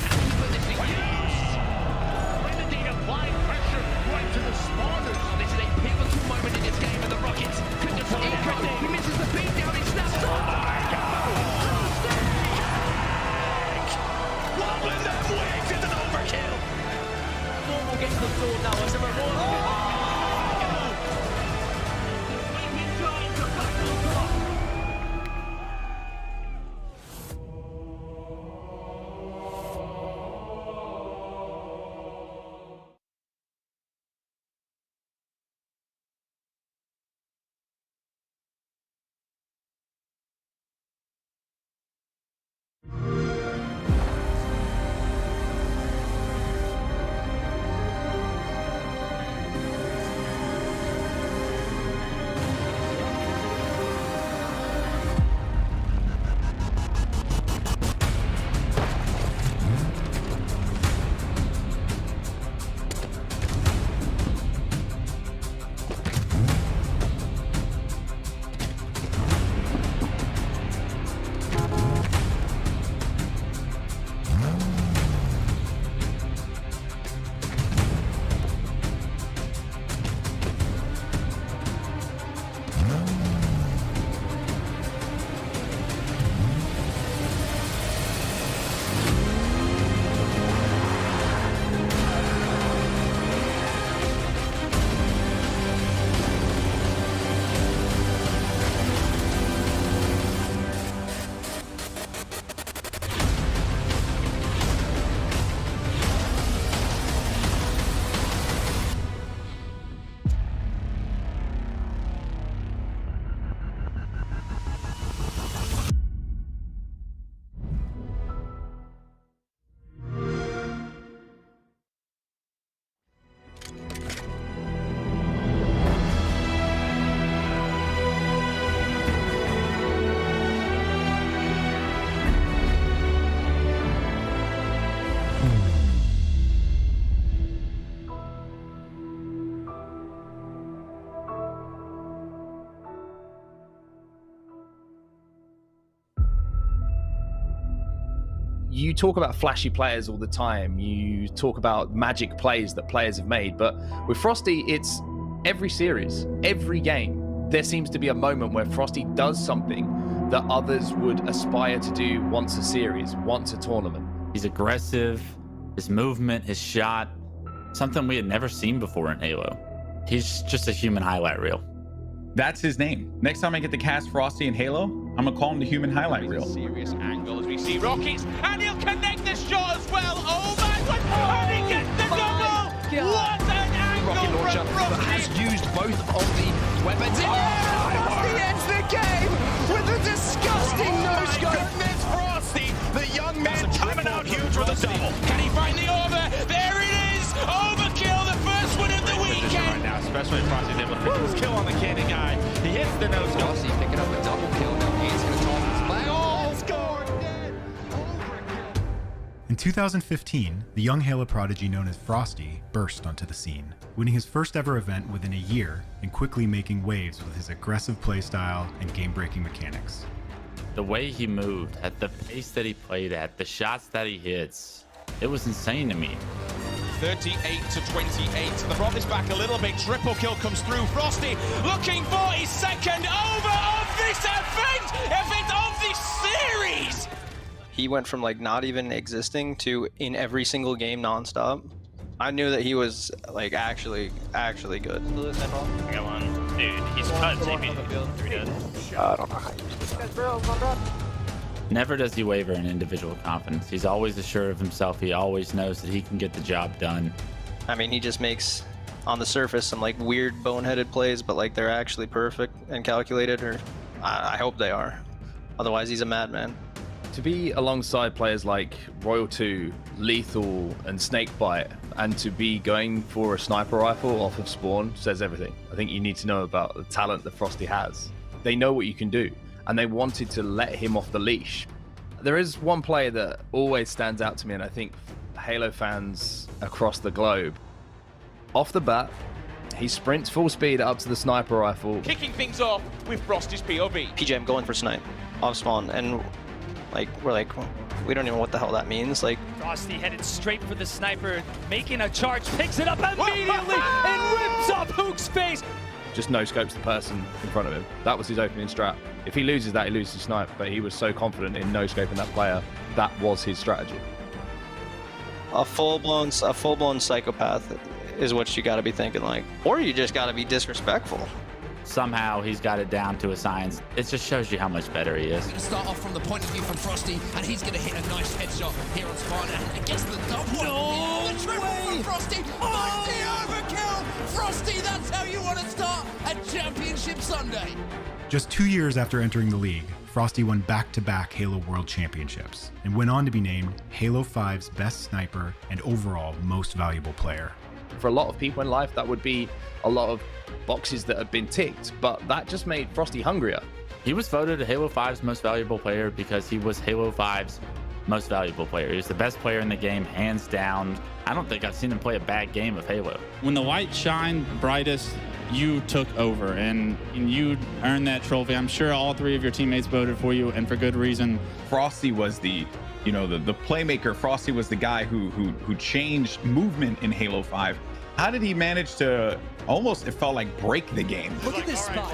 happy for this thing. Renegade applying pressure right to the spawners. This is a pivotal moment in this game, and the Rockets could just incredible. He misses the beat down, he snaps. Oh my God! Wobbling them wigs is an overkill. Normal gets the sword now as a reward. You talk about flashy players all the time. You talk about magic plays that players have made. But with Frosty, it's every series, every game. There seems to be a moment where Frosty does something that others would aspire to do once a series, once a tournament. He's aggressive, his movement, his shot, something we had never seen before in Halo. He's just a human highlight reel. That's his name. Next time I get to cast Frosty in Halo, I'm gonna call him the human highlight reel. Serious angle as we see Rockets, and he'll connect the shot as well. Oh my God! And he gets the double! What an angle Rocket launcher from Frosty! has used both of the weapons. Frosty ends the game with a disgusting no-scope. Goodness, Frosty, the young man coming out huge with a double. Can he find the over? There it is! Overkill, the first one of the weekend! Right now, especially when Frosty's able to pick his kill on the cannon guy. He hits the nose. Frosty picking up a double kill. Now he's going to toss this play. Oh, score! In 2015, the young Halo prodigy known as Frosty burst onto the scene, winning his first ever event within a year and quickly making waves with his aggressive playstyle and game-breaking mechanics. The way he moved, at the pace that he played at, the shots that he hits, it was insane to me. 38-28. The brought this back a little bit. Triple kill comes through. Frosty looking for his second over of this event of this series. He went from like not even existing to in every single game nonstop. I knew that he was like actually good. I got one. Dude, he's cut. Three dead. I don't know how Never does he waver in individual confidence. He's always assured of himself. He always knows that he can get the job done. I mean, he just makes, on the surface, some like weird boneheaded plays, but like they're actually perfect and calculated, or I hope they are. Otherwise, he's a madman. To be alongside players like Royal 2, Lethal, and Snakebite, and to be going for a sniper rifle off of spawn says everything. I think you need to know about the talent that Frosty has. They know what you can do, and they wanted to let him off the leash. There is one player that always stands out to me, and I think Halo fans across the globe. Off the bat, he sprints full speed up to the sniper rifle. Kicking things off with Frosty's POV. PJ, I'm going for snipe off spawn, and like we're like, we don't even know what the hell that means. Like Frosty headed straight for the sniper, making a charge, picks it up immediately and rips up Hook's face. Just no-scopes the person in front of him. That was his opening strat. If he loses that, he loses his snipe, but he was so confident in no-scoping that player, that was his strategy. A full-blown psychopath is what you got to be thinking like, or you just got to be disrespectful. Somehow he's got it down to a science. It just shows you how much better he is. Going to start off from the point of view from Frosty, and he's going to hit a nice headshot here on Spawn, and gets the double. No the triple way. from Frosty. Mighty overkill. Frosty, that's how you want to start a championship Sunday. Just 2 years after entering the league, Frosty won back-to-back Halo World Championships and went on to be named Halo 5's best sniper and overall most valuable player. For a lot of people in life, that would be a lot of boxes that have been ticked, but that just made Frosty hungrier. He was voted Halo 5's most valuable player because he was Halo 5's most valuable player. He was the best player in the game, hands down. I don't think I've seen him play a bad game of Halo. When the light shined brightest, you took over and you earned that trophy. I'm sure all three of your teammates voted for you, and for good reason. Frosty was the playmaker. Frosty was the guy who changed movement in Halo 5. How did he manage to almost, it felt like, break the game? Look at this spot.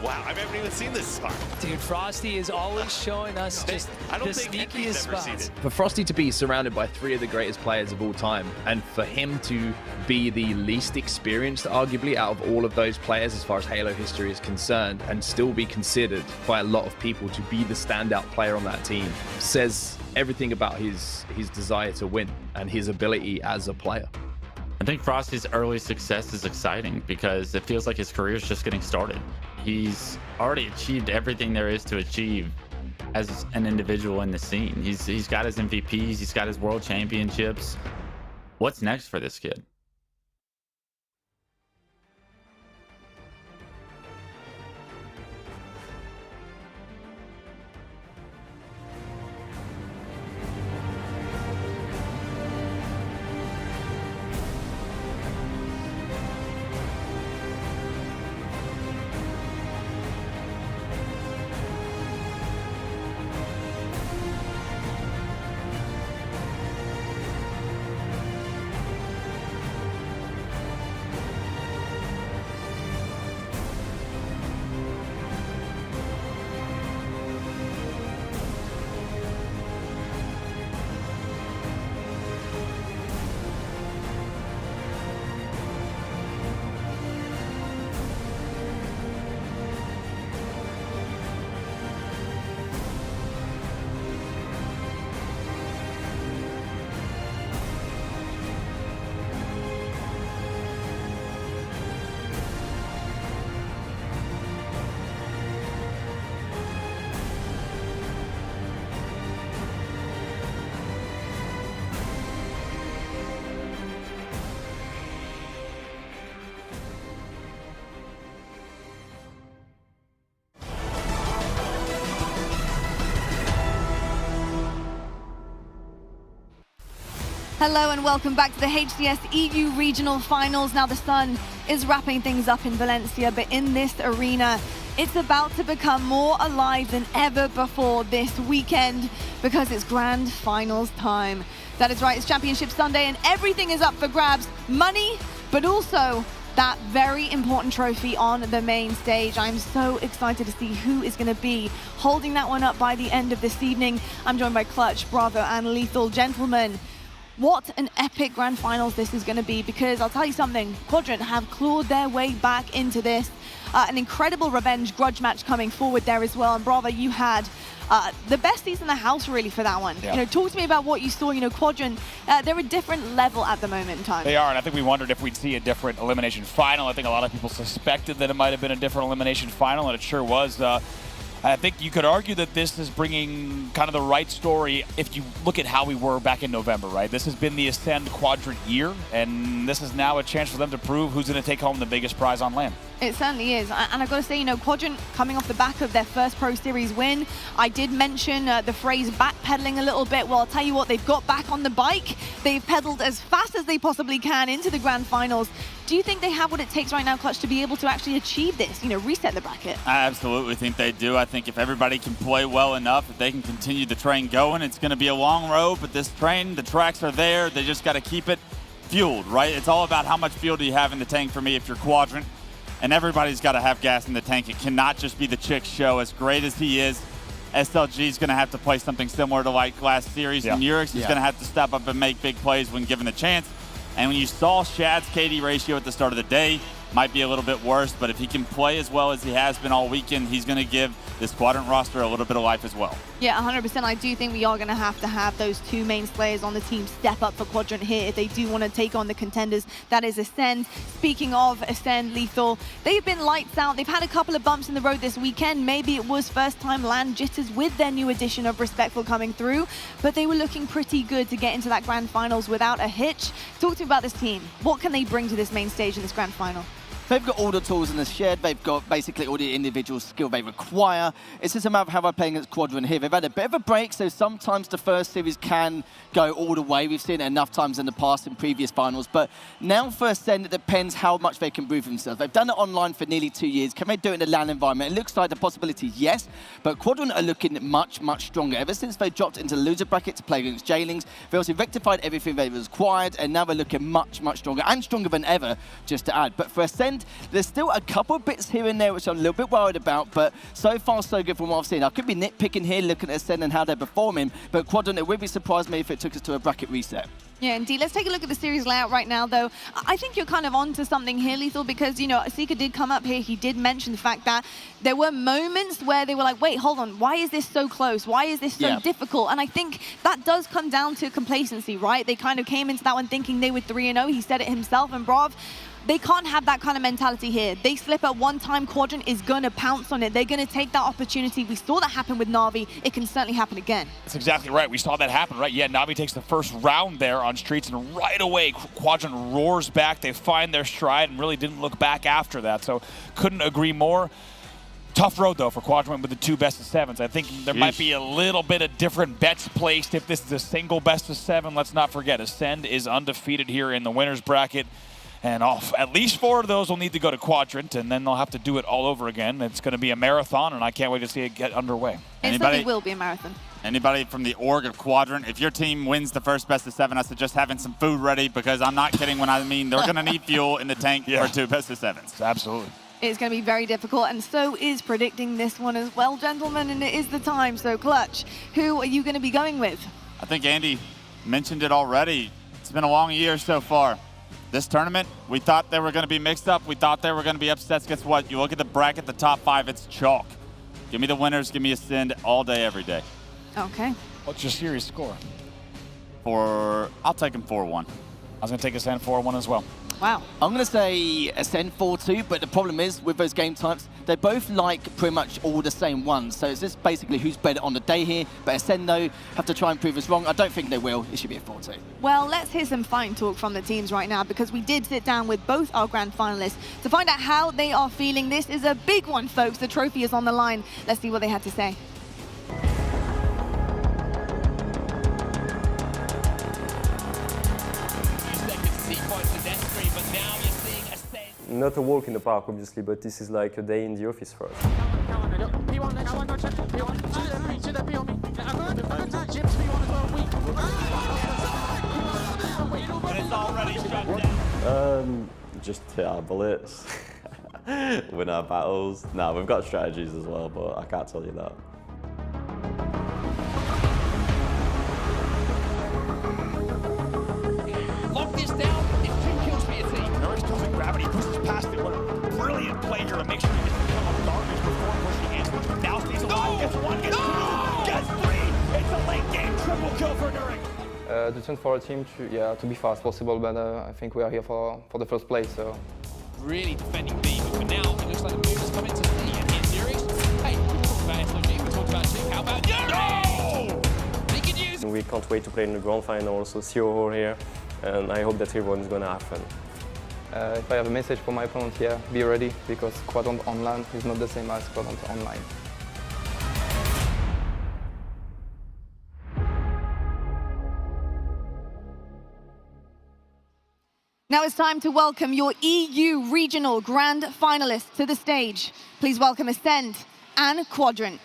Wow, I haven't even seen this spot. Dude, Frosty is always showing us just the sneakiest spots. For Frosty to be surrounded by three of the greatest players of all time, and for him to be the least experienced, arguably, out of all of those players as far as Halo history is concerned, and still be considered by a lot of people to be the standout player on that team, says everything about his desire to win and his ability as a player. I think Frosty's early success is exciting because it feels like his career is just getting started. He's already achieved everything there is to achieve as an individual in the scene. He's got his MVPs, he's got his world championships. What's next for this kid? Hello and welcome back to the HCS EU Regional Finals. Now the sun is wrapping things up in Valencia, but in this arena, it's about to become more alive than ever before this weekend because it's grand finals time. That is right, it's Championship Sunday and everything is up for grabs. Money, but also that very important trophy on the main stage. I'm so excited to see who is going to be holding that one up by the end of this evening. I'm joined by Clutch, Bravo and Lethal. Gentlemen, what an epic grand finals this is going to be, because I'll tell you something, Quadrant have clawed their way back into this. An incredible revenge grudge match coming forward there as well. And Bravo, you had the best seats in the house really for that one. Yeah. Talk to me about what you saw. Quadrant, they're a different level at the moment in time. They are, and I think we wondered if we'd see a different elimination final. I think a lot of people suspected that it might have been a different elimination final, and it sure was. I think you could argue that this is bringing kind of the right story if you look at how we were back in November, right? This has been the Ascend Quadrant year, and this is now a chance for them to prove who's going to take home the biggest prize on LAN. It certainly is, and I've got to say, Quadrant coming off the back of their first Pro Series win. I did mention the phrase backpedaling a little bit. Well, I'll tell you what, they've got back on the bike. They've pedaled as fast as they possibly can into the grand finals. Do you think they have what it takes right now, Clutch, to be able to actually achieve this, reset the bracket? I absolutely think they do. I think if everybody can play well enough, if they can continue the train going, it's going to be a long road, but this train, the tracks are there. They just got to keep it fueled, right? It's all about how much fuel do you have in the tank for me if you're Quadrant. And everybody's got to have gas in the tank. It cannot just be the Chick show. As great as he is, SLG is going to have to play something similar to like last series. And Urix is going to have to step up and make big plays when given the chance. And when you saw Shad's KD ratio at the start of the day, might be a little bit worse, but if he can play as well as he has been all weekend, he's going to give this Quadrant roster a little bit of life as well. Yeah, 100%. I do think we are going to have those two main players on the team step up for Quadrant here if they do want to take on the contenders. That is Ascend. Speaking of Ascend, Lethal, they've been lights out. They've had a couple of bumps in the road this weekend. Maybe it was first-time LAN jitters with their new addition of Respectful coming through, but they were looking pretty good to get into that grand finals without a hitch. Talk to me about this team. What can they bring to this main stage in this grand final? They've got all the tools in the shed. They've got basically all the individual skill they require. It's just a matter of how they're playing against Quadrant here. They've had a bit of a break, so sometimes the first series can go all the way. We've seen it enough times in the past in previous finals. But now for Ascend, it depends how much they can prove themselves. They've done it online for nearly 2 years. Can they do it in the LAN environment? It looks like the possibility, yes. But Quadrant are looking much, much stronger. Ever since they dropped into the loser bracket to play against J-Lings, they also rectified everything they required, and now they're looking much, much stronger, and stronger than ever, just to add. But for Ascend, there's still a couple of bits here and there which I'm a little bit worried about, but so far so good from what I've seen. I could be nitpicking here looking at Ascend and how they're performing, but Quadrant, it would be surprised me if it took us to a bracket reset. Yeah, indeed. Let's take a look at the series layout right now, though. I think you're kind of onto something here, Lethal, because, Asika did come up here. He did mention the fact that there were moments where they were like, wait, hold on, why is this so close? Why is this so difficult? And I think that does come down to complacency, right? They kind of came into that one thinking they were 3-0. He said it himself, and Brav, they can't have that kind of mentality here. They slip at one time, Quadrant is going to pounce on it. They're going to take that opportunity. We saw that happen with Navi. It can certainly happen again. That's exactly right. We saw that happen, right? Yeah, Navi takes the first round there on Streets, and right away, Quadrant roars back. They find their stride and really didn't look back after that. So couldn't agree more. Tough road, though, for Quadrant with the 2 best-of-7s. I think there might be a little bit of different bets placed if this is a single best-of-7. Let's not forget, Ascend is undefeated here in the winner's bracket. And at least 4 of those will need to go to Quadrant, and then they'll have to do it all over again. It's going to be a marathon, and I can't wait to see it get underway. It certainly will be a marathon. Anybody from the org of Quadrant, if your team wins the first best-of-7, I suggest having some food ready, because I'm not kidding when I mean they're going to need fuel in the tank for 2 best-of-7s. Absolutely. It's going to be very difficult, and so is predicting this one as well, gentlemen, and it is the time. So, Clutch, who are you going to be going with? I think Andy mentioned it already. It's been a long year so far. This tournament, we thought they were going to be mixed up. We thought there were going to be upsets. Guess what? You look at the bracket, the top 5, it's chalk. Give me the winners. Give me Ascend all day, every day. Okay. What's your series score? I'll take them 4-1. I was going to take Ascend 4-1 as well. Wow. I'm going to say Ascend 4-2, but the problem is with those game types, they both like pretty much all the same ones. So it's just basically who's better on the day here. But Ascend, though, have to try and prove us wrong. I don't think they will. It should be a 4-2. Well, let's hear some fine talk from the teams right now, because we did sit down with both our grand finalists to find out how they are feeling. This is a big one, folks. The trophy is on the line. Let's see what they had to say. not a walk in the park, obviously, but this is like a day in the office for us. Just hit our bullets, win our battles. Nah, we've got strategies as well, but I can't tell you that. Lock this down. It's 2 kills for your team. Norris kills with gravity, pushes past it. What a brilliant play here to make sure he doesn't become a garbage before pushing in. Now stays alive, gets 1, gets 2, gets 3. It's a late game triple kill for Nurik. The chance for our team to be fast possible, but I think we are here for the first place. So really defending B, but for now it looks like the move has come into C. And here's Nurik. Hey, we talked about SOG, we talked about Chick. How about Nurik? He can use. We can't wait to play in the grand final, also CO here, and I hope that everyone's gonna have fun. if I have a message for my opponent here, be ready, because Quadrant on LAN is not the same as Quadrant online. Now it's time to welcome your EU Regional Grand Finalists to the stage. Please welcome Ascend and Quadrant.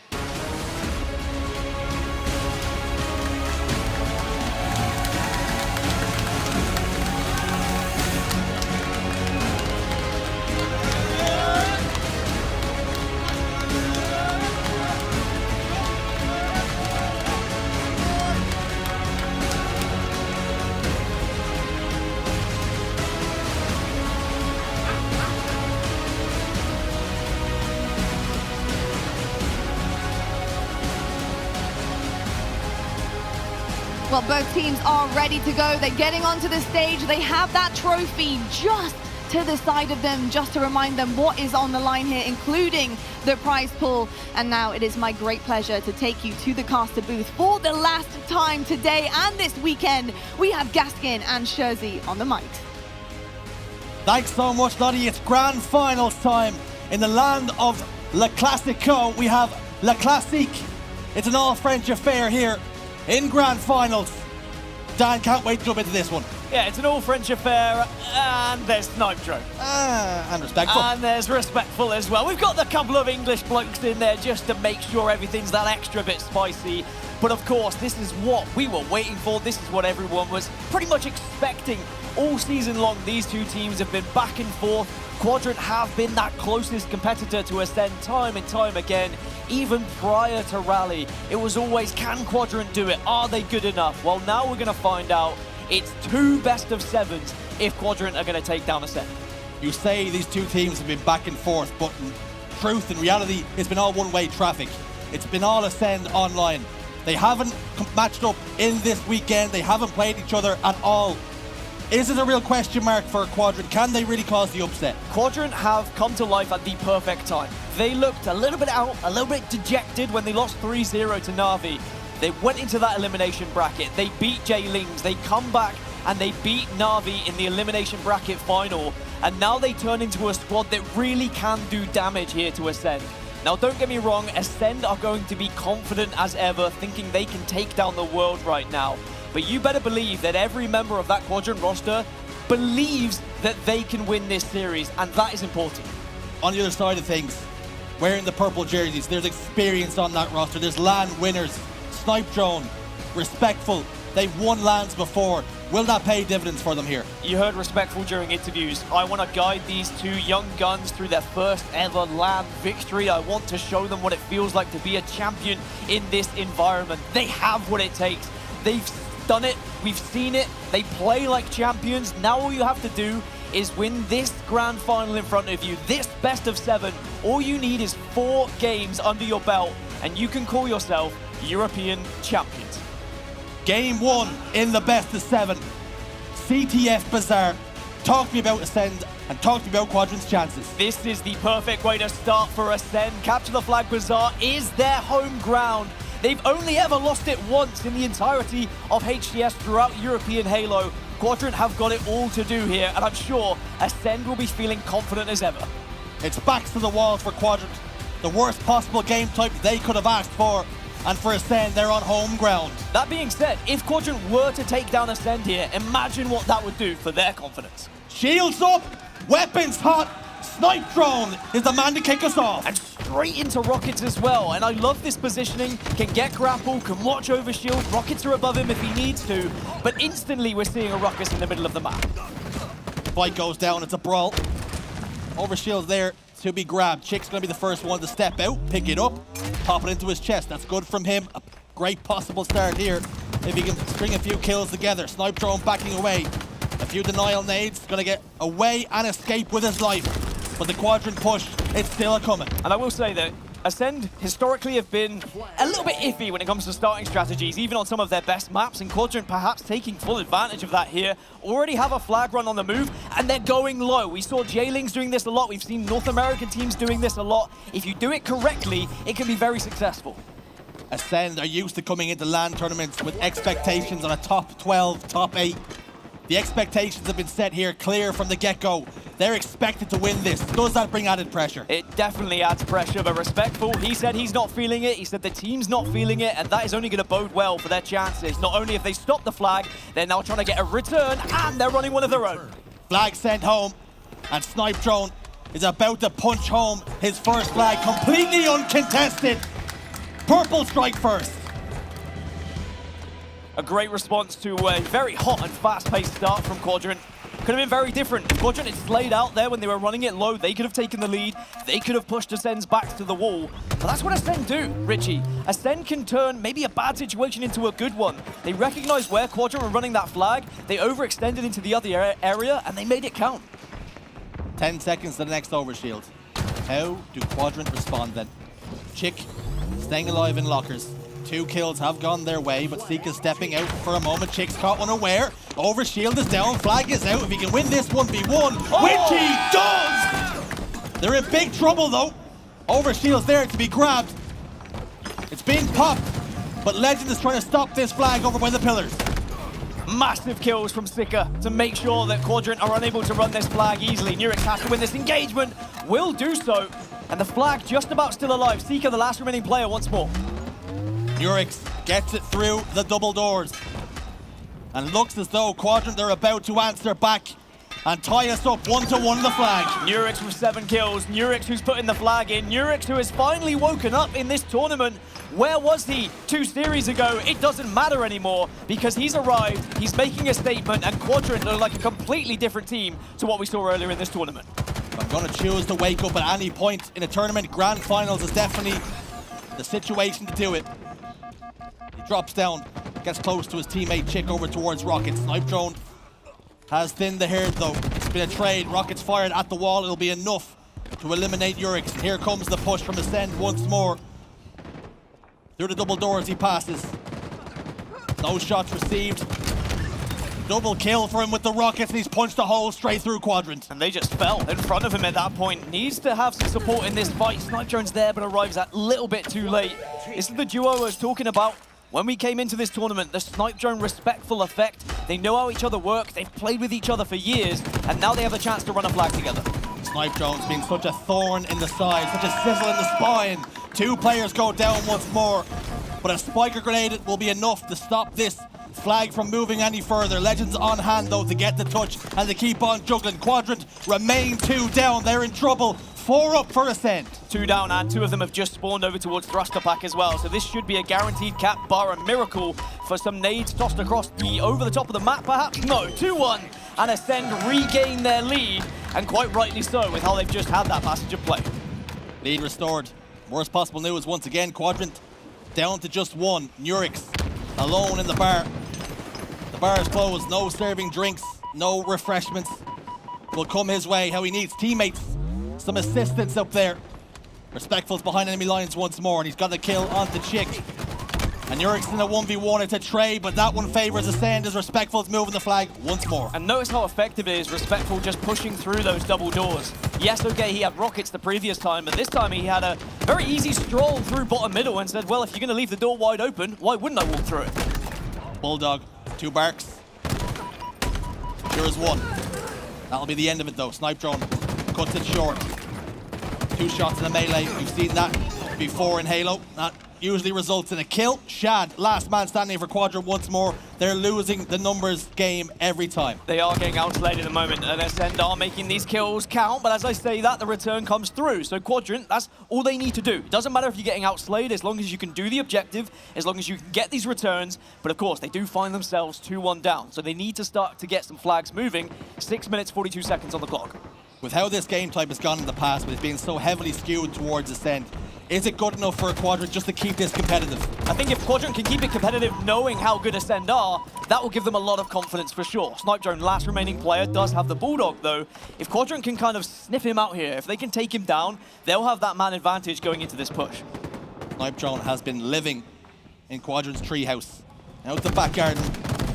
Well, both teams are ready to go. They're getting onto the stage. They have that trophy just to the side of them, just to remind them what is on the line here, including the prize pool. And now it is my great pleasure to take you to the caster booth for the last time today and this weekend. We have Gaskin and Scherzi on the mic. Thanks so much, Lottie. It's grand finals time. In the land of Le Classico, we have Le Classique. It's an all-French affair here in grand finals. Dan, can't wait to jump into this one. Yeah, it's an all-French affair, and there's Snipe Joke. And respectful. And there's respectful as well. We've got a couple of English blokes in there just to make sure everything's that extra bit spicy. But of course, this is what we were waiting for. This is what everyone was pretty much expecting all season long. These two teams have been back and forth. Quadrant have been that closest competitor to Ascend time and time again. Even prior to Rally, it was always, can Quadrant do it? Are they good enough? Well, now we're going to find out. It's 2 best of 7s if Quadrant are going to take down Ascend. You say these two teams have been back and forth, but in truth, in reality, it's been all one-way traffic. It's been all Ascend online. They haven't matched up in this weekend. They haven't played each other at all. Is it a real question mark for Quadrant? Can they really cause the upset? Quadrant have come to life at the perfect time. They looked a little bit out, a little bit dejected when they lost 3-0 to Navi. They went into that elimination bracket. They beat J-Lings. They come back and they beat Navi in the elimination bracket final. And now they turn into a squad that really can do damage here to Ascend. Now, don't get me wrong, Ascend are going to be confident as ever, thinking they can take down the world right now. But you better believe that every member of that Quadrant roster believes that they can win this series, and that is important. On the other side of things, wearing the purple jerseys, there's experience on that roster. There's LAN winners, Snipe Drone, Respectful. They've won LANs before. Will that pay dividends for them here? You heard Respectful during interviews. I want to guide these two young guns through their first ever LAN victory. I want to show them what it feels like to be a champion in this environment. They have what it takes. They've done it. We've seen it. They play like champions. Now all you have to do is win this grand final in front of you, this best of 7. All you need is 4 games under your belt, and you can call yourself European champions. Game 1 in the best of 7. CTF Bazaar. Talk to me about Ascend and talk to me about Quadrant's chances. This is the perfect way to start for Ascend. Capture the Flag Bazaar is their home ground. They've only ever lost it once in the entirety of HCS throughout European Halo. Quadrant have got it all to do here, and I'm sure Ascend will be feeling confident as ever. It's backs to the walls for Quadrant. The worst possible game type they could have asked for. And for Ascend, they're on home ground. That being said, if Quadrant were to take down Ascend here, imagine what that would do for their confidence. Shields up! Weapons hot. Snipe drone is the man to kick us off. And straight into Rockets as well. And I love this positioning. Can get grapple, can watch over shield. Rockets are above him if he needs to. But instantly we're seeing a Ruckus in the middle of the map. Fight goes down. It's a brawl. Overshield's there to be grabbed. Chick's going to be the first one to step out, pick it up, pop it into his chest. That's good from him. A great possible start here if he can string a few kills together. Snipe drone backing away. A few denial nades. Going to get away and escape with his life. But the Quadrant push, it's still coming. And I will say that Ascend historically have been a little bit iffy when it comes to starting strategies, even on some of their best maps, and Quadrant perhaps taking full advantage of that here. Already have a flag run on the move, and they're going low. We saw J-Lings doing this a lot. We've seen North American teams doing this a lot. If you do it correctly, it can be very successful. Ascend are used to coming into LAN tournaments with expectations on a top 12, top 8. The expectations have been set here clear from the get-go. They're expected to win this. Does that bring added pressure? It definitely adds pressure, but respectful. He said he's not feeling it. He said the team's not feeling it, and that is only going to bode well for their chances. Not only have they stopped the flag, they're now trying to get a return, and they're running one of their own. Flag sent home, and Snipe Drone is about to punch home his first flag, completely uncontested. Purple strike first. A great response to a very hot and fast-paced start from Quadrant. Could have been very different. Quadrant is slayed out there when they were running it low. They could have taken the lead. They could have pushed Ascend's backs to the wall. But that's what Ascend do, Richie. Ascend can turn maybe a bad situation into a good one. They recognized where Quadrant were running that flag. They overextended into the other area, and they made it count. 10 seconds to the next overshield. How do Quadrant respond then? Chick staying alive in lockers. 2 kills have gone their way, but Sika's stepping out for a moment. Chick's caught unaware. Overshield is down, flag is out. If he can win this 1v1, which he does! They're in big trouble though. Overshield's there to be grabbed. It's being popped, but Legend is trying to stop this flag over by the pillars. Massive kills from Sika to make sure that Quadrant are unable to run this flag easily. Nurix has to win this engagement, will do so, and the flag just about still alive. Sika, the last remaining player, once more. Nurix gets it through the double doors. And looks as though Quadrant are about to answer back and tie us up 1-1 in the flag. Nurix with 7 kills. Nurix who's putting the flag in. Nurix who has finally woken up in this tournament. Where was he 2 series ago? It doesn't matter anymore because he's arrived, he's making a statement, and Quadrant are like a completely different team to what we saw earlier in this tournament. I'm going to choose to wake up at any point in a tournament. Grand Finals is definitely the situation to do it. He drops down, gets close to his teammate Chick over towards Rockets. Snipe Drone has thinned the herd though. It's been a trade. Rockets fired at the wall. It'll be enough to eliminate Urix. And here comes the push from Ascend once more. Through the double doors he passes. No shots received. Double kill for him with the Rockets, and he's punched a hole straight through Quadrant. And they just fell in front of him at that point. Needs to have some support in this fight. Snipe Drone's there, but arrives a little bit too late. This is the duo I was talking about when we came into this tournament. The Snipe Drone respectful effect. They know how each other work. They've played with each other for years, and now they have a chance to run a flag together. Snipe Drone's been such a thorn in the side, such a sizzle in the spine. 2 players go down once more, but a spiker grenade will be enough to stop this flag from moving any further. Legends on hand though to get the touch and to keep on juggling. Quadrant remain 2 down. They're in trouble. 4 up for Ascend. 2 down, and 2 of them have just spawned over towards Thruster Pack as well. So this should be a guaranteed cap, bar a miracle for some nades tossed across the over the top of the map perhaps. No, 2-1, and Ascend regain their lead, and quite rightly so with how they've just had that passage of play. Lead restored. Worst possible news once again. Quadrant down to just 1. Nurix alone in the bar. The bar is closed. No serving drinks, no refreshments will come his way. How he needs teammates, some assistance up there. Respectful's behind enemy lines once more, and he's got the kill onto Chick. And Nurix in a 1v1, it's a trade, but that one favors Ascend as Respectful's moving the flag once more. And notice how effective it is, Respectful just pushing through those double doors. Yes, okay, he had Rockets the previous time, but this time he had a very easy stroll through bottom middle and said, well, if you're going to leave the door wide open, why wouldn't I walk through it? Bulldog, 2 barks. Here's 1. That'll be the end of it though. Snipe Drone cuts it short. 2 shots in the melee. We've seen that before in Halo. That usually results in a kill. Shad, last man standing for Quadrant once more. They're losing the numbers game every time. They are getting outslayed at the moment, and Ascend are making these kills count, but as I say that, the return comes through. So Quadrant, that's all they need to do. It doesn't matter if you're getting outslayed, as long as you can do the objective, as long as you can get these returns. But of course, they do find themselves 2-1 down, so they need to start to get some flags moving. 6 minutes, 42 seconds on the clock. With how this game type has gone in the past, with it being so heavily skewed towards Ascend, is it good enough for a Quadrant just to keep this competitive? I think if Quadrant can keep it competitive, knowing how good Ascend are, that will give them a lot of confidence for sure. Snipedrone, last remaining player, does have the Bulldog though. If Quadrant can kind of sniff him out here, if they can take him down, they'll have that man advantage going into this push. Snipedrone has been living in Quadrant's treehouse. Out the back garden,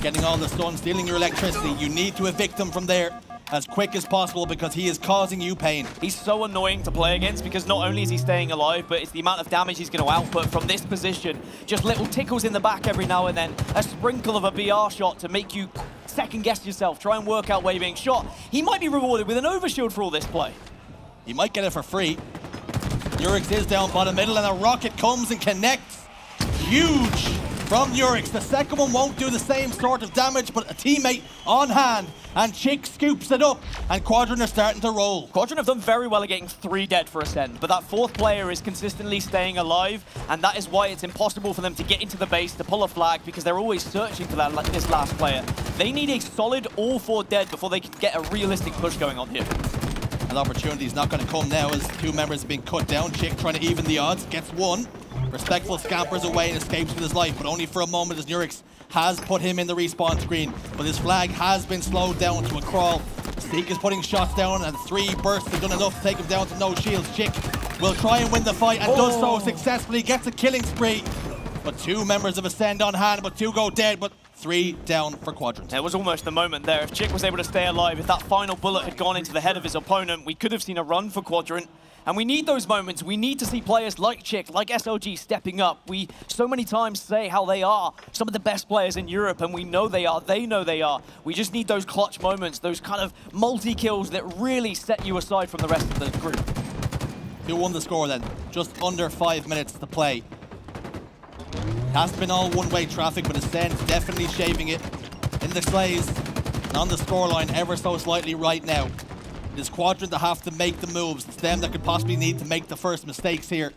getting all the sun, stealing your electricity. You need to evict him from there as quick as possible because he is causing you pain. He's so annoying to play against because not only is he staying alive, but it's the amount of damage he's going to output from this position. Just little tickles in the back every now and then, a sprinkle of a BR shot to make you second guess yourself, try and work out where you're being shot. He might be rewarded with an overshield for all this play. He might get it for free. Nurex is down bottom middle and a rocket comes and connects. Huge from Nurex. The second one won't do the same sort of damage, but a teammate on hand, and Chick scoops it up, and Quadrant are starting to roll. Quadrant have done very well at getting 3 dead for Ascend, but that 4th player is consistently staying alive, and that is why it's impossible for them to get into the base to pull a flag, because they're always searching for that, like this last player. They need a solid all 4 dead before they can get a realistic push going on here. An opportunity is not going to come now as 2 members have been cut down. Chick trying to even the odds, gets 1. Respectful scampers away and escapes with his life, but only for a moment as Nurex has put him in the respawn screen. But his flag has been slowed down to a crawl. Seek is putting shots down, and 3 bursts have done enough to take him down to no shields. Chick will try and win the fight and does so successfully, gets a killing spree. But 2 members of Ascend on hand, but 2 go dead, but 3 down for Quadrant. It was almost the moment there. If Chick was able to stay alive, if that final bullet had gone into the head of his opponent, we could have seen a run for Quadrant. And we need those moments. We need to see players like Chick, like SLG stepping up. We so many times say how they are some of the best players in Europe, and we know they are. They know they are. We just need those clutch moments, those kind of multi-kills that really set you aside from the rest of the group. 2-1 the score then. Just under 5 minutes to play. Hasn't been all one-way traffic, but Ascend definitely shaving it in the slays and on the scoreline ever so slightly right now. It is Quadrant that have to make the moves. It's them that could possibly need to make the first mistakes here.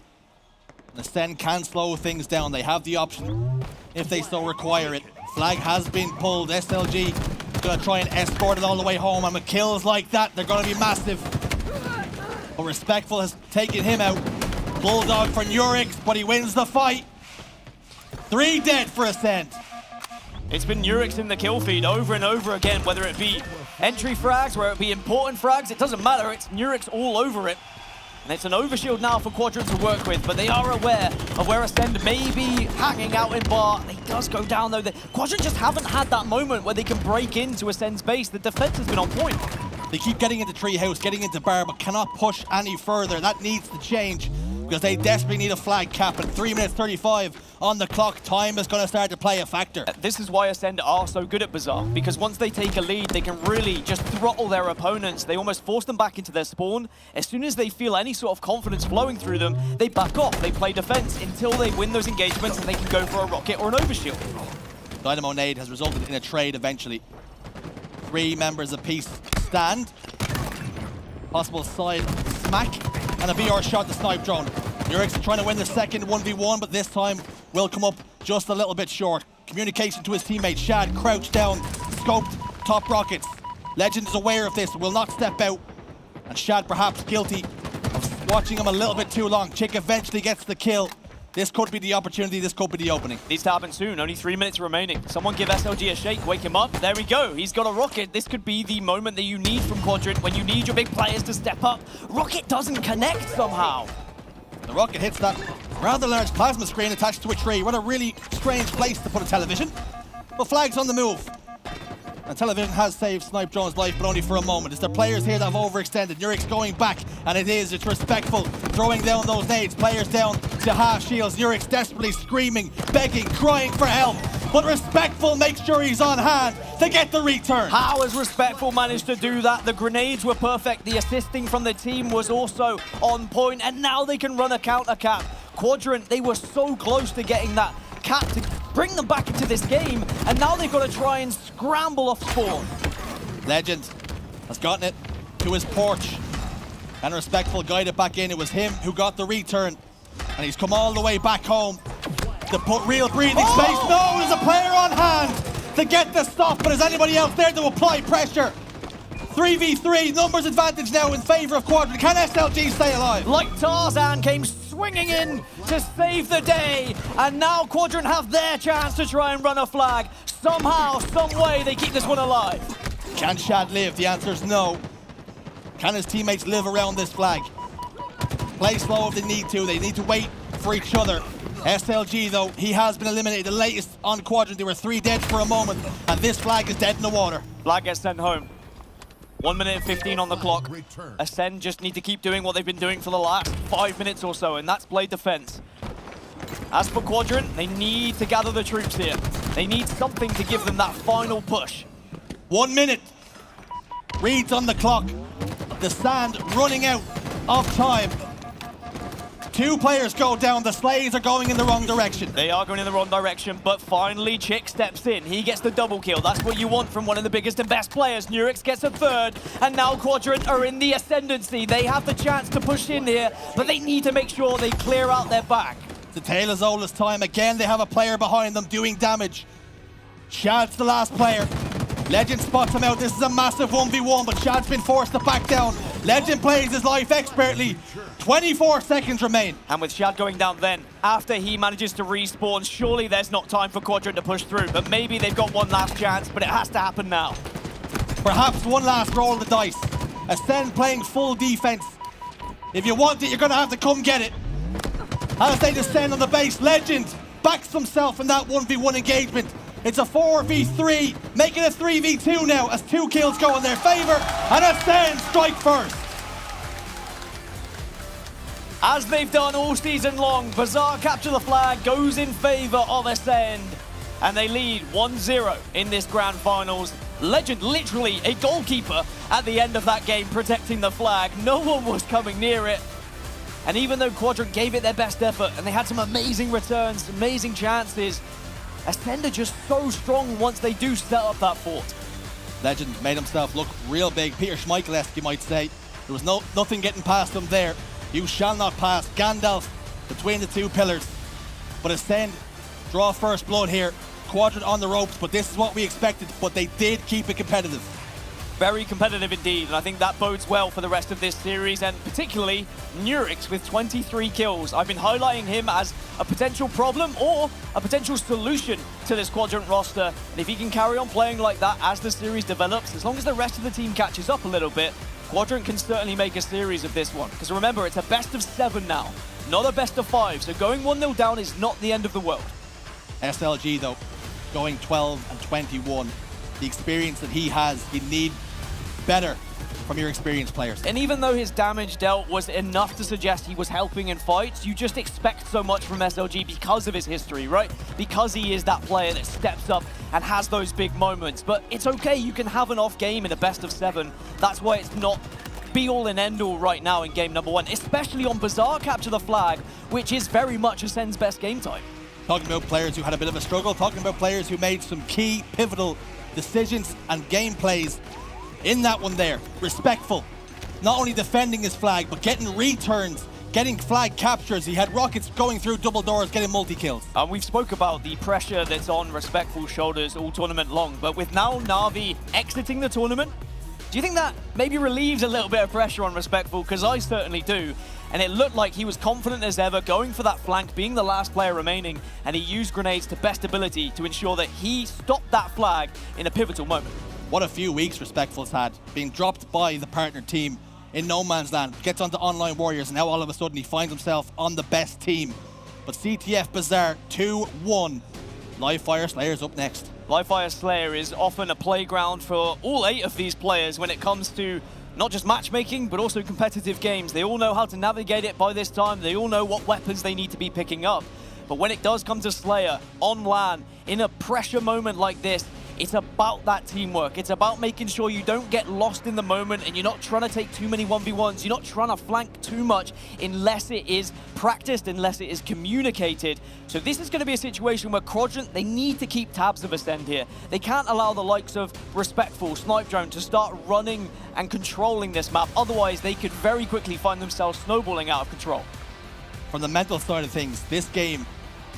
And Ascend can slow things down. They have the option if they so require it. Flag has been pulled. SLG is going to try and escort it all the way home. And with kills like that, they're going to be massive. But Respectful has taken him out. Bulldog for Nurex, but he wins the fight. 3 dead for Ascend. It's been Nurex in the kill feed over and over again, whether it be entry frags, whether it be important frags, it doesn't matter, it's Nurex all over it. And it's an overshield now for Quadrant to work with, but they are aware of where Ascend may be hanging out in bar. He does go down though. Quadrant just haven't had that moment where they can break into Ascend's base. The defense has been on point. They keep getting into treehouse, getting into bar, but cannot push any further. That needs to change because they desperately need a flag cap, and 3 minutes 35 on the clock. Time is going to start to play a factor. This is why Ascend are so good at Bazaar, because once they take a lead, they can really just throttle their opponents. They almost force them back into their spawn. As soon as they feel any sort of confidence flowing through them, they back off. They play defense until they win those engagements and they can go for a rocket or an overshield. Dynamo Nade has resulted in a trade eventually. 3 members apiece stand. Possible side smack and a VR shot to Snipedrone. Nurex trying to win the second 1v1, but this time will come up just a little bit short. Communication to his teammate. Shad crouched down, scoped top rockets. Legend is aware of this, will not step out. And Shad perhaps guilty of watching him a little bit too long. Chick eventually gets the kill. This could be the opportunity, this could be the opening. Needs to happen soon, only 3 minutes remaining. Someone give SLG a shake, wake him up. There we go, he's got a rocket. This could be the moment that you need from Quadrant when you need your big players to step up. Rocket doesn't connect somehow. The rocket hits that rather large plasma screen attached to a tree. What a really strange place to put a television. But Flag's on the move. And television has saved Snipedrone's life, but only for a moment. Is there players here that have overextended? Nurex going back, and it's Respectful throwing down those nades. Players down to half shields. Nurex desperately screaming, begging, crying for help. But Respectful makes sure he's on hand to get the return. How has Respectful managed to do that? The grenades were perfect. The assisting from the team was also on point, and now they can run a counter cap. Quadrant, they were so close to getting that cap to bring them back into this game, and now they've got to try and scramble off spawn. Legend has gotten it to his porch, and Respectful guided back in. It was him who got the return, and he's come all the way back home to put real breathing space. No, there's a player on hand to get the stop, but is anybody else there to apply pressure? 3v3, numbers advantage now in favor of Quadrant. Can SLG stay alive? Like Tarzan came swinging in to save the day, and now Quadrant have their chance to try and run a flag. Somehow, some way, they keep this one alive. Can Shad live? The answer is no. Can his teammates live around this flag? Play slow if they need to. They need to wait for each other. SLG, though, he has been eliminated. The latest on Quadrant, they were 3 dead for a moment, and this flag is dead in the water. Flag gets sent home. 1 minute and 15 on the clock. Ascend just need to keep doing what they've been doing for the last 5 minutes or so, and that's play defense. As for Quadrant, they need to gather the troops here. They need something to give them that final push. 1 minute. Reads on the clock. The sand running out of time. 2 players go down. The Slays are going in the wrong direction. They are going in the wrong direction, but finally Chick steps in. He gets the double kill. That's what you want from one of the biggest and best players. Nurix gets a 3rd, and now Quadrant are in the ascendancy. They have the chance to push in here, but they need to make sure they clear out their back. The tale is old as time. Again, they have a player behind them doing damage. Shad's the last player. Legend spots him out. This is a massive 1v1, but Shad's been forced to back down. Legend plays his life expertly. 24 seconds remain. And with Shad going down then, after he manages to respawn, surely there's not time for Quadrant to push through, but maybe they've got one last chance, but it has to happen now. Perhaps one last roll of the dice. Ascend playing full defense. If you want it, you're going to have to come get it. As they descend on the base, Legend backs himself in that 1v1 engagement. It's a 4v3, making it 3v2 now as 2 kills go in their favor, and Ascend strike first. As they've done all season long, Bazaar capture the flag goes in favor of Ascend, and they lead 1-0 in this grand finals. Legend literally a goalkeeper at the end of that game protecting the flag. No one was coming near it. And even though Quadrant gave it their best effort and they had some amazing returns, amazing chances, Ascend are just so strong once they do set up that fort. Legend made himself look real big. Peter Schmeichel-esque, you might say. There was nothing getting past him there. You shall not pass. Gandalf between the 2 pillars. But Ascend draw first blood here. Quadrant on the ropes, but this is what we expected. But they did keep it competitive. Very competitive indeed, and I think that bodes well for the rest of this series, and particularly Nurix with 23 kills. I've been highlighting him as a potential problem or a potential solution to this Quadrant roster, and if he can carry on playing like that as the series develops, as long as the rest of the team catches up a little bit, Quadrant can certainly make a series of this one. Because remember, it's a best of 7 now, not a best of 5, so going 1-0 down is not the end of the world. SLG, though, going 12 and 21. The experience that he has, you need better from your experienced players. And even though his damage dealt was enough to suggest he was helping in fights, you just expect so much from SLG because of his history, right? Because he is that player that steps up and has those big moments. But it's okay, you can have an off game in a best of 7. That's why it's not be-all and end-all right now in game number 1, especially on Bazaar capture the flag, which is very much Ascend's best game type. Talking about players who had a bit of a struggle, talking about players who made some key, pivotal decisions and game plays in that one there. Respectful. Not only defending his flag, but getting returns, getting flag captures. He had rockets going through double doors, getting multi-kills. We've spoke about the pressure that's on Respectful's shoulders all tournament long, but with now Navi exiting the tournament, do you think that maybe relieves a little bit of pressure on Respectful? Because I certainly do. And it looked like he was confident as ever, going for that flank, being the last player remaining, and he used grenades to best ability to ensure that he stopped that flag in a pivotal moment. What a few weeks Respectful's had, being dropped by the partner team in no man's land, gets onto Online Warriors, and now all of a sudden he finds himself on the best team. But CTF Bazaar 2-1. Live Fire Slayer's up next. Live Fire Slayer is often a playground for all 8 of these players when it comes to not just matchmaking, but also competitive games. They all know how to navigate it by this time. They all know what weapons they need to be picking up. But when it does come to Slayer, on LAN, in a pressure moment like this, It's about that teamwork. It's about making sure you don't get lost in the moment and you're not trying to take too many 1v1s. You're not trying to flank too much unless it is practiced, unless it is communicated. So this is going to be a situation where Quadrant, they need to keep tabs of Ascend here. They can't allow the likes of Respectful, Snipe Drone to start running and controlling this map. Otherwise, they could very quickly find themselves snowballing out of control. From the mental side of things, this game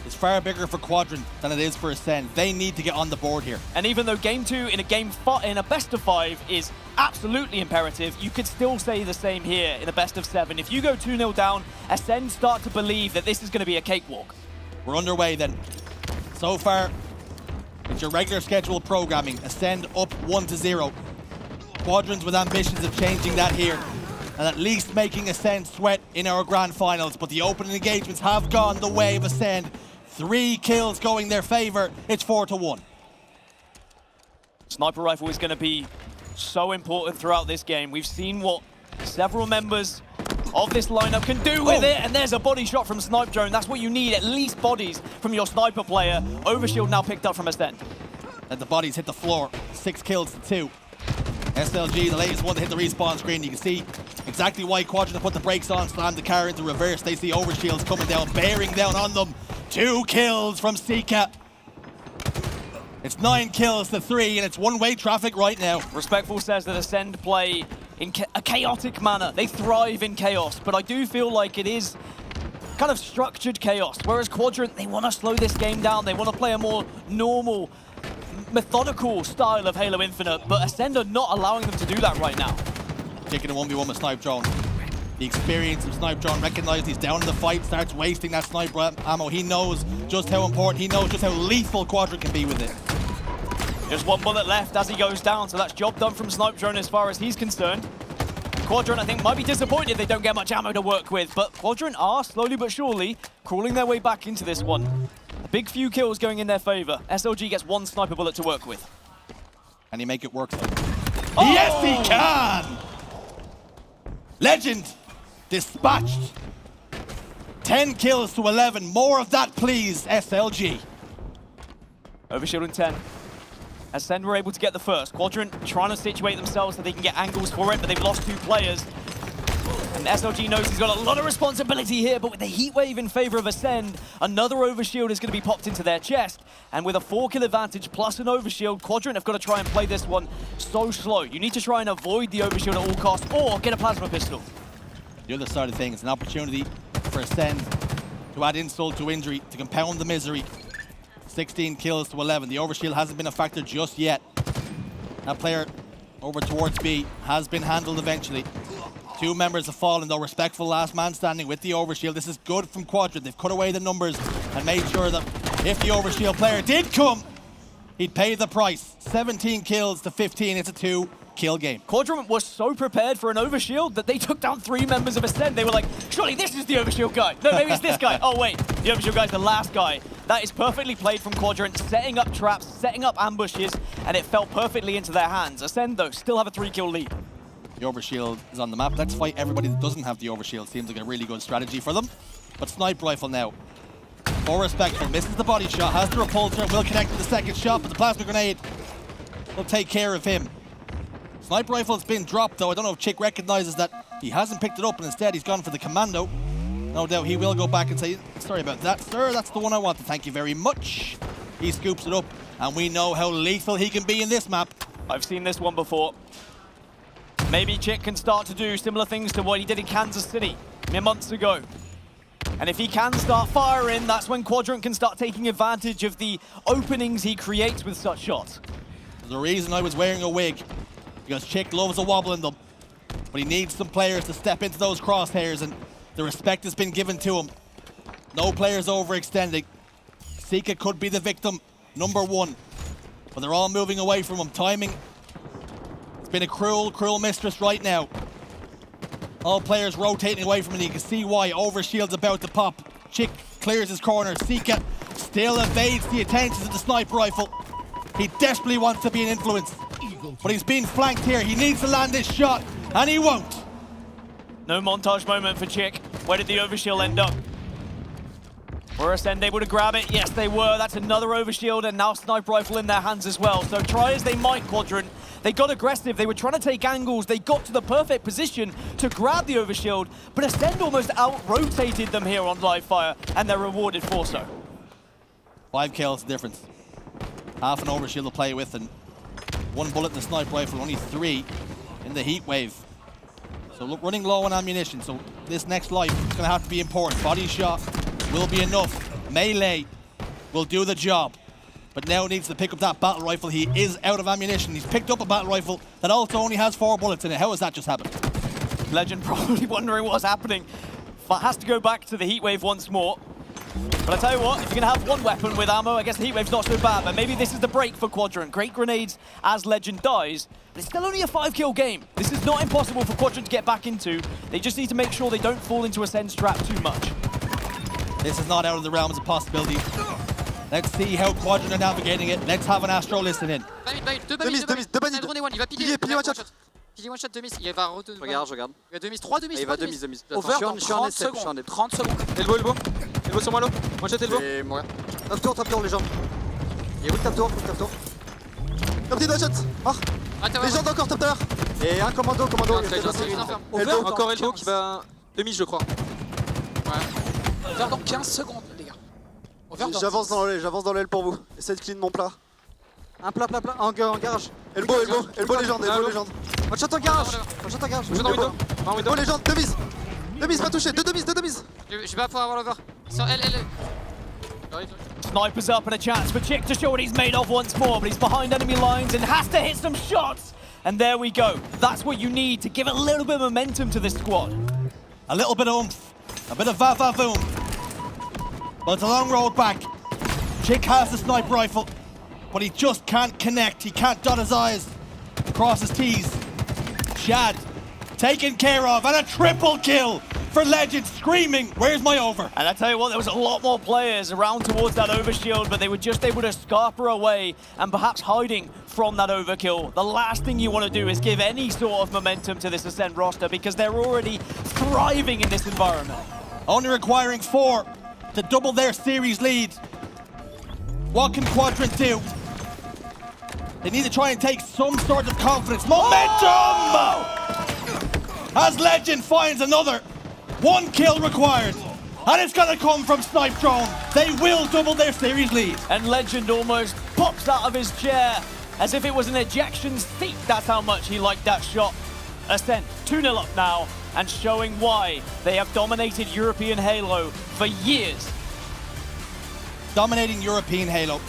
is far bigger for Quadrant than it is for Ascend. They need to get on the board here. And even though game 2 in a best of 5 is absolutely imperative, you could still say the same here in a best of 7. If you go 2-0 down, Ascend start to believe that this is going to be a cakewalk. We're underway then. So far, it's your regular scheduled programming. Ascend up 1-0. Quadrant with ambitions of changing that here, and at least making Ascend sweat in our grand finals. But the opening engagements have gone the way of Ascend. 3 kills going their favor. It's 4-1. Sniper rifle is going to be so important throughout this game. We've seen what several members of this lineup can do with it, and there's a body shot from Snipe Drone. That's what you need, at least bodies from your sniper player. Overshield now picked up from Ascend. And the bodies hit the floor. 6 kills to 2. SLG, the latest one to hit the respawn screen. You can see exactly why Quadrant put the brakes on, slammed the car into reverse. They see overshields coming down, bearing down on them. 2 kills from Sika. It's 9 kills to 3, and it's one-way traffic right now. Respectful says that Ascend play in a chaotic manner. They thrive in chaos, but I do feel like it is kind of structured chaos. Whereas Quadrant, they want to slow this game down. They want to play a more normal, methodical style of Halo Infinite, but Ascend are not allowing them to do that right now. Taking a 1v1 with Snipe Drone. The experience of Snipe Drone, recognizes he's down in the fight, starts wasting that sniper ammo. He knows just how important, he knows just how lethal Quadrant can be with it. Just 1 bullet left as he goes down, so that's job done from Snipe Drone as far as he's concerned. Quadrant, I think, might be disappointed they don't get much ammo to work with, but Quadrant are slowly but surely crawling their way back into this one. A big few kills going in their favor. SLG gets 1 sniper bullet to work with. Can he make it work though? Oh! Yes, he can! Legend dispatched. 10 kills to 11. More of that, please, SLG. Overshield in 10. Ascend were able to get the first. Quadrant trying to situate themselves so they can get angles for it, but they've lost 2 players. And SLG knows he's got a lot of responsibility here, but with the heat wave in favor of Ascend, another overshield is going to be popped into their chest. And with a 4-kill advantage plus an overshield, Quadrant have got to try and play this one so slow. You need to try and avoid the overshield at all costs, or get a plasma pistol. The other side of things, an opportunity for Ascend to add insult to injury, to compound the misery. 16 kills to 11. The overshield hasn't been a factor just yet. That player over towards B has been handled eventually. 2 members have fallen, though. Respectful last man standing with the overshield. This is good from Quadrant. They've cut away the numbers and made sure that if the overshield player did come, he'd pay the price. 17 kills to 15. It's a 2-kill game. Quadrant was so prepared for an overshield that they took down 3 members of Ascend. They were like, surely this is the overshield guy. No, maybe it's this guy. Oh, wait. The overshield guy's the last guy. That is perfectly played from Quadrant, setting up traps, setting up ambushes, and it fell perfectly into their hands. Ascend, though, still have a 3-kill lead. The overshield is on the map. Let's fight everybody that doesn't have the overshield. Seems like a really good strategy for them. But snipe rifle now. For Respectful, misses the body shot, has the repulsor, will connect with the second shot, but the plasma grenade will take care of him. Snipe rifle's been dropped, though. I don't know if Chick recognizes that he hasn't picked it up, and instead he's gone for the commando. No doubt he will go back and say, sorry about that, sir, that's the one I wanted, thank you very much. He scoops it up, and we know how lethal he can be in this map. I've seen this one before. Maybe Chick can start to do similar things to what he did in Kansas City mere months ago. And if he can start firing, that's when Quadrant can start taking advantage of the openings he creates with such shots. There's a reason I was wearing a wig, because Chick loves a wobble in them. But he needs some players to step into those crosshairs, and the respect has been given to him. No players overextending. Sika could be the victim, number 1. But they're all moving away from him. Timing, it's been a cruel, cruel mistress right now. All players rotating away from him, and you can see why. Overshield's about to pop. Chick clears his corner. Sika still evades the attentions of the sniper rifle. He desperately wants to be an influence, but he's being flanked here. He needs to land this shot, and he won't. No montage moment for Chick. Where did the overshield end up? Were Ascend able to grab it? Yes, they were. That's another overshield, and now sniper rifle in their hands as well. So try as they might, Quadrant, they got aggressive. They were trying to take angles. They got to the perfect position to grab the overshield, but Ascend almost out-rotated them here on live fire, and they're rewarded for so. 5 kills difference. Half an overshield to play with, and 1 bullet in the sniper rifle, only 3 in the heat wave. So look, running low on ammunition, so this next life is going to have to be important. Body shot will be enough. Melee will do the job. But now needs to pick up that battle rifle. He is out of ammunition. He's picked up a battle rifle that also only has 4 bullets in it. How has that just happened? Legend probably wondering what's happening. Has to go back to the heat wave once more. But I tell you what, if you're going to have 1 weapon with ammo, I guess the heat wave's not so bad. But maybe this is the break for Quadrant. Great grenades as Legend dies. But it's still only a 5-kill game. This is not impossible for Quadrant to get back into. They just need to make sure they don't fall into Ascend's trap too much. This is not out of the realms of possibility. Let's see how Quadrant are navigating it. Let's have an Astro listen in. Deux banides. Il va pilier one shot. Pilier one shot, deux miss. Il va retourner. Je regarde. Il y a 2 miss, 3 2 miss. Il va 2 miss. Over dans 30 secondes. 30 secondes. Elbow. Elbow sur moi, l'eau. One shot, elbow. Et mourir. Top tour, les gens. Il y a top tour. Top petit one shot. Mort. Les gens encore top tour. Et un commando. Over, encore elbow qui va. 2 miss, je crois. Ouais. Over dans 15 secondes, les gars. J'avance dans l'aile pour vous. Essayez de clean mon plat. Un plat. En garage. Elbow légende. One shot en garage. Elbow légende, 2 miss. 2 miss, pas touché. 2 miss. Je vais pas pouvoir avoir l'over. Sur L. Sniper's up and a chance for Chick to show what he's made of once more, but he's behind enemy lines and has to hit some shots. And there we go. That's what you need to give a little bit of momentum to this squad. A little bit of oomph. A bit of va-va-voom. But it's a long road back. Chick has the sniper rifle, but he just can't connect. He can't dot his I's, cross his T's. Shad taken care of, and a triple kill for Legend, screaming, where's my over? And I tell you what, there was a lot more players around towards that overshield, but they were just able to scarper away and perhaps hiding from that overkill. The last thing you want to do is give any sort of momentum to this Ascend roster because they're already thriving in this environment. Only requiring 4 to double their series lead. What can Quadrant do? They need to try and take some sort of confidence. Momentum! As Legend finds another. 1 kill required. And it's gonna come from Snipe Drone. They will double their series lead. And Legend almost pops out of his chair as if it was an ejection seat. That's how much he liked that shot. Ascend 2-0 up now and showing why they have dominated European Halo for years. Dominating European Halo.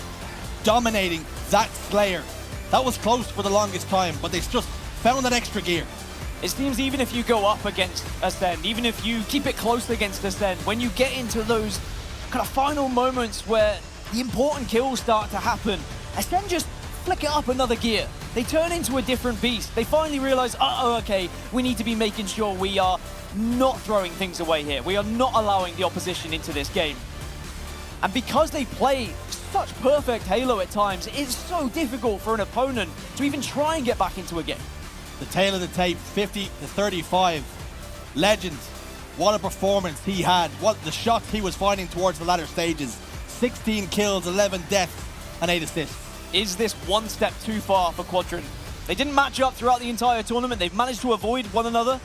Dominating that Slayer. That was close for the longest time, but they just found that extra gear. It seems even if you go up against Ascend, even if you keep it close against Ascend, when you get into those kind of final moments where the important kills start to happen, Ascend just flick it up another gear. They turn into a different beast. They finally realize, okay, we need to be making sure we are not throwing things away here. We are not allowing the opposition into this game. And because they play such perfect Halo at times, it's so difficult for an opponent to even try and get back into a game. The tail of the tape, 50-35. Legend, what a performance he had. What the shots he was finding towards the latter stages. 16 kills, 11 deaths, and 8 assists. Is this one step too far for Quadrant? They didn't match up throughout the entire tournament. They've managed to avoid one another.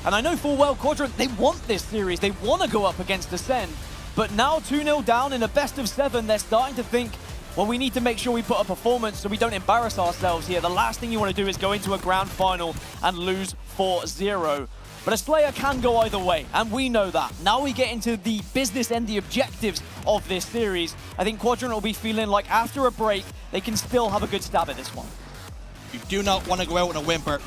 And I know full well Quadrant, they want this series. They want to go up against Ascend. But now 2-0 down in a best of 7, they're starting to think, well, we need to make sure we put a performance so we don't embarrass ourselves here. The last thing you want to do is go into a grand final and lose 4-0. But a Slayer can go either way, and we know that. Now we get into the business and the objectives of this series. I think Quadrant will be feeling like after a break, they can still have a good stab at this one. You do not want to go out in a whimper.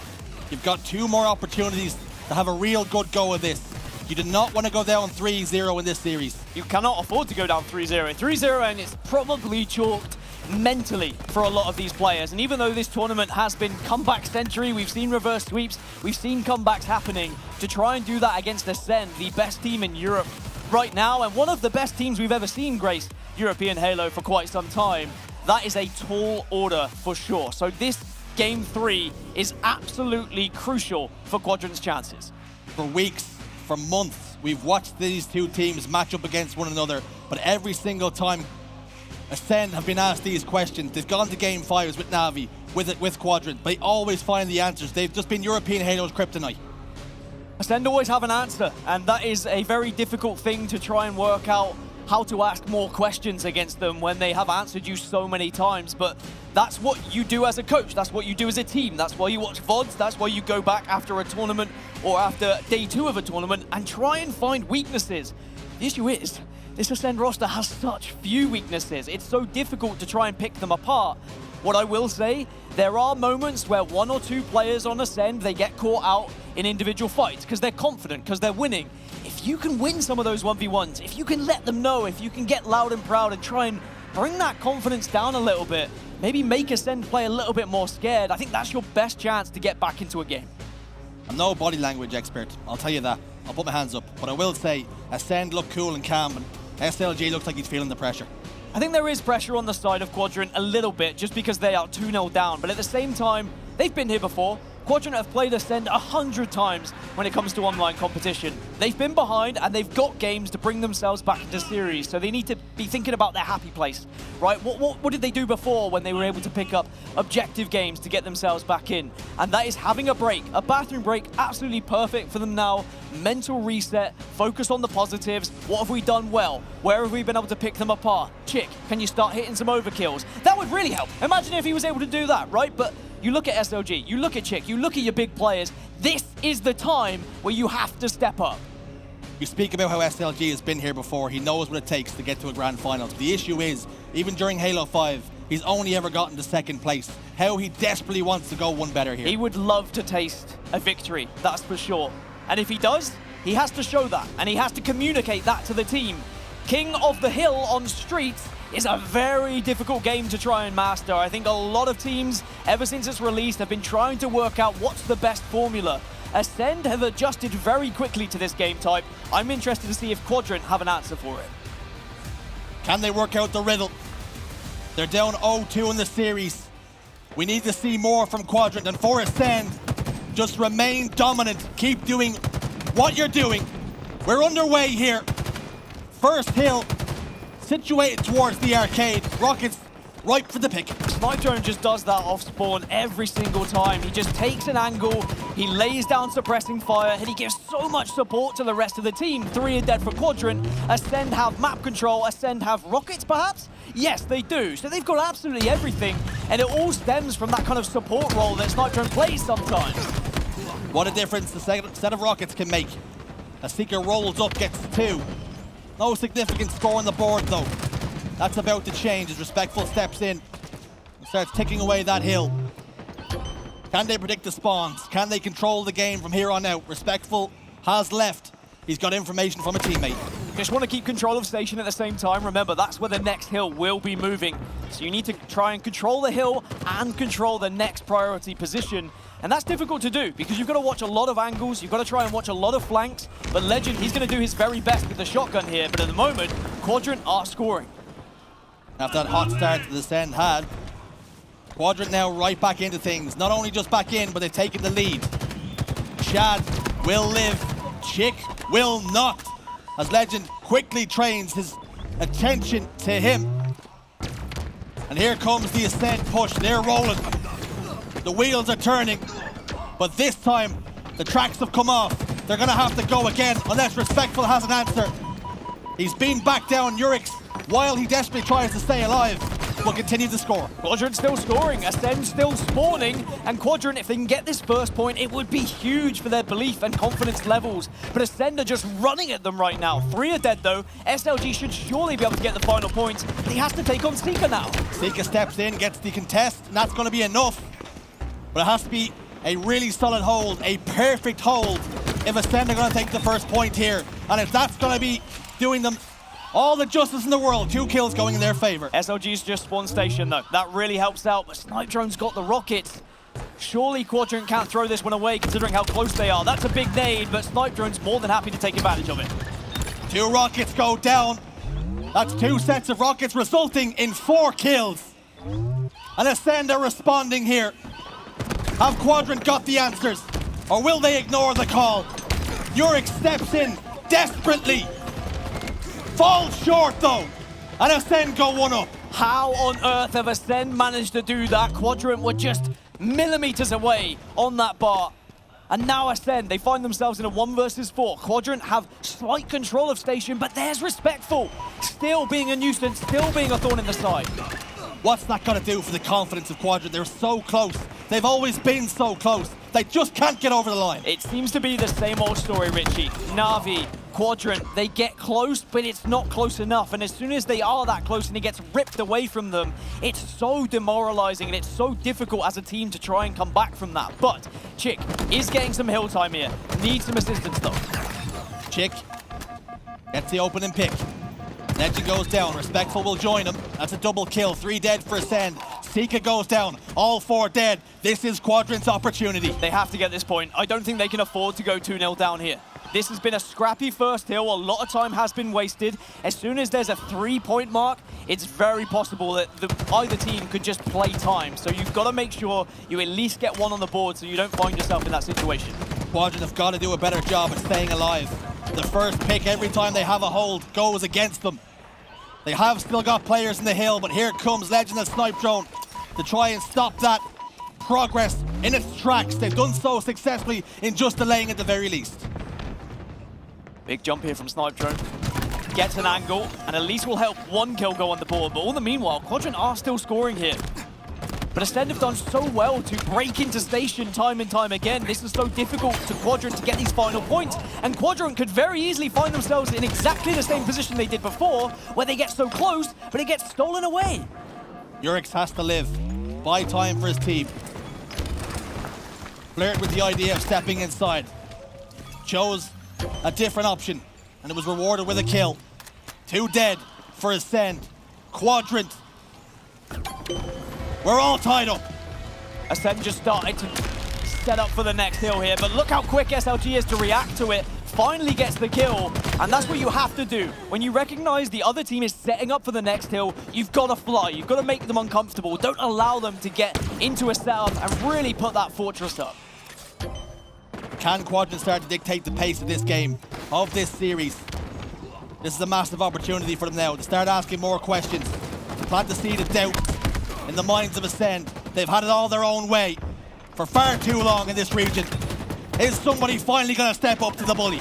You've got 2 more opportunities to have a real good go of this. You do not want to go down 3-0 in this series. You cannot afford to go down 3-0. 3-0, and it's probably chalked mentally for a lot of these players. And even though this tournament has been comeback century, we've seen reverse sweeps, we've seen comebacks happening, to try and do that against Ascend, the best team in Europe right now, and one of the best teams we've ever seen grace European Halo for quite some time. That is a tall order for sure. So this Game 3 is absolutely crucial for Quadrant's chances. For weeks, for months, we've watched these 2 teams match up against one another but every single time Ascend have been asked these questions, they've gone to game 5s with Navi, with Quadrant. They always find the answers. They've just been European Halo's kryptonite. Ascend always have an answer, and that is a very difficult thing to try and work out how to ask more questions against them when they have answered you so many times. But that's what you do as a coach, that's what you do as a team, that's why you watch VODs, that's why you go back after a tournament or after day 2 of a tournament and try and find weaknesses. The issue is, this Ascend roster has such few weaknesses. It's so difficult to try and pick them apart. What I will say, there are moments where 1 or 2 players on Ascend, they get caught out in individual fights because they're confident, because they're winning. If you can win some of those 1v1s, if you can let them know, if you can get loud and proud and try and bring that confidence down a little bit, maybe make Ascend play a little bit more scared, I think that's your best chance to get back into a game. I'm no body language expert, I'll tell you that. I'll put my hands up. But I will say, Ascend look cool and calm, and SLG looks like he's feeling the pressure. I think there is pressure on the side of Quadrant a little bit, just because they are 2-0 down. But at the same time, they've been here before. Quadrant have played Ascend 100 times when it comes to online competition. They've been behind and they've got games to bring themselves back into series, so they need to be thinking about their happy place, right? What did they do before when they were able to pick up objective games to get themselves back in? And that is having a break, a bathroom break, absolutely perfect for them now. Mental reset, focus on the positives. What have we done well? Where have we been able to pick them apart? Chick, can you start hitting some overkills? That would really help. Imagine if he was able to do that, right? But you look at SLG, you look at Chick, you look at your big players. This is the time where you have to step up. You speak about how SLG has been here before. He knows what it takes to get to a grand finals. The issue is, even during Halo 5, he's only ever gotten to 2nd place. How he desperately wants to go one better here. He would love to taste a victory, that's for sure. And if he does, he has to show that, and he has to communicate that to the team. King of the Hill on Streets is a very difficult game to try and master. I think a lot of teams, ever since it's released, have been trying to work out what's the best formula. Ascend have adjusted very quickly to this game type. I'm interested to see if Quadrant have an answer for it. Can they work out the riddle? They're down 0-2 in the series. We need to see more from Quadrant, and for Ascend, just remain dominant. Keep doing what you're doing. We're underway here. First hill, situated towards the arcade. Rockets ripe for the pick. Snipedrone just does that off spawn every single time. He just takes an angle, he lays down suppressing fire, and he gives so much support to the rest of the team. 3 are dead for Quadrant. Ascend have map control. Ascend have rockets, perhaps? Yes, they do. So they've got absolutely everything, and it all stems from that kind of support role that Snipedrone plays sometimes. What a difference the set of rockets can make. A Seeker rolls up, gets 2. No significant score on the board, though. That's about to change as Respectful steps in and starts ticking away that hill. Can they predict the spawns? Can they control the game from here on out? Respectful has left. He's got information from a teammate. Just want to keep control of station at the same time. Remember, that's where the next hill will be moving. So you need to try and control the hill and control the next priority position. And that's difficult to do because you've got to watch a lot of angles, you've got to try and watch a lot of flanks. But Legend, he's going to do his very best with the shotgun here. But at the moment, Quadrant are scoring. After that hot start that Ascend had, Quadrant now right back into things. Not only just back in, but they've taken the lead. Shad will live. Chick will not. As Legend quickly trains his attention to him. And here comes the Ascend push. They're rolling. The wheels are turning. But this time, the tracks have come off. They're going to have to go again unless Respectful has an answer. He's been back down. Urix, while he desperately tries to stay alive, will continue to score. Quadrant still scoring, Ascend still spawning, and Quadrant, if they can get this first point, it would be huge for their belief and confidence levels. But Ascend are just running at them right now. 3 are dead though. SLG should surely be able to get the final points, but he has to take on Seeker now. Seeker steps in, gets the contest, and that's going to be enough. But it has to be a really solid hold, a perfect hold, if Ascend are going to take the first point here. And if that's going to be doing them all the justice in the world, 2 kills going in their favor. SLG's just spawn station though. That really helps out, but Snipedrone's got the rockets. Surely Quadrant can't throw this one away considering how close they are. That's a big nade, but Snipedrone's more than happy to take advantage of it. 2 rockets go down. That's 2 sets of rockets resulting in 4 kills. And Ascend are responding here. Have Quadrant got the answers? Or will they ignore the call? Urix steps in desperately Falls short though, and Ascend go 1-up. How on earth have Ascend managed to do that? Quadrant were just millimeters away on that bar. And now Ascend, they find themselves in a 1 versus 4. Quadrant have slight control of station, but there's Respectful. Still being a nuisance, still being a thorn in the side. What's that gonna do for the confidence of Quadrant? They're so close. They've always been so close. They just can't get over the line. It seems to be the same old story, Richie. Navi, Quadrant, they get close, but it's not close enough. And as soon as they are that close and it gets ripped away from them, it's so demoralizing and it's so difficult as a team to try and come back from that. But Chick is getting some hill time here. Needs some assistance though. Chick gets the opening pick. Legend goes down. Respectful will join him. That's a double kill. 3 dead for Ascend. Sika goes down. All 4 dead. This is Quadrant's opportunity. They have to get this point. I don't think they can afford to go 2-0 down here. This has been a scrappy first hill. A lot of time has been wasted. As soon as there's a 3-point mark, it's very possible that either team could just play time. So you've got to make sure you at least get 1 on the board so you don't find yourself in that situation. Quadrant have got to do a better job at staying alive. The first pick every time they have a hold goes against them. They have still got players in the hill, but here comes Legend and Snipe Drone to try and stop that progress in its tracks. They've done so successfully in just delaying at the very least. Big jump here from Snipe Drone. Gets an angle, and at least will help 1 kill go on the board. But all the meanwhile, Quadrant are still scoring here. But Ascend have done so well to break into station time and time again. This is so difficult to Quadrant to get these final points. And Quadrant could very easily find themselves in exactly the same position they did before, where they get so close, but it gets stolen away. Yurix has to live. Buy time for his team. Flirted with the idea of stepping inside. Chose a different option, and it was rewarded with a kill. 2 dead for Ascend. Quadrant. We're all tied up. Ascend just started to set up for the next hill here, but look how quick SLG is to react to it. Finally gets the kill, and that's what you have to do. When you recognize the other team is setting up for the next hill, you've got to fly. You've got to make them uncomfortable. Don't allow them to get into a setup and really put that fortress up. Can Quadrant start to dictate the pace of this game, of this series? This is a massive opportunity for them now to start asking more questions, to plant the seed of doubt in the minds of Ascend. They've had it all their own way for far too long in this region. Is somebody finally going to step up to the bully?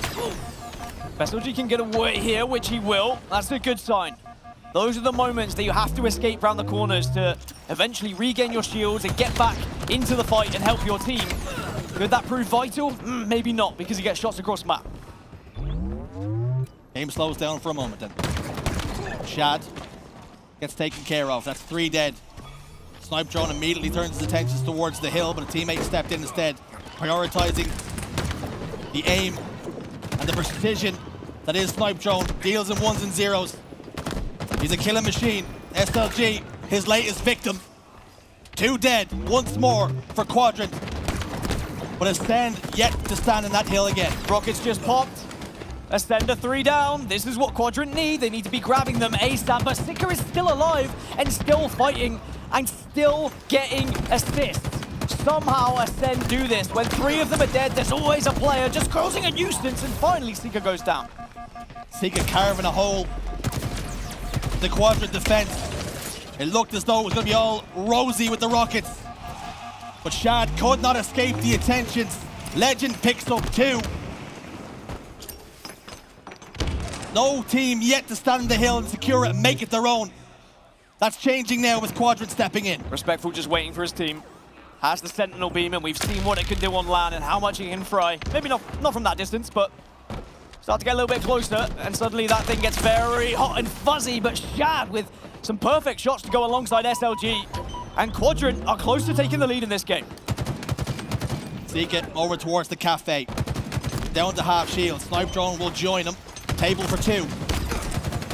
SLG can get away here, which he will. That's a good sign. Those are the moments that you have to escape around the corners to eventually regain your shields and get back into the fight and help your team. Could that prove vital? Maybe not, because he gets shots across map. Game slows down for a moment then. Shad gets taken care of. That's 3 dead. Snipe Drone immediately turns his attentions towards the hill, but a teammate stepped in instead, prioritizing the aim and the precision that is Snipe Drone. Deals in 1s and 0s. He's a killing machine. SLG, his latest victim. 2 dead once more for Quadrant. But Ascend yet to stand in that hill again. Rockets just popped. Ascend 3 down. This is what Quadrant need. They need to be grabbing them ASAP, but Sika is still alive and still fighting and still getting assists. Somehow Ascend do this. When 3 of them are dead, there's always a player just causing a nuisance, and finally Sika goes down. Sika carving a hole. The Quadrant defense. It looked as though it was going to be all rosy with the Rockets. But Shad could not escape the attentions. Legend picks up 2. No team yet to stand on the hill and secure it and make it their own. That's changing now with Quadrant stepping in. Respectful just waiting for his team. Has the Sentinel beam, and we've seen what it can do on LAN and how much it can fry. Maybe not from that distance, but start to get a little bit closer, and suddenly that thing gets very hot and fuzzy, but Shad with some perfect shots to go alongside SLG. And Quadrant are close to taking the lead in this game. Sika over towards the cafe. Down to half shield. Snipe Drone will join him. Table for 2.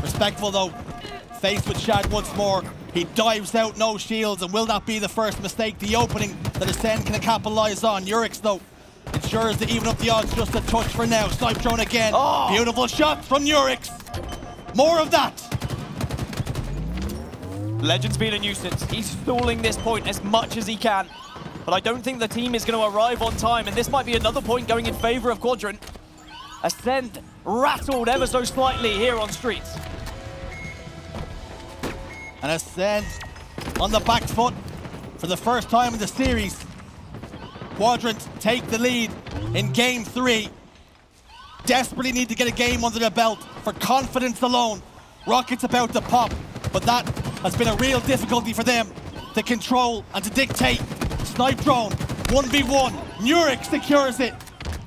Respectful though. Faced with Shad once more. He dives out, no shields, and will that be the first mistake? The opening that Ascend can capitalize on. Yurix though ensures to even up the odds just a touch for now. Snipe Drone again. Oh. Beautiful shot from Yurix. More of that. Legend's been a nuisance. He's stalling this point as much as he can. But I don't think the team is going to arrive on time, and this might be another point going in favor of Quadrant. Ascend rattled ever so slightly here on Streets. And Ascend on the back foot for the first time in the series. Quadrant take the lead in game 3. Desperately need to get a game under their belt for confidence alone. Rocket's about to pop, but that has been a real difficulty for them to control and to dictate. Snipe drone, 1v1. Nurik secures it.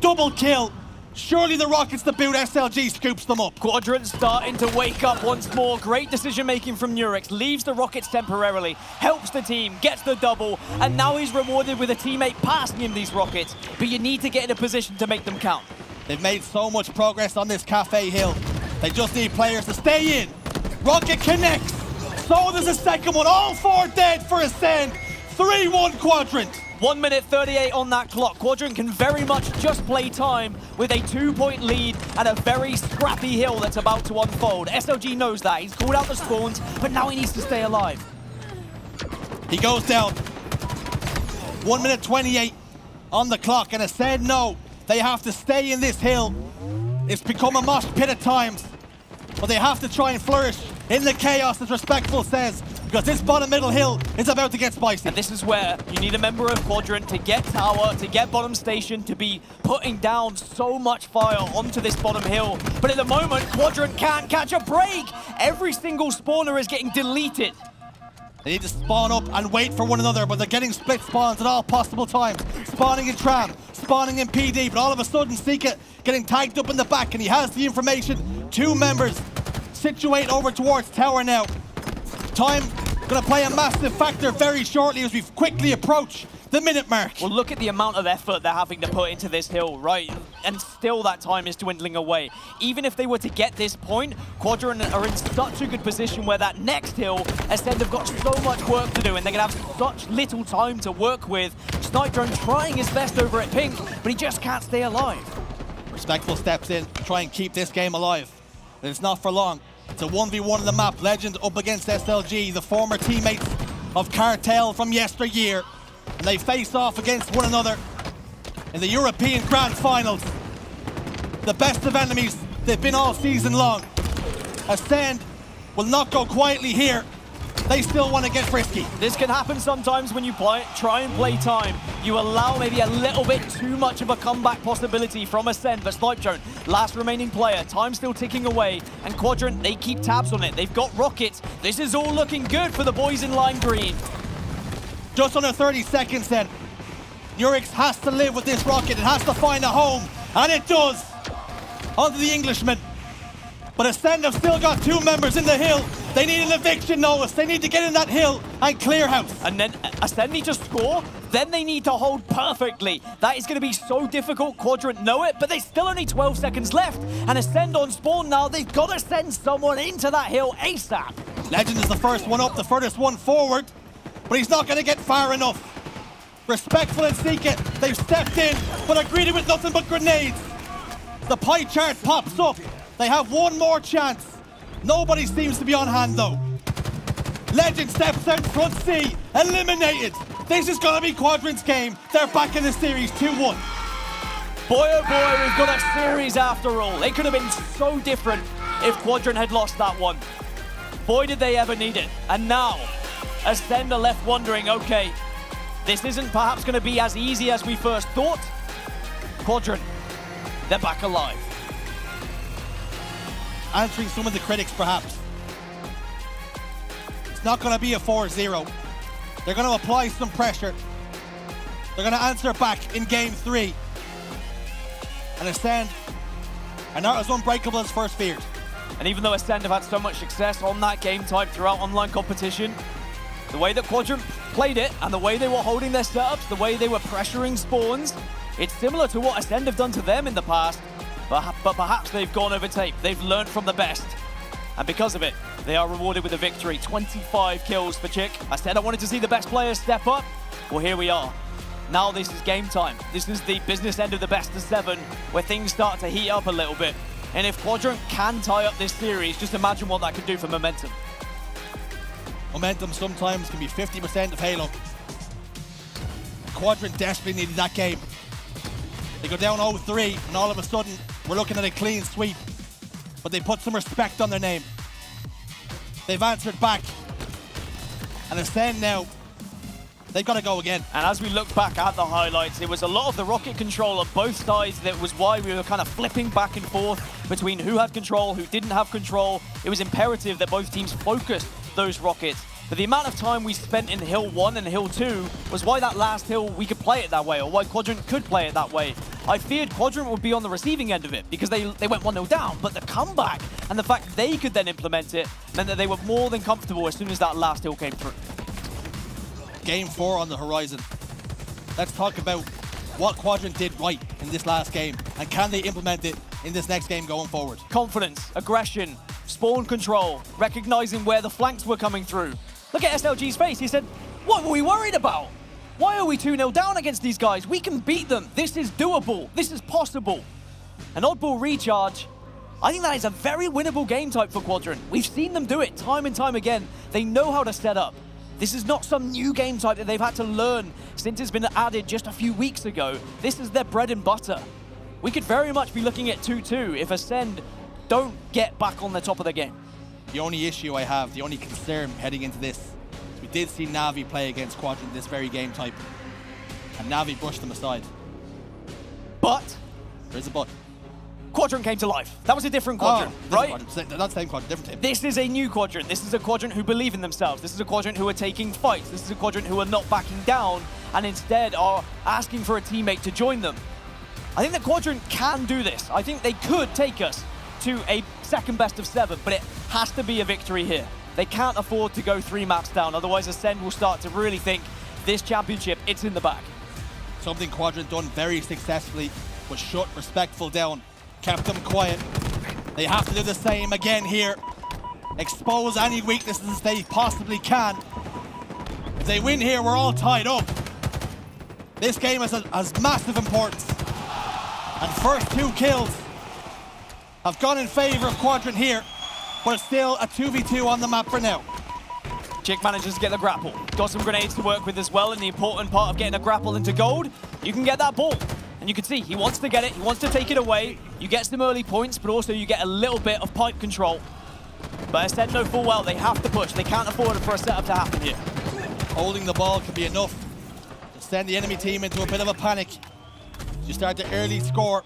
Double kill. Surely the Rockets to boot. SLG scoops them up. Quadrant starting to wake up once more. Great decision making from Nurik. Leaves the Rockets temporarily, helps the team, gets the double, and now he's rewarded with a teammate passing him these Rockets. But you need to get in a position to make them count. They've made so much progress on this Cafe Hill. They just need players to stay in. Rocket connects. So there's a second one. All 4 dead for Ascend. 3-1 Quadrant. 1 minute 38 on that clock. Quadrant can very much just play time with a 2-point lead and a very scrappy hill that's about to unfold. SLG knows that. He's called out the spawns, but now he needs to stay alive. He goes down. 1 minute 28 on the clock, and Ascend no. They have to stay in this hill. It's become a mosh pit at times, but they have to try and flourish in the chaos, as Respectful says, because this bottom middle hill is about to get spicy. And this is where you need a member of Quadrant to get tower, to get bottom station, to be putting down so much fire onto this bottom hill. But at the moment, Quadrant can't catch a break. Every single spawner is getting deleted. They need to spawn up and wait for one another, but they're getting split spawns at all possible times. Spawning in Tram, spawning in PD, but all of a sudden Sika getting tagged up in the back, and he has the information. 2 members situate over towards tower now. Time going to play a massive factor very shortly as we quickly approach the minute mark. Well, look at the amount of effort they're having to put into this hill, right? And still that time is dwindling away. Even if they were to get this point, Quadrant are in such a good position where that next hill, Ascend have got so much work to do, and they're going to have such little time to work with. Snipe Drone trying his best over at Pink, but he just can't stay alive. Respectful steps in to try and keep this game alive, but it's not for long. It's a 1v1 on the map. Legend up against SLG, the former teammates of Cartel from yesteryear. And they face off against one another in the European Grand Finals. The best of enemies they've been all season long. Ascend will not go quietly here. They still want to get frisky. This can happen sometimes when you try and play time. You allow maybe a little bit too much of a comeback possibility from Ascend, but Snipe Drone, last remaining player, time still ticking away, and Quadrant, they keep tabs on it. They've got Rockets. This is all looking good for the boys in lime green. Just under 30 seconds then. Nurix has to live with this Rocket. It has to find a home, and it does. Onto the Englishman. But Ascend have still got 2 members in the hill. They need an eviction notice. They need to get in that hill and clear house. And then Ascend need to score. Then they need to hold perfectly. That is going to be so difficult. Quadrant know it, but there's still only 12 seconds left. And Ascend on spawn now. They've got to send someone into that hill ASAP. Legend is the first one up, the furthest one forward. But he's not going to get far enough. Respectful and Sika, they've stepped in, but are greeted with nothing but grenades. The pie chart pops up. They have one more chance. Nobody seems to be on hand though. Legend steps out front C, eliminated. This is gonna be Quadrant's game. They're back in the series 2-1. Boy oh boy, we've got a series after all. It could have been so different if Quadrant had lost that one. Boy did they ever need it. And now, Ascend are left wondering, okay, this isn't perhaps gonna be as easy as we first thought. Quadrant, they're back alive. Answering some of the critics, perhaps. It's not going to be a 4-0. They're going to apply some pressure. They're going to answer back in game 3. And Ascend are not as unbreakable as first feared. And even though Ascend have had so much success on that game type throughout online competition, the way that Quadrant played it and the way they were holding their setups, the way they were pressuring spawns, it's similar to what Ascend have done to them in the past. But perhaps they've gone over tape. They've learned from the best. And because of it, they are rewarded with a victory. 25 kills for Chick. I said I wanted to see the best players step up. Well, here we are. Now this is game time. This is the business end of the best of 7, where things start to heat up a little bit. And if Quadrant can tie up this series, just imagine what that could do for momentum. Momentum sometimes can be 50% of Halo. Quadrant desperately needed that game. They go down 0-3, and all of a sudden, we're looking at a clean sweep. But they put some respect on their name. They've answered back. And Ascend now, they've got to go again. And as we look back at the highlights, it was a lot of the rocket control on both sides. That was why we were kind of flipping back and forth between who had control, who didn't have control. It was imperative that both teams focused those rockets. But the amount of time we spent in Hill 1 and Hill 2 was why that last hill we could play it that way, or why Quadrant could play it that way. I feared Quadrant would be on the receiving end of it because they went 1-0 down, but the comeback and the fact they could then implement it meant that they were more than comfortable as soon as that last hill came through. Game 4 on the horizon. Let's talk about what Quadrant did right in this last game, and can they implement it in this next game going forward? Confidence, aggression, spawn control, recognizing where the flanks were coming through. Look at SLG's face. He said, what were we worried about? Why are we 2-0 down against these guys? We can beat them. This is doable. This is possible. An oddball recharge. I think that is a very winnable game type for Quadrant. We've seen them do it time and time again. They know how to set up. This is not some new game type that they've had to learn since it's been added just a few weeks ago. This is their bread and butter. We could very much be looking at 2-2 if Ascend don't get back on the top of the game. The only issue I have, the only concern heading into this, is we did see Navi play against Quadrant this very game type, and Navi brushed them aside. But there's a but. Quadrant came to life. That was a different Quadrant, right? Not same Quadrant, different team. This is a new Quadrant. This is a Quadrant who believe in themselves. This is a Quadrant who are taking fights. This is a Quadrant who are not backing down and instead are asking for a teammate to join them. I think that Quadrant can do this. I think they could take us to a second best of 7, but it has to be a victory here. They can't afford to go 3 maps down, otherwise Ascend will start to really think this championship, it's in the bag. Something Quadrant done very successfully was shut Respectful down, kept them quiet. They have to do the same again here. Expose any weaknesses they possibly can. If they win here, we're all tied up. This game has massive importance. And first 2 kills have gone in favor of Quadrant here, but it's still a 2v2 on the map for now. Chick manages to get the grapple. Got some grenades to work with as well, and the important part of getting a grapple into gold, you can get that ball. And you can see, he wants to get it, he wants to take it away. You get some early points, but also you get a little bit of pipe control. But Ascend know full well they have to push. They can't afford for a setup to happen here. Holding the ball can be enough to send the enemy team into a bit of a panic. You start to early score,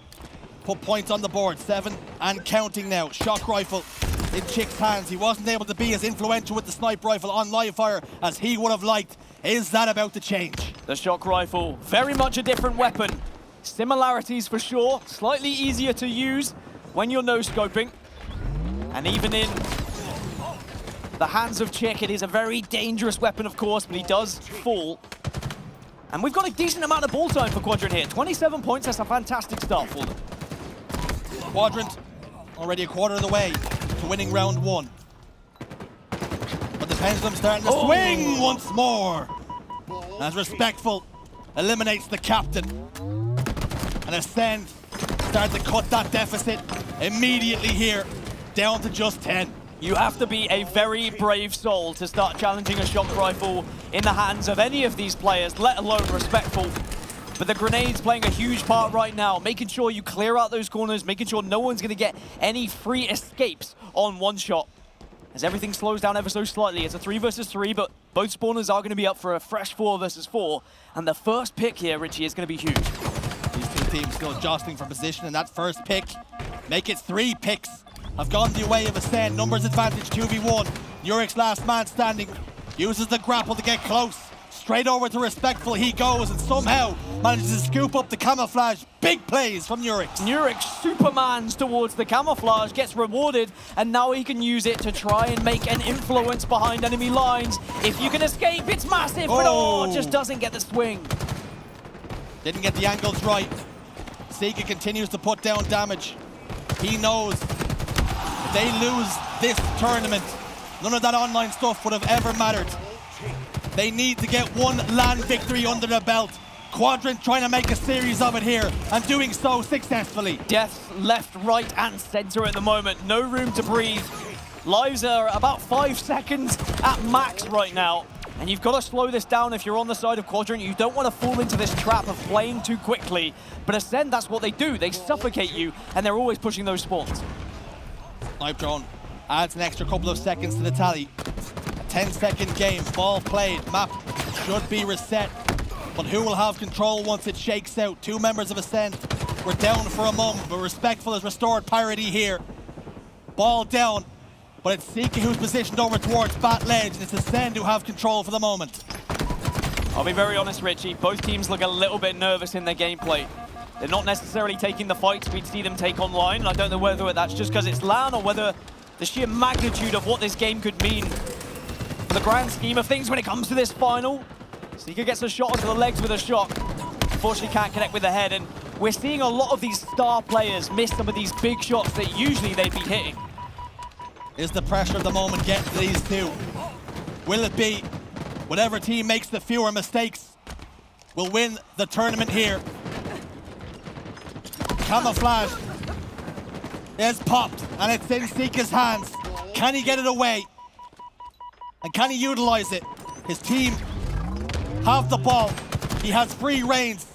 put points on the board, 7 and counting now. Shock rifle in Chick's hands. He wasn't able to be as influential with the sniper rifle on live fire as he would have liked. Is that about to change? The shock rifle, very much a different weapon. Similarities for sure, slightly easier to use when you're no-scoping. And even in the hands of Chick, it is a very dangerous weapon, of course, but he does fall. And we've got a decent amount of ball time for Quadrant here. 27 points, that's a fantastic start for them. Quadrant already a quarter of the way to winning round 1. But the pendulum starting to swing once more. As Respectful eliminates the captain. And Ascend start to cut that deficit immediately here, down to just 10. You have to be a very brave soul to start challenging a shock rifle in the hands of any of these players, let alone Respectful. But the grenade's playing a huge part right now, making sure you clear out those corners, making sure no one's going to get any free escapes on one shot. As everything slows down ever so slightly, it's a 3 versus 3, but both spawners are going to be up for a fresh 4 versus 4. And the first pick here, Richie, is going to be huge. These 2 teams still jostling for position, and that first pick, make it 3 picks, have gone the way of Ascend. Numbers advantage, 2v1. Nurik's last man standing, uses the grapple to get close. Straight over to Respectful he goes, and somehow manages to scoop up the camouflage. Big plays from Nurik. Nurik supermans towards the camouflage, gets rewarded, and now he can use it to try and make an influence behind enemy lines. If you can escape, it's massive, but just doesn't get the swing. Didn't get the angles right. Sika continues to put down damage. He knows if they lose this tournament, none of that online stuff would have ever mattered. They need to get 1 LAN victory under the belt. Quadrant trying to make a series of it here, and doing so successfully. Death left, right, and center at the moment. No room to breathe. Lives are about 5 seconds at max right now. And you've got to slow this down if you're on the side of Quadrant. You don't want to fall into this trap of playing too quickly. But Ascend, that's what they do. They suffocate you, and they're always pushing those spawns. Snipe drone adds an extra couple of seconds to the tally. A 10-second game, ball played, map should be reset. But who will have control once it shakes out? 2 members of Ascend were down for a moment, but Respectful has restored parity here. Ball down, but it's Sika who's positioned over towards Bat Ledge, and it's Ascend who have control for the moment. I'll be very honest, Richie. Both teams look a little bit nervous in their gameplay. They're not necessarily taking the fights we'd see them take online, and I don't know whether that's just because it's LAN or whether the sheer magnitude of what this game could mean for the grand scheme of things when it comes to this final. Sika gets a shot onto the legs with a shot. Unfortunately can't connect with the head, and we're seeing a lot of these star players miss some of these big shots that usually they'd be hitting. Is the pressure of the moment getting to these two? Will it be whatever team makes the fewer mistakes will win the tournament here? Camouflage is popped, and it's in Sika's hands. Can he get it away? And can he utilize it? His team have the ball. He has free reins.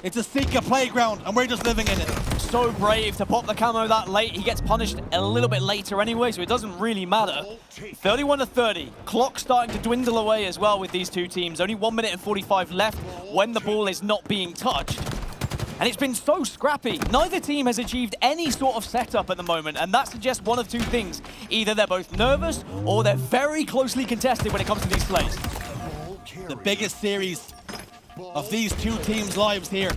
It's a Sika playground, and we're just living in it. So brave to pop the camo that late. He gets punished a little bit later anyway, so it doesn't really matter. 31-30. Clock starting to dwindle away as well with these two teams. Only 1 minute and 45 left when the ball is not being touched. And it's been so scrappy. Neither team has achieved any sort of setup at the moment, and that suggests one of two things. Either they're both nervous, or they're very closely contested when it comes to these plays. The biggest series of these two teams' lives here.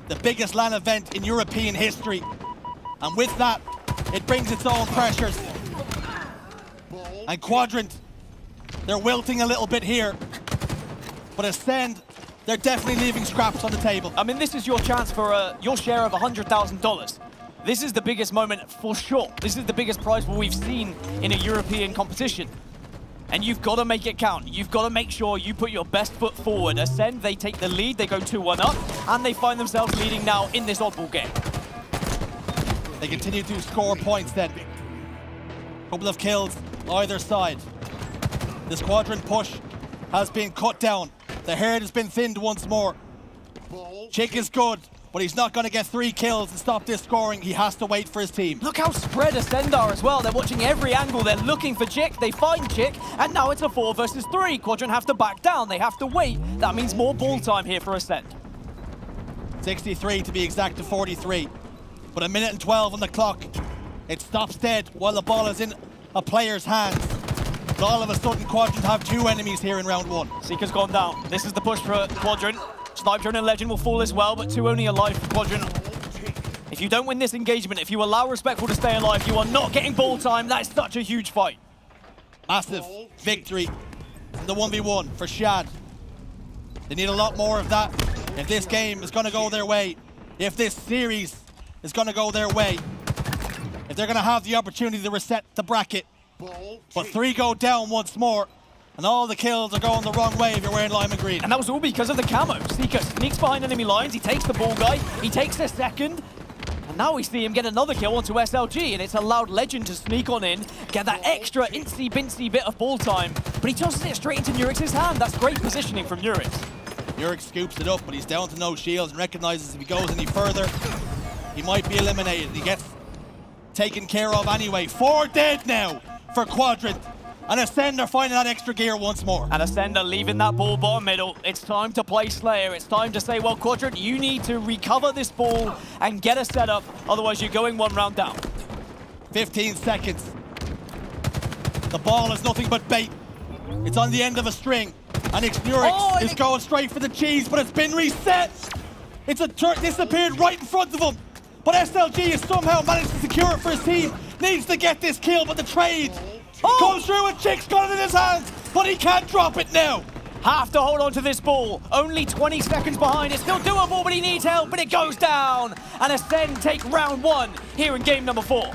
The biggest LAN event in European history. And with that, it brings its own pressures. And Quadrant, they're wilting a little bit here. But Ascend, they're definitely leaving scraps on the table. I mean, this is your chance for your share of $100,000. This is the biggest moment for sure. This is the biggest prize pool we've seen in a European competition. And you've got to make it count. You've got to make sure you put your best foot forward. Ascend, they take the lead, they go 2-1 up, and they find themselves leading now in this oddball game. They continue to score points then. Couple of kills either side. This Quadrant push has been cut down. The herd has been thinned once more. Chick is good, but he's not going to get 3 kills and stop this scoring. He has to wait for his team. Look how spread Ascend are as well. They're watching every angle. They're looking for Chick. They find Chick, and now it's a 4 versus 3. Quadrant have to back down. They have to wait. That means more ball time here for Ascend. 63 to be exact to 43. But 1 minute and 12 on the clock. It stops dead while the ball is in a player's hands. But all of a sudden, Quadrant have 2 enemies here in round 1. Sika's gone down. This is the push for Quadrant. Snipe Drone and Legend will fall as well, but 2 only alive for Quadrant. If you don't win this engagement, if you allow Respectful to stay alive, you are not getting ball time. That is such a huge fight. Massive victory in the 1v1 for Shad. They need a lot more of that if this game is going to go their way. If this series is going to go their way. If they're going to have the opportunity to reset the bracket. But 3 go down once more. And all the kills are going the wrong way if you're wearing lime and green. And that was all because of the camo. Sika sneaks behind enemy lines, he takes the ball guy, he takes a second, and now we see him get another kill onto SLG, and it's allowed Legend to sneak on in, get that extra incy-bincy bit of ball time, but he tosses it straight into Nurix's hand. That's great positioning from Nurix. Nurix scoops it up, but he's down to no shields and recognizes if he goes any further, he might be eliminated. He gets taken care of anyway. 4 dead now for Quadrant. And Ascend are finding that extra gear once more. And Ascend are leaving that ball bottom middle. It's time to play Slayer. It's time to say, well, Quadrant, you need to recover this ball and get a setup. Otherwise, you're going 1 round down. 15 seconds. The ball is nothing but bait. It's on the end of a string. And Nurix is going straight for the cheese, but it's been reset. It's disappeared right in front of him. But SLG has somehow managed to secure it for his team. Needs to get this kill, but the trade comes through and Chick's got it in his hands, but he can't drop it now. Have to hold on to this ball. Only 20 seconds behind. It's still doable, but he needs help, but it goes down. And Ascend take round 1 here in game number 4.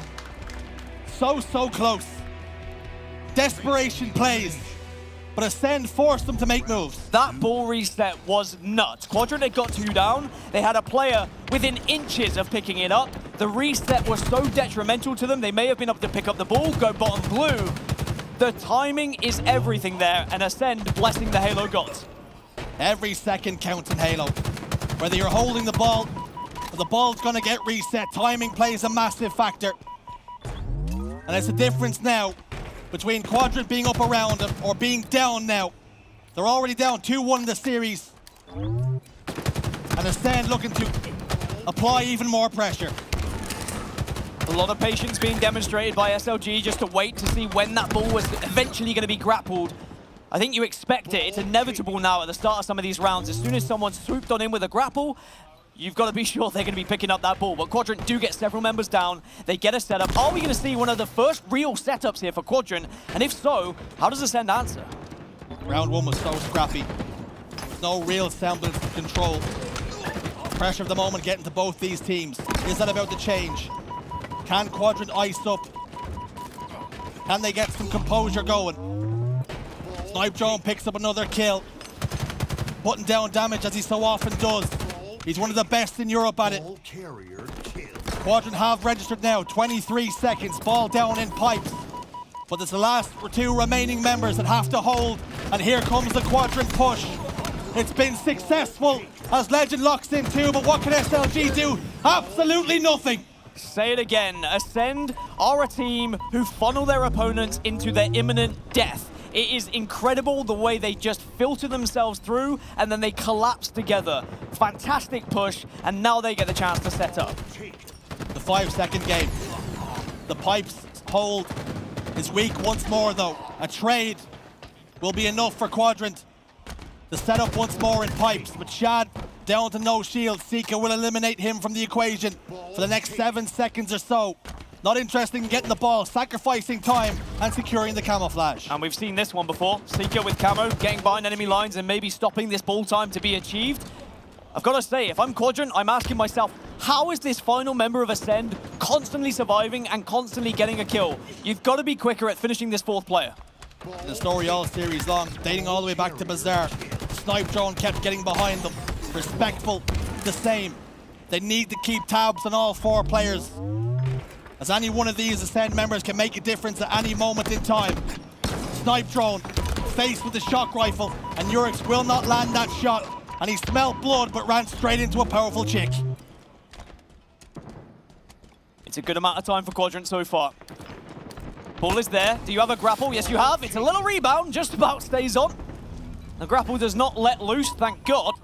So close. Desperation plays, but Ascend forced them to make moves. That ball reset was nuts. Quadrant had got 2 down. They had a player within inches of picking it up. The reset was so detrimental to them, they may have been able to pick up the ball, go bottom blue. The timing is everything there, and Ascend blessing the Halo gods. Every second counts in Halo. Whether you're holding the ball, or the ball's gonna get reset, timing plays a massive factor. And it's the difference now between Quadrant being up around them or being down now. They're already down 2-1 in the series. And Ascend looking to apply even more pressure. A lot of patience being demonstrated by SLG just to wait to see when that ball was eventually going to be grappled. I think you expect it. It's inevitable now at the start of some of these rounds. As soon as someone's swooped on in with a grapple, you've got to be sure they're going to be picking up that ball. But Quadrant do get several members down. They get a setup. Are we going to see one of the first real setups here for Quadrant? And if so, how does Ascend answer? Round one was so scrappy. No real semblance of control. Pressure of the moment getting to both these teams. Is that about to change? Can Quadrant ice up? Can they get some composure going? Snipe Drone picks up another kill. Putting down damage as he so often does. He's one of the best in Europe at it. Quadrant have registered now, 23 seconds, ball down in pipes. But there's the last two remaining members that have to hold. And here comes the Quadrant push. It's been successful as Legend locks in too, but what can SLG do? Absolutely nothing. Say it again, Ascend are a team who funnel their opponents into their imminent death. It is incredible the way they just filter themselves through and then they collapse together. Fantastic push, and now they get the chance to set up. The 5-second game. The pipes hold is weak once more though. A trade will be enough for Quadrant. The setup once more in pipes, but Shad down to no shield. Sika will eliminate him from the equation for the next 7 seconds or so. Not interested in getting the ball, sacrificing time and securing the camouflage. And we've seen this one before. Sika with camo, getting behind enemy lines and maybe stopping this ball time to be achieved. I've got to say, if I'm Quadrant, I'm asking myself, how is this final member of Ascend constantly surviving and constantly getting a kill? You've got to be quicker at finishing this fourth player. The story all series long, dating all the way back to Bazaar. Snipe Drone kept getting behind them. Respectful, the same. They need to keep tabs on all 4 players, as any one of these Ascend members can make a difference at any moment in time. Snipe Drone, faced with the shock rifle, and Urix will not land that shot. And he smelled blood, but ran straight into a powerful chick. It's a good amount of time for Quadrant so far. Ball is there. Do you have a grapple? Yes, you have. It's a little rebound, just about stays on. The grapple does not let loose, thank God.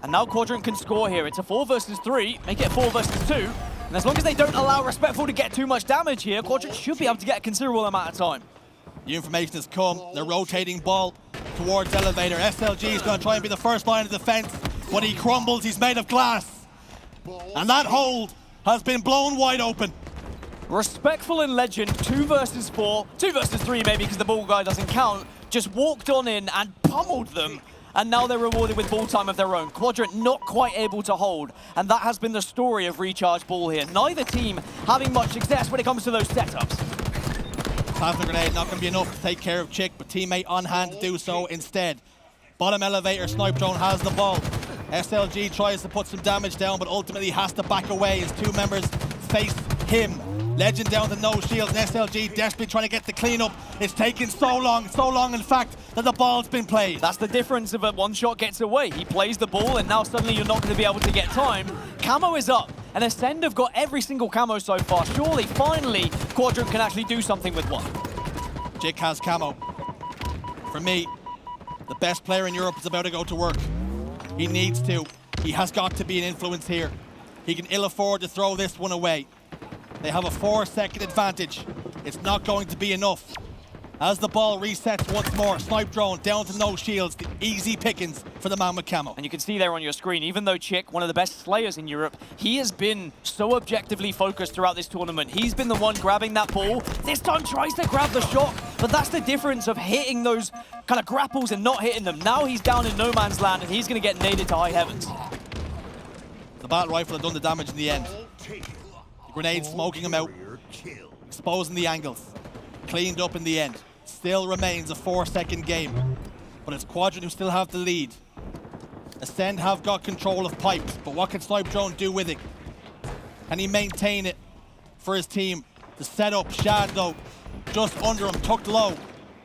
And now Quadrant can score here. It's a 4 versus 3, make it a 4 versus 2. And as long as they don't allow Respectful to get too much damage here, Quadrant should be able to get a considerable amount of time. The information has come. They're rotating ball towards Elevator. SLG is going to try and be the first line of defense. When he crumbles, he's made of glass. And that hold has been blown wide open. Respectful and Legend, 2 versus 4, 2 versus 3 maybe because the ball guy doesn't count, just walked on in and pummeled them. And now they're rewarded with ball time of their own. Quadrant not quite able to hold. And that has been the story of Recharge Ball here. Neither team having much success when it comes to those setups. Plasma grenade not going to be enough to take care of Chick, but teammate on hand to do so instead. Bottom Elevator, Snipe Drone has the ball. SLG tries to put some damage down, but ultimately has to back away as 2 members face him. Legend down to no shields, and SLG desperately trying to get the cleanup. It's taken so long in fact, that the ball's been played. That's the difference if a one shot gets away. He plays the ball, and now suddenly you're not going to be able to get time. Camo is up, and Ascend have got every single camo so far. Surely, finally, Quadrant can actually do something with one. Jake has camo. For me, the best player in Europe is about to go to work. He needs to. He has got to be an influence here. He can ill afford to throw this one away. They have a 4-second advantage. It's not going to be enough. As the ball resets once more, Snipe Drone down to no shields. Easy pickings for the man with camo. And you can see there on your screen, even though Chick, one of the best slayers in Europe, he has been so objectively focused throughout this tournament. He's been the one grabbing that ball. This time tries to grab the shock, but that's the difference of hitting those kind of grapples and not hitting them. Now he's down in no man's land, and he's going to get naded to high heavens. The battle rifle had done the damage in the end. The grenade smoking him out, exposing the angles. Cleaned up in the end. Still remains a 4-second game, but it's Quadrant who still have the lead. Ascend have got control of pipes, but what can Snipe Drone do with it? Can he maintain it for his team? The setup, Shad though, just under him, tucked low.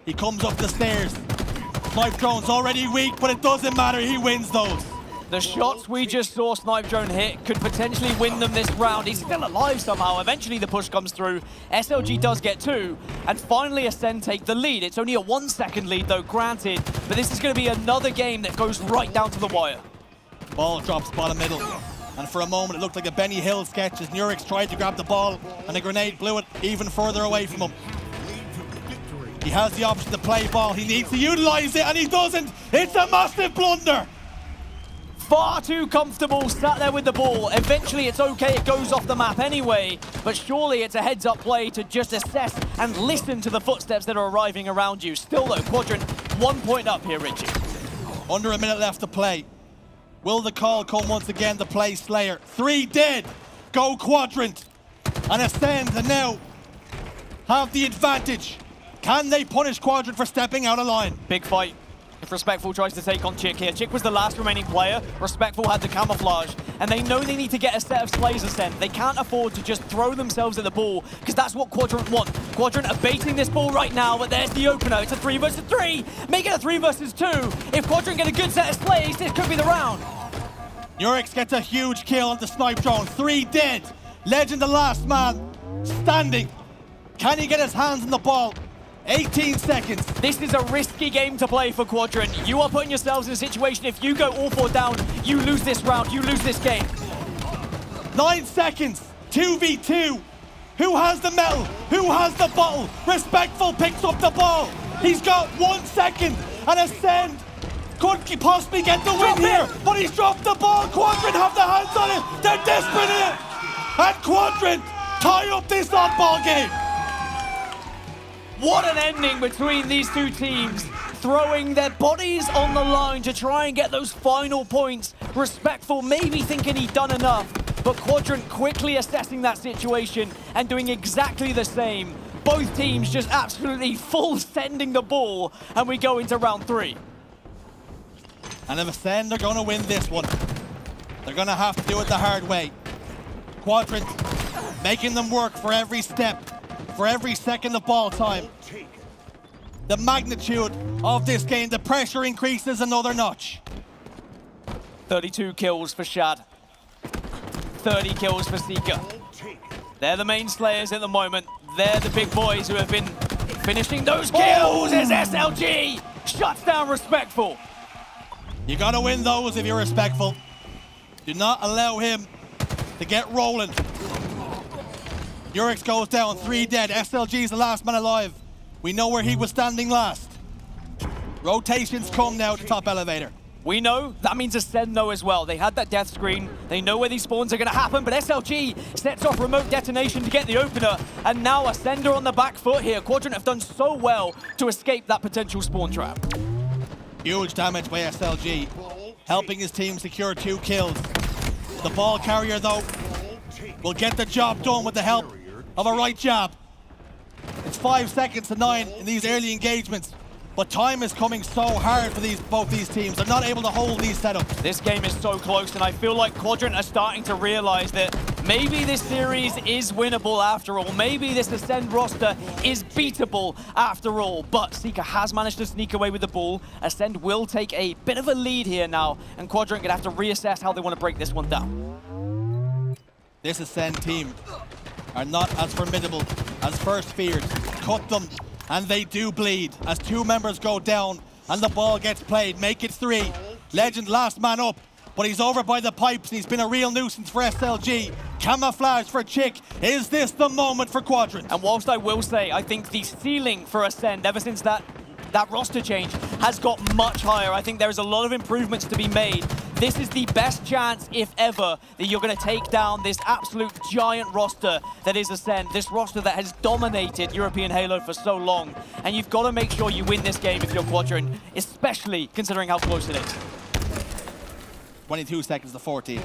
He comes up the stairs. Snipe Drone's already weak, but it doesn't matter, he wins those. The shots we just saw Snipe Drone hit could potentially win them this round. He's still alive somehow. Eventually the push comes through. SLG does get 2, and finally Ascend take the lead. It's only a 1-second lead though, granted, but this is going to be another game that goes right down to the wire. Ball drops bottom middle, and for a moment it looked like a Benny Hill sketch as Nurex tried to grab the ball, and a grenade blew it even further away from him. He has the option to play ball. He needs to utilize it, and he doesn't. It's a massive blunder. Far too comfortable, sat there with the ball. Eventually it's okay, it goes off the map anyway, but surely it's a heads-up play to just assess and listen to the footsteps that are arriving around you. Still though, Quadrant 1 point up here, Richie. Under a minute left to play. Will the call come once again to play Slayer? 3 dead. Go Quadrant. And Ascend and now have the advantage. Can they punish Quadrant for stepping out of line? Big fight. If Respectful tries to take on Chick here. Chick was the last remaining player. Respectful had the camouflage. And they know they need to get a set of slays Ascend. They can't afford to just throw themselves at the ball, because that's what Quadrant want. Quadrant are baiting this ball right now, but there's the opener. It's a 3 versus 3. Make it a 3 versus 2. If Quadrant get a good set of slays, this could be the round. Nurex gets a huge kill on the Snipe Drone. 3 dead. Legend the last man standing. Can he get his hands on the ball? 18 seconds. This is a risky game to play for Quadrant. You are putting yourselves in a situation, if you go all 4 down, you lose this round, you lose this game. 9 seconds. 2v2. Who has the metal? Who has the bottle? Respectful picks up the ball. He's got 1 second, and Ascend could possibly get the win here, but he's dropped the ball. Quadrant have their hands on it. They're desperate in it. And Quadrant tie up this oddball game. What an ending between these two teams, throwing their bodies on the line to try and get those final points. Respectful maybe thinking he'd done enough, but Quadrant quickly assessing that situation and doing exactly the same. Both teams just absolutely full sending the ball, and we go into round 3. And if Ascend are going to win this one, they're going to have to do it the hard way. Quadrant making them work for every step, for every second of ball time. The magnitude of this game, the pressure increases another notch. 32 kills for Shad. 30 kills for Seeker. They're the main slayers at the moment. They're the big boys who have been finishing those kills as SLG shuts down Respectful. You gotta win those if you're Respectful. Do not allow him to get rolling. Nurex goes down, 3 dead. SLG's the last man alive. We know where he was standing last. Rotations come now to top elevator. We know, that means Ascend know as well. They had that death screen. They know where these spawns are gonna happen, but SLG sets off remote detonation to get the opener, and now Ascend are on the back foot here. Quadrant have done so well to escape that potential spawn trap. Huge damage by SLG, helping his team secure 2 kills. The ball carrier, though, will get the job done with the help of a right jab. It's 5 seconds to 9 in these early engagements, but time is coming so hard for both these teams. They're not able to hold these setups. This game is so close, and I feel like Quadrant are starting to realize that maybe this series is winnable after all. Maybe this Ascend roster is beatable after all. But Seeker has managed to sneak away with the ball. Ascend will take a bit of a lead here now, and Quadrant gonna have to reassess how they want to break this one down. This Ascend team are not as formidable as first feared. Cut them, and they do bleed as 2 members go down, and the ball gets played. Make it 3. Legend last man up, but he's over by the pipes, and he's been a real nuisance for SLG. Camouflage for Chick. Is this the moment for Quadrant? And whilst I will say, I think the ceiling for Ascend, ever since that roster change, has got much higher. I think there is a lot of improvements to be made. This is the best chance, if ever, that you're going to take down this absolute giant roster that is Ascend, this roster that has dominated European Halo for so long. And you've got to make sure you win this game if you're Quadrant, especially considering how close it is. 22 seconds to 14.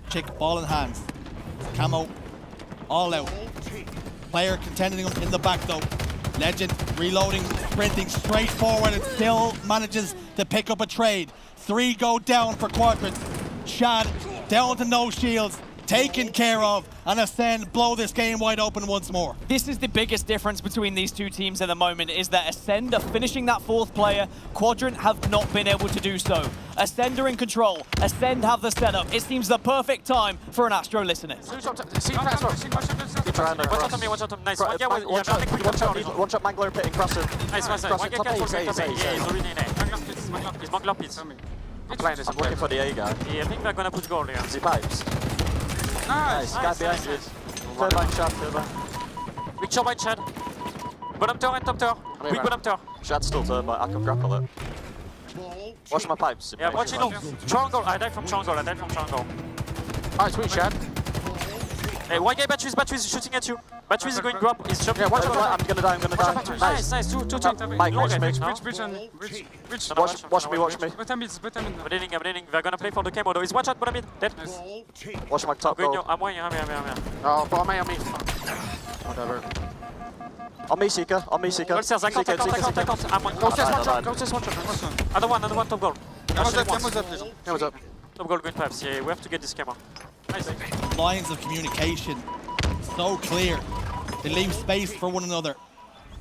Chick, ball in hands. Camo, all out. Player contending him in the back though. Legend reloading, sprinting straight forward, and still manages to pick up a trade. 3 go down for Quadrant. Shad down to no shields. taken care of, and Ascend blow this game wide open once more. This is the biggest difference between these two teams at the moment, is that Ascend are finishing that fourth player. Quadrant have not been able to do so. Ascend are in control. Ascend have the setup. It seems the perfect time for an Astro listener. Keep trying to cross. Watch out, nice. One shot Mangler pitting crosser. Nice. One get careful. He's already in A. He's Mangler pits. I'm looking for the A guy. Yeah, I think they're gonna put goal here. The pipes. Nice. Guy behind you. Turbine shot, turbine. Big turbine Chad. Bottom tower and top tower. Weak bottom tower. Shad's still turbine. I can grapple it. Watch my pipes. Yeah, watch it. Triangle. I died from triangle. Alright, sweet Shad. Hey, one guy batteries shooting at you. Batteries is going to grab. He's jumping. Yeah, watch out. I'm gonna die. Nice. Two. Mike, watch me. Watch me. I'm bleeding. They're gonna play for the camo though. He's watch out, bottom mid. Dead. Watch my top goal. I'm Oh, for me. Whatever. On me, Seeker. Seeker. Go one shot. Other one, top goal. Camo's up. Top goal going pipes. Yeah, we have to get this camo. Nice. Lines of communication so clear. They leave space for one another.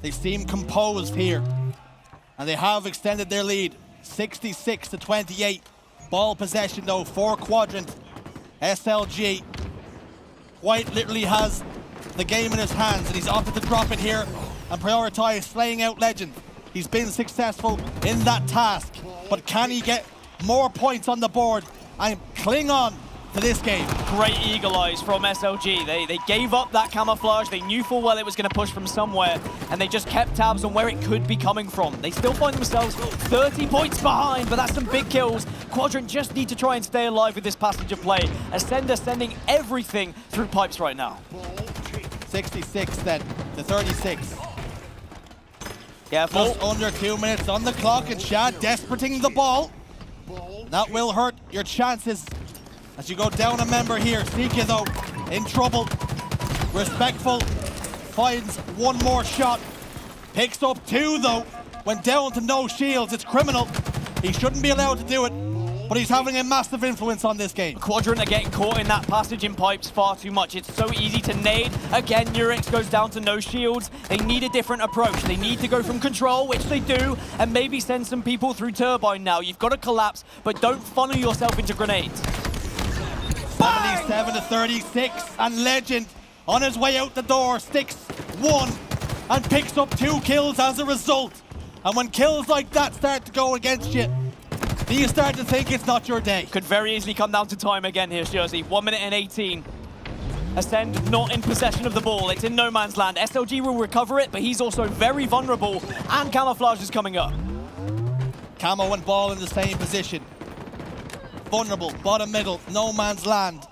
They seem composed here, and they have extended their lead 66-28. Ball possession though for Quadrant. SLG quite literally has the game in his hands, and he's opted to drop it here and prioritize slaying out Legend. He's been successful in that task, but can he get more points on the board and cling on to this game? Great eagle eyes from SLG. They gave up that camouflage. They knew full well it was going to push from somewhere, and they just kept tabs on where it could be coming from. They still find themselves 30 points behind, but that's some big kills. Quadrant just need to try and stay alive with this passage of play. Ascend sending everything through pipes right now. 66 then to 36. Yeah, just under 2 minutes on the clock, and Shad desperating the ball. That will hurt your chances as you go down a member here. Sika though in trouble. Respectful finds one more shot. Picks up two though. Went down to no shields. It's criminal. He shouldn't be allowed to do it, but he's having a massive influence on this game. Quadrant are getting caught in that passage in pipes far too much. It's so easy to nade. Again, Nurix goes down to no shields. They need a different approach. They need to go from control, which they do, and maybe send some people through Turbine now. You've got to collapse, but don't funnel yourself into grenades. 77-36, and Legend on his way out the door sticks one and picks up 2 kills as a result. And when kills like that start to go against you, you start to think it's not your day. Could very easily come down to time again here, Jersey. 1 minute and 18. Ascend not in possession of the ball. It's in no man's land. SLG will recover it, but he's also very vulnerable, and camouflage is coming up. Camo and ball in the same position. Vulnerable, bottom middle, no man's land.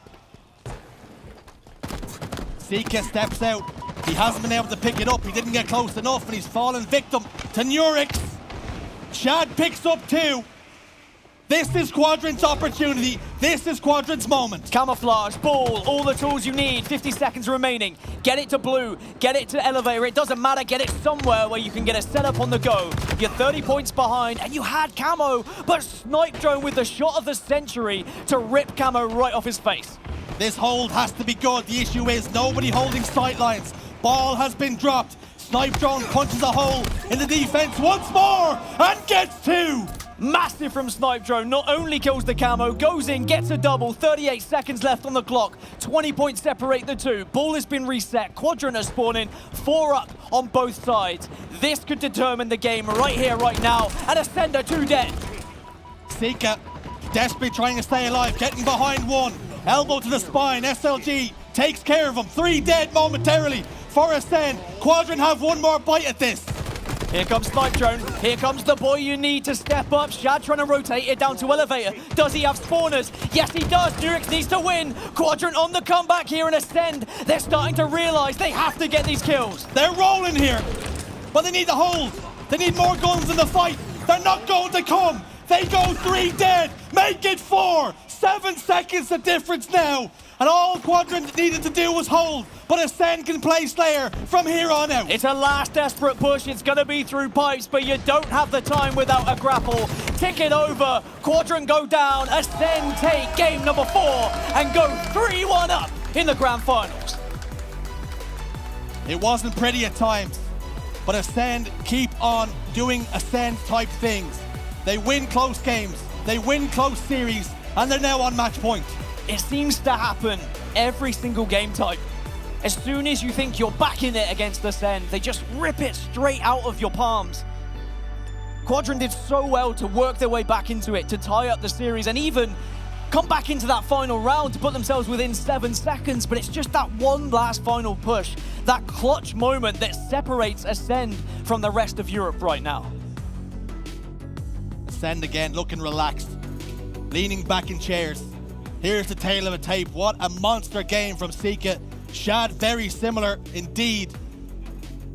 Sika steps out. He hasn't been able to pick it up. He didn't get close enough, and he's fallen victim to Nurix. Shad picks up 2. This is Quadrant's opportunity. This is Quadrant's moment. Camouflage, ball, all the tools you need. 50 seconds remaining. Get it to blue, get it to elevator. It doesn't matter, get it somewhere where you can get a setup on the go. You're 30 points behind, and you had Camo, but Snipe Drone with the shot of the century to rip Camo right off his face. This hold has to be good. The issue is nobody holding sight lines. Ball has been dropped. Snipe Drone punches a hole in the defense once more and gets 2. Massive from Snipe Drone, not only kills the camo, goes in, gets a double, 38 seconds left on the clock, 20 points separate the two, ball has been reset, Quadrant are spawning, 4 up on both sides. This could determine the game right here, right now, and Ascend are 2 dead. Sika desperately trying to stay alive, getting behind 1, elbow to the spine, SLG takes care of him, 3 dead momentarily for Ascend. Quadrant have 1 more bite at this. Here comes Snipe Drone. Here comes the boy you need to step up. Shad trying to rotate it down to elevator. Does he have spawners? Yes, he does. Nurix needs to win. Quadrant on the comeback here in Ascend. They're starting to realize they have to get these kills. They're rolling here, but they need to hold. They need more guns in the fight. They're not going to come. They go 3 dead. Make it 4. 7 seconds the difference now. and all Quadrant needed to do was hold, but Ascend can play Slayer from here on out. It's a last desperate push. It's going to be through pipes, but you don't have the time without a grapple. Tick it over. Quadrant go down. Ascend take game number 4 and go 3-1 up in the grand finals. It wasn't pretty at times, but Ascend keep on doing Ascend-type things. They win close games, they win close series, and they're now on match point. It seems to happen every single game type. As soon as you think you're back in it against Ascend, they just rip it straight out of your palms. Quadrant did so well to work their way back into it, to tie up the series, and even come back into that final round to put themselves within 7 seconds, but it's just that one last final push, that clutch moment that separates Ascend from the rest of Europe right now. Ascend again, looking relaxed, leaning back in chairs. Here's the tale of a tape. What a monster game from Sika. Shad, very similar indeed.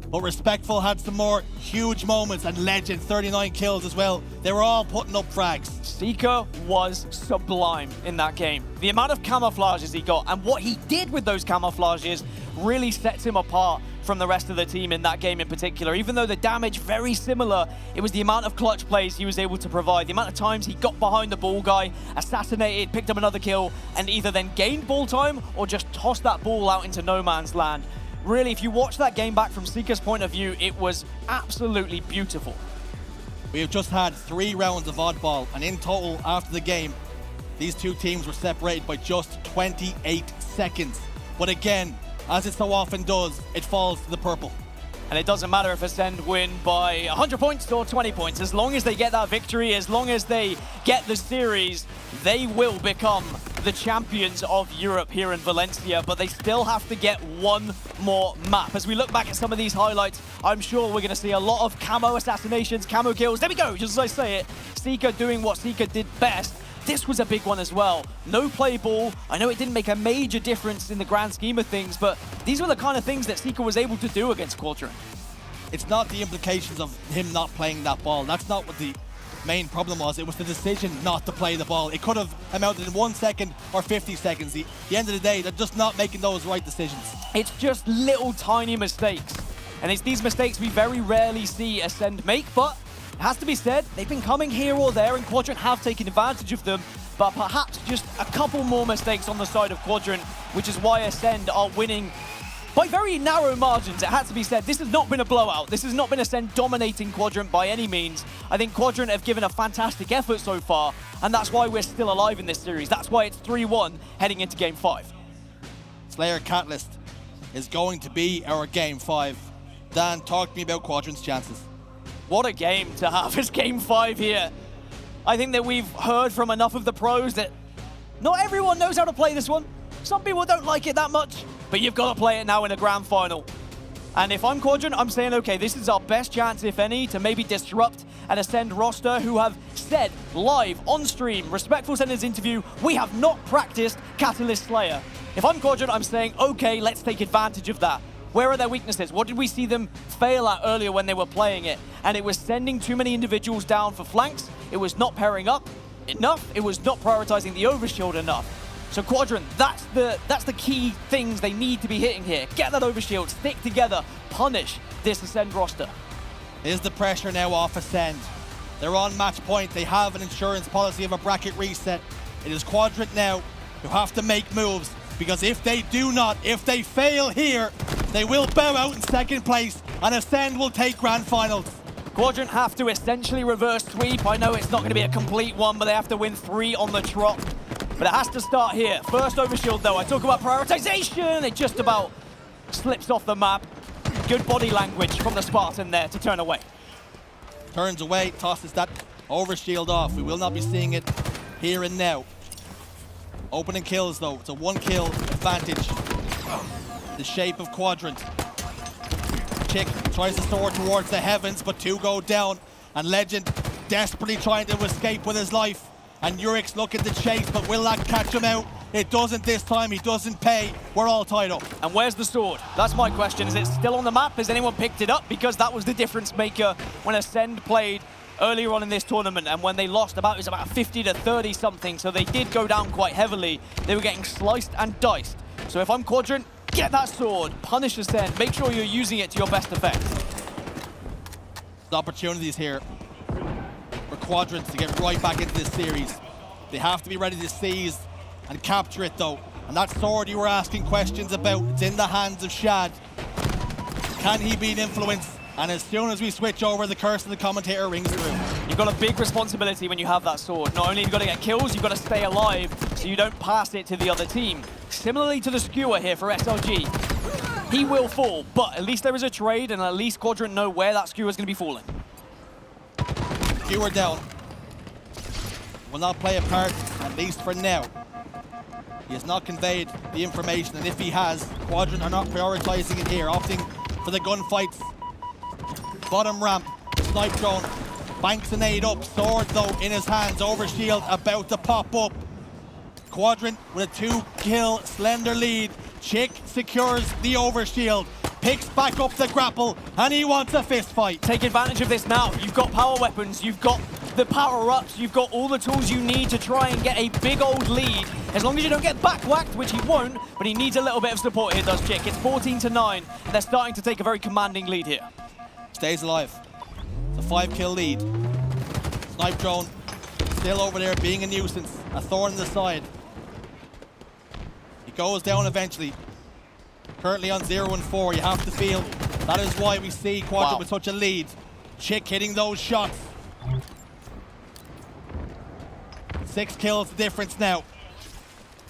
But Respectful had some more huge moments, and Legend, 39 kills as well. They were all putting up frags. Sika was sublime in that game. The amount of camouflages he got and what he did with those camouflages really sets him apart from the rest of the team in that game in particular. Even though the damage very similar, it was the amount of clutch plays he was able to provide, the amount of times he got behind the ball guy, assassinated, picked up another kill, and either then gained ball time or just tossed that ball out into no man's land. Really, if you watch that game back from Sika's point of view, it was absolutely beautiful. We have just had 3 rounds of oddball, and in total after the game, these two teams were separated by just 28 seconds. But again, as it so often does, it falls to the purple. And it doesn't matter if Ascend win by 100 points or 20 points. As long as they get that victory, as long as they get the series, they will become the champions of Europe here in Valencia, but they still have to get one more map. As we look back at some of these highlights, I'm sure we're going to see a lot of camo assassinations, camo kills. There we go, just as I say it. Sika doing what Sika did best. This was a big one as well. No play ball. I know it didn't make a major difference in the grand scheme of things, but these were the kind of things that Sika was able to do against Quadrant. It's not the implications of him not playing that ball. That's not what the main problem was. It was the decision not to play the ball. It could have amounted in 1 second or 50 seconds. At the end of the day, they're just not making those right decisions. It's just little tiny mistakes. And it's these mistakes we very rarely see Ascend make, but it has to be said, they've been coming here or there, and Quadrant have taken advantage of them, but perhaps just a couple more mistakes on the side of Quadrant, which is why Ascend are winning by very narrow margins. It had to be said, this has not been a blowout. This has not been Ascend dominating Quadrant by any means. I think Quadrant have given a fantastic effort so far, and that's why we're still alive in this series. That's why it's 3-1 heading into Game 5. Slayer Catalyst is going to be our Game 5. Dan, talk to me about Quadrant's chances. What a game to have as Game 5 here. I think that we've heard from enough of the pros that not everyone knows how to play this one. Some people don't like it that much, but you've got to play it now in a grand final. And if I'm Quadrant, I'm saying, okay, this is our best chance, if any, to maybe disrupt an Ascend roster who have said live on stream, Respectful said in his interview, we have not practiced Catalyst Slayer. If I'm Quadrant, I'm saying, okay, let's take advantage of that. Where are their weaknesses? What did we see them fail at earlier when they were playing it? And it was sending too many individuals down for flanks. It was not pairing up enough. It was not prioritizing the overshield enough. So Quadrant, that's the key things they need to be hitting here. Get that overshield, stick together, punish this Ascend roster. Is the pressure now off Ascend? They're on match point. They have an insurance policy of a bracket reset. It is Quadrant now who have to make moves, because if they do not, if they fail here, they will bow out in second place, and Ascend will take grand finals. Quadrant have to essentially reverse sweep. I know it's not going to be a complete one, but they have to win 3 on the trot. But it has to start here. First overshield, though. I talk about prioritization. It just about slips off the map. Good body language from the Spartan there to turn away. Turns away, tosses that overshield off. We will not be seeing it here and now. Opening kills, though. It's a 1-kill advantage. The shape of Quadrant. Chick tries to soar towards the heavens, but 2 go down. And Legend desperately trying to escape with his life. And Urix looking to chase, but will that catch him out? It doesn't this time. He doesn't pay. We're all tied up. And where's the sword? That's my question. Is it still on the map? Has anyone picked it up? Because that was the difference maker when Ascend played earlier on in this tournament, and when they lost, it was about 50 to 30 something, so they did go down quite heavily. They were getting sliced and diced. So if I'm Quadrant, get that sword, punish Ascend, make sure you're using it to your best effect. The opportunities here for Quadrant to get right back into this series. They have to be ready to seize and capture it though. And that sword you were asking questions about, it's in the hands of Shad. Can he be an influence? And as soon as we switch over, the curse of the commentator rings through. You've got a big responsibility when you have that sword. Not only have you got to get kills, you've got to stay alive so you don't pass it to the other team. Similarly to the skewer here for SLG. He will fall, but at least there is a trade, and at least Quadrant know where that skewer is going to be falling. Skewer down. Will not play a part, at least for now. He has not conveyed the information, and if he has, Quadrant are not prioritizing it here, opting for the gunfights. Bottom ramp, snipe drone, banks an aid up, sword though in his hands, over shield about to pop up. Quadrant with a 2-kill slender lead. Chick secures the overshield, picks back up the grapple, and he wants a fist fight. Take advantage of this now. You've got power weapons, you've got the power-ups, you've got all the tools you need to try and get a big old lead. As long as you don't get back-whacked, which he won't, but he needs a little bit of support here, does Chick. It's 14-9, and they're starting to take a very commanding lead here. Stays alive. It's a 5-kill lead. Snipe drone still over there being a nuisance, a thorn in the side. He goes down eventually. Currently on 0-4, you have to feel that is why we see Quadrant with such a lead. Chick hitting those shots. 6 kills the difference now.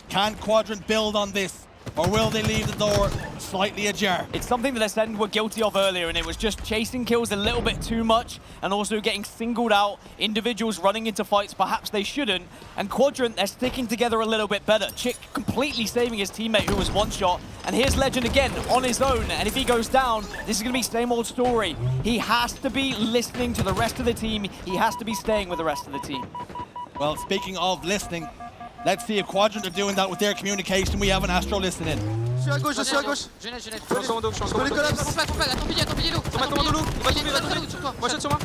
Can Quadrant build on this, or will they leave the door slightly ajar? It's something that Ascend were guilty of earlier, and it was just chasing kills a little bit too much and also getting singled out, individuals running into fights perhaps they shouldn't, and Quadrant, they're sticking together a little bit better. Chick completely saving his teammate who was one shot, and here's Legend again on his own, and if he goes down, this is going to be same old story. He has to be listening to the rest of the team. He has to be staying with the rest of the team. Well, speaking of listening, let's see if Quadrant are doing that with their communication. We have an Astro listening. Je suis à gauche, je suis à gauche. Je suis en dos, je suis en dos. Ton pilier l'eau. Ton loup. Il va tomber sur toi. Moi, jette sur moi.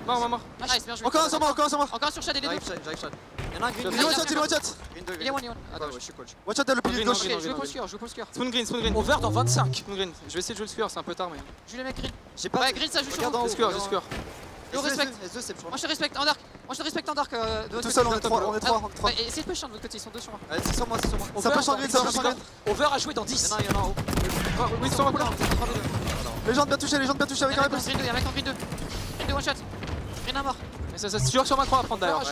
Mort. Nice, bien joué. Encore un sur moi. Encore un sur Shad et les deux. J'arrive Shad. Il y en a un green. Il est one shot. Il est one. Attends, je suis coach. One shot le pilier gauche. Je vais pour le score. Spoon green. Over dans 25. Spoon green. Je vais essayer de jouer le score, c'est un peu tard, mais. Je vais les mecs green. J'ai pas. Ouais, green, ça joue sur moi. J'ai score. Je respecte. Moi je te respecte en dark. Tout seul, on est 3. Essayez de push de l'autre côté, ils sont deux sur moi. C'est sur moi. Ça push en green, ça push en green. Over a joué dans 10. Il y en a un en haut. Oui, sur moi. Légende bien touché avec un réponse. Il y a un mec en green 2. Green 2 one shot. Green à mort. Mais ça se sur ma croix à prendre d'ailleurs.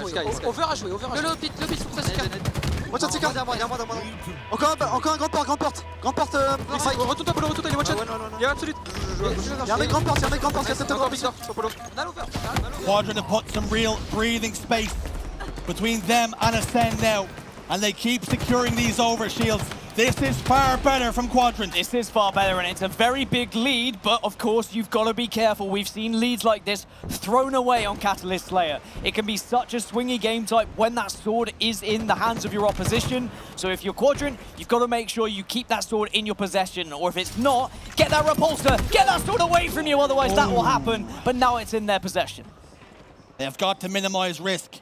Over a joué. Le pit, sur toi, c'est one shot, c'est calme. Encore un grande porte. Retourne-toi, Polo, il est one shot. Il y a absolute. Il y a un mec grande porte, qui a peut-être encore Victor. Quadrant have put some real breathing space between them and Ascend now, and they keep securing these overshields. This is far better from Quadrant. This is far better, and it's a very big lead, but of course you've got to be careful. We've seen leads like this thrown away on Catalyst Slayer. It can be such a swingy game type when that sword is in the hands of your opposition. So if you're Quadrant, you've got to make sure you keep that sword in your possession, or if it's not, get that repulsor, get that sword away from you, otherwise that will happen, but now it's in their possession. They have got to minimize risk.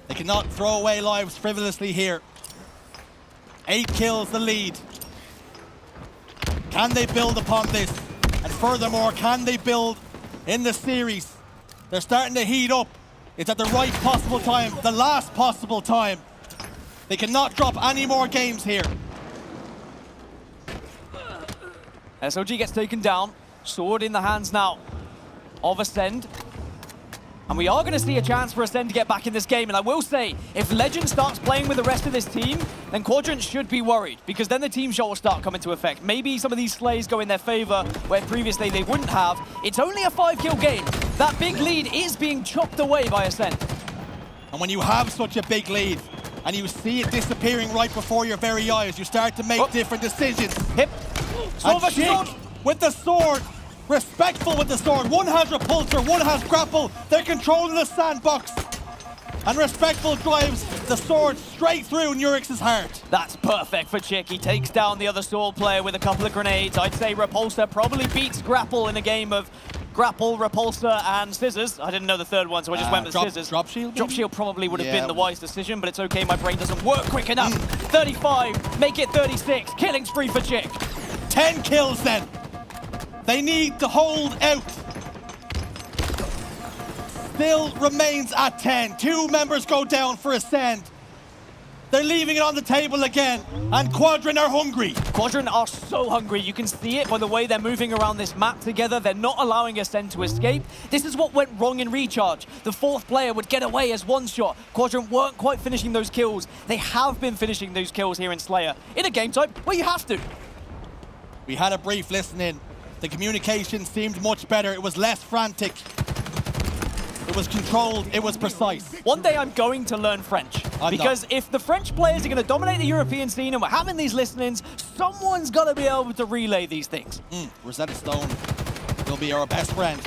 They cannot throw away lives frivolously here. 8 kills the lead. Can they build upon this? And furthermore, can they build in the series? They're starting to heat up. It's at the right possible time, the last possible time. They cannot drop any more games here. SOG gets taken down. Sword in the hands now of Ascend. And we are going to see a chance for Ascend to get back in this game. And I will say, if Legend starts playing with the rest of this team, then Quadrant should be worried, because then the team shot will start coming to effect. Maybe some of these slays go in their favor, where previously they wouldn't have. It's only a 5-kill game. That big lead is being chopped away by Ascend. And when you have such a big lead, and you see it disappearing right before your very eyes, you start to make different decisions. Hip. And Chick with the sword. Respectful with the sword. One has repulsor, one has grapple. They're controlling the sandbox. And Respectful drives the sword straight through Nurix's heart. That's perfect for Chick. He takes down the other sword player with a couple of grenades. I'd say repulsor probably beats grapple in a game of grapple, repulsor, and scissors. I didn't know the third one, so I just went with scissors. Drop shield? Drop shield probably would have been the wise decision, but it's okay, my brain doesn't work quick enough. 35, make it 36, killing spree for Chick. 10 kills then. They need to hold out. Still remains at 10. 2 members go down for Ascend. They're leaving it on the table again, and Quadrant are hungry. Quadrant are so hungry. You can see it by the way they're moving around this map together. They're not allowing Ascend to escape. This is what went wrong in Recharge. The 4th player would get away as one shot. Quadrant weren't quite finishing those kills. They have been finishing those kills here in Slayer, in a game type where you have to. We had a brief listen-in. The communication seemed much better. It was less frantic. It was controlled, it was precise. One day I'm going to learn French. Because if the French players are going to dominate the European scene and we're having these listen-ins, someone's got to be able to relay these things. Rosetta Stone will be our best friend.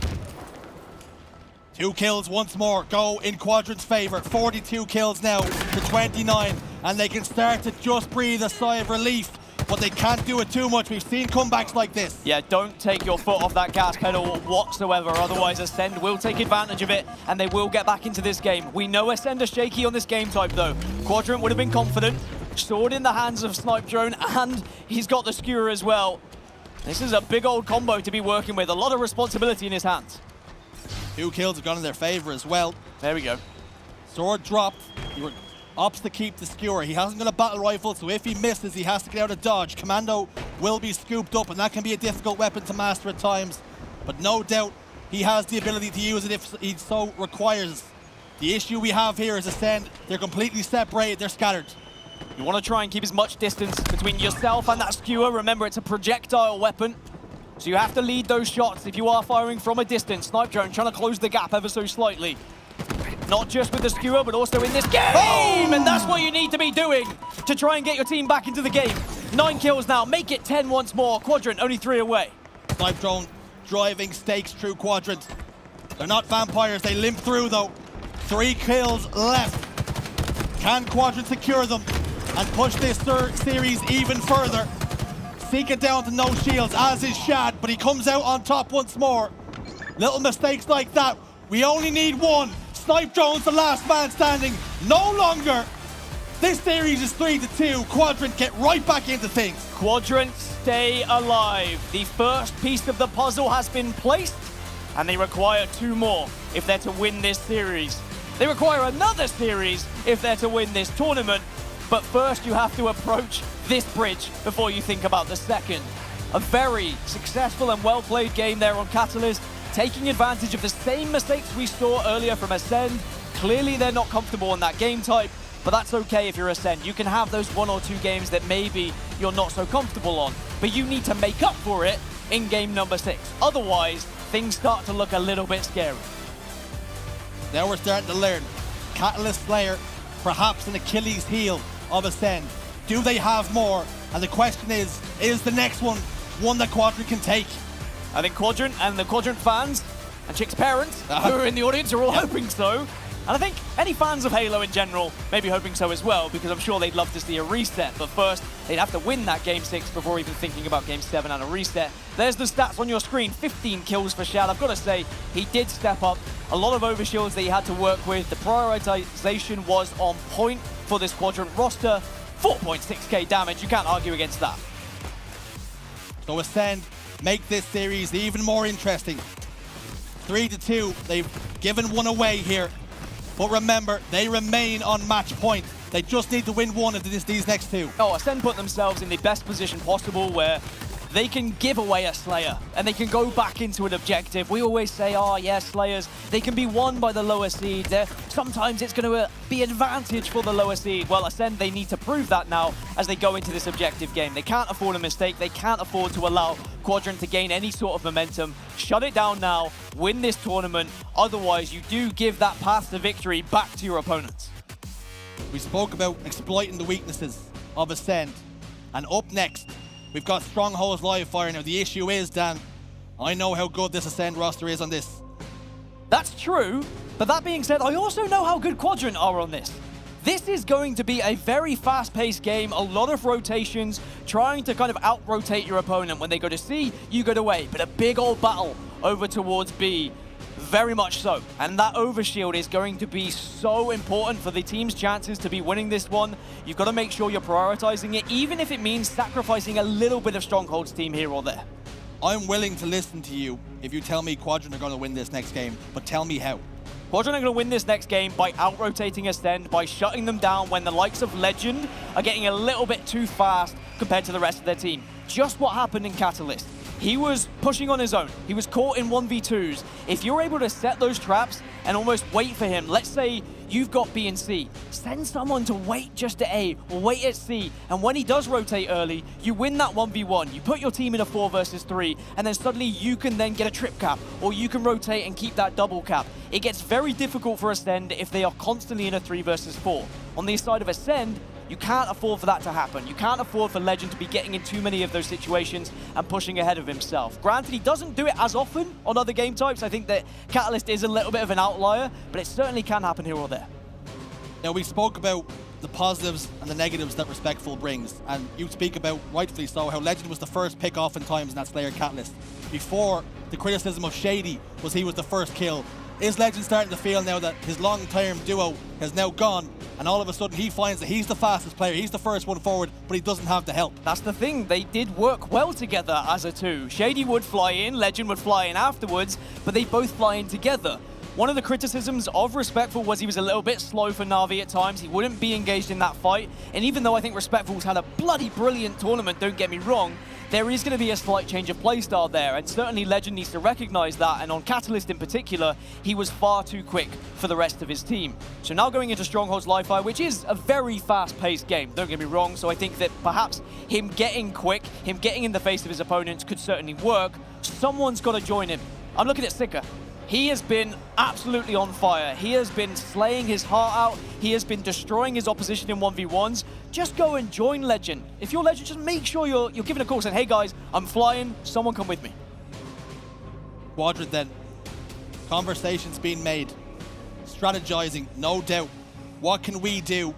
2 kills once more go in Quadrant's favor. 42 kills now to 29. And they can start to just breathe a sigh of relief. But they can't do it too much. We've seen comebacks like this. Yeah, don't take your foot off that gas pedal whatsoever. Otherwise, Ascend will take advantage of it, and they will get back into this game. We know Ascend are shaky on this game type, though. Quadrant would have been confident. Sword in the hands of Snipe Drone, and he's got the skewer as well. This is a big old combo to be working with. A lot of responsibility in his hands. 2 kills have gone in their favor as well. There we go. Sword dropped. Opts to keep the skewer. He hasn't got a battle rifle, so if he misses, he has to get out of dodge. Commando will be scooped up, and that can be a difficult weapon to master at times. But no doubt, he has the ability to use it if he so requires. The issue we have here is Ascend. They're completely separated. They're scattered. You want to try and keep as much distance between yourself and that skewer. Remember, it's a projectile weapon, so you have to lead those shots if you are firing from a distance. Snipe Drone trying to close the gap ever so slightly. Not just with the skewer, but also in this game! And that's what you need to be doing to try and get your team back into the game. 9 kills now, make it 10 once more. Quadrant only 3 away. Snipe Drone driving stakes through Quadrant. They're not vampires, they limp through though. 3 kills left. Can Quadrant secure them and push this series even further? Seek it down to no shields, as is Shad, but he comes out on top once more. Little mistakes like that, we only need 1. Snipe Drone's the last man standing. No longer. This series is 3-2. Quadrant get right back into things. Quadrant stay alive. The first piece of the puzzle has been placed, and they require 2 more if they're to win this series. They require another series if they're to win this tournament. But first, you have to approach this bridge before you think about the second. A very successful and well-played game there on Catalyst, taking advantage of the same mistakes we saw earlier from Ascend. Clearly, they're not comfortable in that game type, but that's okay if you're Ascend. You can have those 1 or 2 games that maybe you're not so comfortable on, but you need to make up for it in game number 6. Otherwise, things start to look a little bit scary. Now we're starting to learn. Catalyst Slayer, perhaps an Achilles heel of Ascend. Do they have more? And the question is the next one that Quadrant can take? I think Quadrant and the Quadrant fans and Chick's parents who are in the audience are all hoping so. And I think any fans of Halo in general may be hoping so as well, because I'm sure they'd love to see a reset. But first, they'd have to win that Game 6 before even thinking about Game 7 and a reset. There's the stats on your screen. 15 kills for Shad. I've got to say, he did step up. A lot of overshields that he had to work with. The prioritization was on point for this Quadrant roster. 4.6k damage. You can't argue against that. So Ascend make this series even more interesting. 3-2, they've given 1 away here. But remember, they remain on match point. They just need to win 1 of these next 2. Oh, Ascend put themselves in the best position possible where they can give away a Slayer and they can go back into an objective. We always say, oh yeah, Slayers, they can be won by the lower seed. Sometimes it's going to be advantage for the lower seed. Well, Ascend, they need to prove that now as they go into this objective game. They can't afford a mistake. They can't afford to allow Quadrant to gain any sort of momentum. Shut it down now, win this tournament. Otherwise, you do give that path to victory back to your opponents. We spoke about exploiting the weaknesses of Ascend. And up next, we've got Strongholds live fire. Now, the issue is, Dan, I know how good this Ascend roster is on this. That's true, but that being said, I also know how good Quadrant are on this. This is going to be a very fast-paced game, a lot of rotations, trying to kind of out-rotate your opponent. When they go to C, you go to A, but a big old battle over towards B. Very much so. And that overshield is going to be so important for the team's chances to be winning this one. You've got to make sure you're prioritizing it, even if it means sacrificing a little bit of Stronghold's team here or there. I'm willing to listen to you if you tell me Quadrant are going to win this next game, but tell me how. Quadrant are going to win this next game by out-rotating Ascend, by shutting them down when the likes of Legend are getting a little bit too fast compared to the rest of their team. Just what happened in Catalyst. He was pushing on his own. He was caught in 1v2s. If you're able to set those traps and almost wait for him, let's say you've got B and C, send someone to wait just at A or wait at C, and when he does rotate early, you win that 1v1. You put your team in a 4 versus 3, and then suddenly you can then get a trip cap, or you can rotate and keep that double cap. It gets very difficult for Ascend if they are constantly in a 3 versus 4. On the side of Ascend, you can't afford for that to happen. You can't afford for Legend to be getting in too many of those situations and pushing ahead of himself. Granted, he doesn't do it as often on other game types. I think that Catalyst is a little bit of an outlier, but it certainly can happen here or there. Now, we spoke about the positives and the negatives that Respectful brings, and you speak about, rightfully so, how Legend was the first pick oftentimes in that Slayer Catalyst. Before, the criticism of Shady was he was the first kill. Is Legend starting to feel now that his long-term duo has now gone, and all of a sudden he finds that he's the fastest player, he's the first one forward, but he doesn't have the help? That's the thing, they did work well together as a 2. Shady would fly in, Legend would fly in afterwards, but they both fly in together. One of the criticisms of Respectful was he was a little bit slow for Navi at times. He wouldn't be engaged in that fight. And even though I think Respectful's had a bloody brilliant tournament, don't get me wrong, there is going to be a slight change of playstyle there. And certainly Legend needs to recognize that. And on Catalyst in particular, he was far too quick for the rest of his team. So now going into Stronghold's Live Fire, which is a very fast-paced game, don't get me wrong. So I think that perhaps him getting quick, him getting in the face of his opponents could certainly work. Someone's got to join him. I'm looking at Sika. He has been absolutely on fire. He has been slaying his heart out. He has been destroying his opposition in 1v1s. Just go and join Legend. If you're Legend, just make sure you're giving a call saying, hey guys, I'm flying, someone come with me. Quadrant then. Conversations being made. Strategizing, no doubt. What can we do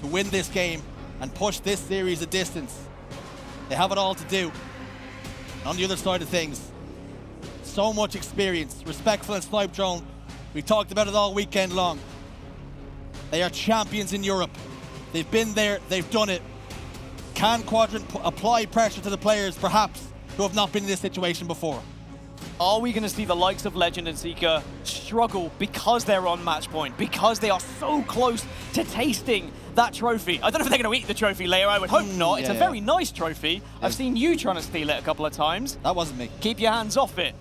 to win this game and push this series a distance? They have it all to do. And on the other side of things, so much experience. Respectful and Snipe Drone, we talked about it all weekend long. They are champions in Europe. They've been there, they've done it. Can Quadrant apply pressure to the players, perhaps, who have not been in this situation before? Are we going to see the likes of Legend and Seeker struggle because they're on match point, because they are so close to tasting that trophy? I don't know if they're going to eat the trophy later. I would hope not. It's a very nice trophy. I've seen you trying to steal it a couple of times. That wasn't me. Keep your hands off it.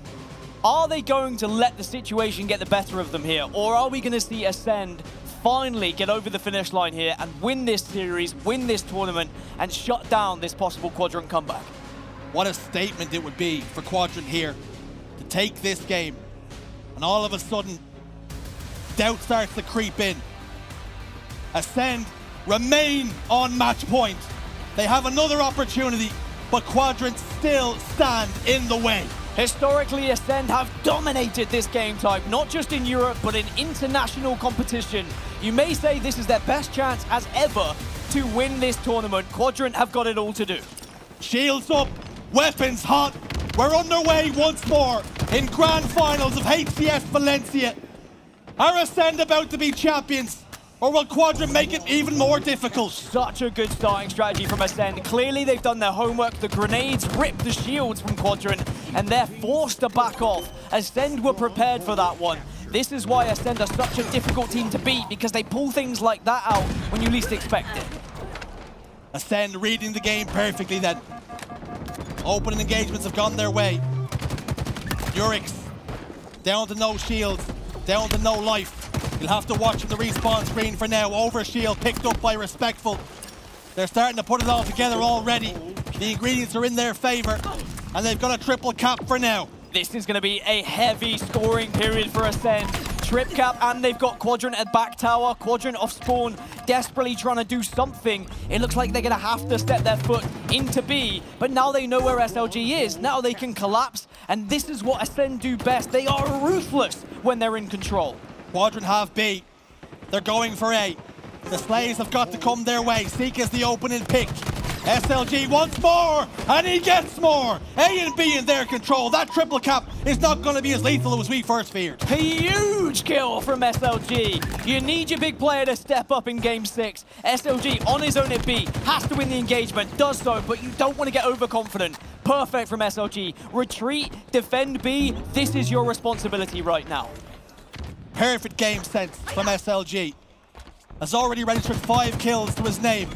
Are they going to let the situation get the better of them here? Or are we going to see Ascend finally get over the finish line here and win this series, win this tournament, and shut down this possible Quadrant comeback? What a statement it would be for Quadrant here to take this game, and all of a sudden, doubt starts to creep in. Ascend remain on match point. They have another opportunity, but Quadrant still stand in the way. Historically, Ascend have dominated this game type, not just in Europe, but in international competition. You may say this is their best chance as ever to win this tournament. Quadrant have got it all to do. Shields up, weapons hot. We're underway once more in Grand Finals of HCS Valencia. Are Ascend about to be champions? Or will Quadrant make it even more difficult? Such a good starting strategy from Ascend. Clearly they've done their homework. The grenades rip the shields from Quadrant, and they're forced to back off. Ascend were prepared for that one. This is why Ascend are such a difficult team to beat, because they pull things like that out when you least expect it. Ascend reading the game perfectly then. Opening engagements have gone their way. Urix down to no shields, down to no life. You'll have to watch the respawn screen for now. Overshield picked up by Respectful. They're starting to put it all together already. The ingredients are in their favor, and they've got a triple cap for now. This is going to be a heavy scoring period for Ascend. Trip cap, and they've got Quadrant at back tower. Quadrant off spawn, desperately trying to do something. It looks like they're going to have to step their foot into B, but now they know where SLG is. Now they can collapse, and this is what Ascend do best. They are ruthless when they're in control. Quadrant have B. They're going for A. The Slays have got to come their way. Seek is the opening pick. SLG wants more, and he gets more. A and B in their control. That triple cap is not going to be as lethal as we first feared. A huge kill from SLG. You need your big player to step up in Game 6. SLG on his own at B, has to win the engagement, does so, but you don't want to get overconfident. Perfect from SLG. Retreat, defend B, this is your responsibility right now. Perfect game sense from SLG. Has already registered 5 kills to his name.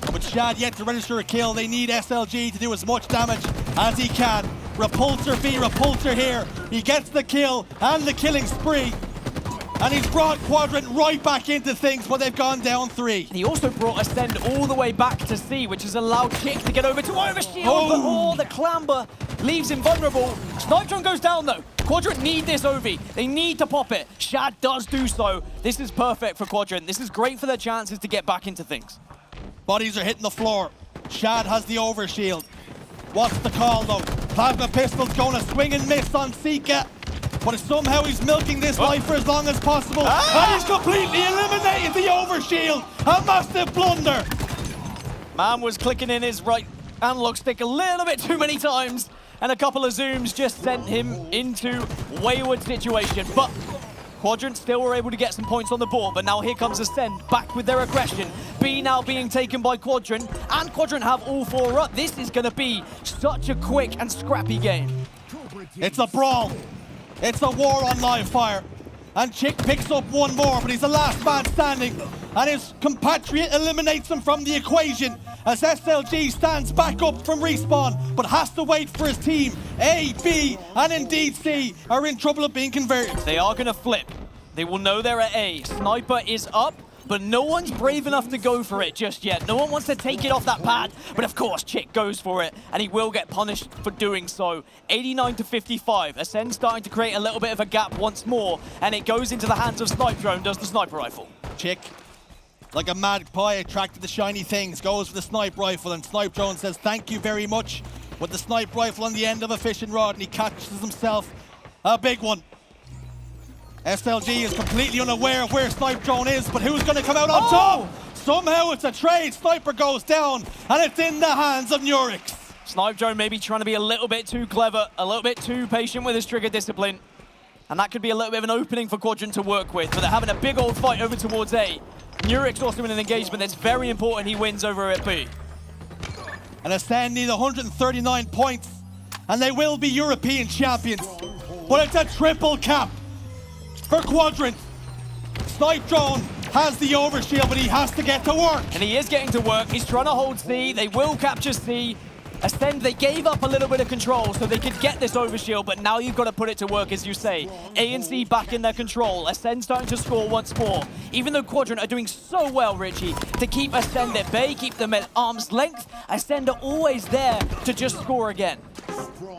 And with Shad yet to register a kill, they need SLG to do as much damage as he can. Repulsor v Repulsor here. He gets the kill and the killing spree. And he's brought Quadrant right back into things, but they've gone down 3. He also brought Ascend all the way back to C, which has allowed Chick to get over to Overshield, but the clamber leaves him vulnerable. Snipe Drone goes down though. Quadrant need this Ovi. They need to pop it. Shad does do so. This is perfect for Quadrant. This is great for their chances to get back into things. Bodies are hitting the floor. Shad has the overshield. What's the call though? Plasma Pistol's going to swing and miss on Sika. But somehow he's milking this life for as long as possible. And he's completely eliminated the overshield. A massive blunder. Man was clicking in his right analog stick a little bit too many times. And a couple of zooms just sent him into wayward situation. But Quadrant still were able to get some points on the board, but now here comes Ascend back with their aggression. B now being taken by Quadrant, and Quadrant have all 4 up. This is going to be such a quick and scrappy game. It's a brawl. It's a war on live fire. And Chick picks up one more, but he's the last man standing. And his compatriot eliminates him from the equation as SLG stands back up from respawn, but has to wait for his team. A, B, and indeed C are in trouble of being converted. They are going to flip. They will know they're at A. Sniper is up, but no one's brave enough to go for it just yet. No one wants to take it off that pad, but of course Chick goes for it, and he will get punished for doing so. 89 to 55. Ascend starting to create a little bit of a gap once more, and it goes into the hands of Snipe Drone, does the sniper rifle. Chick, like a magpie attracted to shiny things, goes for the snipe rifle, and Snipe Drone says thank you very much with the snipe rifle on the end of a fishing rod, and he catches himself a big one. SLG is completely unaware of where Snipe Drone is, but who's going to come out on top? Somehow it's a trade. Sniper goes down, and it's in the hands of Nurix. Snipe Drone maybe trying to be a little bit too clever, a little bit too patient with his trigger discipline. And that could be a little bit of an opening for Quadrant to work with, but they're having a big old fight over towards A. Nurix also in an engagement that's very important he wins over at B. And Ascend need 139 points, and they will be European champions. But it's a triple cap for Quadrant. Snipe Drone has the overshield, but he has to get to work. And he is getting to work. He's trying to hold C. They will capture C. Ascend, they gave up a little bit of control so they could get this overshield, but now you've got to put it to work, as you say. A and C back in their control. Ascend starting to score once more. Even though Quadrant are doing so well, Richie, to keep Ascend at bay, keep them at arm's length, Ascend are always there to just score again.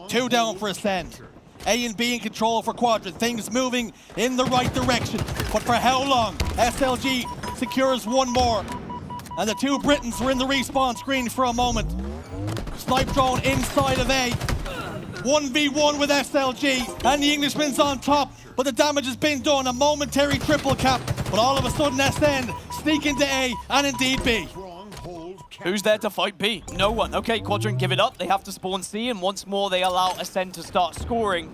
2 down for Ascend. A and B in control for Quadrant. Things moving in the right direction. But for how long? SLG secures one more. And the 2 Britons were in the respawn screen for a moment. Snipe Drone inside of A. 1v1 with SLG. And the Englishman's on top. But the damage has been done. A momentary triple cap. But all of a sudden Ascend sneak into A and indeed B. Who's there to fight B? No one. Okay, Quadrant give it up. They have to spawn C, and once more they allow Ascend to start scoring.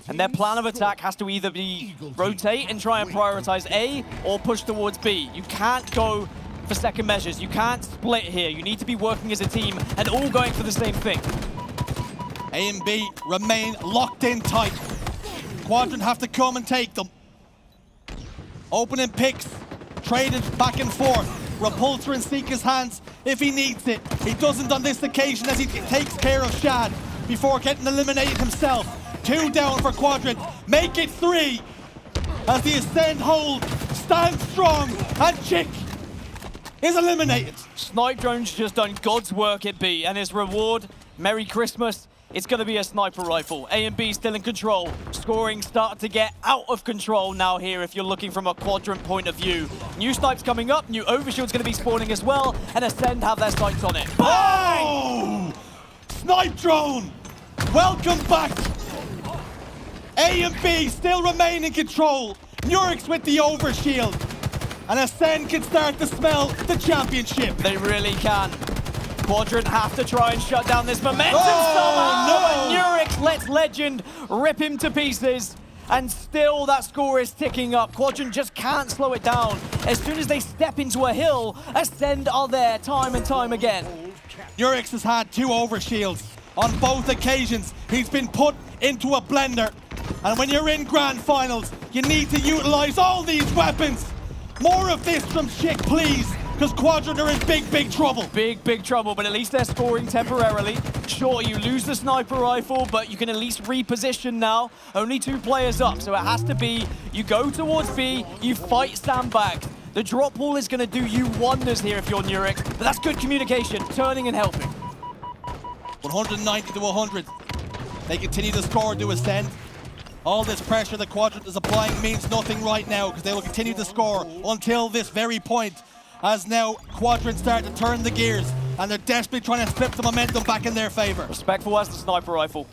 And their plan of attack has to either be rotate and try and prioritize A, or push towards B. You can't go for second measures. You can't split here. You need to be working as a team and all going for the same thing. A and B remain locked in tight. Quadrant have to come and take them. Opening picks, traded back and forth. Repulsor in Sika's hands if he needs it. He doesn't on this occasion as he takes care of Shad before getting eliminated himself. 2 down for Quadrant. Make it 3 as the Ascend hold stands strong, and Chick is eliminated. Snipe Drone's just done God's work at B, and his reward, Merry Christmas, it's going to be a sniper rifle. A and B still in control. Scoring start to get out of control now here if you're looking from a Quadrant point of view. New snipes coming up, new overshield's going to be spawning as well, and Ascend have their sights on it. Bang! Oh! Snipe Drone! Welcome back! A and B still remain in control. Nurix with the overshield. And Ascend can start to smell the championship. They really can. Quadrant have to try and shut down this momentum somehow. No! Nurix lets Legend rip him to pieces. And still that score is ticking up. Quadrant just can't slow it down. As soon as they step into a hill, Ascend are there time and time again. Nurix has had 2 overshields. On both occasions, he's been put into a blender. And when you're in grand finals, you need to utilize all these weapons. More of this from Chick, please, because Quadrant are in big, big trouble. Big trouble, but at least they're scoring temporarily. Sure, you lose the sniper rifle, but you can at least reposition now. Only 2 players up, so it has to be you go towards B, you fight sandbags. The drop wall is going to do you wonders here if you're Nurix, but that's good communication, turning and helping. 190 to 100. They continue to score to Ascend. All this pressure the Quadrant is applying means nothing right now because they will continue to score until this very point. As now Quadrant start to turn the gears and they're desperately trying to flip the momentum back in their favor. Respectful has the sniper rifle.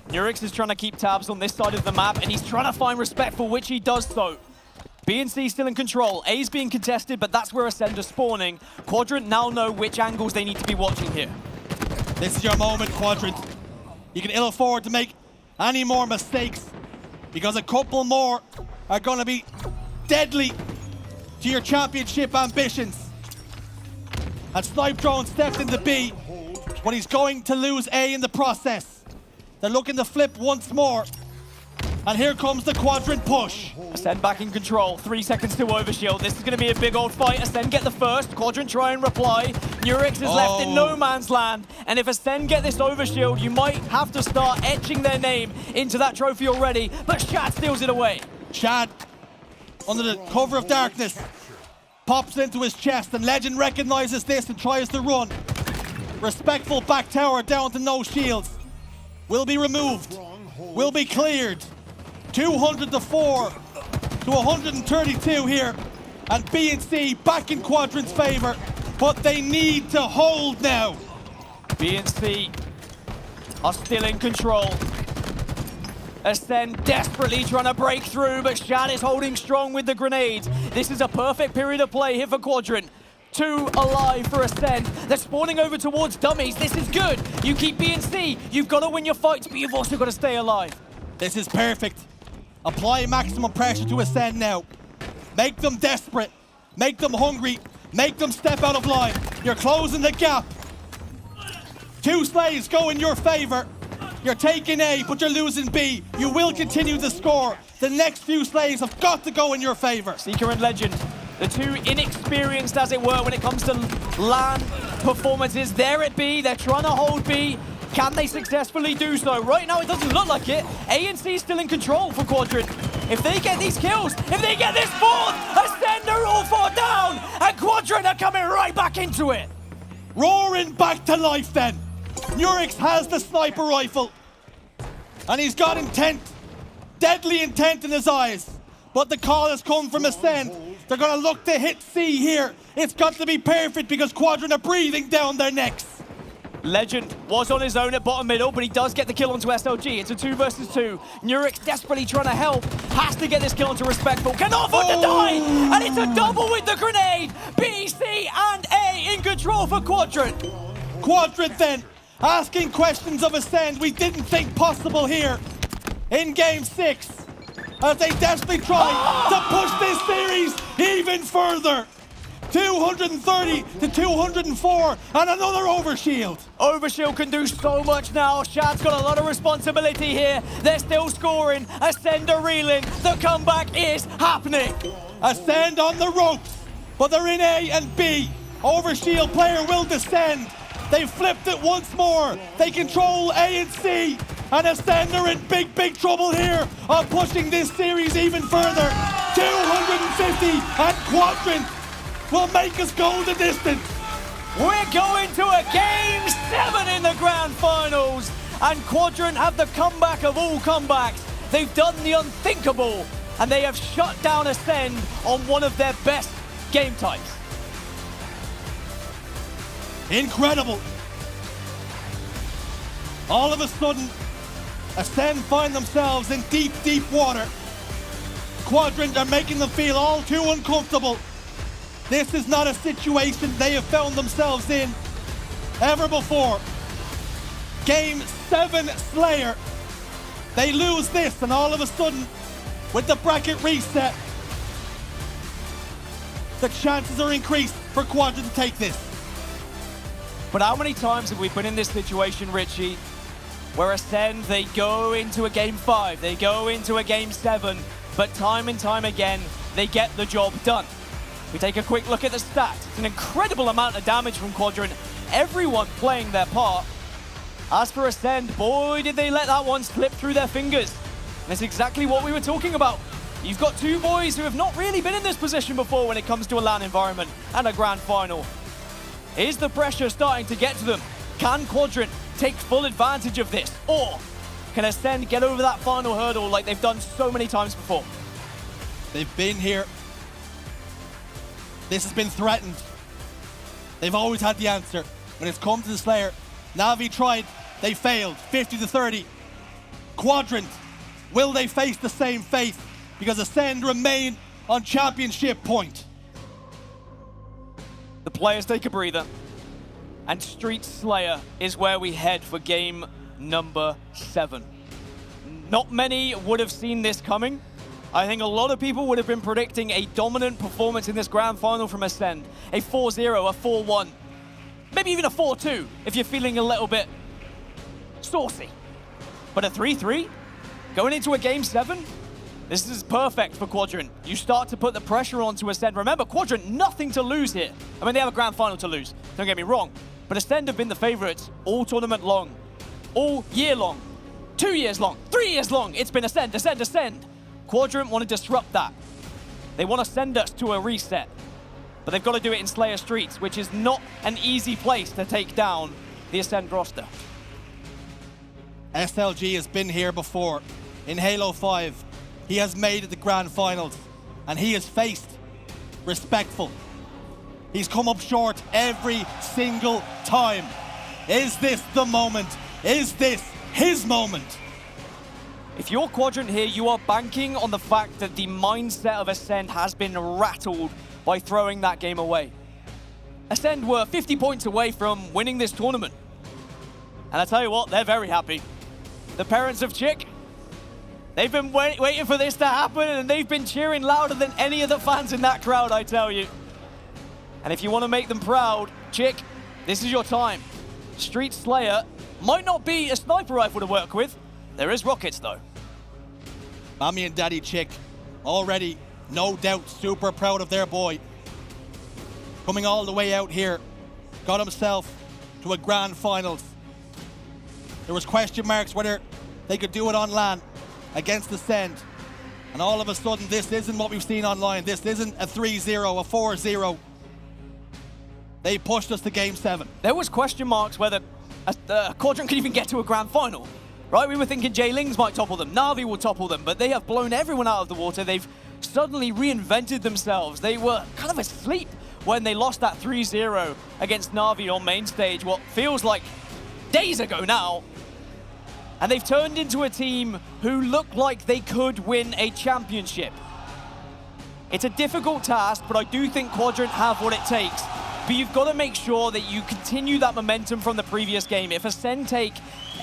Nurix is trying to keep tabs on this side of the map and he's trying to find Respectful, which he does so. B and C still in control. A's being contested, but that's where Ascend are spawning. Quadrant now know which angles they need to be watching here. This is your moment, Quadrant. You can ill afford to make any more mistakes because a couple more are going to be deadly to your championship ambitions. And Snipe Drone stepped into B, but he's going to lose A in the process. They're looking to flip once more. And here comes the Quadrant push. Ascend back in control. 3 seconds to overshield. This is going to be a big old fight. Ascend get the first. Quadrant try and reply. Nurix is left in no man's land. And if Ascend get this overshield, you might have to start etching their name into that trophy already. But Shad steals it away. Shad, under the cover of darkness, pops into his chest. And Legend recognizes this and tries to run. Respectful back tower down to no shields. Will be removed. Will be cleared. 200 to 4 to 132 here. And B and C back in Quadrant's favor. But they need to hold now. B and C are still in control. Ascend desperately trying to break through, but Shad is holding strong with the grenades. This is a perfect period of play here for Quadrant. 2 alive for Ascend. They're spawning over towards dummies. This is good. You keep B and C. You've got to win your fights, but you've also got to stay alive. This is perfect. Apply maximum pressure to Ascend now. Make them desperate. Make them hungry. Make them step out of line. You're closing the gap. 2 slays go in your favor. You're taking A, but you're losing B. You will continue to score. The next few slays have got to go in your favor. Seeker and Legend, the 2 inexperienced, as it were, when it comes to LAN performances. They're at B. They're trying to hold B. Can they successfully do so? Right now, it doesn't look like it. A and C still in control for Quadrant. If they get these kills, if they get this fourth, Ascend are all 4 down, and Quadrant are coming right back into it. Roaring back to life then. Nurix has the sniper rifle, and he's got intent, deadly intent in his eyes. But the call has come from Ascend. They're going to look to hit C here. It's got to be perfect because Quadrant are breathing down their necks. Legend was on his own at bottom middle, but he does get the kill onto SLG. It's a 2 versus 2. Nurix desperately trying to help. Has to get this kill onto Respectful. Cannot afford to die! And it's a double with the grenade! B, C, and A in control for Quadrant. Quadrant then, asking questions of Ascend we didn't think possible here in Game 6. As they desperately try to push this series even further. 230 to 204, and another overshield. Overshield can do so much now. Shad's got a lot of responsibility here. They're still scoring. Ascend are reeling. The comeback is happening. Ascend on the ropes, but they're in A and B. Overshield player will descend. They flipped it once more. They control A and C, and Ascend are in big, big trouble here of pushing this series even further. 250, and Quadrant will make us go the distance. We're going to a Game 7 in the Grand Finals, and Quadrant have the comeback of all comebacks. They've done the unthinkable, and they have shut down Ascend on one of their best game types. Incredible. All of a sudden, Ascend find themselves in deep, deep water. Quadrant are making them feel all too uncomfortable. This is not a situation they have found themselves in ever before. Game 7 Slayer. They lose this, and all of a sudden, with the bracket reset, the chances are increased for Quadrant to take this. But how many times have we been in this situation, Richie, where Ascend, they go into a game 5, they go into a game 7, but time and time again, they get the job done. We take a quick look at the stats. It's an incredible amount of damage from Quadrant, everyone playing their part. As for Ascend, boy, did they let that one slip through their fingers. And that's exactly what we were talking about. You've got two boys who have not really been in this position before when it comes to a LAN environment and a grand final. Is the pressure starting to get to them? Can Quadrant take full advantage of this? Or can Ascend get over that final hurdle like they've done so many times before? They've been here. This has been threatened. They've always had the answer. When it's come to the Slayer, Navi tried, they failed, 50-30. Quadrant, will they face the same fate? Because Ascend remain on championship point. The players take a breather, and Street Slayer is where we head for game number 7. Not many would have seen this coming. I think a lot of people would have been predicting a dominant performance in this grand final from Ascend. A 4-0, a 4-1, maybe even a 4-2 if you're feeling a little bit saucy. But a 3-3, going into a game 7, this is perfect for Quadrant. You start to put the pressure onto Ascend. Remember, Quadrant, nothing to lose here. I mean, they have a grand final to lose, don't get me wrong. But Ascend have been the favorites all tournament long, all year long, 2 years long, 3 years long. It's been Ascend, Ascend, Ascend. Quadrant want to disrupt that. They want to send us to a reset. But they've got to do it in Slayer Streets, which is not an easy place to take down the Ascend roster. SLG has been here before. In Halo 5, he has made it the grand finals, and he has faced respectful. He's come up short every single time. Is this the moment? Is this his moment? If you're Quadrant here, you are banking on the fact that the mindset of Ascend has been rattled by throwing that game away. Ascend were 50 points away from winning this tournament. And I tell you what, they're very happy. The parents of Chick, they've been waiting for this to happen, and they've been cheering louder than any of the fans in that crowd, I tell you. And if you want to make them proud, Chick, this is your time. Street Slayer might not be a sniper rifle to work with. There is rockets, though. Mommy and Daddy Chick, already, no doubt, super proud of their boy. Coming all the way out here, got himself to a grand finals. There was question marks whether they could do it on LAN against Ascend. And all of a sudden, this isn't what we've seen online. This isn't a 3-0, a 4-0. They pushed us to game 7. There was question marks whether Quadrant could even get to a grand final. Right, we were thinking J-Lings might topple them, Navi will topple them, but they have blown everyone out of the water. They've suddenly reinvented themselves. They were kind of asleep when they lost that 3-0 against Navi on main stage, what feels like days ago now. And they've turned into a team who look like they could win a championship. It's a difficult task, but I do think Quadrant have what it takes. But you've got to make sure that you continue that momentum from the previous game. If Ascend take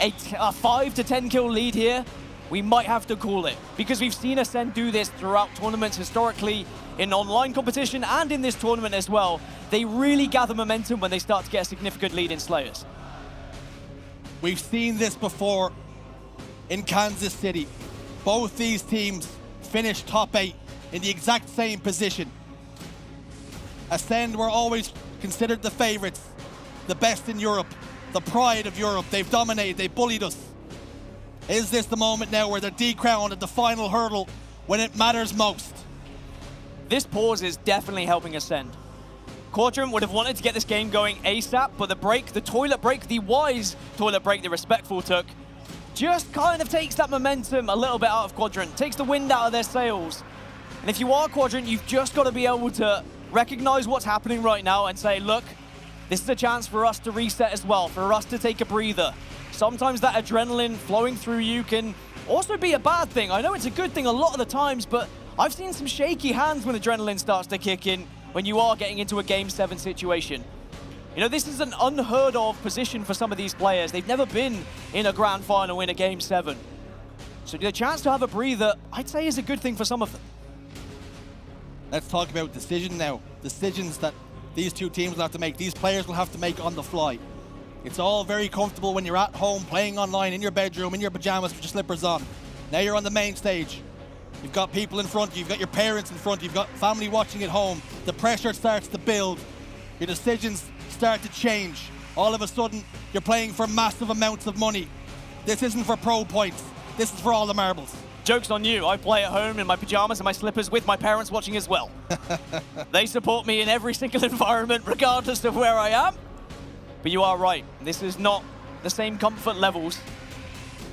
a 5 to 10 kill lead here, we might have to call it. Because we've seen Ascend do this throughout tournaments historically, in online competition and in this tournament as well. They really gather momentum when they start to get a significant lead in Slayers. We've seen this before in Kansas City. Both these teams finished top 8 in the exact same position. Ascend were always considered the favorites, the best in Europe, the pride of Europe. They've dominated, they bullied us. Is this the moment now where they're decrowned at the final hurdle when it matters most? This pause is definitely helping Ascend. Quadrant would have wanted to get this game going ASAP, but the break, the toilet break, the wise toilet break that Respectful took, just kind of takes that momentum a little bit out of Quadrant, takes the wind out of their sails. And if you are Quadrant, you've just got to be able to recognize what's happening right now and say, look, this is a chance for us to reset as well, for us to take a breather. Sometimes that adrenaline flowing through you can also be a bad thing. I know it's a good thing a lot of the times, but I've seen some shaky hands when adrenaline starts to kick in when you are getting into a Game 7 situation. You know, this is an unheard of position for some of these players. They've never been in a grand final in a Game 7. So the chance to have a breather, I'd say, is a good thing for some of them. Let's talk about decisions now. Decisions that these two teams will have to make. These players will have to make on the fly. It's all very comfortable when you're at home, playing online, in your bedroom, in your pajamas with your slippers on. Now you're on the main stage. You've got people in front of you, you've got your parents in front of you, you've got family watching at home. The pressure starts to build. Your decisions start to change. All of a sudden, you're playing for massive amounts of money. This isn't for pro points. This is for all the marbles. Joke's on you. I play at home in my pajamas and my slippers with my parents watching as well. They support me in every single environment, regardless of where I am. But you are right. This is not the same comfort levels.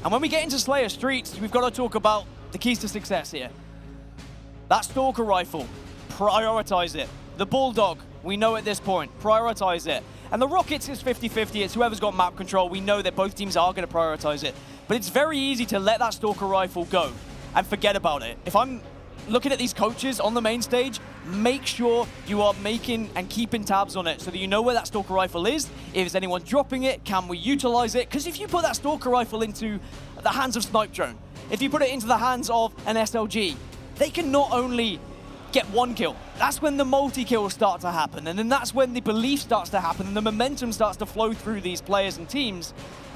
And when we get into Slayer Streets, we've got to talk about the keys to success here. That Stalker rifle, prioritize it. The Bulldog, we know at this point, prioritize it. And the Rockets is 50-50. It's whoever's got map control. We know that both teams are going to prioritize it. But it's very easy to let that Stalker rifle go and forget about it. If I'm looking at these coaches on the main stage, make sure you are making and keeping tabs on it so that you know where that Stalker rifle is. If there's anyone dropping it, can we utilize it? Because if you put that Stalker rifle into the hands of Snipe Drone, if you put it into the hands of an SLG, they can not only get one kill, that's when the multi-kills start to happen, and then that's when the belief starts to happen and the momentum starts to flow through these players and teams.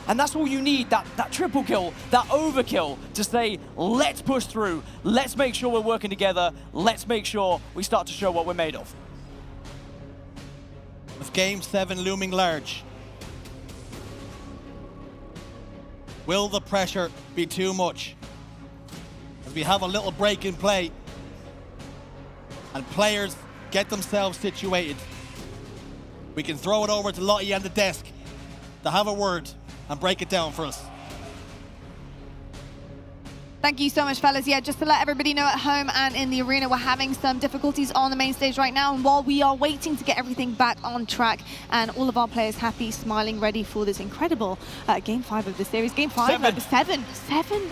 And that's all you need, that triple kill, that overkill to say, let's push through, let's make sure we're working together, let's make sure we start to show what we're made of. With Game 7 looming large, will the pressure be too much? As we have a little break in play, and players get themselves situated, we can throw it over to Lottie and the desk to have a word and break it down for us. Thank you so much, fellas. Yeah, just to let everybody know at home and in the arena, we're having some difficulties on the main stage right now. And while we are waiting to get everything back on track and all of our players happy, smiling, ready for this incredible Game 5 of the series. Game 5, 7.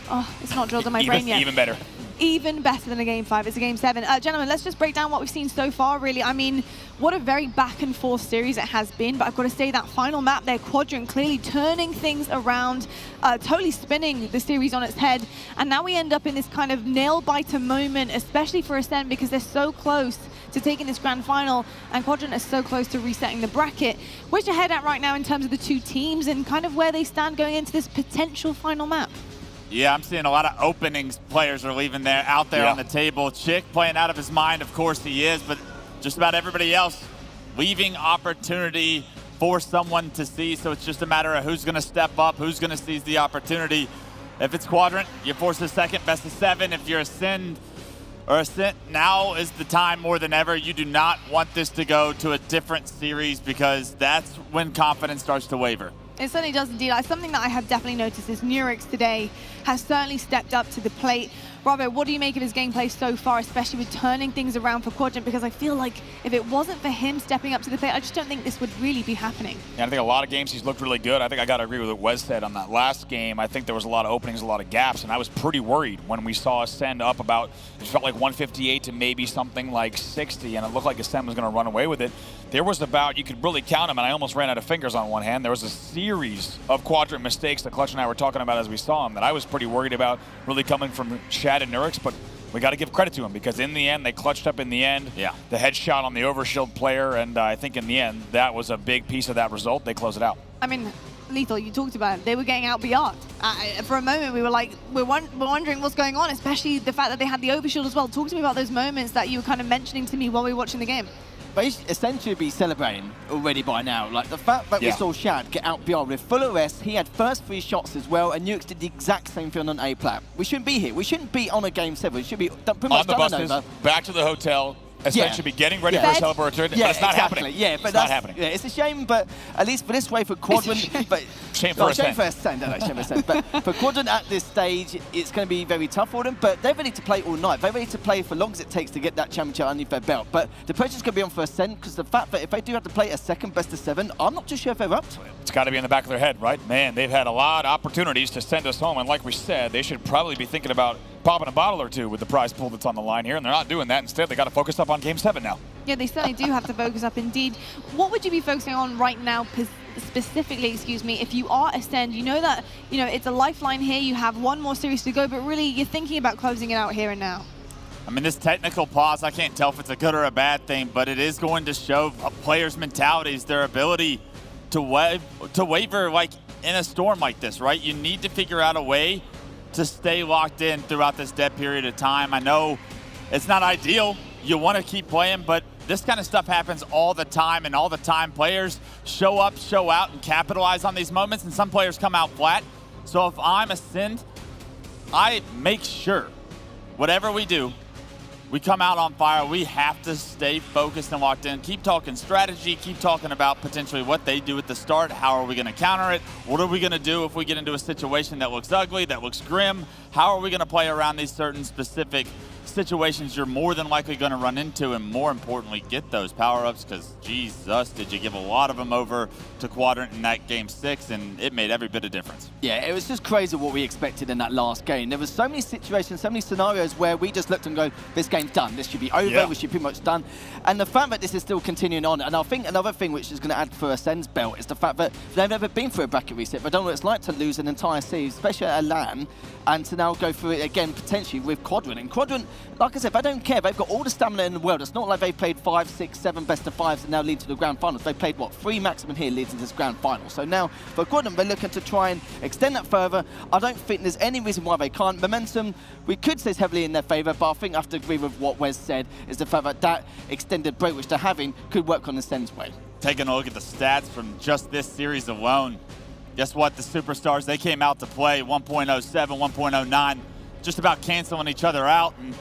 Oh, it's not drilled in my brain yet. Even better. Even better than a Game 5. It's a Game 7. Gentlemen, let's just break down what we've seen so far, really. I mean, what a very back and forth series it has been, but I've got to say that final map there, Quadrant, clearly turning things around, totally spinning the series on its head. And now we end up in this kind of nail-biter moment, especially for Ascend, because they're so close to taking this grand final, and Quadrant is so close to resetting the bracket. Where's your head at right now in terms of the two teams and kind of where they stand going into this potential final map? Yeah, I'm seeing a lot of openings players are leaving there out there on the table. Chick playing out of his mind, of course he is, but just about everybody else leaving opportunity for someone to see. So it's just a matter of who's going to step up, who's going to seize the opportunity. If it's Quadrant, you force a second, best of 7. If you're Ascend, now is the time more than ever. You do not want this to go to a different series because that's when confidence starts to waver. It certainly does indeed. Something that I have definitely noticed is Nurix today has certainly stepped up to the plate. Bravo, what do you make of his gameplay so far, especially with turning things around for Quadrant? Because I feel like if it wasn't for him stepping up to the plate, I just don't think this would really be happening. Yeah, I think a lot of games he's looked really good. I think I got to agree with what Wes said on that last game. I think there was a lot of openings, a lot of gaps, and I was pretty worried when we saw Ascend up about, it felt like 158 to maybe something like 60, and it looked like Ascend was going to run away with it. There was about, you could really count them, and I almost ran out of fingers on one hand. There was a series of Quadrant mistakes that Clutch and I were talking about as we saw them that I was pretty worried about really coming from Shad and Nurix, but we got to give credit to him because in the end, they clutched up in the end. Yeah. The headshot on the overshield player, and I think in the end, that was a big piece of that result. They close it out. I mean, Lethal, you talked about it. They were getting out BR'd. For a moment, we were like, we're wondering what's going on, especially the fact that they had the overshield as well. Talk to me about those moments that you were kind of mentioning to me while we were watching the game. But he should essentially be celebrating already by now. Like the fact that we saw Shad get out BR with full arrest, he had first 3 shots as well, and Nukes did the exact same thing on A-Plat. We shouldn't be here. We shouldn't be on a Game 7. We should be pretty much on the buses, back to the hotel. Ascend should be getting ready for a celebratory, but it's not happening. Yeah, but it's not happening. Yeah, it's a shame, but at least for this way for Quadrant, but shame for Ascend. Shame for Ascend, shame for Ascend. But for Quadrant at this stage, it's going to be very tough for them. But they're ready to play all night. They're ready to play for as long as it takes to get that championship underneath their belt. But the pressure's going to be on for Ascend because the fact that if they do have to play a second best of 7, I'm not too sure if they're up to it. It's got to be in the back of their head, right? Man, they've had a lot of opportunities to send us home, and like we said, they should probably be thinking about popping a bottle or two with the prize pool that's on the line here, and they're not doing that. Instead, they got to focus up on Game 7 now. Yeah, they certainly do have to focus up indeed. What would you be focusing on right now specifically, excuse me, if you are Ascend? You know that, it's a lifeline here, you have one more series to go, but really you're thinking about closing it out here and now. I mean, this technical pause, I can't tell if it's a good or a bad thing, but it is going to show players' mentalities, their ability to waver like in a storm like this, right? You need to figure out a way to stay locked in throughout this dead period of time. I know it's not ideal. You want to keep playing, but this kind of stuff happens all the time, and all the time players show up, show out, and capitalize on these moments, and some players come out flat. So if I'm Ascend, I make sure whatever we do, we come out on fire. We have to stay focused and locked in. Keep talking strategy, keep talking about potentially what they do at the start. How are we going to counter it? What are we going to do if we get into a situation that looks ugly, that looks grim? How are we going to play around these certain specific situations you're more than likely going to run into, and more importantly, get those power-ups, because Jesus, did you give a lot of them over to Quadrant in that game 6, and it made every bit of difference. Yeah, it was just crazy what we expected in that last game. There was so many situations, so many scenarios where we just looked and go, this game's done, this should be over, we should be pretty much done. And the fact that this is still continuing on, and I think another thing which is going to add for Ascend's belt is the fact that they've never been through a bracket reset. They don't know what it's like to lose an entire series, especially at a LAN, and to now go through it again potentially with Quadrant. And Quadrant, like I said, they don't care. They've got all the stamina in the world. It's not like they've played 5, 6, 7 best of 5s and now lead to the grand finals. They've played, what, 3 maximum here leads into this grand final. So now, for Quadrant, they're looking to try and extend that further. I don't think there's any reason why they can't. Momentum, we could say is heavily in their favour, but I think I have to agree with what Wes said, is the fact that that extended break which they're having could work on Ascend's way. Taking a look at the stats from just this series alone, guess what? The superstars, they came out to play 1.07, 1.09, just about canceling each other out. And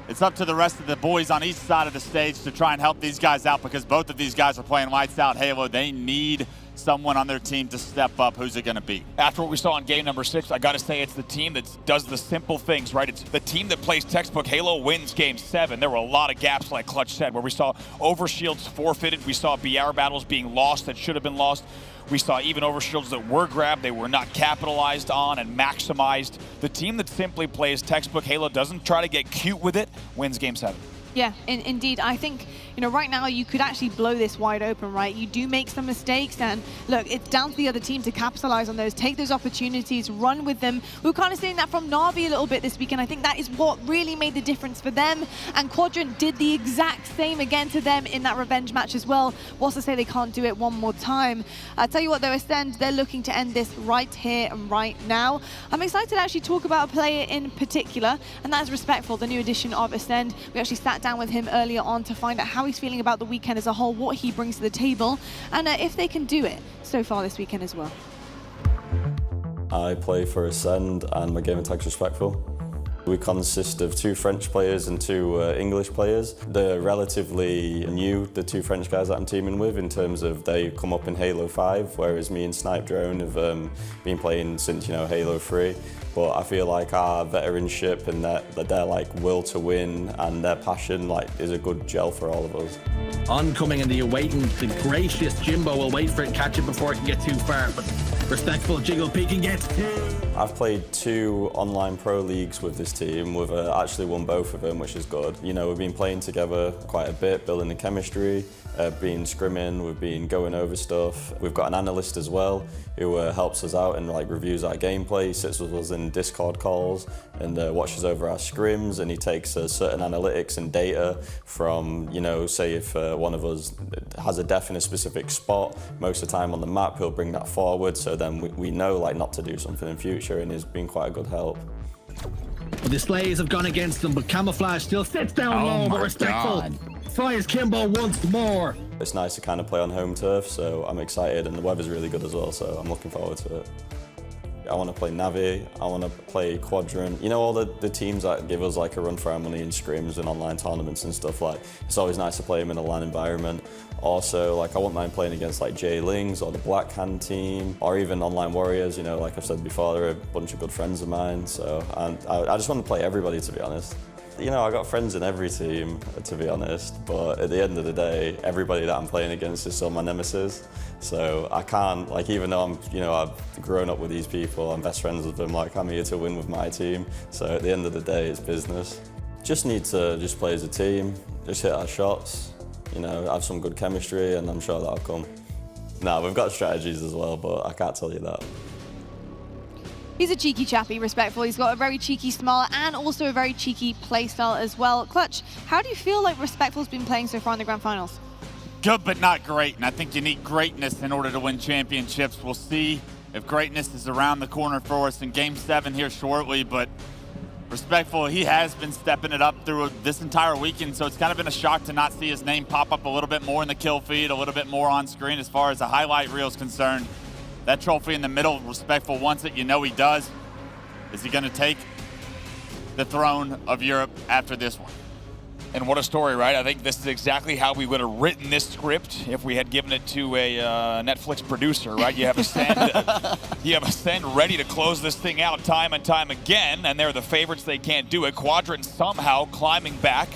it's up to the rest of the boys on each side of the stage to try and help these guys out, because both of these guys are playing lights out Halo. They need someone on their team to step up. Who's it going to be? After what we saw in game number 6, I got to say it's the team that does the simple things, right? It's the team that plays textbook Halo wins game 7. There were a lot of gaps, like Clutch said, where we saw overshields forfeited. We saw BR battles being lost that should have been lost. We saw even overshields that were grabbed, they were not capitalized on and maximized. The team that simply plays textbook Halo, doesn't try to get cute with it, wins game 7. Yeah, indeed. I think, right now you could actually blow this wide open, right? You do make some mistakes, and look, it's down to the other team to capitalize on those, take those opportunities, run with them. We were kind of seeing that from Navi a little bit this weekend. I think that is what really made the difference for them, and Quadrant did the exact same again to them in that revenge match as well. What's to say they can't do it one more time? I tell you what, though, Ascend, they're looking to end this right here and right now. I'm excited to actually talk about a player in particular, and that is Respectful, the new addition of Ascend. We actually sat down with him earlier on to find out how he's feeling about the weekend as a whole, what he brings to the table, and if they can do it so far this weekend as well. I play for Ascend and my gamer tag's Respectful. We consist of 2 French players and 2 English players. They're relatively new, the 2 French guys that I'm teaming with, in terms of they come up in Halo 5, whereas me and Snipe Drone have been playing since, Halo 3. But I feel like our veteranship and their like will to win and their passion is a good gel for all of us. Oncoming and the awaiting, the gracious Jimbo will wait for it, catch it before it can get too far, but Respectful jiggle peeking gets. I've played 2 online pro leagues with this team. We've actually won both of them, which is good. We've been playing together quite a bit, building the chemistry, been scrimming, we've been going over stuff. We've got an analyst as well who helps us out and reviews our gameplay, sits with us in Discord calls and watches over our scrims, and he takes certain analytics and data from, say if one of us has a death in a specific spot, most of the time on the map he'll bring that forward, so then we know not to do something in future, and he's been quite a good help. Well, the slays have gone against them, but Camouflage still sits down low, but Respectful fires Kimbo once more. It's nice to kind of play on home turf, so I'm excited, and the weather's really good as well, so I'm looking forward to it. I want to play Navi, I want to play Quadrant. All the teams that give us a run for our money in scrims and online tournaments and stuff, it's always nice to play them in a LAN environment. Also, I wouldn't mind playing against Jay Lings or the Black Hand team, or even Online Warriors. Like I've said before, they're a bunch of good friends of mine, so and I just want to play everybody, to be honest. I got friends in every team, to be honest, but at the end of the day, everybody that I'm playing against is still my nemesis. So I can't, even though I've grown up with these people, I'm best friends with them, I'm here to win with my team. So at the end of the day, it's business. Just need to play as a team, just hit our shots, you know, have some good chemistry, and I'm sure that'll come. No, we've got strategies as well, but I can't tell you that. He's a cheeky chappy, Respectful. He's got a very cheeky smile and also a very cheeky playstyle as well. Clutch, how do you feel like Respectful's been playing so far in the Grand Finals? Good, but not great. And I think you need greatness in order to win championships. We'll see if greatness is around the corner for us in Game 7 here shortly. But Respectful, he has been stepping it up through this entire weekend. So it's kind of been a shock to not see his name pop up a little bit more in the kill feed, a little bit more on screen as far as the highlight reel is concerned. That trophy in the middle, Respectful wants it. You know he does. Is he going to take the throne of Europe after this one? And what a story, right? I think this is exactly how we would have written this script if we had given it to a Netflix producer, right? You have Ascend ready to close this thing out time and time again, and they're the favorites. They can't do it. Quadrant somehow climbing back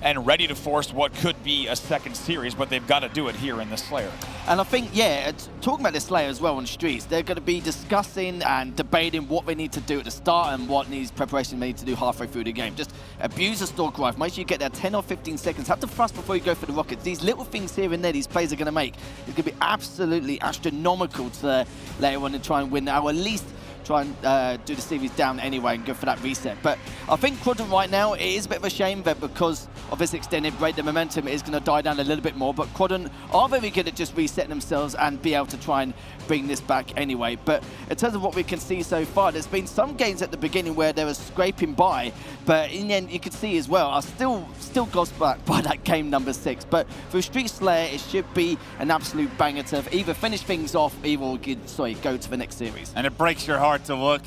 and ready to force what could be a second series, but they've got to do it here in the Slayer. And I think, yeah, talking about the Slayer as well on streets, they're going to be discussing and debating what they need to do at the start and what needs preparation they need to do halfway through the game. Just abuse the Stalker Rifle. Make sure you get there 10 or 15 seconds. Have the thrust before you go for the rockets. These little things here and there these players are going to make is going to be absolutely astronomical to later on and try and win, or at least try and do the series down anyway and go for that reset. But I think Quadrant right now, it is a bit of a shame that because of this extended break, the momentum is going to die down a little bit more. But Quadrant are very good at just resetting themselves and be able to try and bring this back anyway. But in terms of what we can see so far, there's been some games at the beginning where they were scraping by, but in the end, you could see as well, are still got back by that game number 6. But for Street Slayer, it should be an absolute banger to either finish things off, either go to the next series. And it breaks your heart to look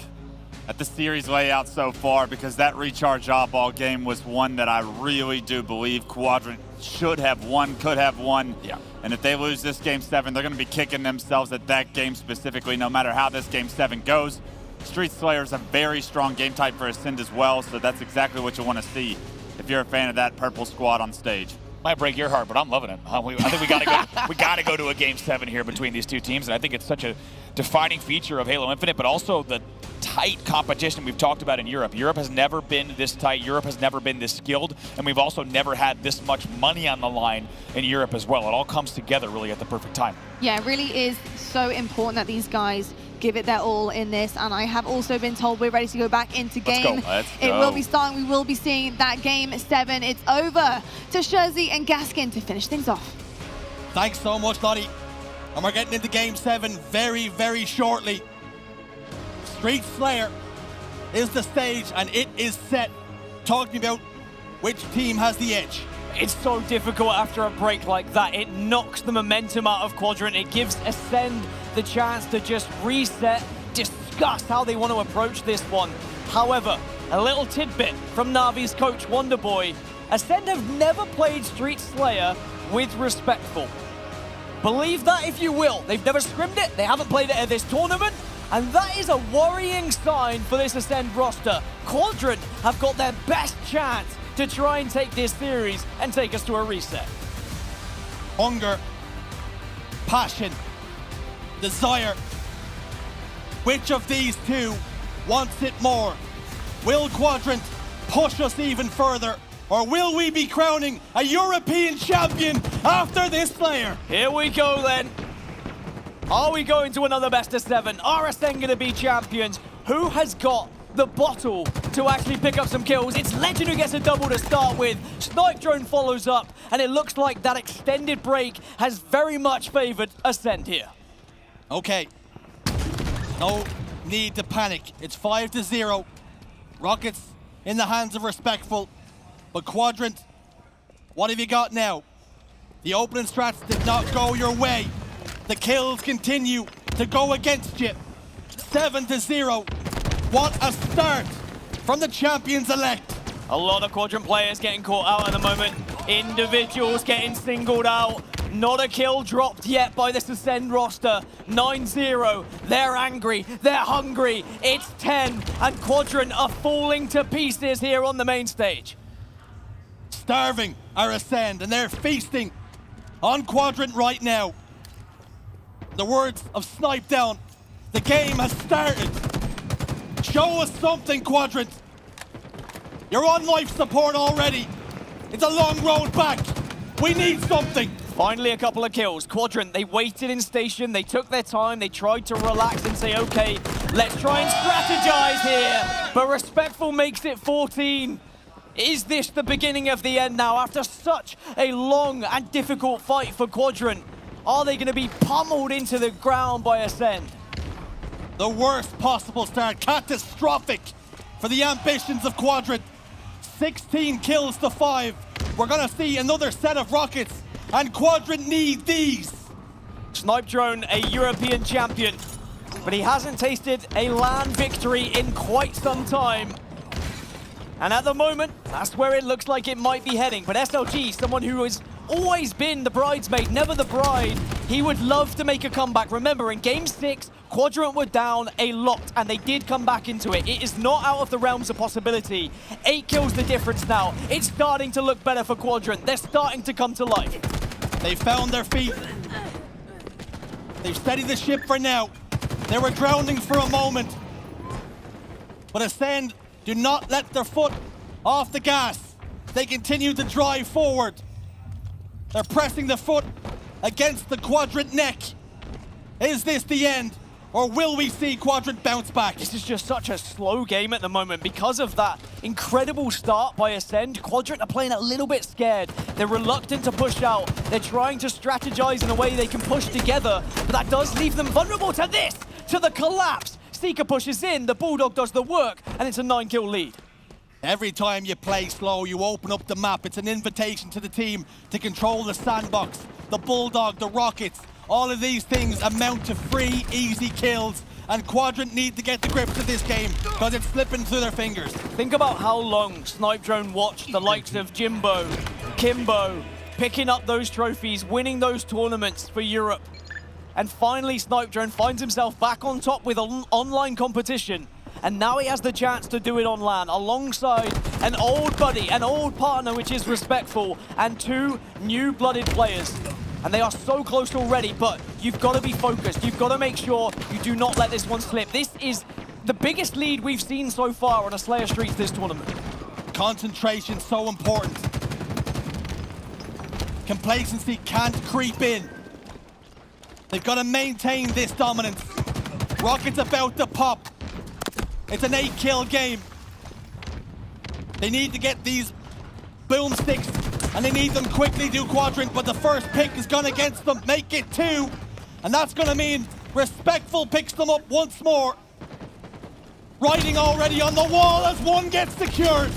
at the series layout so far, because that recharge oddball game was one that I really do believe Quadrant should have won, could have won. Yeah. And if they lose this Game 7, they're going to be kicking themselves at that game specifically, no matter how this Game 7 goes. Street Slayer is a very strong game type for Ascend as well, so that's exactly what you want to see if you're a fan of that purple squad on stage. Might break your heart, but I'm loving it. I think we gotta go to a Game 7 here between these two teams, and I think it's such a defining feature of Halo Infinite, but also the tight competition we've talked about in Europe. Europe has never been this tight. Europe has never been this skilled, and we've also never had this much money on the line in Europe as well. It all comes together really at the perfect time. Yeah, it really is so important that these guys give it their all in this, and I have also been told we're ready to go back into game. Let's go. It will be starting. We will be seeing that Game 7. It's over to Scherzi and Gaskin to finish things off. Thanks so much, Lottie. And we're getting into Game 7 very, very shortly. Street Slayer is the stage, and it is set. Talking about which team has the edge. It's so difficult after a break like that. It knocks the momentum out of Quadrant. It gives Ascend the chance to just reset, discuss how they want to approach this one. However, a little tidbit from Navi's coach, Wonderboy. Ascend have never played Street Slayer with Respectful. Believe that if you will. They've never scrimmed it. They haven't played it at this tournament. And that is a worrying sign for this Ascend roster. Quadrant have got their best chance to try and take this series and take us to a reset. Hunger, passion, desire. Which of these two wants it more? Will Quadrant push us even further? Or will we be crowning a European champion after this player? Here we go then. Are we going to another best of 7? Are Ascend going to be champions? Who has got the bottle to actually pick up some kills? It's Legend who gets a double to start with. Snipe Drone follows up, and it looks like that extended break has very much favored Ascend here. Okay. No need to panic. It's 5-0. Rockets in the hands of Respectful. But Quadrant, what have you got now? The opening strats did not go your way. The kills continue to go against you. 7-0. What a start from the champions-elect. A lot of Quadrant players getting caught out at the moment. Individuals getting singled out. Not a kill dropped yet by this Ascend roster. 9-0. They're angry. They're hungry. It's 10. And Quadrant are falling to pieces here on the main stage. Starving are Ascend, and they're feasting on Quadrant right now. The words of Snipe Down. The game has started. Show us something, Quadrant. You're on life support already. It's a long road back. We need something. Finally, a couple of kills. Quadrant, they waited in station, they took their time, they tried to relax and say, okay, let's try and strategize here. But Respectful makes it 14. Is this the beginning of the end now after such a long and difficult fight for Quadrant? Are they going to be pummeled into the ground by Ascend? The worst possible start, catastrophic for the ambitions of Quadrant. 16 kills to 5. We're going to see another set of rockets, and Quadrant need these. Snipe Drone, a European champion, but he hasn't tasted a LAN victory in quite some time. And at the moment, that's where it looks like it might be heading. But SLG, someone who has always been the bridesmaid, never the bride, he would love to make a comeback. Remember, in Game 6, Quadrant were down a lot, and they did come back into it. It is not out of the realms of possibility. 8 kills the difference now. It's starting to look better for Quadrant. They're starting to come to life. They found their feet. They've steadied the ship for now. They were grounding for a moment. But Ascend do not let their foot off the gas. They continue to drive forward. They're pressing the foot against the Quadrant neck. Is this the end? Or will we see Quadrant bounce back? This is just such a slow game at the moment. Because of that incredible start by Ascend, Quadrant are playing a little bit scared. They're reluctant to push out. They're trying to strategize in a way they can push together, but that does leave them vulnerable to this, to the collapse. Seeker pushes in, the Bulldog does the work, and it's a 9-kill lead. Every time you play slow, you open up the map. It's an invitation to the team to control the sandbox, the Bulldog, the rockets. All of these things amount to free, easy kills, and Quadrant need to get the grips of this game because it's slipping through their fingers. Think about how long Snipe Drone watched the likes of Jimbo, Kimbo, picking up those trophies, winning those tournaments for Europe. And finally, Snipe Drone finds himself back on top with an online competition. And now he has the chance to do it on LAN alongside an old buddy, an old partner, which is Respectful, and 2 new-blooded players. And they are so close already, but you've got to be focused. You've got to make sure you do not let this one slip. This is the biggest lead we've seen so far on a Slayer Streets this tournament. Concentration so important. Complacency can't creep in. They've got to maintain this dominance. Rocket's about to pop. It's an 8-kill game. They need to get these boomsticks, and they need them quickly to Quadrant, but the first pick has gone against them. Make it 2, and that's going to mean Respectful picks them up once more. Writing already on the wall as 1 gets secured.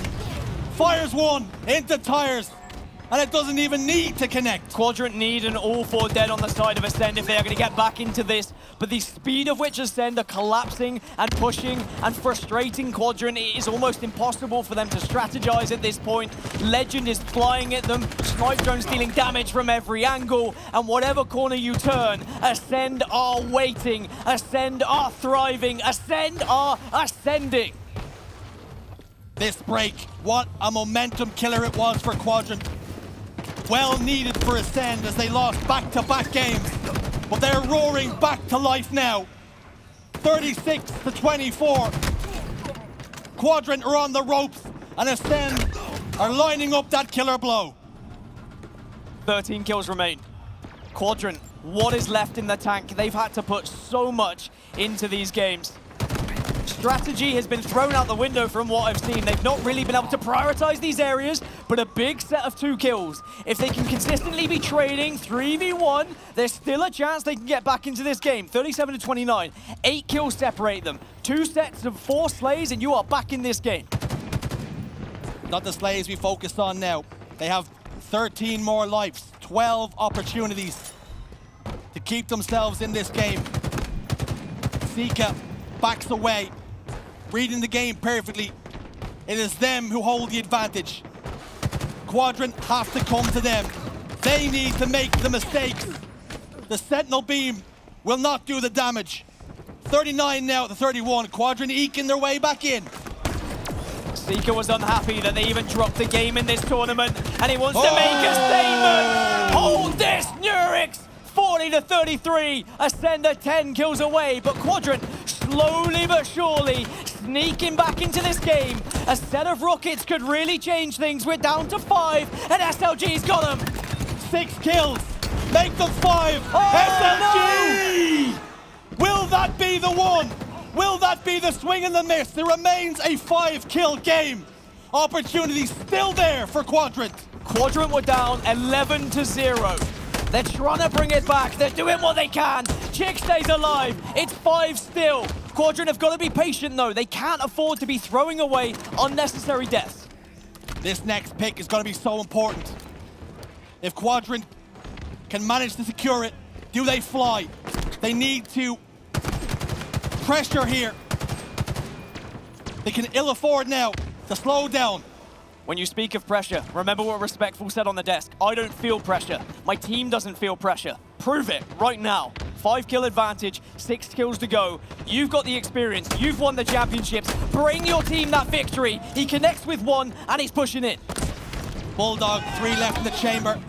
Fires 1 into tires, and it doesn't even need to connect. Quadrant need an all 4 dead on the side of Ascend if they are going to get back into this. But the speed of which Ascend are collapsing and pushing and frustrating Quadrant, it is almost impossible for them to strategize at this point. Legend is flying at them. Snipe Drone dealing damage from every angle. And whatever corner you turn, Ascend are waiting. Ascend are thriving. Ascend are ascending. This break, what a momentum killer it was for Quadrant. Well needed for Ascend as they lost back-to-back games. But they're roaring back to life now. 36-24. Quadrant are on the ropes, and Ascend are lining up that killer blow. 13 kills remain. Quadrant, what is left in the tank? They've had to put so much into these games. Strategy has been thrown out the window from what I've seen. They've not really been able to prioritize these areas, but a big set of 2 kills. If they can consistently be trading 3v1, there's still a chance they can get back into this game. 37-29, 8 kills separate them. 2 sets of 4 slays, and you are back in this game. Not the slays we focus on now. They have 13 more lives, 12 opportunities to keep themselves in this game. Sika backs away, reading the game perfectly. It is them who hold the advantage. Quadrant have to come to them. They need to make the mistakes. The Sentinel beam will not do the damage. 39 now to 31. Quadrant eking their way back in. Seeker was unhappy that they even dropped the game in this tournament, and he wants to make a statement. Hold this, Nurix! 40-33. Ascender 10 kills away, but Quadrant slowly but surely sneaking back into this game. A set of rockets could really change things. We're down to 5, and SLG's got them. 6 kills. Make them 5. SLG! No! Will that be the one? Will that be the swing and the miss? There remains a 5-kill game. Opportunity still there for Quadrant. Quadrant were down 11-0. They're trying to bring it back. They're doing what they can. Chick stays alive. It's 5 still. Quadrant have got to be patient, though. They can't afford to be throwing away unnecessary deaths. This next pick is going to be so important. If Quadrant can manage to secure it, do they fly? They need to pressure here. They can ill afford now to slow down. When you speak of pressure, remember what Respectful said on the desk. I don't feel pressure. My team doesn't feel pressure. Prove it right now. 5-kill advantage, 6 kills to go. You've got the experience. You've won the championships. Bring your team that victory. He connects with 1 and he's pushing in. Bulldog, 3 left in the chamber.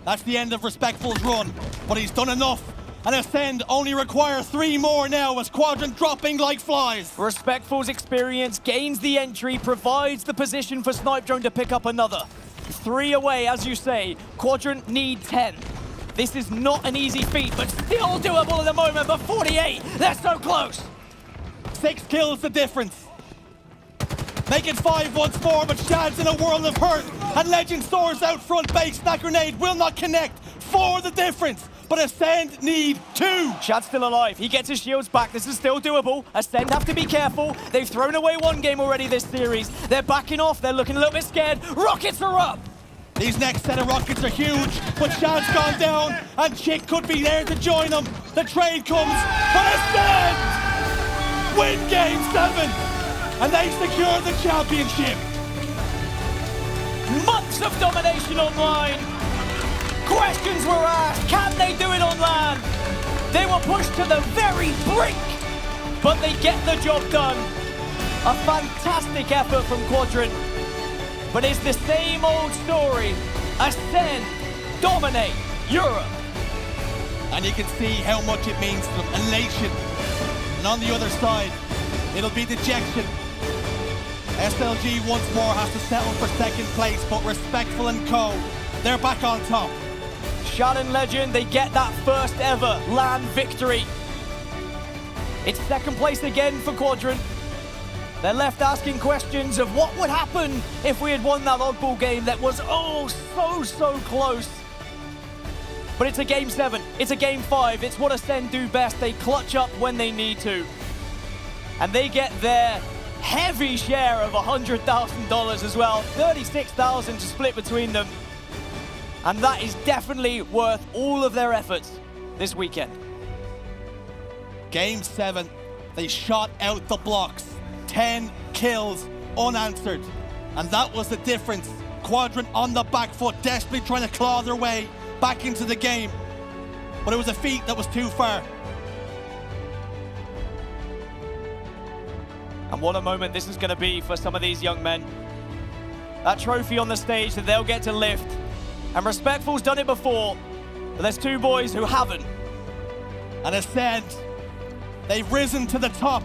That's the end of Respectful's run, but he's done enough. And Ascend only require 3 more now as Quadrant dropping like flies. Respectful's experience gains the entry, provides the position for Snipe Drone to pick up another. 3 away, as you say. Quadrant need 10. This is not an easy feat, but still doable at the moment, but 48, they're so close. 6 kills the difference. Make it 5 once more, but Shad's in a world of hurt. And Legend soars out front base. That grenade will not connect. 4 the difference. But Ascend need 2. Shad's still alive. He gets his shields back. This is still doable. Ascend have to be careful. They've thrown away 1 game already this series. They're backing off. They're looking a little bit scared. Rockets are up. These next set of rockets are huge, but Shad's gone down, and Chick could be there to join them. The trade comes, but Ascend win game 7, and they secure the championship. Months of domination online. Questions were asked, can they do it on LAN? They were pushed to the very brink, but they get the job done. A fantastic effort from Quadrant, but it's the same old story. Ascend, dominate Europe. And you can see how much it means to them, elation. And on the other side, it'll be dejection. SLG once more has to settle for 2nd place, but Respectful and co, they're back on top. Shad and Legend, they get that first ever LAN victory. It's 2nd place again for Quadrant. They're left asking questions of what would happen if we had won that oddball game that was so close. But it's a game 7, it's a game 5, it's what Ascend do best. They clutch up when they need to. And they get their heavy share of $100,000 as well. $36,000 to split between them. And that is definitely worth all of their efforts this weekend. Game 7, they shot out the blocks. 10 kills unanswered. And that was the difference. Quadrant on the back foot, desperately trying to claw their way back into the game. But it was a feat that was too far. And what a moment this is going to be for some of these young men. That trophy on the stage that they'll get to lift. And Respectful's done it before, but there's 2 boys who haven't. And Ascend, they've risen to the top.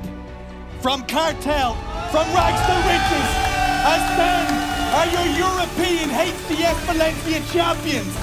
From cartel, from rags to riches, Ascend are your European HCS Valencia champions.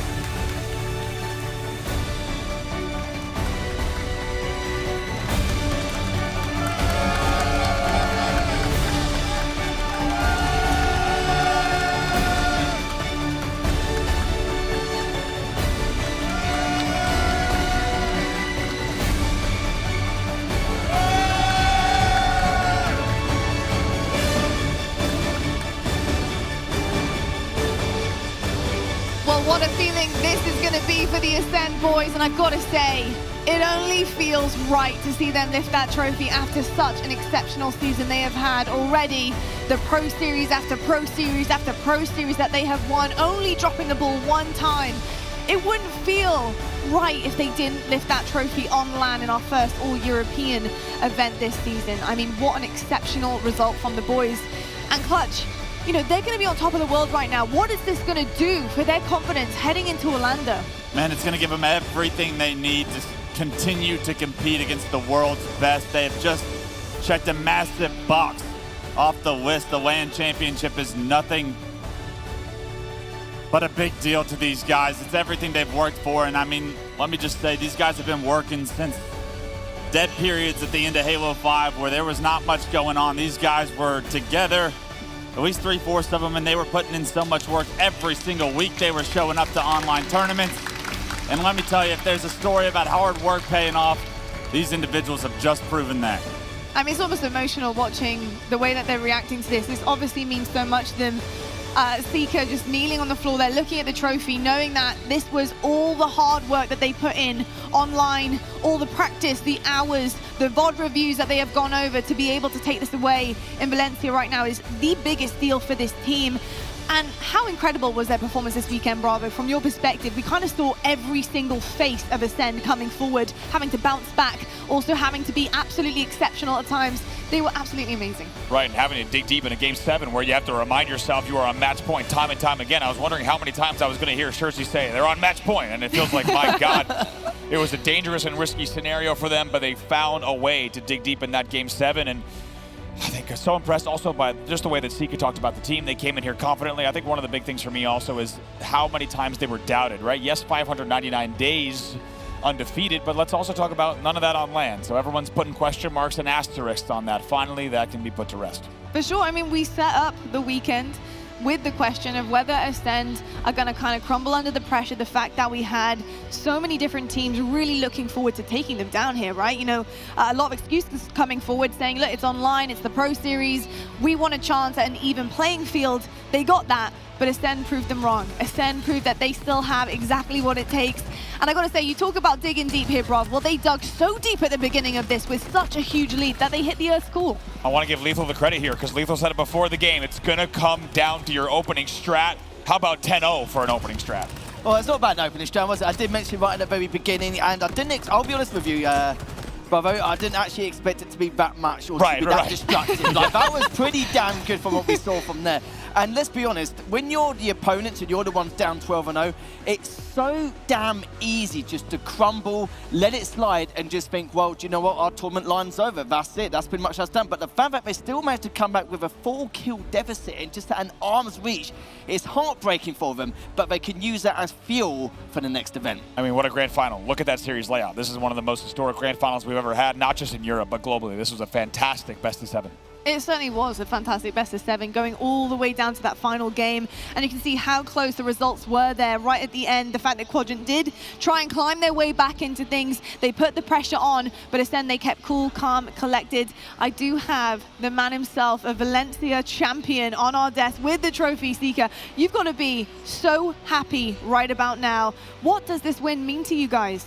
What a feeling this is going to be for the Ascend boys, and I've got to say, it only feels right to see them lift that trophy after such an exceptional season they have had already. The Pro Series after Pro Series after Pro Series that they have won, only dropping the ball 1 time. It wouldn't feel right if they didn't lift that trophy on LAN in our first all-European event this season. I mean, what an exceptional result from the boys. And Clutch, you know, they're going to be on top of the world right now. What is this going to do for their confidence heading into Orlando? Man, it's going to give them everything they need to continue to compete against the world's best. They have just checked a massive box off the list. The LAN championship is nothing But a big deal to these guys. It's everything they've worked for. And I mean, let me just say, these guys have been working since dead periods at the end of Halo 5 where there was not much going on. These guys were together, at least 3/4 of them, and they were putting in so much work every single week. They were showing up to online tournaments. And let me tell you, if there's a story about hard work paying off, these individuals have just proven that. I mean, it's almost emotional watching the way that they're reacting to this. This obviously means so much to them. Seeker just kneeling on the floor there, looking at the trophy, knowing that this was all the hard work that they put in online, all the practice, the hours, the VOD reviews that they have gone over to be able to take this away in Valencia right now is the biggest deal for this team. And how incredible was their performance this weekend, Bravo? From your perspective, we kind of saw every single face of Ascend coming forward, having to bounce back, also having to be absolutely exceptional at times. They were absolutely amazing. Right, and having to dig deep into Game 7 where you have to remind yourself you are on match point time and time again. I was wondering how many times I was going to hear Shersey say, they're on match point, and it feels like, my God, it was a dangerous and risky scenario for them, but they found a way to dig deep in that Game 7, and I think I'm so impressed also by just the way that Seeker talked about the team. They came in here confidently. I think one of the big things for me also is how many times they were doubted, right? Yes, 599 days undefeated, but let's also talk about none of that on LAN. So everyone's putting question marks and asterisks on that. Finally, that can be put to rest. For sure. I mean, we set up the weekend with the question of whether Ascend are going to kind of crumble under the pressure, the fact that we had so many different teams really looking forward to taking them down here, right? You know, a lot of excuses coming forward saying, look, it's online, it's the Pro Series, we want a chance at an even playing field. They got that, but Ascend proved them wrong. Ascend proved that they still have exactly what it takes. And I gotta say, you talk about digging deep here, Brav. Well, they dug so deep at the beginning of this with such a huge lead that they hit the Earth's core. I want to give Lethal the credit here because Lethal said it before the game. It's gonna come down to your opening strat. How about 10-0 for an opening strat? Well, it's not about an opening strat, was it? I did mention right at the very beginning, and I didn't. I'll be honest with you, Bravo. I didn't actually expect it to be that much or to be that destructive. Like, that was pretty damn good from what we saw from there. And let's be honest, when you're the opponents and you're the ones down 12-0, it's so damn easy just to crumble, let it slide, and just think, well, do you know what? Our tournament line's over. That's it. That's pretty much us done. But the fact that they still managed to come back with a 4-kill deficit and just at an arm's reach is heartbreaking for them, but they can use that as fuel for the next event. I mean, what a grand final. Look at that series layout. This is one of the most historic grand finals we've ever had, not just in Europe, but globally. This was a fantastic best-of-7. It certainly was a fantastic best-of-7, going all the way down to that final game. And you can see how close the results were there right at the end. The fact that Quadrant did try and climb their way back into things. They put the pressure on, but Ascend, they kept cool, calm, collected. I do have the man himself, a Valencia champion, on our desk with the trophy, Seeker. You've got to be so happy right about now. What does this win mean to you guys?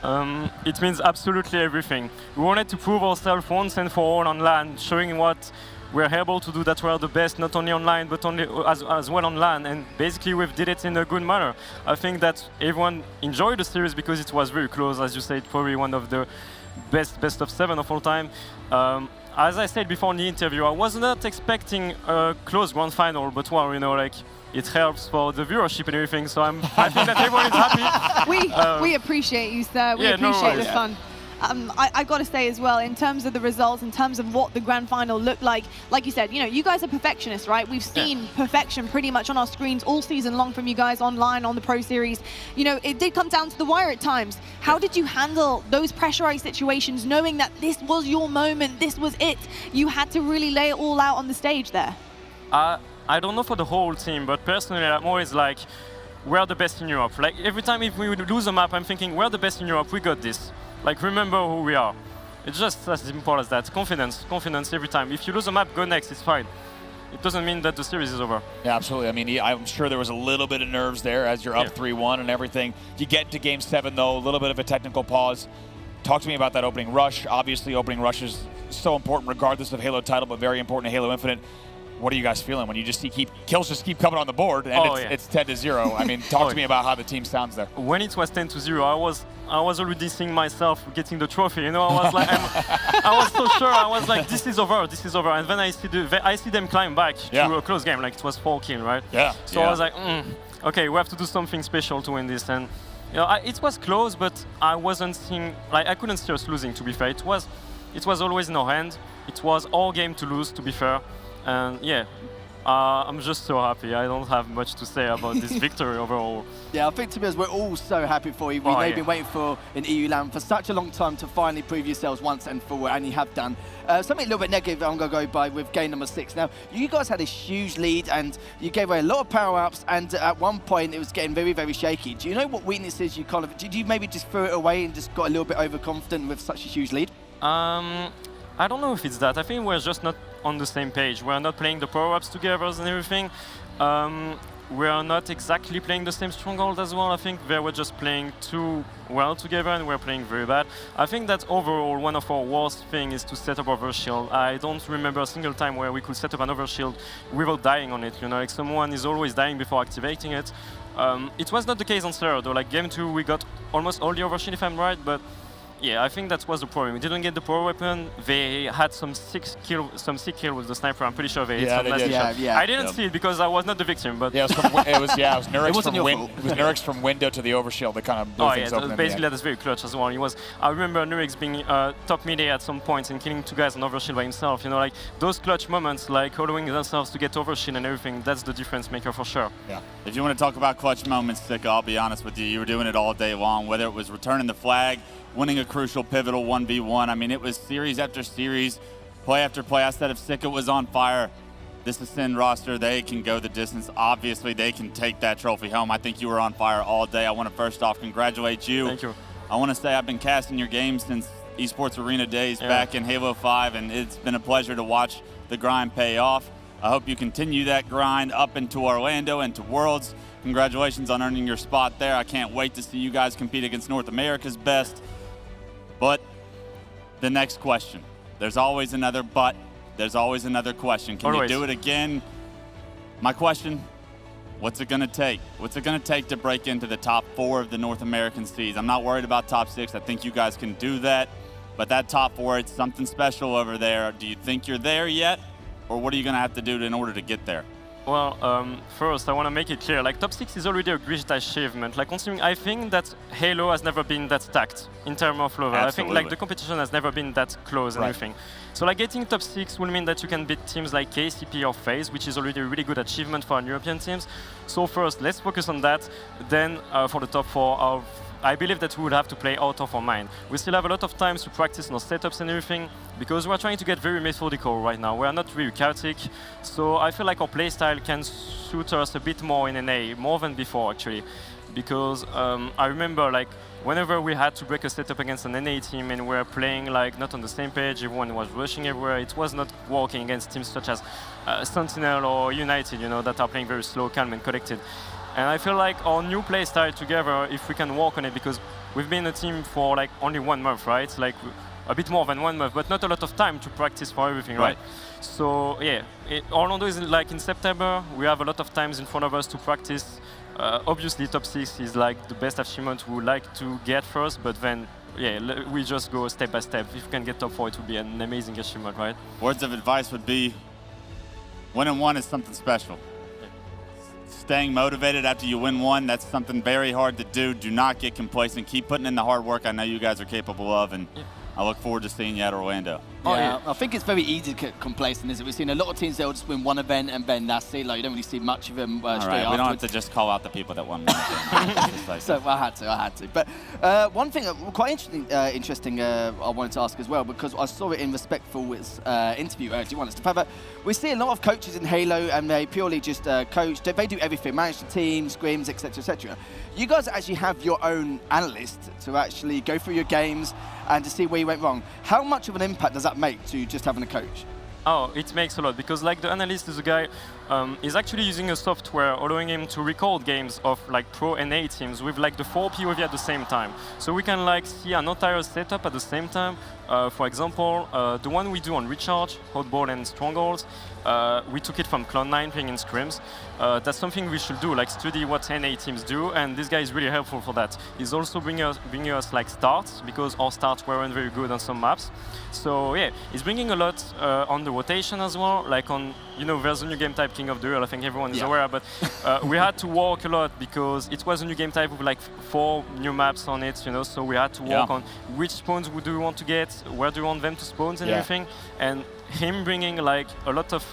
It means absolutely everything. We wanted to prove ourselves once and for all on LAN, showing what we're able to do, that we're the best, not only online, but only as well on LAN. And basically, we've did it in a good manner. I think that everyone enjoyed the series because it was very close. As you said, probably one of the best-of-7 of all time. As I said before in the interview, I was not expecting a close grand final, but well, you know, like, it helps for the viewership and everything, so I think that everyone is happy. We appreciate you, sir. We appreciate the fun. I got to say as well, in terms of the results, in terms of what the grand final looked like you said, you know, you guys are perfectionists, right? We've seen perfection pretty much on our screens all season long from you guys online on the Pro Series. You know, it did come down to the wire at times. How did you handle those pressurized situations, knowing that this was your moment, this was it? You had to really lay it all out on the stage there. I don't know for the whole team, but personally, I'm always like, we're the best in Europe. Like, every time if we lose a map, I'm thinking, we're the best in Europe, we got this. Like, remember who we are. It's just as simple as that. Confidence every time. If you lose a map, go next, it's fine. It doesn't mean that the series is over. Yeah, absolutely. I mean, I'm sure there was a little bit of nerves there as you're up 3-1 and everything. You get to Game 7, though, a little bit of a technical pause. Talk to me about that opening rush. Obviously, opening rush is so important regardless of Halo title, but very important to Halo Infinite. What are you guys feeling when you just see kills just keep coming on the board and it's 10-0? I mean, talk to me about how the team sounds there. When it was 10-0, I was already seeing myself getting the trophy. You know, I was like, I was so sure. I was like, this is over. And then I see them climb back to a close game. Like, it was 4-kill, right? Yeah. So I was like, okay, we have to do something special to win this. And you know, it was close, but I wasn't seeing, like, I couldn't see us losing. To be fair, it was always in our hand. It was our game to lose. To be fair. And yeah, I'm just so happy. I don't have much to say about this victory overall. Yeah, I think to be honest, we're all so happy for you. We've been waiting for an EU LAN for such a long time to finally prove yourselves once and for all, and you have done. Something a little bit negative I'm going to go by with game number 6. Now, you guys had a huge lead and you gave away a lot of power-ups, and at one point it was getting very, very shaky. Do you know what weaknesses you kind of... Did you maybe just throw it away and just got a little bit overconfident with such a huge lead? I don't know if it's that. I think we're just not on the same page. We're not playing the power-ups together and everything. We are not exactly playing the same stronghold as well. I think they were just playing too well together and we're playing very bad. I think that overall one of our worst things is to set up overshield. I don't remember a single time where we could set up an overshield without dying on it. You know, like someone is always dying before activating it. It was not the case on Serra though. Like game 2 we got almost all the overshield if I'm right, but yeah, I think that was the problem. We didn't get the power weapon. They had some sick kill with the sniper. I'm pretty sure they hit some last shot. I didn't see it because I was not the victim. But yeah, it was Nurix from window to the overshield that kind of blew things open. Basically, that's very clutch as well. I remember Nurix being top mid at some point and killing 2 guys on overshield by himself. You know, like those clutch moments, like holding themselves to get overshield and everything. That's the difference maker for sure. Yeah. If you want to talk about clutch moments, Sika, I'll be honest with you. You were doing it all day long. Whether it was returning the flag, winning a crucial pivotal 1v1. I mean, it was series after series, play after play. I said if Sika was on fire, this Ascend roster, they can go the distance. Obviously, they can take that trophy home. I think you were on fire all day. I want to first off congratulate you. Thank you. I want to say I've been casting your games since Esports Arena days back in Halo 5, and it's been a pleasure to watch the grind pay off. I hope you continue that grind up into Orlando and to Worlds. Congratulations on earning your spot there. I can't wait to see you guys compete against North America's best. But the next question, there's always another but, there's always another question. Can you do it again? My question, what's it gonna take? What's it gonna take to break into the top 4 of the North American seeds? I'm not worried about top 6, I think you guys can do that, but that top 4, it's something special over there. Do you think you're there yet? Or what are you gonna have to do in order to get there? Well, first I want to make it clear, like top 6 is already a great achievement. Like considering, I think that Halo has never been that stacked in terms of level. I think like the competition has never been that close and everything. So like getting top 6 will mean that you can beat teams like KCP or FaZe, which is already a really good achievement for European teams. So first, let's focus on that. Then for the top 4, I believe that we would have to play out of our mind. We still have a lot of time to practice on our setups and everything, because we're trying to get very methodical right now. We're not really chaotic, so I feel like our playstyle can suit us a bit more in NA, more than before actually. Because I remember like whenever we had to break a setup against an NA team and we're playing like not on the same page, everyone was rushing everywhere, it was not working against teams such as Sentinel or United, you know, that are playing very slow, calm and collected. And I feel like our new play style together, if we can work on it, because we've been a team for like only 1 month, right? Like a bit more than 1 month, but not a lot of time to practice for everything, right? So yeah, Orlando is like in September. We have a lot of times in front of us to practice. Obviously, top 6 is like the best achievement we would like to get first, but then yeah, we just go step by step. If we can get top 4, it would be an amazing achievement, right? Words of advice would be, 1-1 is something special. Staying motivated after you win 1, that's something very hard to do. Do not get complacent. Keep putting in the hard work I know you guys are capable of, and I look forward to seeing you at Orlando. Yeah, I think it's very easy to get complacent, isn't it? We've seen a lot of teams, they'll just win 1 event and then that's it. Like, you don't really see much of them straight afterwards. We don't have to just call out the people that won 1 event. So I had to. But one thing quite interesting I wanted to ask as well, because I saw it in Respectful's interview earlier on. We see a lot of coaches in Halo and they purely just coach. They do everything, manage the team, scrims, etc., etc. You guys actually have your own analyst to actually go through your games and to see where you went wrong. How much of an impact does that make to just having a coach? Oh, it makes a lot, because like the analyst is a guy, is actually using a software allowing him to record games of like pro NA teams with like the 4 POV at the same time. So we can like see an entire setup at the same time. For example, the one we do on Recharge, Hotball and Strongholds, we took it from Cloud9 playing in scrims. That's something we should do, like study what NA teams do, and this guy is really helpful for that. He's also bringing us like starts, because our starts weren't very good on some maps. So yeah, he's bringing a lot on the rotation as well, like on, you know, there's a new game type, King of the World, I think everyone is aware, but we had to work a lot because it was a new game type with like 4 new maps on it, you know, so we had to work on which spawns do we want to get, where do we want them to spawn and everything, and him bringing like a lot of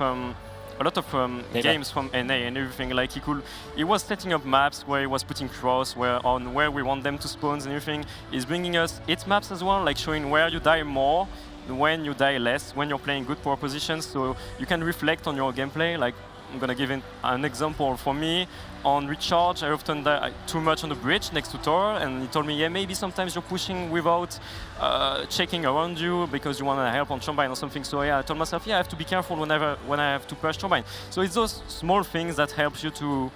a lot of games from NA and everything. Like he was setting up maps where he was putting cross where we want them to spawn and everything. He's bringing us its maps as well, like showing where you die more, when you die less, when you're playing good power positions, so you can reflect on your gameplay. Like I'm gonna give an example. For me, on recharge, I often die too much on the bridge next to tower, and he told me, yeah, maybe sometimes you're pushing without checking around you because you want to help on Turbine or something. So yeah, I told myself, yeah, I have to be careful when I have to push Turbine. So it's those small things that helps you to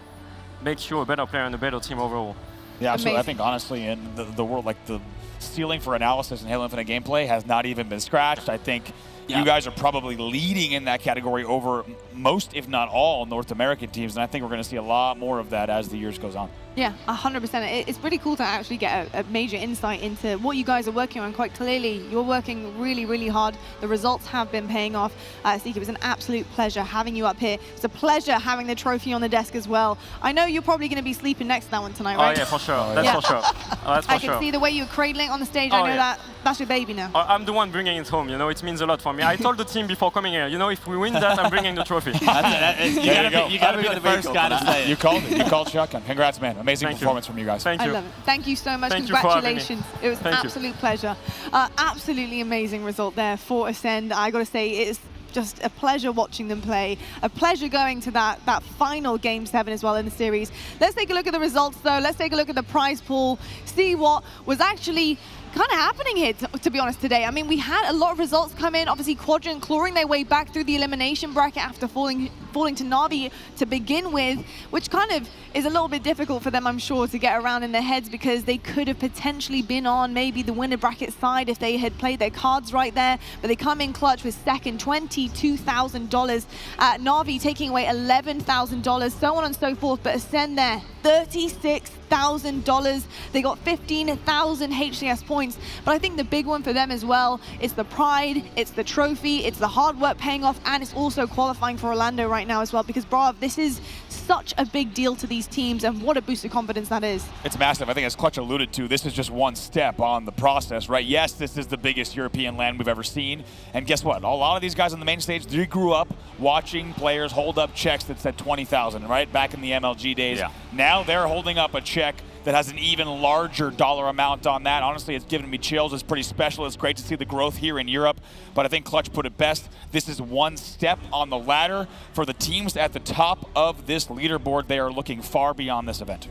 make you a better player and a better team overall. Yeah, absolutely. I think honestly, in the world, like the ceiling for analysis in Halo Infinite gameplay has not even been scratched. I think you guys are probably leading in that category over most, if not all, North American teams, and I think we're going to see a lot more of that as the years goes on. Yeah, 100%. It's pretty cool to actually get a major insight into what you guys are working on. Quite clearly, you're working really, really hard. The results have been paying off. Seek, it was an absolute pleasure having you up here. It's a pleasure having the trophy on the desk as well. I know you're probably going to be sleeping next to that one tonight, right? Oh yeah, for sure. That's for sure. That's for I can see the way you're cradling on the stage. I know that's your baby now. I'm the one bringing it home. You know, it means a lot for me. I told the team before coming here, you know, if we win that, I'm bringing the trophy. You gotta be the first guy to say it. You called it. You called shotgun. Congrats, man. Amazing performance from you guys. Thank you. I love it. Thank you so much. Thank Congratulations. It was an Thank absolute pleasure. Absolutely amazing result there for Ascend. I got to say, it's just a pleasure watching them play. A pleasure going to that final Game 7 as well in the series. Let's take a look at the results, though. Let's take a look at the prize pool, see what was actually kind of happening here, to be honest, today. I mean, we had a lot of results come in. Obviously, Quadrant clawing their way back through the elimination bracket after falling to Navi to begin with, which kind of is a little bit difficult for them, I'm sure, to get around in their heads, because they could have potentially been on maybe the winner bracket side if they had played their cards right there. But they come in clutch with second, $22,000. Navi taking away $11,000, so on and so forth. But Ascend there, $36,000. They got 15,000 HCS points. But I think the big one for them as well is the pride, it's the trophy, it's the hard work paying off, and it's also qualifying for Orlando right now as well, because Brav, this is such a big deal to these teams, and what a boost of confidence that is. It's massive. I think, as Clutch alluded to, this is just one step on the process, right? Yes, this is the biggest European LAN we've ever seen, and guess what? A lot of these guys on the main stage, they grew up watching players hold up checks that said 20,000, right? Back in the MLG days. Yeah. Now they're holding up a check that has an even larger dollar amount on that. Honestly, it's given me chills. It's pretty special. It's great to see the growth here in Europe, but I think Clutch put it best. This is one step on the ladder for the teams at the top of this leaderboard. They are looking far beyond this event.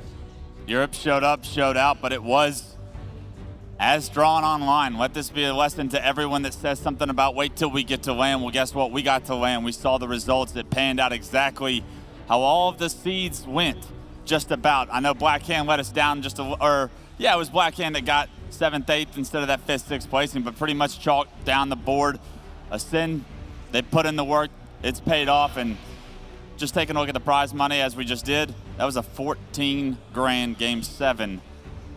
Europe showed up, showed out, but it was as drawn online. Let this be a lesson to everyone that says something about wait till we get to LAN. Well, guess what? We got to LAN. We saw the results. It panned out exactly how all of the seeds went. Just about. I know Blackhand let us down it was Blackhand that got 7th, 8th instead of that 5th, 6th placing, but pretty much chalked down the board. Ascend, they put in the work, it's paid off, and just taking a look at the prize money as we just did, that was a 14 grand Game 7.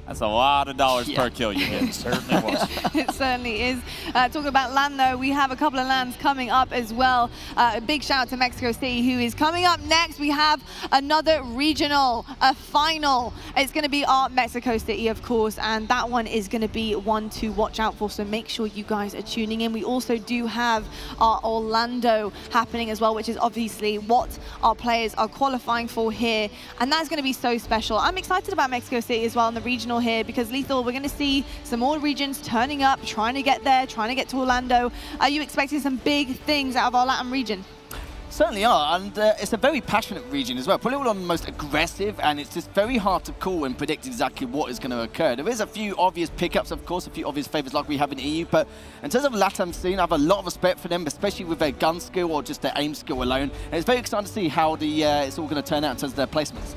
That's a lot of dollars per kill you get. It certainly was. It certainly is. Talking about LAN, though, we have a couple of LANs coming up as well. A big shout out to Mexico City, who is coming up next. We have another regional, a final. It's going to be our Mexico City, of course, and that one is going to be one to watch out for, so make sure you guys are tuning in. We also do have our Orlando happening as well, which is obviously what our players are qualifying for here, and that's going to be so special. I'm excited about Mexico City as well in the regional here, because Lethal, we're going to see some more regions turning up, trying to get there, trying to get to Orlando. Are you expecting some big things out of our Latin region? Certainly are, and it's a very passionate region as well. Probably one of the most aggressive, and it's just very hard to call and predict exactly what is going to occur. There is a few obvious pickups, of course, a few obvious favourites like we have in EU, but in terms of LATAM scene, I have a lot of respect for them, especially with their gun skill or just their aim skill alone. And it's very exciting to see how it's all going to turn out in terms of their placements.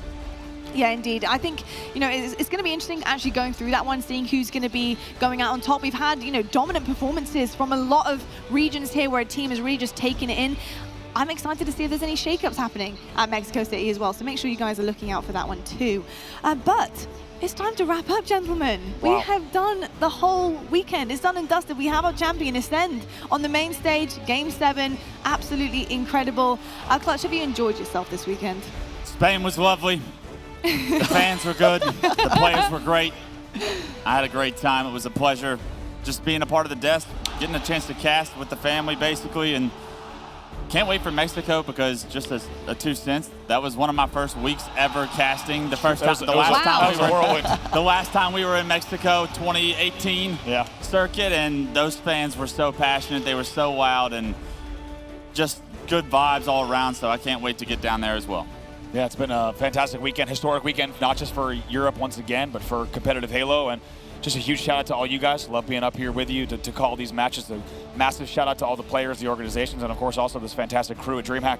Yeah, indeed. I think, it's going to be interesting actually going through that one, seeing who's going to be going out on top. We've had, dominant performances from a lot of regions here where a team has really just taken it in. I'm excited to see if there's any shakeups happening at Mexico City as well, so make sure you guys are looking out for that one too. But it's time to wrap up, gentlemen. Wow. We have done the whole weekend. It's done and dusted. We have our champion, Ascend, on the main stage, Game 7. Absolutely incredible. Clutch, have you enjoyed yourself this weekend? Spain was lovely. The fans were good. The players were great. I had a great time. It was a pleasure just being a part of the desk, getting a chance to cast with the family, basically, and Can't wait for Mexico because just a 2 cents. That was one of my first weeks ever casting. The last time we were in Mexico, 2018 circuit, and those fans were so passionate. They were so wild and just good vibes all around. So I can't wait to get down there as well. Yeah, it's been a fantastic weekend, historic weekend, not just for Europe once again, but for competitive Halo. And just a huge shout out to all you guys. Love being up here with you to call these matches. A massive shout out to all the players, the organizations, and of course also this fantastic crew at DreamHack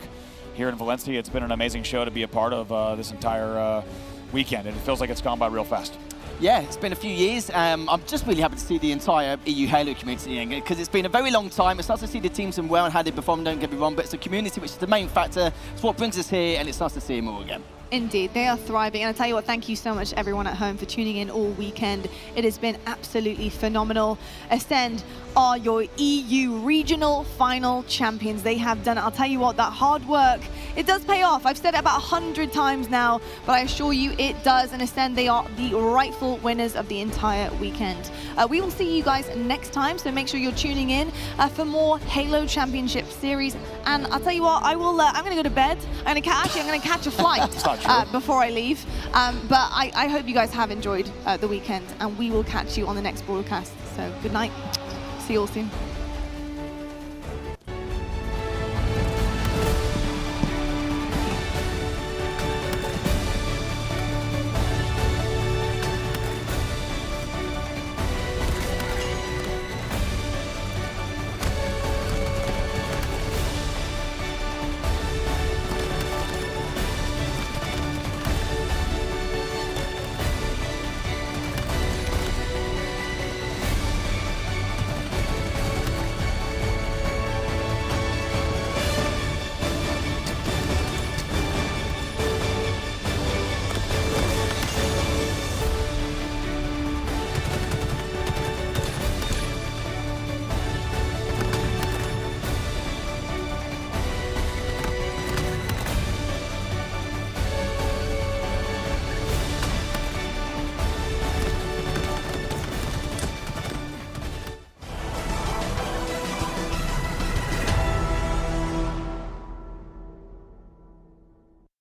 here in Valencia. It's been an amazing show to be a part of this entire weekend, and it feels like it's gone by real fast. Yeah, it's been a few years. I'm just really happy to see the entire EU Halo community because it's been a very long time. It's nice to see the teams and well and how they perform, don't get me wrong, but it's the community which is the main factor. It's what brings us here, and it's nice to see them all again. Indeed, they are thriving. And I tell you what, thank you so much everyone at home for tuning in all weekend. It has been absolutely phenomenal. Ascend are your EU Regional Final champions. They have done it. I'll tell you what, that hard work, it does pay off. I've said it about 100 times now, but I assure you it does. And Ascend, they are the rightful winners of the entire weekend. We will see you guys next time, so make sure you're tuning in for more Halo Championship Series. And I'll tell you what, I'm going to go to bed. I'm going to catch a flight before I leave. But I hope you guys have enjoyed the weekend, and we will catch you on the next broadcast. So good night. See you all soon.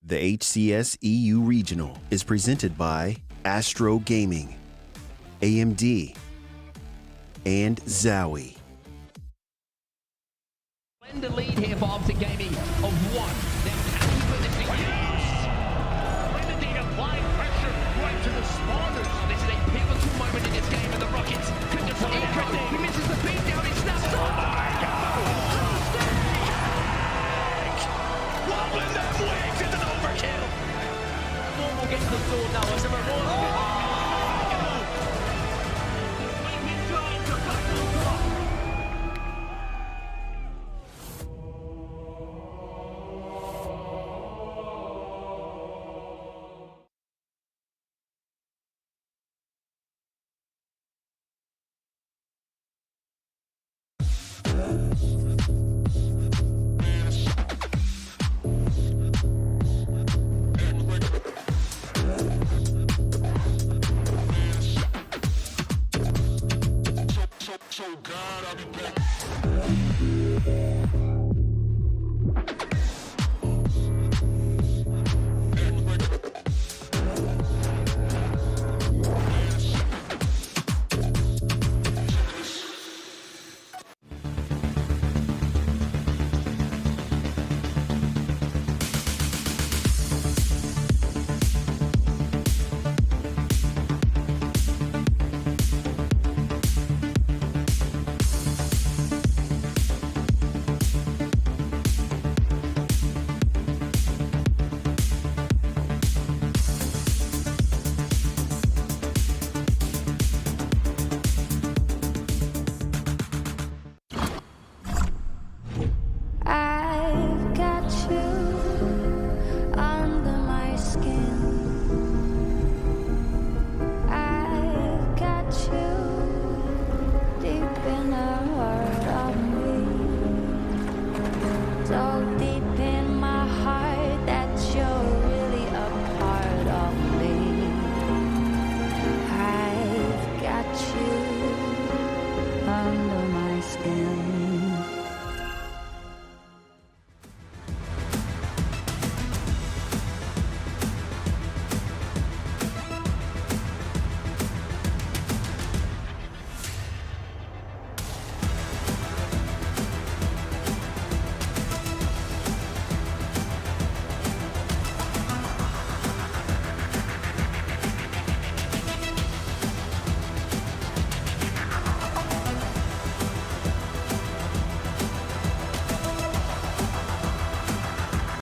The HCS EU Regional is presented by Astro Gaming, AMD, and Zowie. The lead here for Optic Gaming of 1. Now, can he put this to use? Renadine applying pressure right to the spawners. This is a pivotal moment in this game, and the Rockets could just incredible. He misses the beat down, he snaps on. Oh my God! Wobbling them wigs, it's an overkill. Normal gets the sword now, as a reward.